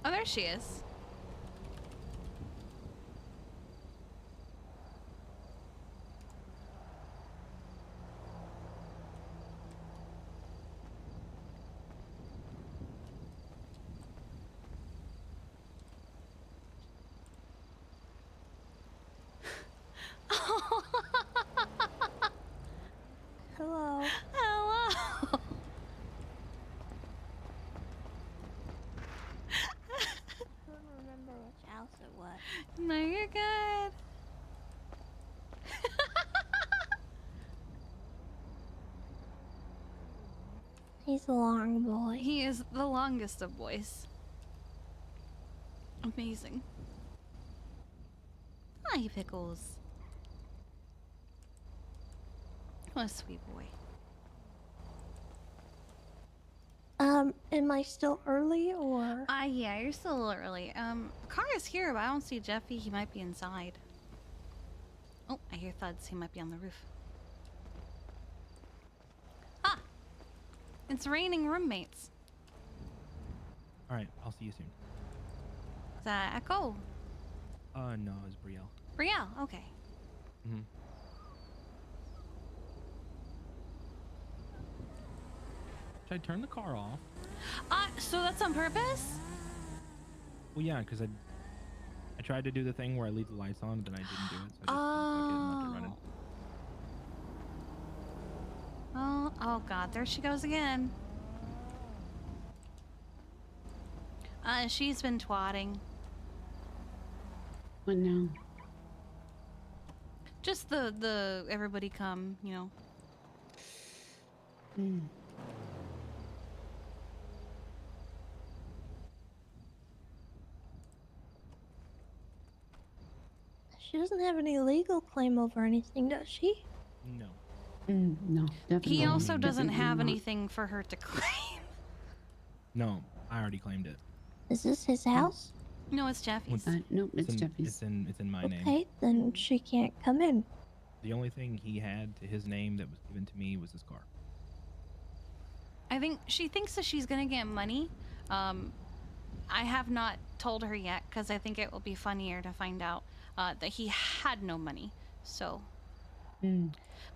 Oh, there she is. Hello. Hello. I don't remember which house it was. No, you're good. He's a long boy. He is the longest of boys. Amazing. Hi, Pickles. What a sweet boy. Am I still early or? Yeah, you're still a little early. The car is here, but I don't see Jeffy. He might be inside. Oh, I hear thuds. He might be on the roof. Ah! It's raining roommates. All right, I'll see you soon. Is that Echo? No, it's Brielle. Brielle, okay. Mm-hmm. Should I turn the car off? So that's on purpose? Well, yeah, because I tried to do the thing where I leave the lights on, but then I didn't do it, so I just fuck it and left it running. Oh God, there she goes again. She's been twatting. What now? Just the everybody come, you know. Hmm. She doesn't have any legal claim over anything, does she? No. No, definitely. He also doesn't definitely have not. anything for her to claim. No, I already claimed it. Is this his house? No, it's Jeffy's. Nope, it's Jeffy's. It's in my name. Okay, then she can't come in. The only thing he had to his name that was given to me was his car. I think she thinks that she's gonna get money. I have not told her yet because I think it will be funnier to find out that he had no money. So,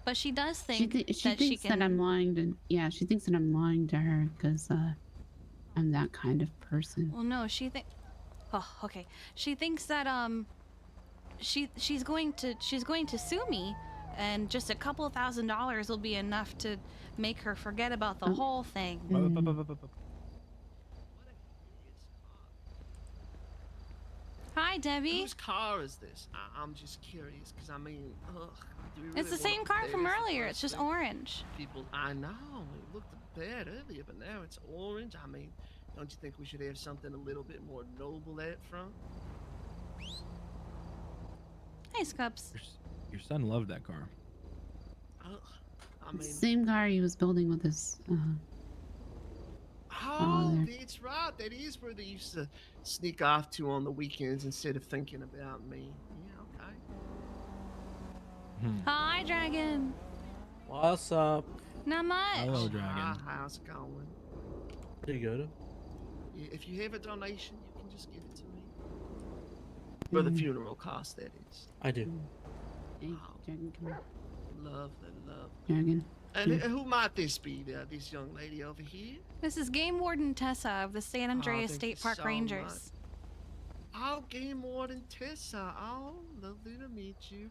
but she does think she that thinks she can. that I'm lying to. Yeah, she thinks that I'm lying to her because I'm that kind of person. Well, no, she think. Oh, okay. She thinks that she's going to sue me, and just a couple $1,000s will be enough to make her forget about the whole thing. Hi, Debbie. Whose car is this? I'm just curious, because I mean, ugh. Do we really It's the wanna same car put from that as the earlier. first It's just thing? orange. People, I know. It looked bad earlier, but now it's orange. I mean, don't you think we should have something a little bit more noble out front? Hey, Scubs. Your son loved that car. Ugh. I The mean, same car he was building with his. oh, that's right. That is where they used to sneak off to on the weekends instead of thinking about me. Yeah, okay. Hi, Dragon. What's up? Not much. Hello, Dragon. Hi, how's it going? Pretty good. Yeah, if you have a donation, you can just give it to me. For the funeral cost, that is. I do. Hey, Dragon, come here. Lovely, lovely. Dragon. And who might this be, this young lady over here? This is Game Warden Tessa of the San Andreas thank State you Park so Rangers. much. Oh, Game Warden Tessa. Oh, lovely to meet you.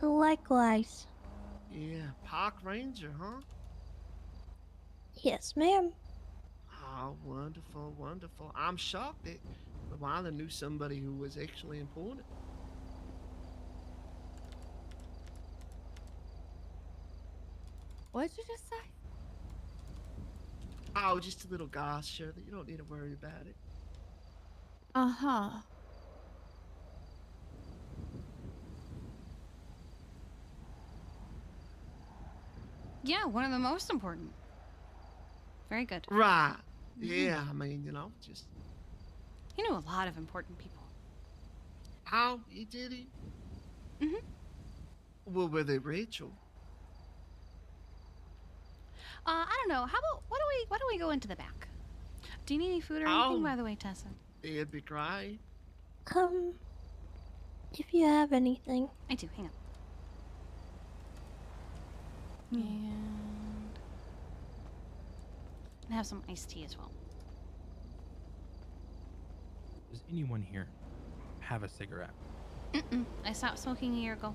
Likewise. Yeah, Park Ranger, huh? Yes, ma'am. Oh, wonderful, wonderful. I'm shocked that Wyler knew somebody who was actually important. What did you just say? Oh, just a little goss, Shirley. You don't need to worry about it. Uh-huh. Yeah, one of the most important. Very good. Right. Yeah, I mean, just... He knew a lot of important people. Oh, he did he? Mm-hmm. Well, were they Rachel? I don't know. How about why don't we go into the back? Do you need any food or anything, by the way, Tessa? It'd be great. If you have anything. I do. Hang on. And have some iced tea as well. Does anyone here have a cigarette? I stopped smoking a year ago.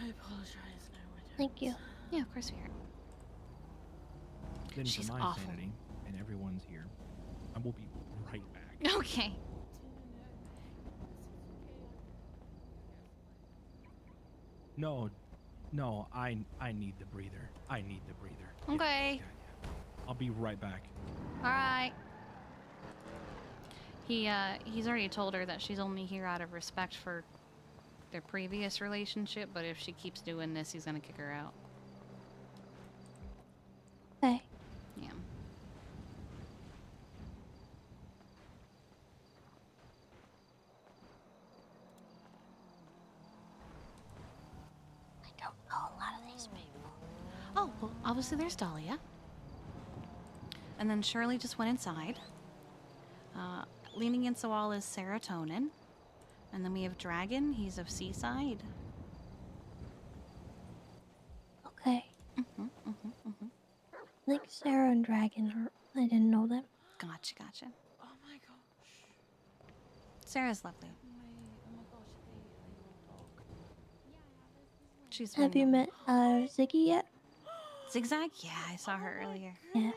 I apologize. No, I don't. Thank you. Yeah, of course we are. Then She's for my awful. sanity and everyone's here, I will be right back. Okay. No, I need the breather. I need the breather. Okay. Yeah. I'll be right back. All right. He's already told her that she's only here out of respect for their previous relationship, but if she keeps doing this, he's gonna kick her out. Okay. Yeah. I don't know a lot of these people. Oh, well, obviously there's Dahlia. And then Shirley just went inside. Leaning against the wall is Serotonin. And then we have Dragon. He's of Seaside. Okay. I think Sarah and Dragon are. I didn't know them. Gotcha. Oh my gosh. Sarah's lovely. Oh my gosh, they love dog. She's Have you met Ziggy yet? Zigzag? Yeah, I saw her earlier. Yeah.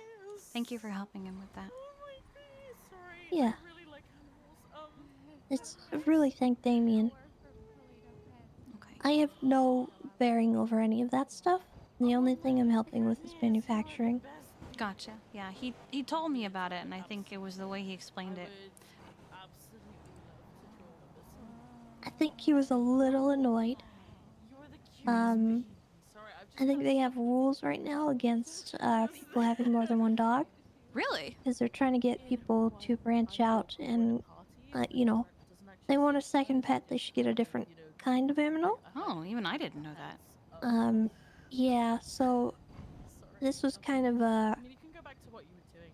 Thank you for helping him with that. Yeah. It's really thank Damien. Okay. I have no bearing over any of that stuff. The only thing I'm helping with is manufacturing. Gotcha. Yeah, he told me about it, and I think it was the way he explained it. I think he was a little annoyed. I think they have rules right now against people having more than one dog. Really? Because they're trying to get people to branch out and, they want a second pet, they should get a different kind of animal. Oh, even I didn't know that. Yeah, so this was kind of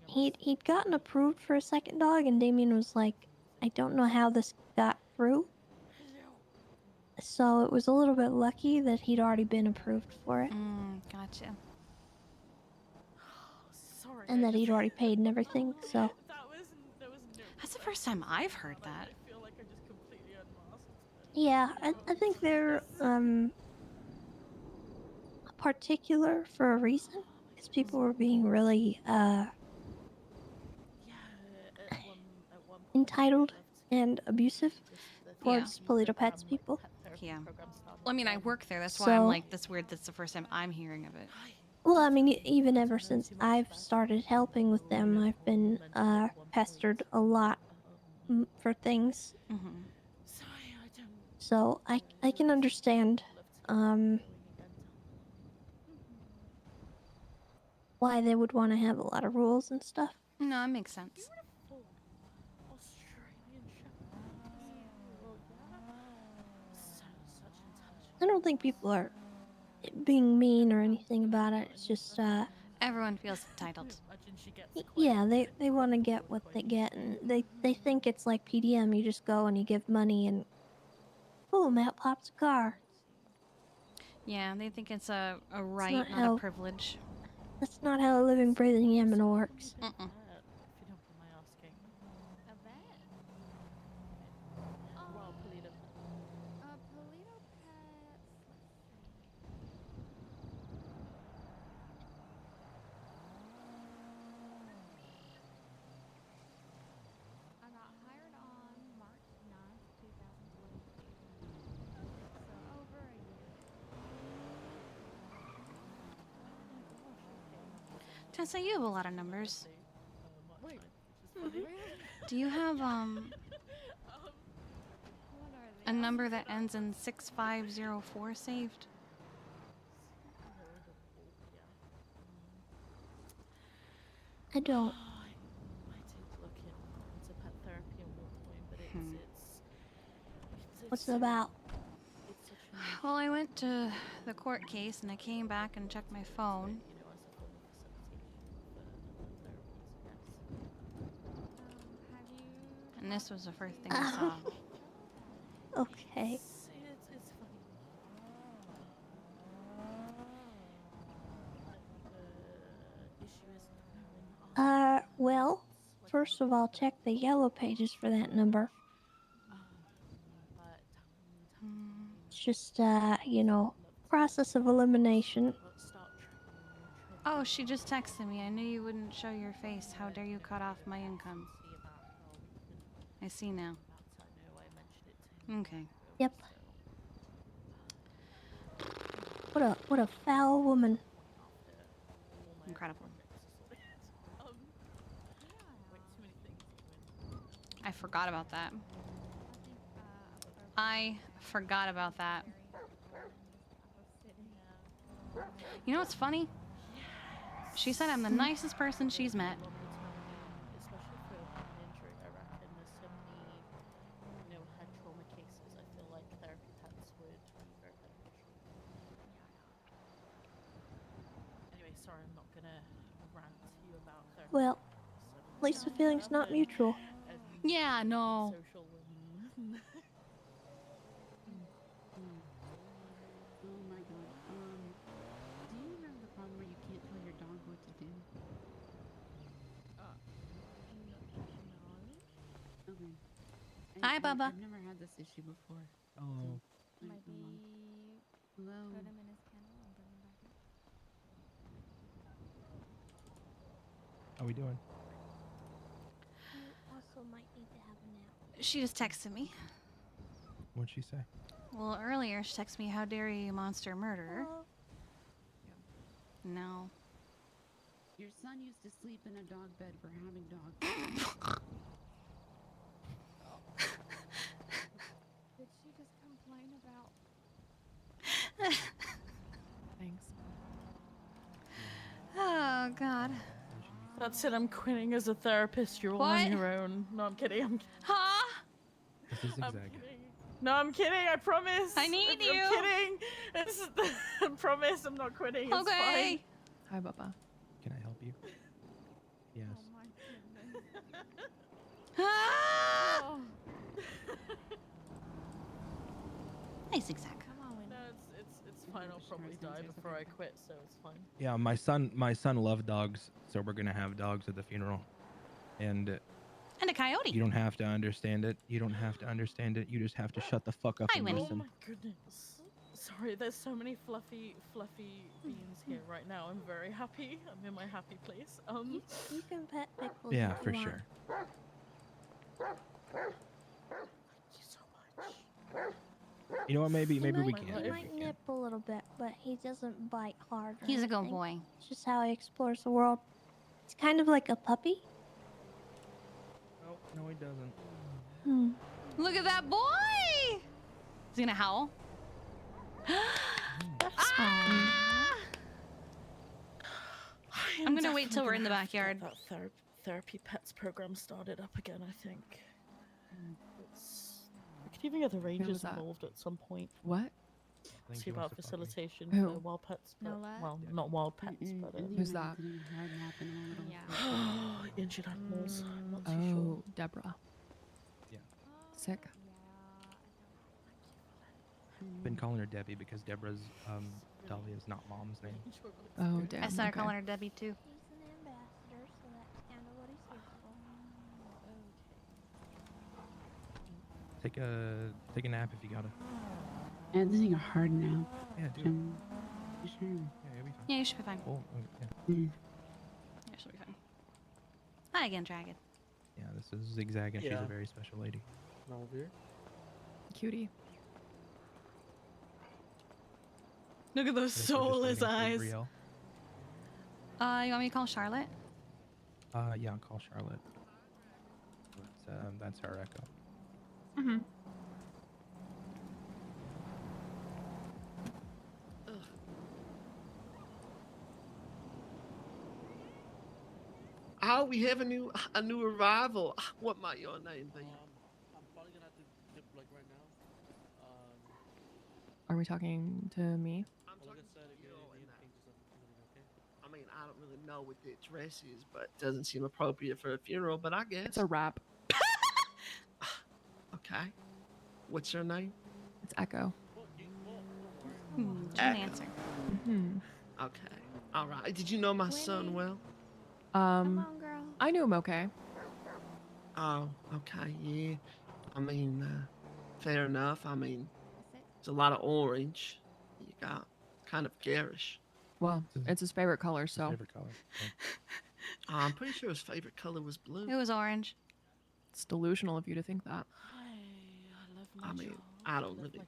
he'd gotten approved for a second dog, and Damien was like, I don't know how this got through. So it was a little bit lucky that he'd already been approved for it. Gotcha. Sorry. And that he'd already paid and everything, so. That's the first time I've heard that. I feel like I just completely unmasked. Yeah, I think they're particular for a reason. Because people were being really entitled and abusive towards Polito Pets people. Yeah. Well, I mean, I work there. That's why I'm like, that's weird. That's the first time I'm hearing of it. Well, I mean, even ever since I've started helping with them, I've been pestered a lot for things. So I can understand why they would want to have a lot of rules and stuff. No, it makes sense. I don't think people are being mean or anything about it. It's just Everyone feels entitled. Imagine she gets Yeah, they want to get what they get, and they think it's like PDM. You just go and you give money, and boom, out pops a car. Yeah, they think it's a right, not not how- a privilege. That's not how a living, breathing human works. Mm-mm. If you don't mind my asking. A vet? Well, Polito. Polito Pets. Let's see. I got hired on March 9th, 2022. So over a year. Tessa, you have a lot of numbers. Wait, which is funny. Do you have What are they? a number that ends in 6504 saved? I don't. I did look into pet therapy at one point, but What's it about? It's such a Well, I went to the court case and I came back and checked my phone. as a form of facilitation for therapies, I guess. Have you? And this was the first thing I saw. Okay. It's funny. The issue is knowing Well, first of all, check the yellow pages for that number. It's just, process of elimination. Oh, she just texted me. I knew you wouldn't show your face. How dare you cut off my income? I see now. Okay. Yep. What a foul woman. Incredible. I forgot about that. I forgot about that. You know what's funny? She said I'm the nicest person she's met. Especially for an injury, I reckon there's so many, head trauma cases. I feel like therapy pets would be very beneficial. Anyway, sorry, I'm not gonna rant to you about therapy. Well, at least the feeling's not mutual. Yeah, no. Social Oh my god. Do you have the problem where you can't tell your dog what to do? Okay. Hi, Bubba. I've never had this issue before. Oh. Might be. Hello. Put him in his kennel and bring him back in. How we doing? You also might need to have a nap. She just texted me. What'd she say? Well, earlier she texted me, "How dare you, monster murderer?" No. Your son used to sleep in a dog bed for having dogs. Did she just complain about? Thanks. Oh, God. That's it, I'm quitting as a therapist. You're all What? on your own. No, I'm kidding. Huh? This is I'm exact. kidding. No, I'm kidding. I promise. I need I'm you. kidding. I promise. I'm not quitting. It's Okay. fine. Hi, Bubba. Can I help you? Yes. Oh my goodness. Ah! Oh. Nice, exact. No, it's fine. I'll probably die before I quit, so it's fine. Yeah, my son loved dogs, so we're gonna have dogs at the funeral. And And a coyote. you don't have to understand it. You don't have to understand it. You just have to shut the fuck up Hi, and Winnie. Oh listen. my goodness. Sorry, there's so many fluffy beans here right now. I'm very happy. I'm in my happy place. You can pet Pickles. Yeah, if you for want. sure. Thank you so much. You know what? Maybe we He can. might nip a little bit, but he doesn't bite hard. or He's a good anything. boy. It's just how he explores the world. It's kind of like a puppy. No, he doesn't. Look at that boy! Is he gonna howl? Ah! I'm gonna wait till we're in the backyard. That therapy pets program started up again, I think. We could even get the rangers that? involved at some point. What? think See he about wants to fuck me. facilitation Who? for wild pets, but Nola? well, not wild pets, but Who's that? yeah. Injured animals. Not too sure. Oh, Deborah. Yeah. Sick. Been calling her Debbie because Deborah's Dahlia's not mom's name. Oh, damn. I started okay. calling her Debbie too. He's an ambassador, so that's kind of what he's here for. Take a nap if you gotta. Anthony, a hard nap. Yeah, do it. You sure? Yeah, you'll be fine. Yeah, you should be fine. Well, yeah. Yeah, she'll be fine. Hi again, Dragon. Yeah, this is Zigzag, and she's Yeah. a very special lady. Cutie. Look at those I think we're just soulless waiting for eyes. Brielle. You want me to call Charlotte? Yeah, I'll call Charlotte. That's her echo. Mm-hmm. Oh, we have a new arrival. What might your name be? I'm probably gonna have to dip like right now. Are we talking to me? Like I said, if you need anything, just everything okay? I mean, I don't really know what the dress is, but it doesn't seem appropriate for a funeral, but I guess. It's a wrap. Okay. What's your name? It's Echo. She didn't answer. Hmm. Okay. All right. Did you know my son well? I knew him okay. Oh, okay. Yeah. I mean, fair enough. I mean, there's a lot of orange. You got kind of garish. Well, it's his favorite color, so. Favorite color. I'm pretty sure his favorite color was blue. It was orange. It's delusional of you to think that. I mean, I don't really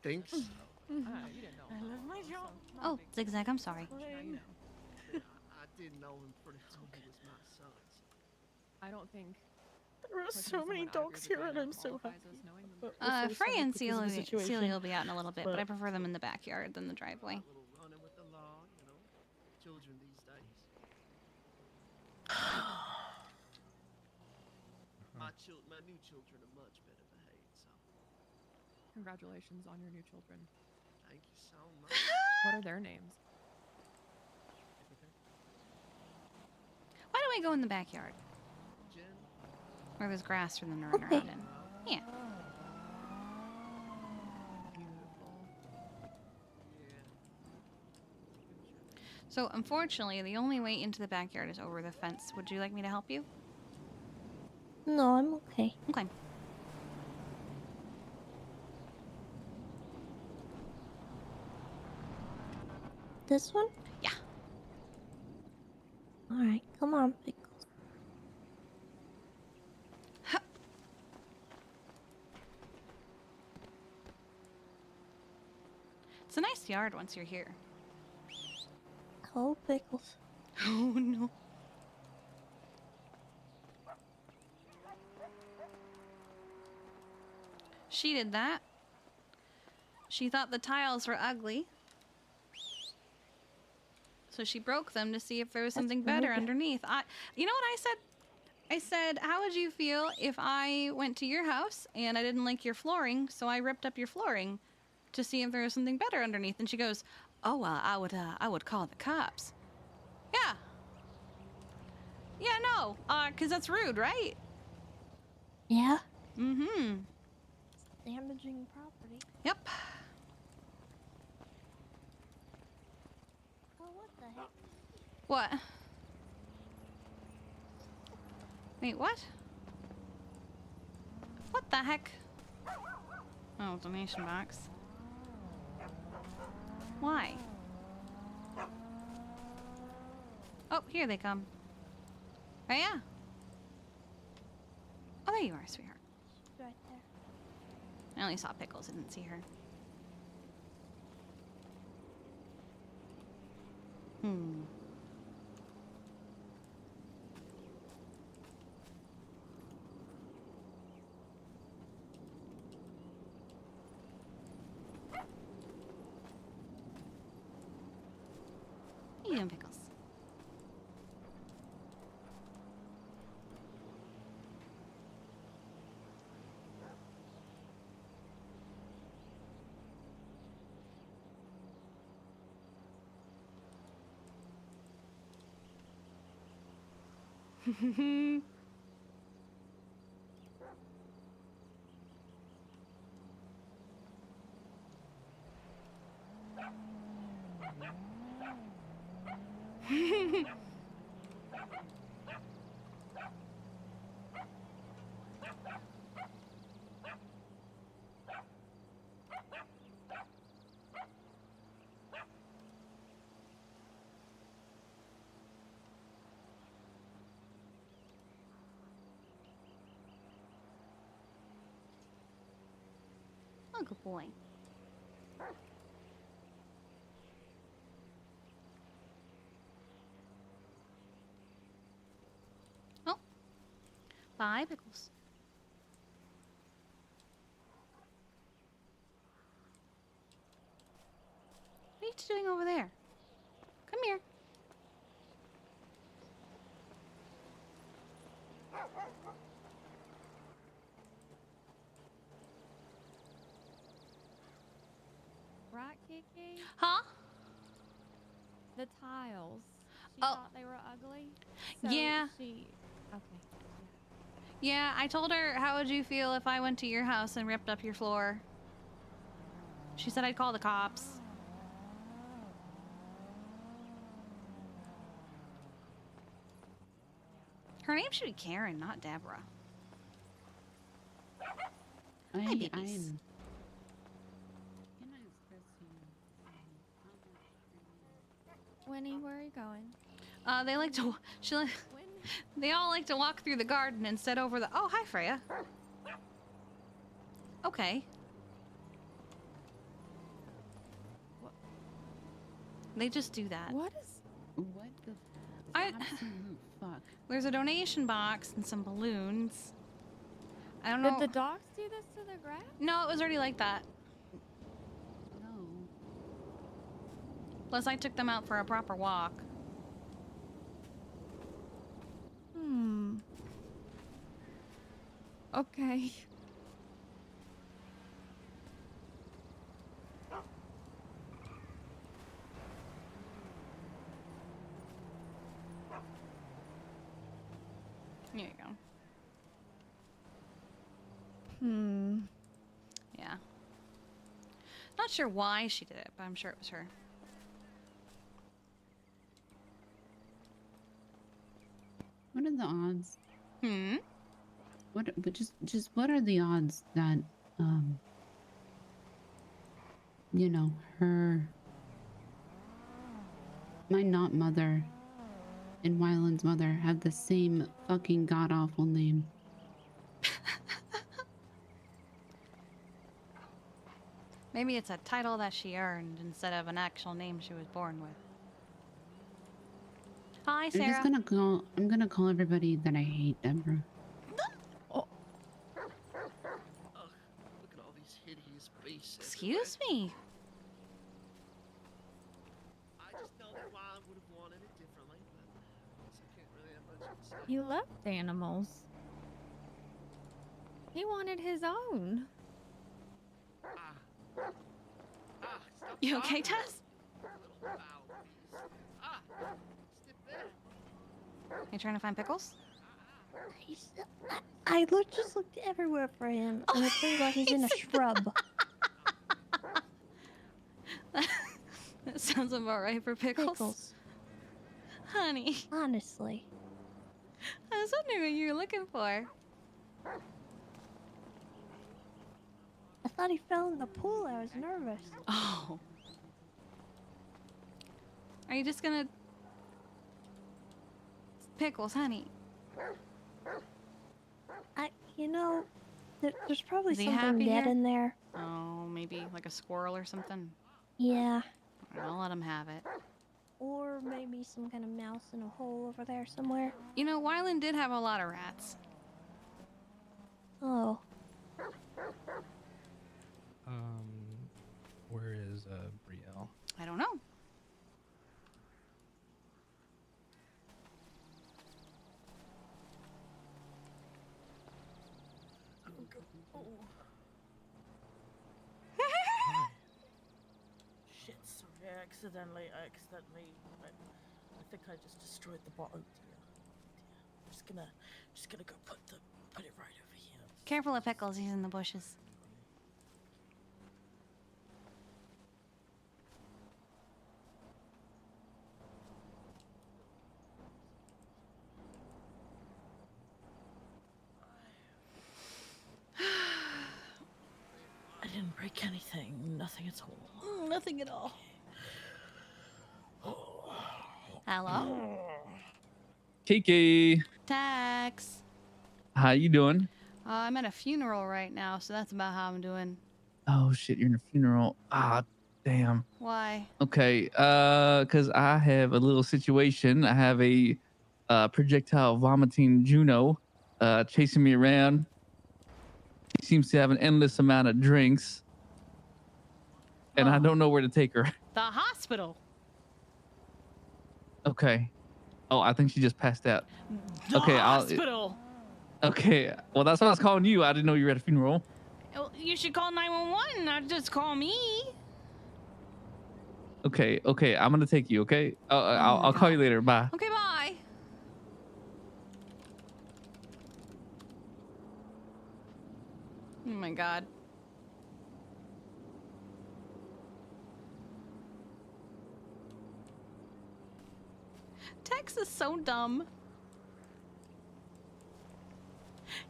think so. I love my job. Oh, Zigzag, I'm sorry. I did know him pretty well. He was my son. I don't think. There are so many dogs here, and I'm so happy. But also sad Frey and because of the situation. Celia will be out in a little bit, but I prefer them in the backyard than the driveway. Running with the law, you know, children these days. My new children are much better behaved, so Congratulations on your new children. thank you so much. What are their names? Why don't we go in the backyard? Jen? Where there's grass for them to run around in. Yeah. So, unfortunately, the only way into the backyard is over the fence. Would you like me to help you? No, I'm okay. Okay. This one? Yeah. Alright, come on, Pickles. It's a nice yard once you're here. Oh, Pickles. Oh, no. She did that. She thought the tiles were ugly. So she broke them to see if there was something better underneath. You know what I said? I said, how would you feel if I went to your house and I didn't like your flooring, so I ripped up your flooring to see if there was something better underneath? And she goes, oh, well, I would call the cops. Yeah. Yeah, no, 'cause that's rude, right? Yeah? Mm-hmm. Damaging property. Yep. Oh, what the heck? What? Wait, what? What the heck? Oh, donation box. Why? Oh, here they come. Oh, yeah. Oh, there you are, sweetheart. Right there. I only saw Pickles, I didn't see her. Hmm. How you doing, Pickles? Oh, good boy. Oh. Bye, Pickles. What are you doing over there? Come here. Right, Kiki? Huh? The tiles. She Oh. thought they were ugly. So Yeah. She. Okay. Yeah, I told her, how would you feel if I went to your house and ripped up your floor? She said I'd call the cops. Her name should be Karen, not Deborah. Hi, babies. I'm. Winnie, where are you going? They like to. They all like to walk through the garden and sit over the. Oh, hi, Freya. Okay. What? They just do that. What is? What the absolute fuck? There's a donation box and some balloons. I don't know. Did the dogs do this to the grass? No, it was already like that. No. Plus, I took them out for a proper walk. Okay. There you go. Yeah. Not sure why she did it, but I'm sure it was her. What are the odds? What? But just what are the odds that you know, my not mother and Wyland's mother have the same fucking god awful name? Maybe it's a title that she earned instead of an actual name she was born with. Hi, Sarah. I'm gonna call everybody that I hate Deborah. Look at all these hideous beasts. Excuse me. I just know that Wild would have wanted it differently, but I guess I can't really have much to say. He loved animals. He wanted his own. You okay, Tess? You trying to find Pickles? Just looked everywhere for him, and it seems like he's in a shrub. That sounds about right for Pickles. Honey. Honestly. I was wondering what you were looking for. I thought he fell in the pool. I was nervous. Oh. Are you just gonna... Pickles, honey. You know, there's probably Is he something happy dead here? in there. Oh, maybe like a squirrel or something? Yeah. I'll let him have it. Or maybe some kind of mouse in a hole over there somewhere. You know, Wyland did have a lot of rats. Oh. Where is Brielle? I don't know. Shit, sorry, I accidentally, I think I just destroyed the bottle. just gonna go put it right over here. Careful of Pickles, he's in the bushes. I didn't break anything. Nothing at all. Nothing at all. Hello? Kiki, Tax. how you doing? I'm at a funeral right now, so that's about how I'm doing. Oh shit, you're in a funeral. Ah, damn. Why? Okay, cause I have a little situation. I have a projectile vomiting Juno chasing me around. She seems to have an endless amount of drinks. And I don't know where to take her. The hospital. Okay. Oh, I think she just passed out. The Okay, hospital. Okay, well that's what I was calling you. I didn't know you were at a funeral. Well, you should call 911, not just call me. Okay, I'm gonna take you. Okay, I'll call you later. Bye. Okay, bye. Oh my god. Tex is so dumb.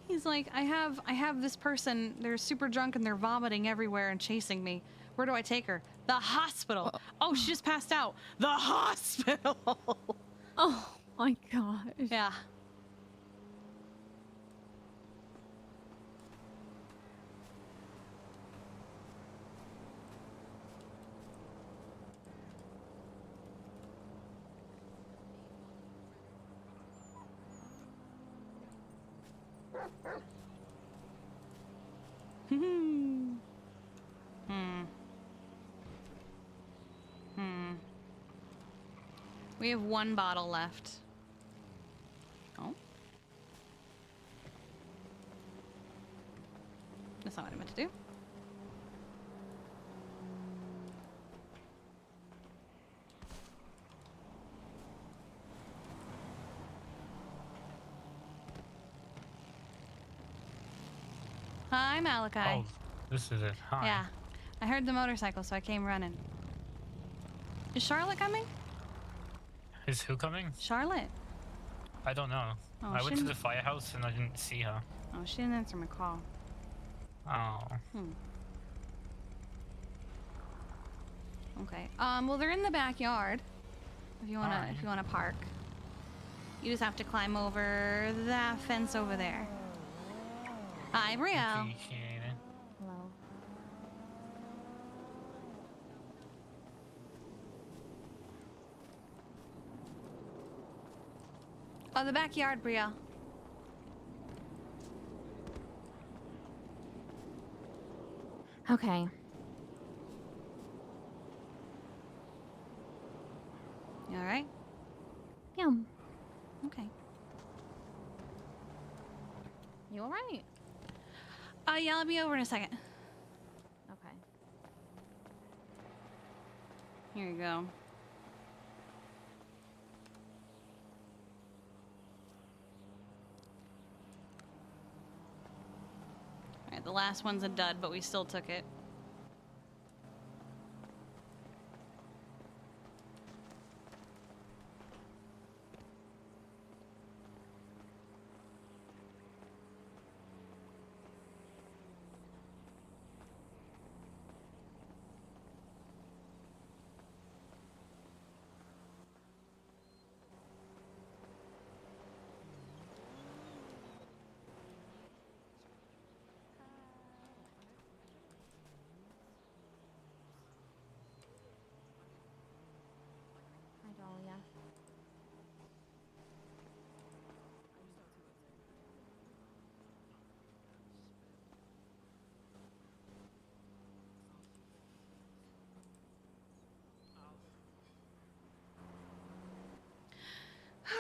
He's like, I have this person, they're super drunk and they're vomiting everywhere and chasing me. Where do I take her? The hospital. Oh, she just passed out. The hospital. Oh my gosh. Yeah. We have one bottle left. Oh. That's not what I meant to do. Hi, Malachi. Oh, this is it. Hi. Yeah. I heard the motorcycle, so I came running. Is Charlotte coming? Is who coming? Charlotte. I don't know. Oh, I went to shouldn't- the firehouse and I didn't see her. Oh, she didn't answer my call. Oh. Okay. Well, they're in the backyard. If you wanna, Alright. if you wanna park, you just have to climb over that fence over there. Hi, Brielle. Appreciate it. Hello. Oh, the backyard, Brielle. Okay. You all right? Yum. Okay. You alright? Yeah, I'll be over in a second. Okay. Here you go. Alright, the last one's a dud, but we still took it. Hi, Dahlia.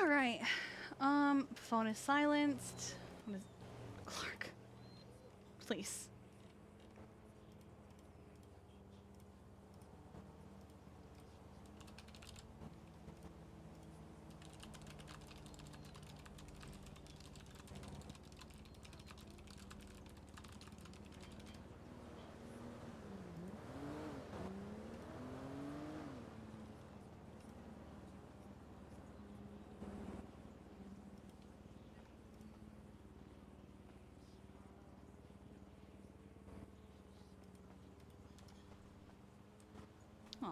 All right. Phone is silenced. What is Clark? Please.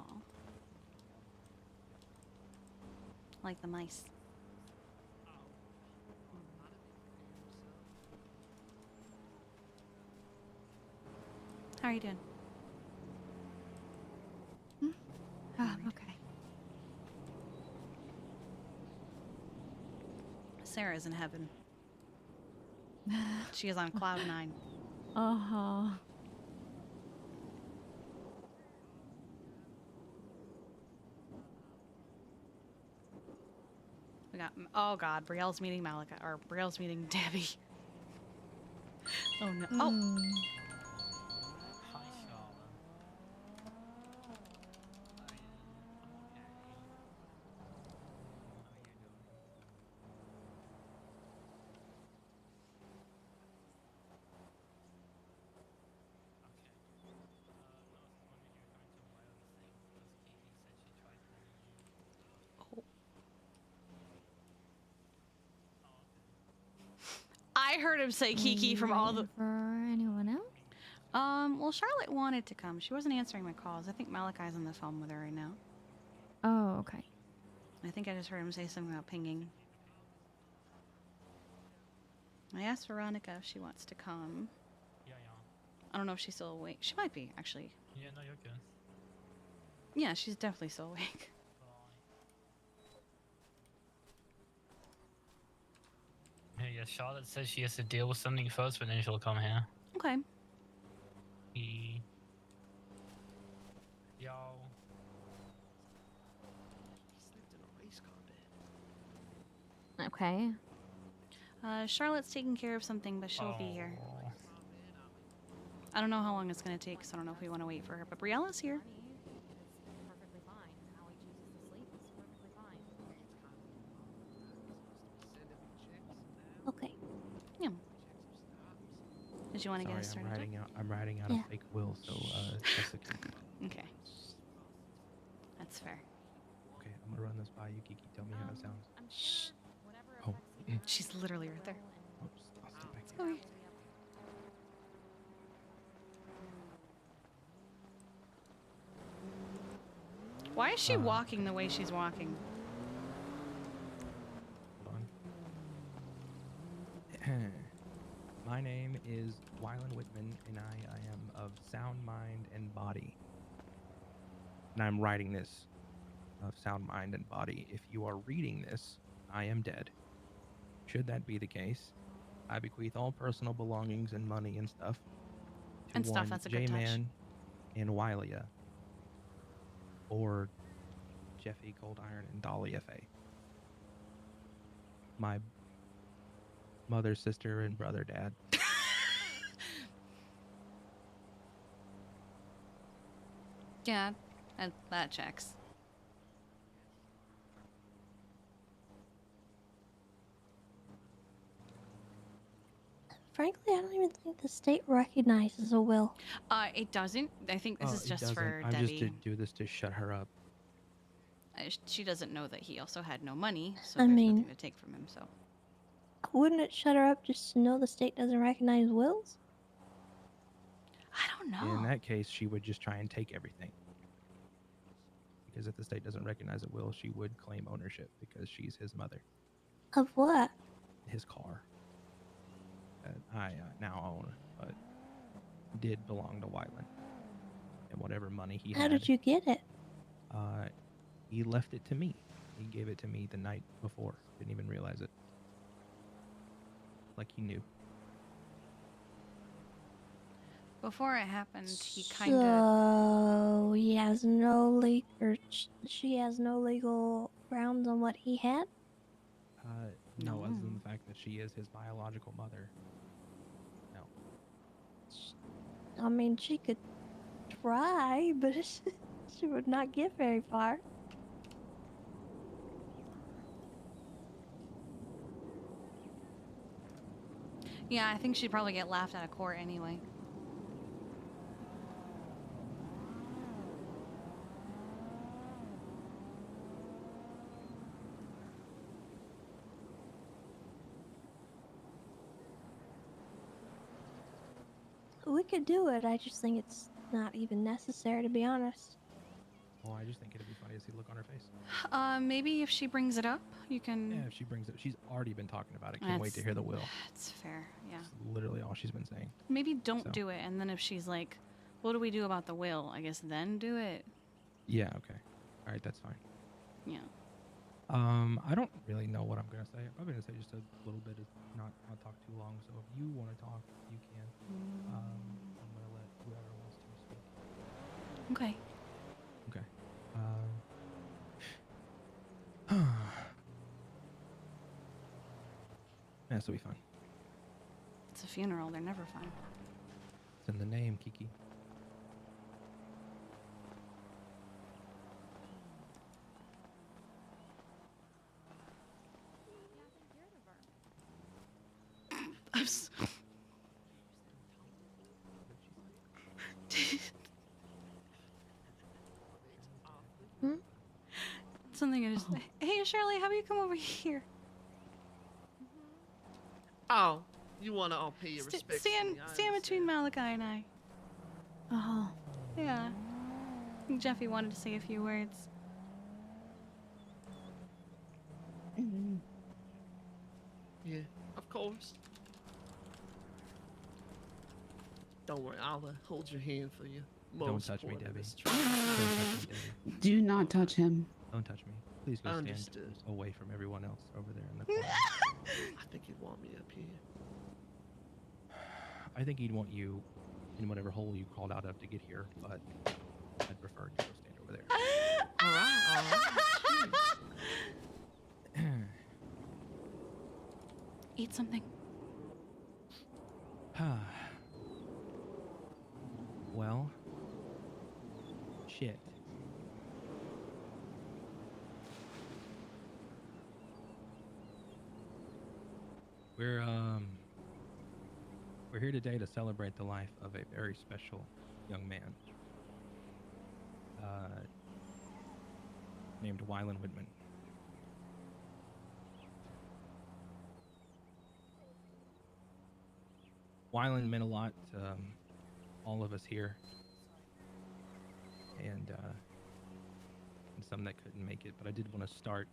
Oh. Like the mice. How are you doing? Oh, okay. Sarah's in heaven. She is on cloud 9. Uh-huh. We got, oh god, Brielle's meeting Malika, or Brielle's meeting Debbie. Oh no. Oh! Hi, Charlotte. I heard him say Kiki from all the. For anyone else? Well, Charlotte wanted to come. She wasn't answering my calls. I think Malachi's on the phone with her right now. Oh, okay. I think I just heard him say something about pinging. I asked Veronica if she wants to come. Yeah. I don't know if she's still awake. She might be, actually. Yeah, no, you're good. Yeah, she's definitely still awake. Yeah, Charlotte says she has to deal with something first, but then she'll come here. Okay. Yo. Okay. Charlotte's taking care of something, but she'll be here. I don't know how long it's going to take, so I don't know if we want to wait for her. But Briella's here. Perfectly fine. How he chooses to sleep is perfectly fine. Okay. Yeah. Did you want to get us Sorry, started? I'm writing out Yeah. a fake will, so Jessica. Okay. That's fair. Okay, I'm gonna run this by you, Kiki. Tell me how it sounds. I'm sure whatever Oh. affects you She's literally right there. Oops, I'll step back Sorry. Why is she walking the way she's walking? Hold on. My name is Wylan Whitman, and I am of sound mind and body. And I'm writing this of sound mind and body. If you are reading this, I am dead. Should that be the case, I bequeath all personal belongings and money and stuff to And stuff, one that's a good touch. J-Man and Wylia, or Jeffy Cold Iron and Dolly F.A. My mother, sister, and brother, dad. Yeah, that checks. Frankly, I don't even think the state recognizes a will. It doesn't. I think this is It just doesn't. for I'm Debbie. just to do this to shut her up. She doesn't know that he also had no money, so I there's mean- nothing to take from him. So Wouldn't it shut her up just to know the state doesn't recognize wills? I don't know. In that case, she would just try and take everything. Because if the state doesn't recognize a will, she would claim ownership because she's his mother. Of what? His car that I now own, but did belong to Wylan. And whatever money he How had, did you get it? he left it to me. He gave it to me the night before. Didn't even realize it. Like he knew. before it happened, he kind of. So he has no she has no legal grounds on what he had. No, other than the fact that she is his biological mother. No. I mean, she could try, but she would not get very far. Yeah, I think she'd probably get laughed out of court anyway. We could do it. I just think it's not even necessary, to be honest. Well, I just think it'd be funny to see the look on her face. Maybe if she brings it up, you can. Yeah, if she brings it, she's already been talking about it. Can't wait to hear the will. That's fair. Yeah. That's literally all she's been saying. Maybe don't So. do it, and then if she's like, "What do we do about the will?" I guess then do it. Yeah. Okay. All right. That's fine. Yeah. I don't really know what I'm gonna say. I'm probably gonna say just a little bit of not talk too long. So if you want to talk, you can. I'm gonna let whoever wants to speak. Okay. Okay. Yeah, this will be fun. It's a funeral. They're never fun. It's in the name, Kiki. I'm so... Hmm? Something I just. Hey, Shirley, how about you come over here? Oh, you want to all pay your respects? Stand between Malachi and I. Oh. Yeah. I think Jeffy wanted to say a few words. Yeah, of course. Don't worry, I'll hold your hand for you. Don't touch me, Debbie. Do not touch him. Don't touch me. Please go stand Understood. away from everyone else over there in the corner. I think you'd want me up here. I think he'd want you in whatever hole you crawled out of to get here, but I'd prefer you go stand over there. All right. Eat something. Well, shit. We're here today to celebrate the life of a very special young man named Wylan Whitman. Wylan meant a lot to all of us here, and some that couldn't make it. But I did want to start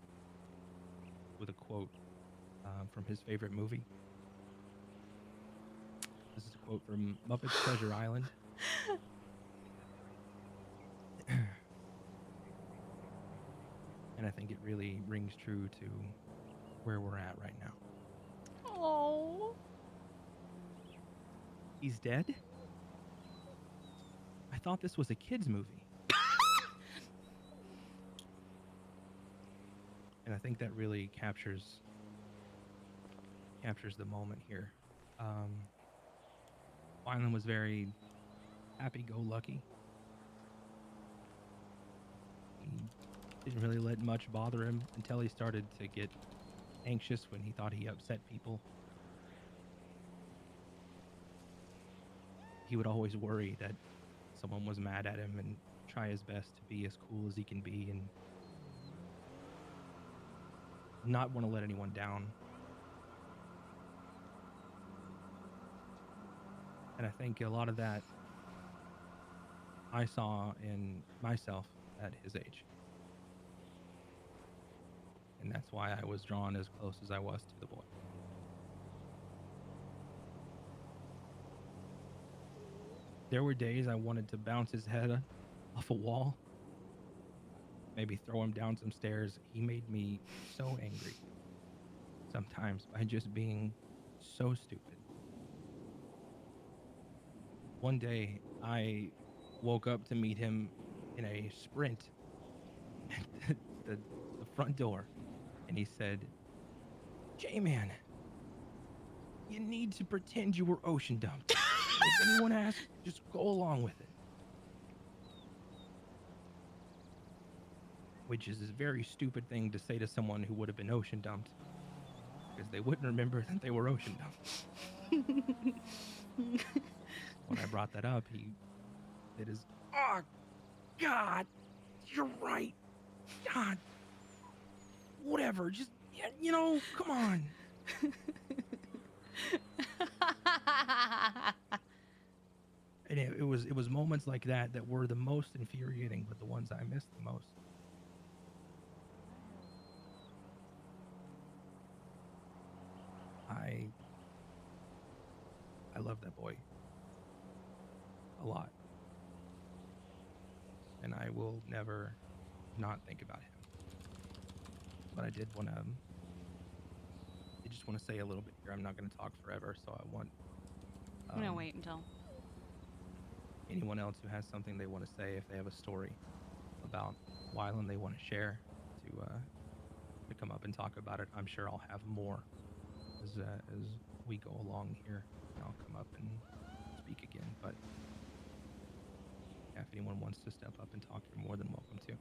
with a quote from his favorite movie. This is a quote from Muppet's Treasure Island. And I think it really rings true to where we're at right now. Oh. He's dead? I thought this was a kid's movie. And I think that really captures the moment here. Wylan was very happy-go-lucky. He didn't really let much bother him until he started to get anxious when he thought he upset people. He would always worry that someone was mad at him and try his best to be as cool as he can be and not want to let anyone down. And I think a lot of that I saw in myself at his age. And that's why I was drawn as close as I was to the boy. There were days I wanted to bounce his head off a wall, maybe throw him down some stairs. He made me so angry sometimes by just being so stupid. One day, I woke up to meet him in a sprint at the front door, and he said, "J-Man, you need to pretend you were ocean dumped. If anyone asks, just go along with it." Which is a very stupid thing to say to someone who would have been ocean dumped, because they wouldn't remember that they were ocean dumped. When I brought that up, he did his, "Oh, God, you're right. God, whatever, just, you know, come on." And it was moments like that that were the most infuriating, but the ones I missed the most. I love that boy a lot, and I will never not think about him. But I did want to. I just want to say a little bit here. I'm not going to talk forever, so I want. I'm gonna wait until Anyone else who has something they want to say, if they have a story about Wyland they want to share, to come up and talk about it. I'm sure I'll have more as we go along here. And I'll come up and speak again. But yeah, if anyone wants to step up and talk, you're more than welcome to.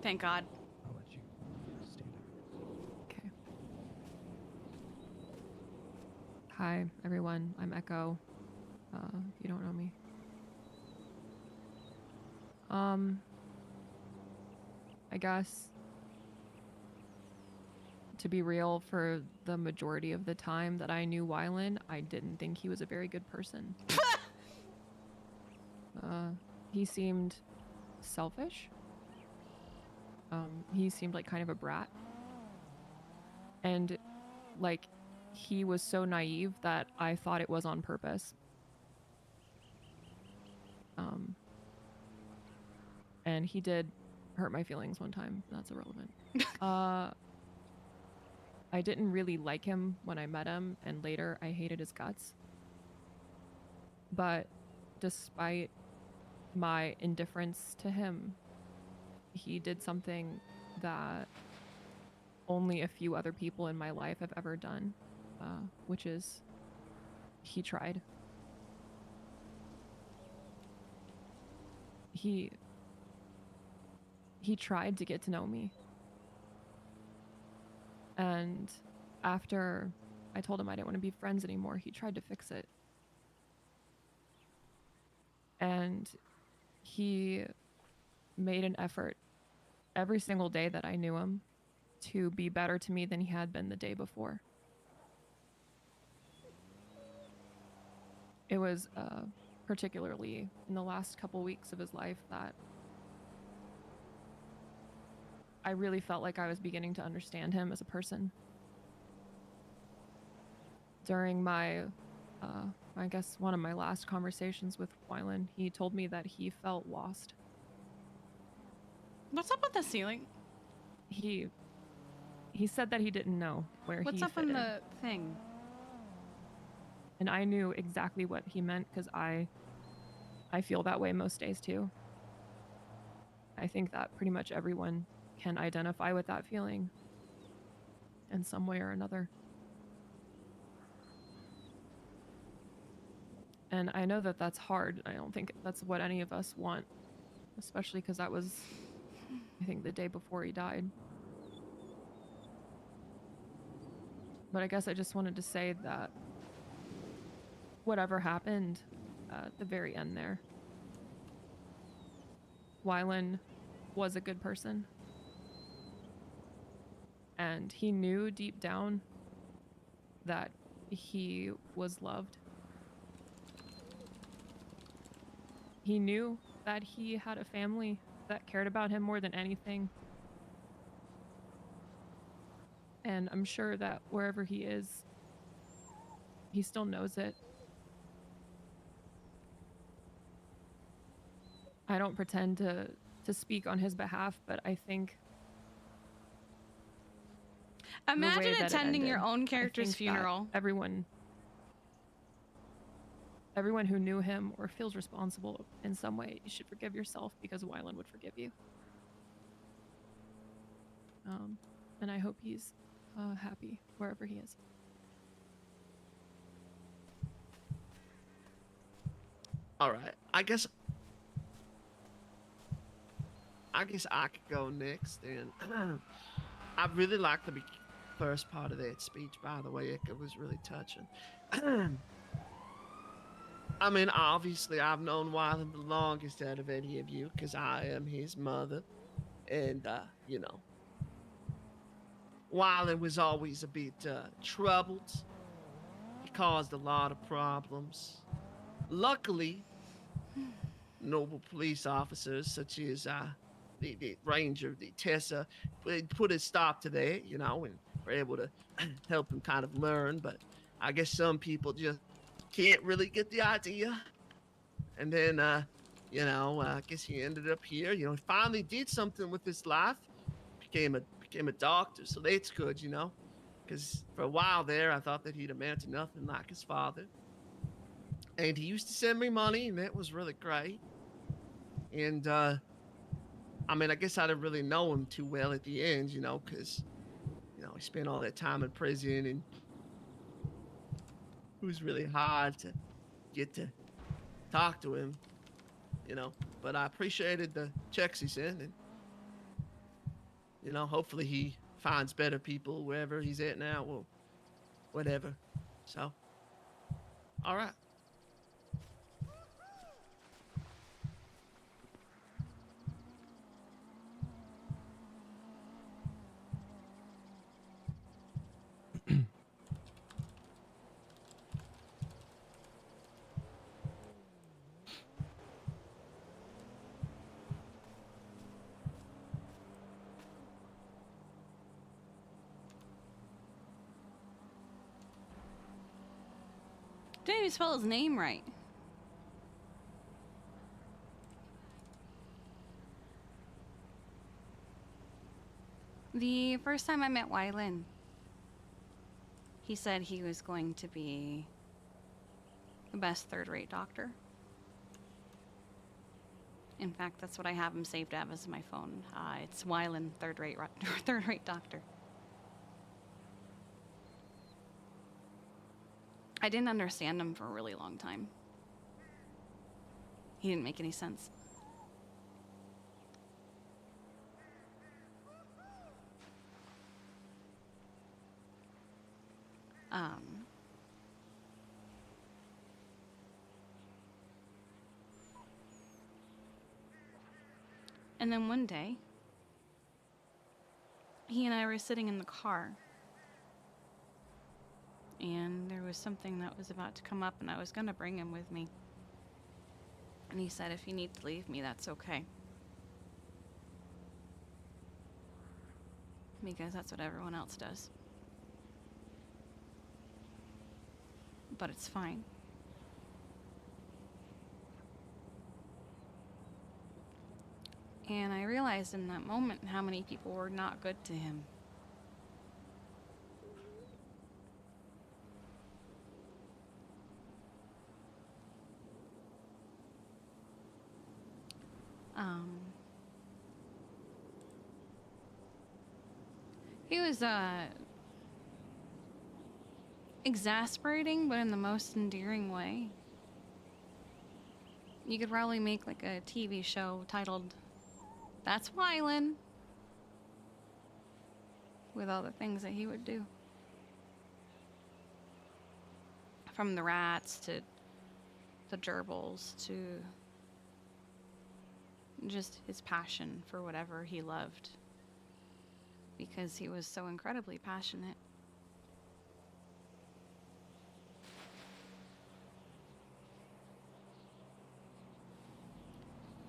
thank God. I'll let you stand up. Okay. Hi, everyone. I'm Echo. If you don't know me. I guess to be real, for the majority of the time that I knew Wyland, I didn't think he was a very good person. He seemed selfish. He seemed like kind of a brat. And like he was so naive that I thought it was on purpose. And he did hurt my feelings one time. That's irrelevant. I didn't really like him when I met him, and later I hated his guts. But despite my indifference to him, he did something that only a few other people in my life have ever done, which is he tried. He tried to get to know me. And after I told him I didn't want to be friends anymore, he tried to fix it. And he made an effort every single day that I knew him to be better to me than he had been the day before. It was particularly in the last couple weeks of his life that I really felt like I was beginning to understand him as a person. During my, I guess one of my last conversations with Wyland, he told me that he felt lost. What's up with the ceiling? He said that he didn't know where What's he up fit on in. the thing? And I knew exactly what he meant because I feel that way most days too. I think that pretty much everyone can identify with that feeling in some way or another. And I know that that's hard. I don't think that's what any of us want, especially because that was, I think, the day before he died. But I guess I just wanted to say that whatever happened at the very end there, Wyland was a good person. And he knew deep down that he was loved. He knew that he had a family that cared about him more than anything. And I'm sure that wherever he is, he still knows it. I don't pretend to speak on his behalf, but I think Imagine attending your own character's funeral. Everyone who knew him or feels responsible in some way, you should forgive yourself because Wyland would forgive you. And I hope he's happy wherever he is. All right. I guess I could go next. And I really liked the first part of that speech, by the way. It was really touching. I mean, obviously, I've known Wyland the longest out of any of you because I am his mother. And, you know, Wyland was always a bit troubled. He caused a lot of problems. Luckily, noble police officers such as the ranger, the Tessa, put a stop to that, you know, and were able to help him kind of learn. But I guess some people just can't really get the idea. And then, you know, I guess he ended up here. You know, he finally did something with his life. Became a doctor, so that's good, you know. Because for a while there, I thought that he'd amount to nothing like his father. And he used to send me money, and that was really great. And I mean, I guess I didn't really know him too well at the end, you know, because you know he spent all that time in prison, and it was really hard to get to talk to him, you know. But I appreciated the checks he sent, and you know, hopefully he finds better people wherever he's at now, or whatever. So, all right. Didn't even spell his name right. The first time I met Wylan, he said he was going to be the best third-rate doctor. In fact, that's what I have him saved as my phone. It's Wylan, third-rate doctor. I didn't understand him for a really long time. He didn't make any sense. And then one day, he and I were sitting in the car, and there was something that was about to come up, and I was gonna bring him with me. And he said, if you need to leave me, that's okay. Because that's what everyone else does. But it's fine. And I realized in that moment how many people were not good to him. He was exasperating, but in the most endearing way. You could probably make like a TV show titled That's Wylan, with all the things that he would do. From the rats to the gerbils to just his passion for whatever he loved. Because he was so incredibly passionate.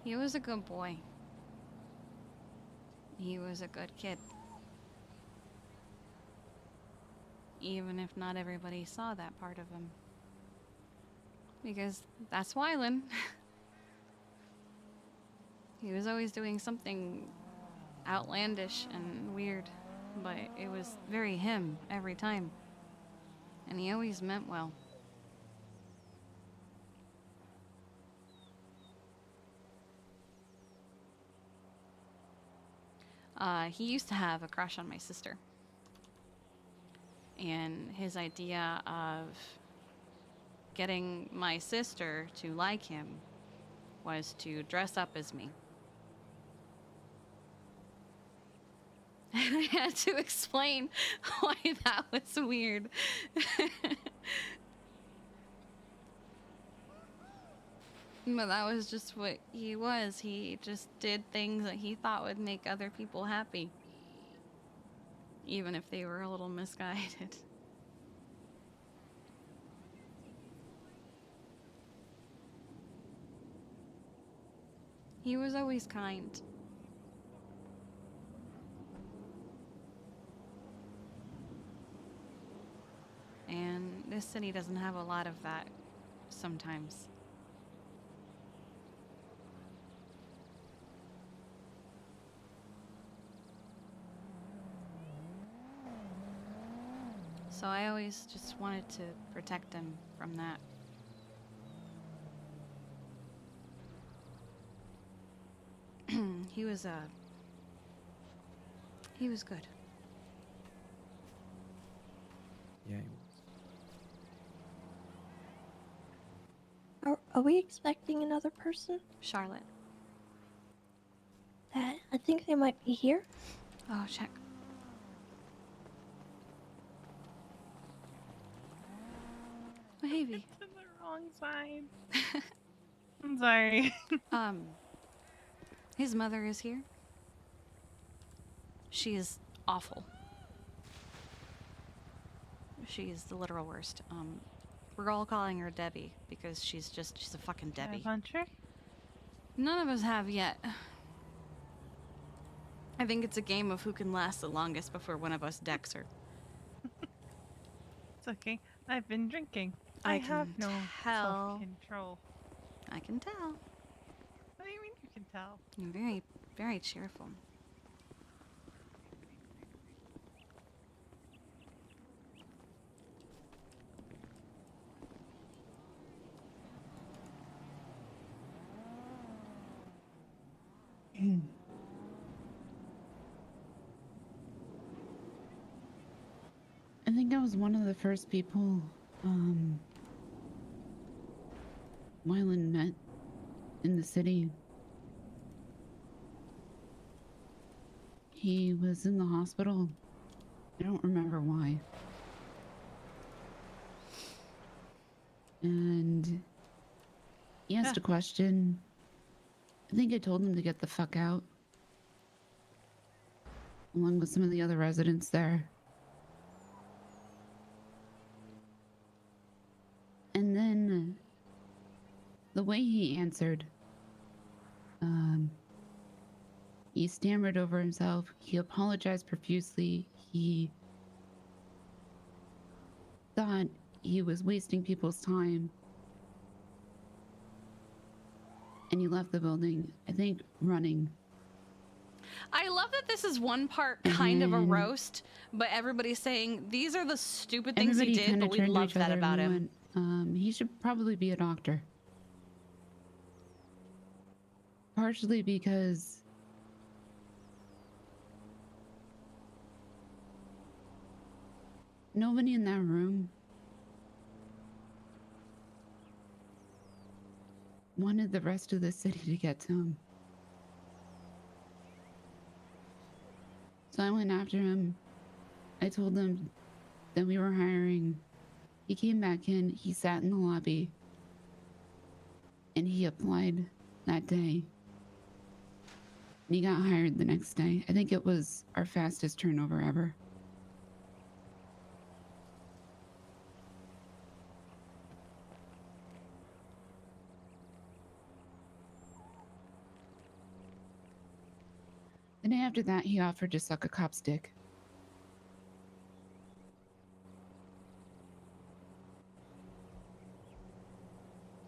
He was a good boy. He was a good kid. Even if not everybody saw that part of him. Because that's Wylan. He was always doing something outlandish and weird, but it was very him every time. And he always meant well. He used to have a crush on my sister. And his idea of getting my sister to like him was to dress up as me. And I had to explain why that was weird. But that was just what he was. He just did things that he thought would make other people happy. Even if they were a little misguided. He was always kind. And this city doesn't have a lot of that sometimes. So I always just wanted to protect him from that. He was good. Yeah, he was. Are we expecting another person? Charlotte. I think they might be here. Oh, check. Maybe. To the wrong side. I'm sorry. His mother is here. She is awful. She is the literal worst. We're all calling her Debbie because she's a fucking Debbie. Hunter? None of us have yet. I think it's a game of who can last the longest before one of us decks her. It's okay. I've been drinking. I have can no tell. self-control. I can tell. What do you mean you can tell? You're very, very cheerful. I think I was one of the first people Wyland met in the city. He was in the hospital. I don't remember why. And he asked a question. I think I told him to get the fuck out, along with some of the other residents there. And then the way he answered, he stammered over himself. He apologized profusely. He thought he was wasting people's time. And he left the building, I think, running. I love that this is one part kind of a roast, but everybody's saying these are the stupid things he Everybody did, kind but of we turned to love each that other and about we him. went, he should probably be a doctor. Partially because nobody in that room wanted the rest of the city to get to him. So I went after him. I told him that we were hiring. He came back in, he sat in the lobby, and he applied that day. And he got hired the next day. I think it was our fastest turnover ever. The day after that, he offered to suck a cop's dick.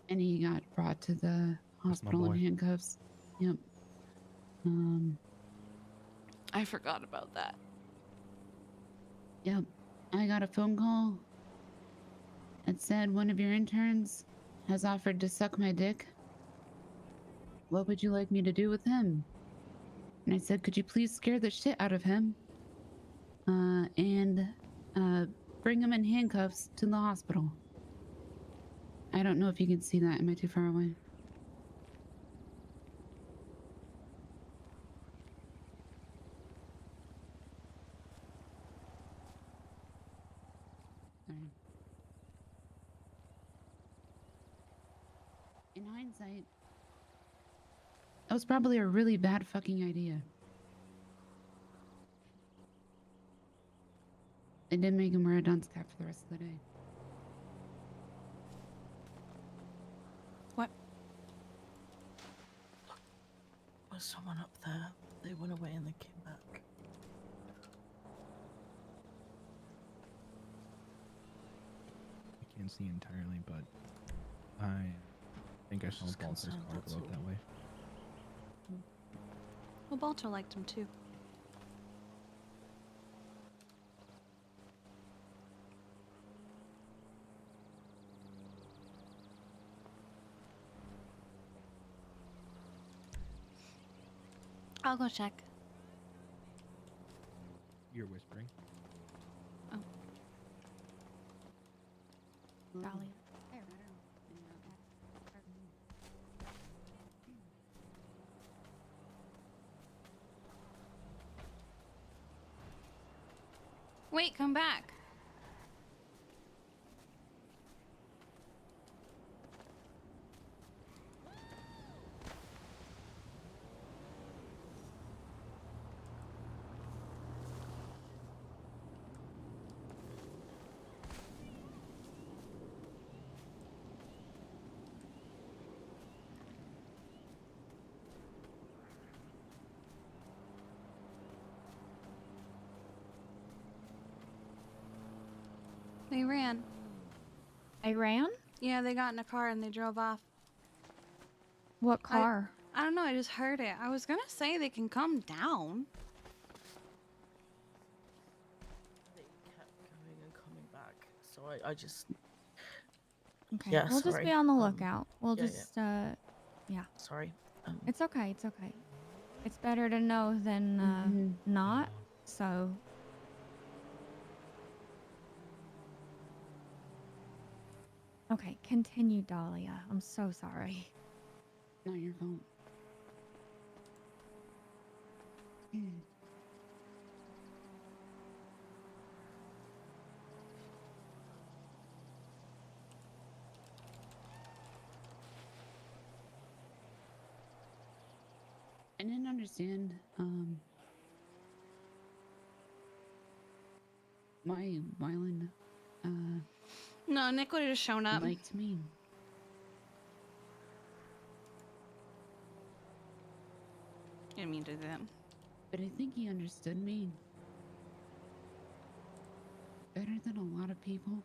And he got brought to the hospital in boy. handcuffs. Yep. I forgot about that. Yep. I got a phone call that said one of your interns has offered to suck my dick. What would you like me to do with him? And I said, could you please scare the shit out of him? And bring him in handcuffs to the hospital. I don't know if you can see that. Am I too far away? Sorry. In hindsight, that was probably a really bad fucking idea. It did make him wear a dunce cap for the rest of the day. What? Was someone up there? They went away and they came back. I can't see entirely, but I think I saw Just Balter's concerned, car that's go up all. that way. Well, Balter liked him too. I'll go check. You're whispering. Oh. Dolly. Wait, come back. They ran. They ran? Yeah, they got in a car and they drove off. What car? I don't know, I just heard it. I was gonna say they can come down. They kept going and coming back, so I just. Okay, Yeah, we'll just sorry. be on the lookout. We'll yeah, just, yeah. Sorry. It's okay, it's okay. It's better to know than, not, so. Okay, continue, Dahlia. I'm so sorry. Not your fault. I didn't understand why Wyland No, Nick would have just shown up. liked me. Didn't mean to do that. But I think he understood me better than a lot of people.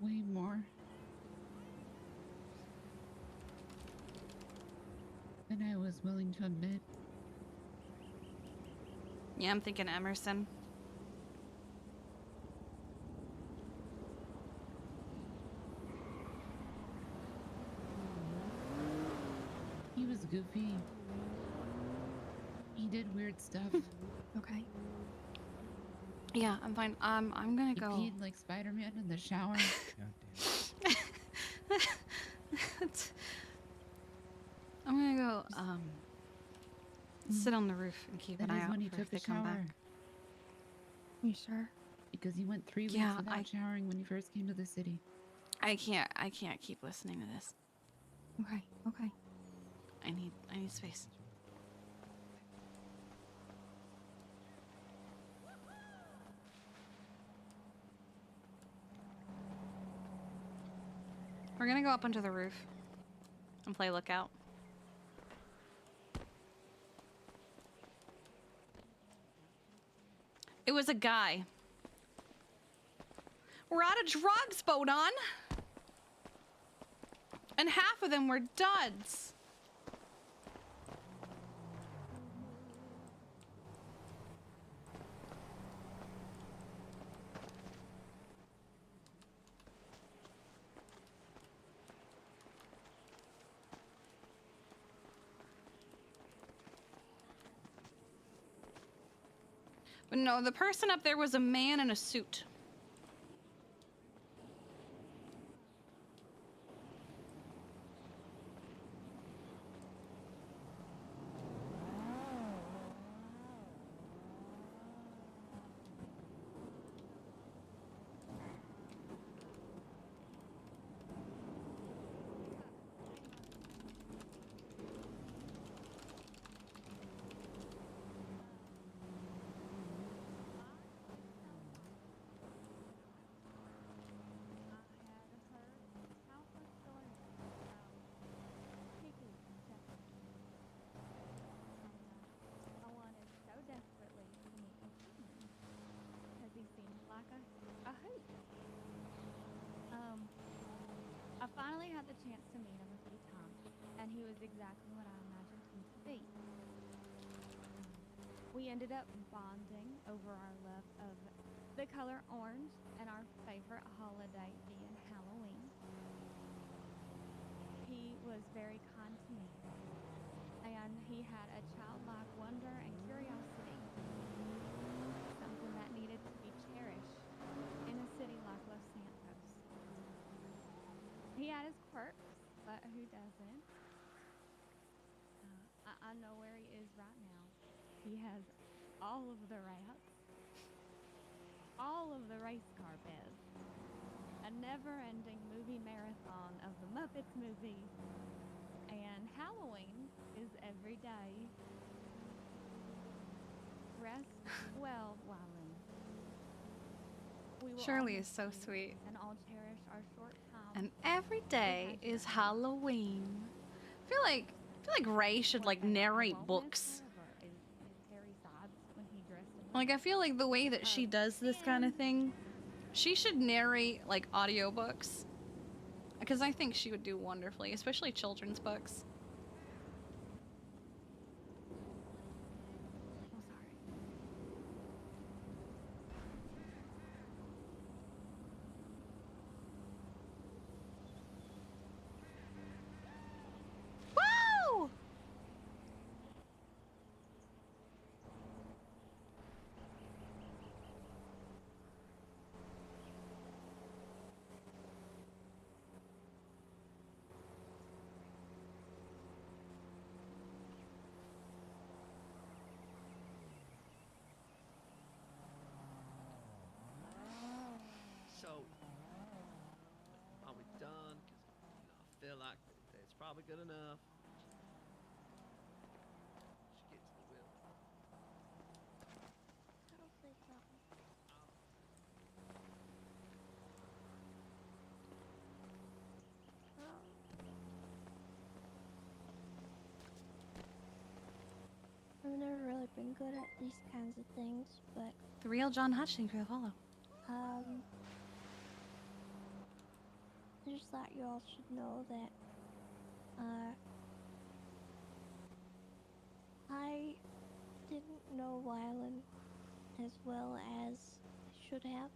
Way more than I was willing to admit. Yeah, I'm thinking Emerson. He was goofy. He did weird stuff. Okay. Yeah, I'm fine. I'm gonna He go. peed like Spider-Man in the shower. I'm gonna go, sit on the roof and keep That an eye is out when he for took if they the come shower. back. You sure? Because he went 3 weeks Yeah, without showering when he first came to the city. I can't keep listening to this. Okay, okay. I need space. We're gonna go up onto the roof and play lookout. It was a guy. We're out of drugs, Bodon! And half of them were duds. But no, the person up there was a man in a suit. chance to meet him a few times, and he was exactly what I imagined him to be. We ended up bonding over our love of the color orange and our favorite holiday being Halloween. He was very kind to me, and he had a childlike wonder and curiosity, something that needed to be cherished in a city like Los Santos. He had his quirks, but who doesn't? I know where he is right now. He has all of the rats, all of the race car beds, a never-ending movie marathon of the Muppets movies, and Halloween is every day. Rest well, Wylan. We will Shirley all is so miss you sweet. and all cherish our short time. And every day is Halloween. I feel like Ray should like narrate books. Like I feel like the way that she does this kind of thing, she should narrate like audiobooks. Because I think she would do wonderfully, especially children's books. Woo! So, are we done? Because I feel like that's probably good enough. Should get to the will. I don't think so. I've never really been good at these kinds of things, but The real John Hutch, thank you for the follow. I just thought you all should know that I didn't know Wylan as well as I should have.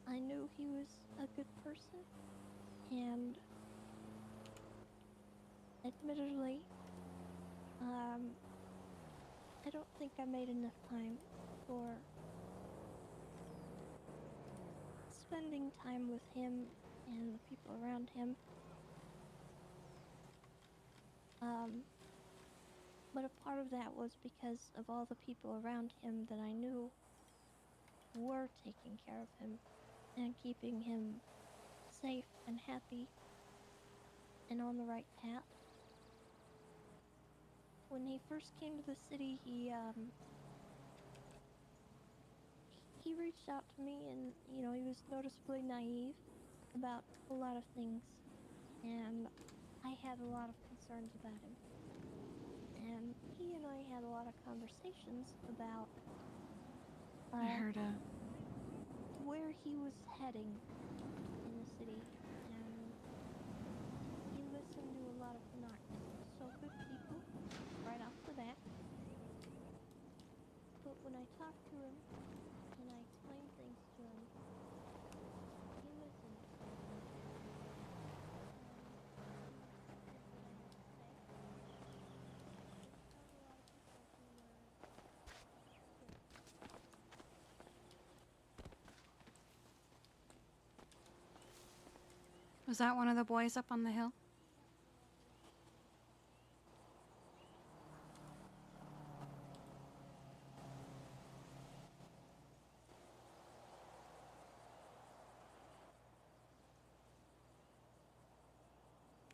I knew he was a good person, and admittedly, I don't think I made enough time for spending time with him and the people around him. But a part of that was because of all the people around him that I knew were taking care of him and keeping him safe and happy and on the right path. When he first came to the city, he reached out to me, and he was noticeably naive about a lot of things, and I had a lot of concerns about him. And he and I had a lot of conversations about I heard where he was heading in the city, and he listened to a lot of not so good people right off the bat. But when I talked to him and I explained things to him, he listened. Was that one of the boys up on the hill?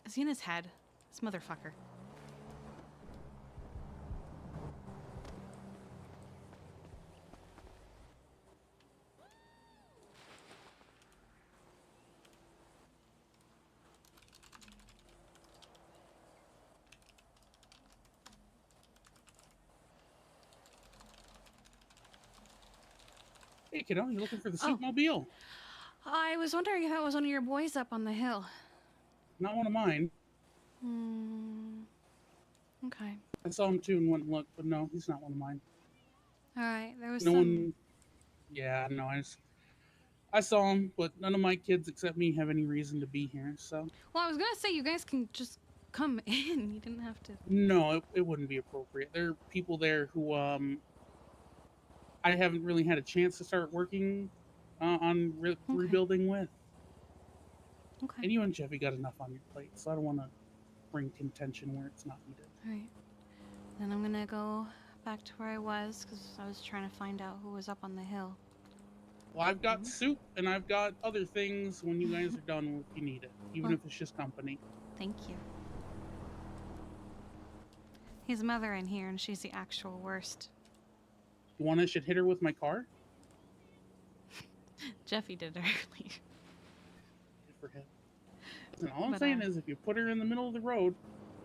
Is he in his head? This motherfucker. Hey, kiddo, you looking for the Supermobile? I was wondering if that was one of your boys up on the hill. Not one of mine. Okay. I saw him too and went and looked, but no, he's not one of mine. All right. There was No some. one. Yeah, no, I saw him, but none of my kids except me have any reason to be here. So. Well, I was gonna say you guys can just come in. You didn't have to. No, it wouldn't be appropriate. There are people there who I haven't really had a chance to start working on rebuilding with. Okay. And you and Jeffy got enough on your plate, so I don't want to bring contention where it's not needed. All right. Then I'm gonna go back to where I was because I was trying to find out who was up on the hill. Well, I've got soup and I've got other things when you guys are done if you need it, even if it's just company. Thank you. His mother in here, and she's the actual worst. The one that should hit her with my car? Jeffy did earlier. Good for him. Listen, all I'm saying is if you put her in the middle of the road,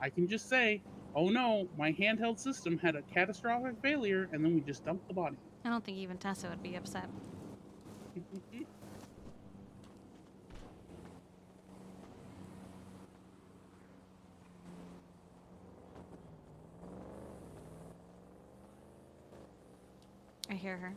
I can just say, oh no, my handheld system had a catastrophic failure, and then we just dumped the body. I don't think even Tessa would be upset. I hear her.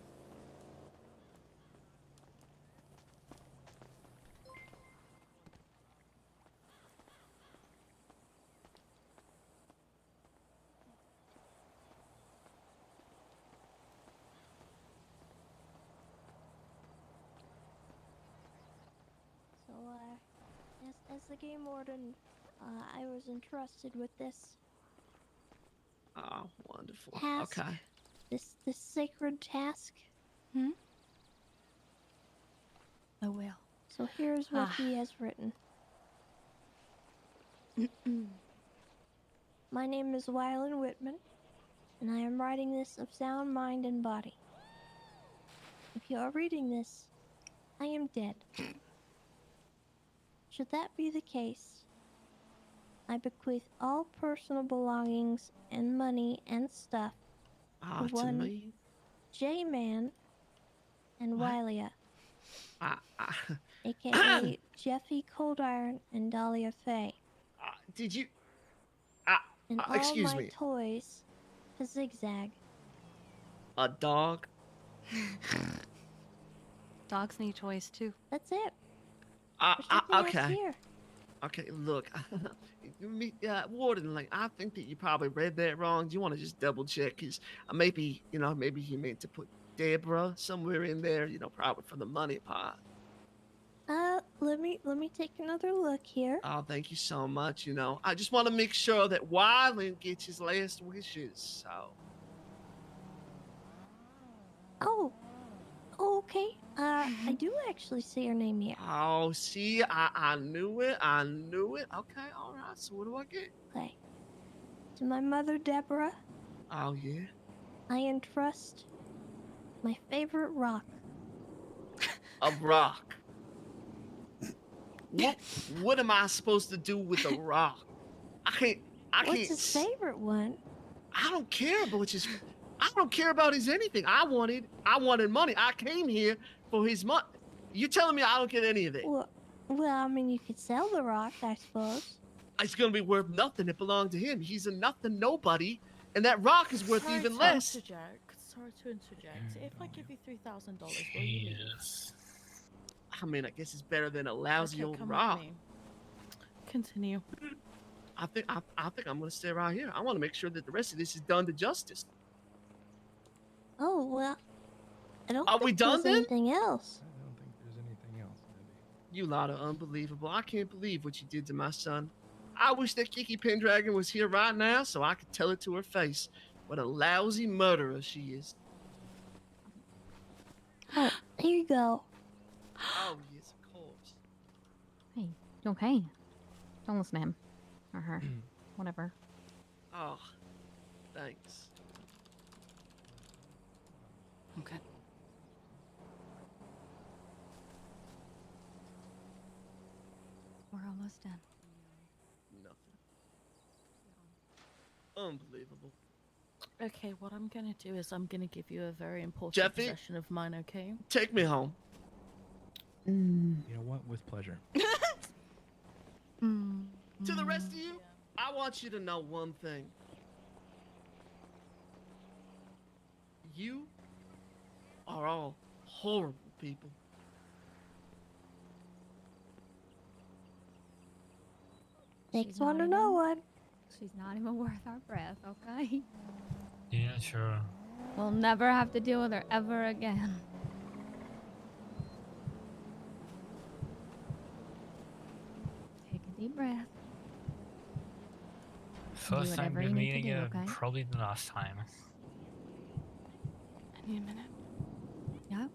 So, as the game warden, I was entrusted with this Oh, wonderful. task. Okay. This sacred task. I will. So here's what he has written. My name is Wylan Whitman, and I am writing this of sound mind and body. If you are reading this, I am dead. Should that be the case, I bequeath all personal belongings and money and stuff to to one me? J-Man and Wylia, I aka Jeffy Coldiron and Dahlia Faye. Did you? And all excuse my me. toys to Zigzag. A dog? Dogs need toys too. That's it. There's nothing else Okay. here. Okay, look, Warden, like, I think that you probably read that wrong. Do you want to just double check? Because maybe, maybe he meant to put Deborah somewhere in there, probably for the money part. Let me take another look here. Oh, thank you so much. I just want to make sure that Wyland gets his last wishes. So. Oh, okay. I do actually see your name here. Oh, see, I knew it. I knew it. Okay, all right. So what do I get? Okay. To my mother, Deborah, Oh, yeah. I entrust my favorite rock. A rock. What am I supposed to do with a rock? I can't. What's his favorite one? I don't care about his. I don't care about his anything. I wanted money. I came here for his money. You're telling me I don't get any of it? Well, I mean, you could sell the rock, I suppose. It's gonna be worth nothing. It belonged to him. He's a nothing nobody, and that rock is worth even less. Sorry to interject. If I give you $3,000, will you leave? I mean, I guess it's better than a lousy Okay, old come with rock. me. Continue. I think I'm gonna stay right here. I want to make sure that the rest of this is done to justice. Oh, well, I don't Are think we done there's then? anything else. I don't think there's anything else, You lot are unbelievable. I can't believe what you did to my son. I wish that Kiki Pendragon was here right now so I could tell it to her face what a lousy murderer she is. Oh, here you go. Oh, yes, of course. Hey, you okay? Don't listen to him. Or her. Whatever. Oh, thanks. Okay. We're almost done. Nothing. Unbelievable. Okay, what I'm gonna do is I'm gonna give you a very important Jeffy? possession of mine, okay? Take me home. You know what? With pleasure. To the rest of you, I want you to know one thing. You are all horrible people. Takes She's one not to know even- one. She's not even worth our breath, okay? Yeah, sure. We'll never have to deal with her ever again. Take a deep breath. First time whatever we're you need to meeting do, you, okay? probably the last time. I need a minute. Yep.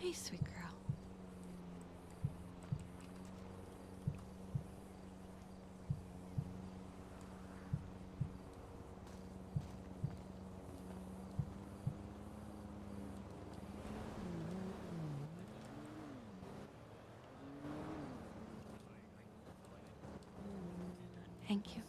Hey, sweet girl. Thank you.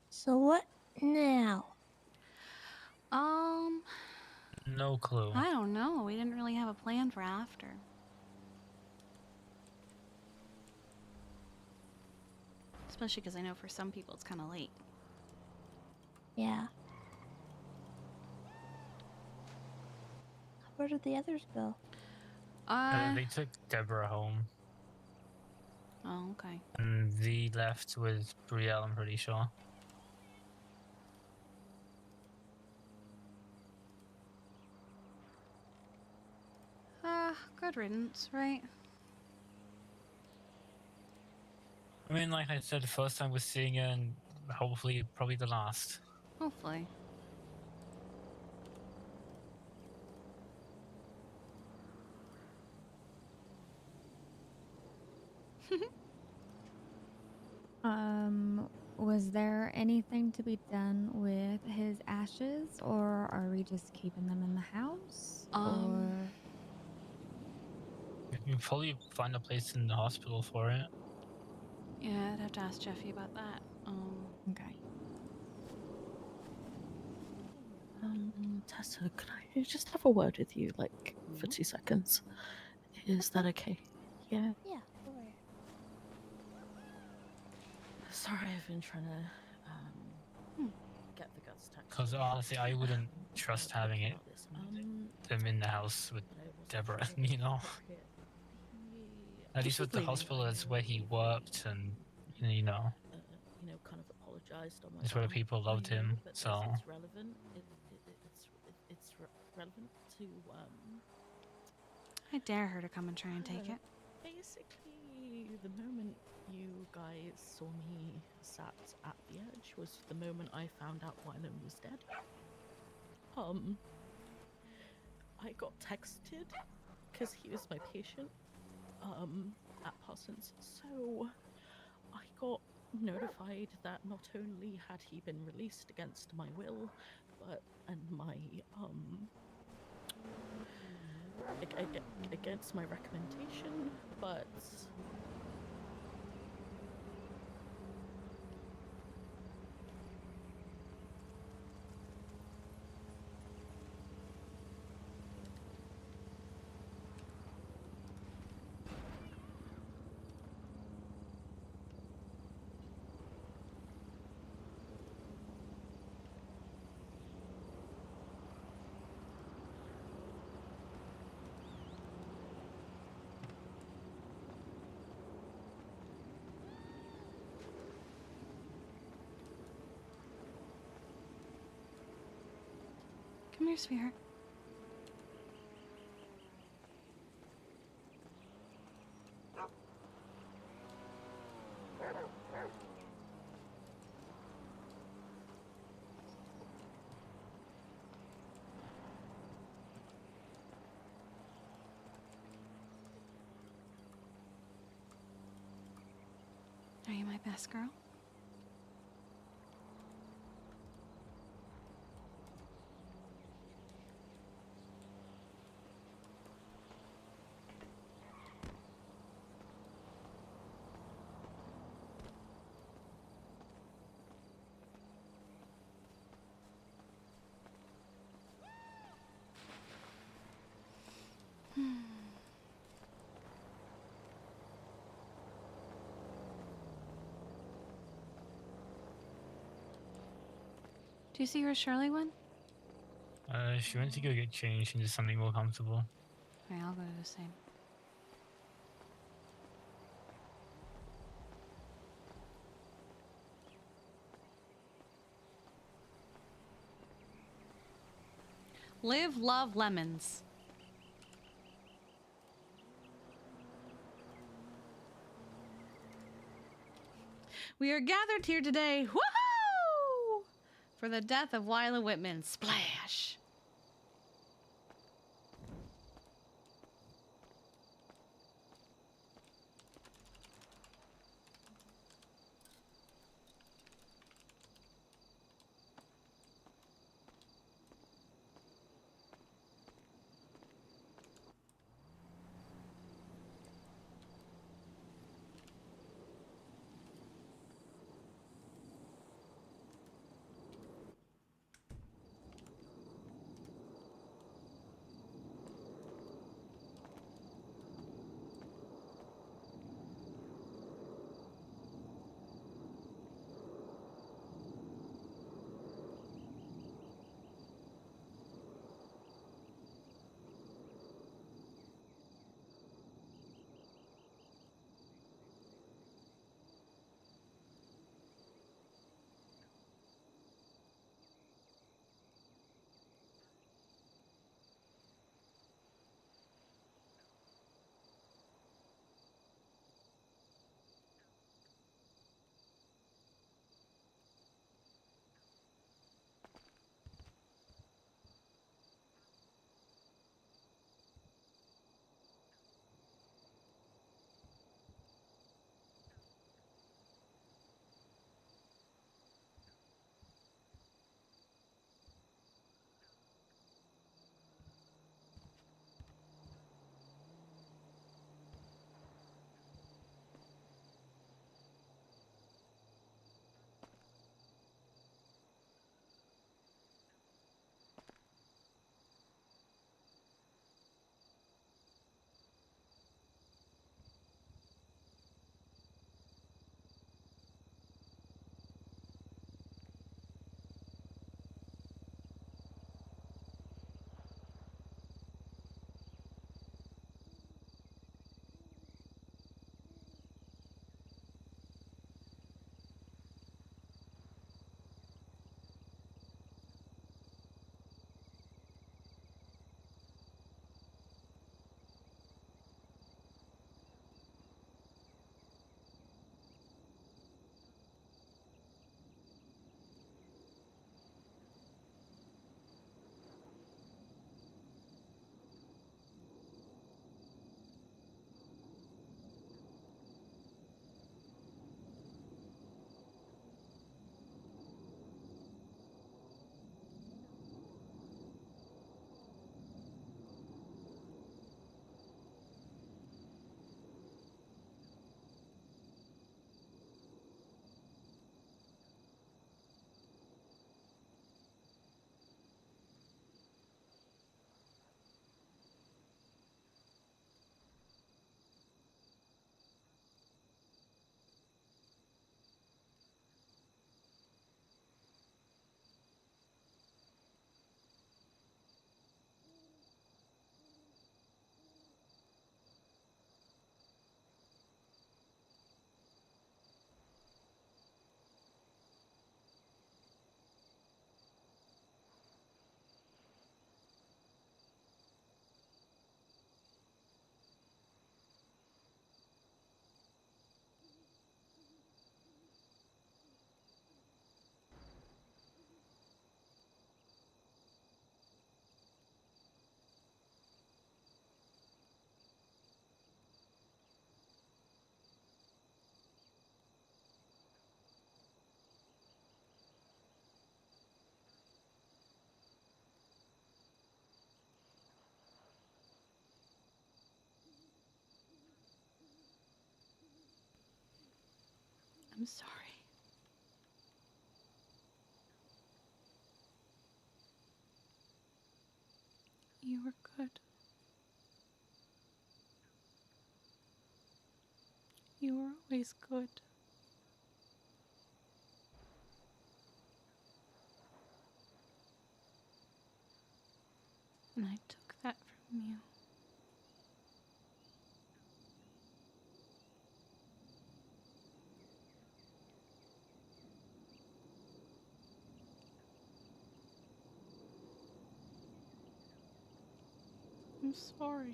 So what now? No clue. I don't know. We didn't really have a plan for after. Especially because I know for some people it's kind of late. Yeah. Where did the others go? They took Deborah home. Oh, okay. And V left with Brielle, I'm pretty sure. Good riddance, right? I mean, like I said, the first time we're seeing her, and hopefully, probably the last. Hopefully. Was there anything to be done with his ashes, or are we just keeping them in the house? Or We can probably find a place in the hospital for it. Yeah, I'd have to ask Jeffy about that. Okay. Tessa, could I just have a word with you, like, for 2 seconds? Is that okay? Yeah. Yeah, over here. Sorry, I've been trying to get the guts text. Because honestly, I wouldn't trust having it them in the house with Deborah, you know? At least with the hospital, that's where he worked, and, you know, You know, kind of apologized on my it's where behalf. people loved I know him, that so... this is relevant. It's relevant to I dare her to come and try and take it. basically the moment you guys saw me sat at the edge was the moment I found out Wyland was dead. I got texted because he was my patient at Parsons, so I got notified that not only had he been released against my will, but against my recommendation, but Come here, sweetheart. Are you my best girl? Do you see where Shirley went? She went to go get changed into something more comfortable. Okay, I'll go do the same. Live, love, lemons. We are gathered here today, woohoo! For the death of Wyla Whitman. Splash! I'm sorry. You were good. You were always good. And I took that from you. I'm sorry.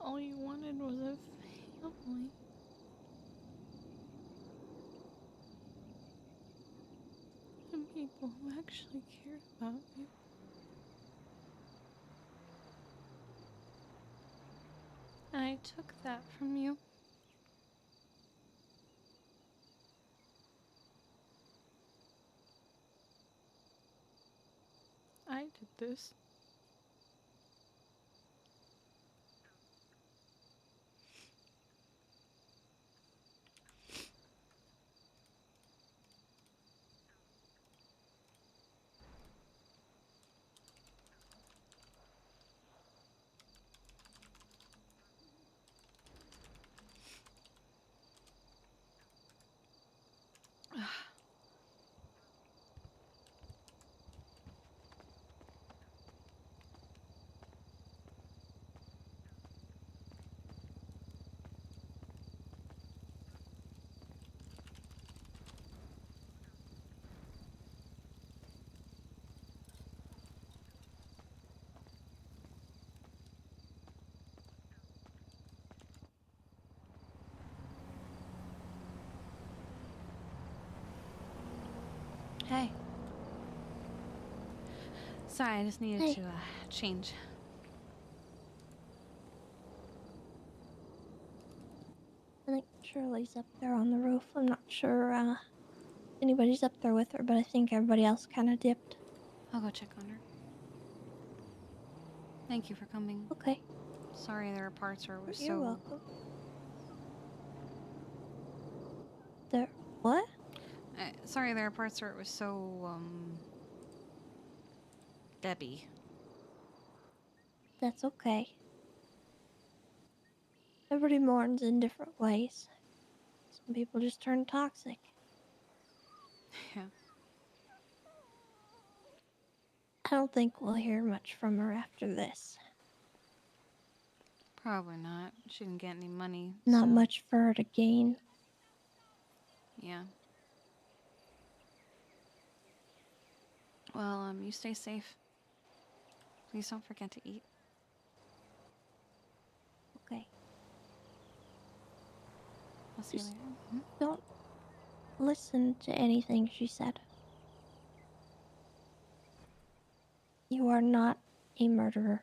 All you wanted was a family. And people who actually cared about you. I took that from you. I did this. Hey. Sorry, I just needed to change. I think Shirley's up there on the roof. I'm not sure anybody's up there with her, but I think everybody else kind of dipped. I'll go check on her. Thank you for coming. Okay. Sorry there are parts where it was You're so... welcome. There... What? Sorry there are parts where it was so, Debbie. That's okay. Everybody mourns in different ways. Some people just turn toxic. Yeah. I don't think we'll hear much from her after this. Probably not. She didn't get any money. Not much for her to gain. Yeah. Well, you stay safe. Please don't forget to eat. Okay. I'll see you Just later. don't listen to anything she said. You are not a murderer.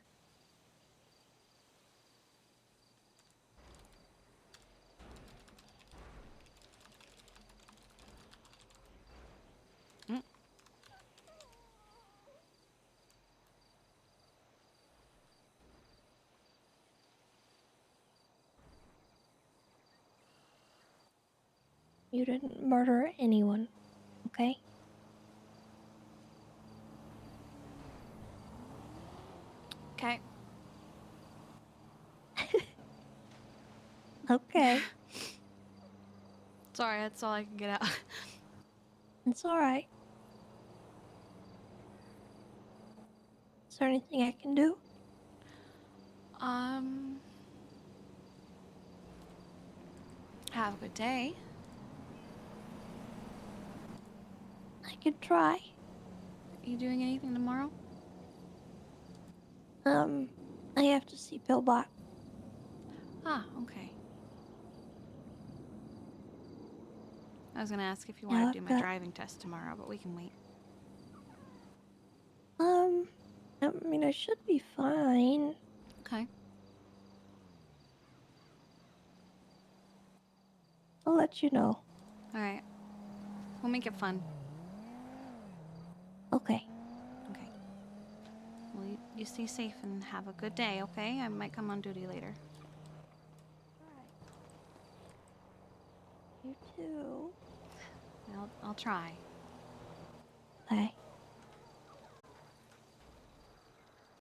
You didn't murder anyone, okay? Okay. Okay. Sorry, that's all I can get out. It's alright. Is there anything I can do? Have a good day. I could try. Are you doing anything tomorrow? I have to see Pillbot. Ah, okay. I was gonna ask if you Yeah, wanted to do I've my got- driving test tomorrow, but we can wait. I mean, I should be fine. Okay. I'll let you know. Alright. We'll make it fun. Okay. Okay. Well, you stay safe and have a good day, okay? I might come on duty later. You too. I'll try.